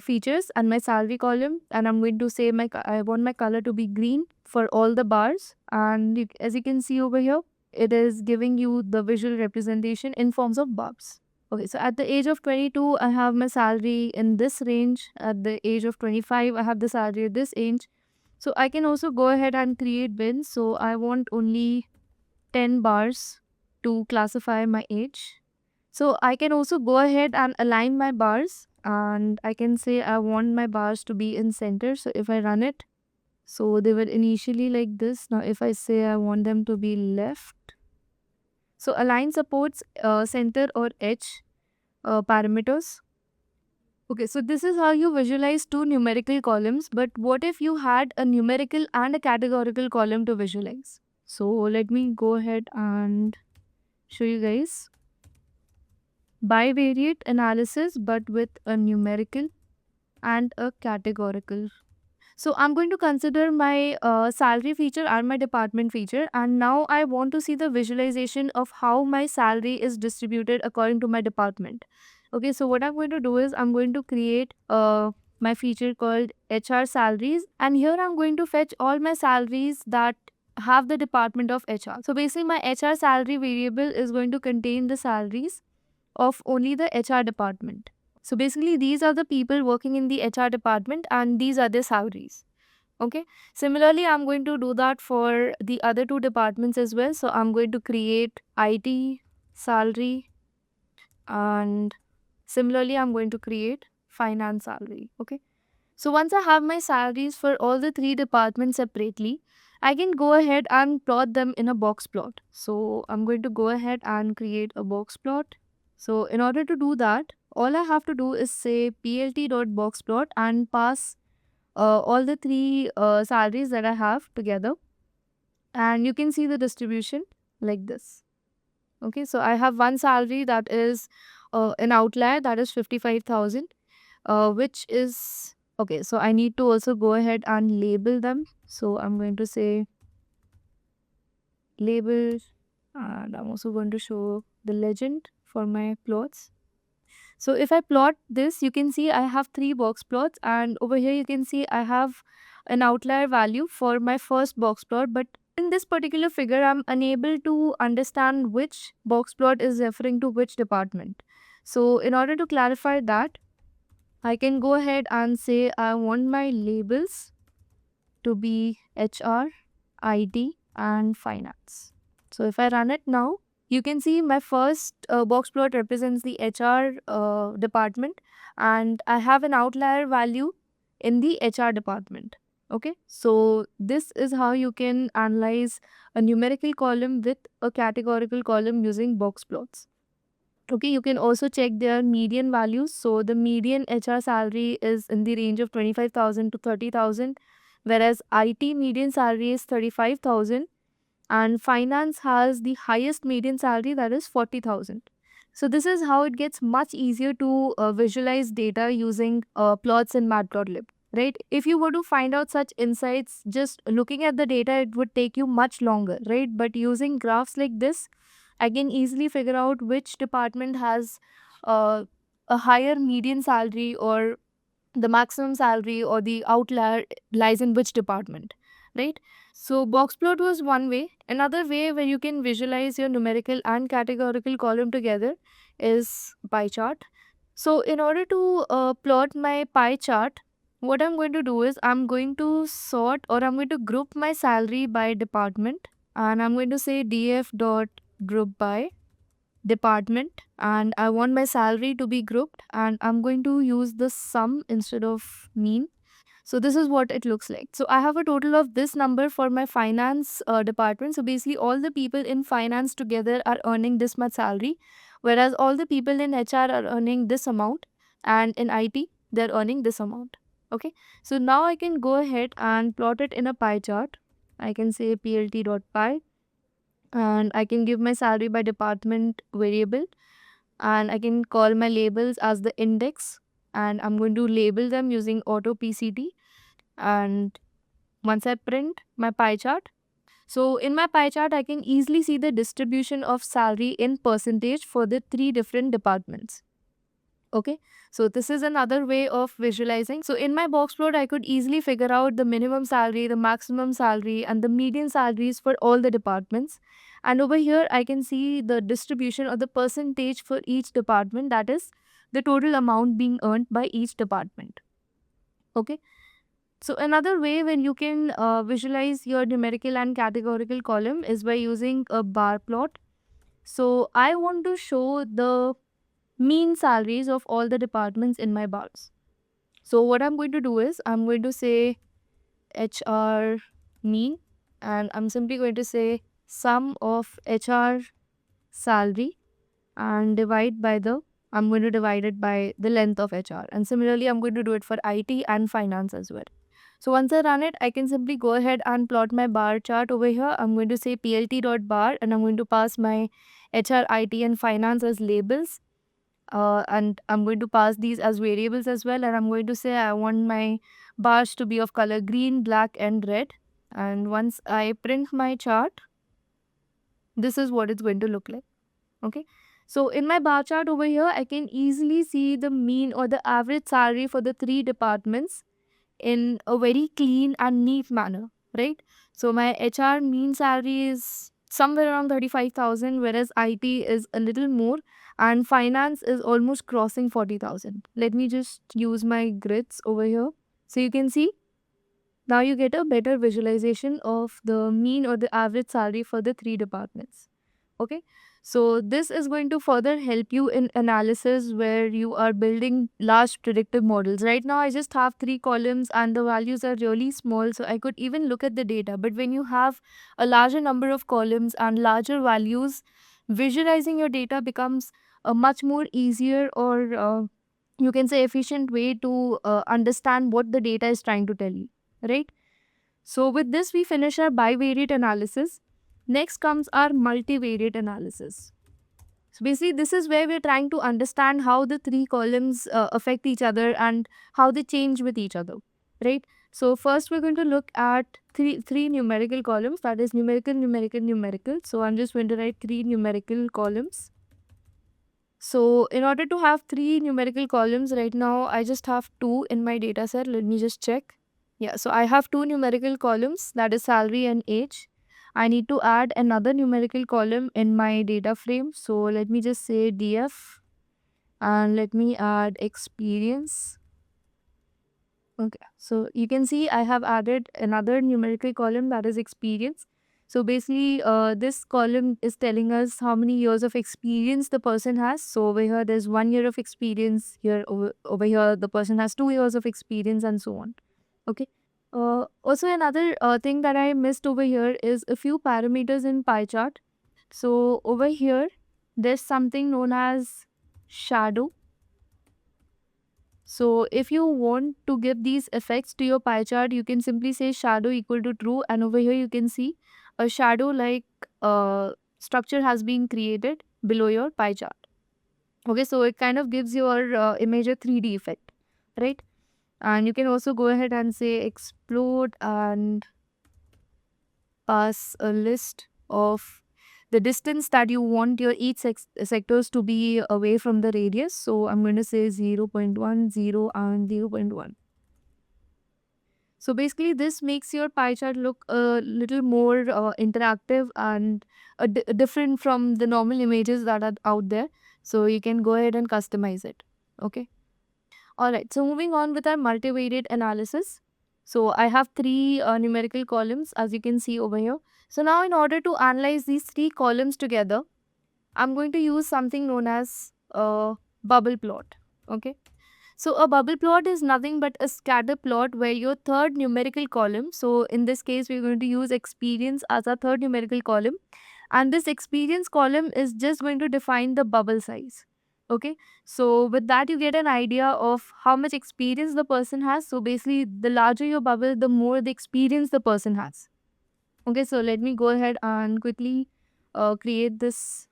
features and my salary column, and I'm going to say I want my color to be green for all the bars. And as you can see over here, it is giving you the visual representation in forms of bars. Okay, so at the age of 22, I have my salary in this range. At the age of 25, I have the salary at this range. So I can also go ahead and create bins. So I want only 10 bars to classify my age. So I can also go ahead and align my bars, and I can say I want my bars to be in center. So if I run it, so they were initially like this. Now if I say I want them to be left, so align supports center or edge parameters. Okay, so this is how you visualize two numerical columns, but what if you had a numerical and a categorical column to visualize? So let me go ahead and show you guys bivariate analysis, but with a numerical and a categorical. So I'm going to consider my salary feature and my department feature, and now I want to see the visualization of how my salary is distributed according to my department. Okay, so what I'm going to do is I'm going to create my feature called HR salaries, and here I'm going to fetch all my salaries that have the department of HR. So basically my HR salary variable is going to contain the salaries of only the HR department. So basically these are the people working in the HR department and these are their salaries. Okay. Similarly, I'm going to do that for the other two departments as well. So I'm going to create IT salary, and similarly I'm going to create finance salary. Okay. So once I have my salaries for all the three departments separately, I can go ahead and plot them in a box plot. So I'm going to go ahead and create a box plot. So in order to do that, all I have to do is say plt.boxplot and pass all the three salaries that I have together. And you can see the distribution like this. Okay, so I have one salary that is an outlier, that is 55,000, which is okay. So I need to also go ahead and label them. So I'm going to say label, and I'm also going to show the legend for my plots. So if I plot this, you can see I have three box plots, and over here you can see I have an outlier value for my first box plot, but in this particular figure I'm unable to understand which box plot is referring to which department. So in order to clarify that, I can go ahead and say I want my labels to be HR, IT and finance. So if I run it now, you can see my first box plot represents the HR department, and I have an outlier value in the HR department. Okay, so this is how you can analyze a numerical column with a categorical column using box plots. Okay, you can also check their median values. So the median HR salary is in the range of 25,000 to 30,000, whereas IT median salary is 35,000, and finance has the highest median salary, that is 40,000. So this is how it gets much easier to visualize data using plots in Matplotlib, right? If you were to find out such insights just looking at the data, it would take you much longer, right? But using graphs like this, I can easily figure out which department has uh, a higher median salary, or the maximum salary, or the outlier lies in which department, right? So boxplot was one way. Another way where you can visualize your numerical and categorical column together is pie chart. So in order to plot my pie chart, what I'm going to do is I'm going to sort, or I'm going to group my salary by department, and I'm going to say df dot group by department, and I want my salary to be grouped, and I'm going to use the sum instead of mean. So this is what it looks like. So I have a total of this number for my finance department. So basically all the people in finance together are earning this much salary, whereas all the people in HR are earning this amount, and in IT they're earning this amount. Okay, so now I can go ahead and plot it in a pie chart. I can say plt.py, and I can give my salary by department variable, and I can call my labels as the index, and I'm going to label them using auto PCT. And once I print my pie chart, so in my pie chart I can easily see the distribution of salary in percentage for the three different departments. Okay, so this is another way of visualizing. So in my box plot I could easily figure out the minimum salary, the maximum salary, and the median salaries for all the departments. And over here I can see the distribution or the percentage for each department, that is the total amount being earned by each department. Okay, so another way when you can visualize your numerical and categorical column is by using a bar plot. So I want to show the mean salaries of all the departments in my bars. So what I'm going to do is I'm going to say HR mean, and I'm simply going to say sum of HR salary and I'm going to divide it by the length of HR. And similarly, I'm going to do it for IT and finance as well. So once I run it, I can simply go ahead and plot my bar chart over here. I'm going to say plt.bar, and I'm going to pass my HR, IT, and finance as labels. And I'm going to pass these as variables as well. And I'm going to say I want my bars to be of color green, black, and red. And once I print my chart, this is what it's going to look like. Okay. So in my bar chart over here, I can easily see the mean or the average salary for the three departments in a very clean and neat manner, right? So my HR mean salary is somewhere around 35,000, whereas IT is a little more, and finance is almost crossing 40,000. Let me just use my grids over here. So you can see now you get a better visualization of the mean or the average salary for the three departments. Okay, so this is going to further help you in analysis where you are building large predictive models. Right now I just have three columns and the values are really small, so I could even look at the data. But when you have a larger number of columns and larger values, visualizing your data becomes a much more easier, or you can say efficient way to understand what the data is trying to tell you, right? So with this we finish our bivariate analysis. Next comes our multivariate analysis. So basically this is where we're trying to understand how the three columns affect each other and how they change with each other, right? So first we're going to look at three numerical columns, that is numerical, numerical, numerical. So I'm just going to write three numerical columns. So in order to have three numerical columns, right now I just have two in my data set. Let me just check. Yeah, so I have two numerical columns, that is salary and age. I need to add another numerical column in my data frame. So let me just say DF, and let me add experience. Okay, so you can see I have added another numerical column, that is experience. So basically this column is telling us how many years of experience the person has. So over here there's 1 year of experience, here over here the person has 2 years of experience, and so on. Okay. Also, another thing that I missed over here is a few parameters in pie chart. So over here, there's something known as shadow. So if you want to give these effects to your pie chart, you can simply say shadow equal to true, and over here you can see a shadow like structure has been created below your pie chart. Okay, so it kind of gives your image a 3D effect, right? And you can also go ahead and say explode and pass a list of the distance that you want your each sectors to be away from the radius. So I'm going to say 0.1, 0 and 0.1. So basically this makes your pie chart look a little more interactive and different from the normal images that are out there. So you can go ahead and customize it. Okay. Alright, so moving on with our multivariate analysis. So I have three numerical columns as you can see over here. So now in order to analyze these three columns together, I'm going to use something known as a bubble plot. Okay. So a bubble plot is nothing but a scatter plot where your third numerical column, so in this case we're going to use experience as our third numerical column, and this experience column is just going to define the bubble size. Okay, so with that you get an idea of how much experience the person has. So basically the larger your bubble, the more the experience the person has. Okay, so let me go ahead and quickly create this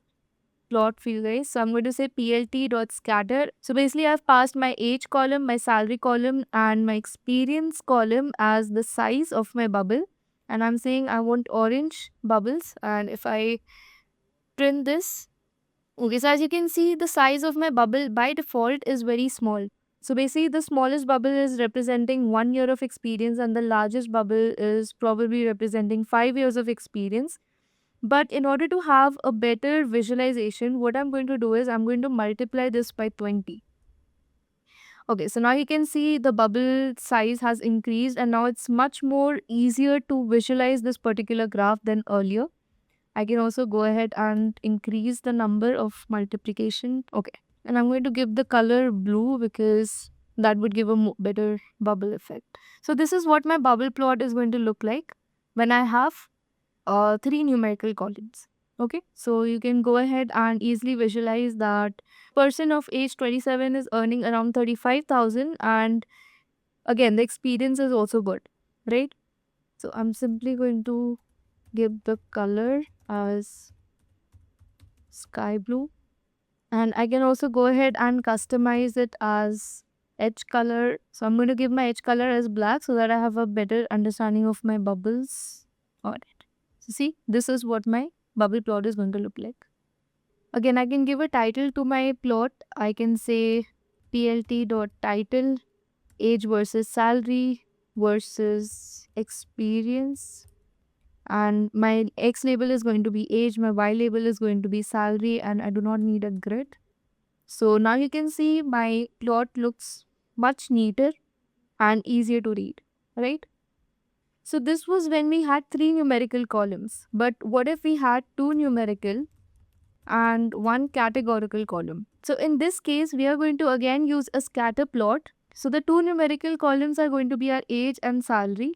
plot for you guys. So I'm going to say plt.scatter. So basically I've passed my age column, my salary column and my experience column as the size of my bubble. And I'm saying I want orange bubbles. And if I print this, okay, so as you can see, the size of my bubble by default is very small. So basically the smallest bubble is representing 1 year of experience and the largest bubble is probably representing 5 years of experience. But in order to have a better visualization, what I'm going to do is I'm going to multiply this by 20. Okay, so now you can see the bubble size has increased and now it's much more easier to visualize this particular graph than earlier. I can also go ahead and increase the number of multiplication. Okay, and I'm going to give the color blue because that would give a better bubble effect. So this is what my bubble plot is going to look like when I have three numerical columns. Okay, so you can go ahead and easily visualize that person of age 27 is earning around 35,000 and again the experience is also good, right? So I'm simply going to give the color as sky blue, and I can also go ahead and customize it as edge color. So I'm going to give my edge color as black so that I have a better understanding of my bubbles on it. So see, this is what my bubble plot is going to look like. Again, I can give a title to my plot. I can say plt.title age versus salary versus experience, and my X label is going to be age, my Y label is going to be salary, and I do not need a grid. So now you can see my plot looks much neater and easier to read, right? So this was when we had three numerical columns. But what if we had two numerical and one categorical column? So in this case, we are going to again use a scatter plot. So the two numerical columns are going to be our age and salary,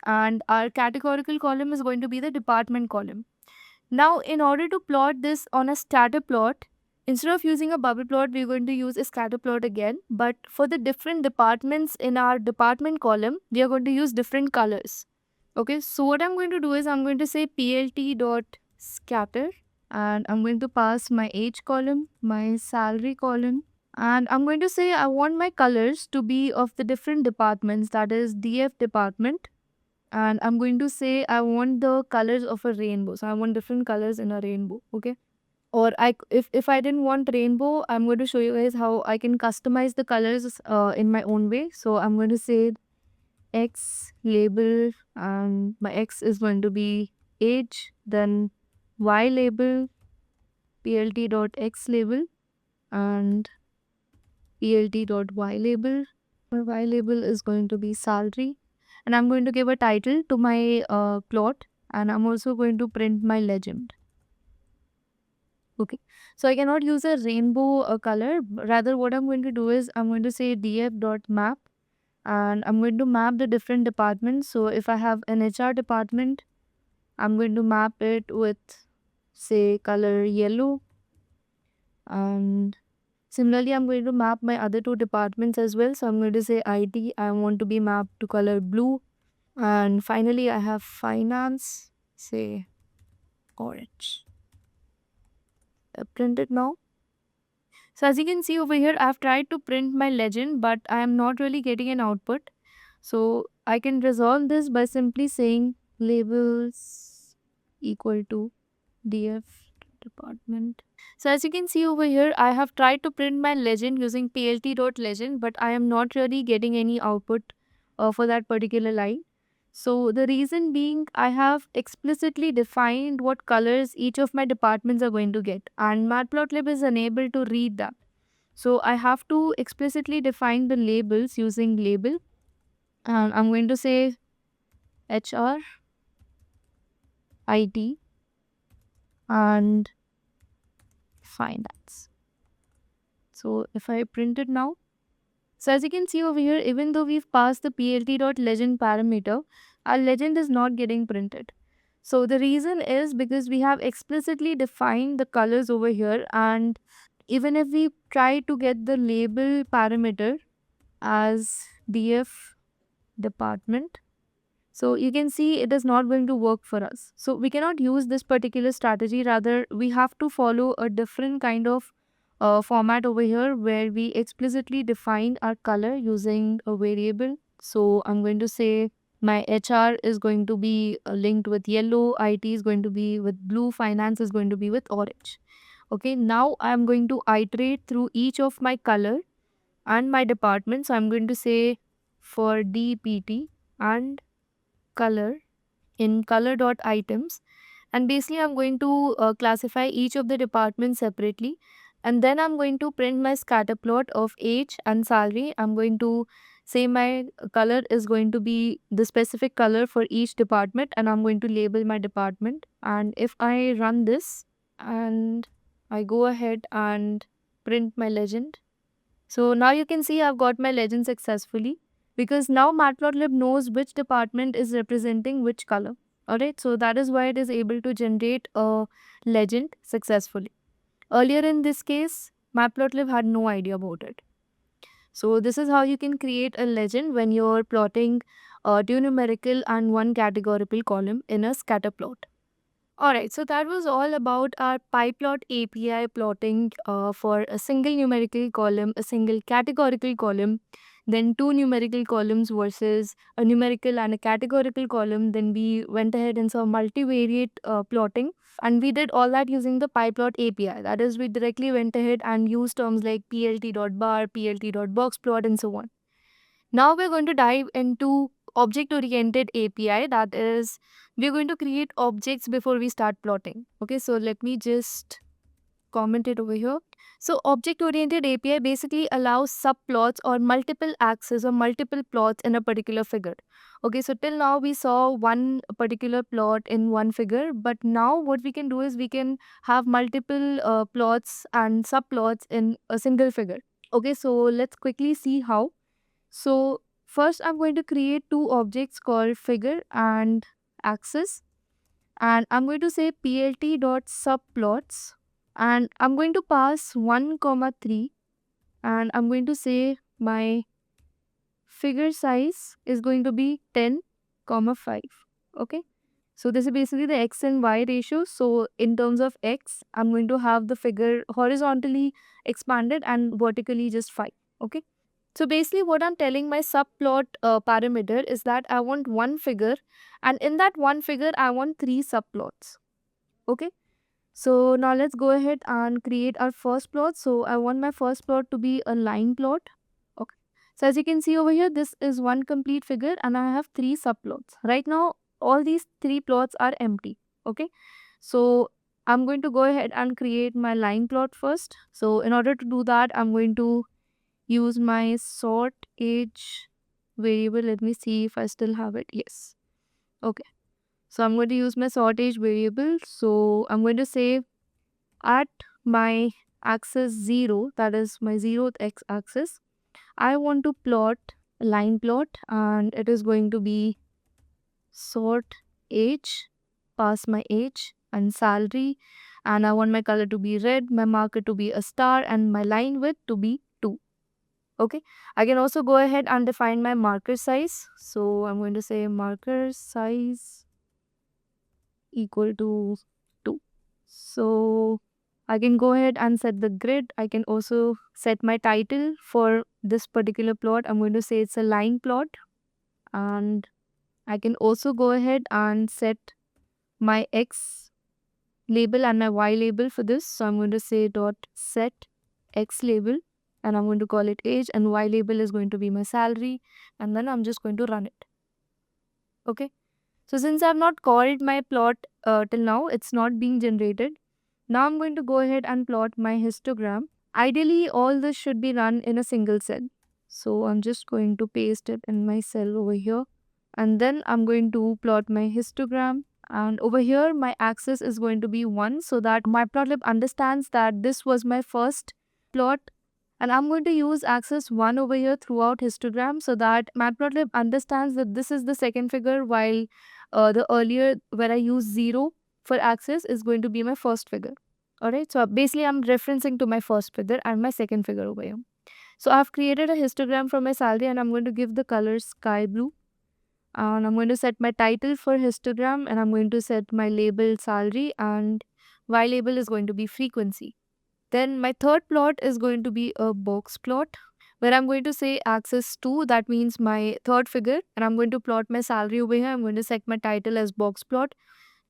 and our categorical column is going to be the department column. Now, in order to plot this on a scatter plot, instead of using a bubble plot, we're going to use a scatter plot again. But for the different departments in our department column, we are going to use different colors. Okay, so what I'm going to do is I'm going to say plt.scatter and I'm going to pass my age column, my salary column, and I'm going to say I want my colors to be of the different departments, that is DF department, and I'm going to say I want the colors of a rainbow. So I want different colors in a rainbow, okay? Or if I didn't want rainbow, I'm going to show you guys how I can customize the colors in my own way. So I'm going to say X label and my X is going to be age, then Y label, plt.x label and plt.y label. My Y label is going to be salary, and I'm going to give a title to my plot, and I'm also going to print my legend. Okay, so I cannot use a rainbow color. Rather, what I'm going to do is I'm going to say df.map and I'm going to map the different departments. So if I have an HR department, I'm going to map it with, say, color yellow. And similarly, I'm going to map my other two departments as well. So I'm going to say IT, I want to be mapped to color blue. And finally, I have finance, say orange. Print it now. So as you can see over here, I've tried to print my legend, but I am not really getting an output. So I can resolve this by simply saying labels equal to df department. So as you can see over here, I have tried to print my legend using plt.legend, but I am not really getting any output for that particular line. So the reason being, I have explicitly defined what colors each of my departments are going to get, and Matplotlib is unable to read that. So I have to explicitly define the labels using label, and I'm going to say HR, IT, and finance. So if I print it now, so as you can see over here, even though we've passed the plt.legend parameter, our legend is not getting printed. So the reason is because we have explicitly defined the colors over here, and even if we try to get the label parameter as df department, so you can see it is not going to work for us. So we cannot use this particular strategy. Rather, we have to follow a different kind of format over here where we explicitly define our color using a variable. So I'm going to say my HR is going to be linked with yellow, IT is going to be with blue, finance is going to be with orange. Okay, now I'm going to iterate through each of my color and my department. So I'm going to say for DPT and color in color.items, and basically I'm going to classify each of the departments separately, and then I'm going to print my scatter plot of age and salary. I'm going to say my color is going to be the specific color for each department, and I'm going to label my department. And if I run this and I go ahead and print my legend, so now you can see I've got my legend successfully, because now Matplotlib knows which department is representing which color. Alright, so that is why it is able to generate a legend successfully. Earlier in this case, Matplotlib had no idea about it. So this is how you can create a legend when you're plotting two numerical and one categorical column in a scatter plot. Alright, so that was all about our PyPlot API plotting for a single numerical column, a single categorical column, then two numerical columns versus a numerical and a categorical column. Then we went ahead and saw multivariate plotting, and we did all that using the PyPlot API. That is, we directly went ahead and used terms like plt.bar, plt.boxplot, and so on. Now we're going to dive into object-oriented API. That is, we're going to create objects before we start plotting. Okay, so let me just comment it over here. So object-oriented API basically allows subplots or multiple axes or multiple plots in a particular figure. Okay, so till now we saw one particular plot in one figure, but now what we can do is we can have multiple plots and subplots in a single figure. Okay, so let's quickly see how. So first I'm going to create two objects called figure and axis, and I'm going to say plt.subplots, and I'm going to pass 1 comma 3, and I'm going to say my figure size is going to be 10 comma 5. Okay, so this is basically the x and y ratio. So in terms of x, I'm going to have the figure horizontally expanded and vertically just 5. Okay, so basically what I'm telling my subplot parameter is that I want one figure, and in that one figure I want three subplots. Okay, so now let's go ahead and create our first plot. So I want my first plot to be a line plot. Okay, so as you can see over here, this is one complete figure and I have three subplots. Right now all these three plots are empty. Okay, so I'm going to go ahead and create my line plot first. So in order to do that, I'm going to use my sort age variable. Let me see if I still have it. Yes. Okay. So I'm going to use my sort age variable. So I'm going to say at my axis 0, that is my 0th x axis, I want to plot line plot, and it is going to be sort age, pass my age and salary, and I want my color to be red, my marker to be a star, and my line width to be 2. Okay, I can also go ahead and define my marker size. So I'm going to say marker size equal to 2. So I can go ahead and set the grid. I can also set my title for this particular plot. I'm going to say it's a line plot, and I can also go ahead and set my X label and my Y label for this. So I'm going to say dot set X label, and I'm going to call it age, and Y label is going to be my salary, and then I'm just going to run it. Okay. So since I've not called my plot till now, it's not being generated. Now I'm going to go ahead and plot my histogram. Ideally, all this should be run in a single cell. So I'm just going to paste it in my cell over here. And then I'm going to plot my histogram. And over here, my axis is going to be 1 so that Matplotlib understands that this was my first plot. And I'm going to use axis 1 over here throughout histogram so that Matplotlib understands that this is the second figure, while the earlier where I use 0 for axis is going to be my first figure. Alright, so basically I'm referencing to my first figure and my second figure over here. So I've created a histogram for my salary, and I'm going to give the color sky blue. And I'm going to set my title for histogram, and I'm going to set my label salary, and Y label is going to be frequency. Then my third plot is going to be a box plot where I'm going to say axis 2, that means my third figure, and I'm going to plot my salary over here. I'm going to set my title as box plot,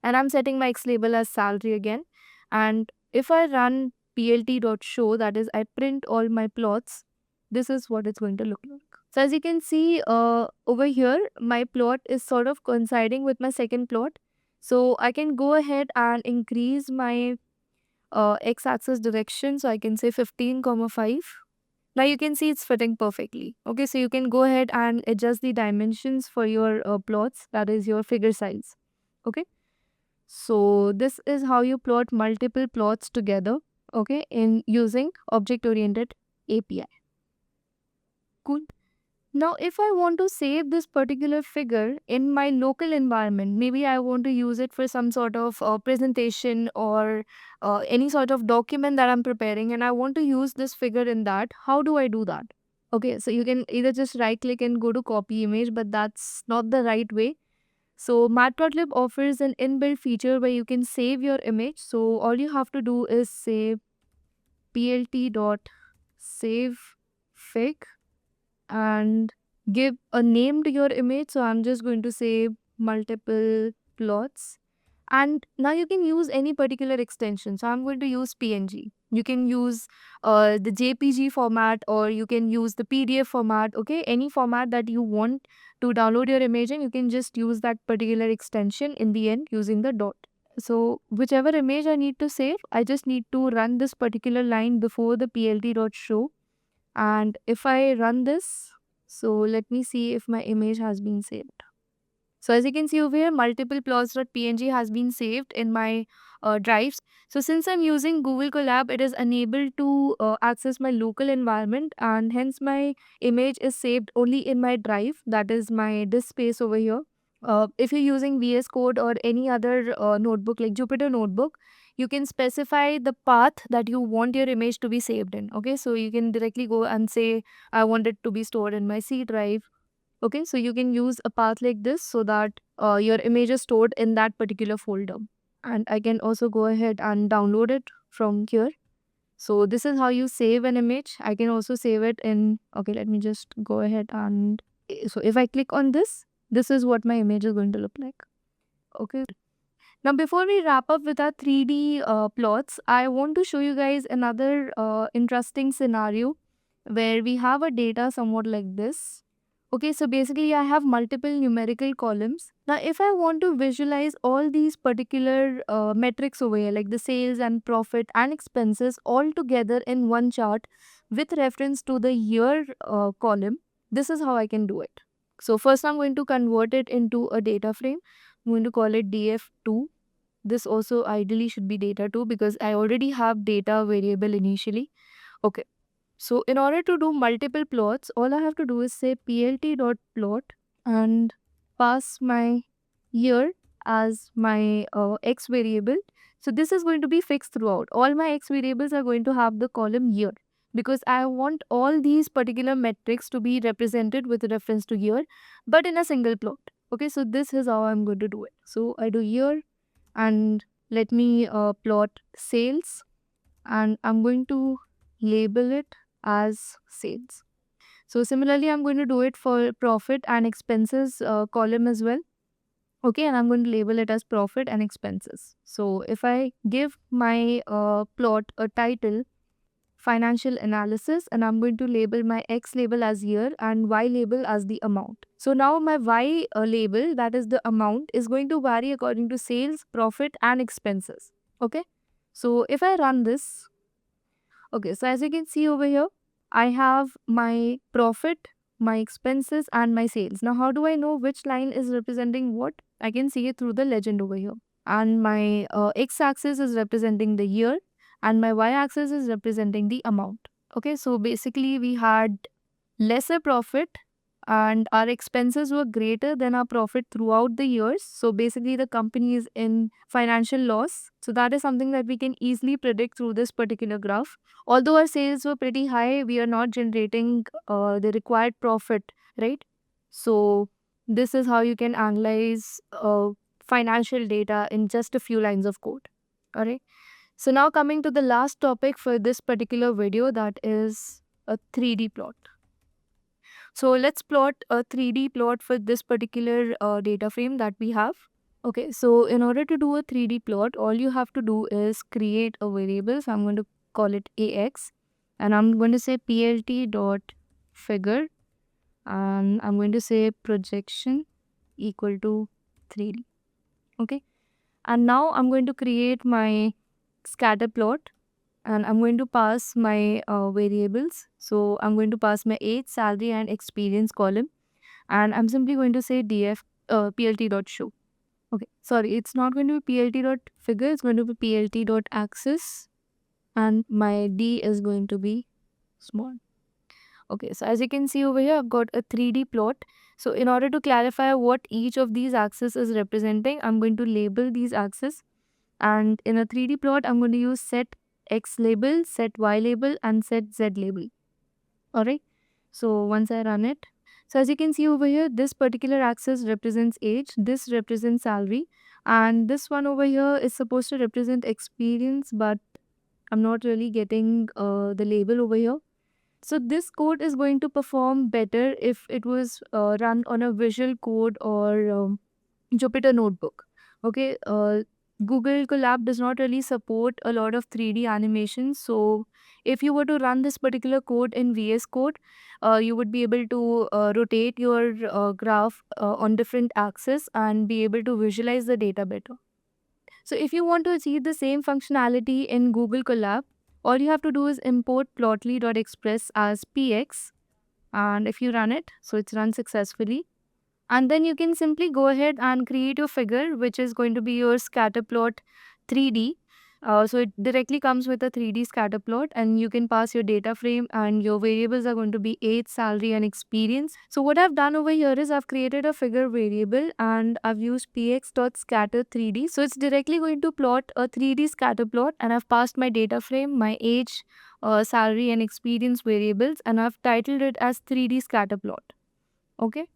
and I'm setting my X label as salary again. And if I run plt.show, that is I print all my plots, this is what it's going to look like. So as you can see over here, my plot is sort of coinciding with my second plot. So I can go ahead and increase my x-axis direction. So I can say 15,5. Now you can see it's fitting perfectly. Okay, so you can go ahead and adjust the dimensions for your plots, that is your figure size. Okay. So this is how you plot multiple plots together, okay, in using object-oriented API. Cool. Now, if I want to save this particular figure in my local environment, maybe I want to use it for some sort of presentation or any sort of document that I'm preparing, and I want to use this figure in that, how do I do that? Okay, so you can either just right click and go to copy image, but that's not the right way. So Matplotlib offers an inbuilt feature where you can save your image. So all you have to do is say plt.save fig and give a name to your image. So I'm just going to say multiple plots. And now you can use any particular extension. So I'm going to use PNG. You can use the JPG format, or you can use the PDF format. Okay, any format that you want to download your image in, you can just use that particular extension in the end using the dot. So whichever image I need to save, I just need to run this particular line before the plt.show. And if I run this, so let me see if my image has been saved. So as you can see over here, multiple plots.png has been saved in my drives. So since I'm using Google Colab, it is unable to access my local environment, and hence my image is saved only in my drive, that is my disk space over here. If you're using VS Code or any other notebook like Jupyter Notebook, you can specify the path that you want your image to be saved in. Okay, so you can directly go and say, I want it to be stored in my C drive. Okay, so you can use a path like this so that your image is stored in that particular folder. And I can also go ahead and download it from here. So this is how you save an image. I can also save it in, okay, let me just go ahead and, so if I click on this is what my image is going to look like. Okay. Now, before we wrap up with our 3D plots, I want to show you guys another interesting scenario where we have a data somewhat like this. Okay, so basically I have multiple numerical columns. Now, if I want to visualize all these particular metrics over here, like the sales and profit and expenses all together in one chart with reference to the year column, this is how I can do it. So first I'm going to convert it into a data frame. I'm going to call it df2. This also ideally should be data2 because I already have data variable initially. Okay. So in order to do multiple plots, all I have to do is say plt.plot and pass my year as my x variable. So this is going to be fixed throughout. All my x variables are going to have the column year because I want all these particular metrics to be represented with reference to year, but in a single plot. Okay, so this is how I'm going to do it. So I do year and let me plot sales, and I'm going to label it as sales. So similarly, I'm going to do it for profit and expenses column as well. Okay, and I'm going to label it as profit and expenses. So if I give my plot a title, financial analysis, and I'm going to label my X label as year and Y label as the amount. So now my Y label, that is the amount, is going to vary according to sales, profit and expenses. Okay. So if I run this, okay, so as you can see over here, I have my profit, my expenses and my sales. Now how do I know which line is representing what? I can see it through the legend over here. And my x-axis is representing the year and my y-axis is representing the amount. Okay, so basically we had lesser profit and our expenses were greater than our profit throughout the years. So basically the company is in financial loss. So that is something that we can easily predict through this particular graph. Although our sales were pretty high, we are not generating the required profit, right? So this is how you can analyze financial data in just a few lines of code. All right. So now coming to the last topic for this particular video, that is a 3D plot. So let's plot a 3D plot for this particular data frame that we have. Okay, so in order to do a 3D plot, all you have to do is create a variable. So I'm going to call it AX and I'm going to say plt dot figure and I'm going to say projection equal to 3D. Okay, and now I'm going to create my scatter plot and I'm going to pass my variables. So I'm going to pass my age, salary and experience column and I'm simply going to say df plt dot show. Okay, sorry, it's not going to be plt dot figure, it's going to be plt dot axis and my d is going to be small. Okay, so as you can see over here, I've got a 3D plot. So in order to clarify what each of these axes is representing, I'm going to label these axes. And in a 3D plot, I'm going to use set X label, set Y label and set Z label. Alright, so once I run it, so as you can see over here, this particular axis represents age, this represents salary, and this one over here is supposed to represent experience, but I'm not really getting the label over here. So this code is going to perform better if it was run on a visual code or Jupyter notebook. Okay, Google Colab does not really support a lot of 3D animations. So if you were to run this particular code in VS Code, you would be able to rotate your graph on different axes and be able to visualize the data better. So if you want to achieve the same functionality in Google Colab, all you have to do is import plotly.express as px, and if you run it, so it's run successfully. And then you can simply go ahead and create your figure, which is going to be your scatter plot 3D. So it directly comes with a 3D scatter plot and you can pass your data frame and your variables are going to be age, salary and experience. So what I've done over here is I've created a figure variable and I've used px.scatter3d. So it's directly going to plot a 3D scatter plot and I've passed my data frame, my age, salary and experience variables and I've titled it as 3D scatter plot. Okay.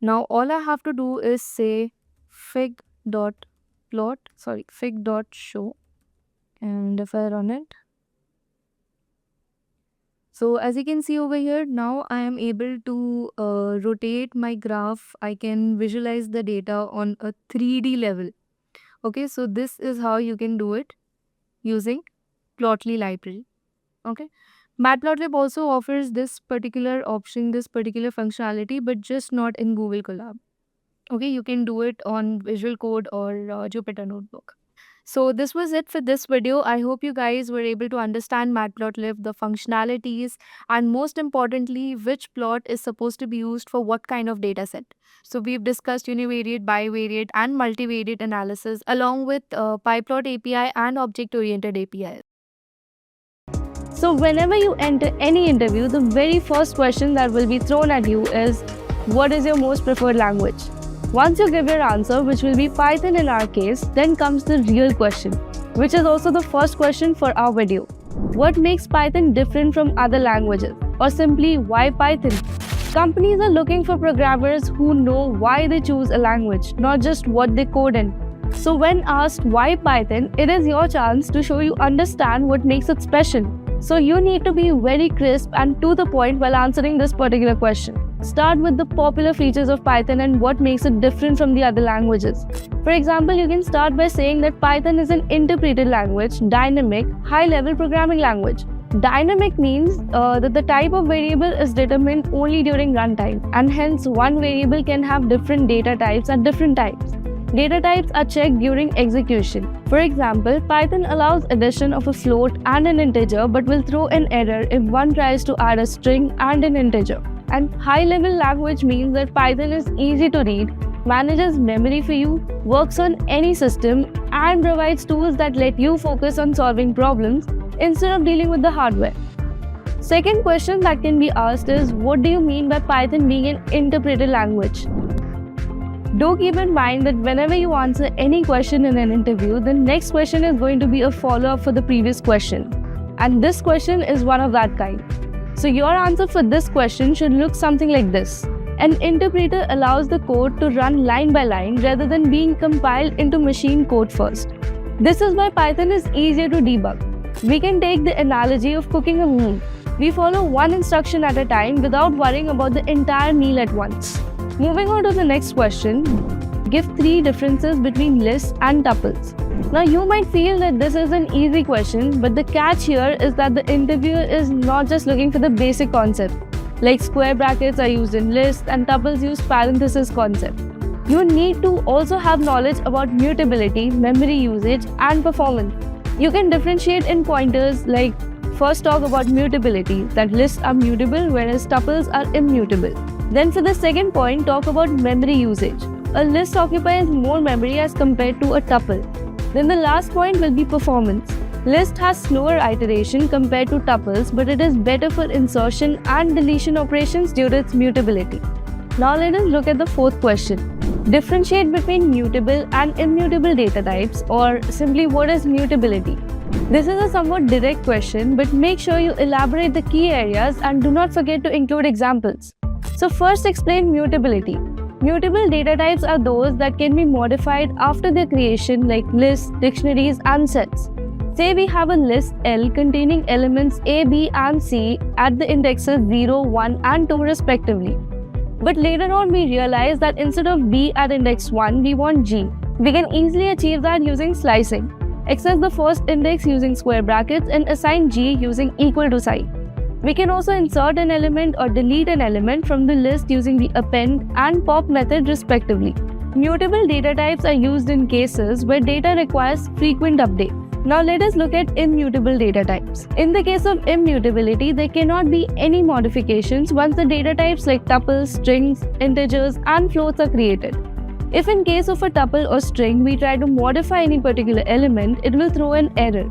Now all I have to do is say fig.show and if I run it. So as you can see over here, now I am able to rotate my graph. I can visualize the data on a 3D level. Okay, so this is how you can do it using Plotly library. Okay. Matplotlib also offers this particular option, this particular functionality, but just not in Google Colab. Okay, you can do it on Visual Code or Jupyter Notebook. So this was it for this video. I hope you guys were able to understand Matplotlib, the functionalities, and most importantly, which plot is supposed to be used for what kind of data set. So we've discussed univariate, bivariate, and multivariate analysis along with PyPlot API and object-oriented API. So whenever you enter any interview, the very first question that will be thrown at you is, what is your most preferred language? Once you give your answer, which will be Python in our case, then comes the real question, which is also the first question for our video. What makes Python different from other languages? Or simply, why Python? Companies are looking for programmers who know why they choose a language, not just what they code in. So when asked why Python, it is your chance to show you understand what makes it special. So you need to be very crisp and to the point while answering this particular question. Start with the popular features of Python and what makes it different from the other languages. For example, you can start by saying that Python is an interpreted language, dynamic, high-level programming language. Dynamic means that the type of variable is determined only during runtime, and hence one variable can have different data types at different times. Data types are checked during execution. For example, Python allows addition of a float and an integer but will throw an error if one tries to add a string and an integer. And high-level language means that Python is easy to read, manages memory for you, works on any system, and provides tools that let you focus on solving problems instead of dealing with the hardware. Second question that can be asked is, what do you mean by Python being an interpreted language? Do keep in mind that whenever you answer any question in an interview, the next question is going to be a follow-up for the previous question. And this question is one of that kind. So your answer for this question should look something like this. An interpreter allows the code to run line by line rather than being compiled into machine code first. This is why Python is easier to debug. We can take the analogy of cooking a meal. We follow one instruction at a time without worrying about the entire meal at once. Moving on to the next question, give 3 differences between lists and tuples. Now you might feel that this is an easy question, but the catch here is that the interviewer is not just looking for the basic concept, like square brackets are used in lists and tuples use parenthesis concept. You need to also have knowledge about mutability, memory usage, and performance. You can differentiate in pointers like first talk about mutability, that lists are mutable whereas tuples are immutable. Then for the second point, talk about memory usage. A list occupies more memory as compared to a tuple. Then the last point will be performance. List has slower iteration compared to tuples, but it is better for insertion and deletion operations due to its mutability. Now let us look at the fourth question. Differentiate between mutable and immutable data types, or simply what is mutability? This is a somewhat direct question, but make sure you elaborate the key areas and do not forget to include examples. So first explain mutability. Mutable data types are those that can be modified after their creation, like lists, dictionaries, and sets. Say we have a list L containing elements A, B, and C at the indexes 0, 1, and 2 respectively. But later on we realize that instead of B at index 1, we want G. We can easily achieve that using slicing. Access the first index using square brackets and assign G using equal to sign. We can also insert an element or delete an element from the list using the append and pop method respectively. Mutable data types are used in cases where data requires frequent update. Now let us look at immutable data types. In the case of immutability, there cannot be any modifications once the data types like tuples, strings, integers, and floats are created. If in case of a tuple or string, we try to modify any particular element, it will throw an error.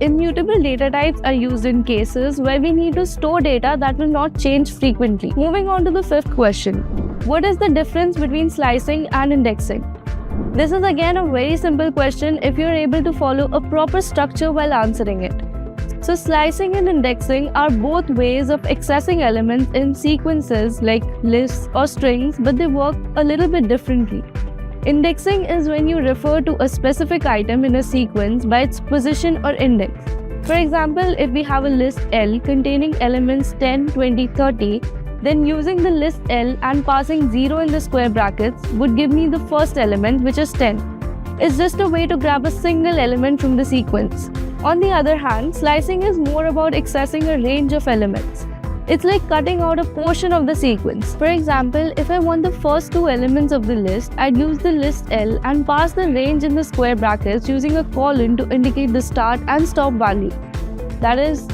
Immutable data types are used in cases where we need to store data that will not change frequently. Moving on to the fifth question. What is the difference between slicing and indexing? This is again a very simple question if you are able to follow a proper structure while answering it. So slicing and indexing are both ways of accessing elements in sequences like lists or strings, but they work a little bit differently. Indexing is when you refer to a specific item in a sequence by its position or index. For example, if we have a list L containing elements 10, 20, 30, then using the list L and passing 0 in the square brackets would give me the first element, which is 10. It's just a way to grab a single element from the sequence. On the other hand, slicing is more about accessing a range of elements. It's like cutting out a portion of the sequence. For example, if I want the first 2 elements of the list, I'd use the list L and pass the range in the square brackets using a colon to indicate the start and stop value. That is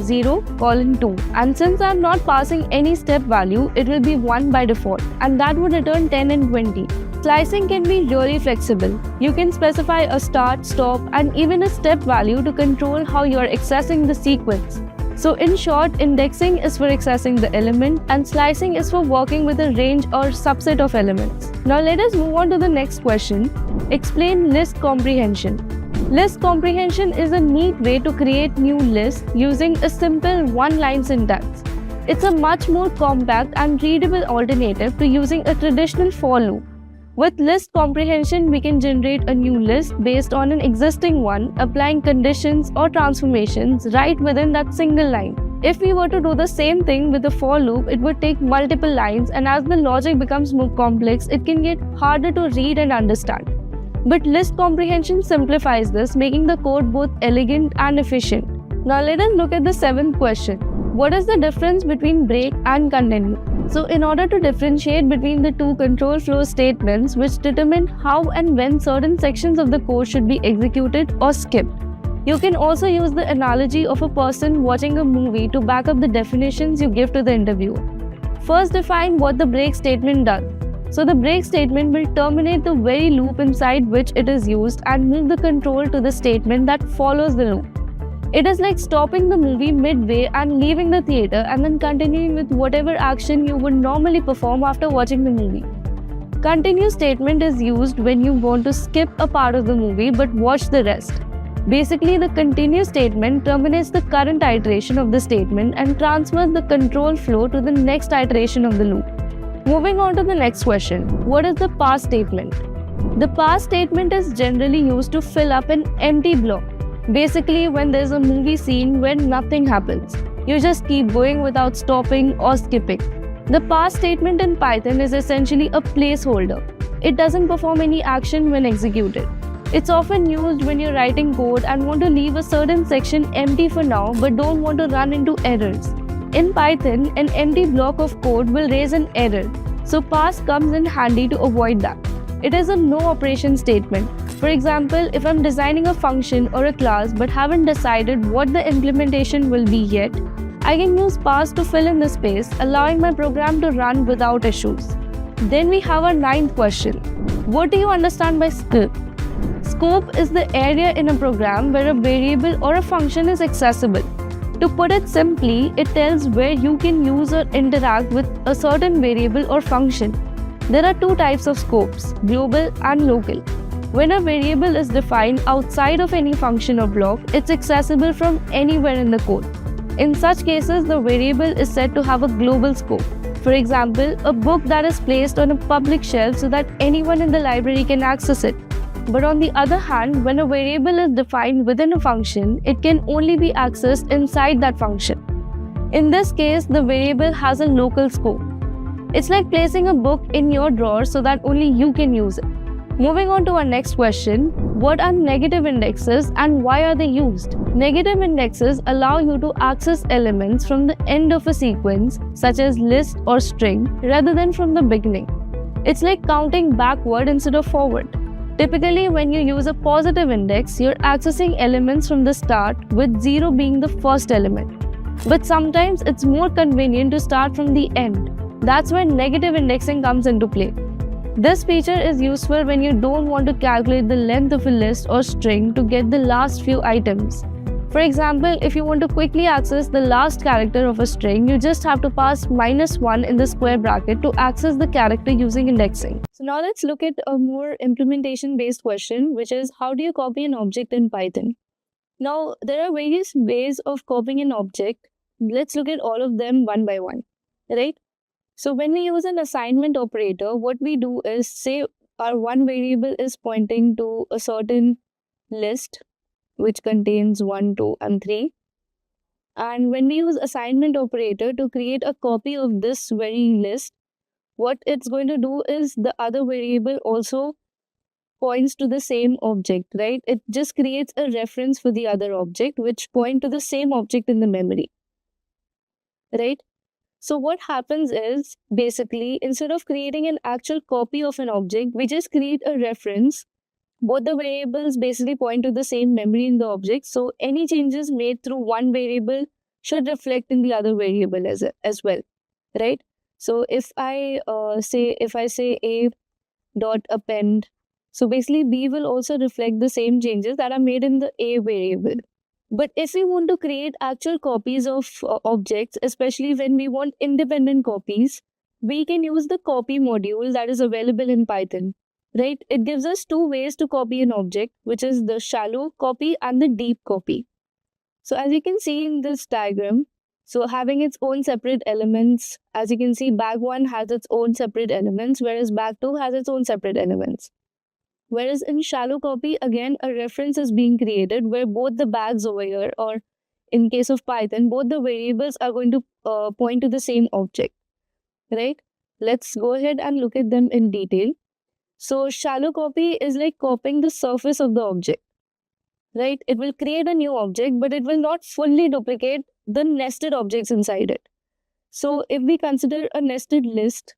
0, colon 2. And since I'm not passing any step value, it will be 1 by default. And that would return 10 and 20. Slicing can be really flexible. You can specify a start, stop, and even a step value to control how you are accessing the sequence. So in short, indexing is for accessing the element and slicing is for working with a range or subset of elements. Now let us move on to the next question. Explain list comprehension. List comprehension is a neat way to create new lists using a simple one-line syntax. It's a much more compact and readable alternative to using a traditional for loop. With list comprehension, we can generate a new list based on an existing one, applying conditions or transformations right within that single line. If we were to do the same thing with a for loop, it would take multiple lines, and as the logic becomes more complex, it can get harder to read and understand. But list comprehension simplifies this, making the code both elegant and efficient. Now let us look at the seventh question. What is the difference between break and continue? So in order to differentiate between the two control flow statements which determine how and when certain sections of the code should be executed or skipped, you can also use the analogy of a person watching a movie to back up the definitions you give to the interviewer. First, define what the break statement does. So the break statement will terminate the very loop inside which it is used and move the control to the statement that follows the loop. It is like stopping the movie midway and leaving the theater and then continuing with whatever action you would normally perform after watching the movie. Continue statement is used when you want to skip a part of the movie but watch the rest. Basically, the continue statement terminates the current iteration of the statement and transfers the control flow to the next iteration of the loop. Moving on to the next question. What is the pass statement? The pass statement is generally used to fill up an empty block. Basically, when there's a movie scene where nothing happens, you just keep going without stopping or skipping. The pass statement in Python is essentially a placeholder. It doesn't perform any action when executed. It's often used when you're writing code and want to leave a certain section empty for now but don't want to run into errors. In Python, an empty block of code will raise an error, so pass comes in handy to avoid that. It is a no operation statement. For example, if I'm designing a function or a class but haven't decided what the implementation will be yet, I can use pass to fill in the space, allowing my program to run without issues. Then we have our ninth question. What do you understand by scope? Scope is the area in a program where a variable or a function is accessible. To put it simply, it tells where you can use or interact with a certain variable or function. There are two types of scopes, global and local. When a variable is defined outside of any function or block, it's accessible from anywhere in the code. In such cases, the variable is said to have a global scope. For example, a book that is placed on a public shelf so that anyone in the library can access it. But on the other hand, when a variable is defined within a function, it can only be accessed inside that function. In this case, the variable has a local scope. It's like placing a book in your drawer so that only you can use it. Moving on to our next question, what are negative indexes and why are they used? Negative indexes allow you to access elements from the end of a sequence, such as list or string, rather than from the beginning. It's like counting backward instead of forward. Typically, when you use a positive index, you're accessing elements from the start, with 0 being the first element. But sometimes it's more convenient to start from the end. That's when negative indexing comes into play. This feature is useful when you don't want to calculate the length of a list or string to get the last few items. For example, if you want to quickly access the last character of a string, you just have to pass -1 in the square bracket to access the character using indexing. So now let's look at a more implementation-based question, which is how do you copy an object in Python? Now, there are various ways of copying an object. Let's look at all of them one by one, right? So when we use an assignment operator, what we do is say our one variable is pointing to a certain list which contains 1, 2, and 3. And when we use assignment operator to create a copy of this very list, what it's going to do is the other variable also points to the same object, right? It just creates a reference for the other object which point to the same object in the memory, right? So what happens is, basically, instead of creating an actual copy of an object, we just create a reference. Both the variables basically point to the same memory in the object. So any changes made through one variable should reflect in the other variable as well, right? So if I say a dot append. So basically B will also reflect the same changes that are made in the A variable. But if we want to create actual copies of objects, especially when we want independent copies, we can use the copy module that is available in Python, right? It gives us two ways to copy an object, which is the shallow copy and the deep copy. So as you can see in this diagram, so having its own separate elements, as you can see, bag 1 has its own separate elements, whereas bag 2 has its own separate elements. Whereas in shallow copy, again, a reference is being created where both the bags over here, or in case of Python, both the variables are going to point to the same object, right? Let's go ahead and look at them in detail. So shallow copy is like copying the surface of the object, right? It will create a new object, but it will not fully duplicate the nested objects inside it. So if we consider a nested list,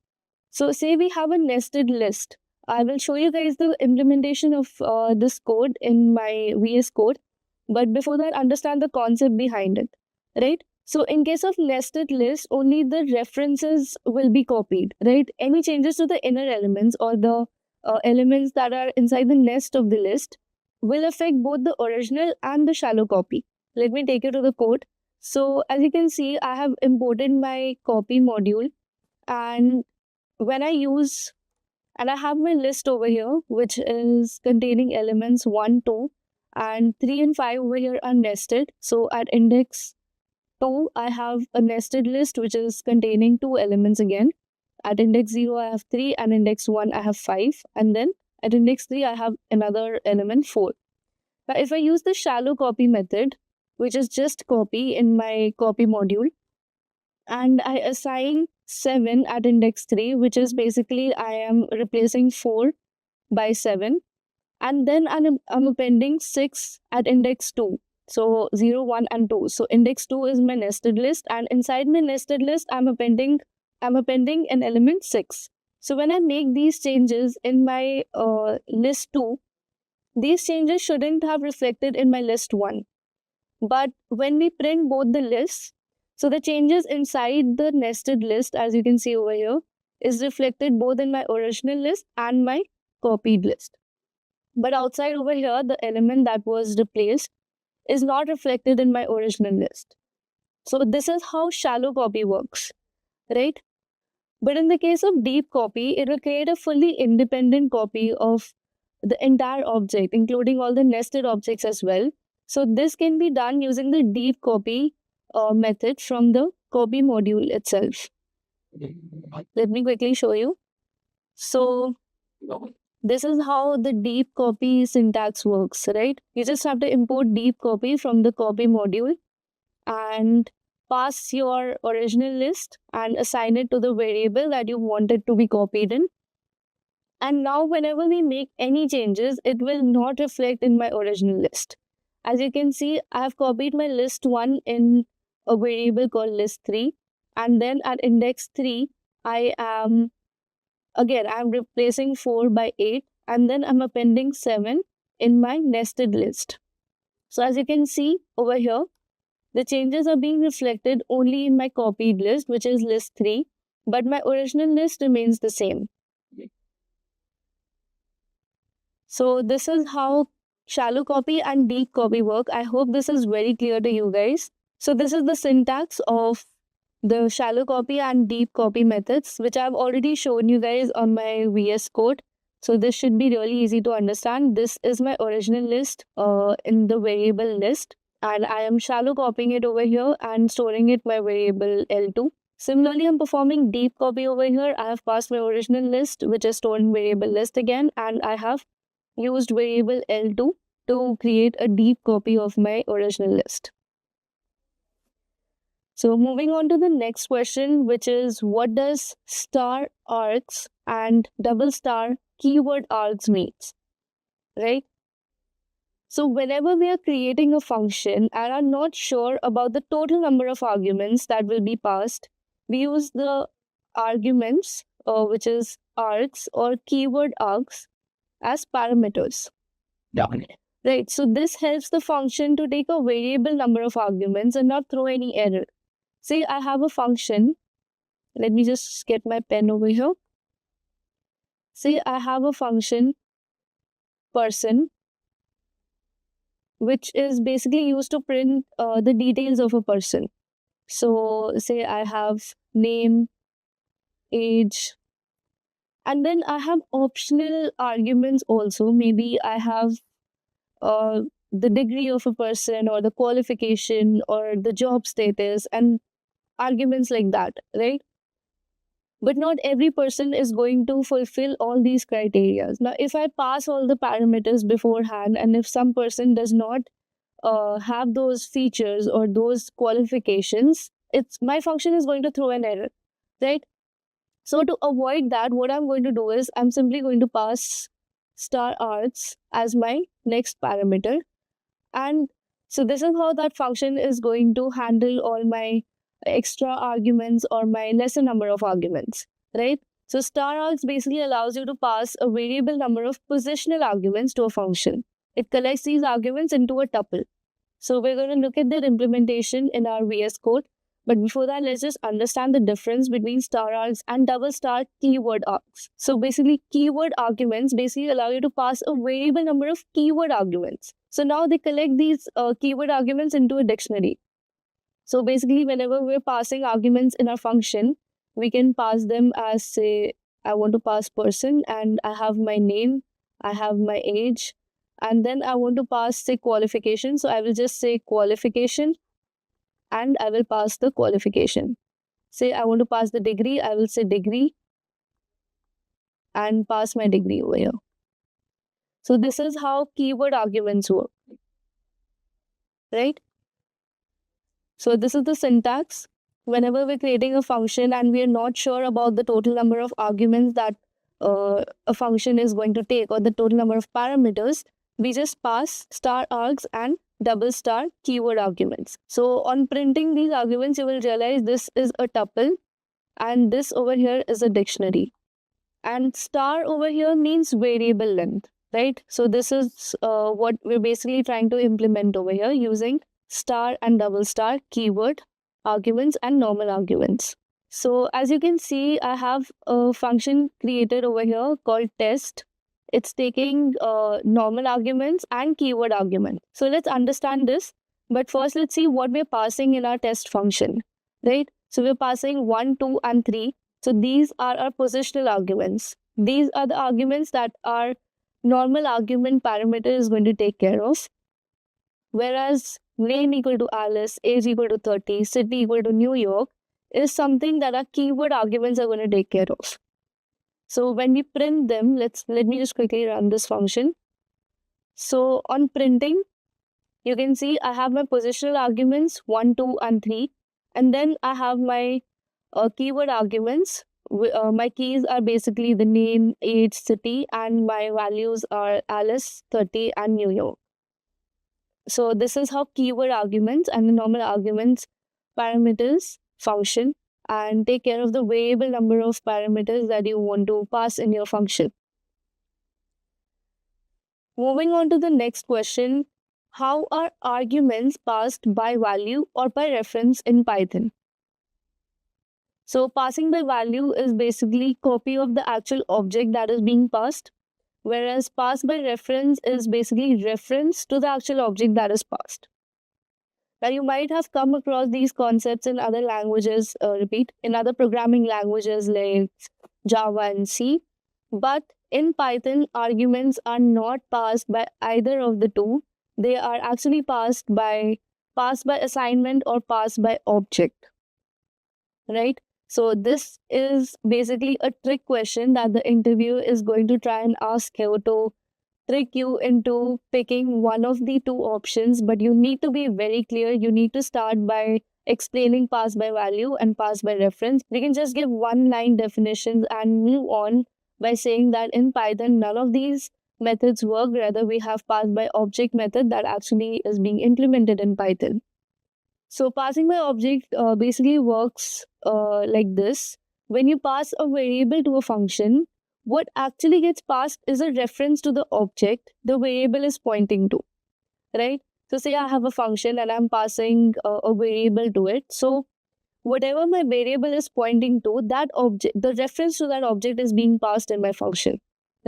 so say we have a nested list. I will show you guys the implementation of this code in my VS Code. But before that, understand the concept behind it, right? So in case of nested list, only the references will be copied, right? Any changes to the inner elements or the elements that are inside the nest of the list will affect both the original and the shallow copy. Let me take you to the code. So as you can see, I have imported my copy module, and when I use, and I have my list over here, which is containing elements 1, 2, and 3 and 5 over here are nested. So at index 2, I have a nested list, which is containing 2 elements again. At index 0, I have 3, and index 1, I have 5. And then at index 3, I have another element 4. Now, if I use the shallow copy method, which is just copy in my copy module, and I assign 7 at index 3, which is basically I am replacing 4 by 7. And then I'm appending 6 at index 2. So 0, 1, and 2. So index 2 is my nested list, and inside my nested list, I'm appending an element 6. So when I make these changes in my list 2, these changes shouldn't have reflected in my list 1. But when we print both the lists, so the changes inside the nested list, as you can see over here, is reflected both in my original list and my copied list. But outside over here, the element that was replaced is not reflected in my original list. So this is how shallow copy works, right? But in the case of deep copy, it will create a fully independent copy of the entire object, including all the nested objects as well. So this can be done using the deep copy method from the copy module itself. Let me quickly show you. So this is how the deep copy syntax works, right? You just have to import deep copy from the copy module and pass your original list and assign it to the variable that you want it to be copied in. And now whenever we make any changes, it will not reflect in my original list. As you can see, I have copied my list 1 in a variable called list 3. And then at index 3, I'm replacing 4 by 8. And then I'm appending 7 in my nested list. So as you can see over here, the changes are being reflected only in my copied list, which is list 3. But my original list remains the same. So this is how shallow copy and deep copy work. I hope this is very clear to you guys. So this is the syntax of the shallow copy and deep copy methods, which I've already shown you guys on my VS Code. So this should be really easy to understand. This is my original list in the variable list, and I am shallow copying it over here and storing it my variable L2. Similarly, I'm performing deep copy over here. I have passed my original list, which is stored in variable list again, and I have used variable L2 to create a deep copy of my original list. So moving on to the next question, which is what does star args and double star keyword args means, right? So whenever we are creating a function and are not sure about the total number of arguments that will be passed, we use the arguments, which is args or keyword args, as parameters. Right, so this helps the function to take a variable number of arguments and not throw any error. Say I have a function. Let me just get my pen over here. say I have a function person, which is basically used to print the details of a person. So say I have name, age, and then I have optional arguments also. Maybe I have uh, the degree of a person or the qualification or the job status and arguments like that, right? But not every person is going to fulfill all these criteria. Now, if I pass all the parameters beforehand, and if some person does not have those features or those qualifications, it's my function is going to throw an error, right? So to avoid that, what I'm going to do is I'm simply going to pass star args as my next parameter. And so this is how that function is going to handle all my extra arguments or my lesser number of arguments, right? So star args basically allows you to pass a variable number of positional arguments to a function. It collects these arguments into a tuple. So we're going to look at their implementation in our VS Code. But before that, let's just understand the difference between star args and double star keyword args. So basically, keyword arguments basically allow you to pass a variable number of keyword arguments. So now they collect these keyword arguments into a dictionary. So basically, whenever we're passing arguments in our function, we can pass them as, say, I want to pass person and I have my name, I have my age, and then I want to pass, say, qualification. So I will just say qualification and I will pass the qualification. Say I want to pass the degree, I will say degree and pass my degree over here. So this is how keyword arguments work, right? So this is the syntax. Whenever we're creating a function and we are not sure about the total number of arguments that a function is going to take or the total number of parameters, we just pass star args and double star keyword arguments. So on printing these arguments, you will realize this is a tuple and this over here is a dictionary. And star over here means variable length, right? So this is what we're basically trying to implement over here using star and double star keyword arguments and normal arguments. So as you can see, I have a function created over here called test. It's taking normal arguments and keyword argument. So let's understand this. But first, let's see what we're passing in our test function, right? So we're passing 1, 2, and 3. So these are our positional arguments. These are the arguments that our normal argument parameter is going to take care of. Whereas name equal to Alice, age equal to 30, city equal to New York is something that our keyword arguments are going to take care of. So when we print them, let me just quickly run this function. So on printing, you can see I have my positional arguments 1, 2, and 3. And then I have my keyword arguments. My keys are basically the name, age, city, and my values are Alice, 30, and New York. So this is how keyword arguments and the normal arguments parameters function and take care of the variable number of parameters that you want to pass in your function. Moving on to the next question, how are arguments passed by value or by reference in Python? So passing by value is basically copy of the actual object that is being passed, whereas pass by reference is basically reference to the actual object that is passed. Now, you might have come across these concepts in other languages, in other programming languages like Java and C. But in Python, arguments are not passed by either of the two. They are actually passed by assignment or passed by object, right? So this is basically a trick question that the interviewer is going to try and ask you to trick you into picking one of the two options, but you need to be very clear. You need to start by explaining pass by value and pass by reference. We can just give one-line definitions and move on by saying that in Python, none of these methods work. Rather, we have pass by object method that actually is being implemented in Python. So passing by object basically works like this. When you pass a variable to a function, what actually gets passed is a reference to the object the variable is pointing to, right? So say I have a function and I'm passing a variable to it. So whatever my variable is pointing to, that object, the reference to that object is being passed in my function,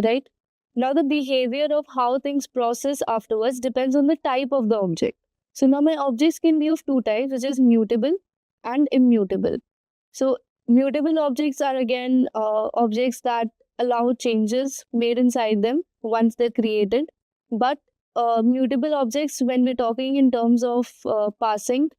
right? Now the behavior of how things process afterwards depends on the type of the object. So now my objects can be of two types, which is mutable and immutable. So mutable objects are again objects that allow changes made inside them once they're created. But mutable objects, when we're talking in terms of passing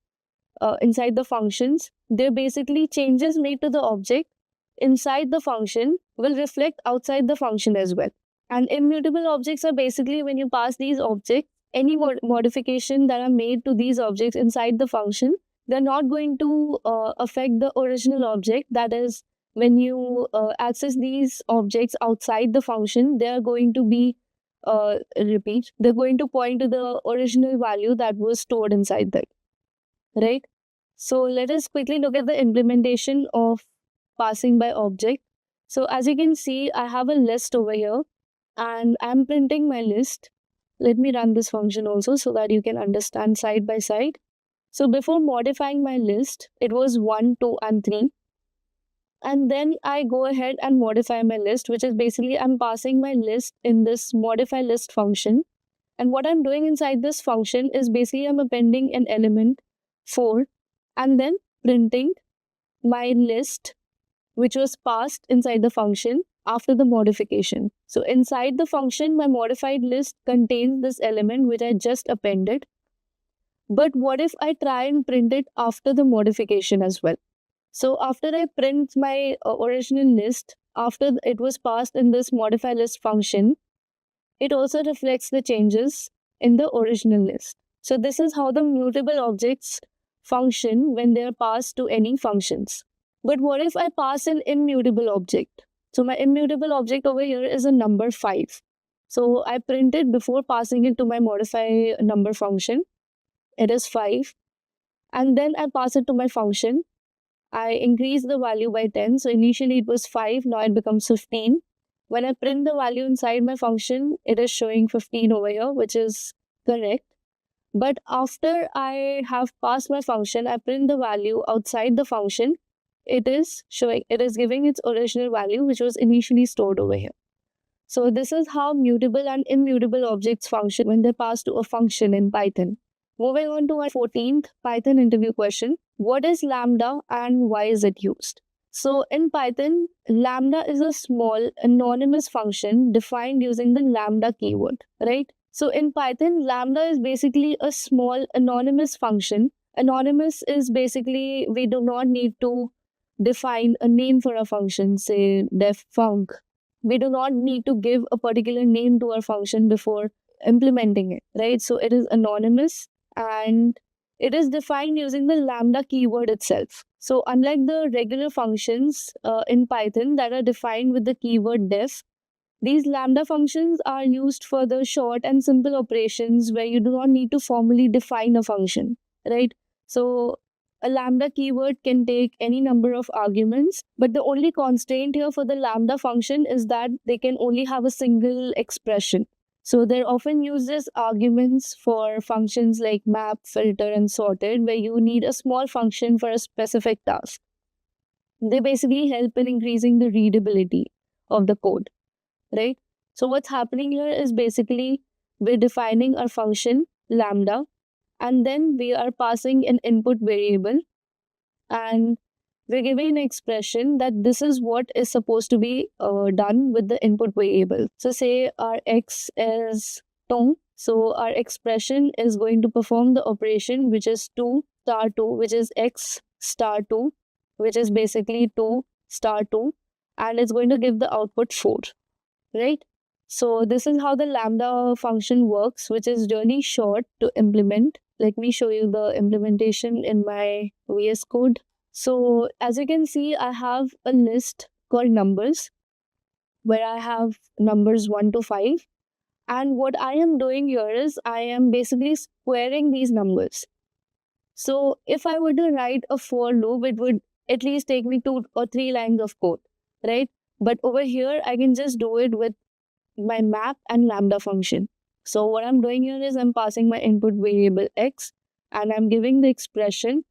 inside the functions, they're basically changes made to the object inside the function will reflect outside the function as well. And immutable objects are basically when you pass these objects, any modification that are made to these objects inside the function, they're not going to affect the original object. That is, when you access these objects outside the function, they are going to be they're going to point to the original value that was stored inside that, right? So let us quickly look at the implementation of passing by object. So as you can see, I have a list over here and I'm printing my list. Let me run this function also so that you can understand side by side. So before modifying my list, it was 1, 2, and 3. And then I go ahead and modify my list, which is basically I'm passing my list in this modify list function. And what I'm doing inside this function is basically I'm appending an element 4 and then printing my list, which was passed inside the function after the modification. So inside the function, my modified list contains this element which I just appended. But what if I try and print it after the modification as well? So after I print my original list, after it was passed in this modify list function, it also reflects the changes in the original list. So this is how the mutable objects function when they are passed to any functions. But what if I pass an immutable object? So my immutable object over here is a number 5. So I print it before passing it to my modify number function. It is 5. And then I pass it to my function. I increase the value by 10. So initially it was 5, now it becomes 15. When I print the value inside my function, it is showing 15 over here, which is correct. But after I have passed my function, I print the value outside the function, it is giving its original value, which was initially stored over here. So this is how mutable and immutable objects function when they pass to a function in Python. Moving on to our 14th Python interview question. What is lambda and why is it used? So in Python, lambda is a small anonymous function defined using the lambda keyword, right? So in Python, lambda is basically a small anonymous function. Anonymous is basically we do not need to define a name for a function, say def func. We do not need to give a particular name to our function before implementing it, right? So it is anonymous and it is defined using the lambda keyword itself. So unlike the regular functions in Python that are defined with the keyword def, these lambda functions are used for the short and simple operations where you do not need to formally define a function, right? So a lambda keyword can take any number of arguments, but the only constraint here for the lambda function is that they can only have a single expression. So they're often used as arguments for functions like map, filter, and sorted, where you need a small function for a specific task. They basically help in increasing the readability of the code, right? So what's happening here is basically we're defining our function lambda, and then we are passing an input variable, and we're giving an expression that this is what is supposed to be done with the input variable. So say our x is 2. So our expression is going to perform the operation which is 2 star 2, which is x star 2, which is basically 2 star 2, and it's going to give the output 4, right? So this is how the lambda function works, which is really short to implement. Let me show you the implementation in my VS Code. So as you can see, I have a list called numbers where I have numbers 1 to 5. And what I am doing here is I am basically squaring these numbers. So if I were to write a for loop, it would at least take me 2 or 3 lines of code, right? But over here, I can just do it with my map and lambda function. So what I'm doing here is I'm passing my input variable x and I'm giving the expression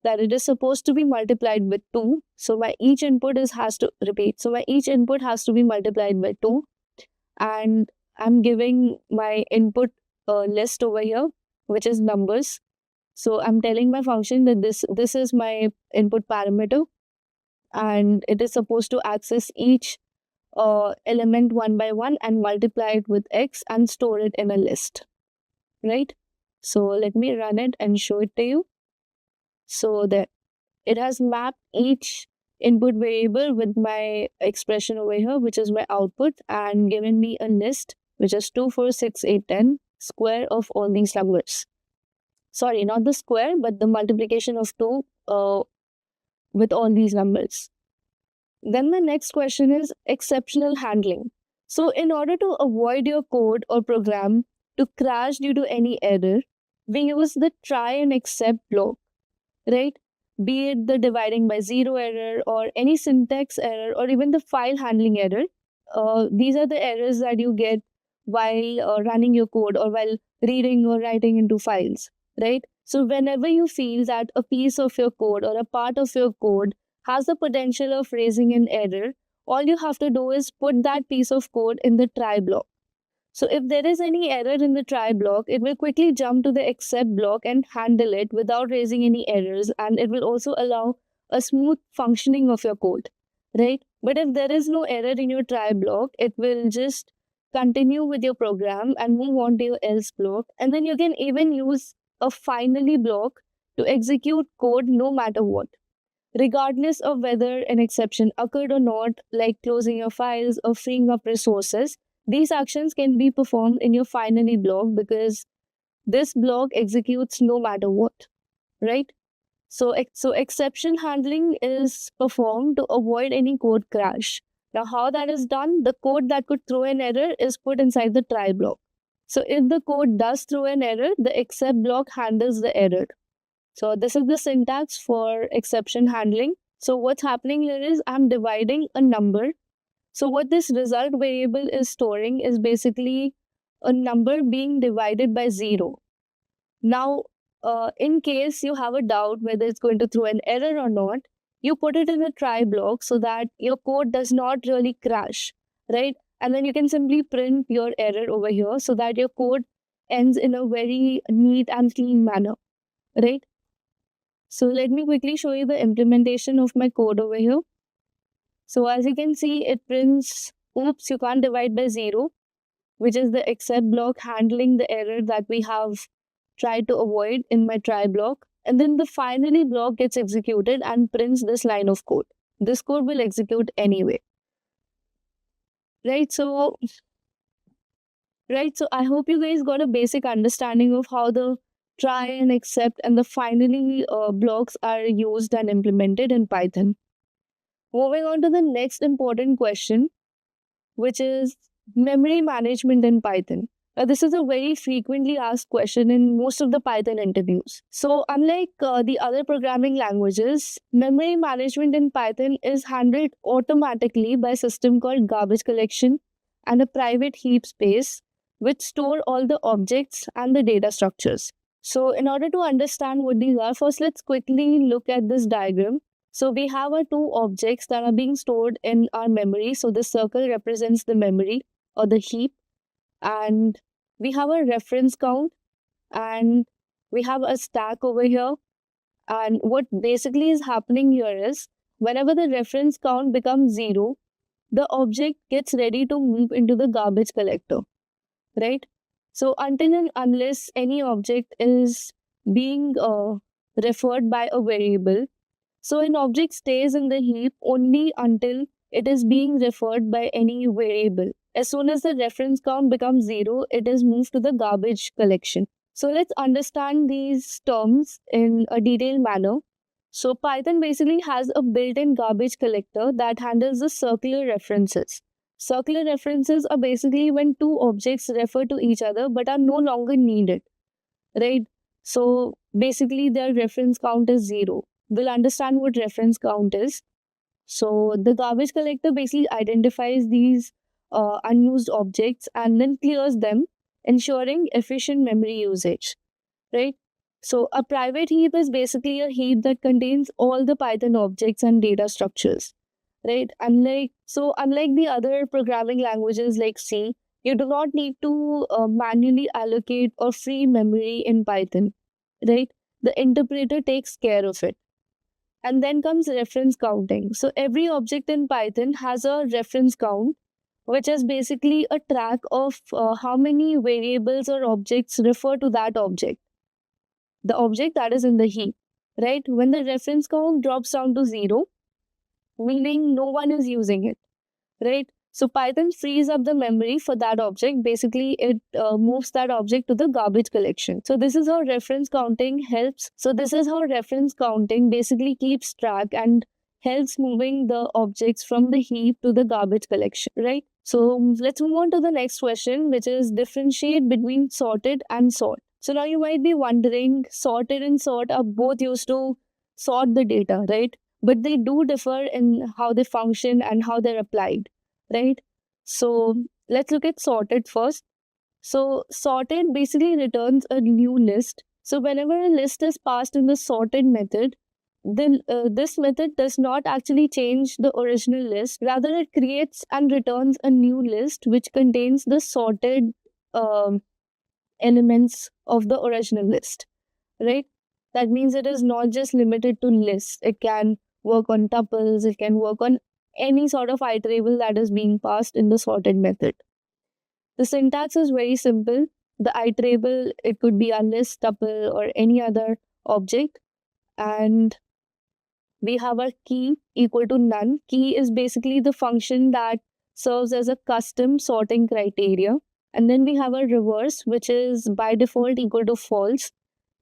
that it is supposed to be multiplied with 2. So my each input has to repeat. So my each input has to be multiplied by 2. And I'm giving my input list over here, which is numbers. So I'm telling my function that this is my input parameter, and it is supposed to access each element one by one and multiply it with x and store it in a list, right? So let me run it and show it to you. So that it has mapped each input variable with my expression over here, which is my output, and given me a list, which is 2, 4, 6, 8, 10 square of all these numbers. Sorry, not the square, but the multiplication of 2 with all these numbers. Then the next question is exceptional handling. So in order to avoid your code or program to crash due to any error, we use the try and except block, right? Be it the dividing by zero error or any syntax error or even the file handling error. These are the errors that you get while running your code or while reading or writing into files, right? So whenever you feel that a piece of your code or a part of your code has the potential of raising an error, all you have to do is put that piece of code in the try block. So if there is any error in the try block, it will quickly jump to the except block and handle it without raising any errors, and it will also allow a smooth functioning of your code, right? But if there is no error in your try block, it will just continue with your program and move on to your else block. And then you can even use a finally block to execute code no matter what, regardless of whether an exception occurred or not, like closing your files or freeing up resources. These actions can be performed in your finally block because this block executes no matter what, right? So exception handling is performed to avoid any code crash. Now, how that is done, the code that could throw an error is put inside the try block. So if the code does throw an error, the except block handles the error. So this is the syntax for exception handling. So what's happening here is I'm dividing a number. So what this result variable is storing is basically a number being divided by 0. Now, in case you have a doubt whether it's going to throw an error or not, you put it in a try block so that your code does not really crash, right? And then you can simply print your error over here so that your code ends in a very neat and clean manner, right? So let me quickly show you the implementation of my code over here. So as you can see, it prints, oops, you can't divide by 0, which is the except block handling the error that we have tried to avoid in my try block. And then the finally block gets executed and prints this line of code. This code will execute anyway. Right, so I hope you guys got a basic understanding of how the try and except and the finally blocks are used and implemented in Python. Moving on to the next important question, which is memory management in Python. Now, this is a very frequently asked question in most of the Python interviews. So unlike the other programming languages, memory management in Python is handled automatically by a system called garbage collection and a private heap space, which store all the objects and the data structures. So in order to understand what these are, first let's quickly look at this diagram. So we have our two objects that are being stored in our memory. So the circle represents the memory or the heap. And we have a reference count and we have a stack over here. And what basically is happening here is whenever the reference count becomes 0, the object gets ready to move into the garbage collector, right? So until and unless any object is being referred by a variable, so an object stays in the heap only until it is being referred by any variable. As soon as the reference count becomes 0, it is moved to the garbage collection. So let's understand these terms in a detailed manner. So Python basically has a built-in garbage collector that handles the circular references. Circular references are basically when two objects refer to each other but are no longer needed, right? So basically their reference count is 0. We'll understand what reference count is. So the garbage collector basically identifies these unused objects and then clears them, ensuring efficient memory usage, right? So a private heap is basically a heap that contains all the Python objects and data structures, right? Unlike the other programming languages like C, you do not need to manually allocate or free memory in Python, right? The interpreter takes care of it. And then comes reference counting. So every object in Python has a reference count, which is basically a track of how many variables or objects refer to that object, the object that is in the heap, right? When the reference count drops down to zero, meaning no one is using it, right? So Python frees up the memory for that object. Basically, it moves that object to the garbage collection. So this is how reference counting helps. So this is how reference counting basically keeps track and helps moving the objects from the heap to the garbage collection, right? So let's move on to the next question, which is differentiate between sorted and sort. So now you might be wondering, sorted and sort are both used to sort the data, right? But they do differ in how they function and how they're applied, right? So let's look at sorted first. So sorted basically returns a new list. So whenever a list is passed in the sorted method, then this method does not actually change the original list. Rather, it creates and returns a new list which contains the sorted elements of the original list, right? That means it is not just limited to lists. It can work on tuples, it can work on any sort of iterable that is being passed in the sorted method. The syntax is very simple. The iterable, it could be a list, tuple, or any other object. And we have a key equal to none. Key is basically the function that serves as a custom sorting criteria. And then we have a reverse, which is by default equal to false.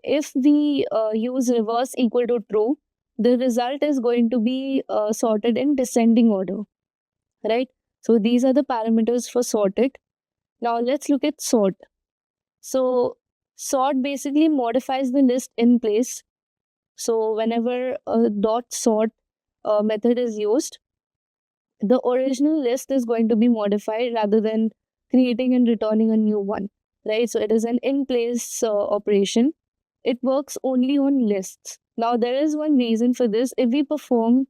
If we use reverse equal to true, the result is going to be sorted in descending order, right? So these are the parameters for sorted. Now let's look at sort. So sort basically modifies the list in place. So whenever a dot sort method is used, the original list is going to be modified rather than creating and returning a new one, right? So it is an in-place operation. It works only on lists. Now there is one reason for this. If we perform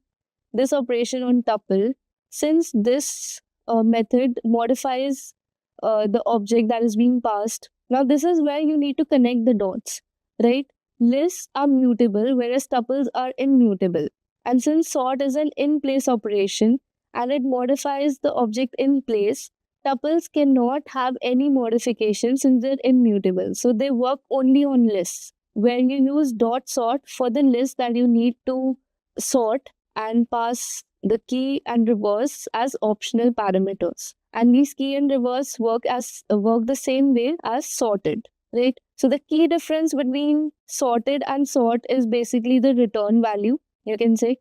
this operation on tuple, since this method modifies the object that is being passed, now this is where you need to connect the dots, right? Lists are mutable, whereas tuples are immutable. And since sort is an in-place operation and it modifies the object in place, tuples cannot have any modification since they're immutable. So they work only on lists, where you use dot sort for the list that you need to sort and pass the key and reverse as optional parameters. And these key and reverse work the same way as sorted, right? So the key difference between sorted and sort is basically the return value. You can say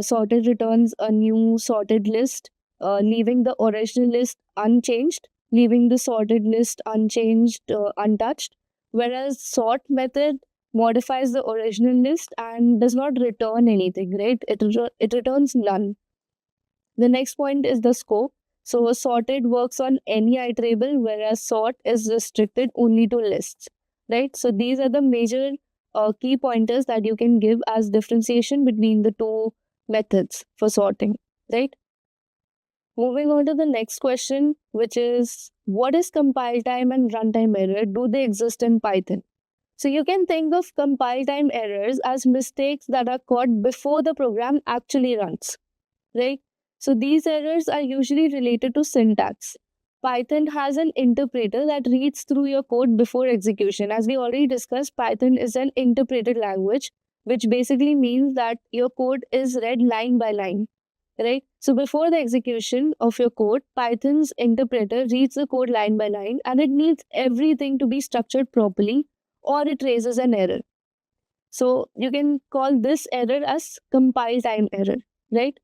sorted returns a new sorted list, leaving the original list unchanged, leaving the sorted list unchanged, untouched. Whereas sort method modifies the original list and does not return anything, right? It returns none. The next point is the scope. So sorted works on any iterable, whereas sort is restricted only to lists, right? So these are the major key pointers that you can give as differentiation between the two methods for sorting, right? Moving on to the next question, which is what is compile time and runtime error? Do they exist in Python? So you can think of compile time errors as mistakes that are caught before the program actually runs, right? So these errors are usually related to syntax. Python has an interpreter that reads through your code before execution. As we already discussed, Python is an interpreted language, which basically means that your code is read line by line, right? So before the execution of your code, Python's interpreter reads the code line by line and it needs everything to be structured properly or it raises an error. So you can call this error as compile time error, right?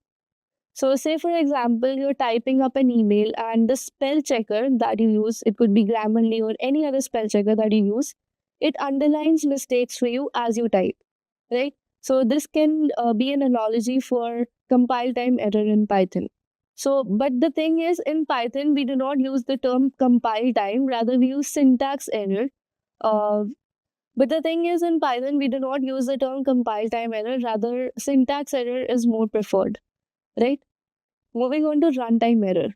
So say for example, you're typing up an email and the spell checker that you use, it could be Grammarly or any other spell checker that you use, it underlines mistakes for you as you type, right? So this can be an analogy for compile time error in Python. So, but the thing is, in Python, we do not use the term compile time, rather we use syntax error. Uh, But the thing is, in Python, we do not use the term compile time error, rather syntax error is more preferred, right? Moving on to runtime error.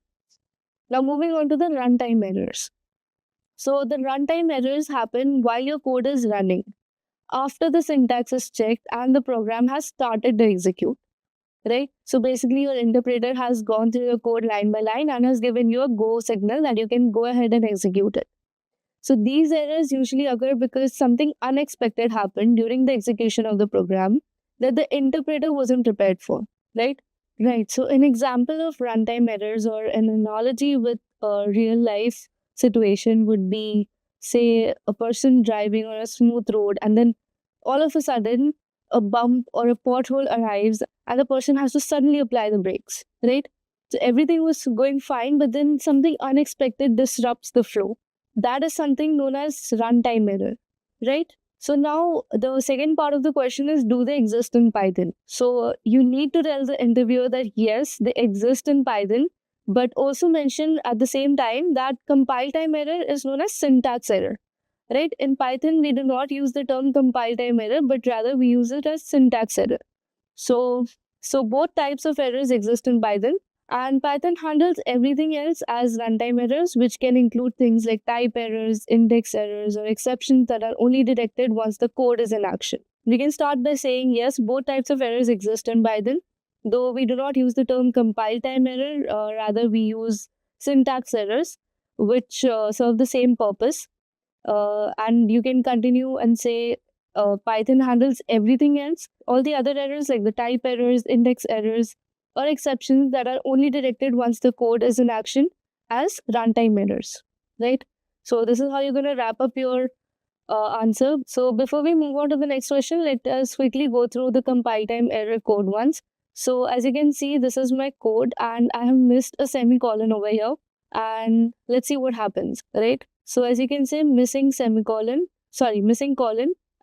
Now moving on to the runtime errors. So the runtime errors happen while your code is running, after the syntax is checked and the program has started to execute, right? So basically your interpreter has gone through your code line by line and has given you a go signal that you can go ahead and execute it. So these errors usually occur because something unexpected happened during the execution of the program that the interpreter wasn't prepared for, right? Right. So an example of runtime errors or an analogy with a real life situation would be, say, a person driving on a smooth road and then all of a sudden a bump or a pothole arrives and the person has to suddenly apply the brakes, right? So everything was going fine, but then something unexpected disrupts the flow. That is something known as runtime error, right? So now the second part of the question is, do they exist in Python? So you need to tell the interviewer that yes, they exist in Python, but also mention at the same time that compile time error is known as syntax error, right? In Python, we do not use the term compile time error, but rather we use it as syntax error. So both types of errors exist in Python. And Python handles everything else as runtime errors, which can include things like type errors, index errors, or exceptions that are only detected once the code is in action. We can start by saying, yes, both types of errors exist in Python, though we do not use the term compile time error, rather we use syntax errors, which serve the same purpose. And you can continue and say Python handles everything else. All the other errors like the type errors, index errors, or exceptions that are only detected once the code is in action as runtime errors, right? So this is how you're going to wrap up your answer. So before we move on to the next question, let us quickly go through the compile time error code once. So as you can see, this is my code and I have missed a semicolon over here. And let's see what happens, right? So as you can see, missing colon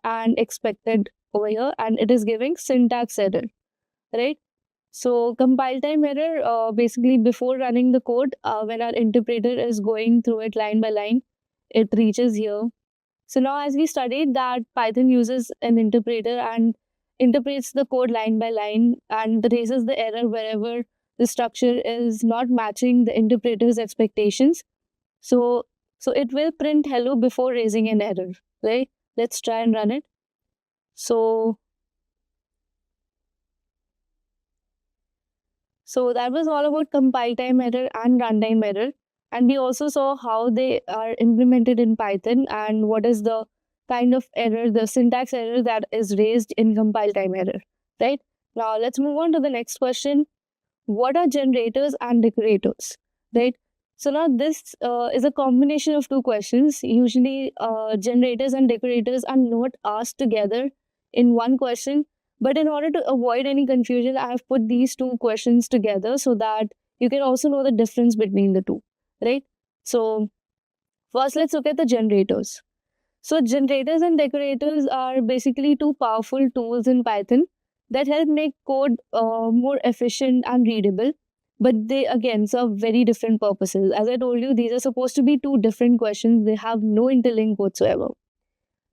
and expected over here, and it is giving syntax error, right? So compile time error, basically before running the code, when our interpreter is going through it line by line, it reaches here. So now as we studied that Python uses an interpreter and interprets the code line by line and raises the error wherever the structure is not matching the interpreter's expectations. So it will print hello before raising an error, right? Let's try and run it. So that was all about compile time error and runtime error. And we also saw how they are implemented in Python and what is the kind of error, the syntax error that is raised in compile time error, right? Now let's move on to the next question. What are generators and decorators, right? So now this is a combination of two questions. Usually generators and decorators are not asked together in one question. But in order to avoid any confusion, I have put these two questions together so that you can also know the difference between the two, right? So first, let's look at the generators. So generators and decorators are basically two powerful tools in Python that help make code more efficient and readable. But they again serve very different purposes. As I told you, these are supposed to be two different questions. They have no interlink whatsoever,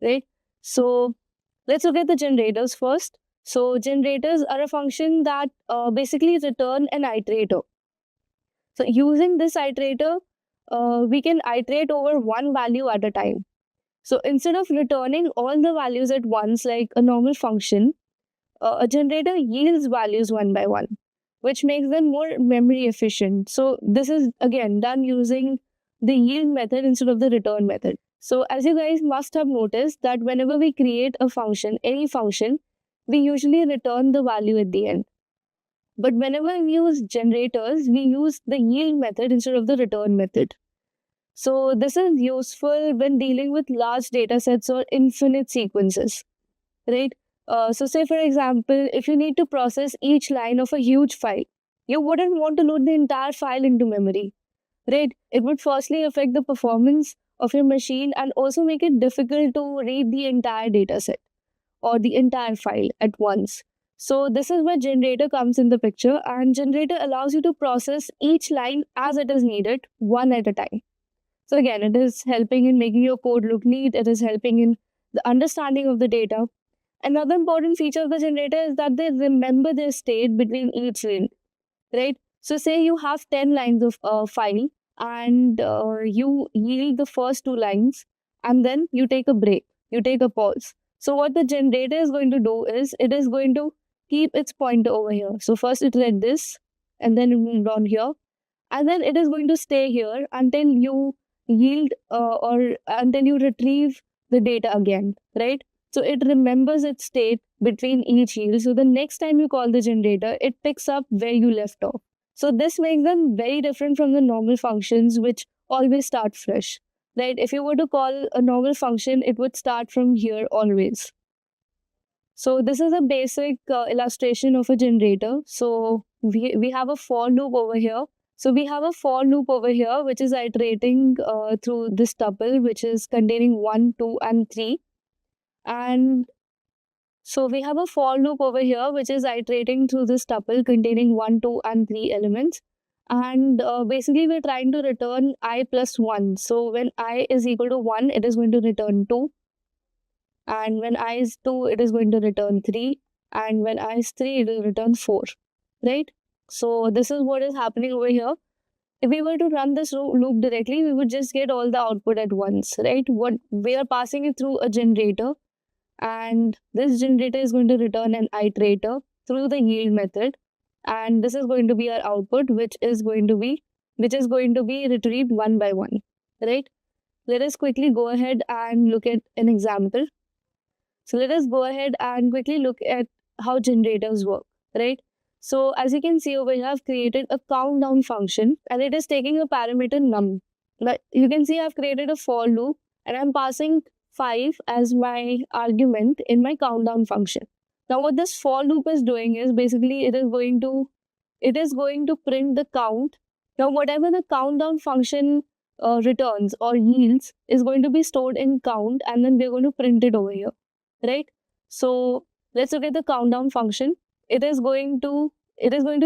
right? So let's look at the generators first. So generators are a function that basically return an iterator. So using this iterator, we can iterate over one value at a time. So instead of returning all the values at once like a normal function, a generator yields values one by one, which makes them more memory efficient. So this is again done using the yield method instead of the return method. So as you guys must have noticed that whenever we create a function, any function, we usually return the value at the end. But whenever we use generators, we use the yield method instead of the return method. So this is useful when dealing with large data sets or infinite sequences, right? So say for example, if you need to process each line of a huge file, you wouldn't want to load the entire file into memory, right? It would firstly affect the performance of your machine and also make it difficult to read the entire data set or the entire file at once. So this is where generator comes in the picture, and generator allows you to process each line as it is needed, one at a time. So again, it is helping in making your code look neat. It is helping in the understanding of the data. Another important feature of the generator is that they remember their state between each line, right? So say you have 10 lines of file and you yield the first 2 lines and then you take a break, you take a pause. So what the generator is going to do is it is going to keep its pointer over here. So first it read this and then it moved on here, and then it is going to stay here until you yield or until you retrieve the data again, right? So it remembers its state between each yield. So the next time you call the generator, it picks up where you left off. So this makes them very different from the normal functions, which always start fresh, right? If you were to call a normal function, it would start from here always. So this is a basic illustration of a generator. So we have a for loop over here. So we have a for loop over here, which is iterating through this tuple, which is containing 1, 2, and 3. And so we have a for loop over here, which is iterating through this tuple containing 1, 2, and 3 elements. And basically, we're trying to return I plus 1. So when I is equal to 1, it is going to return 2. And when I is 2, it is going to return 3. And when I is 3, it will return 4, right? So this is what is happening over here. If we were to run this loop directly, we would just get all the output at once, right? What we are passing it through a generator, and this generator is going to return an iterator through the yield method, and this is going to be our output, which is going to be retrieved one by one, right? Let us quickly go ahead and look at an example. So let us go ahead and quickly look at how generators work, right? So as you can see over here, I've created a countdown function and it is taking a parameter num. But you can see I've created a for loop and I'm passing 5 as my argument in my countdown function. Now what this for loop is doing is basically it is going to print the count. Now whatever the countdown function returns or yields is going to be stored in count, and then we're going to print it over here, right? So let's look at the countdown function. It is going to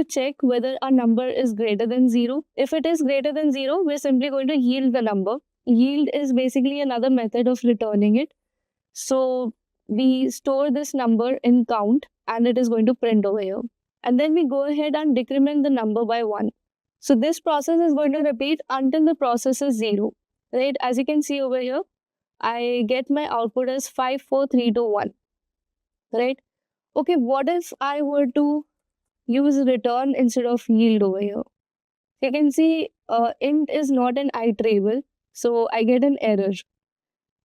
check whether a number is greater than 0. If it is greater than 0, we're simply going to yield the number. Yield is basically another method of returning it. So we store this number in count and it is going to print over here. And then we go ahead and decrement the number by 1. So this process is going to repeat until the process is 0, right? As you can see over here, I get my output as 5, 4, 3, 2, 1, right? Okay, what if I were to use return instead of yield over here? You can see int is not an iterable, so I get an error,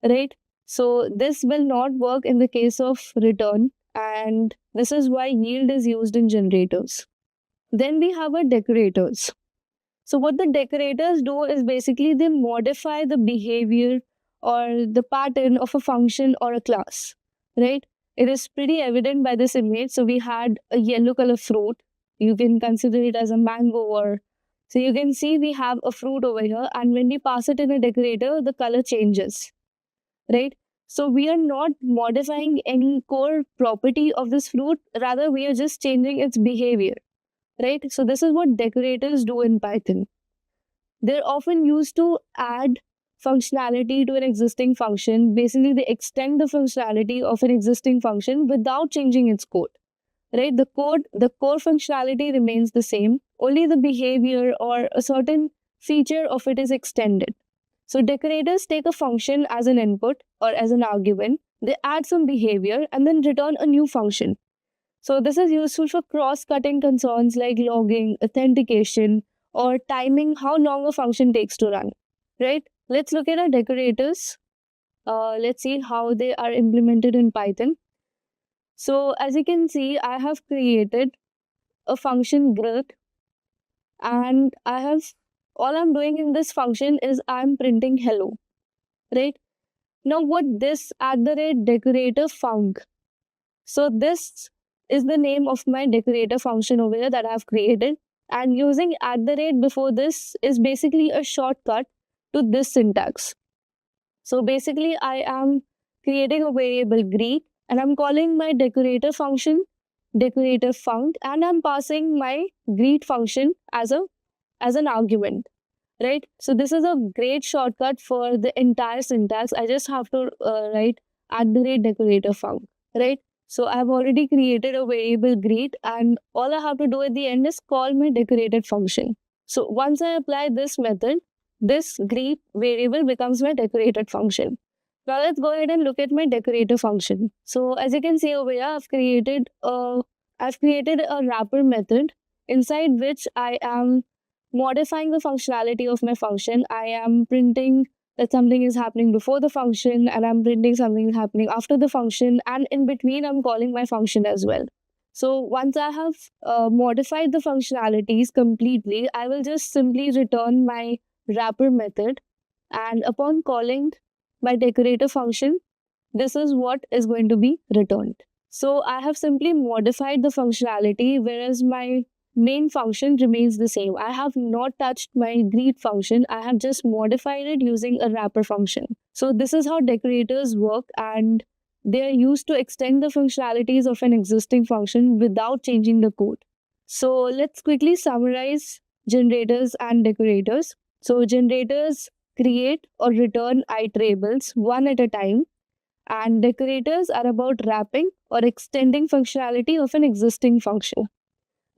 right? So this will not work in the case of return, and this is why yield is used in generators. Then we have our decorators. So what the decorators do is basically they modify the behavior or the pattern of a function or a class, right? It is pretty evident by this image. So we had a yellow color fruit. You can consider it as a mango, or so you can see we have a fruit over here, and when we pass it in a decorator, the color changes, right? So we are not modifying any core property of this fruit, rather we are just changing its behavior, right? So this is what decorators do in Python. They're often used to add functionality to an existing function. Basically, they extend the functionality of an existing function without changing its code, right? The core functionality remains the same. Only the behavior or a certain feature of it is extended. So decorators take a function as an input or as an argument. They add some behavior and then return a new function. So this is useful for cross-cutting concerns like logging, authentication, or timing how long a function takes to run, right? Let's look at our decorators. Let's see how they are implemented in Python. So as you can see, I have created a function greet, and all I'm doing in this function is I'm printing hello, right? Now what this @decorator func. So this is the name of my decorator function over here that I've created, and using @ before this is basically a shortcut to this syntax. So basically I am creating a variable greet and I'm calling my decorator function decorator func, and I'm passing my greet function as an argument, right? So this is a great shortcut for the entire syntax. I just have to write @decoratorfunc, right? So I've already created a variable greet, and all I have to do at the end is call my decorated function. So once I apply this method, this greet variable becomes my decorated function. Now let's go ahead and look at my decorator function. So as you can see over here, I've created a wrapper method inside which I am modifying the functionality of my function. I am printing that something is happening before the function, and I'm printing something is happening after the function, and in between I'm calling my function as well. So once I have modified the functionalities completely, I will just simply return my wrapper method, and upon calling my decorator function, this is what is going to be returned. So I have simply modified the functionality, whereas my main function remains the same. I have not touched my greet function. I have just modified it using a wrapper function. So this is how decorators work, and they are used to extend the functionalities of an existing function without changing the code. So let's quickly summarize generators and decorators. So generators create or return iterables one at a time, and decorators are about wrapping or extending functionality of an existing function,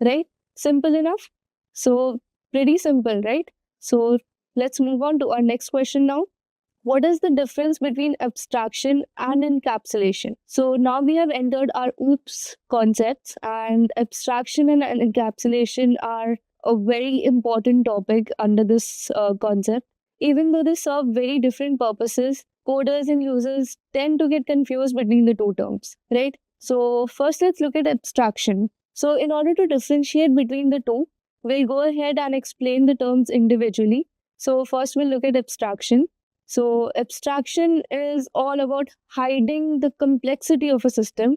right? Simple enough? So pretty simple, right? So let's move on to our next question now. What is the difference between abstraction and encapsulation? So now we have entered our OOPS concepts, and abstraction and encapsulation are a very important topic under this concept. Even though they serve very different purposes, coders and users tend to get confused between the two terms, right? So first, let's look at abstraction. So in order to differentiate between the two, we'll go ahead and explain the terms individually. So first, we'll look at abstraction. So abstraction is all about hiding the complexity of a system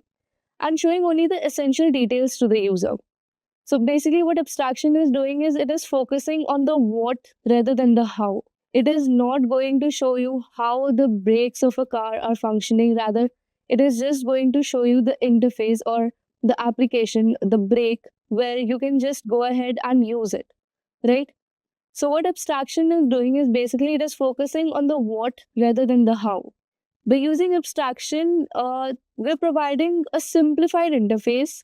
and showing only the essential details to the user. So basically what abstraction is doing is it is focusing on the what rather than the how. It is not going to show you how the brakes of a car are functioning. Rather, it is just going to show you the interface or the application, the brake, where you can just go ahead and use it, right? So what abstraction is doing is basically it is focusing on the what rather than the how. By using abstraction, we're providing a simplified interface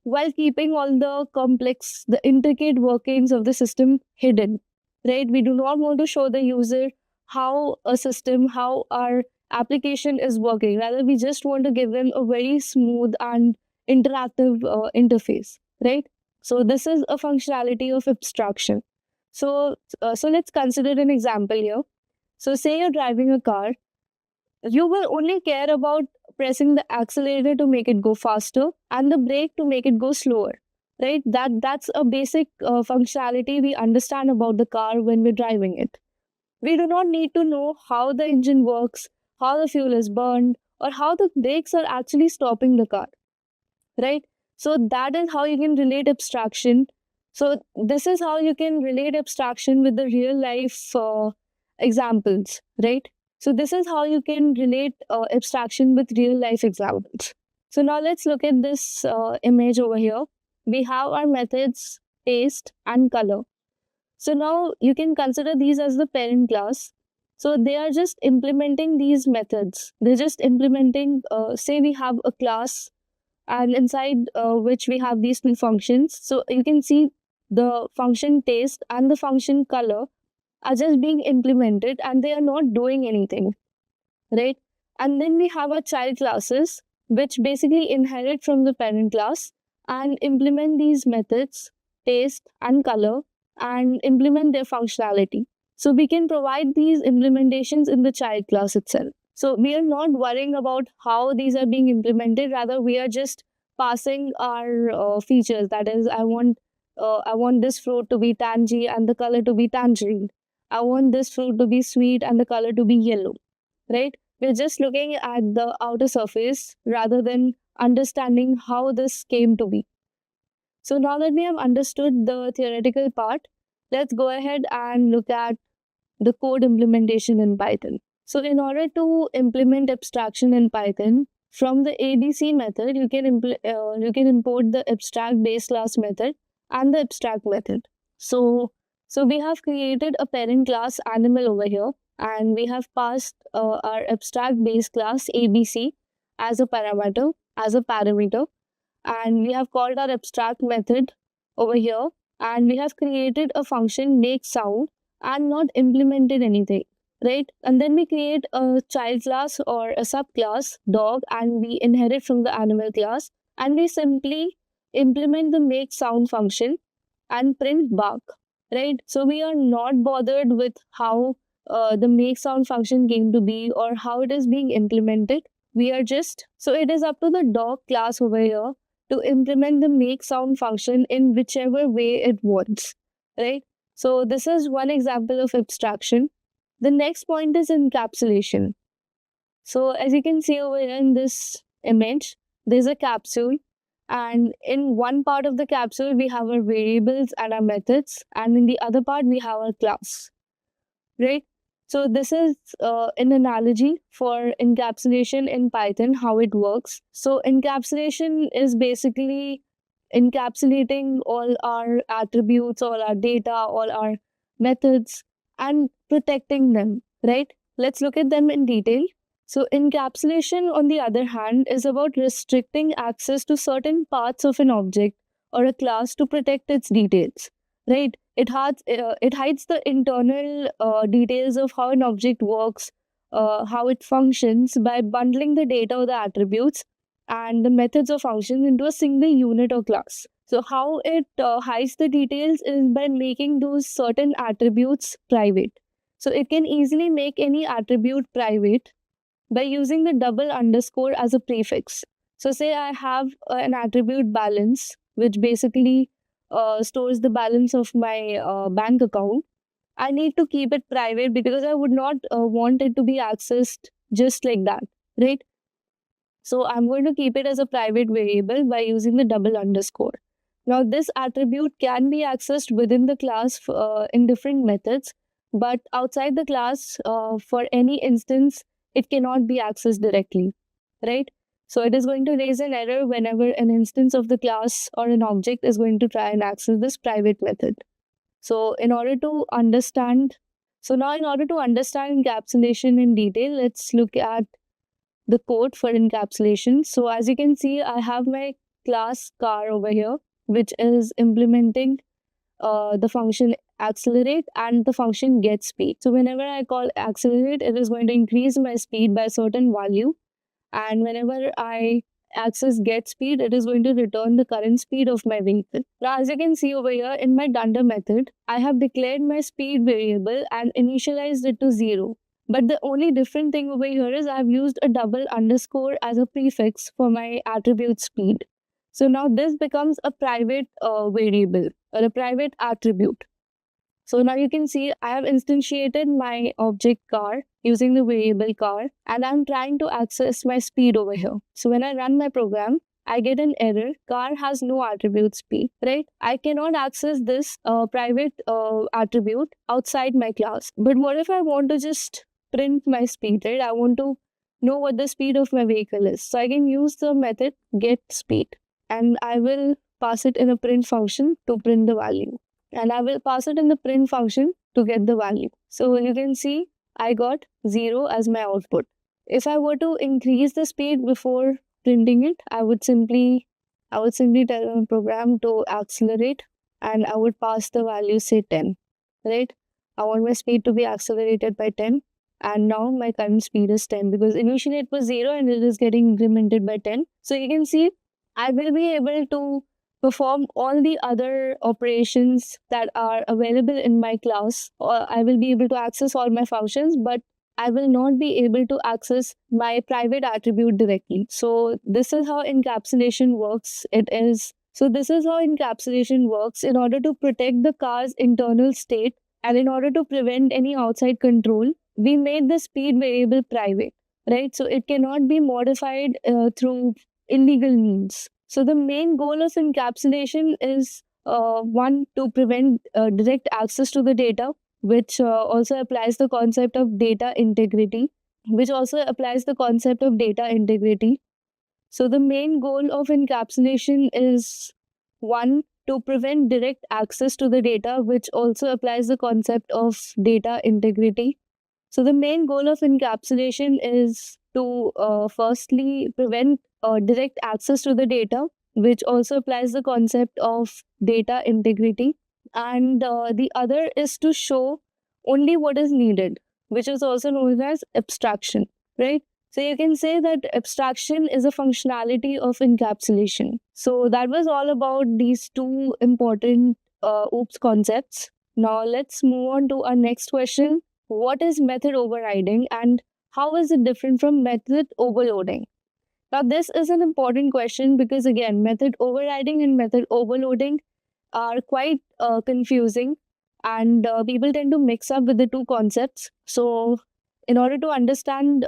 while keeping all the complex, the intricate workings of the system hidden, right? We do not want to show the user how a system, how our application is working. Rather, we just want to give them a very smooth and interactive interface, right? So this is a functionality of abstraction. So let's consider an example here. So say you're driving a car, you will only care about pressing the accelerator to make it go faster and the brake to make it go slower, right? That's a basic functionality we understand about the car when we're driving it. We do not need to know how the engine works, how the fuel is burned, or how the brakes are actually stopping the car, right? So that is how you can relate abstraction. So this is how you can relate abstraction with the real life examples, right? So this is how you can relate abstraction with real life examples. So now let's look at this image over here. We have our methods taste and color. So now you can consider these as the parent class. So they are just implementing these methods. They're just implementing, say we have a class and inside which we have these two functions. So you can see the function taste and the function color are just being implemented and they are not doing anything, right? And then we have our child classes, which basically inherit from the parent class and implement these methods, taste and color, and implement their functionality. So we can provide these implementations in the child class itself. So we are not worrying about how these are being implemented. Rather, we are just passing our features. That is, I want this fruit to be tangy and the color to be tangerine. I want this fruit to be sweet and the color to be yellow, right? We're just looking at the outer surface rather than understanding how this came to be. So now that we have understood the theoretical part, let's go ahead and look at the code implementation in Python. So in order to implement abstraction in Python, from the ABC method, you can import the abstract base class method and the abstract method. So we have created a parent class animal over here. and we have passed our abstract base class ABC as a parameter, and we have called our abstract method over here, and we have created a function make sound and not implemented anything, right? And then we create a child class or a subclass dog, and we inherit from the animal class, and we simply implement the make sound function and print bark, right? So we are not bothered with how the make sound function came to be or how it is being implemented. We are just, so it is up to the dog class over here to implement the make sound function in whichever way it wants, right? So this is one example of abstraction. The next point is encapsulation. So as you can see over here in this image, there's a capsule, and in one part of the capsule we have our variables and our methods, and in the other part we have our class, right? So this is an analogy for encapsulation in Python, how it works. So encapsulation is basically encapsulating all our attributes, all our data, all our methods, and protecting them, right? Let's look at them in detail. So encapsulation, on the other hand, is about restricting access to certain parts of an object or a class to protect its details, right? It hides the internal details of how an object works, how it functions by bundling the data or the attributes and the methods or functions into a single unit or class. So how it hides the details is by making those certain attributes private. So it can easily make any attribute private by using the double underscore as a prefix. So say I have an attribute balance, which basically stores the balance of my bank account. I need to keep it private because I would not want it to be accessed just like that, right? So I'm going to keep it as a private variable by using the double underscore. Now this attribute can be accessed within the class in different methods, but outside the class, for any instance, it cannot be accessed directly, right? So it is going to raise an error whenever an instance of the class or an object is going to try and access this private method. So in order to understand encapsulation in detail, let's look at the code for encapsulation. So as you can see, I have my class car over here, which is implementing the function accelerate and the function get speed. So whenever I call accelerate, it is going to increase my speed by a certain value. And whenever I access get speed, it is going to return the current speed of my vehicle. Now, as you can see over here in my dunder method, I have declared my speed variable and initialized it to 0. But the only different thing over here is I've used a double underscore as a prefix for my attribute speed. So now this becomes a private variable or a private attribute. So now you can see I have instantiated my object car using the variable car, and I'm trying to access my speed over here. So when I run my program, I get an error. Car has no attribute speed, right? I cannot access this private attribute outside my class. But what if I want to just print my speed, right? I want to know what the speed of my vehicle is. So I can use the method get speed, and I will pass it in a print function to print the value. And I will pass it in the print function to get the value. So you can see I got 0 as my output. If I were to increase the speed before printing it, I would simply tell the program to accelerate, and I would pass the value, say 10, right? I want my speed to be accelerated by 10, and now my current speed is 10 because initially it was 0 and it is getting incremented by 10. So you can see I will be able to perform all the other operations that are available in my class, or I will be able to access all my functions, but I will not be able to access my private attribute directly. So this is how encapsulation works. This is how encapsulation works in order to protect the car's internal state and in order to prevent any outside control. We made the speed variable private, right? So it cannot be modified through illegal means. So the main goal of encapsulation is one, to prevent direct access to the data, which also applies the concept of data integrity, So the main goal of encapsulation is one, to prevent direct access to the data, which also applies the concept of data integrity. So the main goal of encapsulation is to firstly prevent direct access to the data, which also applies the concept of data integrity. And the other is to show only what is needed, which is also known as abstraction, right? So you can say that abstraction is a functionality of encapsulation. So that was all about these two important OOPS concepts. Now let's move on to our next question. What is method overriding and how is it different from method overloading? Now this is an important question because again, method overriding and method overloading are quite confusing, and people tend to mix up with the two concepts. So in order to understand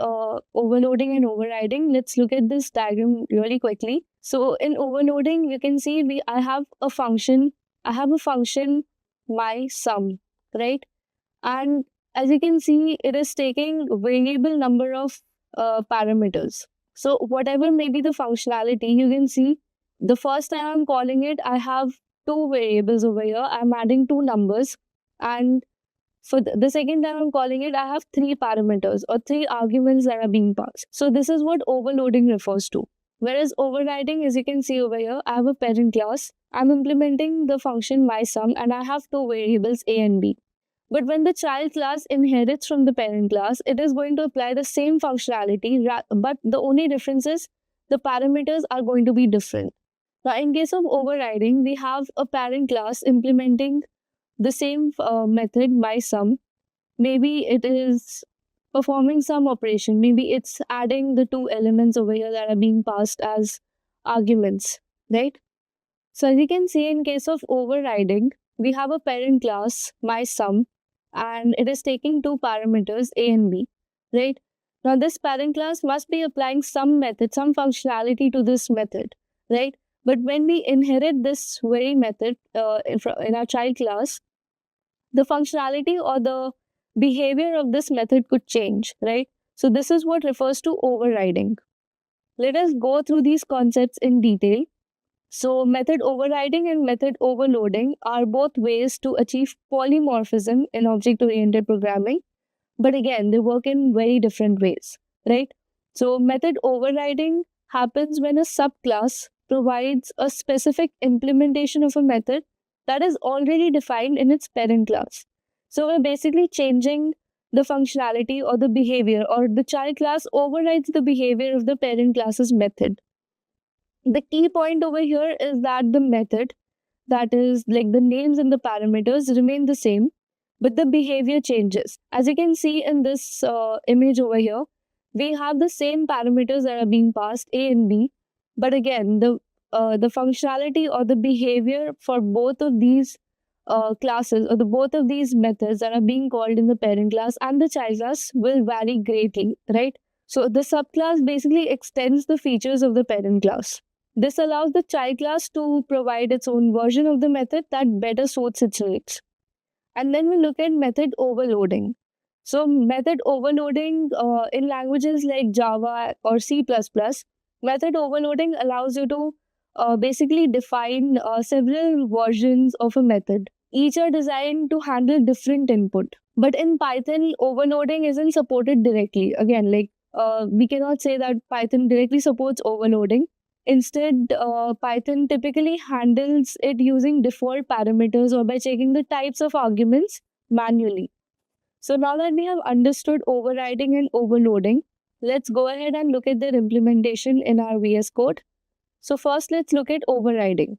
overloading and overriding, let's look at this diagram really quickly. So in overloading, you can see I have a function my sum, right? And as you can see, it is taking variable number of parameters. So whatever may be the functionality, you can see the first time I'm calling it, I have two variables over here. I'm adding two numbers. And for the second time I'm calling it, I have three parameters or three arguments that are being passed. So this is what overloading refers to. Whereas overriding, as you can see over here, I have a parent class. I'm implementing the function mySum and I have two variables A and B. But when the child class inherits from the parent class, it is going to apply the same functionality, but the only difference is the parameters are going to be different. Now, in case of overriding, we have a parent class implementing the same method mySum. Maybe it is performing some operation. Maybe it's adding the two elements over here that are being passed as arguments, right? So as you can see, in case of overriding, we have a parent class, mySum, and it is taking two parameters, A and B, right? Now this parent class must be applying some method, some functionality to this method, right? But when we inherit this very method in our child class, the functionality or the behavior of this method could change, right? So this is what refers to overriding. Let us go through these concepts in detail. So method overriding and method overloading are both ways to achieve polymorphism in object-oriented programming. But again, they work in very different ways, right? So method overriding happens when a subclass provides a specific implementation of a method that is already defined in its parent class. So we're basically changing the functionality or the behavior, or the child class overrides the behavior of the parent class's method. The key point over here is that the method, that is like the names and the parameters, remain the same, but the behavior changes. As you can see in this image over here, we have the same parameters that are being passed, A and B, but again, the functionality or the behavior for both of these classes or both of these methods that are being called in the parent class and the child class will vary greatly, right? So the subclass basically extends the features of the parent class. This allows the child class to provide its own version of the method that better suits its needs. And then we look at method overloading. So method overloading in languages like Java or C++, method overloading allows you to basically define several versions of a method. Each are designed to handle different input. But in Python, overloading isn't supported directly. Again, we cannot say that Python directly supports overloading. Instead, Python typically handles it using default parameters or by checking the types of arguments manually. So now that we have understood overriding and overloading, let's go ahead and look at their implementation in our VS Code. So first, let's look at overriding.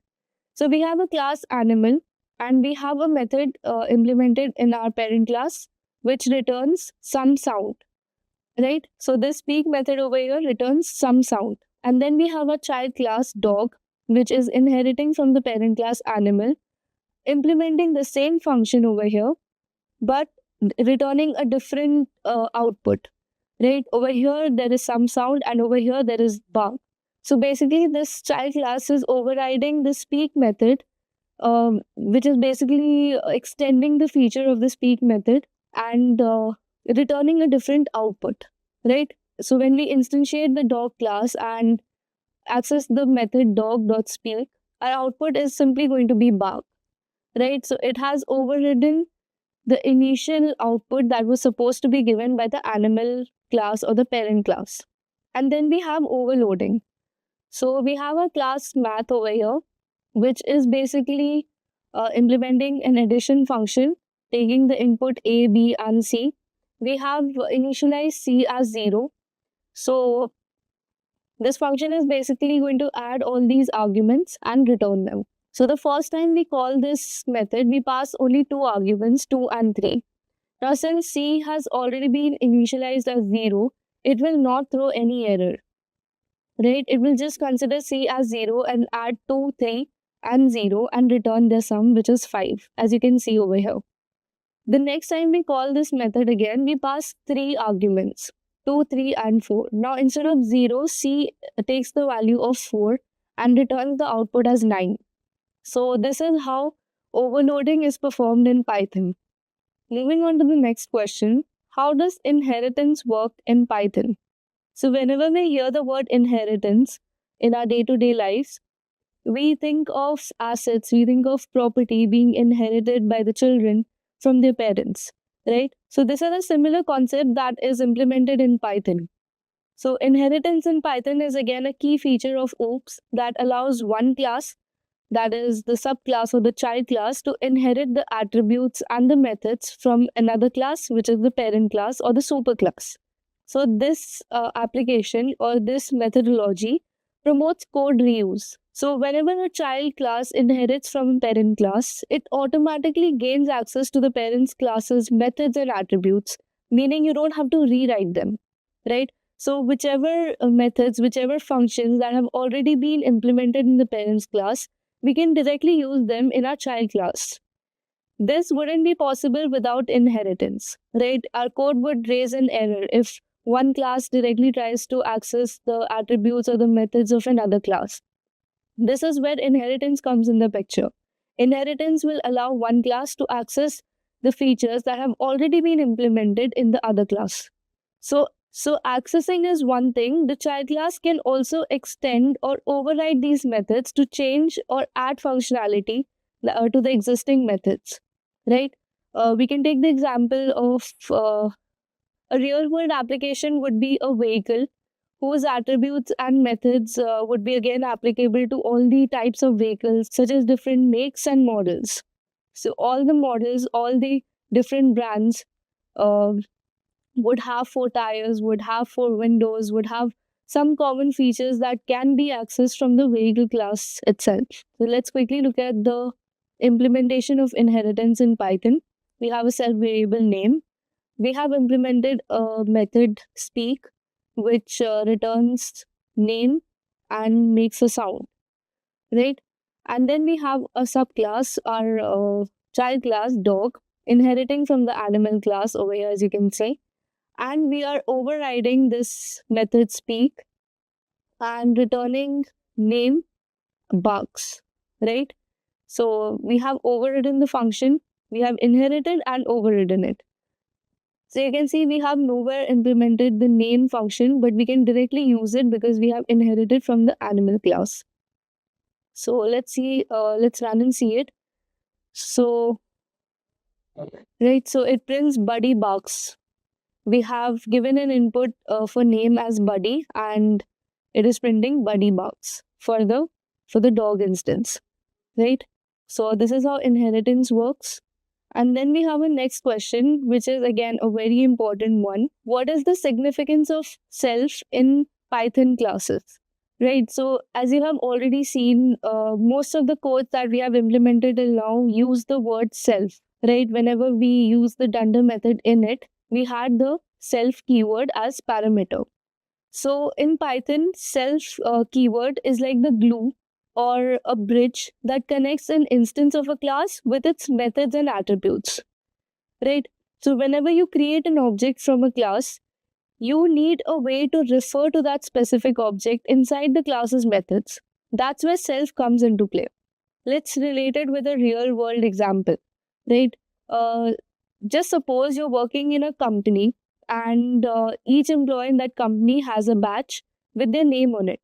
So we have a class animal and we have a method implemented in our parent class which returns some sound, right? So this speak method over here returns some sound. And then we have a child class dog, which is inheriting from the parent class animal, implementing the same function over here, but returning a different output, right? Over here, there is some sound and over here, there is bark. So basically, this child class is overriding the speak method, which is basically extending the feature of the speak method and returning a different output, right? So when we instantiate the dog class and access the method dog.speak, our output is simply going to be bark, right? So it has overridden the initial output that was supposed to be given by the animal class or the parent class. And then we have overloading. So we have a class math over here, which is basically implementing an addition function, taking the input A, B, and C. We have initialized C as 0. So this function is basically going to add all these arguments and return them. So the first time we call this method, we pass only 2 arguments, 2 and 3. Now since C has already been initialized as 0, it will not throw any error. Right? It will just consider C as 0 and add 2, 3 and 0 and return the sum, which is 5, as you can see over here. The next time we call this method again, we pass 3 arguments, 2, 3 and 4. Now instead of 0, C takes the value of 4 and returns the output as 9. So this is how overloading is performed in Python. Moving on to the next question, how does inheritance work in Python? So whenever we hear the word inheritance in our day-to-day lives, we think of assets, we think of property being inherited by the children from their parents, right? So this is a similar concept that is implemented in Python. So inheritance in Python is again a key feature of OOPS that allows one class, that is the subclass or the child class, to inherit the attributes and the methods from another class, which is the parent class or the superclass. So this application or this methodology promotes code reuse. So whenever a child class inherits from a parent class, it automatically gains access to the parent's class's methods and attributes, meaning you don't have to rewrite them, right? So whichever methods, whichever functions that have already been implemented in the parent's class, we can directly use them in our child class. This wouldn't be possible without inheritance, right? Our code would raise an error if one class directly tries to access the attributes or the methods of another class. This is where inheritance comes in the picture. Inheritance will allow one class to access the features that have already been implemented in the other class. So accessing is one thing. The child class can also extend or override these methods to change or add functionality to the existing methods, right? We can take the example of a real-world application would be a vehicle whose attributes and methods would be again applicable to all the types of vehicles, such as different makes and models. So all the models, all the different brands would have 4 tires, would have 4 windows, would have some common features that can be accessed from the vehicle class itself. So let's quickly look at the implementation of inheritance in Python. We have a self-variable name. We have implemented a method speak, which returns name and makes a sound, right? And then we have a subclass, our child class dog, inheriting from the animal class over here, as you can see. And we are overriding this method speak and returning name bugs, right? So we have overridden the function, we have inherited and overridden it. So you can see we have nowhere implemented the name function, but we can directly use it because we have inherited from the animal class. So let's see, let's run and see it. So, right, so it prints buddy barks. We have given an input for name as buddy, and it is printing buddy barks for the dog instance, right? So this is how inheritance works. And then we have a next question, which is again a very important one. What is the significance of self in Python classes? Right, so as you have already seen, most of the codes that we have implemented till now use the word self, right? Whenever we use the dunder method in it, we had the self keyword as parameter. So in Python, self keyword is like the glue or a bridge that connects an instance of a class with its methods and attributes, right? So whenever you create an object from a class, you need a way to refer to that specific object inside the class's methods. That's where self comes into play. Let's relate it with a real world example, right? Just suppose you're working in a company and each employee in that company has a badge with their name on it.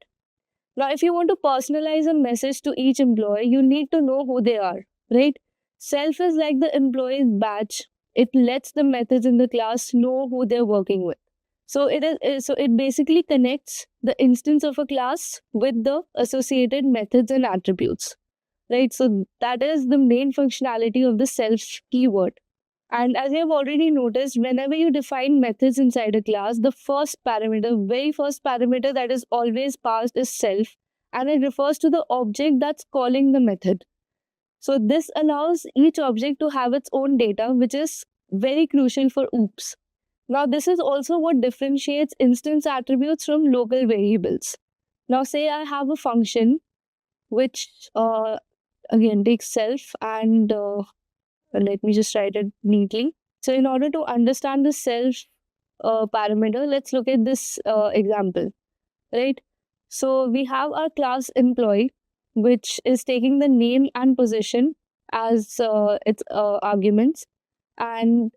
Now, if you want to personalize a message to each employee, you need to know who they are, right? Self is like the employee's badge it lets the methods in the class know who they're working with. So it basically connects the instance of a class with the associated methods and attributes, right? So that is the main functionality of the self keyword. And as you have already noticed, whenever you define methods inside a class, the very first parameter that is always passed is self, and it refers to the object that's calling the method. So this allows each object to have its own data, which is very crucial for OOPS. Now, this is also what differentiates instance attributes from local variables. Now, say I have a function which again takes self, and let me just write it neatly. So in order to understand the self parameter, let's look at this example, right? So we have our class employee, which is taking the name and position as its arguments. And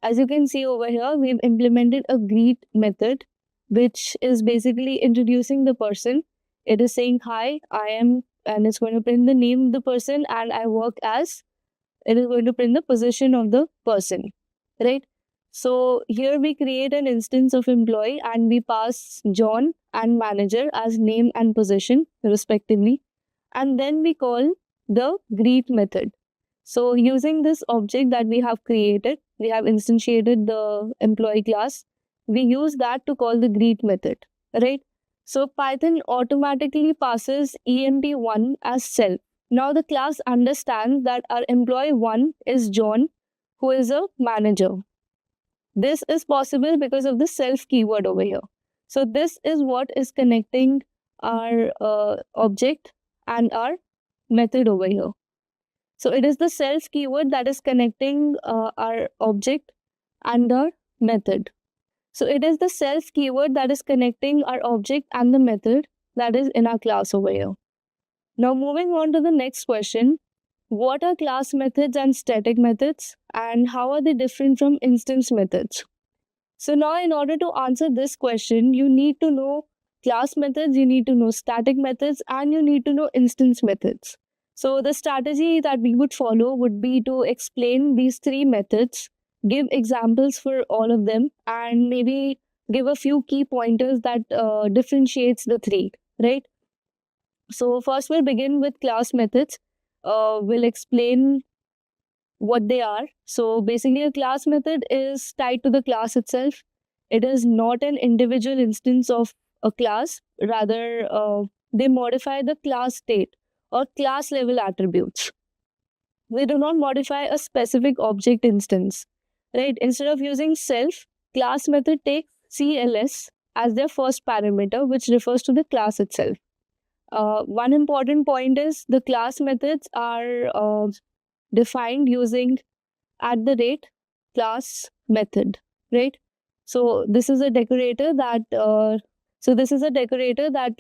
as you can see over here, we've implemented a greet method, which is basically introducing the person. It is saying, hi, I am, and it's going to print the name of the person, and I work as, it is going to print the position of the person, right? So here we create an instance of employee and we pass John and manager as name and position respectively. And then we call the greet method. So using this object that we have created, we have instantiated the employee class. We use that to call the greet method, right? So Python automatically passes emp1 as self. Now the class understands that our employee 1 is John, who is a manager. This is possible because of the self keyword over here. So this is what is connecting our object and our method over here. So it is the self keyword that is connecting our object and our method. So it is the self keyword that is connecting our object and the method that is in our class over here. Now moving on to the next question, what are class methods and static methods, and how are they different from instance methods? So now in order to answer this question, you need to know class methods, you need to know static methods, and you need to know instance methods. So the strategy that we would follow would be to explain these three methods, give examples for all of them, and maybe give a few key pointers that differentiates the three, right? So first we'll begin with class methods. We'll explain what they are. So basically a class method is tied to the class itself. It is not an individual instance of a class. Rather, they modify the class state or class level attributes. They do not modify a specific object instance, right? Instead of using self, class method takes CLS as their first parameter, which refers to the class itself. One important point is the class methods are defined using @class method, right? So this is a decorator that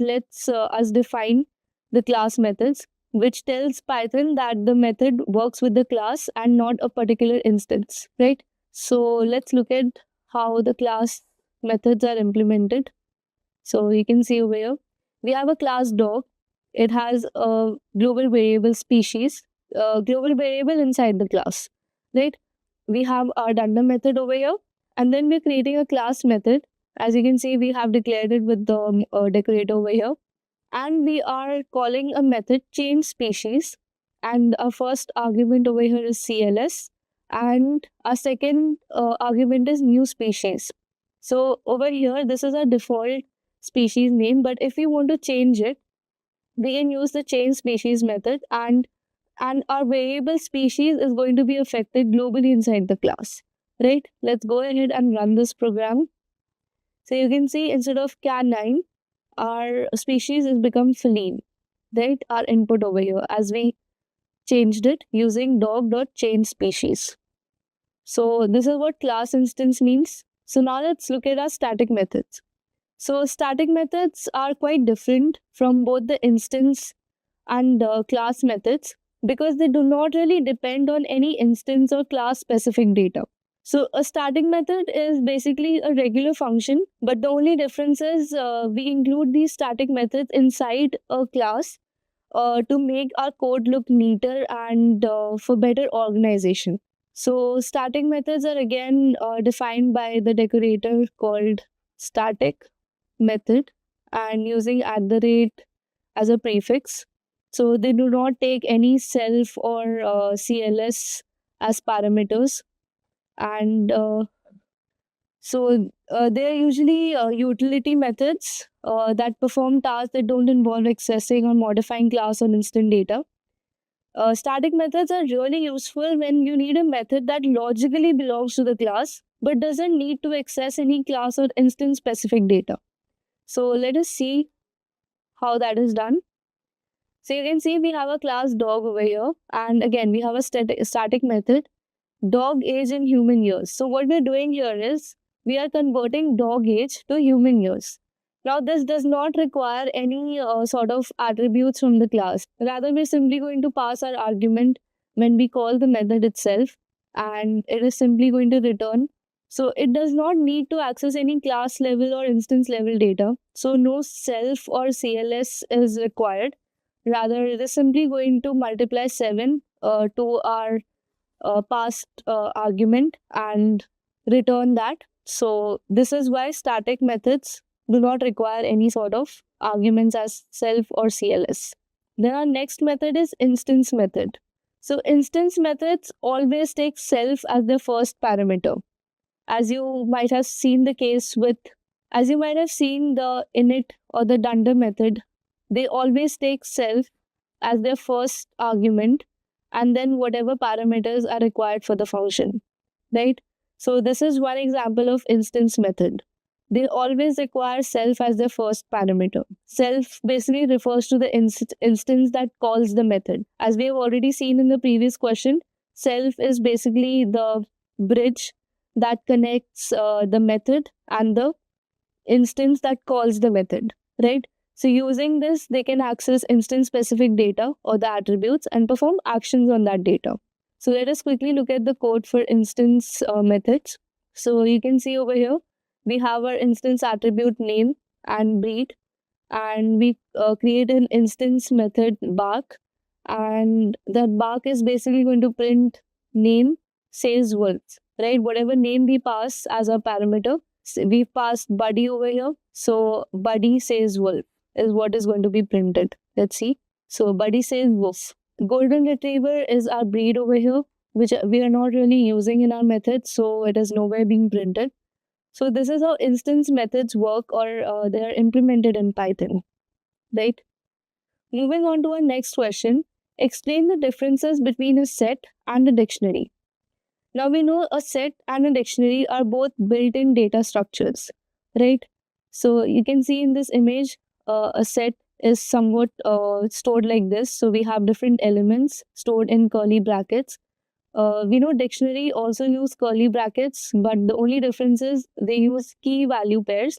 lets us define the class methods, which tells Python that the method works with the class and not a particular instance, right? So let's look at how the class methods are implemented. So you can see over here, we have a class dog. It has a global variable species, global variable inside the class, right? We have our dunder method over here, and then we're creating a class method. As you can see, we have declared it with the decorator over here, and we are calling a method change species, and our first argument over here is CLS, and our second argument is new species. So over here, this is our default species name, but if we want to change it, we can use the change species method, and our variable species is going to be affected globally inside the class, right? Let's go ahead and run this program. So you can see instead of canine, our species has become feline, right? Our input over here as we changed it using dog.changeSpecies. So this is what class instance means. So now let's look at our static methods. So static methods are quite different from both the instance and class methods because they do not really depend on any instance or class specific data. So a static method is basically a regular function, but the only difference is we include these static methods inside a class to make our code look neater and for better organization. So static methods are again defined by the decorator called static method and using @ as a prefix. So they do not take any self or CLS as parameters. And they are usually utility methods that perform tasks that don't involve accessing or modifying class or instant data. Static methods are really useful when you need a method that logically belongs to the class but doesn't need to access any class or instance specific data. So let us see how that is done. So you can see we have a class dog over here, and again we have a static method dog age in human years. So what we're doing here is we are converting dog age to human years. Now this does not require any sort of attributes from the class. Rather, we're simply going to pass our argument when we call the method itself, and it is simply going to return. So it does not need to access any class level or instance level data. So no self or CLS is required. Rather, it is simply going to multiply 7 to our past argument and return that. So this is why static methods do not require any sort of arguments as self or CLS. Then our next method is instance method. So instance methods always take self as their first parameter. As you might have seen the case with, as you might have seen the init or the dunder method, they always take self as their first argument and then whatever parameters are required for the function, right? So this is one example of instance method. They always require self as their first parameter. Self basically refers to the instance that calls the method. As we have already seen in the previous question, self is basically the bridge that connects the method and the instance that calls the method, right? So using this, they can access instance-specific data or the attributes and perform actions on that data. So let us quickly look at the code for instance methods. So you can see over here, we have our instance attribute name and breed, and we create an instance method bark, and that bark is basically going to print name says words, right? Whatever name we pass as a parameter, we've passed buddy over here, so buddy says wolf is what is going to be printed. Let's see. So buddy says wolf. Golden retriever is our breed over here, which we are not really using in our method, so it is nowhere being printed. So this is how instance methods work, or they are implemented in Python, right? Moving on to our next question, explain the differences between a set and a dictionary. Now we know a set and a dictionary are both built-in data structures, right? So you can see in this image, a set is somewhat stored like this. So we have different elements stored in curly brackets. We know dictionary also use curly brackets, but the only difference is they use key value pairs.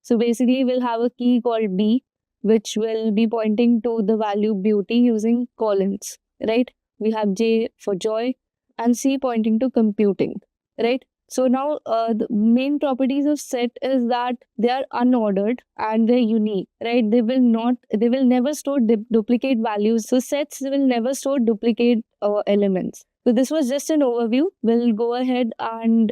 So basically we'll have a key called B, which will be pointing to the value beauty using colons, right? We have J for joy and C pointing to computing, right? So now the main properties of set is that they are unordered and they're unique, right? They will never store duplicate values. So sets will never store duplicate elements. So this was just an overview. We'll go ahead and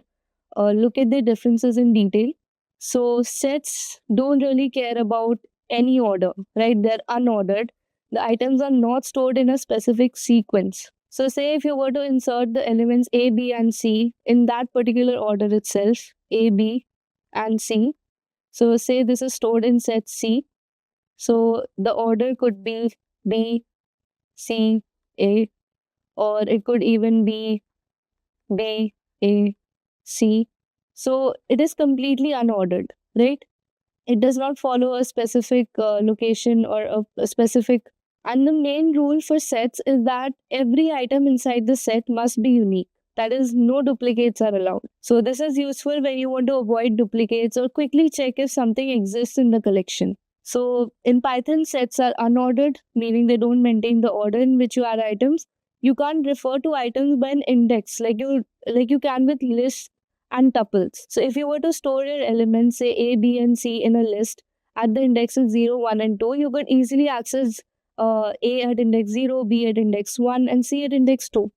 look at the differences in detail. So sets don't really care about any order, right? They're unordered. The items are not stored in a specific sequence. So say if you were to insert the elements A, B, and C in that particular order itself, A, B, and C. So say this is stored in set C. So the order could be B, C, A, or it could even be B, A, C. So it is completely unordered, right? It does not follow a specific location or a specific. And the main rule for sets is that every item inside the set must be unique. That is, no duplicates are allowed. So this is useful when you want to avoid duplicates or quickly check if something exists in the collection. So in Python, sets are unordered, meaning they don't maintain the order in which you add items. You can't refer to items by an index like you can with lists and tuples. So if you were to store your elements, say A, B, and C in a list at the indexes 0, 1, and 2, you could easily access A at index 0, B at index 1, and C at index 2.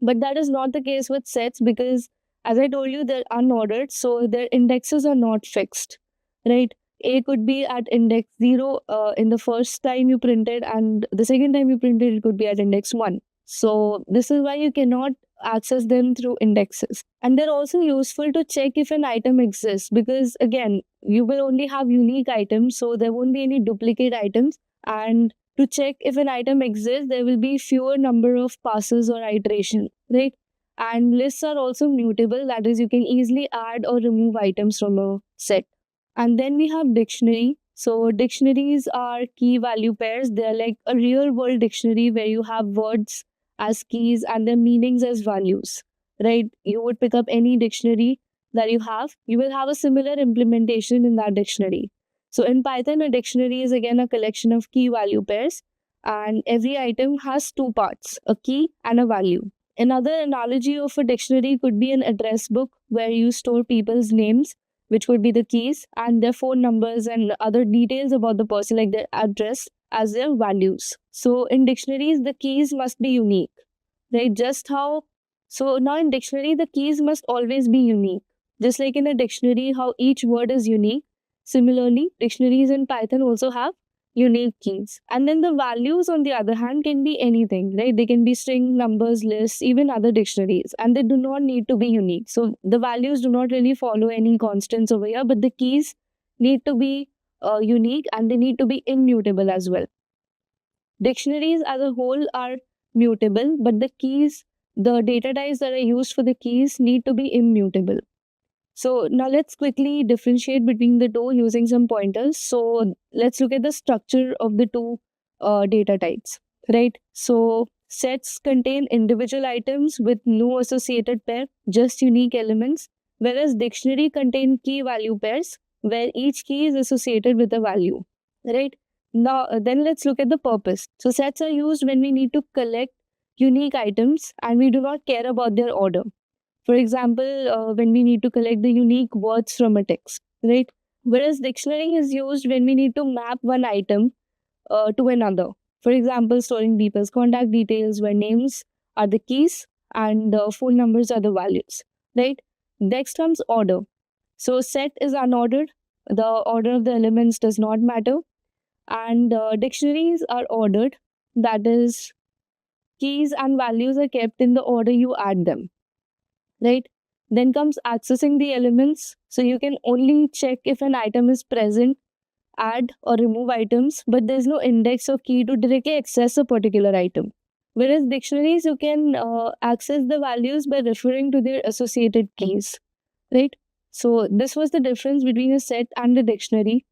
But that is not the case with sets because, as I told you, they're unordered, so their indexes are not fixed, right? A could be at index 0 in the first time you printed, and the second time you printed, it could be at index 1. So, this is why you cannot access them through indexes. And they're also useful to check if an item exists because, again, you will only have unique items, so there won't be any duplicate items. And to check if an item exists, there will be fewer number of passes or iteration, right? And lists are also mutable, that is, you can easily add or remove items from a set. And then we have dictionary. So dictionaries are key value pairs. They're like a real world dictionary where you have words as keys and their meanings as values, right? You would pick up any dictionary that you will have a similar implementation in that dictionary. So in Python, a dictionary is again a collection of key value pairs, and every item has two parts, a key and a value. Another analogy of a dictionary could be an address book where you store people's names, which would be the keys, and their phone numbers and other details about the person, like their address, as their values. So in dictionaries, the keys must be unique, right? So now in dictionary, the keys must always be unique. Just like in a dictionary, how each word is unique, similarly, dictionaries in Python also have unique keys. And then the values, on the other hand, can be anything, right? They can be string, numbers, lists, even other dictionaries, and they do not need to be unique. So the values do not really follow any constants over here, but the keys need to be unique and they need to be immutable as well. Dictionaries as a whole are mutable, but the keys, the data types that are used for the keys, need to be immutable. So now let's quickly differentiate between the two using some pointers. So let's look at the structure of the two data types, right? So sets contain individual items with no associated pair, just unique elements, whereas dictionary contain key value pairs where each key is associated with a value, right? Now then let's look at the purpose. So sets are used when we need to collect unique items and we do not care about their order. For example, when we need to collect the unique words from a text, right? Whereas dictionary is used when we need to map one item to another. For example, storing people's contact details where names are the keys and phone numbers are the values, right? Next comes order. So set is unordered. The order of the elements does not matter. And dictionaries are ordered. That is, keys and values are kept in the order you add them, right? Then comes accessing the elements. So you can only check if an item is present, add or remove items, but there's no index or key to directly access a particular item. Whereas dictionaries, you can access the values by referring to their associated keys, right? So this was the difference between a set and a dictionary.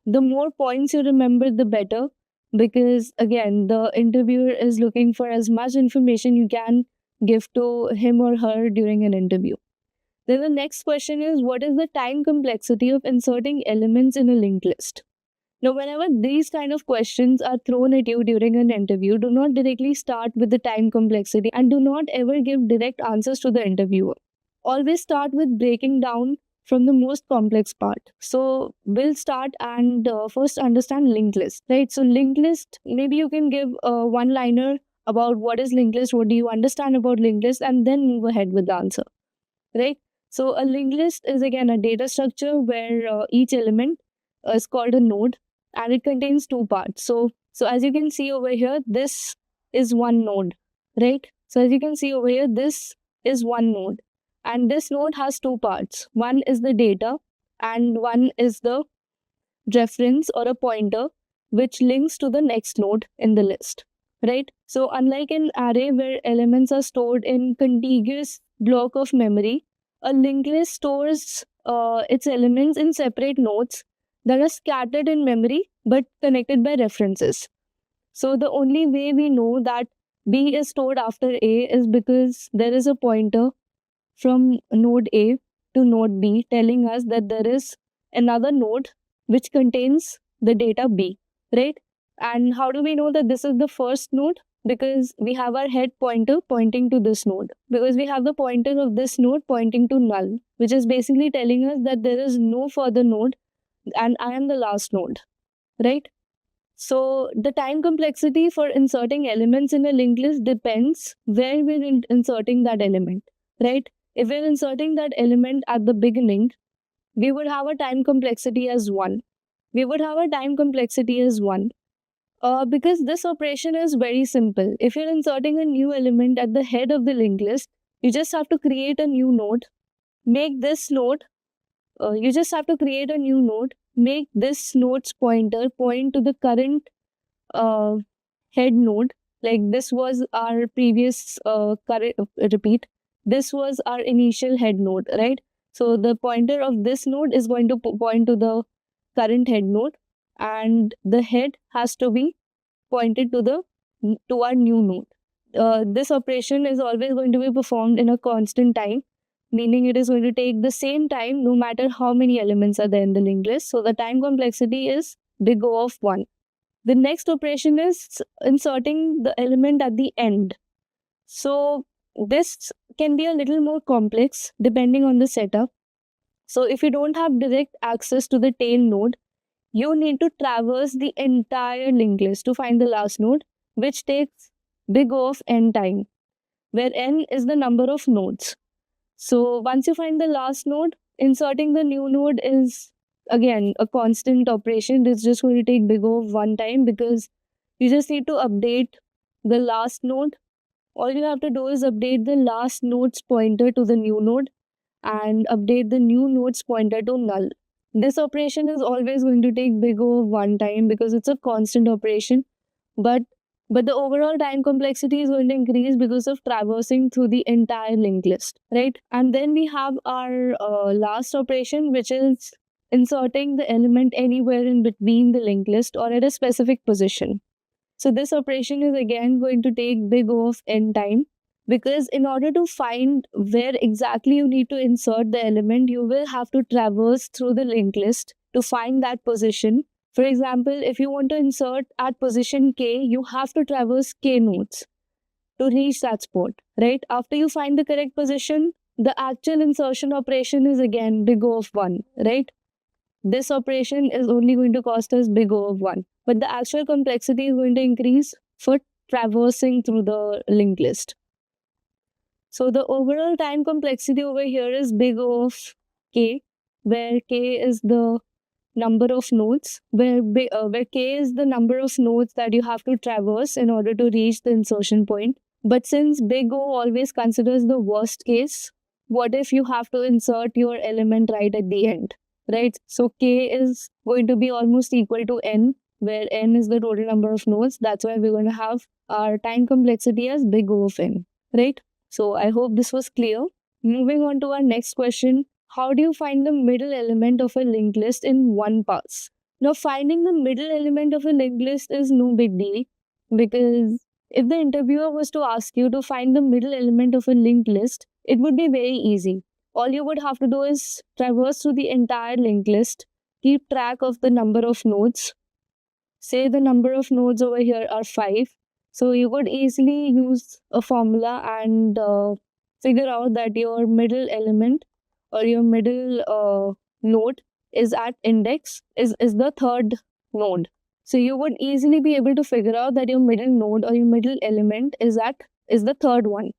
The more points you remember, the better, because again, the interviewer is looking for as much information you can give to him or her during an interview. Then the next question is, what is the time complexity of inserting elements in a linked list? Now, whenever these kind of questions are thrown at you during an interview, do not directly start with the time complexity and do not ever give direct answers to the interviewer. Always start with breaking down from the most complex part. So we'll start and first understand linked list, right? So linked list, maybe you can give a one-liner about what is linked list, what do you understand about linked list, and then move ahead with the answer, right? So a linked list is again a data structure where each element is called a node and it contains two parts. So as you can see over here, this is one node, right? So as you can see over here, this is one node. And this node has two parts. One is the data and one is the reference or a pointer which links to the next node in the list, right? So unlike an array where elements are stored in contiguous block of memory, a linked list stores its elements in separate nodes that are scattered in memory but connected by references. So the only way we know that B is stored after A is because there is a pointer from node A to node B telling us that there is another node which contains the data B, right? And how do we know that this is the first node? Because we have our head pointer pointing to this node. Because we have the pointer of this node pointing to null, which is basically telling us that there is no further node and I am the last node, right? So the time complexity for inserting elements in a linked list depends where we're inserting that element, right? If we're inserting that element at the beginning, we would have a time complexity as 1. Because this operation is very simple. If you're inserting a new element at the head of the linked list, you just have to create a new node, make this node, make this node's pointer point to the current head node. Like this was our previous this was our initial head node, right? So the pointer of this node is going to point to the current head node, and the head has to be pointed to our new node. This operation is always going to be performed in a constant time, meaning it is going to take the same time no matter how many elements are there in the linked list. So the time complexity is big O of 1. The next operation is inserting the element at the end. So this can be a little more complex depending on the setup. So if you don't have direct access to the tail node, you need to traverse the entire linked list to find the last node, which takes big O of n time, where n is the number of nodes. So once you find the last node, inserting the new node is again a constant operation. It's just going to take big O of 1 time because you just need to update the last node. All you have to do is update the last node's pointer to the new node and update the new node's pointer to null. This operation is always going to take big O of 1 time because it's a constant operation, but the overall time complexity is going to increase because of traversing through the entire linked list, right? And then we have our last operation, which is inserting the element anywhere in between the linked list or at a specific position. So this operation is again going to take big O of n time, because in order to find where exactly you need to insert the element, you will have to traverse through the linked list to find that position. For example, if you want to insert at position k, you have to traverse k nodes to reach that spot, right? After you find the correct position, the actual insertion operation is again big O of 1, right? This operation is only going to cost us big O of 1, but the actual complexity is going to increase for traversing through the linked list. So the overall time complexity over here is big O of k, where k is the number of nodes, where k is the number of nodes that you have to traverse in order to reach the insertion point. But since big O always considers the worst case, what if you have to insert your element right at the end, right? So k is going to be almost equal to n, where n is the total number of nodes. That's why we're going to have our time complexity as big O of n, right? So I hope this was clear. Moving on to our next question. How do you find the middle element of a linked list in one pass? Now, finding the middle element of a linked list is no big deal, because if the interviewer was to ask you to find the middle element of a linked list, it would be very easy. All you would have to do is traverse through the entire linked list, keep track of the number of nodes. Say the number of nodes over here are 5. So you could easily use a formula and figure out that your middle element or your middle node is at index is the third node. So you would easily be able to figure out that your middle node or your middle element is the third one,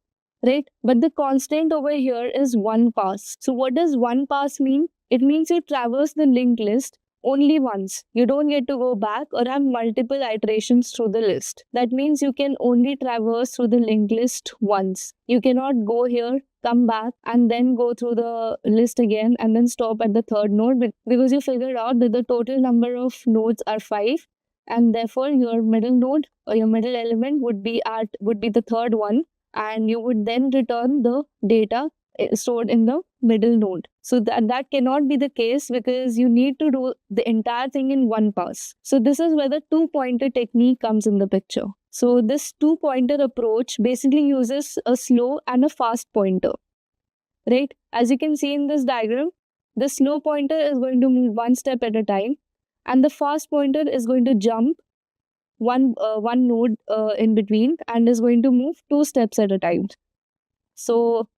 right? But the constant over here is one pass. So what does one pass mean? It means you traverse the linked list only once. You don't get to go back or have multiple iterations through the list. That means you can only traverse through the linked list once. You cannot go here, come back, and then go through the list again and then stop at the third node, because you figured out that the total number of nodes are 5, and therefore your middle node or your middle element would be the third one, and you would then return the data stored in the middle node. So that cannot be the case, because you need to do the entire thing in one pass. So this is where the two-pointer technique comes in the picture. So this two-pointer approach basically uses a slow and a fast pointer, right? As you can see in this diagram, the slow pointer is going to move one step at a time, and the fast pointer is going to jump one node in between and is going to move 2 steps at a time. So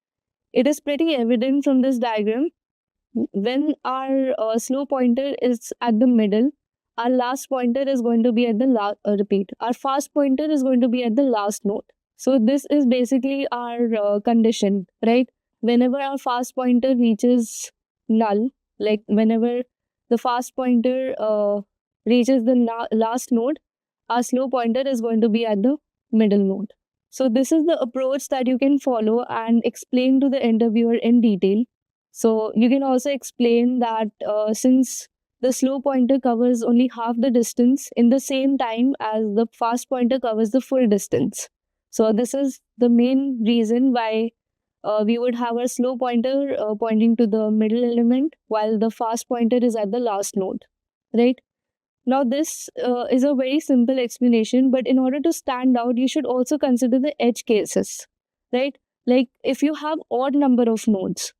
it is pretty evident from this diagram, when our slow pointer is at the middle, our last pointer is going to be at the our fast pointer is going to be at the last node. So this is basically our condition, right? Whenever our fast pointer reaches null, like whenever the fast pointer reaches the last node, our slow pointer is going to be at the middle node. So this is the approach that you can follow and explain to the interviewer in detail. So you can also explain that since the slow pointer covers only half the distance in the same time as the fast pointer covers the full distance. So this is the main reason why we would have our slow pointer pointing to the middle element while the fast pointer is at the last node, right? Now this is a very simple explanation, but in order to stand out, you should also consider the edge cases, right? Like if you have odd number of nodes,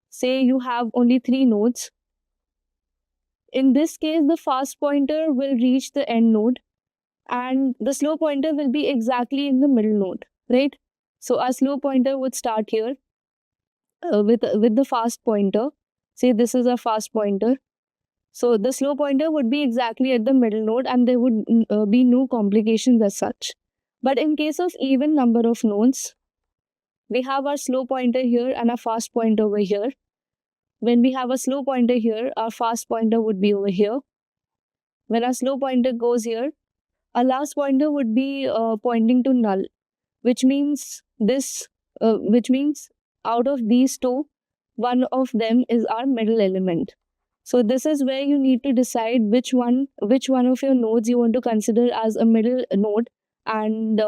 say you have only 3 nodes, in this case, the fast pointer will reach the end node and the slow pointer will be exactly in the middle node, right? So our slow pointer would start here with the fast pointer. Say this is a fast pointer. So the slow pointer would be exactly at the middle node and there would be no complications as such. But in case of even number of nodes, we have our slow pointer here and a fast pointer over here. When we have a slow pointer here, our fast pointer would be over here. When our slow pointer goes here, our last pointer would be pointing to null, which means out of these two, one of them is our middle element. So this is where you need to decide which one of your nodes you want to consider as a middle node and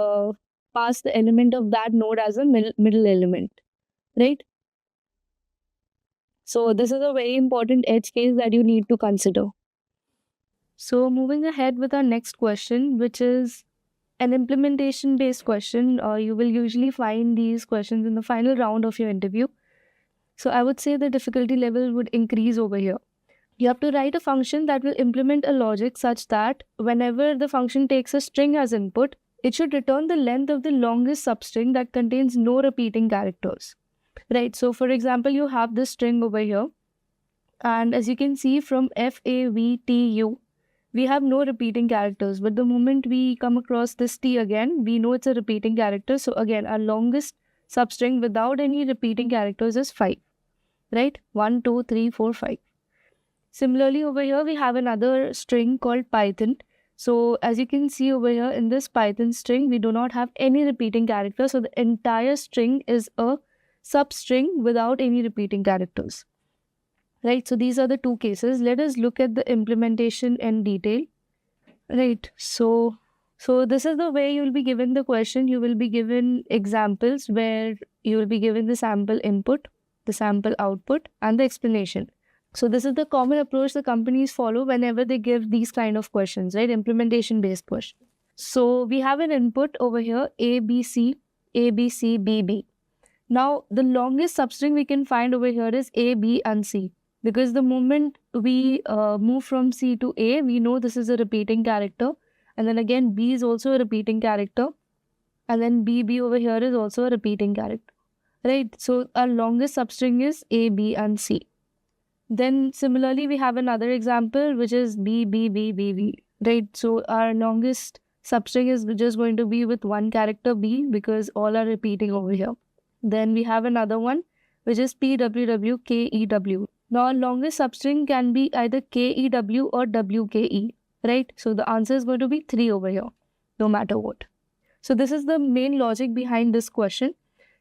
pass the element of that node as a middle element, right? So this is a very important edge case that you need to consider. So moving ahead with our next question, which is an implementation based question. You will usually find these questions in the final round of your interview. So I would say the difficulty level would increase over here. You have to write a function that will implement a logic such that whenever the function takes a string as input, it should return the length of the longest substring that contains no repeating characters. Right, so for example, you have this string over here, and as you can see from FAVTU, we have no repeating characters, but the moment we come across this T again, we know it's a repeating character. So again, our longest substring without any repeating characters is 5, right? 1, 2, 3, 4, 5. Similarly, over here, we have another string called Python. So as you can see over here in this Python string, we do not have any repeating characters. So the entire string is a substring without any repeating characters. Right, so these are the two cases. Let us look at the implementation in detail. Right, so this is the way you will be given the question. You will be given examples where you will be given the sample input, the sample output, and the explanation. So this is the common approach the companies follow whenever they give these kind of questions, right? Implementation based question. So we have an input over here, A, B, C, A, B, C, B, B. Now the longest substring we can find over here is A, B, and C. Because the moment we move from C to A, we know this is a repeating character. And then again, B is also a repeating character. And then BB over here is also a repeating character. Right? So our longest substring is A, B, and C. Then similarly, we have another example, which is B, B, B, B, B. Right? So our longest substring is just going to be with one character B because all are repeating over here. Then we have another one, which is P, W, W, K, E, W. Now, our longest substring can be either KEW or WKE, right? So the answer is going to be 3 over here, no matter what. So this is the main logic behind this question.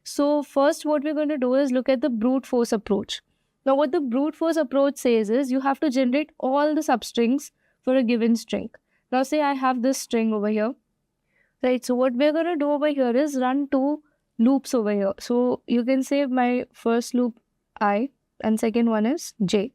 So first, what we're going to do is look at the brute force approach. Now, what the brute force approach says is you have to generate all the substrings for a given string. Now, say I have this string over here, right? So what we're going to do over here is run 2 loops over here. So you can say my first loop I, and second one is J,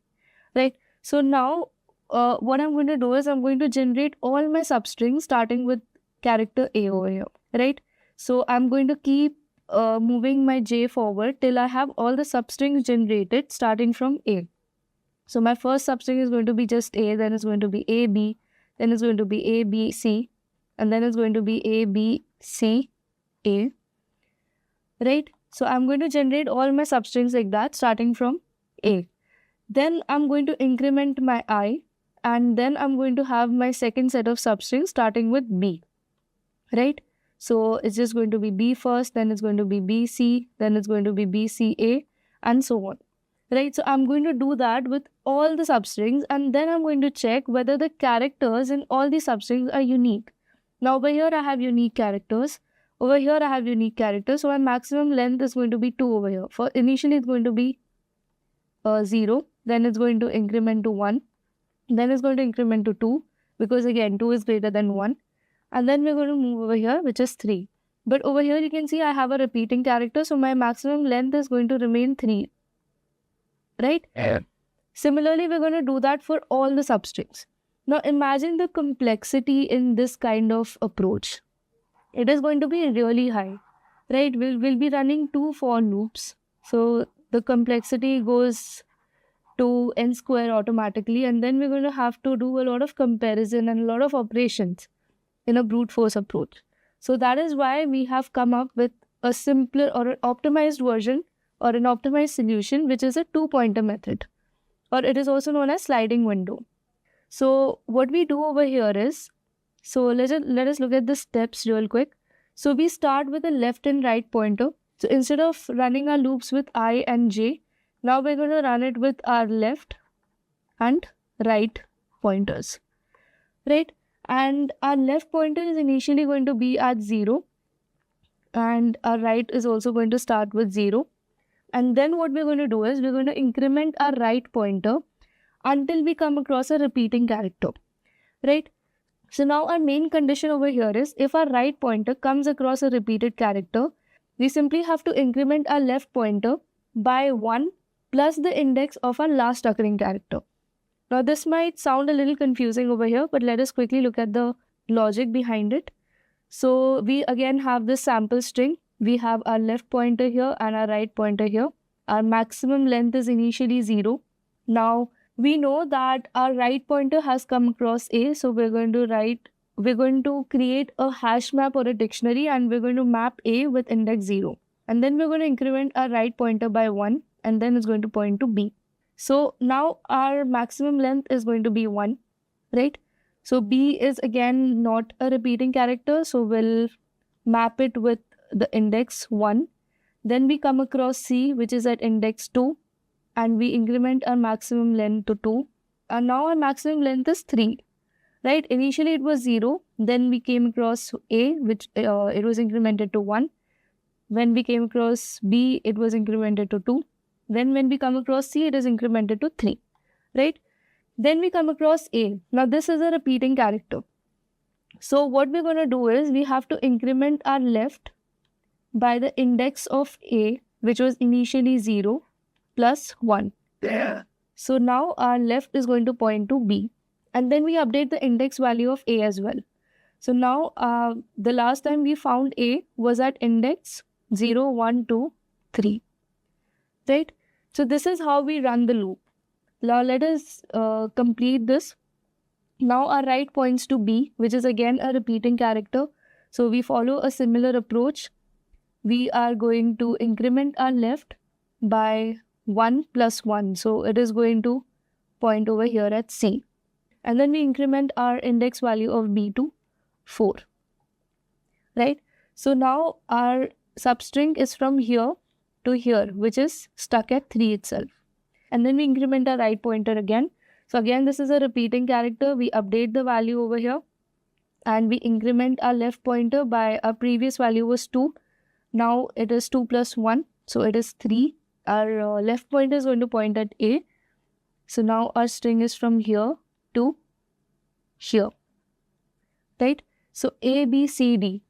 right? So now what I'm going to do is I'm going to generate all my substrings starting with character A over here, right? So I'm going to keep moving my J forward till I have all the substrings generated starting from A. So my first substring is going to be just A, then it's going to be A, B, then it's going to be A, B, C, and then it's going to be A, B, C, A, right? So I'm going to generate all my substrings like that starting from A. Then I'm going to increment my I and then I'm going to have my second set of substrings starting with B, right? So it's just going to be B first, then it's going to be BC, then it's going to be BCA, and so on, right? So I'm going to do that with all the substrings, and then I'm going to check whether the characters in all the substrings are unique. Now over here I have unique characters, over here I have unique characters, so my maximum length is going to be 2 over here. For initially it's going to be 0, then it's going to increment to 1, then it's going to increment to 2, because again 2 is greater than 1, and then we're going to move over here, which is 3. But over here you can see I have a repeating character, so my maximum length is going to remain 3, right? Similarly, we're going to do that for all the substrings. Now imagine the complexity in this kind of approach. It is going to be really high, right? We'll be running 2 for loops, so the complexity goes to n square automatically, and then we're going to have to do a lot of comparison and a lot of operations in a brute force approach. So that is why we have come up with a simpler or an optimized version or an optimized solution, which is a 2-pointer method, or it is also known as sliding window. So what we do over here is, so let us look at the steps real quick. So we start with a left and right pointer. So instead of running our loops with I and j, now we're going to run it with our left and right pointers, right? And our left pointer is initially going to be at 0, and our right is also going to start with 0. And then what we're going to do is we're going to increment our right pointer until we come across a repeating character, right? So now our main condition over here is, if our right pointer comes across a repeated character, we simply have to increment our left pointer by 1 plus the index of our last occurring character. Now this might sound a little confusing over here, but let us quickly look at the logic behind it. So we again have this sample string. We have our left pointer here and our right pointer here. Our maximum length is initially 0. Now we know that our right pointer has come across A, so we're going to create a hash map or a dictionary, and we're going to map A with index 0. And then we're going to increment our right pointer by 1, and then it's going to point to B. So now our maximum length is going to be 1, right? So B is again not a repeating character, so we'll map it with the index 1. Then we come across C, which is at index 2, and we increment our maximum length to 2. And now our maximum length is 3, right? Initially it was 0, then we came across A, which it was incremented to 1. When we came across B, it was incremented to 2. Then when we come across C, it is incremented to 3, right? Then we come across A. Now this is a repeating character. So what we're going to do is we have to increment our left by the index of A, which was initially 0, plus 1. Yeah. So now our left is going to point to B. And then we update the index value of A as well. So now the last time we found A was at index 0, 1, 2, 3. Right? So this is how we run the loop. Now let us complete this. Now our right points to B, which is again a repeating character. So we follow a similar approach. We are going to increment our left by 1 plus 1. So it is going to point over here at C. And then we increment our index value of B to 4. Right? So now our substring is from here to here, which is stuck at 3 itself. And then we increment our right pointer again. So again, this is a repeating character. We update the value over here and we increment our left pointer by our previous value was 2. Now it is 2 plus 1. So it is 3. Our left pointer is going to point at A. So now our string is from here to here. Right? So A, B, C, D.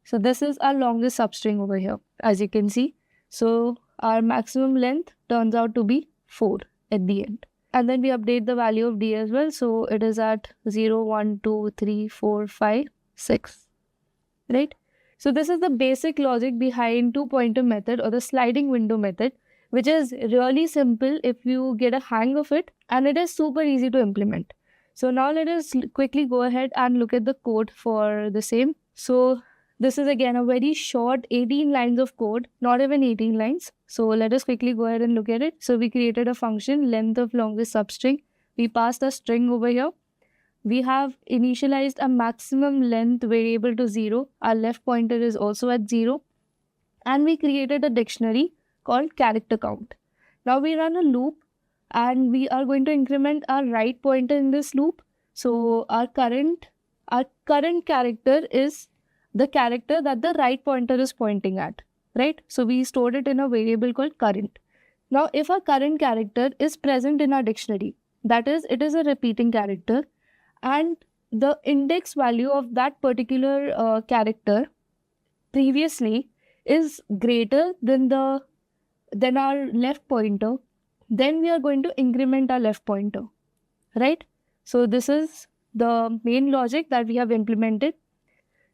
So this is our longest substring over here, as you can see. So our maximum length turns out to be 4 at the end. And then we update the value of D as well. So it is at 0, 1, 2, 3, 4, 5, 6. Right? So this is the basic logic behind two-pointer method or the sliding window method, which is really simple if you get a hang of it, and it is super easy to implement. So now let us quickly go ahead and look at the code for the same. So this is again a very short 18 lines of code, not even 18 lines. So let us quickly go ahead and look at it. So we created a function length of longest substring. We passed a string over here We have initialized a maximum length variable to 0. Our left pointer is also at 0. And we created a dictionary called character count. Now we run a loop and we are going to increment our right pointer in this loop. So our current character is the character that the right pointer is pointing at, right? So we stored it in a variable called current. Now, if our current character is present in our dictionary, that is, it is a repeating character, and the index value of that particular character previously is greater than our left pointer, then we are going to increment our left pointer, right? So this is the main logic that we have implemented.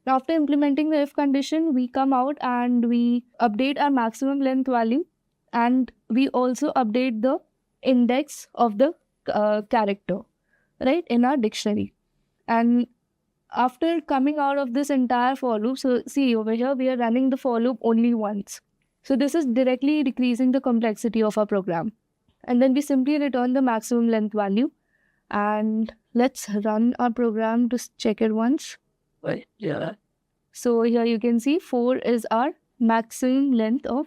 Now, after implementing the if condition, we come out and we update our maximum length value, and we also update the index of the character, right, in our dictionary. And after coming out of this entire for loop, so see over here, we are running the for loop only once. So this is directly decreasing the complexity of our program. And then we simply return the maximum length value. And let's run our program to check it once. Yeah. So here you can see 4 is our maximum length of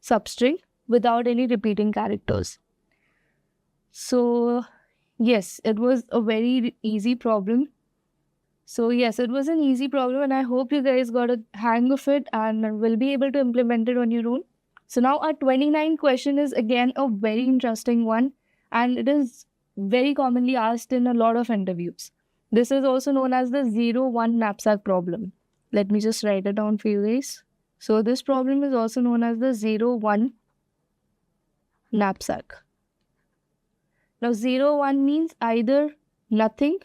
substring without any repeating characters. So yes, it was a very easy problem. So yes, it was an easy problem and I hope you guys got a hang of it and will be able to implement it on your own. So now our 29th question is again a very interesting one, and it is very commonly asked in a lot of interviews. This is also known as the 0-1 knapsack problem. Let me just write it down for you guys. So this problem is also known as the 0-1 knapsack. Now 0-1 means either nothing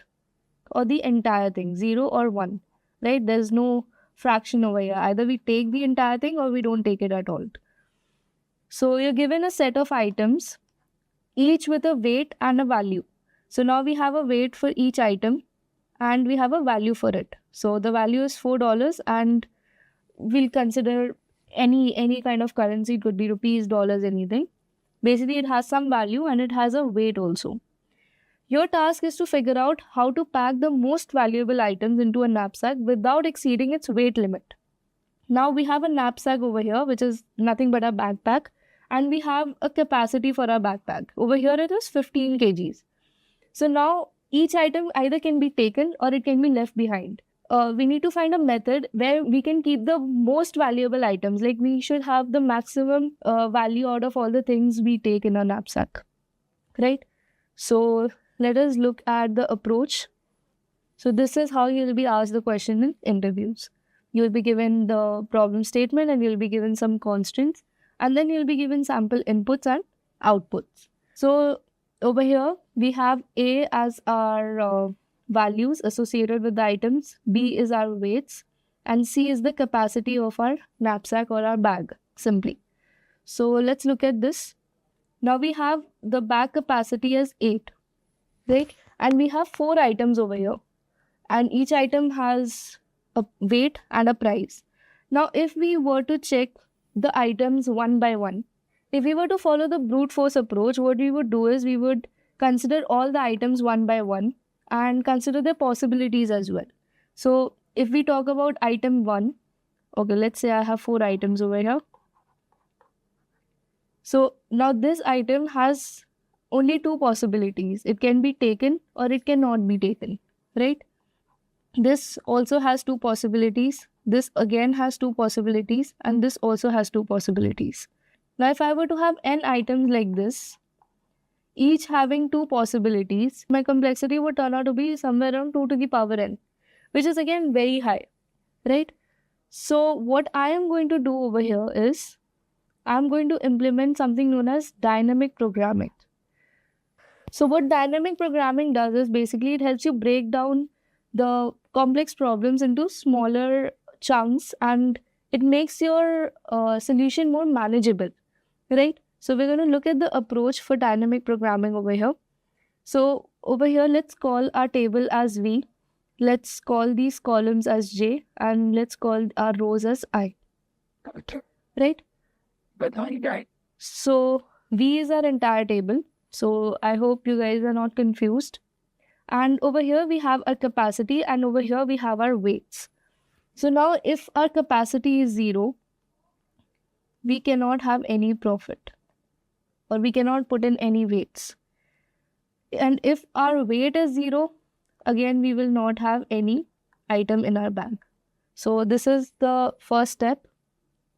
or the entire thing, 0 or 1, right? There's no fraction over here. Either we take the entire thing or we don't take it at all. So you're given a set of items, each with a weight and a value. So now we have a weight for each item and we have a value for it. So the value is $4 and we'll consider any kind of currency. It could be rupees, dollars, anything. Basically, it has some value and it has a weight also. Your task is to figure out how to pack the most valuable items into a knapsack without exceeding its weight limit. Now we have a knapsack over here, which is nothing but a backpack, and we have a capacity for our backpack. Over here it is 15 kgs. So now each item either can be taken or it can be left behind. We need to find a method where we can keep the most valuable items. Like we should have the maximum value out of all the things we take in a knapsack, right? So let us look at the approach. So this is how you'll be asked the question in interviews. You'll be given the problem statement and you'll be given some constants, and then you'll be given sample inputs and outputs. So over here, we have A as our values associated with the items, B is our weights, and C is the capacity of our knapsack or our bag, simply. So let's look at this. Now we have the bag capacity as 8, right? And we have 4 items over here, and each item has a weight and a price. Now, if we were to check the items one by one, if we were to follow the brute force approach, what we would do is we would consider all the items one by one and consider their possibilities as well. So if we talk about item 1, okay, let's say I have 4 items over here. So now this item has only 2 possibilities. It can be taken or it cannot be taken, right? This also has 2 possibilities. This again has 2 possibilities, and this also has 2 possibilities. Now, if I were to have n items like this, each having 2 possibilities, my complexity would turn out to be somewhere around 2 to the power n, which is again very high, right? So what I am going to do over here is, I'm going to implement something known as dynamic programming. So what dynamic programming does is basically it helps you break down the complex problems into smaller chunks and it makes your solution more manageable, right? So we're going to look at the approach for dynamic programming over here. So over here, let's call our table as V. Let's call these columns as J, and let's call our rows as I, right? So V is our entire table. So I hope you guys are not confused. And over here we have our capacity, and over here we have our weights. So now if our capacity is 0, we cannot have any profit, or we cannot put in any weights. And if our weight is 0, again we will not have any item in our bank. So this is the first step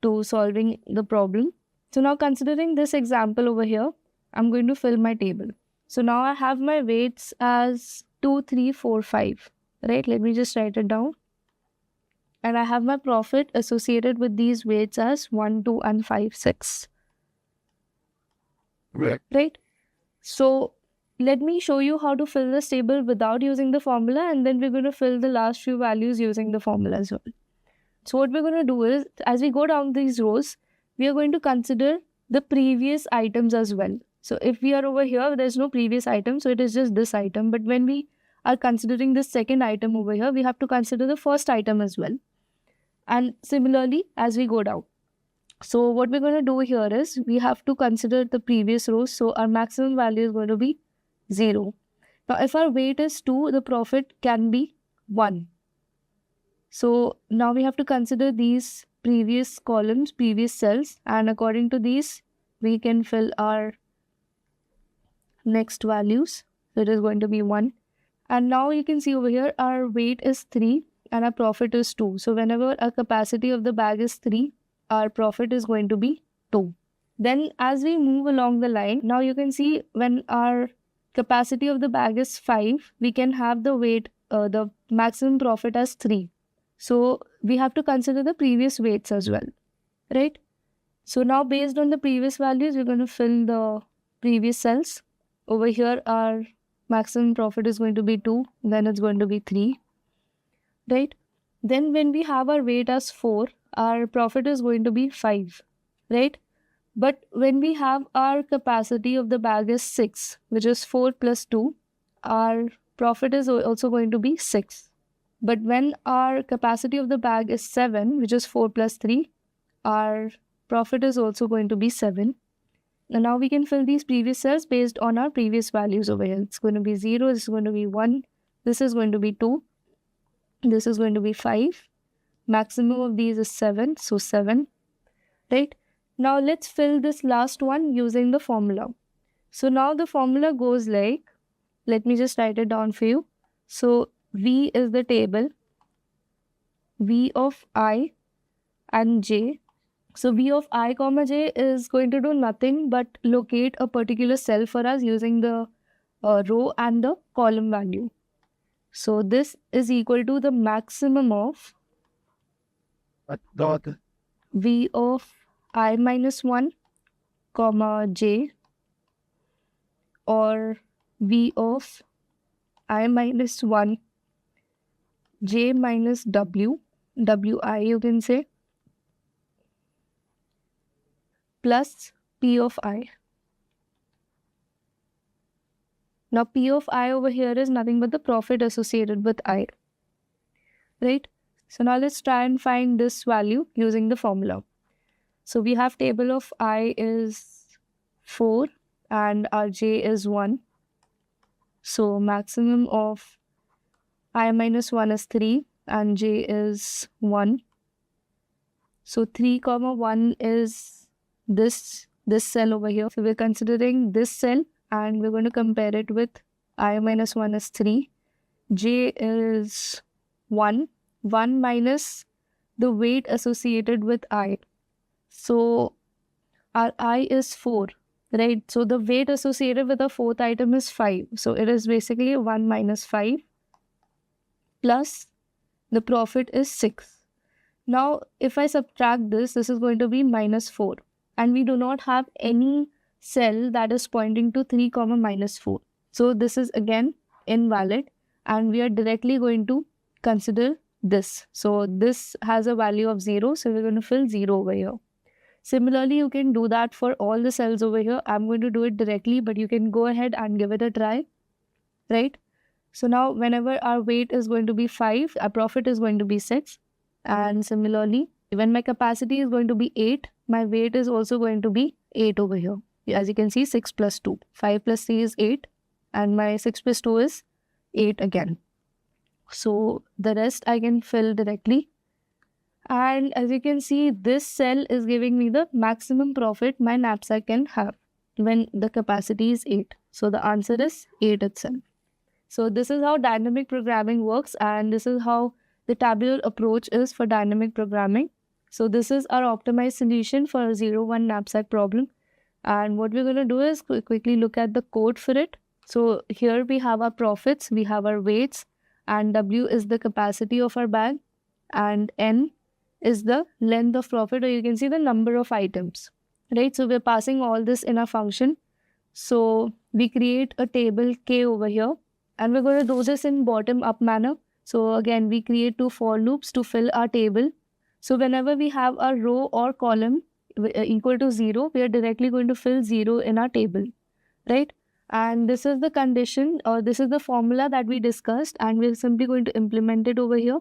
to solving the problem. So now considering this example over here, I'm going to fill my table. So now I have my weights as 2, 3, 4, 5, right? Let me just write it down. And I have my profit associated with these weights as 1, 2, and 5, 6. Right? So let me show you how to fill this table without using the formula, and then we're going to fill the last few values using the formula as well. So what we're going to do is, as we go down these rows, we are going to consider the previous items as well. So if we are over here, there's no previous item, so it is just this item. But when we are considering this second item over here, we have to consider the first item as well. And similarly, as we go down. So what we're going to do here is, we have to consider the previous rows. So our maximum value is going to be 0. Now, if our weight is 2, the profit can be 1. So now we have to consider these previous columns, previous cells, and according to these, we can fill our next values. So it is going to be 1. And now you can see over here, our weight is 3 and our profit is 2. So whenever our capacity of the bag is 3, our profit is going to be 2. Then as we move along the line, now you can see when our capacity of the bag is 5, we can have the weight, the maximum profit as 3. So we have to consider the previous weights as well, right? So now based on the previous values, we're going to fill the previous cells. Over here, our maximum profit is going to be 2, then it's going to be 3, right? Then when we have our weight as 4, our profit is going to be 5, right? But when we have our capacity of the bag is 6, which is 4 plus 2, our profit is also going to be 6. But when our capacity of the bag is 7, which is 4 plus 3, our profit is also going to be 7. And now we can fill these previous cells based on our previous values over here. It's going to be 0, this is going to be 1, this is going to be 2, this is going to be 5. Maximum of these is 7, so 7, right? Now let's fill this last one using the formula. So now the formula goes like, let me just write it down for you. So V is the table, V of I and J. So V of I comma J is going to do nothing but locate a particular cell for us using the row and the column value. So this is equal to the maximum of V of I minus 1 comma J, or V of I minus 1 J minus W, Wi you can say, plus P of I. Now P of I over here is nothing but the profit associated with I, right? So now let's try and find this value using the formula. So we have table of I is 4 and our J is 1. So maximum of I minus 1 is 3 and J is 1. So 3 comma 1 is this cell over here. So we're considering this cell and we're going to compare it with I minus 1 is 3. J is 1. 1 minus the weight associated with I. So our I is 4, right? So the weight associated with the fourth item is 5. So it is basically 1 minus 5 plus the profit is 6. Now if I subtract this is going to be minus 4. And we do not have any cell that is pointing to 3 comma minus 4. So this is again invalid and we are directly going to consider this. So this has a value of 0. So we're going to fill 0 over here. Similarly, you can do that for all the cells over here. I'm going to do it directly, but you can go ahead and give it a try, right? So now whenever our weight is going to be 5, our profit is going to be 6. And similarly, when my capacity is going to be 8, my weight is also going to be 8 over here. As you can see, 6 plus 2. 5 plus 3 is 8. And my 6 plus 2 is 8 again. So the rest I can fill directly. And as you can see, this cell is giving me the maximum profit my knapsack can have when the capacity is 8. So the answer is 8 itself. So this is how dynamic programming works, and this is how the tabular approach is for dynamic programming. So this is our optimized solution for a 0-1 knapsack problem. And what we're going to do is quickly look at the code for it. So here we have our profits, we have our weights, and W is the capacity of our bag, and N is the length of profit, or you can see the number of items, right? So we're passing all this in a function. So we create a table K over here, and we're going to do this in bottom up manner. So again, we create 2 for loops to fill our table. So whenever we have a row or column equal to 0, we are directly going to fill 0 in our table, right? And this is the condition, or this is the formula that we discussed, and we're simply going to implement it over here.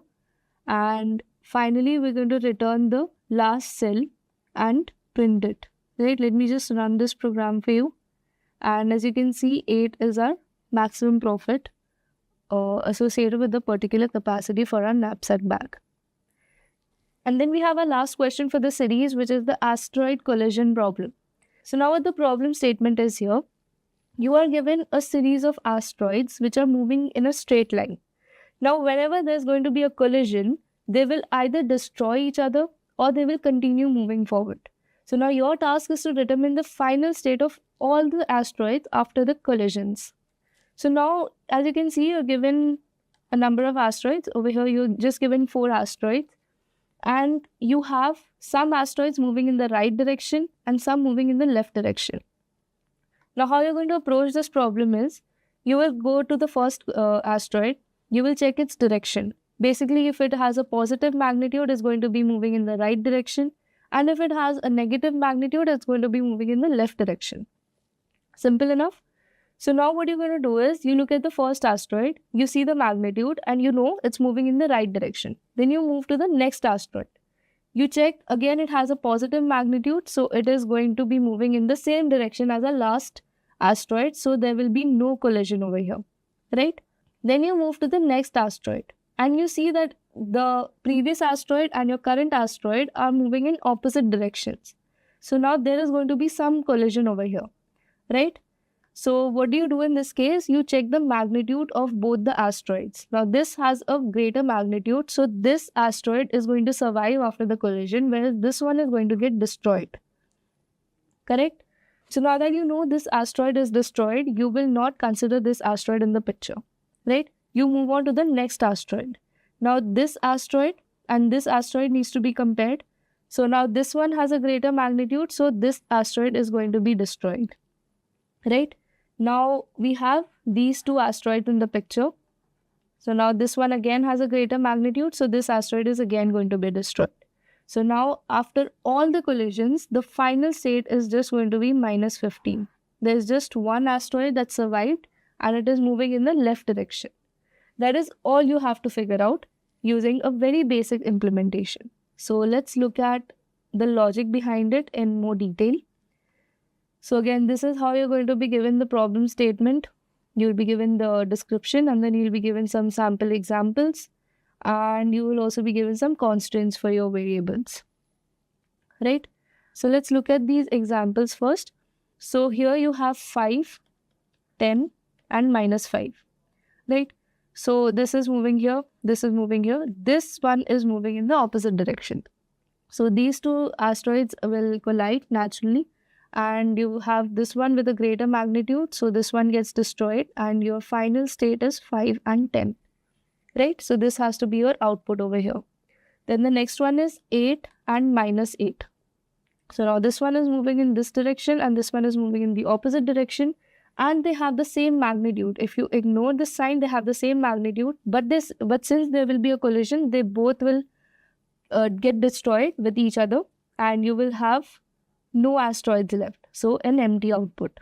And finally, we're going to return the last cell and print it, right? Let me just run this program for you. And as you can see, 8 is our maximum profit associated with the particular capacity for our knapsack bag. And then we have our last question for the series, which is the asteroid collision problem. So now what the problem statement is here, you are given a series of asteroids which are moving in a straight line. Now, whenever there's going to be a collision, they will either destroy each other or they will continue moving forward. So now your task is to determine the final state of all the asteroids after the collisions. So now, as you can see, you're given a number of asteroids. Over here, you're just given 4 asteroids. And you have some asteroids moving in the right direction and some moving in the left direction. Now, how you're going to approach this problem is, you will go to the first asteroid, you will check its direction. Basically, if it has a positive magnitude, it's going to be moving in the right direction. And if it has a negative magnitude, it's going to be moving in the left direction. Simple enough. So now what you're going to do is, you look at the first asteroid, you see the magnitude, and you know it's moving in the right direction. Then you move to the next asteroid. You check, again it has a positive magnitude, so it is going to be moving in the same direction as our last asteroid, so there will be no collision over here, right? Then you move to the next asteroid, and you see that the previous asteroid and your current asteroid are moving in opposite directions. So now there is going to be some collision over here, right? So what do you do in this case? You check the magnitude of both the asteroids. Now this has a greater magnitude, so this asteroid is going to survive after the collision, whereas this one is going to get destroyed. Correct? So now that you know this asteroid is destroyed, you will not consider this asteroid in the picture, right? You move on to the next asteroid. Now this asteroid and this asteroid needs to be compared. So now this one has a greater magnitude, so this asteroid is going to be destroyed, right? Now we have these 2 asteroids in the picture. So now this one again has a greater magnitude, so this asteroid is again going to be destroyed. So now after all the collisions, the final state is just going to be minus 15. There is just one asteroid that survived and it is moving in the left direction. That is all you have to figure out using a very basic implementation. So let's look at the logic behind it in more detail. So again, this is how you're going to be given the problem statement. You'll be given the description, and then you'll be given some sample examples, and you will also be given some constraints for your variables, right? So let's look at these examples first. So here you have 5, 10 and minus 5, right? So this is moving here, this is moving here, this one is moving in the opposite direction. So these 2 asteroids will collide naturally, and you have this one with a greater magnitude, so this one gets destroyed, and your final state is 5 and 10, right? So this has to be your output over here. Then the next one is 8 and minus 8. So now this one is moving in this direction and this one is moving in the opposite direction, and they have the same magnitude. If you ignore this sign, they have the same magnitude, but since there will be a collision, they both will get destroyed with each other, and you will have no asteroids left, so an empty output.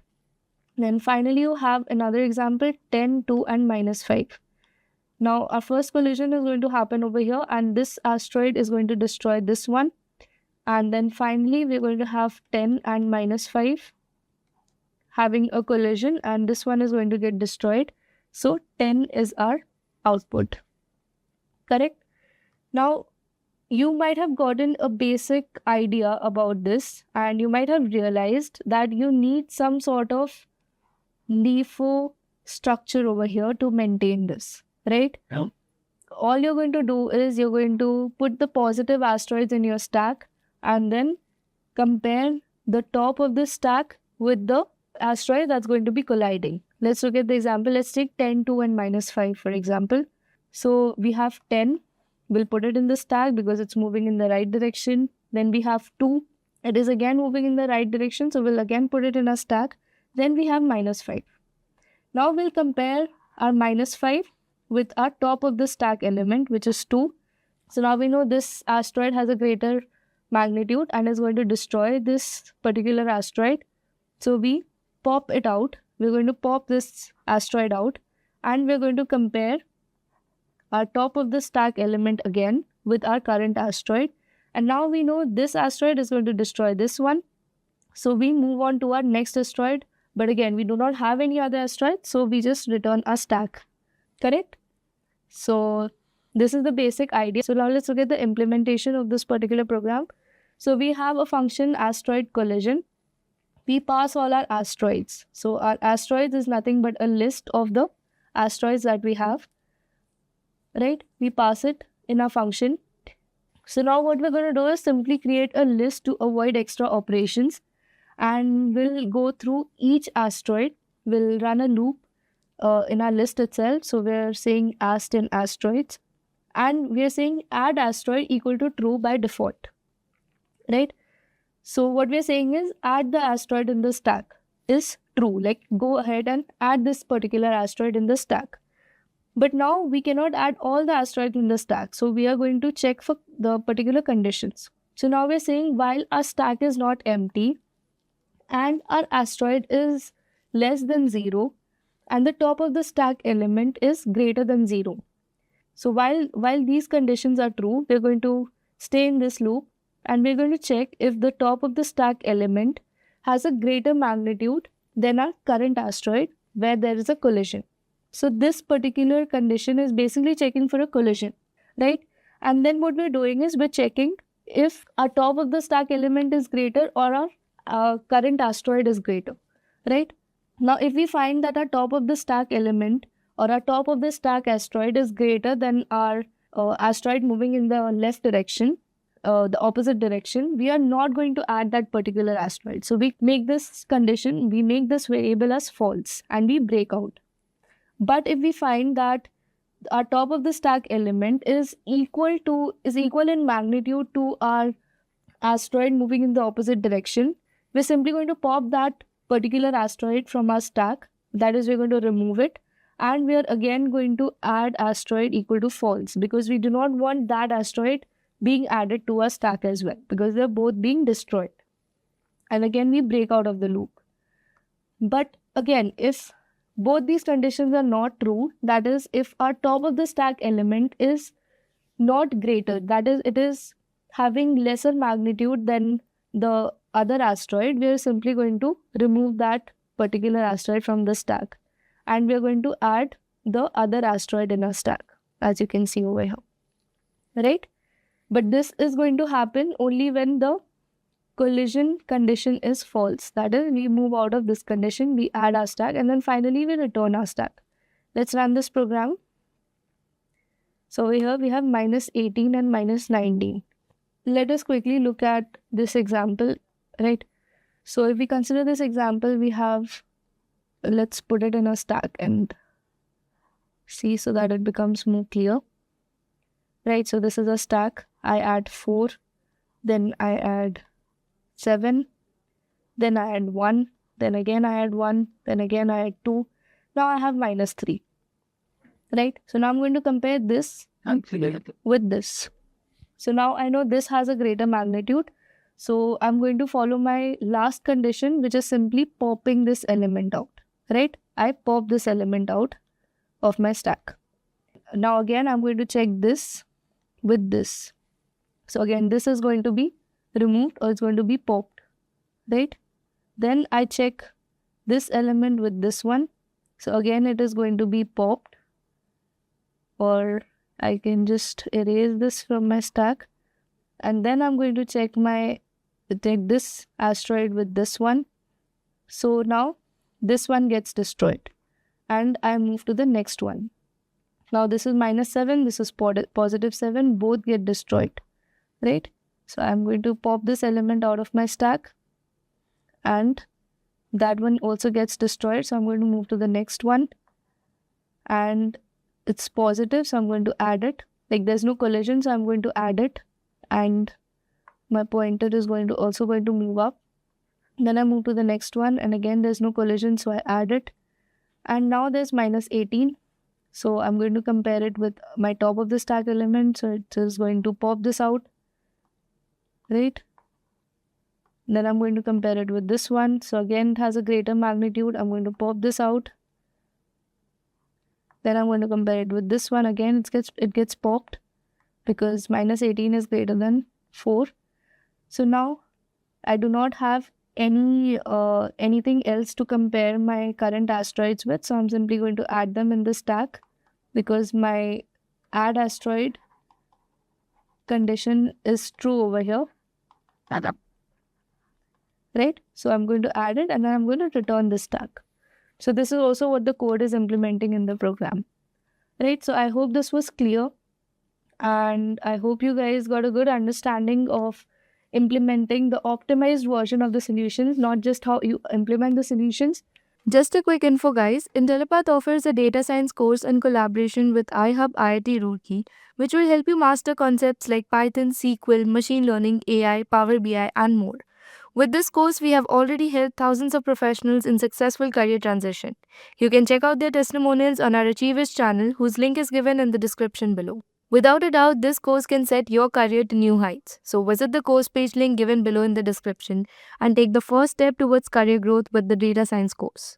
Then finally you have another example, 10, 2 and minus 5. Now our first collision is going to happen over here, and this asteroid is going to destroy this one, and then finally we're going to have 10 and minus 5 having a collision, and this one is going to get destroyed. So 10 is our output. Correct? Now, you might have gotten a basic idea about this, and you might have realized that you need some sort of LIFO structure over here to maintain this, right? Yeah. All you're going to do is you're going to put the positive asteroids in your stack and then compare the top of the stack with the asteroid that's going to be colliding. Let's look at the example. Let's take 10, 2 and minus 5 for example. So we have 10. We'll put it in the stack because it's moving in the right direction. Then we have 2. It is again moving in the right direction. So we'll again put it in a stack. Then we have minus 5. Now we'll compare our minus 5 with our top of the stack element, which is 2. So now we know this asteroid has a greater magnitude and is going to destroy this particular asteroid. So we pop it out. We're going to pop this asteroid out and we're going to compare our top of the stack element again with our current asteroid. And now we know this asteroid is going to destroy this one. So we move on to our next asteroid. But again, we do not have any other asteroids, so we just return a stack. Correct? So this is the basic idea. So now let's look at the implementation of this particular program. So we have a function asteroid collision. We pass all our asteroids. So our asteroids is nothing but a list of the asteroids that we have. Right? We pass it in our function. So now what we're going to do is simply create a list to avoid extra operations. And we'll go through each asteroid. We'll run a loop in our list itself. So we're saying ast in asteroids. And we're saying add asteroid equal to true by default. Right? So what we're saying is add the asteroid in the stack is true. Like go ahead and add this particular asteroid in the stack. But now we cannot add all the asteroids in the stack. So we are going to check for the particular conditions. So now we're saying while our stack is not empty and our asteroid is less than 0 and the top of the stack element is greater than 0. So while these conditions are true, we're going to stay in this loop and we're going to check if the top of the stack element has a greater magnitude than our current asteroid where there is a collision. So this particular condition is basically checking for a collision, right? And then what we're doing is we're checking if our top of the stack element is greater or our current asteroid is greater, right? Now, if we find that our top of the stack element or our top of the stack asteroid is greater than our asteroid moving in the left direction, the opposite direction, we are not going to add that particular asteroid. So we make this condition, we make this variable as false and we break out. But if we find that our top of the stack element is equal in magnitude to our asteroid moving in the opposite direction, we're simply going to pop that particular asteroid from our stack. That is, we're going to remove it. And we are again going to add asteroid equal to false because we do not want that asteroid being added to our stack as well because they're both being destroyed. And again, we break out of the loop. But again, if both these conditions are not true, that is, if our top of the stack element is not greater, that is, it is having lesser magnitude than the other asteroid, we are simply going to remove that particular asteroid from the stack. And we are going to add the other asteroid in our stack, as you can see over here. Right? But this is going to happen only when the collision condition is false. That is, we move out of this condition, we add our stack, and then finally we return our stack. Let's run this program. So over here we have minus 18 and minus 19. Let us quickly look at this example, right? So if we consider this example, we have, let's put it in a stack and see so that it becomes more clear. Right, so this is a stack. I add 4, then I add 7, then I add 1, then again I add 1, then again I add 2. Now I have minus 3. Right? So now I'm going to compare this with this. So now I know this has a greater magnitude. So I'm going to follow my last condition, which is simply popping this element out. Right? I pop this element out of my stack. Now again, I'm going to check this with this. So again, this is going to be removed or it's going to be popped, right? Then I check this element with this one So again, it is going to be popped, or I can just erase this from my stack. And then I'm going to take this asteroid with this one. So now this one gets destroyed and I move to the next one. Now this is -7, this is +7, both get destroyed, right? So I'm going to pop this element out of my stack and that one also gets destroyed. So I'm going to move to the next one and it's positive, so I'm going to add it. Like there's no collision, so I'm going to add it, and my pointer is going to move up. Then I move to the next one and again there's no collision, so I add it, and now there's -18. So I'm going to compare it with my top of the stack element, so it is going to pop this out, right? Then I'm going to compare it with this one, so again it has a greater magnitude. I'm going to pop this out. Then I'm going to compare it with this one. Again, it gets popped because -18 is greater than 4. So now I do not have anything else to compare my current asteroids with. So I'm simply going to add them in the stack because my add asteroid condition is true over here. Right? So I'm going to add it and then I'm going to return this stack. So this is also what the code is implementing in the program, right? So I hope this was clear and I hope you guys got a good understanding of implementing the optimized version of the solutions, not just how you implement the solutions. Just a quick info, guys. Intellipaat offers a data science course in collaboration with iHub IIT Roorkee, which will help you master concepts like Python, SQL, machine learning, AI, Power BI, and more. With this course, we have already helped thousands of professionals in successful career transition. You can check out their testimonials on our Achievers channel, whose link is given in the description below. Without a doubt, this course can set your career to new heights. So visit the course page link given below in the description and take the first step towards career growth with the data science course.